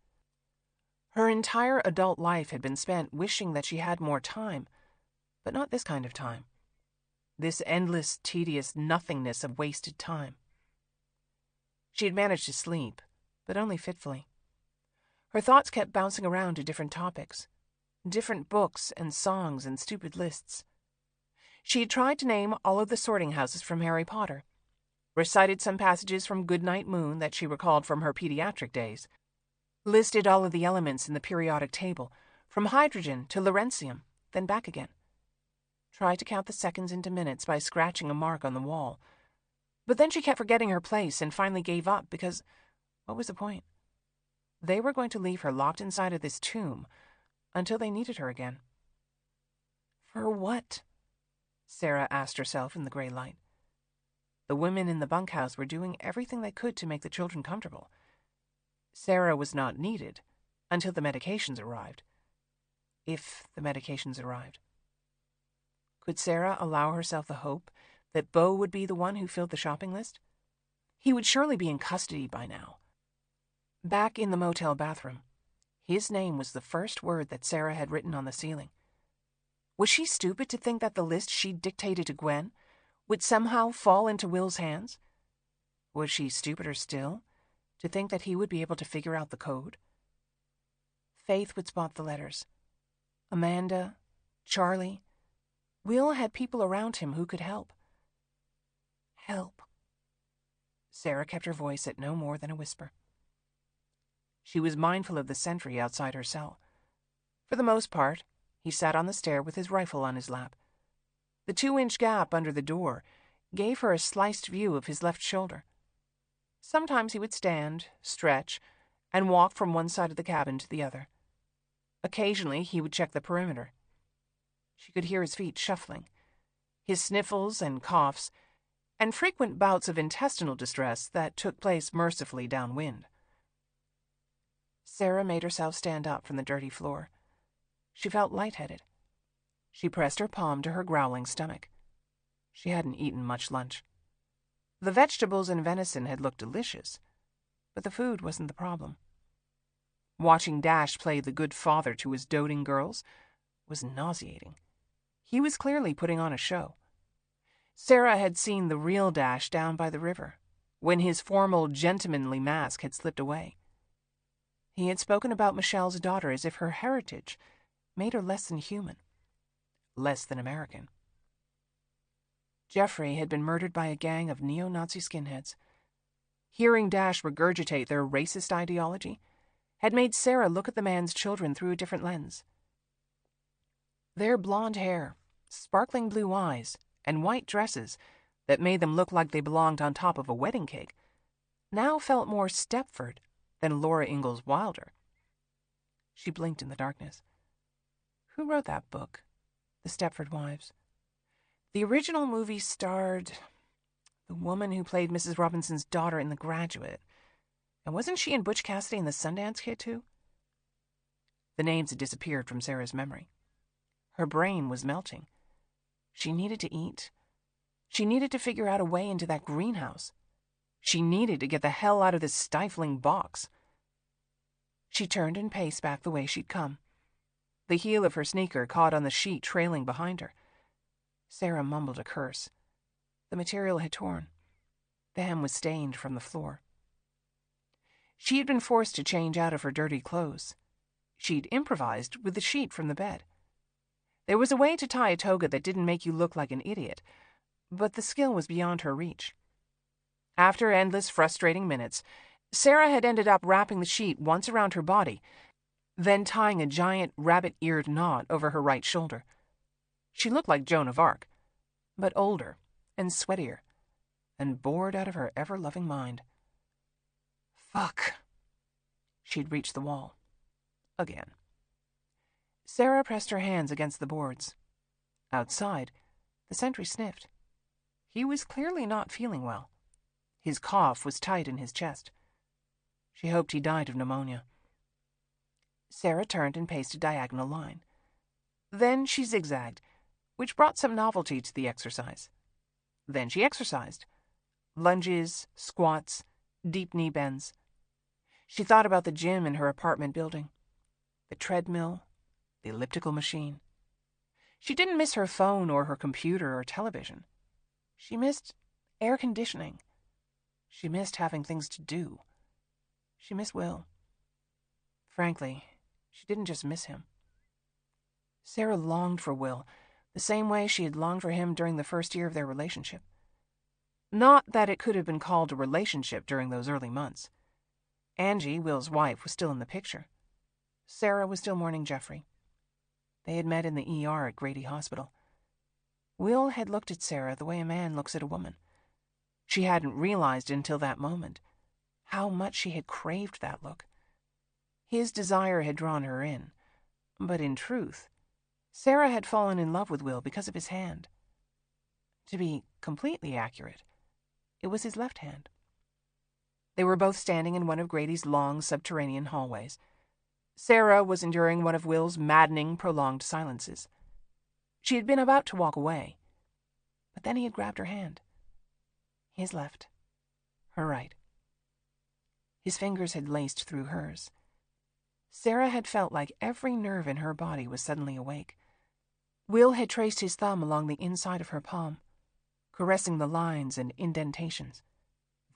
Her entire adult life had been spent wishing that she had more time, but not this kind of time. This endless, tedious nothingness of wasted time. She had managed to sleep, but only fitfully. Her thoughts kept bouncing around to different topics, different books and songs and stupid lists. She had tried to name all of the sorting houses from Harry Potter, recited some passages from Goodnight Moon that she recalled from her pediatric days, listed all of the elements in the periodic table, from hydrogen to Lawrencium, then back again. Tried to count the seconds into minutes by scratching a mark on the wall. But then she kept forgetting her place and finally gave up because, what was the point? They were going to leave her locked inside of this tomb until they needed her again. For what? Sarah asked herself in the gray light. The women in the bunkhouse were doing everything they could to make the children comfortable. Sarah was not needed until the medications arrived. If the medications arrived. Could Sarah allow herself the hope that Beau would be the one who filled the shopping list? He would surely be in custody by now. Back in the motel bathroom, his name was the first word that Sarah had written on the ceiling. Was she stupid to think that the list she'd dictated to Gwen would somehow fall into Will's hands? Was she stupider still to think that he would be able to figure out the code? Faith would spot the letters. Amanda, Charlie. Will had people around him who could help. Help. Sarah kept her voice at no more than a whisper. She was mindful of the sentry outside her cell. For the most part, he sat on the stair with his rifle on his lap. The 2-inch gap under the door gave her a sliced view of his left shoulder. Sometimes he would stand, stretch, and walk from one side of the cabin to the other. Occasionally he would check the perimeter. She could hear his feet shuffling, his sniffles and coughs, and frequent bouts of intestinal distress that took place mercifully downwind. Sarah made herself stand up from the dirty floor. She felt lightheaded. She pressed her palm to her growling stomach. She hadn't eaten much lunch. The vegetables and venison had looked delicious, but the food wasn't the problem. Watching Dash play the good father to his doting girls was nauseating. He was clearly putting on a show. Sarah had seen the real Dash down by the river, when his formal, gentlemanly mask had slipped away. He had spoken about Michelle's daughter as if her heritage made her less than human, less than American. Jeffrey had been murdered by a gang of neo-Nazi skinheads. Hearing Dash regurgitate their racist ideology had made Sarah look at the man's children through a different lens. Their blonde hair, sparkling blue eyes, and white dresses that made them look like they belonged on top of a wedding cake now felt more Stepford than Laura Ingalls Wilder. She blinked in the darkness. Who wrote that book? The Stepford Wives. The original movie starred the woman who played Mrs. Robinson's daughter in The Graduate. And wasn't she in Butch Cassidy and the Sundance Kid, too? The names had disappeared from Sarah's memory. Her brain was melting. She needed to eat. She needed to figure out a way into that greenhouse. She needed to get the hell out of this stifling box. She turned and paced back the way she'd come. The heel of her sneaker caught on the sheet trailing behind her. Sarah mumbled a curse. The material had torn. The hem was stained from the floor. She had been forced to change out of her dirty clothes. She'd improvised with the sheet from the bed. There was a way to tie a toga that didn't make you look like an idiot, but the skill was beyond her reach. After endless, frustrating minutes, Sarah had ended up wrapping the sheet once around her body, then tying a giant rabbit-eared knot over her right shoulder. She looked like Joan of Arc, but older and sweatier, and bored out of her ever-loving mind. Fuck. She'd reached the wall. Again. Sarah pressed her hands against the boards. Outside, the sentry sniffed. He was clearly not feeling well. His cough was tight in his chest. She hoped he died of pneumonia. Sarah turned and paced a diagonal line. Then she zigzagged, which brought some novelty to the exercise. Then she exercised. Lunges, squats, deep knee bends. She thought about the gym in her apartment building, the treadmill, the elliptical machine. She didn't miss her phone or her computer or television. She missed air conditioning. She missed having things to do. She missed Will. Frankly, she didn't just miss him. Sarah longed for Will, the same way she had longed for him during the first year of their relationship. Not that it could have been called a relationship during those early months. Angie, Will's wife, was still in the picture. Sarah was still mourning Jeffrey. They had met in the ER at Grady Hospital. Will had looked at Sarah the way a man looks at a woman. She hadn't realized until that moment how much she had craved that look. His desire had drawn her in, but in truth, Sarah had fallen in love with Will because of his hand. To be completely accurate, it was his left hand. They were both standing in one of Grady's long subterranean hallways. Sarah was enduring one of Will's maddening, prolonged silences. She had been about to walk away, but then he had grabbed her hand. His left, her right. His fingers had laced through hers. Sarah had felt like every nerve in her body was suddenly awake. Will had traced his thumb along the inside of her palm, caressing the lines and indentations,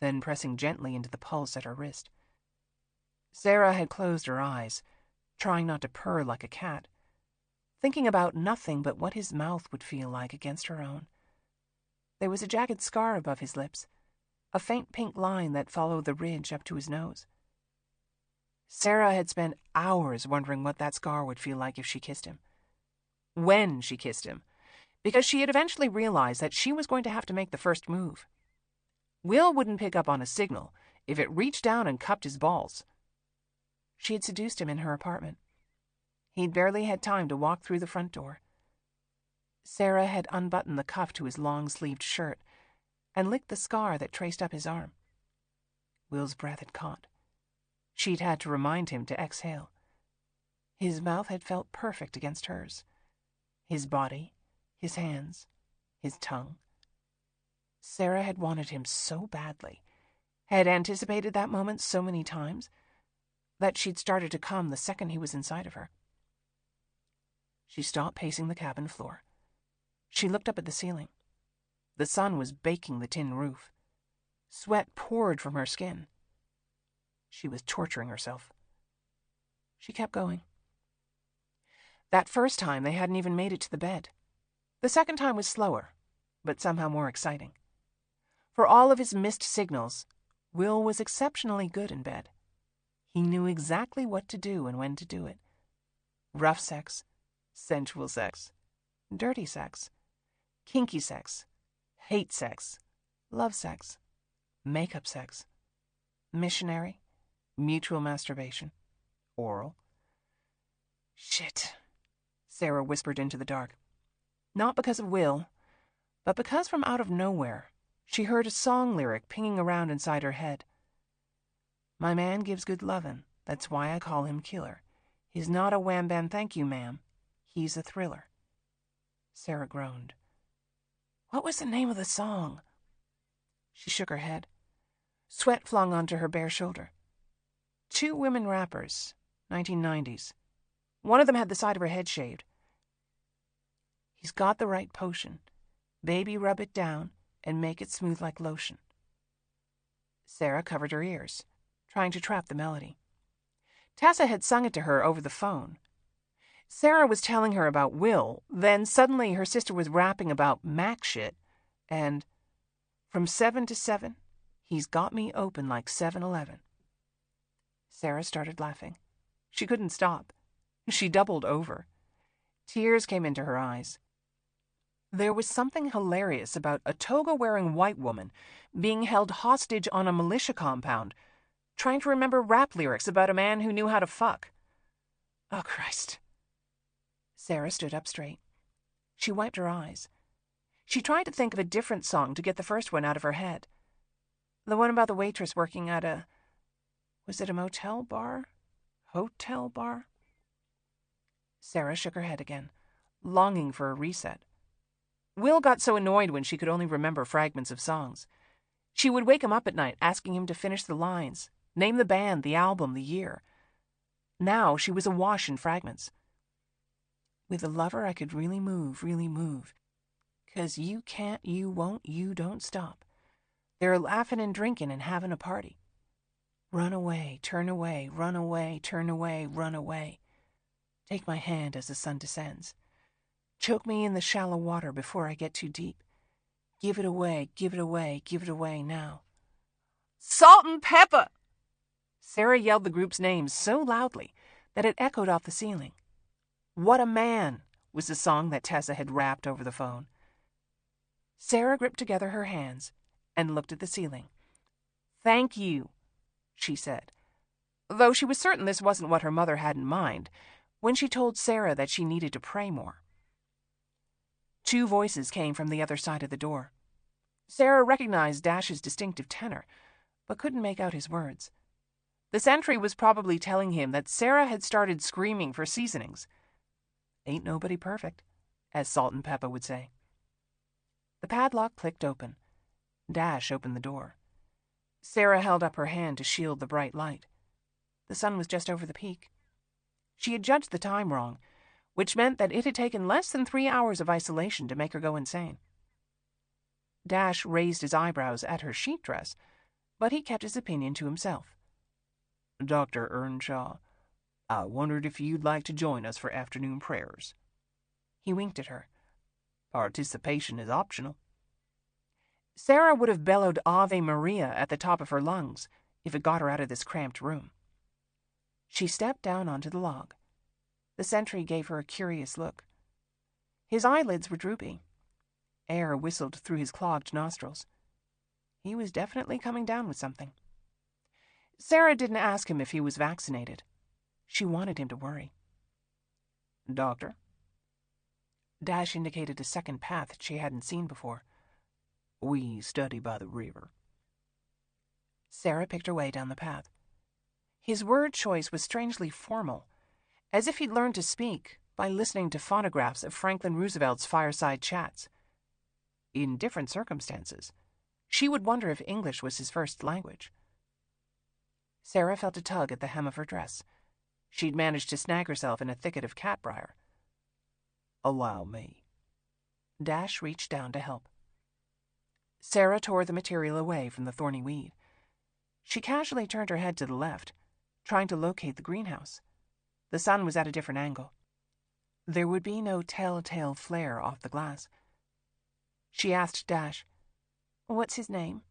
then pressing gently into the pulse at her wrist. Sarah had closed her eyes, trying not to purr like a cat, thinking about nothing but what his mouth would feel like against her own. There was a jagged scar above his lips, a faint pink line that followed the ridge up to his nose. Sarah had spent hours wondering what that scar would feel like if she kissed him. When she kissed him, because she had eventually realized that she was going to have to make the first move. Will wouldn't pick up on a signal if it reached down and cupped his balls. She had seduced him in her apartment. He'd barely had time to walk through the front door. Sarah had unbuttoned the cuff to his long-sleeved shirt and licked the scar that traced up his arm. Will's breath had caught. She'd had to remind him to exhale. His mouth had felt perfect against hers. His body, his hands, his tongue. Sarah had wanted him so badly, had anticipated that moment so many times, that she'd started to come the second he was inside of her. She stopped pacing the cabin floor. She looked up at the ceiling. The sun was baking the tin roof. Sweat poured from her skin. She was torturing herself. She kept going. That first time, they hadn't even made it to the bed. The second time was slower, but somehow more exciting. For all of his missed signals, Will was exceptionally good in bed. He knew exactly what to do and when to do it. Rough sex, sensual sex, dirty sex, kinky sex, hate sex, love sex, makeup sex, missionary, mutual masturbation, oral. Shit, Sarah whispered into the dark. Not because of Will, but because from out of nowhere, she heard a song lyric pinging around inside her head. My man gives good lovin', that's why I call him killer. He's not a wham-bam thank you, ma'am. He's a thriller. Sarah groaned. What was the name of the song? She shook her head. Sweat flung onto her bare shoulder. 2 women rappers, 1990s. One of them had the side of her head shaved. He's got the right potion. Baby, rub it down and make it smooth like lotion. Sarah covered her ears, trying to trap the melody. Tessa had sung it to her over the phone. Sarah was telling her about Will, then suddenly her sister was rapping about Mac shit, and from 7 to 7, he's got me open like 7-Eleven. Sarah started laughing. She couldn't stop. She doubled over. Tears came into her eyes. There was something hilarious about a toga-wearing white woman being held hostage on a militia compound, trying to remember rap lyrics about a man who knew how to fuck. Oh, Christ. Sarah stood up straight. She wiped her eyes. She tried to think of a different song to get the first one out of her head. The one about the waitress working at a... Was it a motel bar? Hotel bar? Sarah shook her head again, longing for a reset. Will got so annoyed when she could only remember fragments of songs. She would wake him up at night asking him to finish the lines, name the band, the album, the year. Now she was awash in fragments. With a lover I could really move, 'cause you can't, you won't, you don't stop. They're laughing and drinking and having a party. Run away, turn away, run away, turn away, run away. Take my hand as the sun descends. Choke me in the shallow water before I get too deep. Give it away, give it away, give it away now. Salt and pepper! Sarah yelled the group's names so loudly that it echoed off the ceiling. What a Man was the song that Tessa had rapped over the phone. Sarah gripped together her hands and looked at the ceiling. Thank you, she said, though she was certain this wasn't what her mother had in mind when she told Sarah that she needed to pray more. Two voices came from the other side of the door. Sarah recognized Dash's distinctive tenor, but couldn't make out his words. The sentry was probably telling him that Sarah had started screaming for seasonings. Ain't nobody perfect, as Salt and Pepper would say. The padlock clicked open. Dash opened the door. Sarah held up her hand to shield the bright light. The sun was just over the peak. She had judged the time wrong, which meant that it had taken less than 3 hours of isolation to make her go insane. Dash raised his eyebrows at her sheet dress, but he kept his opinion to himself. Dr. Earnshaw, I wondered if you'd like to join us for afternoon prayers. He winked at her. Participation is optional. Sarah would have bellowed Ave Maria at the top of her lungs if it got her out of this cramped room. She stepped down onto the log. The sentry gave her a curious look. His eyelids were droopy. Air whistled through his clogged nostrils. He was definitely coming down with something. Sarah didn't ask him if he was vaccinated. She wanted him to worry. Doctor? Dash indicated a second path she hadn't seen before. We study by the river. Sarah picked her way down the path. His word choice was strangely formal, as if he'd learned to speak by listening to phonographs of Franklin Roosevelt's fireside chats. In different circumstances, she would wonder if English was his first language. Sarah felt a tug at the hem of her dress. She'd managed to snag herself in a thicket of catbrier. Allow me. Dash reached down to help. Sarah tore the material away from the thorny weed. She casually turned her head to the left, trying to locate the greenhouse. The sun was at a different angle. There would be no telltale flare off the glass. She asked Dash, What's his name?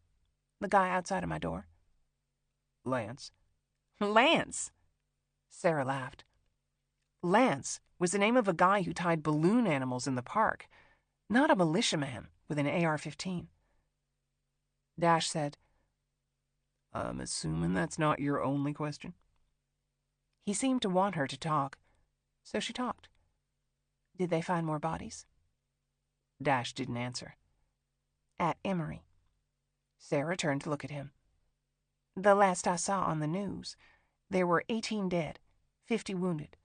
The guy outside of my door? Lance. Lance? Sarah laughed. Lance was the name of a guy who tied balloon animals in the park, not a militiaman with an AR-15. Dash said, I'm assuming that's not your only question. He seemed to want her to talk, so she talked. Did they find more bodies? Dash didn't answer. At Emory. Sarah turned to look at him. The last I saw on the news, there were 18 dead, 50 wounded.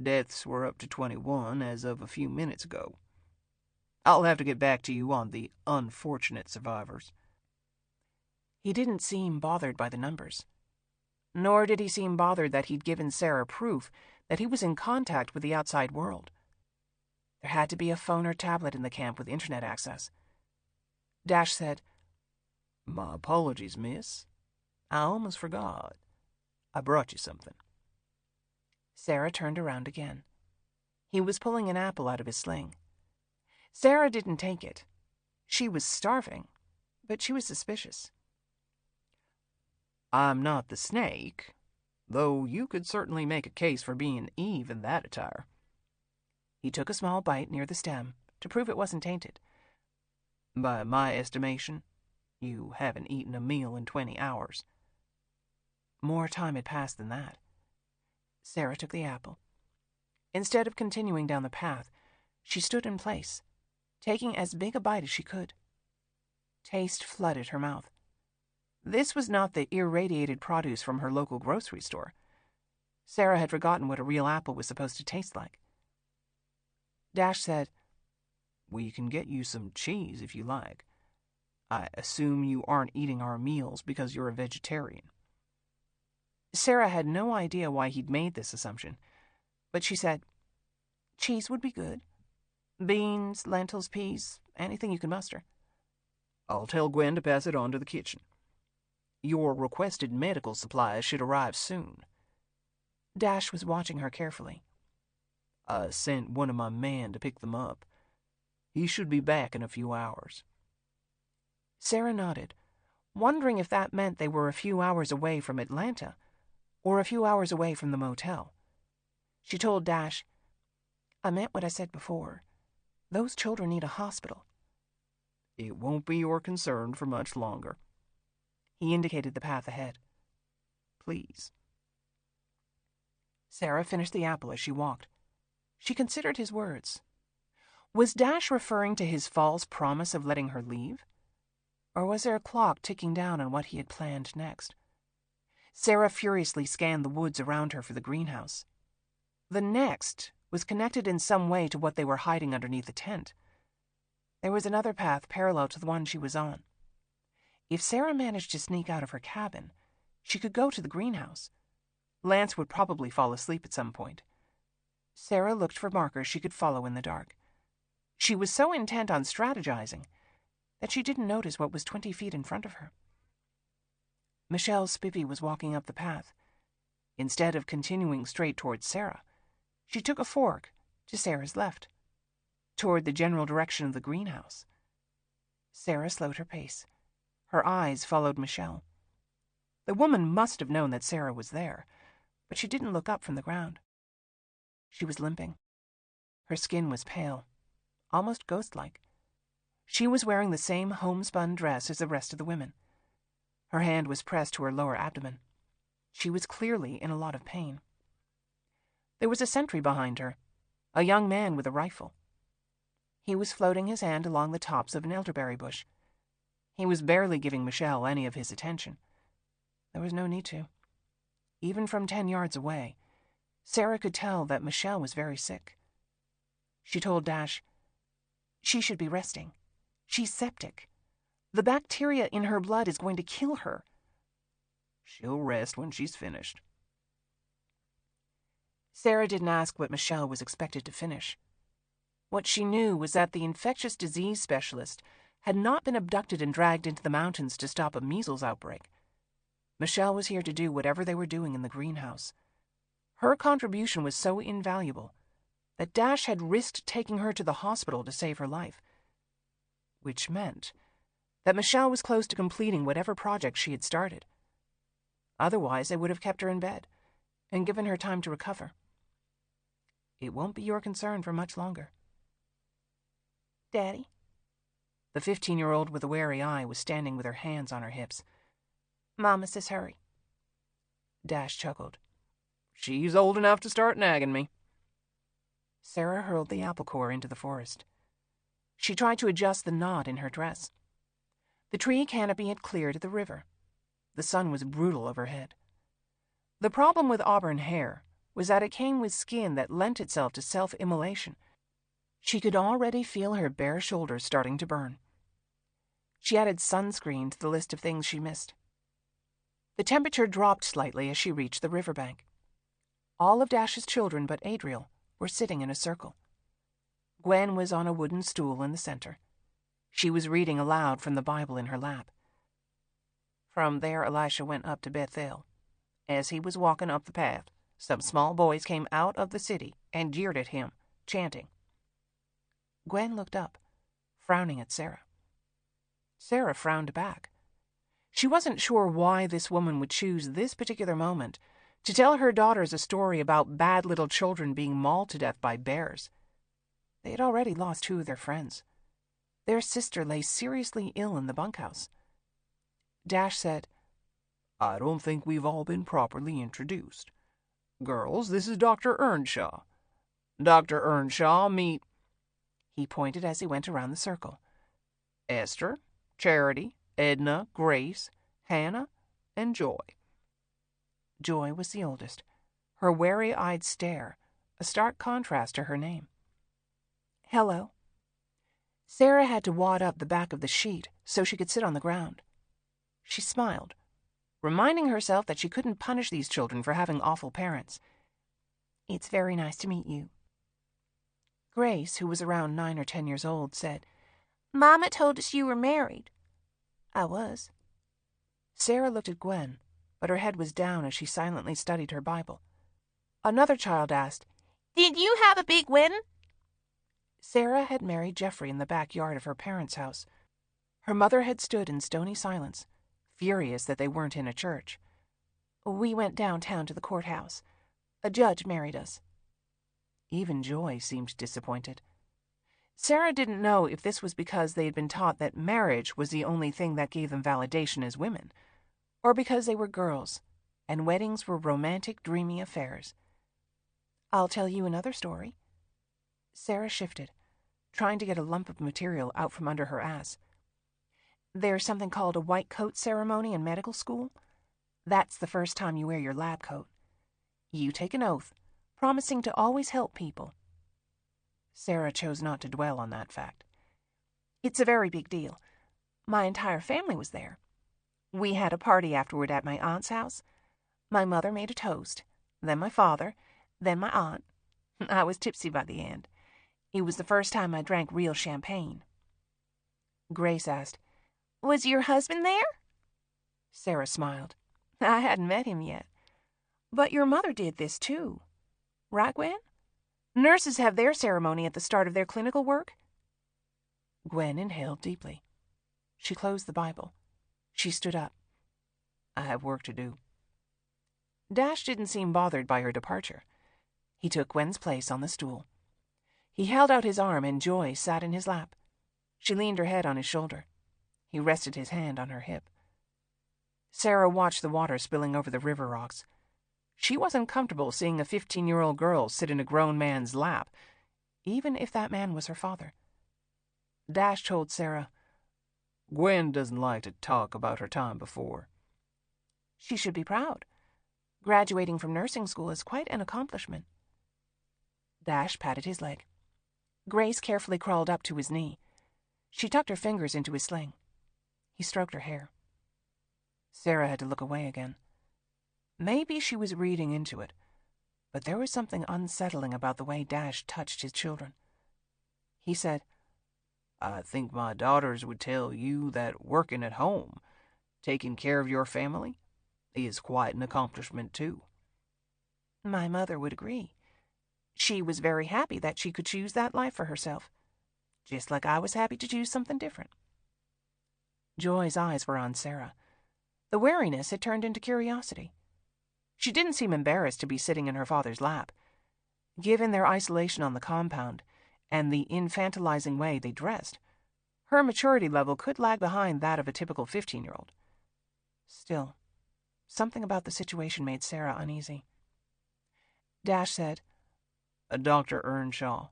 Deaths were up to 21 as of a few minutes ago. I'll have to get back to you on the unfortunate survivors. He didn't seem bothered by the numbers. Nor did he seem bothered that he'd given Sarah proof that he was in contact with the outside world. There had to be a phone or tablet in the camp with internet access. Dash said, My apologies, miss. I almost forgot. I brought you something. Sarah turned around again. He was pulling an apple out of his sling. Sarah didn't take it. She was starving, but she was suspicious. I'm not the snake, though you could certainly make a case for being Eve in that attire. He took a small bite near the stem to prove it wasn't tainted. By my estimation, you haven't eaten a meal in 20 hours. More time had passed than that. Sarah took the apple. Instead of continuing down the path, she stood in place, taking as big a bite as she could. Taste flooded her mouth. This was not the irradiated produce from her local grocery store. Sarah had forgotten what a real apple was supposed to taste like. Dash said, "We can get you some cheese if you like. I assume you aren't eating our meals because you're a vegetarian." Sarah had no idea why he'd made this assumption, but she said, "Cheese would be good. Beans, lentils, peas, anything you can muster." "I'll tell Gwen to pass it on to the kitchen. Your requested medical supplies should arrive soon." Dash was watching her carefully. "I sent one of my men to pick them up. He should be back in a few hours." Sarah nodded, wondering if that meant they were a few hours away from Atlanta, or a few hours away from the motel. She told Dash, "I meant what I said before. Those children need a hospital." "It won't be your concern for much longer." He indicated the path ahead. "Please." Sarah finished the apple as she walked. She considered his words. Was Dash referring to his false promise of letting her leave? Or was there a clock ticking down on what he had planned next? Sarah furiously scanned the woods around her for the greenhouse. The next was connected in some way to what they were hiding underneath the tent. There was another path parallel to the one she was on. If Sarah managed to sneak out of her cabin, she could go to the greenhouse. Lance would probably fall asleep at some point. Sarah looked for markers she could follow in the dark. She was so intent on strategizing that she didn't notice what was 20 feet in front of her. Michelle Spivey was walking up the path. Instead of continuing straight towards Sarah, she took a fork to Sarah's left, toward the general direction of the greenhouse. Sarah slowed her pace. Her eyes followed Michelle. The woman must have known that Sarah was there, but she didn't look up from the ground. She was limping. Her skin was pale, almost ghost-like. She was wearing the same homespun dress as the rest of the women. Her hand was pressed to her lower abdomen. She was clearly in a lot of pain. There was a sentry behind her, a young man with a rifle. He was floating his hand along the tops of an elderberry bush. He was barely giving Michelle any of his attention. There was no need to. Even from 10 yards away, Sarah could tell that Michelle was very sick. She told Dash, "She should be resting. She's septic. The bacteria in her blood is going to kill her." "She'll rest when she's finished." Sarah didn't ask what Michelle was expected to finish. What she knew was that the infectious disease specialist had not been abducted and dragged into the mountains to stop a measles outbreak. Michelle was here to do whatever they were doing in the greenhouse. Her contribution was so invaluable that Dash had risked taking her to the hospital to save her life, which meant that Michelle was close to completing whatever project she had started. Otherwise, they would have kept her in bed and given her time to recover. It won't be your concern for much longer. "Daddy?" The 15-year-old with a wary eye was standing with her hands on her hips. "Mama says hurry." Dash chuckled. "She's old enough to start nagging me." Sarah hurled the apple core into the forest. She tried to adjust the knot in her dress. The tree canopy had cleared at the river. The sun was brutal overhead. The problem with auburn hair was that it came with skin that lent itself to self-immolation. She could already feel her bare shoulders starting to burn. She added sunscreen to the list of things she missed. The temperature dropped slightly as she reached the riverbank. All of Dash's children but Adriel were sitting in a circle. Gwen was on a wooden stool in the center. She was reading aloud from the Bible in her lap. "From there Elisha went up to Bethel. As he was walking up the path, some small boys came out of the city and jeered at him, chanting." Gwen looked up, frowning at Sarah. Sarah frowned back. She wasn't sure why this woman would choose this particular moment to tell her daughters a story about bad little children being mauled to death by bears. They had already lost 2 of their friends. Their sister lay seriously ill in the bunkhouse. Dash said, I don't think we've all been properly introduced. Girls, this is Dr. Earnshaw. Dr. Earnshaw, meet—" he pointed as he went around the circle. "Esther, Charity, Edna, Grace, Hannah, and Joy." Joy was the oldest, her wary-eyed stare, a stark contrast to her name. "Hello." Sarah had to wad up the back of the sheet so she could sit on the ground. She smiled, reminding herself that she couldn't punish these children for having awful parents. "It's very nice to meet you." Grace, who was around 9 or 10 years old, said, "Mama told us you were married." "I was." Sarah looked at Gwen, but her head was down as she silently studied her Bible. Another child asked, "Did you have a big wedding?" Sarah had married Jeffrey in the backyard of her parents' house. Her mother had stood in stony silence, furious that they weren't in a church. "We went downtown to the courthouse. A judge married us." Even Joy seemed disappointed. Sarah didn't know if this was because they had been taught that marriage was the only thing that gave them validation as women, or because they were girls, and weddings were romantic, dreamy affairs. "I'll tell you another story." Sarah shifted, trying to get a lump of material out from under her ass. "There's something called a white coat ceremony in medical school. That's the first time you wear your lab coat. You take an oath, promising to always help people." Sarah chose not to dwell on that fact. "It's a very big deal. My entire family was there. We had a party afterward at my aunt's house. My mother made a toast, then my father, then my aunt. I was tipsy by the end. It was the first time I drank real champagne." Grace asked, "Was your husband there?" Sarah smiled. "I hadn't met him yet. But your mother did this too. Right, Gwen? Nurses have their ceremony at the start of their clinical work." Gwen inhaled deeply. She closed the Bible. She stood up. "I have work to do." Dash didn't seem bothered by her departure. He took Gwen's place on the stool. He held out his arm and Joy sat in his lap. She leaned her head on his shoulder. He rested his hand on her hip. Sarah watched the water spilling over the river rocks. She wasn't comfortable seeing a 15-year-old girl sit in a grown man's lap, even if that man was her father. Dash told Sarah, "Gwen doesn't like to talk about her time before." "She should be proud. Graduating from nursing school is quite an accomplishment." Dash patted his leg. Grace carefully crawled up to his knee. She tucked her fingers into his sling. He stroked her hair. Sarah had to look away again. Maybe she was reading into it, but there was something unsettling about the way Dash touched his children. He said, "I think my daughters would tell you that working at home, taking care of your family, is quite an accomplishment too." "My mother would agree. She was very happy that she could choose that life for herself, just like I was happy to choose something different." Joy's eyes were on Sarah. The wariness had turned into curiosity. She didn't seem embarrassed to be sitting in her father's lap. Given their isolation on the compound and the infantilizing way they dressed, her maturity level could lag behind that of a typical 15-year-old. Still, something about the situation made Sarah uneasy. Dash said, "Dr. Earnshaw,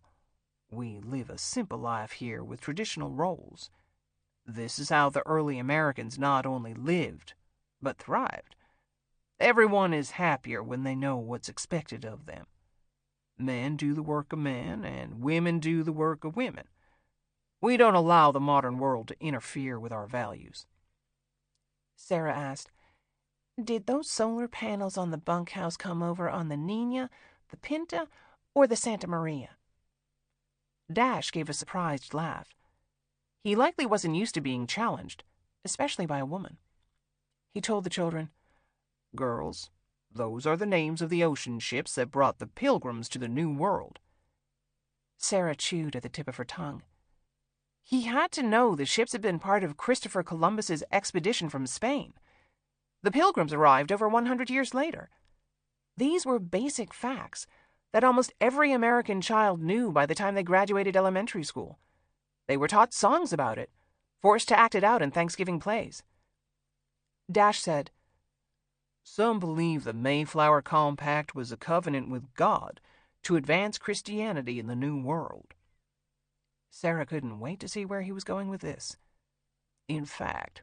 we live a simple life here with traditional roles. This is how the early Americans not only lived, but thrived. Everyone is happier when they know what's expected of them. Men do the work of men, and women do the work of women. We don't allow the modern world to interfere with our values." Sarah asked, "Did those solar panels on the bunkhouse come over on the Nina, the Pinta, or the Santa Maria?" Dash gave a surprised laugh. He likely wasn't used to being challenged, especially by a woman. He told the children, "Girls, those are the names of the ocean ships that brought the Pilgrims to the New World." Sarah chewed at the tip of her tongue. He had to know the ships had been part of Christopher Columbus's expedition from Spain. The Pilgrims arrived over 100 years later. These were basic facts that almost every American child knew by the time they graduated elementary school. They were taught songs about it, forced to act it out in Thanksgiving plays. Dash said, Some believe the Mayflower Compact was a covenant with God to advance Christianity in the New World. Sarah couldn't wait to see where he was going with this. In fact,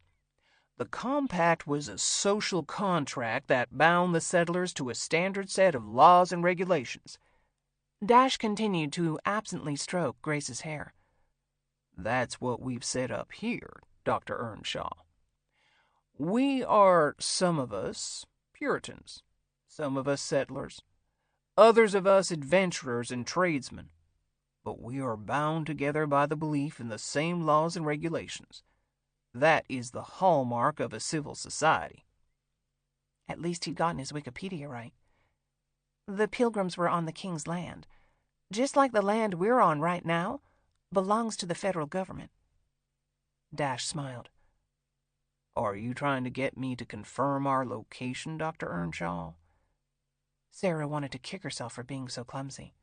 the compact was a social contract that bound the settlers to a standard set of laws and regulations. Dash continued to absently stroke Grace's hair. That's what we've set up here, Dr. Earnshaw. We are, some of us, Puritans, some of us settlers, others of us adventurers and tradesmen, but we are bound together by the belief in the same laws and regulations. That is the hallmark of a civil society. At least he'd gotten his Wikipedia right. The Pilgrims were on the King's land, just like the land we're on right now belongs to the federal government. Dash smiled. Are you trying to get me to confirm our location, Dr. Earnshaw? Sarah wanted to kick herself for being so clumsy.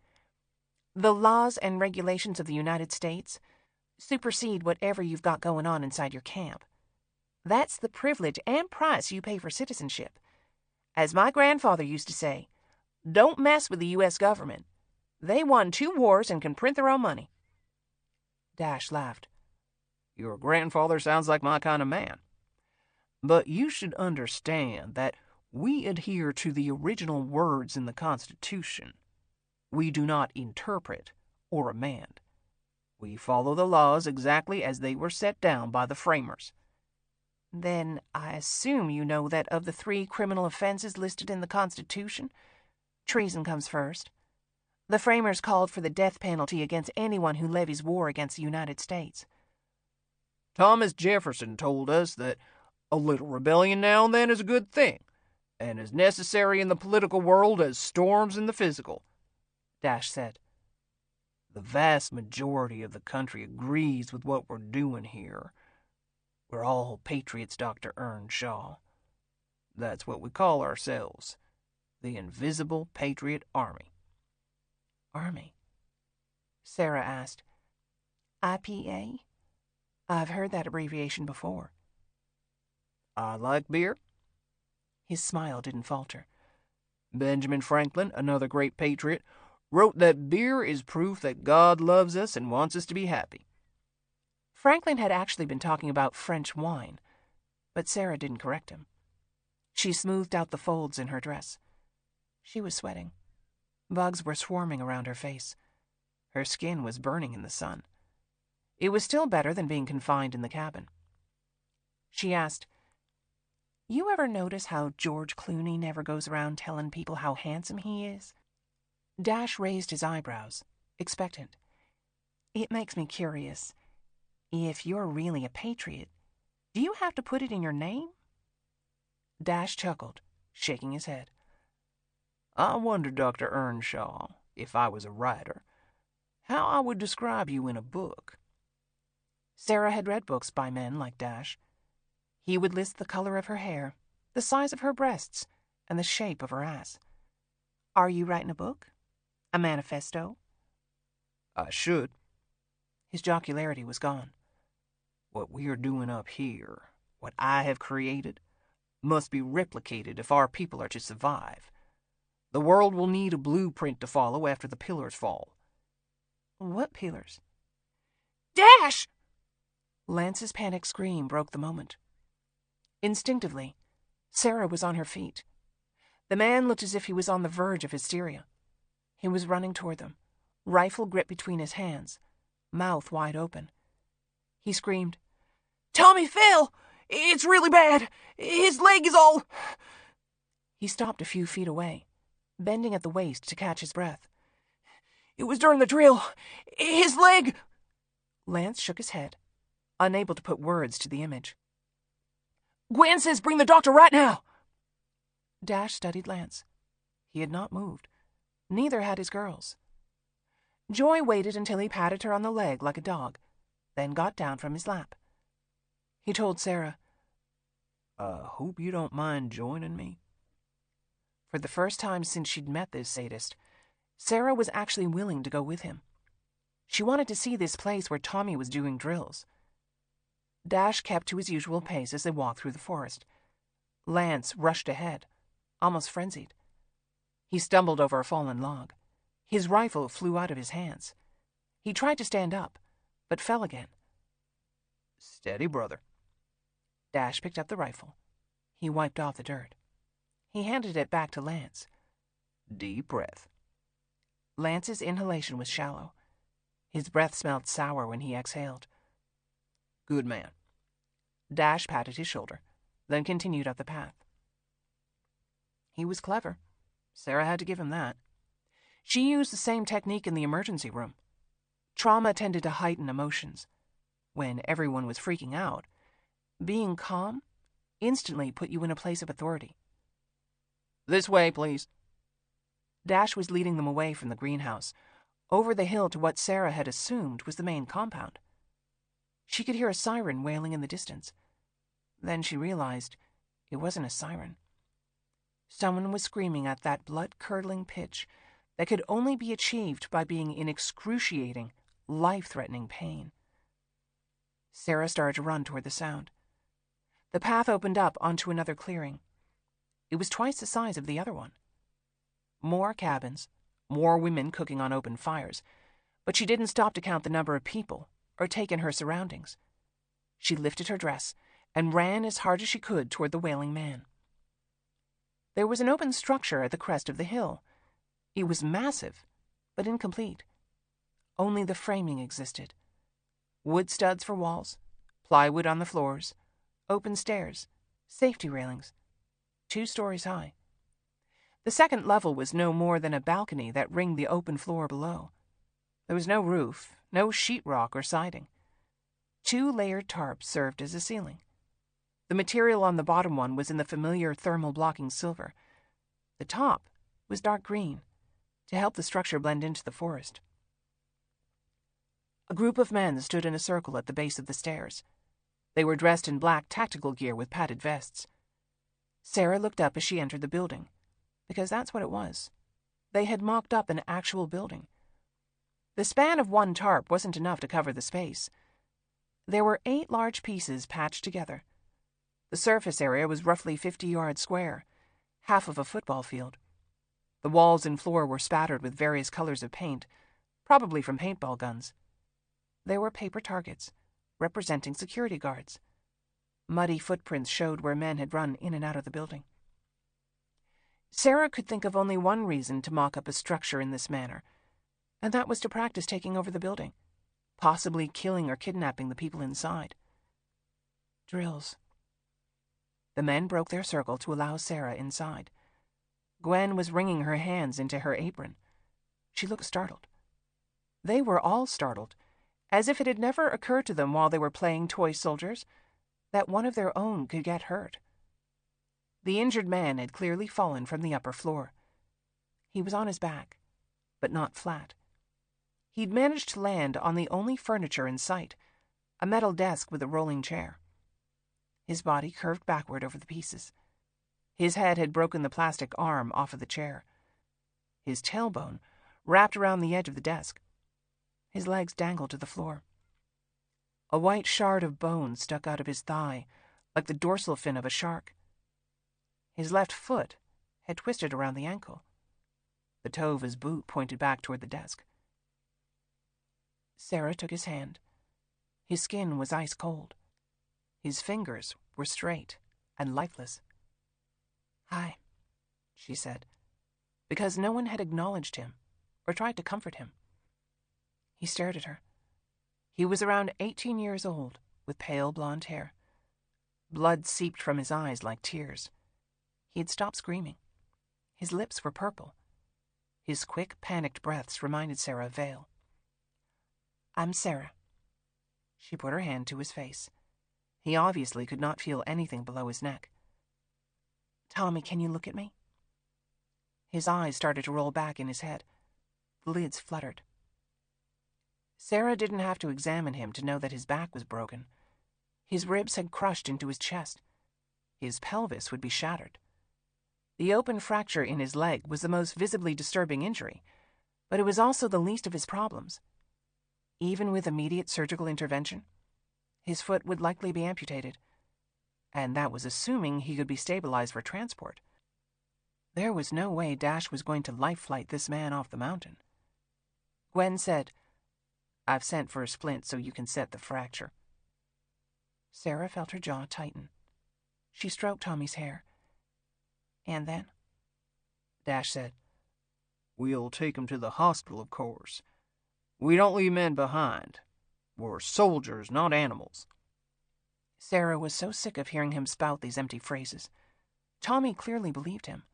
The laws and regulations of the United States supersede whatever you've got going on inside your camp. That's the privilege and price you pay for citizenship. As my grandfather used to say, don't mess with the U.S. government. They won 2 wars and can print their own money. Dash laughed. Your grandfather sounds like my kind of man. But you should understand that we adhere to the original words in the Constitution. We do not interpret or amend. We follow the laws exactly as they were set down by the framers. Then I assume you know that of the 3 criminal offenses listed in the Constitution, treason comes first. The framers called for the death penalty against anyone who levies war against the United States. Thomas Jefferson told us that a little rebellion now and then is a good thing, and as necessary in the political world as storms in the physical, Dash said. The vast majority of the country agrees with what we're doing here. We're all patriots, Dr. Earnshaw. That's what we call ourselves, the Invisible Patriot Army. Army? Sarah asked. IPA? I've heard that abbreviation before. I like beer. His smile didn't falter. Benjamin Franklin, another great patriot, wrote that beer is proof that God loves us and wants us to be happy. Franklin had actually been talking about French wine, but Sarah didn't correct him. She smoothed out the folds in her dress. She was sweating. Bugs were swarming around her face. Her skin was burning in the sun. It was still better than being confined in the cabin. She asked, You ever notice how George Clooney never goes around telling people how handsome he is? Dash raised his eyebrows, expectant. It makes me curious. If you're really a patriot, do you have to put it in your name? Dash chuckled, shaking his head. I wonder, Dr. Earnshaw, if I was a writer, how I would describe you in a book. Sarah had read books by men like Dash. He would list the color of her hair, the size of her breasts, and the shape of her ass. Are you writing a book? A manifesto? I should. His jocularity was gone. What we are doing up here, what I have created, must be replicated if our people are to survive. The world will need a blueprint to follow after the pillars fall. What pillars? Dash! Lance's panic scream broke the moment. Instinctively, Sarah was on her feet. The man looked as if he was on the verge of hysteria. He was running toward them, rifle gripped between his hands, mouth wide open. He screamed, Tommy fell! It's really bad! His leg is all... He stopped a few feet away, bending at the waist to catch his breath. It was during the drill. His leg... Lance shook his head, unable to put words to the image. Gwen says bring the doctor right now. Dash studied Lance. He had not moved. Neither had his girls. Joy waited until he patted her on the leg like a dog, then got down from his lap. He told Sarah, Hope you don't mind joining me. For the first time since she'd met this sadist, Sarah was actually willing to go with him. She wanted to see this place where Tommy was doing drills. Dash kept to his usual pace as they walked through the forest. Lance rushed ahead, almost frenzied. He stumbled over a fallen log. His rifle flew out of his hands. He tried to stand up, but fell again. Steady, brother. Dash picked up the rifle. He wiped off the dirt. He handed it back to Lance. Deep breath. Lance's inhalation was shallow. His breath smelled sour when he exhaled. Good man. Dash patted his shoulder, then continued up the path. He was clever. Sarah had to give him that. She used the same technique in the emergency room. Trauma tended to heighten emotions. When everyone was freaking out, being calm instantly put you in a place of authority. This way, please. Dash was leading them away from the greenhouse, over the hill to what Sarah had assumed was the main compound. She could hear a siren wailing in the distance. Then she realized it wasn't a siren. Someone was screaming at that blood-curdling pitch that could only be achieved by being in excruciating, life-threatening pain. Sarah started to run toward the sound. The path opened up onto another clearing. It was twice the size of the other one. More cabins, more women cooking on open fires, but she didn't stop to count the number of people or take in her surroundings. She lifted her dress and ran as hard as she could toward the wailing man. There was an open structure at the crest of the hill. It was massive, but incomplete. Only the framing existed. Wood studs for walls, plywood on the floors, open stairs, safety railings, 2 stories high. The second level was no more than a balcony that ringed the open floor below. There was no roof, no sheetrock or siding. 2 layered tarps served as a ceiling. The material on the bottom one was in the familiar thermal blocking silver. The top was dark green, to help the structure blend into the forest. A group of men stood in a circle at the base of the stairs. They were dressed in black tactical gear with padded vests. Sarah looked up as she entered the building, because that's what it was. They had mocked up an actual building. The span of 1 tarp wasn't enough to cover the space. There were 8 large pieces patched together. The surface area was roughly 50 yards square, half of a football field. The walls and floor were spattered with various colors of paint, probably from paintball guns. There were paper targets, representing security guards. Muddy footprints showed where men had run in and out of the building. Sarah could think of only one reason to mock up a structure in this manner, and that was to practice taking over the building, possibly killing or kidnapping the people inside. Drills. The men broke their circle to allow Sarah inside. Gwen was wringing her hands into her apron. She looked startled. They were all startled, as if it had never occurred to them while they were playing toy soldiers that one of their own could get hurt. The injured man had clearly fallen from the upper floor. He was on his back, but not flat. He'd managed to land on the only furniture in sight, a metal desk with a rolling chair. His body curved backward over the pieces. His head had broken the plastic arm off of the chair. His tailbone wrapped around the edge of the desk. His legs dangled to the floor. A white shard of bone stuck out of his thigh, like the dorsal fin of a shark. His left foot had twisted around the ankle. The toe of his boot pointed back toward the desk. Sarah took his hand. His skin was ice cold. His fingers were straight and lifeless. "Hi," she said, because no one had acknowledged him or tried to comfort him. He stared at her. He was around 18 years old, with pale blonde hair. Blood seeped from his eyes like tears. He had stopped screaming. His lips were purple. His quick, panicked breaths reminded Sarah of Vale. "I'm Sarah." She put her hand to his face. He obviously could not feel anything below his neck. "Tommy, can you look at me?" His eyes started to roll back in his head. The lids fluttered. Sarah didn't have to examine him to know that his back was broken. His ribs had crushed into his chest. His pelvis would be shattered. The open fracture in his leg was the most visibly disturbing injury, but it was also the least of his problems. Even with immediate surgical intervention, his foot would likely be amputated, and that was assuming he could be stabilized for transport. There was no way Dash was going to life flight this man off the mountain. Gwen said, "I've sent for a splint so you can set the fracture." Sarah felt her jaw tighten. She stroked Tommy's hair. "And then?" Dash said, "We'll take him to the hospital, of course. We don't leave men behind. We're soldiers, not animals." Sarah was so sick of hearing him spout these empty phrases. Tommy clearly believed him.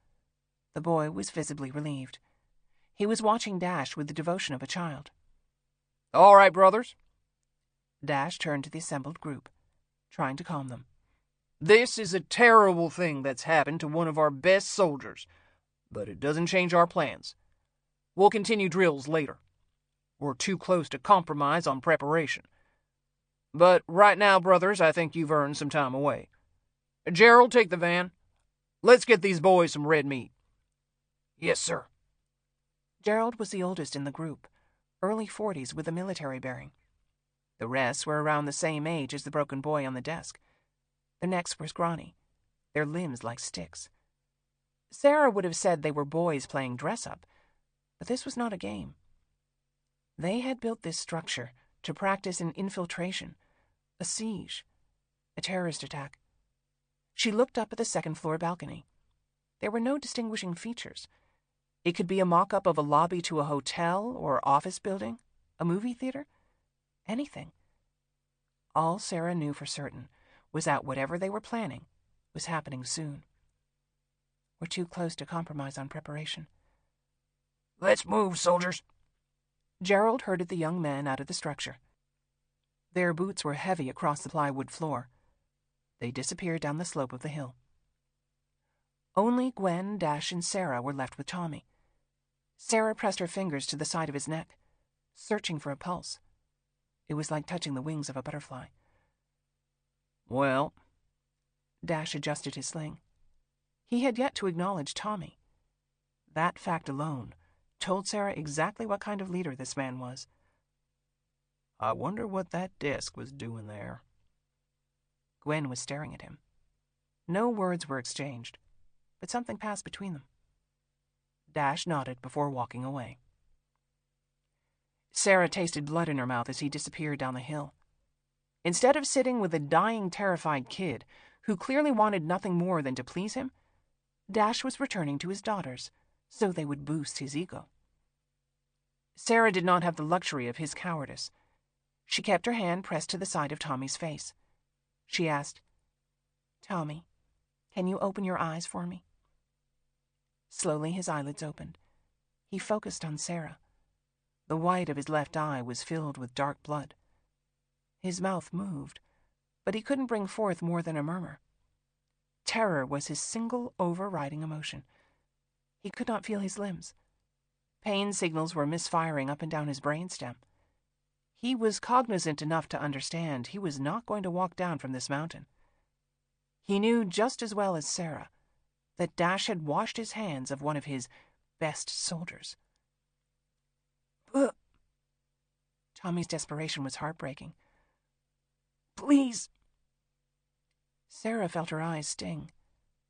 The boy was visibly relieved. He was watching Dash with the devotion of a child. "All right, brothers." Dash turned to the assembled group, trying to calm them. "This is a terrible thing that's happened to one of our best soldiers, but it doesn't change our plans. We'll continue drills later. We're too close to compromise on preparation. But right now, brothers, I think you've earned some time away. Gerald, take the van. Let's get these boys some red meat." "Yes, sir." Gerald was the oldest in the group, early 40s with a military bearing. The rest were around the same age as the broken boy on the desk. Their necks were scrawny, their limbs like sticks. Sarah would have said they were boys playing dress-up, but this was not a game. They had built this structure to practice an infiltration, a siege, a terrorist attack. She looked up at the second-floor balcony. There were no distinguishing features. It could be a mock-up of a lobby to a hotel or office building, a movie theater, anything. All Sarah knew for certain was that whatever they were planning was happening soon. We're too close to compromise on preparation. "Let's move, soldiers." Gerald herded the young men out of the structure. Their boots were heavy across the plywood floor. They disappeared down the slope of the hill. Only Gwen, Dash, and Sarah were left with Tommy. Sarah pressed her fingers to the side of his neck, searching for a pulse. It was like touching the wings of a butterfly. "Well," Dash adjusted his sling. He had yet to acknowledge Tommy. That fact alone told Sarah exactly what kind of leader this man was. "I wonder what that desk was doing there." Gwen was staring at him. No words were exchanged, but something passed between them. Dash nodded before walking away. Sarah tasted blood in her mouth as he disappeared down the hill. Instead of sitting with a dying, terrified kid who clearly wanted nothing more than to please him, Dash was returning to his daughters so they would boost his ego. Sarah did not have the luxury of his cowardice. She kept her hand pressed to the side of Tommy's face. She asked, "Tommy, can you open your eyes for me?" Slowly his eyelids opened. He focused on Sarah. The white of his left eye was filled with dark blood. His mouth moved, but he couldn't bring forth more than a murmur. Terror was his single overriding emotion. He could not feel his limbs. Pain signals were misfiring up and down his brainstem. He was cognizant enough to understand he was not going to walk down from this mountain. He knew just as well as Sarah that Dash had washed his hands of one of his best soldiers. Ugh. Tommy's desperation was heartbreaking. "Please." Sarah felt her eyes sting,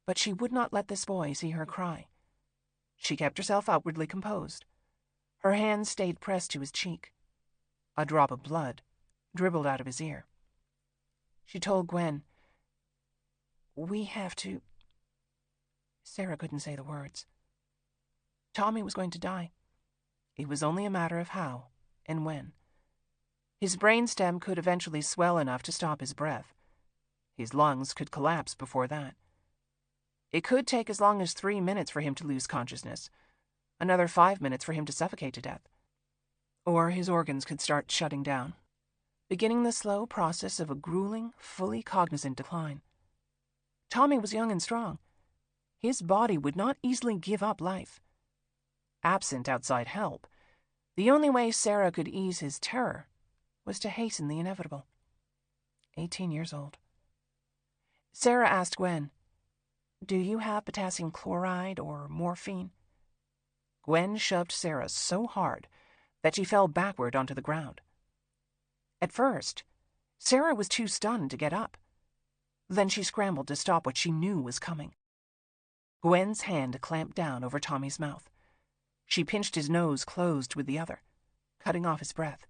but she would not let this boy see her cry. She kept herself outwardly composed. Her hand stayed pressed to his cheek. A drop of blood dribbled out of his ear. She told Gwen, "We have to—" Sarah couldn't say the words. Tommy was going to die. It was only a matter of how and when. His brainstem could eventually swell enough to stop his breath. His lungs could collapse before that. It could take as long as 3 minutes for him to lose consciousness, another 5 minutes for him to suffocate to death. Or his organs could start shutting down, beginning the slow process of a grueling, fully cognizant decline. Tommy was young and strong. His body would not easily give up life. Absent outside help, the only way Sarah could ease his terror was to hasten the inevitable. 18 years old. Sarah asked Gwen, Do you have potassium chloride or morphine? Gwen shoved Sarah so hard that she fell backward onto the ground. At first, Sarah was too stunned to get up. Then she scrambled to stop what she knew was coming. Gwen's hand clamped down over Tommy's mouth. She pinched his nose closed with the other, cutting off his breath.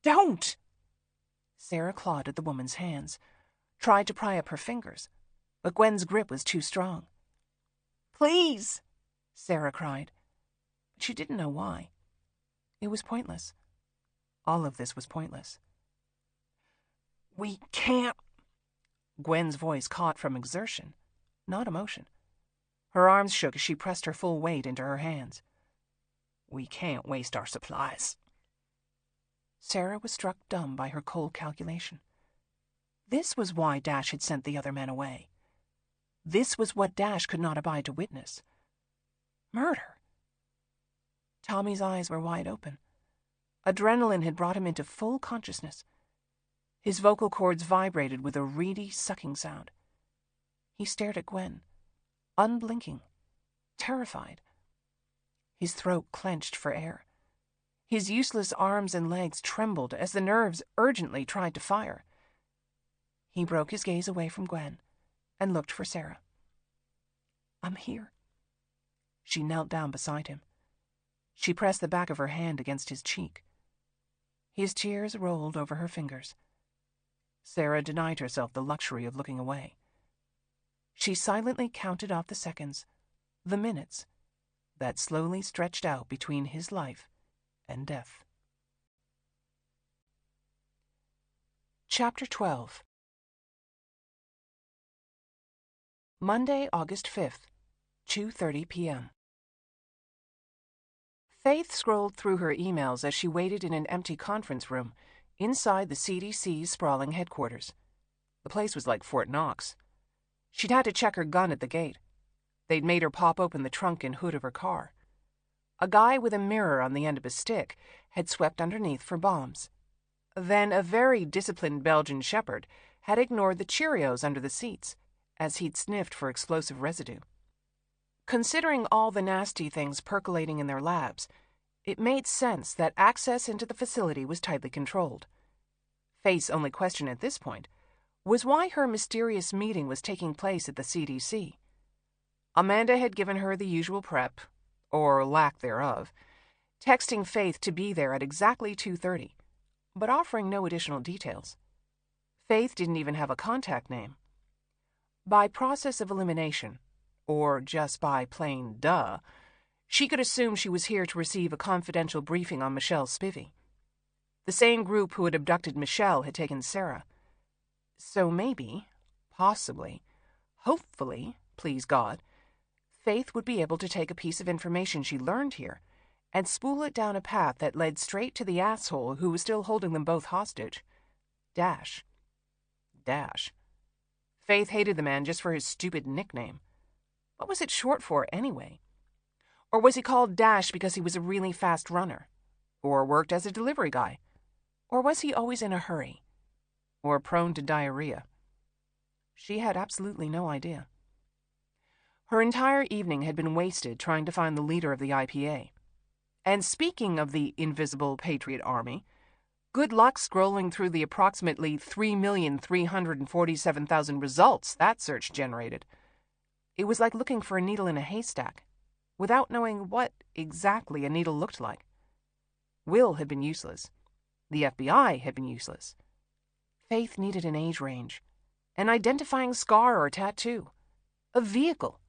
"Don't!" Sarah clawed at the woman's hands, tried to pry up her fingers, but Gwen's grip was too strong. "Please!" Sarah cried. But she didn't know why. It was pointless. All of this was pointless. "We can't." Gwen's voice caught from exertion, not emotion. Her arms shook as she pressed her full weight into her hands. "We can't waste our supplies." Sarah was struck dumb by her cold calculation. This was why Dash had sent the other men away. This was what Dash could not abide to witness. Murder. Tommy's eyes were wide open. Adrenaline had brought him into full consciousness. His vocal cords vibrated with a reedy, sucking sound. He stared at Gwen, unblinking, terrified. His throat clenched for air. His useless arms and legs trembled as the nerves urgently tried to fire. He broke his gaze away from Gwen and looked for Sarah. "I'm here." She knelt down beside him. She pressed the back of her hand against his cheek. His tears rolled over her fingers. Sarah denied herself the luxury of looking away. She silently counted off the seconds, the minutes, that slowly stretched out between his life and death. Chapter 12. Monday, August 5th, 2:30 p.m. Faith scrolled through her emails as she waited in an empty conference room inside the CDC's sprawling headquarters. The place was like Fort Knox. She'd had to check her gun at the gate. They'd made her pop open the trunk and hood of her car. A guy with a mirror on the end of a stick had swept underneath for bombs. Then a very disciplined Belgian shepherd had ignored the Cheerios under the seats, as he'd sniffed for explosive residue. Considering all the nasty things percolating in their labs, it made sense that access into the facility was tightly controlled. Faith's only question at this point was why her mysterious meeting was taking place at the CDC. Amanda had given her the usual prep, or lack thereof, texting Faith to be there at exactly 2:30, but offering no additional details. Faith didn't even have a contact name. By process of elimination, or just by plain duh, she could assume she was here to receive a confidential briefing on Michelle Spivey. The same group who had abducted Michelle had taken Sarah. So maybe, possibly, hopefully, please God, Faith would be able to take a piece of information she learned here and spool it down a path that led straight to the asshole who was still holding them both hostage. Dash. Faith hated the man just for his stupid nickname. What was it short for, anyway? Or was he called Dash because he was a really fast runner? Or worked as a delivery guy? Or was he always in a hurry? Or prone to diarrhea? She had absolutely no idea. Her entire evening had been wasted trying to find the leader of the IPA. And speaking of the invisible Patriot Army, good luck scrolling through the approximately 3,347,000 results that search generated. It was like looking for a needle in a haystack, without knowing what exactly a needle looked like. Will had been useless. The FBI had been useless. Faith needed an age range, an identifying scar or tattoo, a vehicle,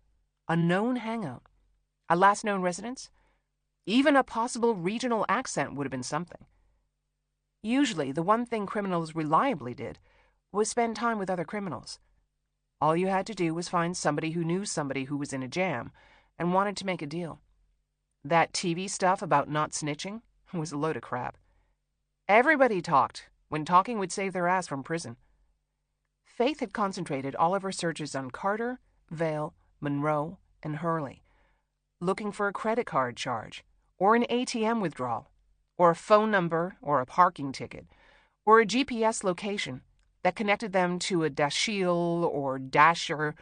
a known hangout, a last known residence. Even a possible regional accent would have been something. Usually, the one thing criminals reliably did was spend time with other criminals. All you had to do was find somebody who knew somebody who was in a jam and wanted to make a deal. That TV stuff about not snitching was a load of crap. Everybody talked when talking would save their ass from prison. Faith had concentrated all of her searches on Carter, Vale, Monroe, and Hurley, looking for a credit card charge, or an ATM withdrawal, or a phone number, or a parking ticket, or a GPS location that connected them to a Dashiell or Dasher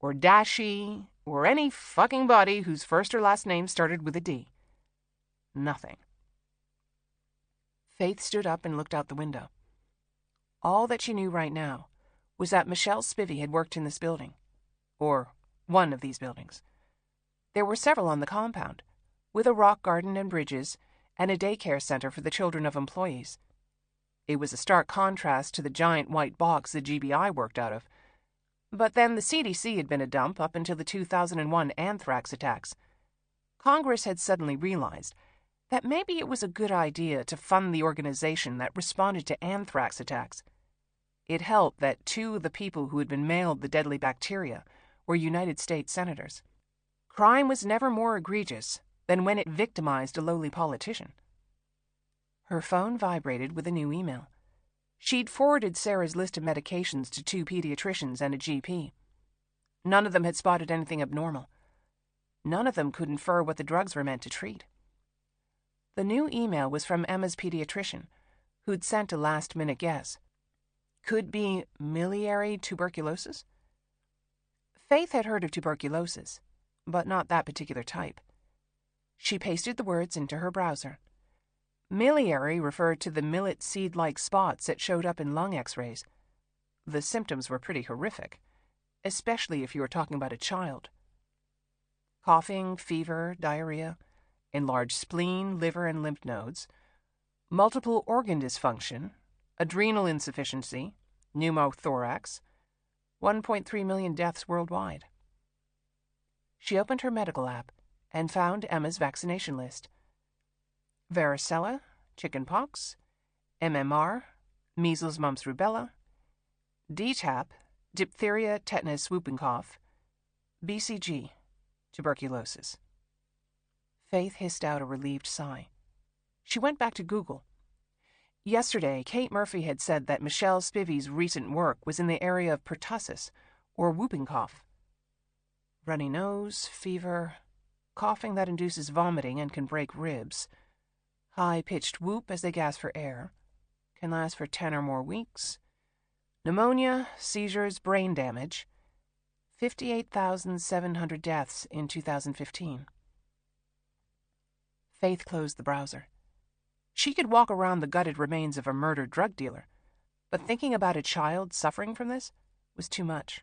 or Dashi, or any fucking body whose first or last name started with a D. Nothing. Faith stood up and looked out the window. All that she knew right now was that Michelle Spivey had worked in this building, or one of these buildings. There were several on the compound, with a rock garden and bridges, and a daycare center for the children of employees. It was a stark contrast to the giant white box the GBI worked out of. But then the CDC had been a dump up until the 2001 anthrax attacks. Congress had suddenly realized that maybe it was a good idea to fund the organization that responded to anthrax attacks. It helped that 2 of the people who had been mailed the deadly bacteria were United States senators. Crime was never more egregious than when it victimized a lowly politician. Her phone vibrated with a new email. She'd forwarded Sarah's list of medications to 2 pediatricians and a GP. None of them had spotted anything abnormal. None of them could infer what the drugs were meant to treat. The new email was from Emma's pediatrician, who'd sent a last-minute guess. Could be miliary tuberculosis? Faith had heard of tuberculosis, but not that particular type. She pasted the words into her browser. Miliary referred to the millet seed-like spots that showed up in lung x-rays. The symptoms were pretty horrific, especially if you were talking about a child. Coughing, fever, diarrhea, enlarged spleen, liver, and lymph nodes, multiple organ dysfunction, adrenal insufficiency, pneumothorax, 1.3 million deaths worldwide. She opened her medical app and found Emma's vaccination list. Varicella, chickenpox, MMR, measles, mumps, rubella, DTaP, diphtheria, tetanus, whooping cough, BCG, tuberculosis. Faith hissed out a relieved sigh. She went back to Google. Yesterday, Kate Murphy had said that Michelle Spivey's recent work was in the area of pertussis, or whooping cough. Runny nose, fever, coughing that induces vomiting and can break ribs, high-pitched whoop as they gasp for air, can last for 10 or more weeks, pneumonia, seizures, brain damage, 58,700 deaths in 2015. Faith closed the browser. She could walk around the gutted remains of a murdered drug dealer, but thinking about a child suffering from this was too much.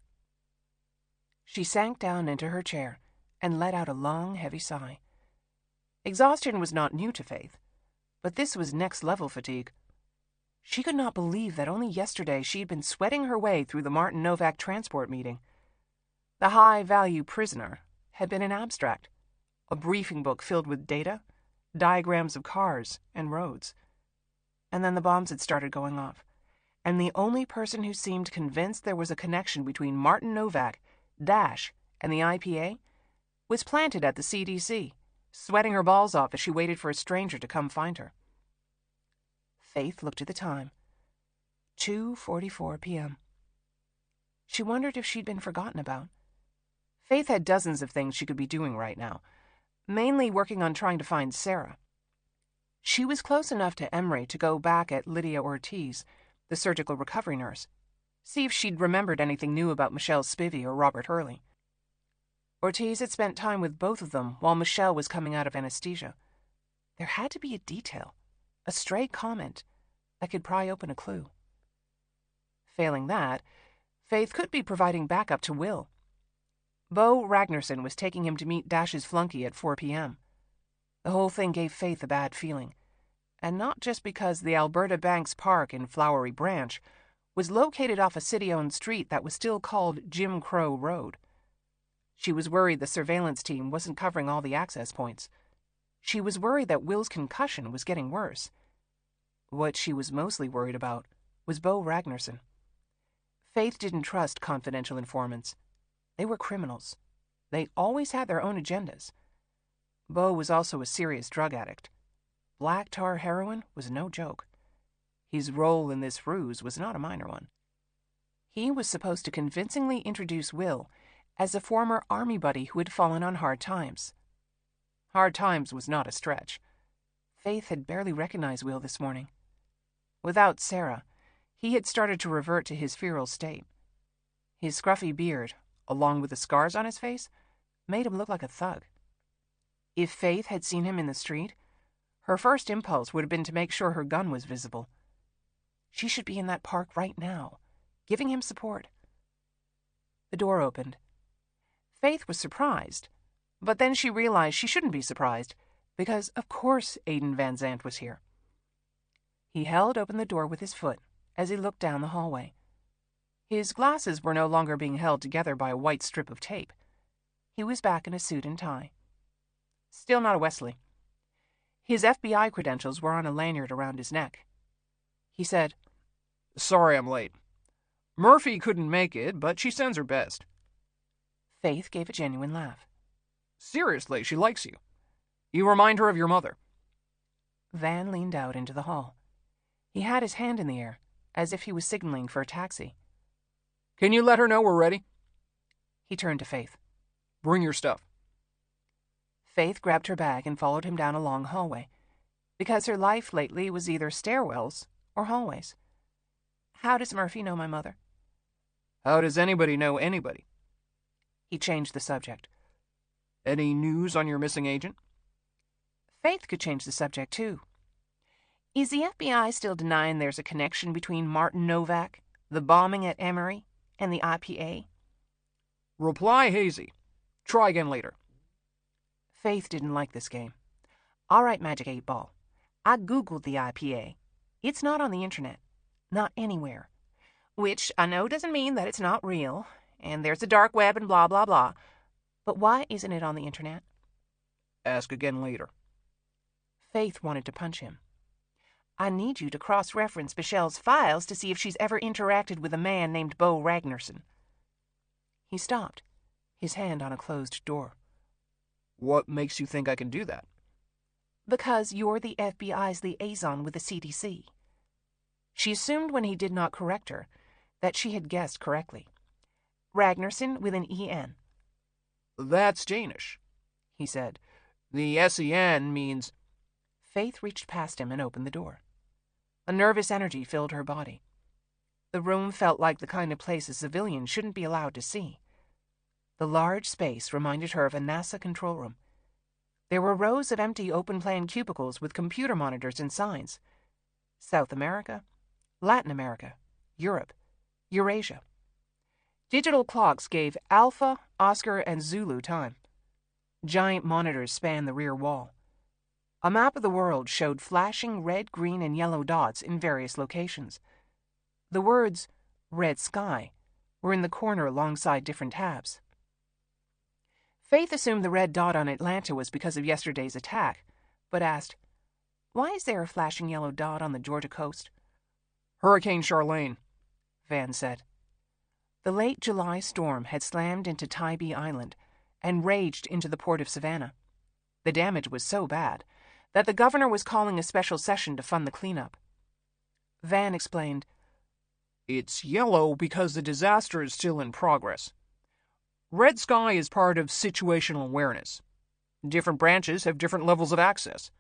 She sank down into her chair and let out a long, heavy sigh. Exhaustion was not new to Faith, but this was next-level fatigue. She could not believe that only yesterday she had been sweating her way through the Martin Novak transport meeting. The high-value prisoner had been an abstract, a briefing book filled with data, diagrams of cars and roads. And then the bombs had started going off, and the only person who seemed convinced there was a connection between Martin Novak, Dash, and the IPA was planted at the CDC, sweating her balls off as she waited for a stranger to come find her. Faith looked at the time. 2:44 p.m. She wondered if she'd been forgotten about. Faith had dozens of things she could be doing right now, mainly working on trying to find Sarah. She was close enough to Emory to go back at Lydia Ortiz, the surgical recovery nurse, see if she'd remembered anything new about Michelle Spivey or Robert Hurley. Ortiz had spent time with both of them while Michelle was coming out of anesthesia. There had to be a detail, a stray comment, that could pry open a clue. Failing that, Faith could be providing backup to Will. Bo Ragnarsson was taking him to meet Dash's flunky at 4 p.m. The whole thing gave Faith a bad feeling, and not just because the Alberta Banks Park in Flowery Branch was located off a city-owned street that was still called Jim Crow Road. She was worried the surveillance team wasn't covering all the access points. She was worried that Will's concussion was getting worse. What she was mostly worried about was Bo Ragnarsson. Faith didn't trust confidential informants. They were criminals. They always had their own agendas. Bo was also a serious drug addict. Black tar heroin was no joke. His role in this ruse was not a minor one. He was supposed to convincingly introduce Will as a former army buddy who had fallen on hard times. Hard times was not a stretch. Faith had barely recognized Will this morning. Without Sarah, he had started to revert to his feral state. His scruffy beard, along with the scars on his face, made him look like a thug. If Faith had seen him in the street, her first impulse would have been to make sure her gun was visible. She should be in that park right now, giving him support. The door opened. Faith was surprised, but then she realized she shouldn't be surprised, because of course Aiden Van Zandt was here. He held open the door with his foot as he looked down the hallway. His glasses were no longer being held together by a white strip of tape. He was back in a suit and tie. Still not a Wesley. His FBI credentials were on a lanyard around his neck. He said, "Sorry I'm late. Murphy couldn't make it, but she sends her best." Faith gave a genuine laugh. "Seriously, she likes you. You remind her of your mother." Van leaned out into the hall. He had his hand in the air, as if he was signaling for a taxi. "Can you let her know we're ready?" He turned to Faith. "Bring your stuff." Faith grabbed her bag and followed him down a long hallway, because her life lately was either stairwells or hallways. How does Murphy know my mother? How does anybody know anybody? He changed the subject. Any news on your missing agent? Faith could change the subject, too. Is the FBI still denying there's a connection between Martin Novak, the bombing at Emory, and the IPA? Reply hazy. Try again later. Faith didn't like this game. All right, Magic 8 Ball. I Googled the IPA. It's not on the internet. Not anywhere. Which I know doesn't mean that it's not real, and there's a dark web and blah, blah, blah. But why isn't it on the internet? Ask again later. Faith wanted to punch him. I need you to cross-reference Michelle's files to see if she's ever interacted with a man named Bo Ragnarsson. He stopped, his hand on a closed door. What makes you think I can do that? Because you're the FBI's liaison with the CDC. She assumed when he did not correct her that she had guessed correctly. Ragnarsson with an E-N. That's Danish, he said. The S-E-N means... Faith reached past him and opened the door. A nervous energy filled her body. The room felt like the kind of place a civilian shouldn't be allowed to see. The large space reminded her of a NASA control room. There were rows of empty open-plan cubicles with computer monitors and signs. South America, Latin America, Europe, Eurasia. Digital clocks gave Alpha, Oscar, and Zulu time. Giant monitors spanned the rear wall. A map of the world showed flashing red, green, and yellow dots in various locations. The words, Red Sky, were in the corner alongside different tabs. Faith assumed the red dot on Atlanta was because of yesterday's attack, but asked, why is there a flashing yellow dot on the Georgia coast? Hurricane Charlene, Van said. The late July storm had slammed into Tybee Island and raged into the port of Savannah. The damage was so bad that the governor was calling a special session to fund the cleanup. Van explained, It's yellow because the disaster is still in progress. Red Sky is part of situational awareness. Different branches have different levels of access.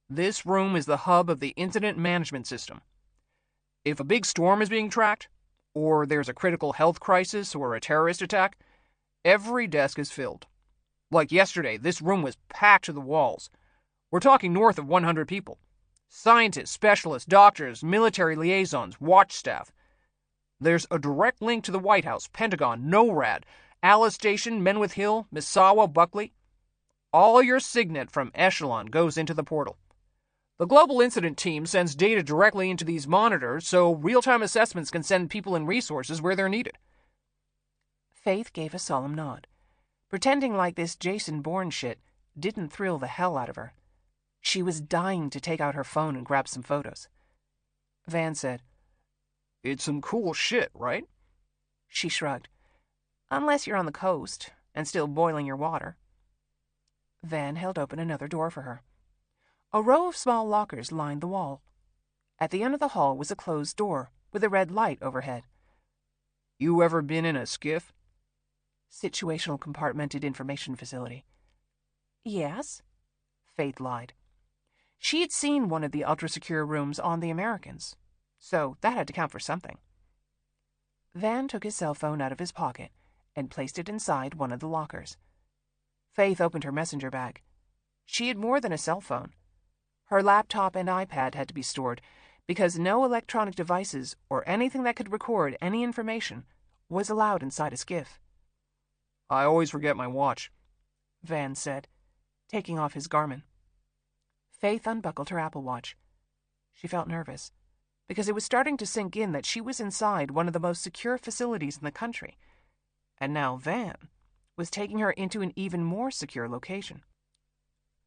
This room is the hub of the incident management system. If a big storm is being tracked, or there's a critical health crisis or a terrorist attack, every desk is filled. Like yesterday, this room was packed to the walls. We're talking north of 100 people. Scientists, specialists, doctors, military liaisons, watch staff. There's a direct link to the White House, Pentagon, NORAD, Alice Station, Menwith Hill, Misawa, Buckley. All your signet from Echelon goes into the portal. The Global Incident Team sends data directly into these monitors so real-time assessments can send people and resources where they're needed. Faith gave a solemn nod, pretending like this Jason Bourne shit didn't thrill the hell out of her. She was dying to take out her phone and grab some photos. Van said, It's some cool shit, right? She shrugged. Unless you're on the coast and still boiling your water. Van held open another door for her. A row of small lockers lined the wall. At the end of the hall was a closed door with a red light overhead. You ever been in a skiff? Situational compartmented information facility. Yes, Faith lied. She had seen one of the ultra-secure rooms on the Americans, so that had to count for something. Van took his cell phone out of his pocket and placed it inside one of the lockers. Faith opened her messenger bag. She had more than a cell phone. Her laptop and iPad had to be stored because no electronic devices or anything that could record any information was allowed inside a skiff. I always forget my watch, Van said, taking off his Garmin. Faith unbuckled her Apple Watch. She felt nervous because it was starting to sink in that she was inside one of the most secure facilities in the country, and now Van was taking her into an even more secure location.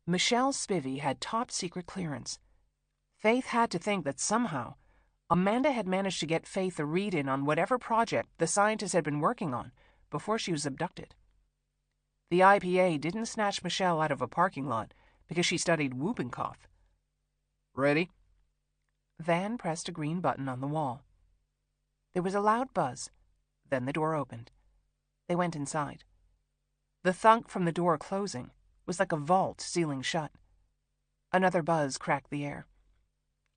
Michelle Spivey had top-secret clearance. Faith had to think that somehow Amanda had managed to get Faith a read-in on whatever project the scientists had been working on before she was abducted. The IPA didn't snatch Michelle out of a parking lot because she studied whooping cough. Ready? Van pressed a green button on the wall. There was a loud buzz. Then the door opened. They went inside. The thunk from the door closing was like a vault sealing shut. Another buzz cracked the air.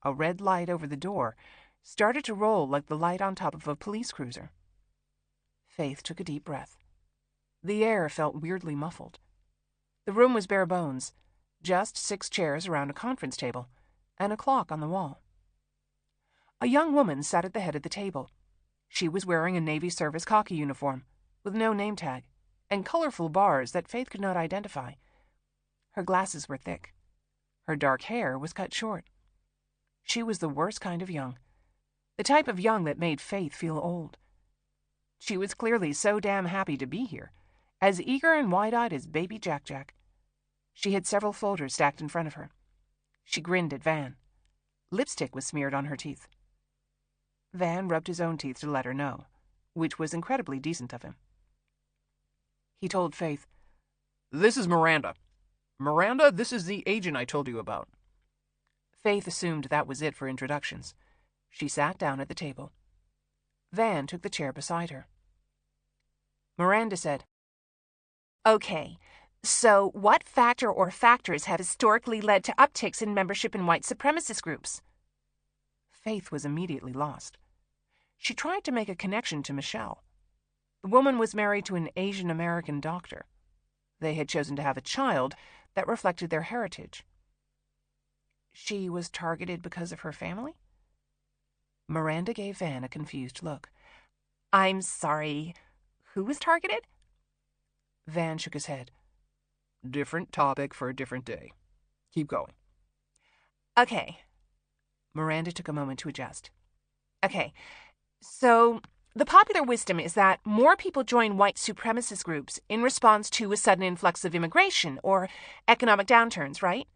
A red light over the door started to roll like the light on top of a police cruiser. Faith took a deep breath. The air felt weirdly muffled. The room was bare bones, just 6 chairs around a conference table, and a clock on the wall. A young woman sat at the head of the table. She was wearing a Navy service khaki uniform, with no name tag, and colorful bars that Faith could not identify. Her glasses were thick. Her dark hair was cut short. She was the worst kind of young, the type of young that made Faith feel old. She was clearly so damn happy to be here, as eager and wide-eyed as baby Jack-Jack. She had several folders stacked in front of her. She grinned at Van. Lipstick was smeared on her teeth. Van rubbed his own teeth to let her know, which was incredibly decent of him. He told Faith, This is Miranda. Miranda, this is the agent I told you about. Faith assumed that was it for introductions. She sat down at the table. Van took the chair beside her. Miranda said, Okay, so what factor or factors have historically led to upticks in membership in white supremacist groups? Faith was immediately lost. She tried to make a connection to Michelle. The woman was married to an Asian American doctor. They had chosen to have a child that reflected their heritage. She was targeted because of her family? Miranda gave Van a confused look. I'm sorry, who was targeted? Van shook his head. Different topic for a different day. Keep going. Okay. Miranda took a moment to adjust. Okay, so the popular wisdom is that more people join white supremacist groups in response to a sudden influx of immigration or economic downturns, right?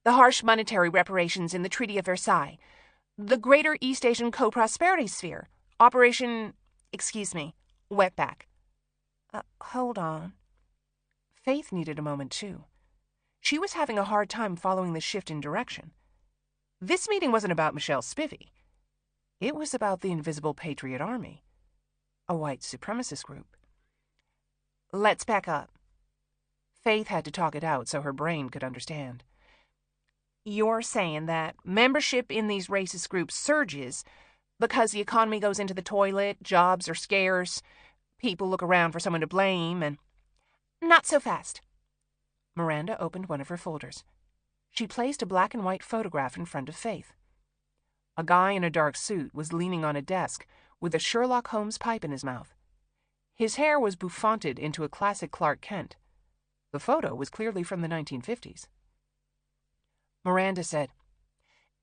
The harsh monetary reparations in the Treaty of Versailles, the Greater East Asian Co-Prosperity Sphere, Operation, Wetback. Hold on. Faith needed a moment, too. She was having a hard time following the shift in direction. This meeting wasn't about Michelle Spivey. It was about the Invisible Patriot Army, a white supremacist group. Let's back up. Faith had to talk it out so her brain could understand. You're saying that membership in these racist groups surges because the economy goes into the toilet, jobs are scarce, people look around for someone to blame, and... Not so fast. Miranda opened one of her folders. She placed a black and white photograph in front of Faith. A guy in a dark suit was leaning on a desk with a Sherlock Holmes pipe in his mouth. His hair was bouffanted into a classic Clark Kent. The photo was clearly from the 1950s. Miranda said,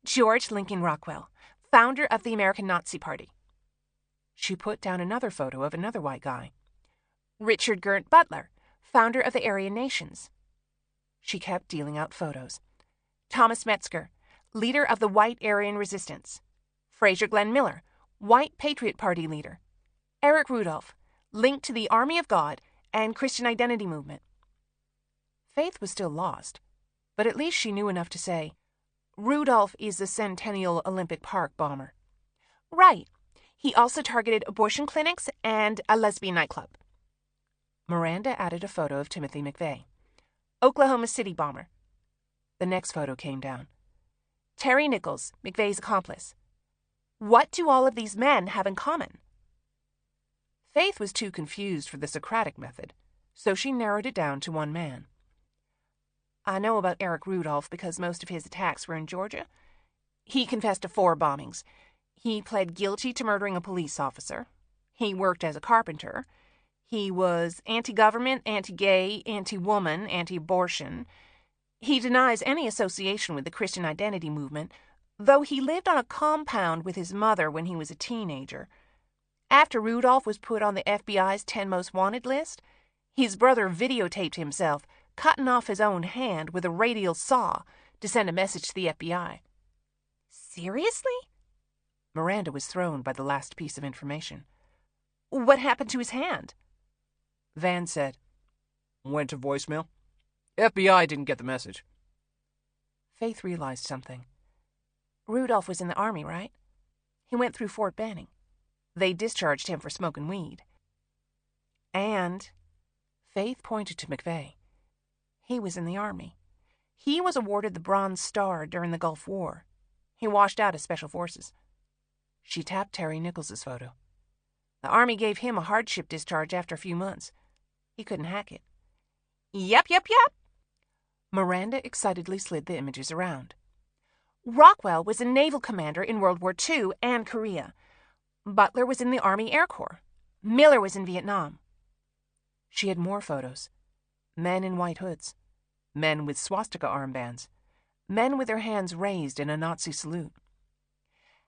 George Lincoln Rockwell, founder of the American Nazi Party. She put down another photo of another white guy. Richard Gert Butler, founder of the Aryan Nations. She kept dealing out photos. Thomas Metzger, leader of the White Aryan Resistance. Fraser Glenn Miller, White Patriot Party leader. Eric Rudolph, linked to the Army of God and Christian Identity Movement. Faith was still lost, but at least she knew enough to say, Rudolph is the Centennial Olympic Park bomber. Right. He also targeted abortion clinics and a lesbian nightclub. Miranda added a photo of Timothy McVeigh. Oklahoma City bomber. The next photo came down. Terry Nichols, McVeigh's accomplice. What do all of these men have in common? Faith was too confused for the Socratic method, so she narrowed it down to one man. I know about Eric Rudolph because most of his attacks were in Georgia. He confessed to 4 bombings. He pled guilty to murdering a police officer. He worked as a carpenter. He was anti-government, anti-gay, anti-woman, anti-abortion. He denies any association with the Christian identity movement, though he lived on a compound with his mother when he was a teenager. After Rudolph was put on the FBI's 10 Most Wanted list, his brother videotaped himself cutting off his own hand with a radial saw to send a message to the FBI. Seriously? Miranda was thrown by the last piece of information. What happened to his hand? Van said, "Went to voicemail. FBI didn't get the message." Faith realized something. Rudolph was in the Army, right? He went through Fort Benning. They discharged him for smoking weed. And Faith pointed to McVeigh. He was in the Army. He was awarded the Bronze Star during the Gulf War. He washed out as Special Forces. She tapped Terry Nichols's photo. The Army gave him a hardship discharge after a few months. He couldn't hack it. Yep. Miranda excitedly slid the images around. Rockwell was a naval commander in World War II and Korea. Butler was in the Army Air Corps. Miller was in Vietnam. She had more photos. Men in white hoods. Men with swastika armbands. Men with their hands raised in a Nazi salute.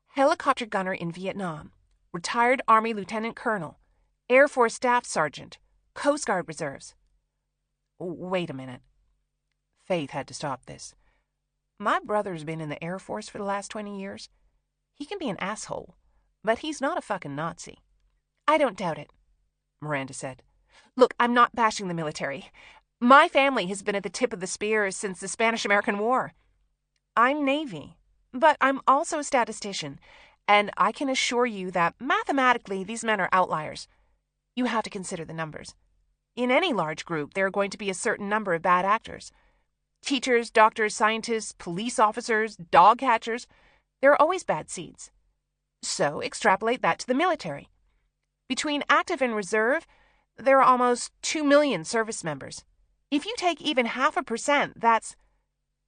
Helicopter gunner in Vietnam. Retired Army Lieutenant Colonel. Air Force Staff Sergeant. Coast Guard Reserves. Wait a minute. Faith had to stop this. My brother's been in the Air Force for the last 20 years. He can be an asshole, but he's not a fucking Nazi. I don't doubt it, Miranda said. Look, I'm not bashing the military. My family has been at the tip of the spear since the Spanish-American War. I'm Navy, but I'm also a statistician, and I can assure you that mathematically these men are outliers. You have to consider the numbers. In any large group, there are going to be a certain number of bad actors. Teachers, doctors, scientists, police officers, dog catchers. There are always bad seeds. So extrapolate that to the military. Between active and reserve, there are almost 2 million service members. If you take even 0.5%, that's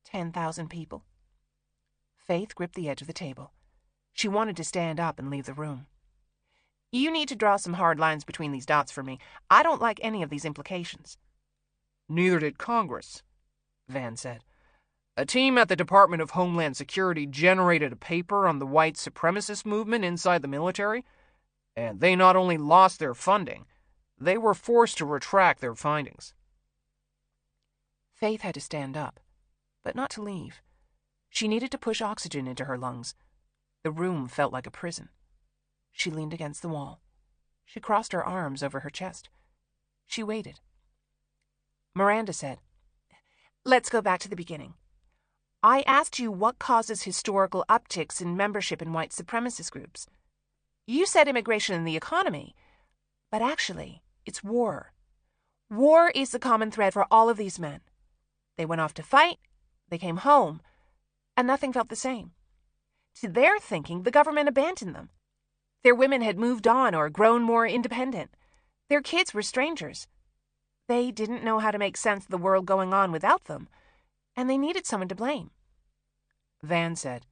10,000 people. Faith gripped the edge of the table. She wanted to stand up and leave the room. You need to draw some hard lines between these dots for me. I don't like any of these implications. Neither did Congress, Van said. A team at the Department of Homeland Security generated a paper on the white supremacist movement inside the military, and they not only lost their funding, they were forced to retract their findings. Faith had to stand up, but not to leave. She needed to push oxygen into her lungs. The room felt like a prison. She leaned against the wall. She crossed her arms over her chest. She waited. Miranda said, Let's go back to the beginning. I asked you what causes historical upticks in membership in white supremacist groups. You said immigration and the economy, but actually, it's war. War is the common thread for all of these men. They went off to fight, they came home, and nothing felt the same. To their thinking, the government abandoned them. Their women had moved on or grown more independent. Their kids were strangers. They didn't know how to make sense of the world going on without them, and they needed someone to blame. Van said,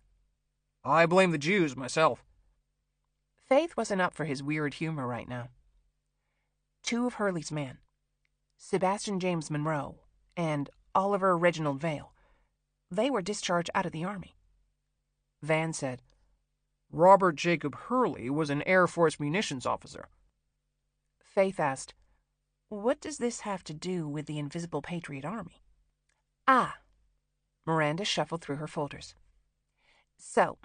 I blame the Jews myself. Faith wasn't up for his weird humor right now. 2 of Hurley's men, Sebastian James Monroe and Oliver Reginald Vale, they were discharged out of the Army. Van said, Robert Jacob Hurley was an Air Force munitions officer. Faith asked, What does this have to do with the Invisible Patriot Army? Ah. Miranda shuffled through her folders. So,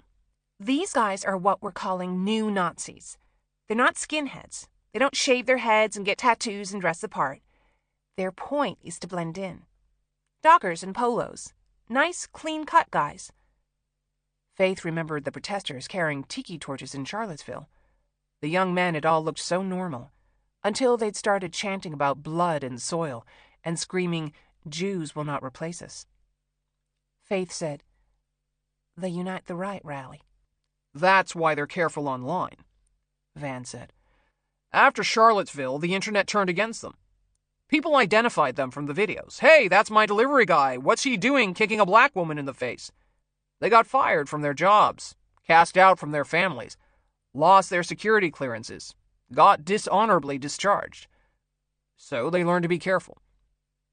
these guys are what we're calling new Nazis. They're not skinheads. They don't shave their heads and get tattoos and dress the part. Their point is to blend in. Dockers and polos. Nice, clean-cut guys. Faith remembered the protesters carrying tiki torches in Charlottesville. The young men had all looked so normal, until they'd started chanting about blood and soil and screaming, Jews will not replace us. Faith said, The Unite the Right rally. That's why they're careful online, Van said. After Charlottesville, the internet turned against them. People identified them from the videos. Hey, that's my delivery guy. What's he doing kicking a black woman in the face? They got fired from their jobs, cast out from their families, lost their security clearances, got dishonorably discharged. So they learned to be careful.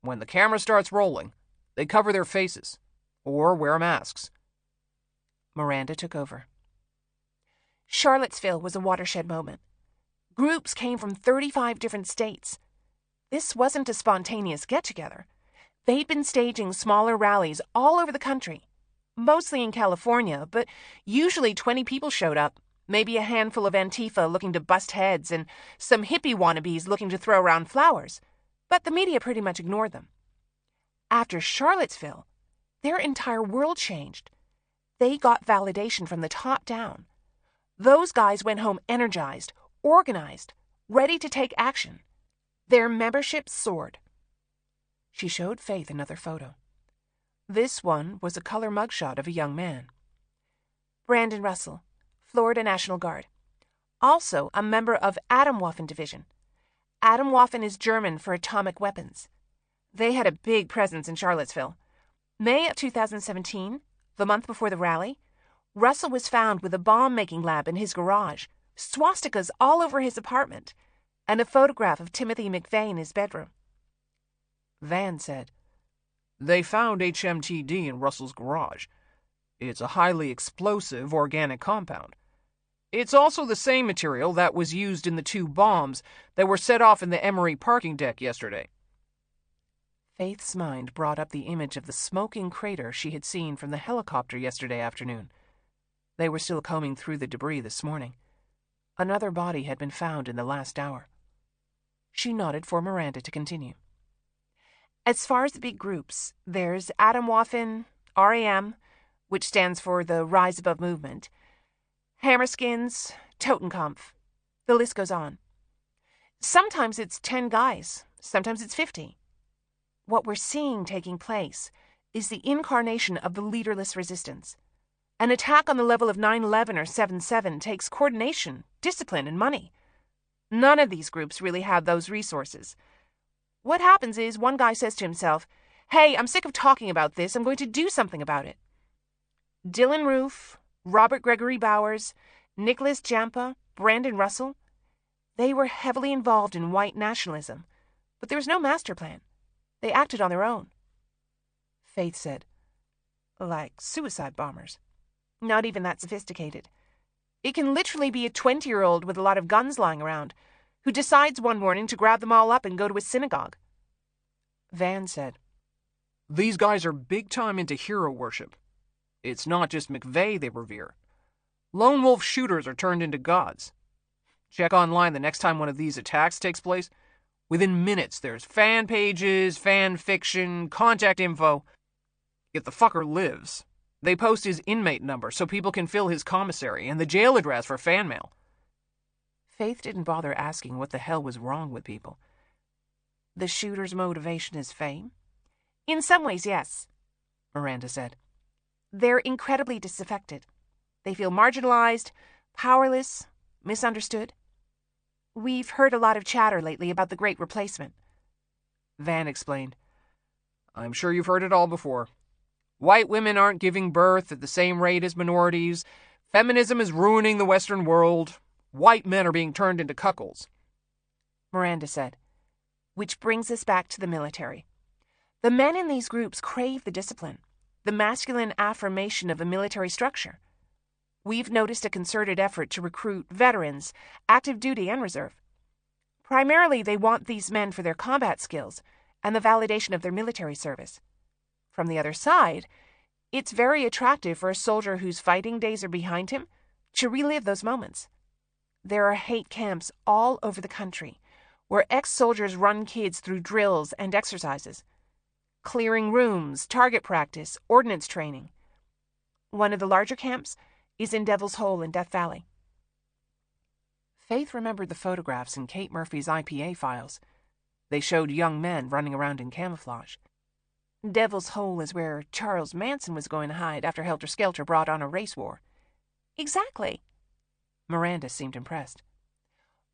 When the camera starts rolling, they cover their faces or wear masks. Miranda took over. Charlottesville was a watershed moment. Groups came from 35 different states. This wasn't a spontaneous get-together. They'd been staging smaller rallies all over the country, mostly in California, but usually 20 people showed up, maybe a handful of Antifa looking to bust heads and some hippie wannabes looking to throw around flowers, but the media pretty much ignored them. After Charlottesville, their entire world changed. They got validation from the top down. Those guys went home energized, organized, ready to take action. Their membership soared. She showed Faith another photo. This one was a color mugshot of a young man. Brandon Russell, Florida National Guard. Also a member of Atomwaffen Division. Atomwaffen is German for atomic weapons. They had a big presence in Charlottesville. May of 2017, the month before the rally, Russell was found with a bomb-making lab in his garage, swastikas all over his apartment, and a photograph of Timothy McVeigh in his bedroom. Van said, They found HMTD in Russell's garage. It's a highly explosive organic compound. It's also the same material that was used in the 2 bombs that were set off in the Emory parking deck yesterday. Faith's mind brought up the image of the smoking crater she had seen from the helicopter yesterday afternoon. They were still combing through the debris this morning. Another body had been found in the last hour. She nodded for Miranda to continue. As far as the big groups, there's Atomwaffen, RAM, which stands for the Rise Above Movement, Hammerskins, Totenkampf. The list goes on. Sometimes it's 10 guys, sometimes it's 50. What we're seeing taking place is the incarnation of the leaderless resistance. An attack on the level of 9/11 or 7/7 takes coordination, discipline, and money. None of these groups really have those resources. What happens is one guy says to himself, "Hey, I'm sick of talking about this. I'm going to do something about it." Dylan Roof, Robert Gregory Bowers, Nicholas Jampa, Brandon Russell, they were heavily involved in white nationalism, but there was no master plan. They acted on their own. Faith said, Like suicide bombers. Not even that sophisticated. It can literally be a 20-year-old with a lot of guns lying around who decides one morning to grab them all up and go to a synagogue. Van said, These guys are big time into hero worship. It's not just McVeigh they revere. Lone wolf shooters are turned into gods. Check online the next time one of these attacks takes place. Within minutes, there's fan pages, fan fiction, contact info. If the fucker lives, they post his inmate number so people can fill his commissary and the jail address for fan mail. Faith didn't bother asking what the hell was wrong with people. The shooter's motivation is fame? In some ways, yes, Miranda said. They're incredibly disaffected. They feel marginalized, powerless, misunderstood. We've heard a lot of chatter lately about the Great Replacement. Van explained, I'm sure you've heard it all before. White women aren't giving birth at the same rate as minorities. Feminism is ruining the Western world. White men are being turned into cuckolds. Miranda said, which brings us back to the military. The men in these groups crave the discipline, the masculine affirmation of a military structure. We've noticed a concerted effort to recruit veterans, active duty and reserve. Primarily, they want these men for their combat skills and the validation of their military service. From the other side, it's very attractive for a soldier whose fighting days are behind him to relive those moments. There are hate camps all over the country where ex-soldiers run kids through drills and exercises. Clearing rooms, target practice, ordnance training. One of the larger camps is in Devil's Hole in Death Valley. Faith remembered the photographs in Kate Murphy's IPA files. They showed young men running around in camouflage. Devil's Hole is where Charles Manson was going to hide after Helter Skelter brought on a race war. Exactly. Miranda seemed impressed.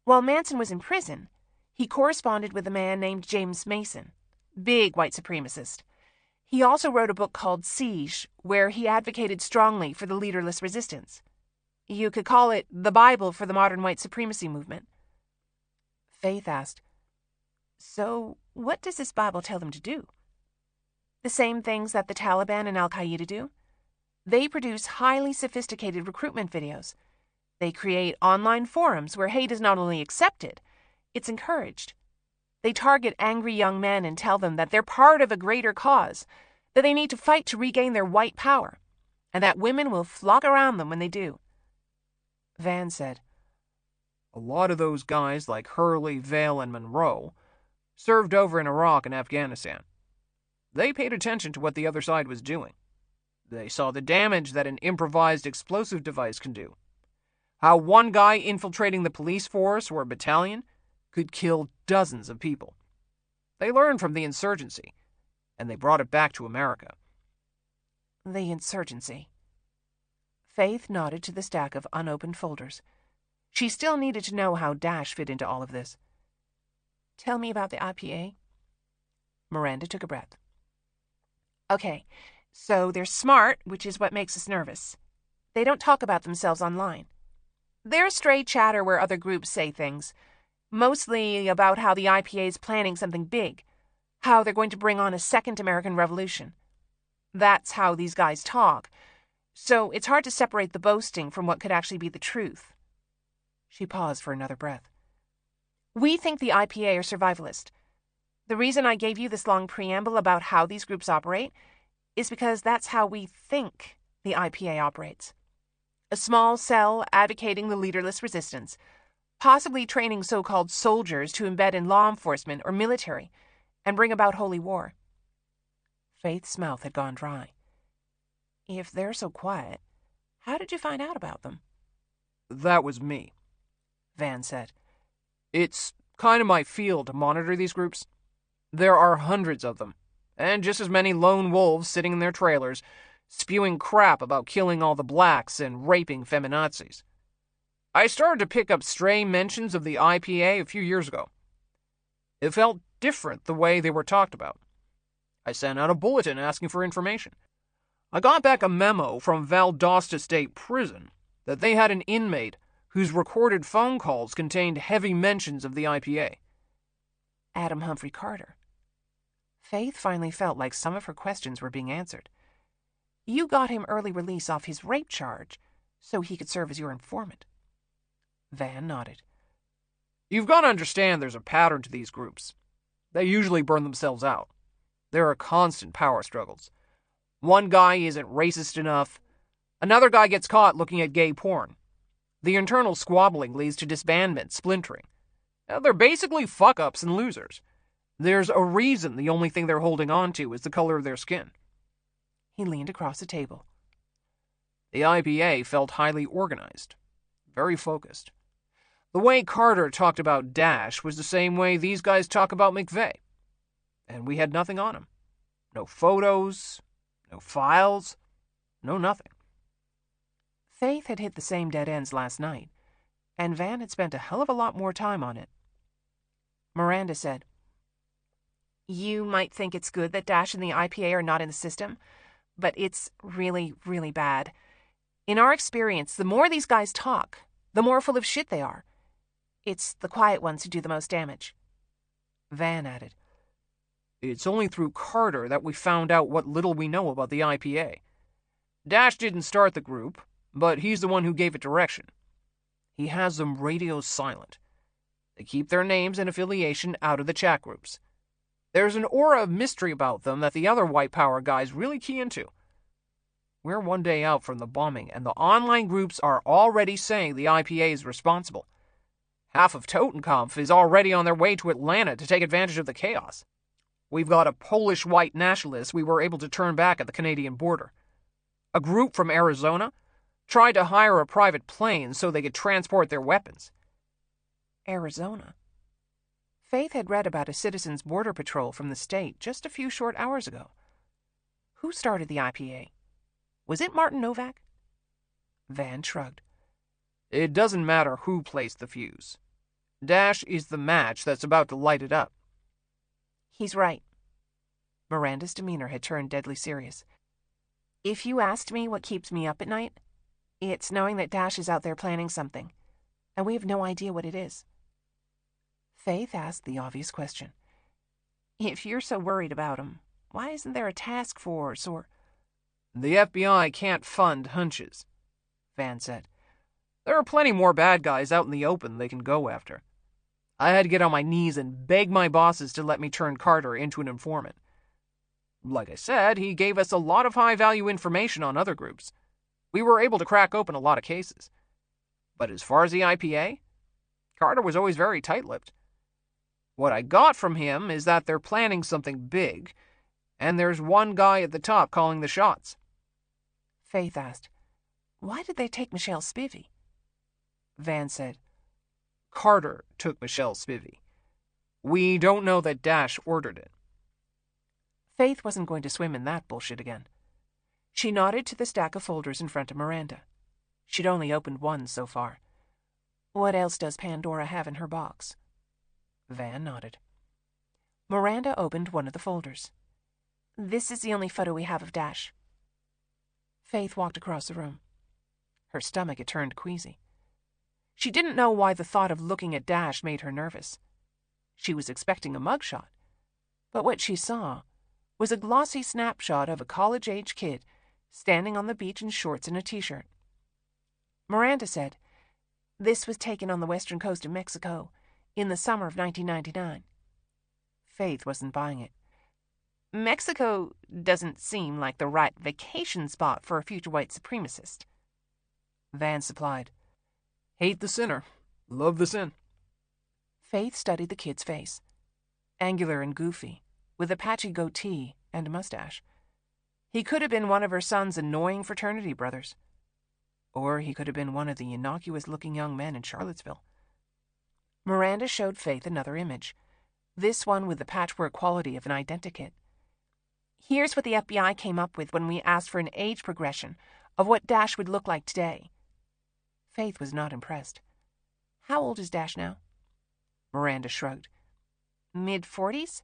While Manson was in prison, he corresponded with a man named James Mason, big white supremacist. He also wrote a book called Siege, where he advocated strongly for the leaderless resistance. You could call it the Bible for the modern white supremacy movement. Faith asked, "So, what does this Bible tell them to do?" "The same things that the Taliban and Al-Qaeda do. They produce highly sophisticated recruitment videos. They create online forums where hate is not only accepted, it's encouraged. They target angry young men and tell them that they're part of a greater cause, that they need to fight to regain their white power, and that women will flock around them when they do." Van said, "A lot of those guys like Hurley, Vale, and Monroe served over in Iraq and Afghanistan. They paid attention to what the other side was doing. They saw the damage that an improvised explosive device can do. How one guy infiltrating the police force or battalion could kill dozens of people. They learned from the insurgency, and they brought it back to America." "The insurgency." Faith nodded to the stack of unopened folders. She still needed to know how Dash fit into all of this. "Tell me about the IPA." Miranda took a breath. "Okay, so they're smart, which is what makes us nervous. They don't talk about themselves online. They're stray chatter where other groups say things, mostly about how the IPA is planning something big, how they're going to bring on a second American Revolution. That's how these guys talk, so it's hard to separate the boasting from what could actually be the truth." She paused for another breath. "We think the IPA are survivalist. The reason I gave you this long preamble about how these groups operate is because that's how we think the IPA operates. A small cell advocating the leaderless resistance, possibly training so-called soldiers to embed in law enforcement or military and bring about holy war." Faith's mouth had gone dry. "If they're so quiet, how did you find out about them?" "That was me," Van said. "It's kind of my field to monitor these groups. There are hundreds of them, and just as many lone wolves sitting in their trailers, spewing crap about killing all the blacks and raping feminazis. I started to pick up stray mentions of the IPA a few years ago. It felt different the way they were talked about. I sent out a bulletin asking for information. I got back a memo from Valdosta State Prison that they had an inmate whose recorded phone calls contained heavy mentions of the IPA. Adam Humphrey Carter. Faith finally felt like some of her questions were being answered. You got him early release off his rape charge so he could serve as your informant. Van nodded. You've got to understand there's a pattern to these groups. They usually burn themselves out. There are constant power struggles. One guy isn't racist enough. Another guy gets caught looking at gay porn. The internal squabbling leads to disbandment, splintering. They're basically fuck-ups and losers. There's a reason the only thing they're holding on to is the color of their skin. He leaned across the table. The IPA felt highly organized, very focused. The way Carter talked about Dash was the same way these guys talk about McVeigh. And we had nothing on him. No photos, no files, no nothing. Faith had hit the same dead ends last night, and Van had spent a hell of a lot more time on it. Miranda said, You might think it's good that Dash and the IPA are not in the system, but it's really, really bad. In our experience, the more these guys talk, the more full of shit they are. It's the quiet ones who do the most damage. Van added, It's only through Carter that we found out what little we know about the IPA. Dash didn't start the group, but he's the one who gave it direction. He has them radio silent. They keep their names and affiliation out of the chat groups. There's an aura of mystery about them that the other white power guys really key into. We're one day out from the bombing, and the online groups are already saying the IPA is responsible. Half of Totenkampf is already on their way to Atlanta to take advantage of the chaos. We've got a Polish white nationalist we were able to turn back at the Canadian border. A group from Arizona tried to hire a private plane so they could transport their weapons. Arizona. Faith had read about a citizens' border patrol from the state just a few short hours ago. Who started the IPA? Was it Martin Novak? Van shrugged. It doesn't matter who placed the fuse. Dash is the match that's about to light it up. He's right. Miranda's demeanor had turned deadly serious. If you asked me what keeps me up at night, it's knowing that Dash is out there planning something, and we have no idea what it is. Faith asked the obvious question. If you're so worried about him, why isn't there a task force or... The FBI can't fund hunches, Van said. There are plenty more bad guys out in the open they can go after. I had to get on my knees and beg my bosses to let me turn Carter into an informant. Like I said, he gave us a lot of high-value information on other groups. We were able to crack open a lot of cases. But as far as the IPA, Carter was always very tight-lipped. What I got from him is that they're planning something big, and there's one guy at the top calling the shots. Faith asked, why did they take Michelle Spivey? Van said, Carter took Michelle Spivey. We don't know that Dash ordered it. Faith wasn't going to swim in that bullshit again. She nodded to the stack of folders in front of Miranda. She'd only opened one so far. What else does Pandora have in her box? Van nodded. Miranda opened one of the folders. This is the only photo we have of Dash. Faith walked across the room. Her stomach had turned queasy. She didn't know why the thought of looking at Dash made her nervous. She was expecting a mugshot, but what she saw was a glossy snapshot of a college-age kid standing on the beach in shorts and a t-shirt. Miranda said, this was taken on the western coast of Mexico in the summer of 1999. Faith wasn't buying it. Mexico doesn't seem like the right vacation spot for a future white supremacist. Van supplied, hate the sinner, love the sin. Faith studied the kid's face, angular and goofy, with a patchy goatee and a mustache. He could have been one of her son's annoying fraternity brothers. Or he could have been one of the innocuous-looking young men in Charlottesville. Miranda showed Faith another image, this one with the patchwork quality of an identikit. Here's what the FBI came up with when we asked for an age progression of what Dash would look like today. Faith was not impressed. How old is Dash now? Miranda shrugged. Mid-40s?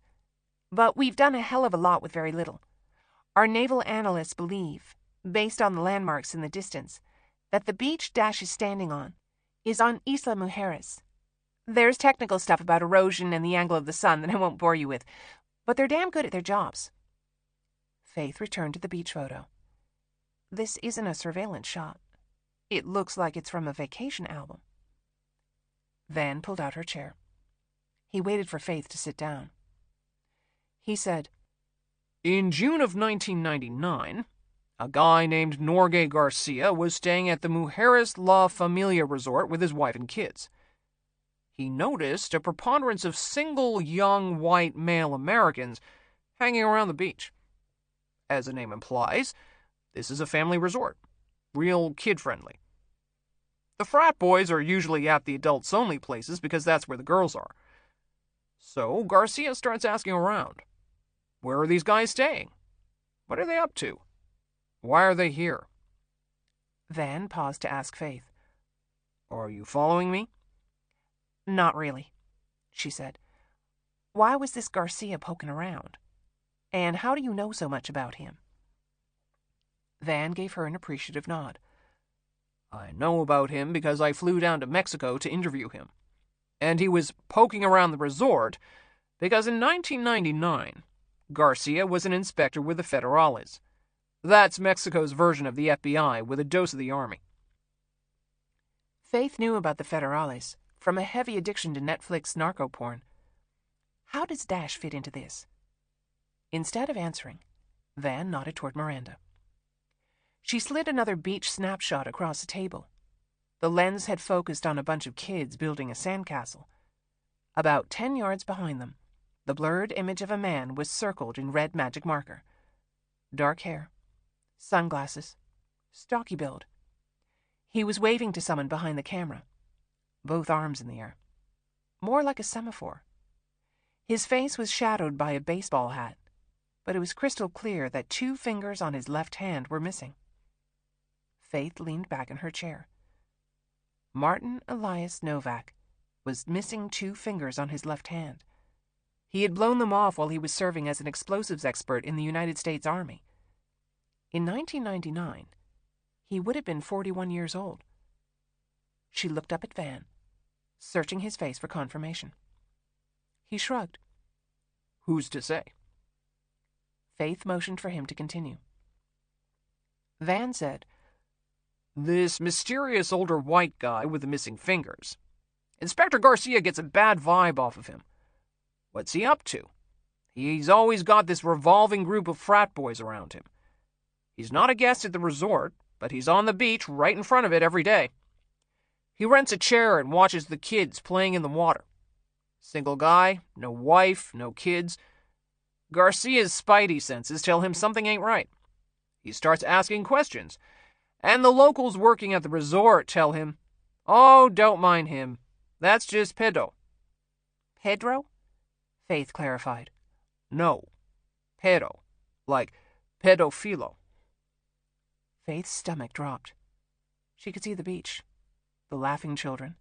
But we've done a hell of a lot with very little. Our naval analysts believe, based on the landmarks in the distance, that the beach Dash is standing on is on Isla Mujeres. There's technical stuff about erosion and the angle of the sun that I won't bore you with, but they're damn good at their jobs. Faith returned to the beach photo. This isn't a surveillance shot. It looks like it's from a vacation album. Van pulled out her chair. He waited for Faith to sit down. He said, in June of 1999, a guy named Norge Garcia was staying at the Mujeres La Familia resort with his wife and kids. He noticed a preponderance of single young white male Americans hanging around the beach. As the name implies, this is a family resort, real kid-friendly. The frat boys are usually at the adults-only places because that's where the girls are. So Garcia starts asking around. Where are these guys staying? What are they up to? Why are they here? Van paused to ask Faith. Are you following me? Not really, she said. Why was this Garcia poking around? And how do you know so much about him? Van gave her an appreciative nod. I know about him because I flew down to Mexico to interview him. And he was poking around the resort because in 1999, Garcia was an inspector with the Federales. That's Mexico's version of the FBI with a dose of the Army. Faith knew about the Federales from a heavy addiction to Netflix narco porn. How does Dash fit into this? Instead of answering, Van nodded toward Miranda. She slid another beach snapshot across the table. The lens had focused on a bunch of kids building a sandcastle. About 10 yards behind them, the blurred image of a man was circled in red magic marker. Dark hair, sunglasses, stocky build. He was waving to someone behind the camera, both arms in the air. More like a semaphore. His face was shadowed by a baseball hat, but it was crystal clear that 2 fingers on his left hand were missing. Faith leaned back in her chair. Martin Elias Novak was missing 2 fingers on his left hand. He had blown them off while he was serving as an explosives expert in the United States Army. In 1999, he would have been 41 years old. She looked up at Van, searching his face for confirmation. He shrugged. Who's to say? Faith motioned for him to continue. Van said, This mysterious older white guy with the missing fingers. Inspector Garcia gets a bad vibe off of him. What's he up to? He's always got this revolving group of frat boys around him. He's not a guest at the resort, but he's on the beach right in front of it every day. He rents a chair and watches the kids playing in the water. Single guy, no wife, no kids. Garcia's spidey senses tell him something ain't right. He starts asking questions, and the locals working at the resort tell him, "Oh, don't mind him. That's just pedo." Pedro? Faith clarified. No, pedo, like pedophilo. Faith's stomach dropped. She could see the beach, the laughing children,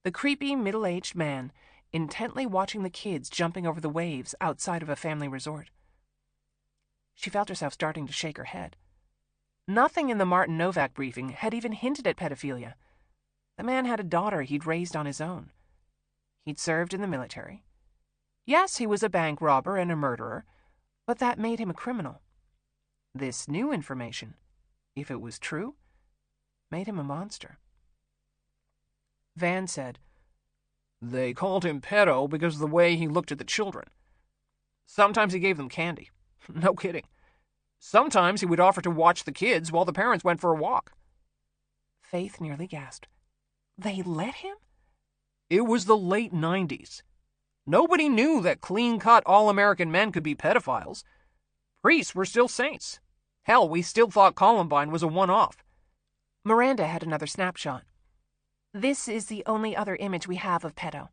the creepy middle-aged man intently watching the kids jumping over the waves outside of a family resort. She felt herself starting to shake her head. Nothing in the Martin Novak briefing had even hinted at pedophilia. The man had a daughter he'd raised on his own. He'd served in the military. Yes, he was a bank robber and a murderer, but that made him a criminal. This new information, if it was true, made him a monster. Van said, They called him pedo because of the way he looked at the children. Sometimes he gave them candy. No kidding. Sometimes he would offer to watch the kids while the parents went for a walk. Faith nearly gasped. They let him? It was the late 90s. Nobody knew that clean-cut all-American men could be pedophiles. Priests were still saints. Hell, we still thought Columbine was a one-off. Miranda had another snapshot. This is the only other image we have of pedo.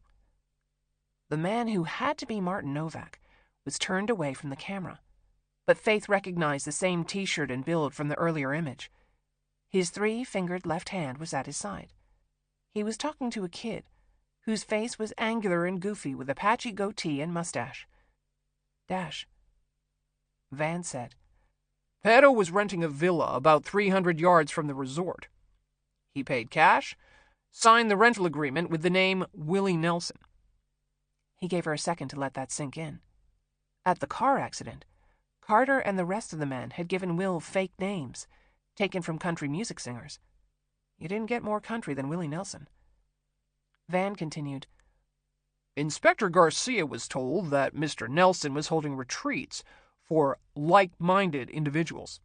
The man who had to be Martin Novak was turned away from the camera, but Faith recognized the same t-shirt and build from the earlier image. His 3-fingered left hand was at his side. He was talking to a kid, whose face was angular and goofy with a patchy goatee and mustache. Dash. Van said, Pedo was renting a villa about 300 yards from the resort. He paid cash, signed the rental agreement with the name Willie Nelson. He gave her a second to let that sink in. At the car accident, Carter and the rest of the men had given Will fake names, taken from country music singers. You didn't get more country than Willie Nelson. Van continued, Inspector Garcia was told that Mr. Nelson was holding retreats for like-minded individuals.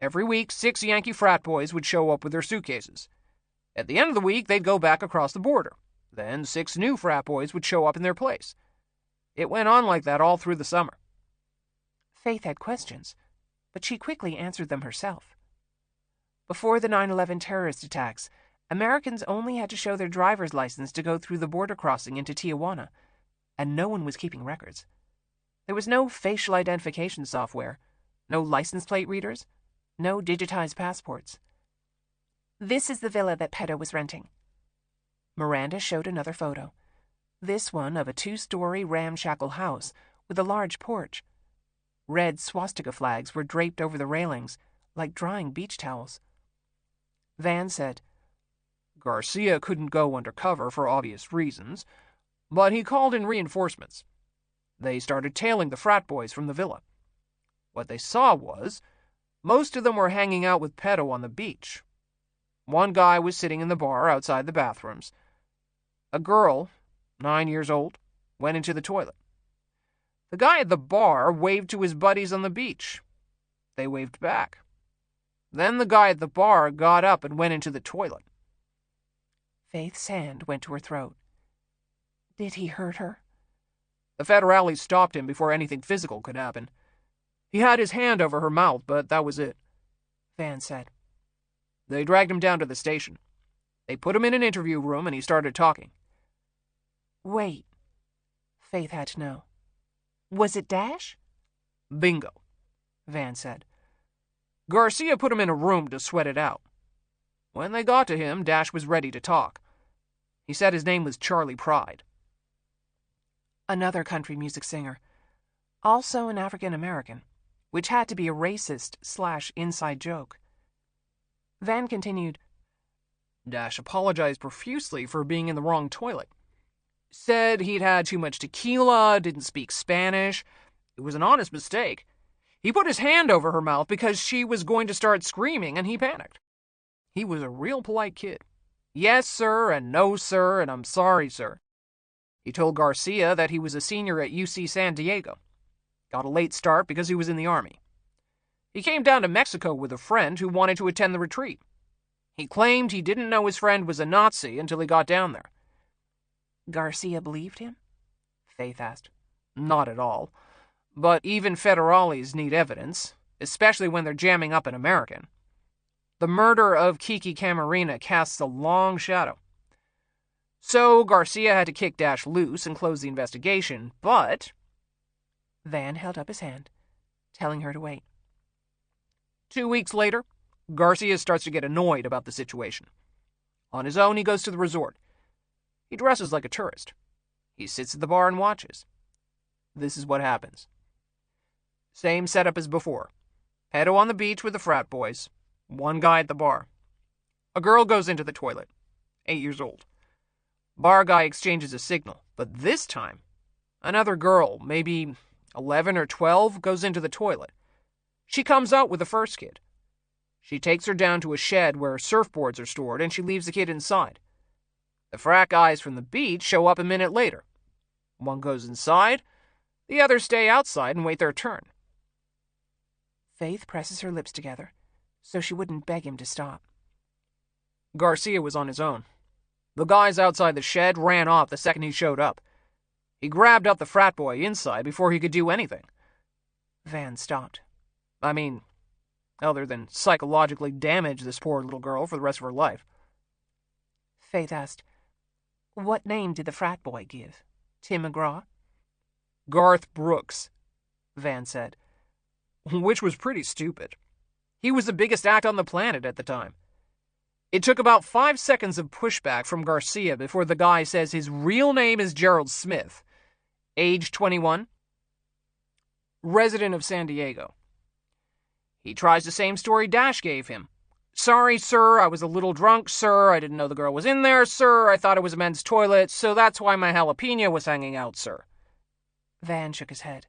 Every week, 6 Yankee frat boys would show up with their suitcases. At the end of the week, they'd go back across the border. Then 6 new frat boys would show up in their place. It went on like that all through the summer. Faith had questions, but she quickly answered them herself. Before the 9/11 terrorist attacks, Americans only had to show their driver's license to go through the border crossing into Tijuana, and no one was keeping records. There was no facial identification software, no license plate readers, no digitized passports. This is the villa that Pedo was renting. Miranda showed another photo, this one of a 2-story ramshackle house with a large porch. Red swastika flags were draped over the railings, like drying beach towels. Van said, Garcia couldn't go undercover for obvious reasons, but he called in reinforcements. They started tailing the frat boys from the villa. What they saw was, most of them were hanging out with Pedo on the beach. One guy was sitting in the bar outside the bathrooms. A girl, 9 years old, went into the toilet. The guy at the bar waved to his buddies on the beach. They waved back. Then the guy at the bar got up and went into the toilet. Faith's hand went to her throat. Did he hurt her? The federales stopped him before anything physical could happen. He had his hand over her mouth, but that was it. Van said. They dragged him down to the station. They put him in an interview room and he started talking. Wait. Faith had to know. Was it Dash? Bingo, Van said. Garcia put him in a room to sweat it out. When they got to him, Dash was ready to talk. He said his name was Charlie Pride. Another country music singer. Also an African American, which had to be a racist/inside joke. Van continued, Dash apologized profusely for being in the wrong toilet. Said he'd had too much tequila, didn't speak Spanish. It was an honest mistake. He put his hand over her mouth because she was going to start screaming, and he panicked. He was a real polite kid. Yes, sir, and no, sir, and I'm sorry, sir. He told Garcia that he was a senior at UC San Diego. Got a late start because he was in the Army. He came down to Mexico with a friend who wanted to attend the retreat. He claimed he didn't know his friend was a Nazi until he got down there. Garcia believed him? Faith asked. Not at all. But even federales need evidence, especially when they're jamming up an American. The murder of Kiki Camarena casts a long shadow. So Garcia had to kick Dash loose and close the investigation, but... Van held up his hand, telling her to wait. 2 weeks later, Garcia starts to get annoyed about the situation. On his own, he goes to the resort. He dresses like a tourist. He sits at the bar and watches. This is what happens. Same setup as before. Pedo on the beach with the frat boys. One guy at the bar. A girl goes into the toilet. 8 years old. Bar guy exchanges a signal, but this time, another girl, maybe 11 or 12, goes into the toilet. She comes out with the first kid. She takes her down to a shed where surfboards are stored, and she leaves the kid inside. The frat guys from the beach show up a minute later. One goes inside, the others stay outside and wait their turn. Faith presses her lips together so she wouldn't beg him to stop. Garcia was on his own. The guys outside the shed ran off the second he showed up. He grabbed up the frat boy inside before he could do anything. Van stopped. I mean, other than psychologically damage this poor little girl for the rest of her life. Faith asked, "What name did the frat boy give? Tim McGraw?" "Garth Brooks," Van said. Which was pretty stupid. He was the biggest act on the planet at the time. It took about 5 seconds of pushback from Garcia before the guy says his real name is Gerald Smith, age 21, resident of San Diego. He tries the same story Dash gave him. "Sorry, sir, I was a little drunk, sir. I didn't know the girl was in there, sir. I thought it was a men's toilet, so that's why my jalapeno was hanging out, sir." Van shook his head.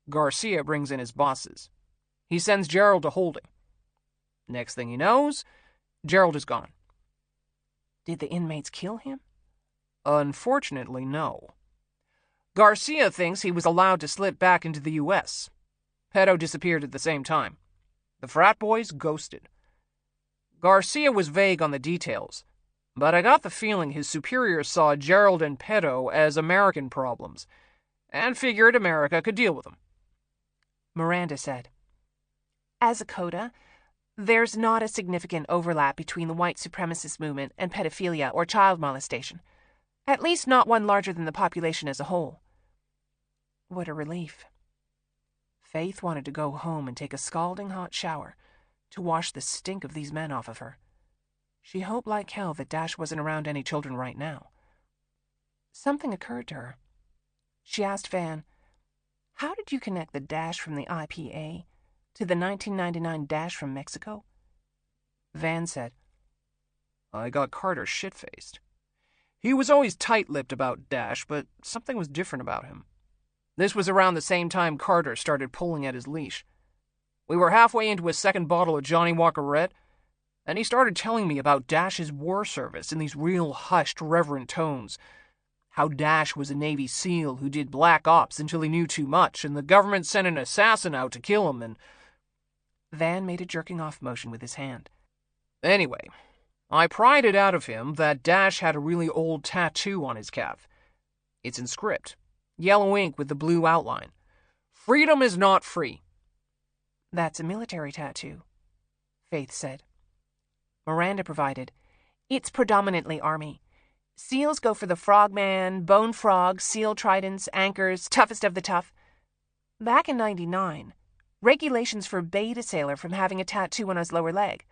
Garcia brings in his bosses. He sends Gerald to holding. Next thing he knows, Gerald is gone. Did the inmates kill him? Unfortunately, no. Garcia thinks he was allowed to slip back into the U.S. Pedo disappeared at the same time. The frat boys ghosted. Garcia was vague on the details, but I got the feeling his superiors saw Gerald and Pedo as American problems, and figured America could deal with them. Miranda said, "As a coda, there's not a significant overlap between the white supremacist movement and pedophilia or child molestation. At least not one larger than the population as a whole." What a relief. Faith wanted to go home and take a scalding hot shower to wash the stink of these men off of her. She hoped like hell that Dash wasn't around any children right now. Something occurred to her. She asked Van, "How did you connect the Dash from the IPA to the 1999 Dash from Mexico?" Van said, "I got Carter shit-faced. He was always tight-lipped about Dash, but something was different about him. This was around the same time Carter started pulling at his leash. We were halfway into a second bottle of Johnny Walker Red, and he started telling me about Dash's war service in these real hushed, reverent tones. How Dash was a Navy SEAL who did black ops until he knew too much, and the government sent an assassin out to kill him, and..." Van made a jerking-off motion with his hand. "Anyway, I pried it out of him that Dash had a really old tattoo on his calf. It's in script. Yellow ink with the blue outline. Freedom is not free." "That's a military tattoo," Faith said. Miranda provided, "It's predominantly Army. SEALs go for the frogman, bone frog, SEAL tridents, anchors, toughest of the tough. Back in 99, regulations forbade a sailor from having a tattoo on his lower leg,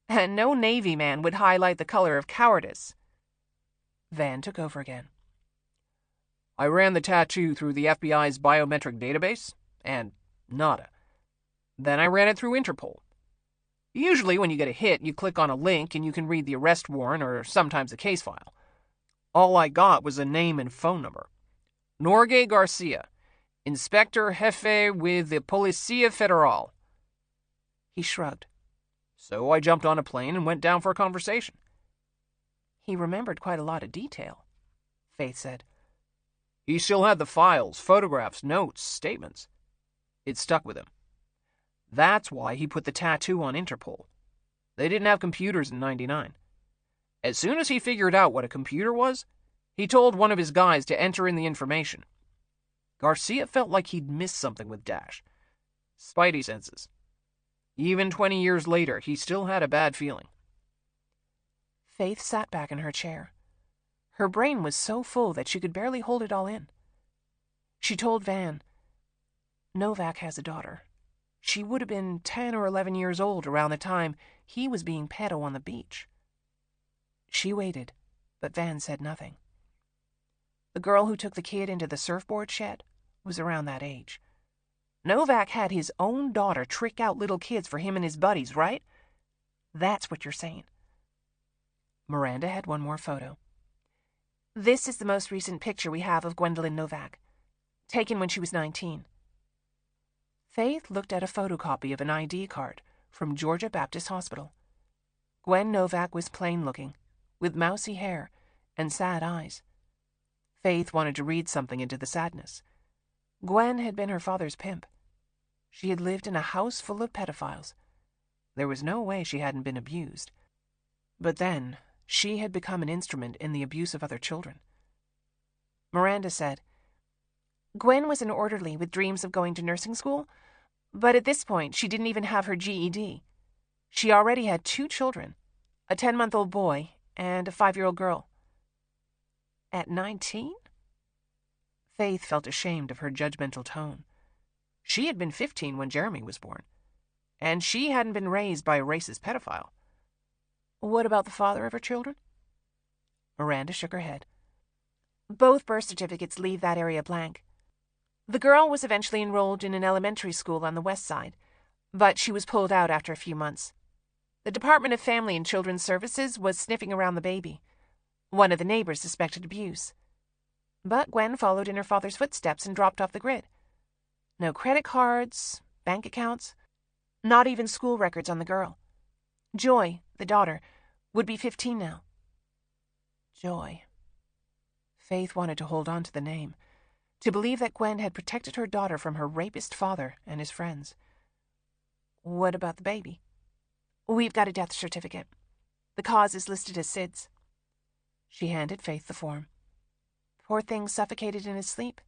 and no Navy man would highlight the color of cowardice." Van took over again. I ran the tattoo through the FBI's biometric database, and nada. Then I ran it through Interpol. Usually when you get a hit, you click on a link and you can read the arrest warrant or sometimes a case file. All I got was a name and phone number. Norge Garcia, Inspector Jefe with the Policía Federal. He shrugged. So I jumped on a plane and went down for a conversation. He remembered quite a lot of detail, Faith said. He still had the files, photographs, notes, statements. It stuck with him. That's why he put the tattoo on Interpol. They didn't have computers in '99. As soon as he figured out what a computer was, he told one of his guys to enter in the information. Garcia felt like he'd missed something with Dash. Spidey senses. Even 20 years later, he still had a bad feeling. Faith sat back in her chair. Her brain was so full that she could barely hold it all in. She told Van, Novak has a daughter. She would have been 10 or 11 years old around the time he was being pedo on the beach. She waited, but Van said nothing. The girl who took the kid into the surfboard shed was around that age. Novak had his own daughter trick out little kids for him and his buddies, right? That's what you're saying. Miranda had one more photo. This is the most recent picture we have of Gwendolyn Novak, taken when she was 19. Faith looked at a photocopy of an ID card from Georgia Baptist Hospital. Gwen Novak was plain-looking, with mousy hair and sad eyes. Faith wanted to read something into the sadness. Gwen had been her father's pimp. She had lived in a house full of pedophiles. There was no way she hadn't been abused. But then, she had become an instrument in the abuse of other children. Miranda said, Gwen was an orderly with dreams of going to nursing school, but at this point she didn't even have her GED. She already had 2 children, a 10-month-old boy and a 5-year-old girl. At 19? Faith felt ashamed of her judgmental tone. She had been 15 when Jeremy was born, and she hadn't been raised by a racist pedophile. What about the father of her children? Miranda shook her head. Both birth certificates leave that area blank. The girl was eventually enrolled in an elementary school on the west side, but she was pulled out after a few months. The Department of Family and Children's Services was sniffing around the baby. One of the neighbors suspected abuse. But Gwen followed in her father's footsteps and dropped off the grid. No credit cards, bank accounts, not even school records on the girl. Joy, the daughter, would be 15 now. Joy. Faith wanted to hold on to the name, to believe that Gwen had protected her daughter from her rapist father and his friends. What about the baby? We've got a death certificate. The cause is listed as SIDS. She handed Faith the form. Poor thing suffocated in his sleep.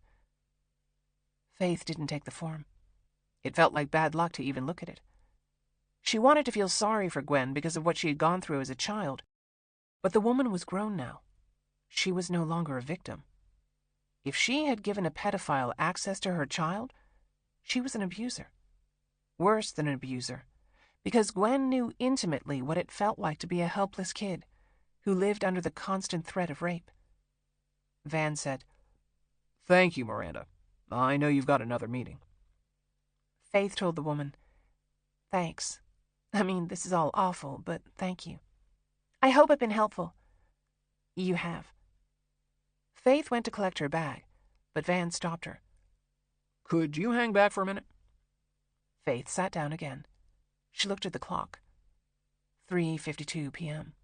Faith didn't take the form. It felt like bad luck to even look at it. She wanted to feel sorry for Gwen because of what she had gone through as a child. But the woman was grown now. She was no longer a victim. If she had given a pedophile access to her child, she was an abuser. Worse than an abuser, because Gwen knew intimately what it felt like to be a helpless kid who lived under the constant threat of rape. Van said, Thank you, Miranda. I know you've got another meeting. Faith told the woman, Thanks. I mean, this is all awful, but thank you. I hope I've been helpful. You have. Faith went to collect her bag, but Van stopped her. Could you hang back for a minute? Faith sat down again. She looked at the clock. 3:52 p.m.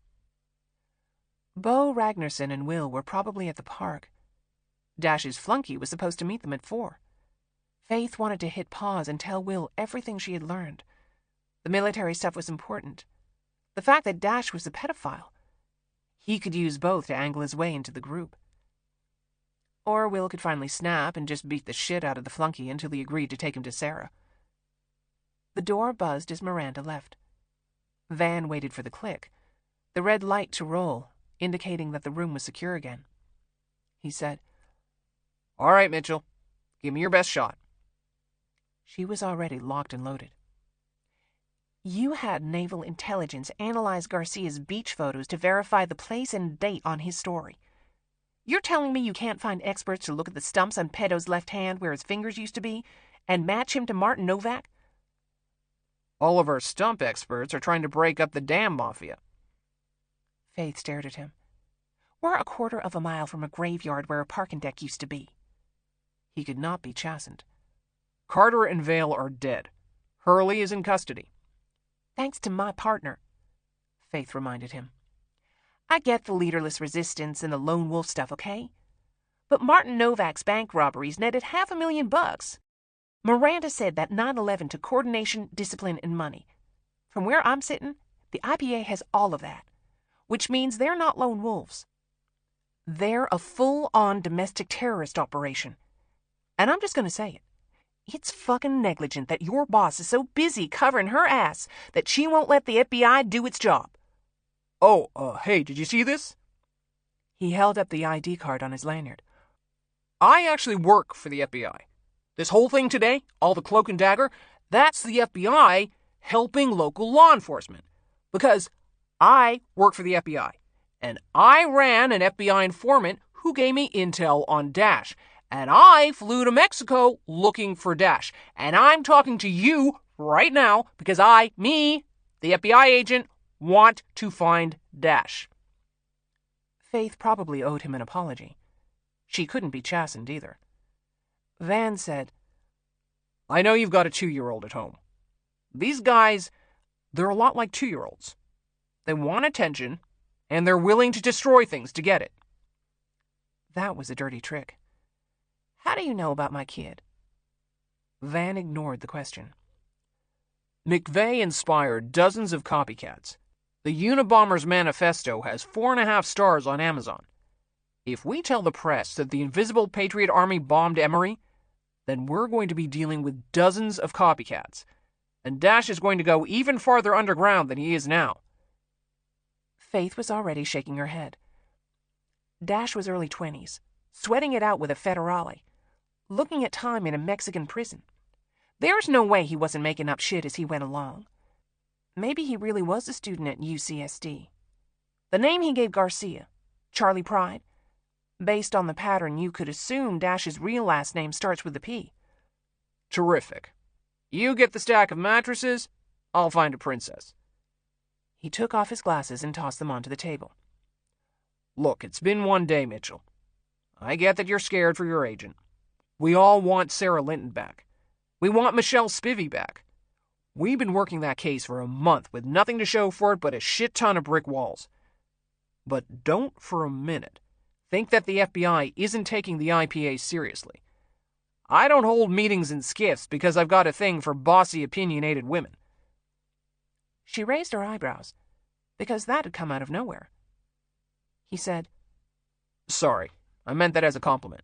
Bo Ragnarsson and Will were probably at the park. Dash's flunky was supposed to meet them at 4. Faith wanted to hit pause and tell Will everything she had learned. The military stuff was important. The fact that Dash was a pedophile. He could use both to angle his way into the group. Or Will could finally snap and just beat the shit out of the flunky until he agreed to take him to Sarah. The door buzzed as Miranda left. Van waited for the click, the red light to roll, indicating that the room was secure again. He said, All right, Mitchell. Give me your best shot. She was already locked and loaded. You had naval intelligence analyze Garcia's beach photos to verify the place and date on his story. You're telling me you can't find experts to look at the stumps on Pedo's left hand where his fingers used to be and match him to Martin Novak? All of our stump experts are trying to break up the dam mafia. Faith stared at him. We're a quarter of a mile from a graveyard where a parking deck used to be. He could not be chastened. Carter and Vale are dead. Hurley is in custody. Thanks to my partner, Faith reminded him. I get the leaderless resistance and the lone wolf stuff, okay? But Martin Novak's bank robberies netted $500,000. Miranda said that 9/11 took coordination, discipline, and money. From where I'm sitting, the IPA has all of that, which means they're not lone wolves. They're a full-on domestic terrorist operation. And I'm just going to say it. It's fucking negligent that your boss is so busy covering her ass that she won't let the FBI do its job. Oh, hey, did you see this? He held up the ID card on his lanyard. I actually work for the FBI. This whole thing today, all the cloak and dagger, that's the FBI helping local law enforcement. Because I work for the FBI, and I ran an FBI informant who gave me intel on Dash, and I flew to Mexico looking for Dash, and I'm talking to you right now because the FBI agent, want to find Dash. Faith probably owed him an apology. She couldn't be chastened either. Van said, I know you've got a 2-year-old at home. These guys, they're a lot like 2-year-olds. They want attention, and they're willing to destroy things to get it. That was a dirty trick. How do you know about my kid? Van ignored the question. McVeigh inspired dozens of copycats. The Unabomber's manifesto has 4.5 stars on Amazon. If we tell the press that the Invisible Patriot Army bombed Emory, then we're going to be dealing with dozens of copycats, and Dash is going to go even farther underground than he is now. Faith was already shaking her head. Dash was early 20s, sweating it out with a federale, looking at time in a Mexican prison. There's no way he wasn't making up shit as he went along. Maybe he really was a student at UCSD. The name he gave Garcia, Charlie Pride, based on the pattern, you could assume Dash's real last name starts with a P. Terrific. You get the stack of mattresses, I'll find a princess. He took off his glasses and tossed them onto the table. Look, it's been one day, Mitchell. I get that you're scared for your agent. We all want Sarah Linton back. We want Michelle Spivey back. We've been working that case for a month with nothing to show for it but a shit ton of brick walls. But don't for a minute think that the FBI isn't taking the IPA seriously. I don't hold meetings in skiffs because I've got a thing for bossy, opinionated women. She raised her eyebrows, because that had come out of nowhere. He said, Sorry, I meant that as a compliment.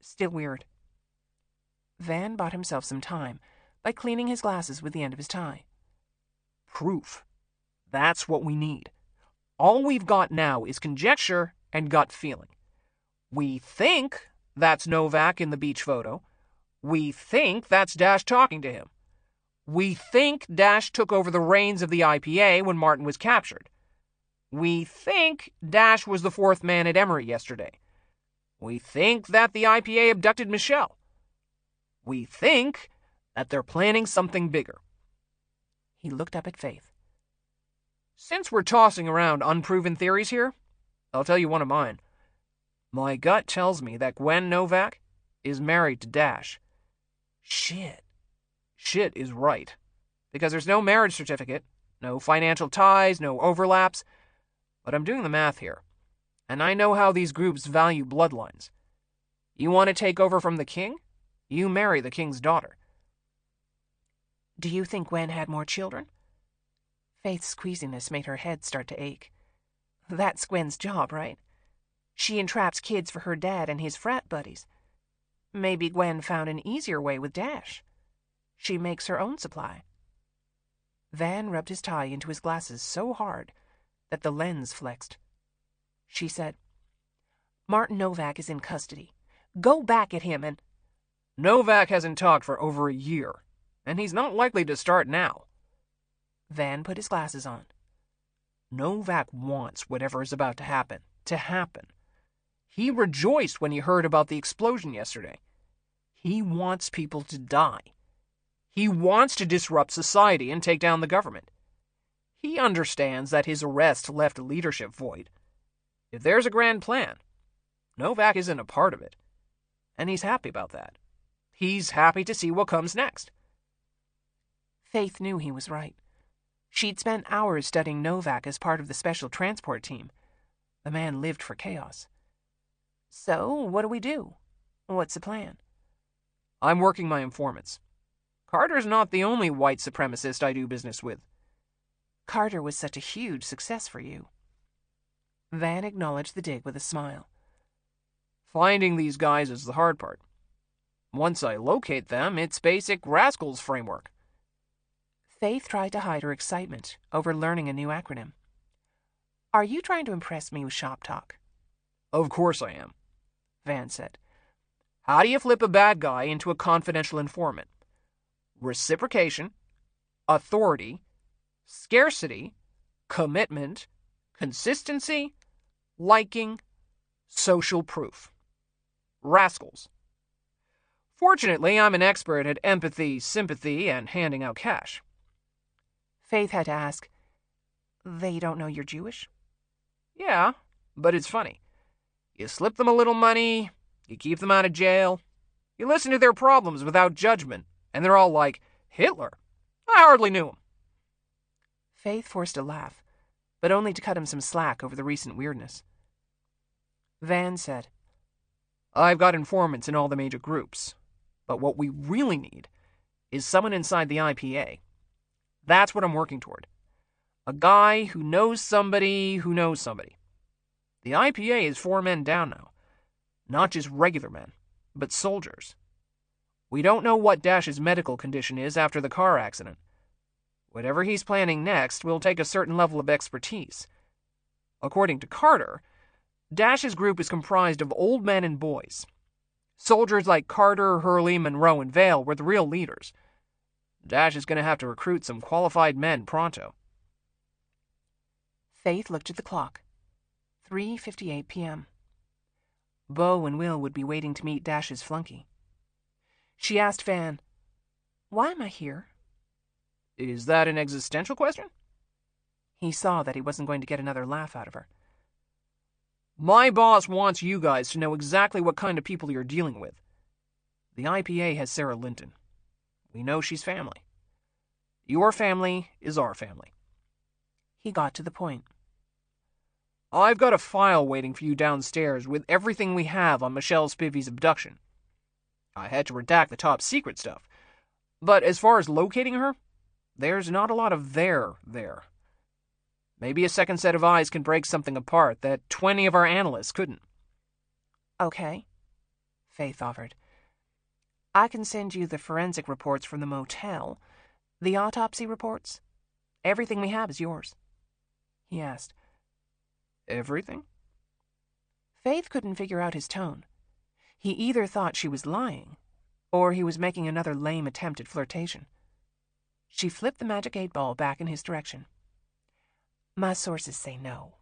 Still weird. Van bought himself some time by cleaning his glasses with the end of his tie. Proof. That's what we need. All we've got now is conjecture and gut feeling. We think that's Novak in the beach photo. We think that's Dash talking to him. We think Dash took over the reins of the IPA when Martin was captured. We think Dash was the 4th man at Emory yesterday. We think that the IPA abducted Michelle. We think that they're planning something bigger. He looked up at Faith. Since we're tossing around unproven theories here, I'll tell you one of mine. My gut tells me that Gwen Novak is married to Dash. Shit is right. Because there's no marriage certificate, no financial ties, no overlaps. But I'm doing the math here. And I know how these groups value bloodlines. You want to take over from the king? You marry the king's daughter. Do you think Gwen had more children? Faith's queasiness made her head start to ache. That's Gwen's job, right? She entraps kids for her dad and his frat buddies. Maybe Gwen found an easier way with Dash. She makes her own supply. Van rubbed his tie into his glasses so hard that the lens flexed. She said, Martin Novak is in custody. Go back at him and... Novak hasn't talked for over a year, and he's not likely to start now. Van put his glasses on. Novak wants whatever is about to happen. He rejoiced when he heard about the explosion yesterday. He wants people to die. He wants to disrupt society and take down the government. He understands that his arrest left a leadership void. If there's a grand plan, Novak isn't a part of it. And he's happy about that. He's happy to see what comes next. Faith knew he was right. She'd spent hours studying Novak as part of the special transport team. The man lived for chaos. So, what do we do? What's the plan? I'm working my informants. Carter's not the only white supremacist I do business with. Carter was such a huge success for you. Van acknowledged the dig with a smile. Finding these guys is the hard part. Once I locate them, it's basic Rascals framework. Faith tried to hide her excitement over learning a new acronym. Are you trying to impress me with shop talk? Of course I am, Van said. How do you flip a bad guy into a confidential informant? Reciprocation, authority, scarcity, commitment, consistency, liking, social proof. Rascals. Fortunately, I'm an expert at empathy, sympathy, and handing out cash. Faith had to ask, they don't know you're Jewish? Yeah, but it's funny. You slip them a little money, you keep them out of jail, you listen to their problems without judgment, and they're all like, Hitler? I hardly knew him. Faith forced a laugh, but only to cut him some slack over the recent weirdness. Van said, I've got informants in all the major groups, but what we really need is someone inside the IPA. That's what I'm working toward. A guy who knows somebody who knows somebody. The IPA is 4 men down now. Not just regular men, but soldiers. We don't know what Dash's medical condition is after the car accident. Whatever he's planning next will take a certain level of expertise. According to Carter, Dash's group is comprised of old men and boys. Soldiers like Carter, Hurley, Monroe, and Vale were the real leaders. Dash is going to have to recruit some qualified men pronto. Faith looked at the clock. 3:58 p.m. Beau and Will would be waiting to meet Dash's flunky. She asked Van, why am I here? Is that an existential question? He saw that he wasn't going to get another laugh out of her. My boss wants you guys to know exactly what kind of people you're dealing with. The IPA has Sarah Linton. We know she's family. Your family is our family. He got to the point. I've got a file waiting for you downstairs with everything we have on Michelle Spivey's abduction. I had to redact the top secret stuff. But as far as locating her, there's not a lot of there. Maybe a second set of eyes can break something apart that 20 of our analysts couldn't. Okay, Faith offered. I can send you the forensic reports from the motel, the autopsy reports. Everything we have is yours. He asked. Everything? Faith couldn't figure out his tone. He either thought she was lying, or he was making another lame attempt at flirtation. She flipped the magic 8-ball back in his direction. My sources say no.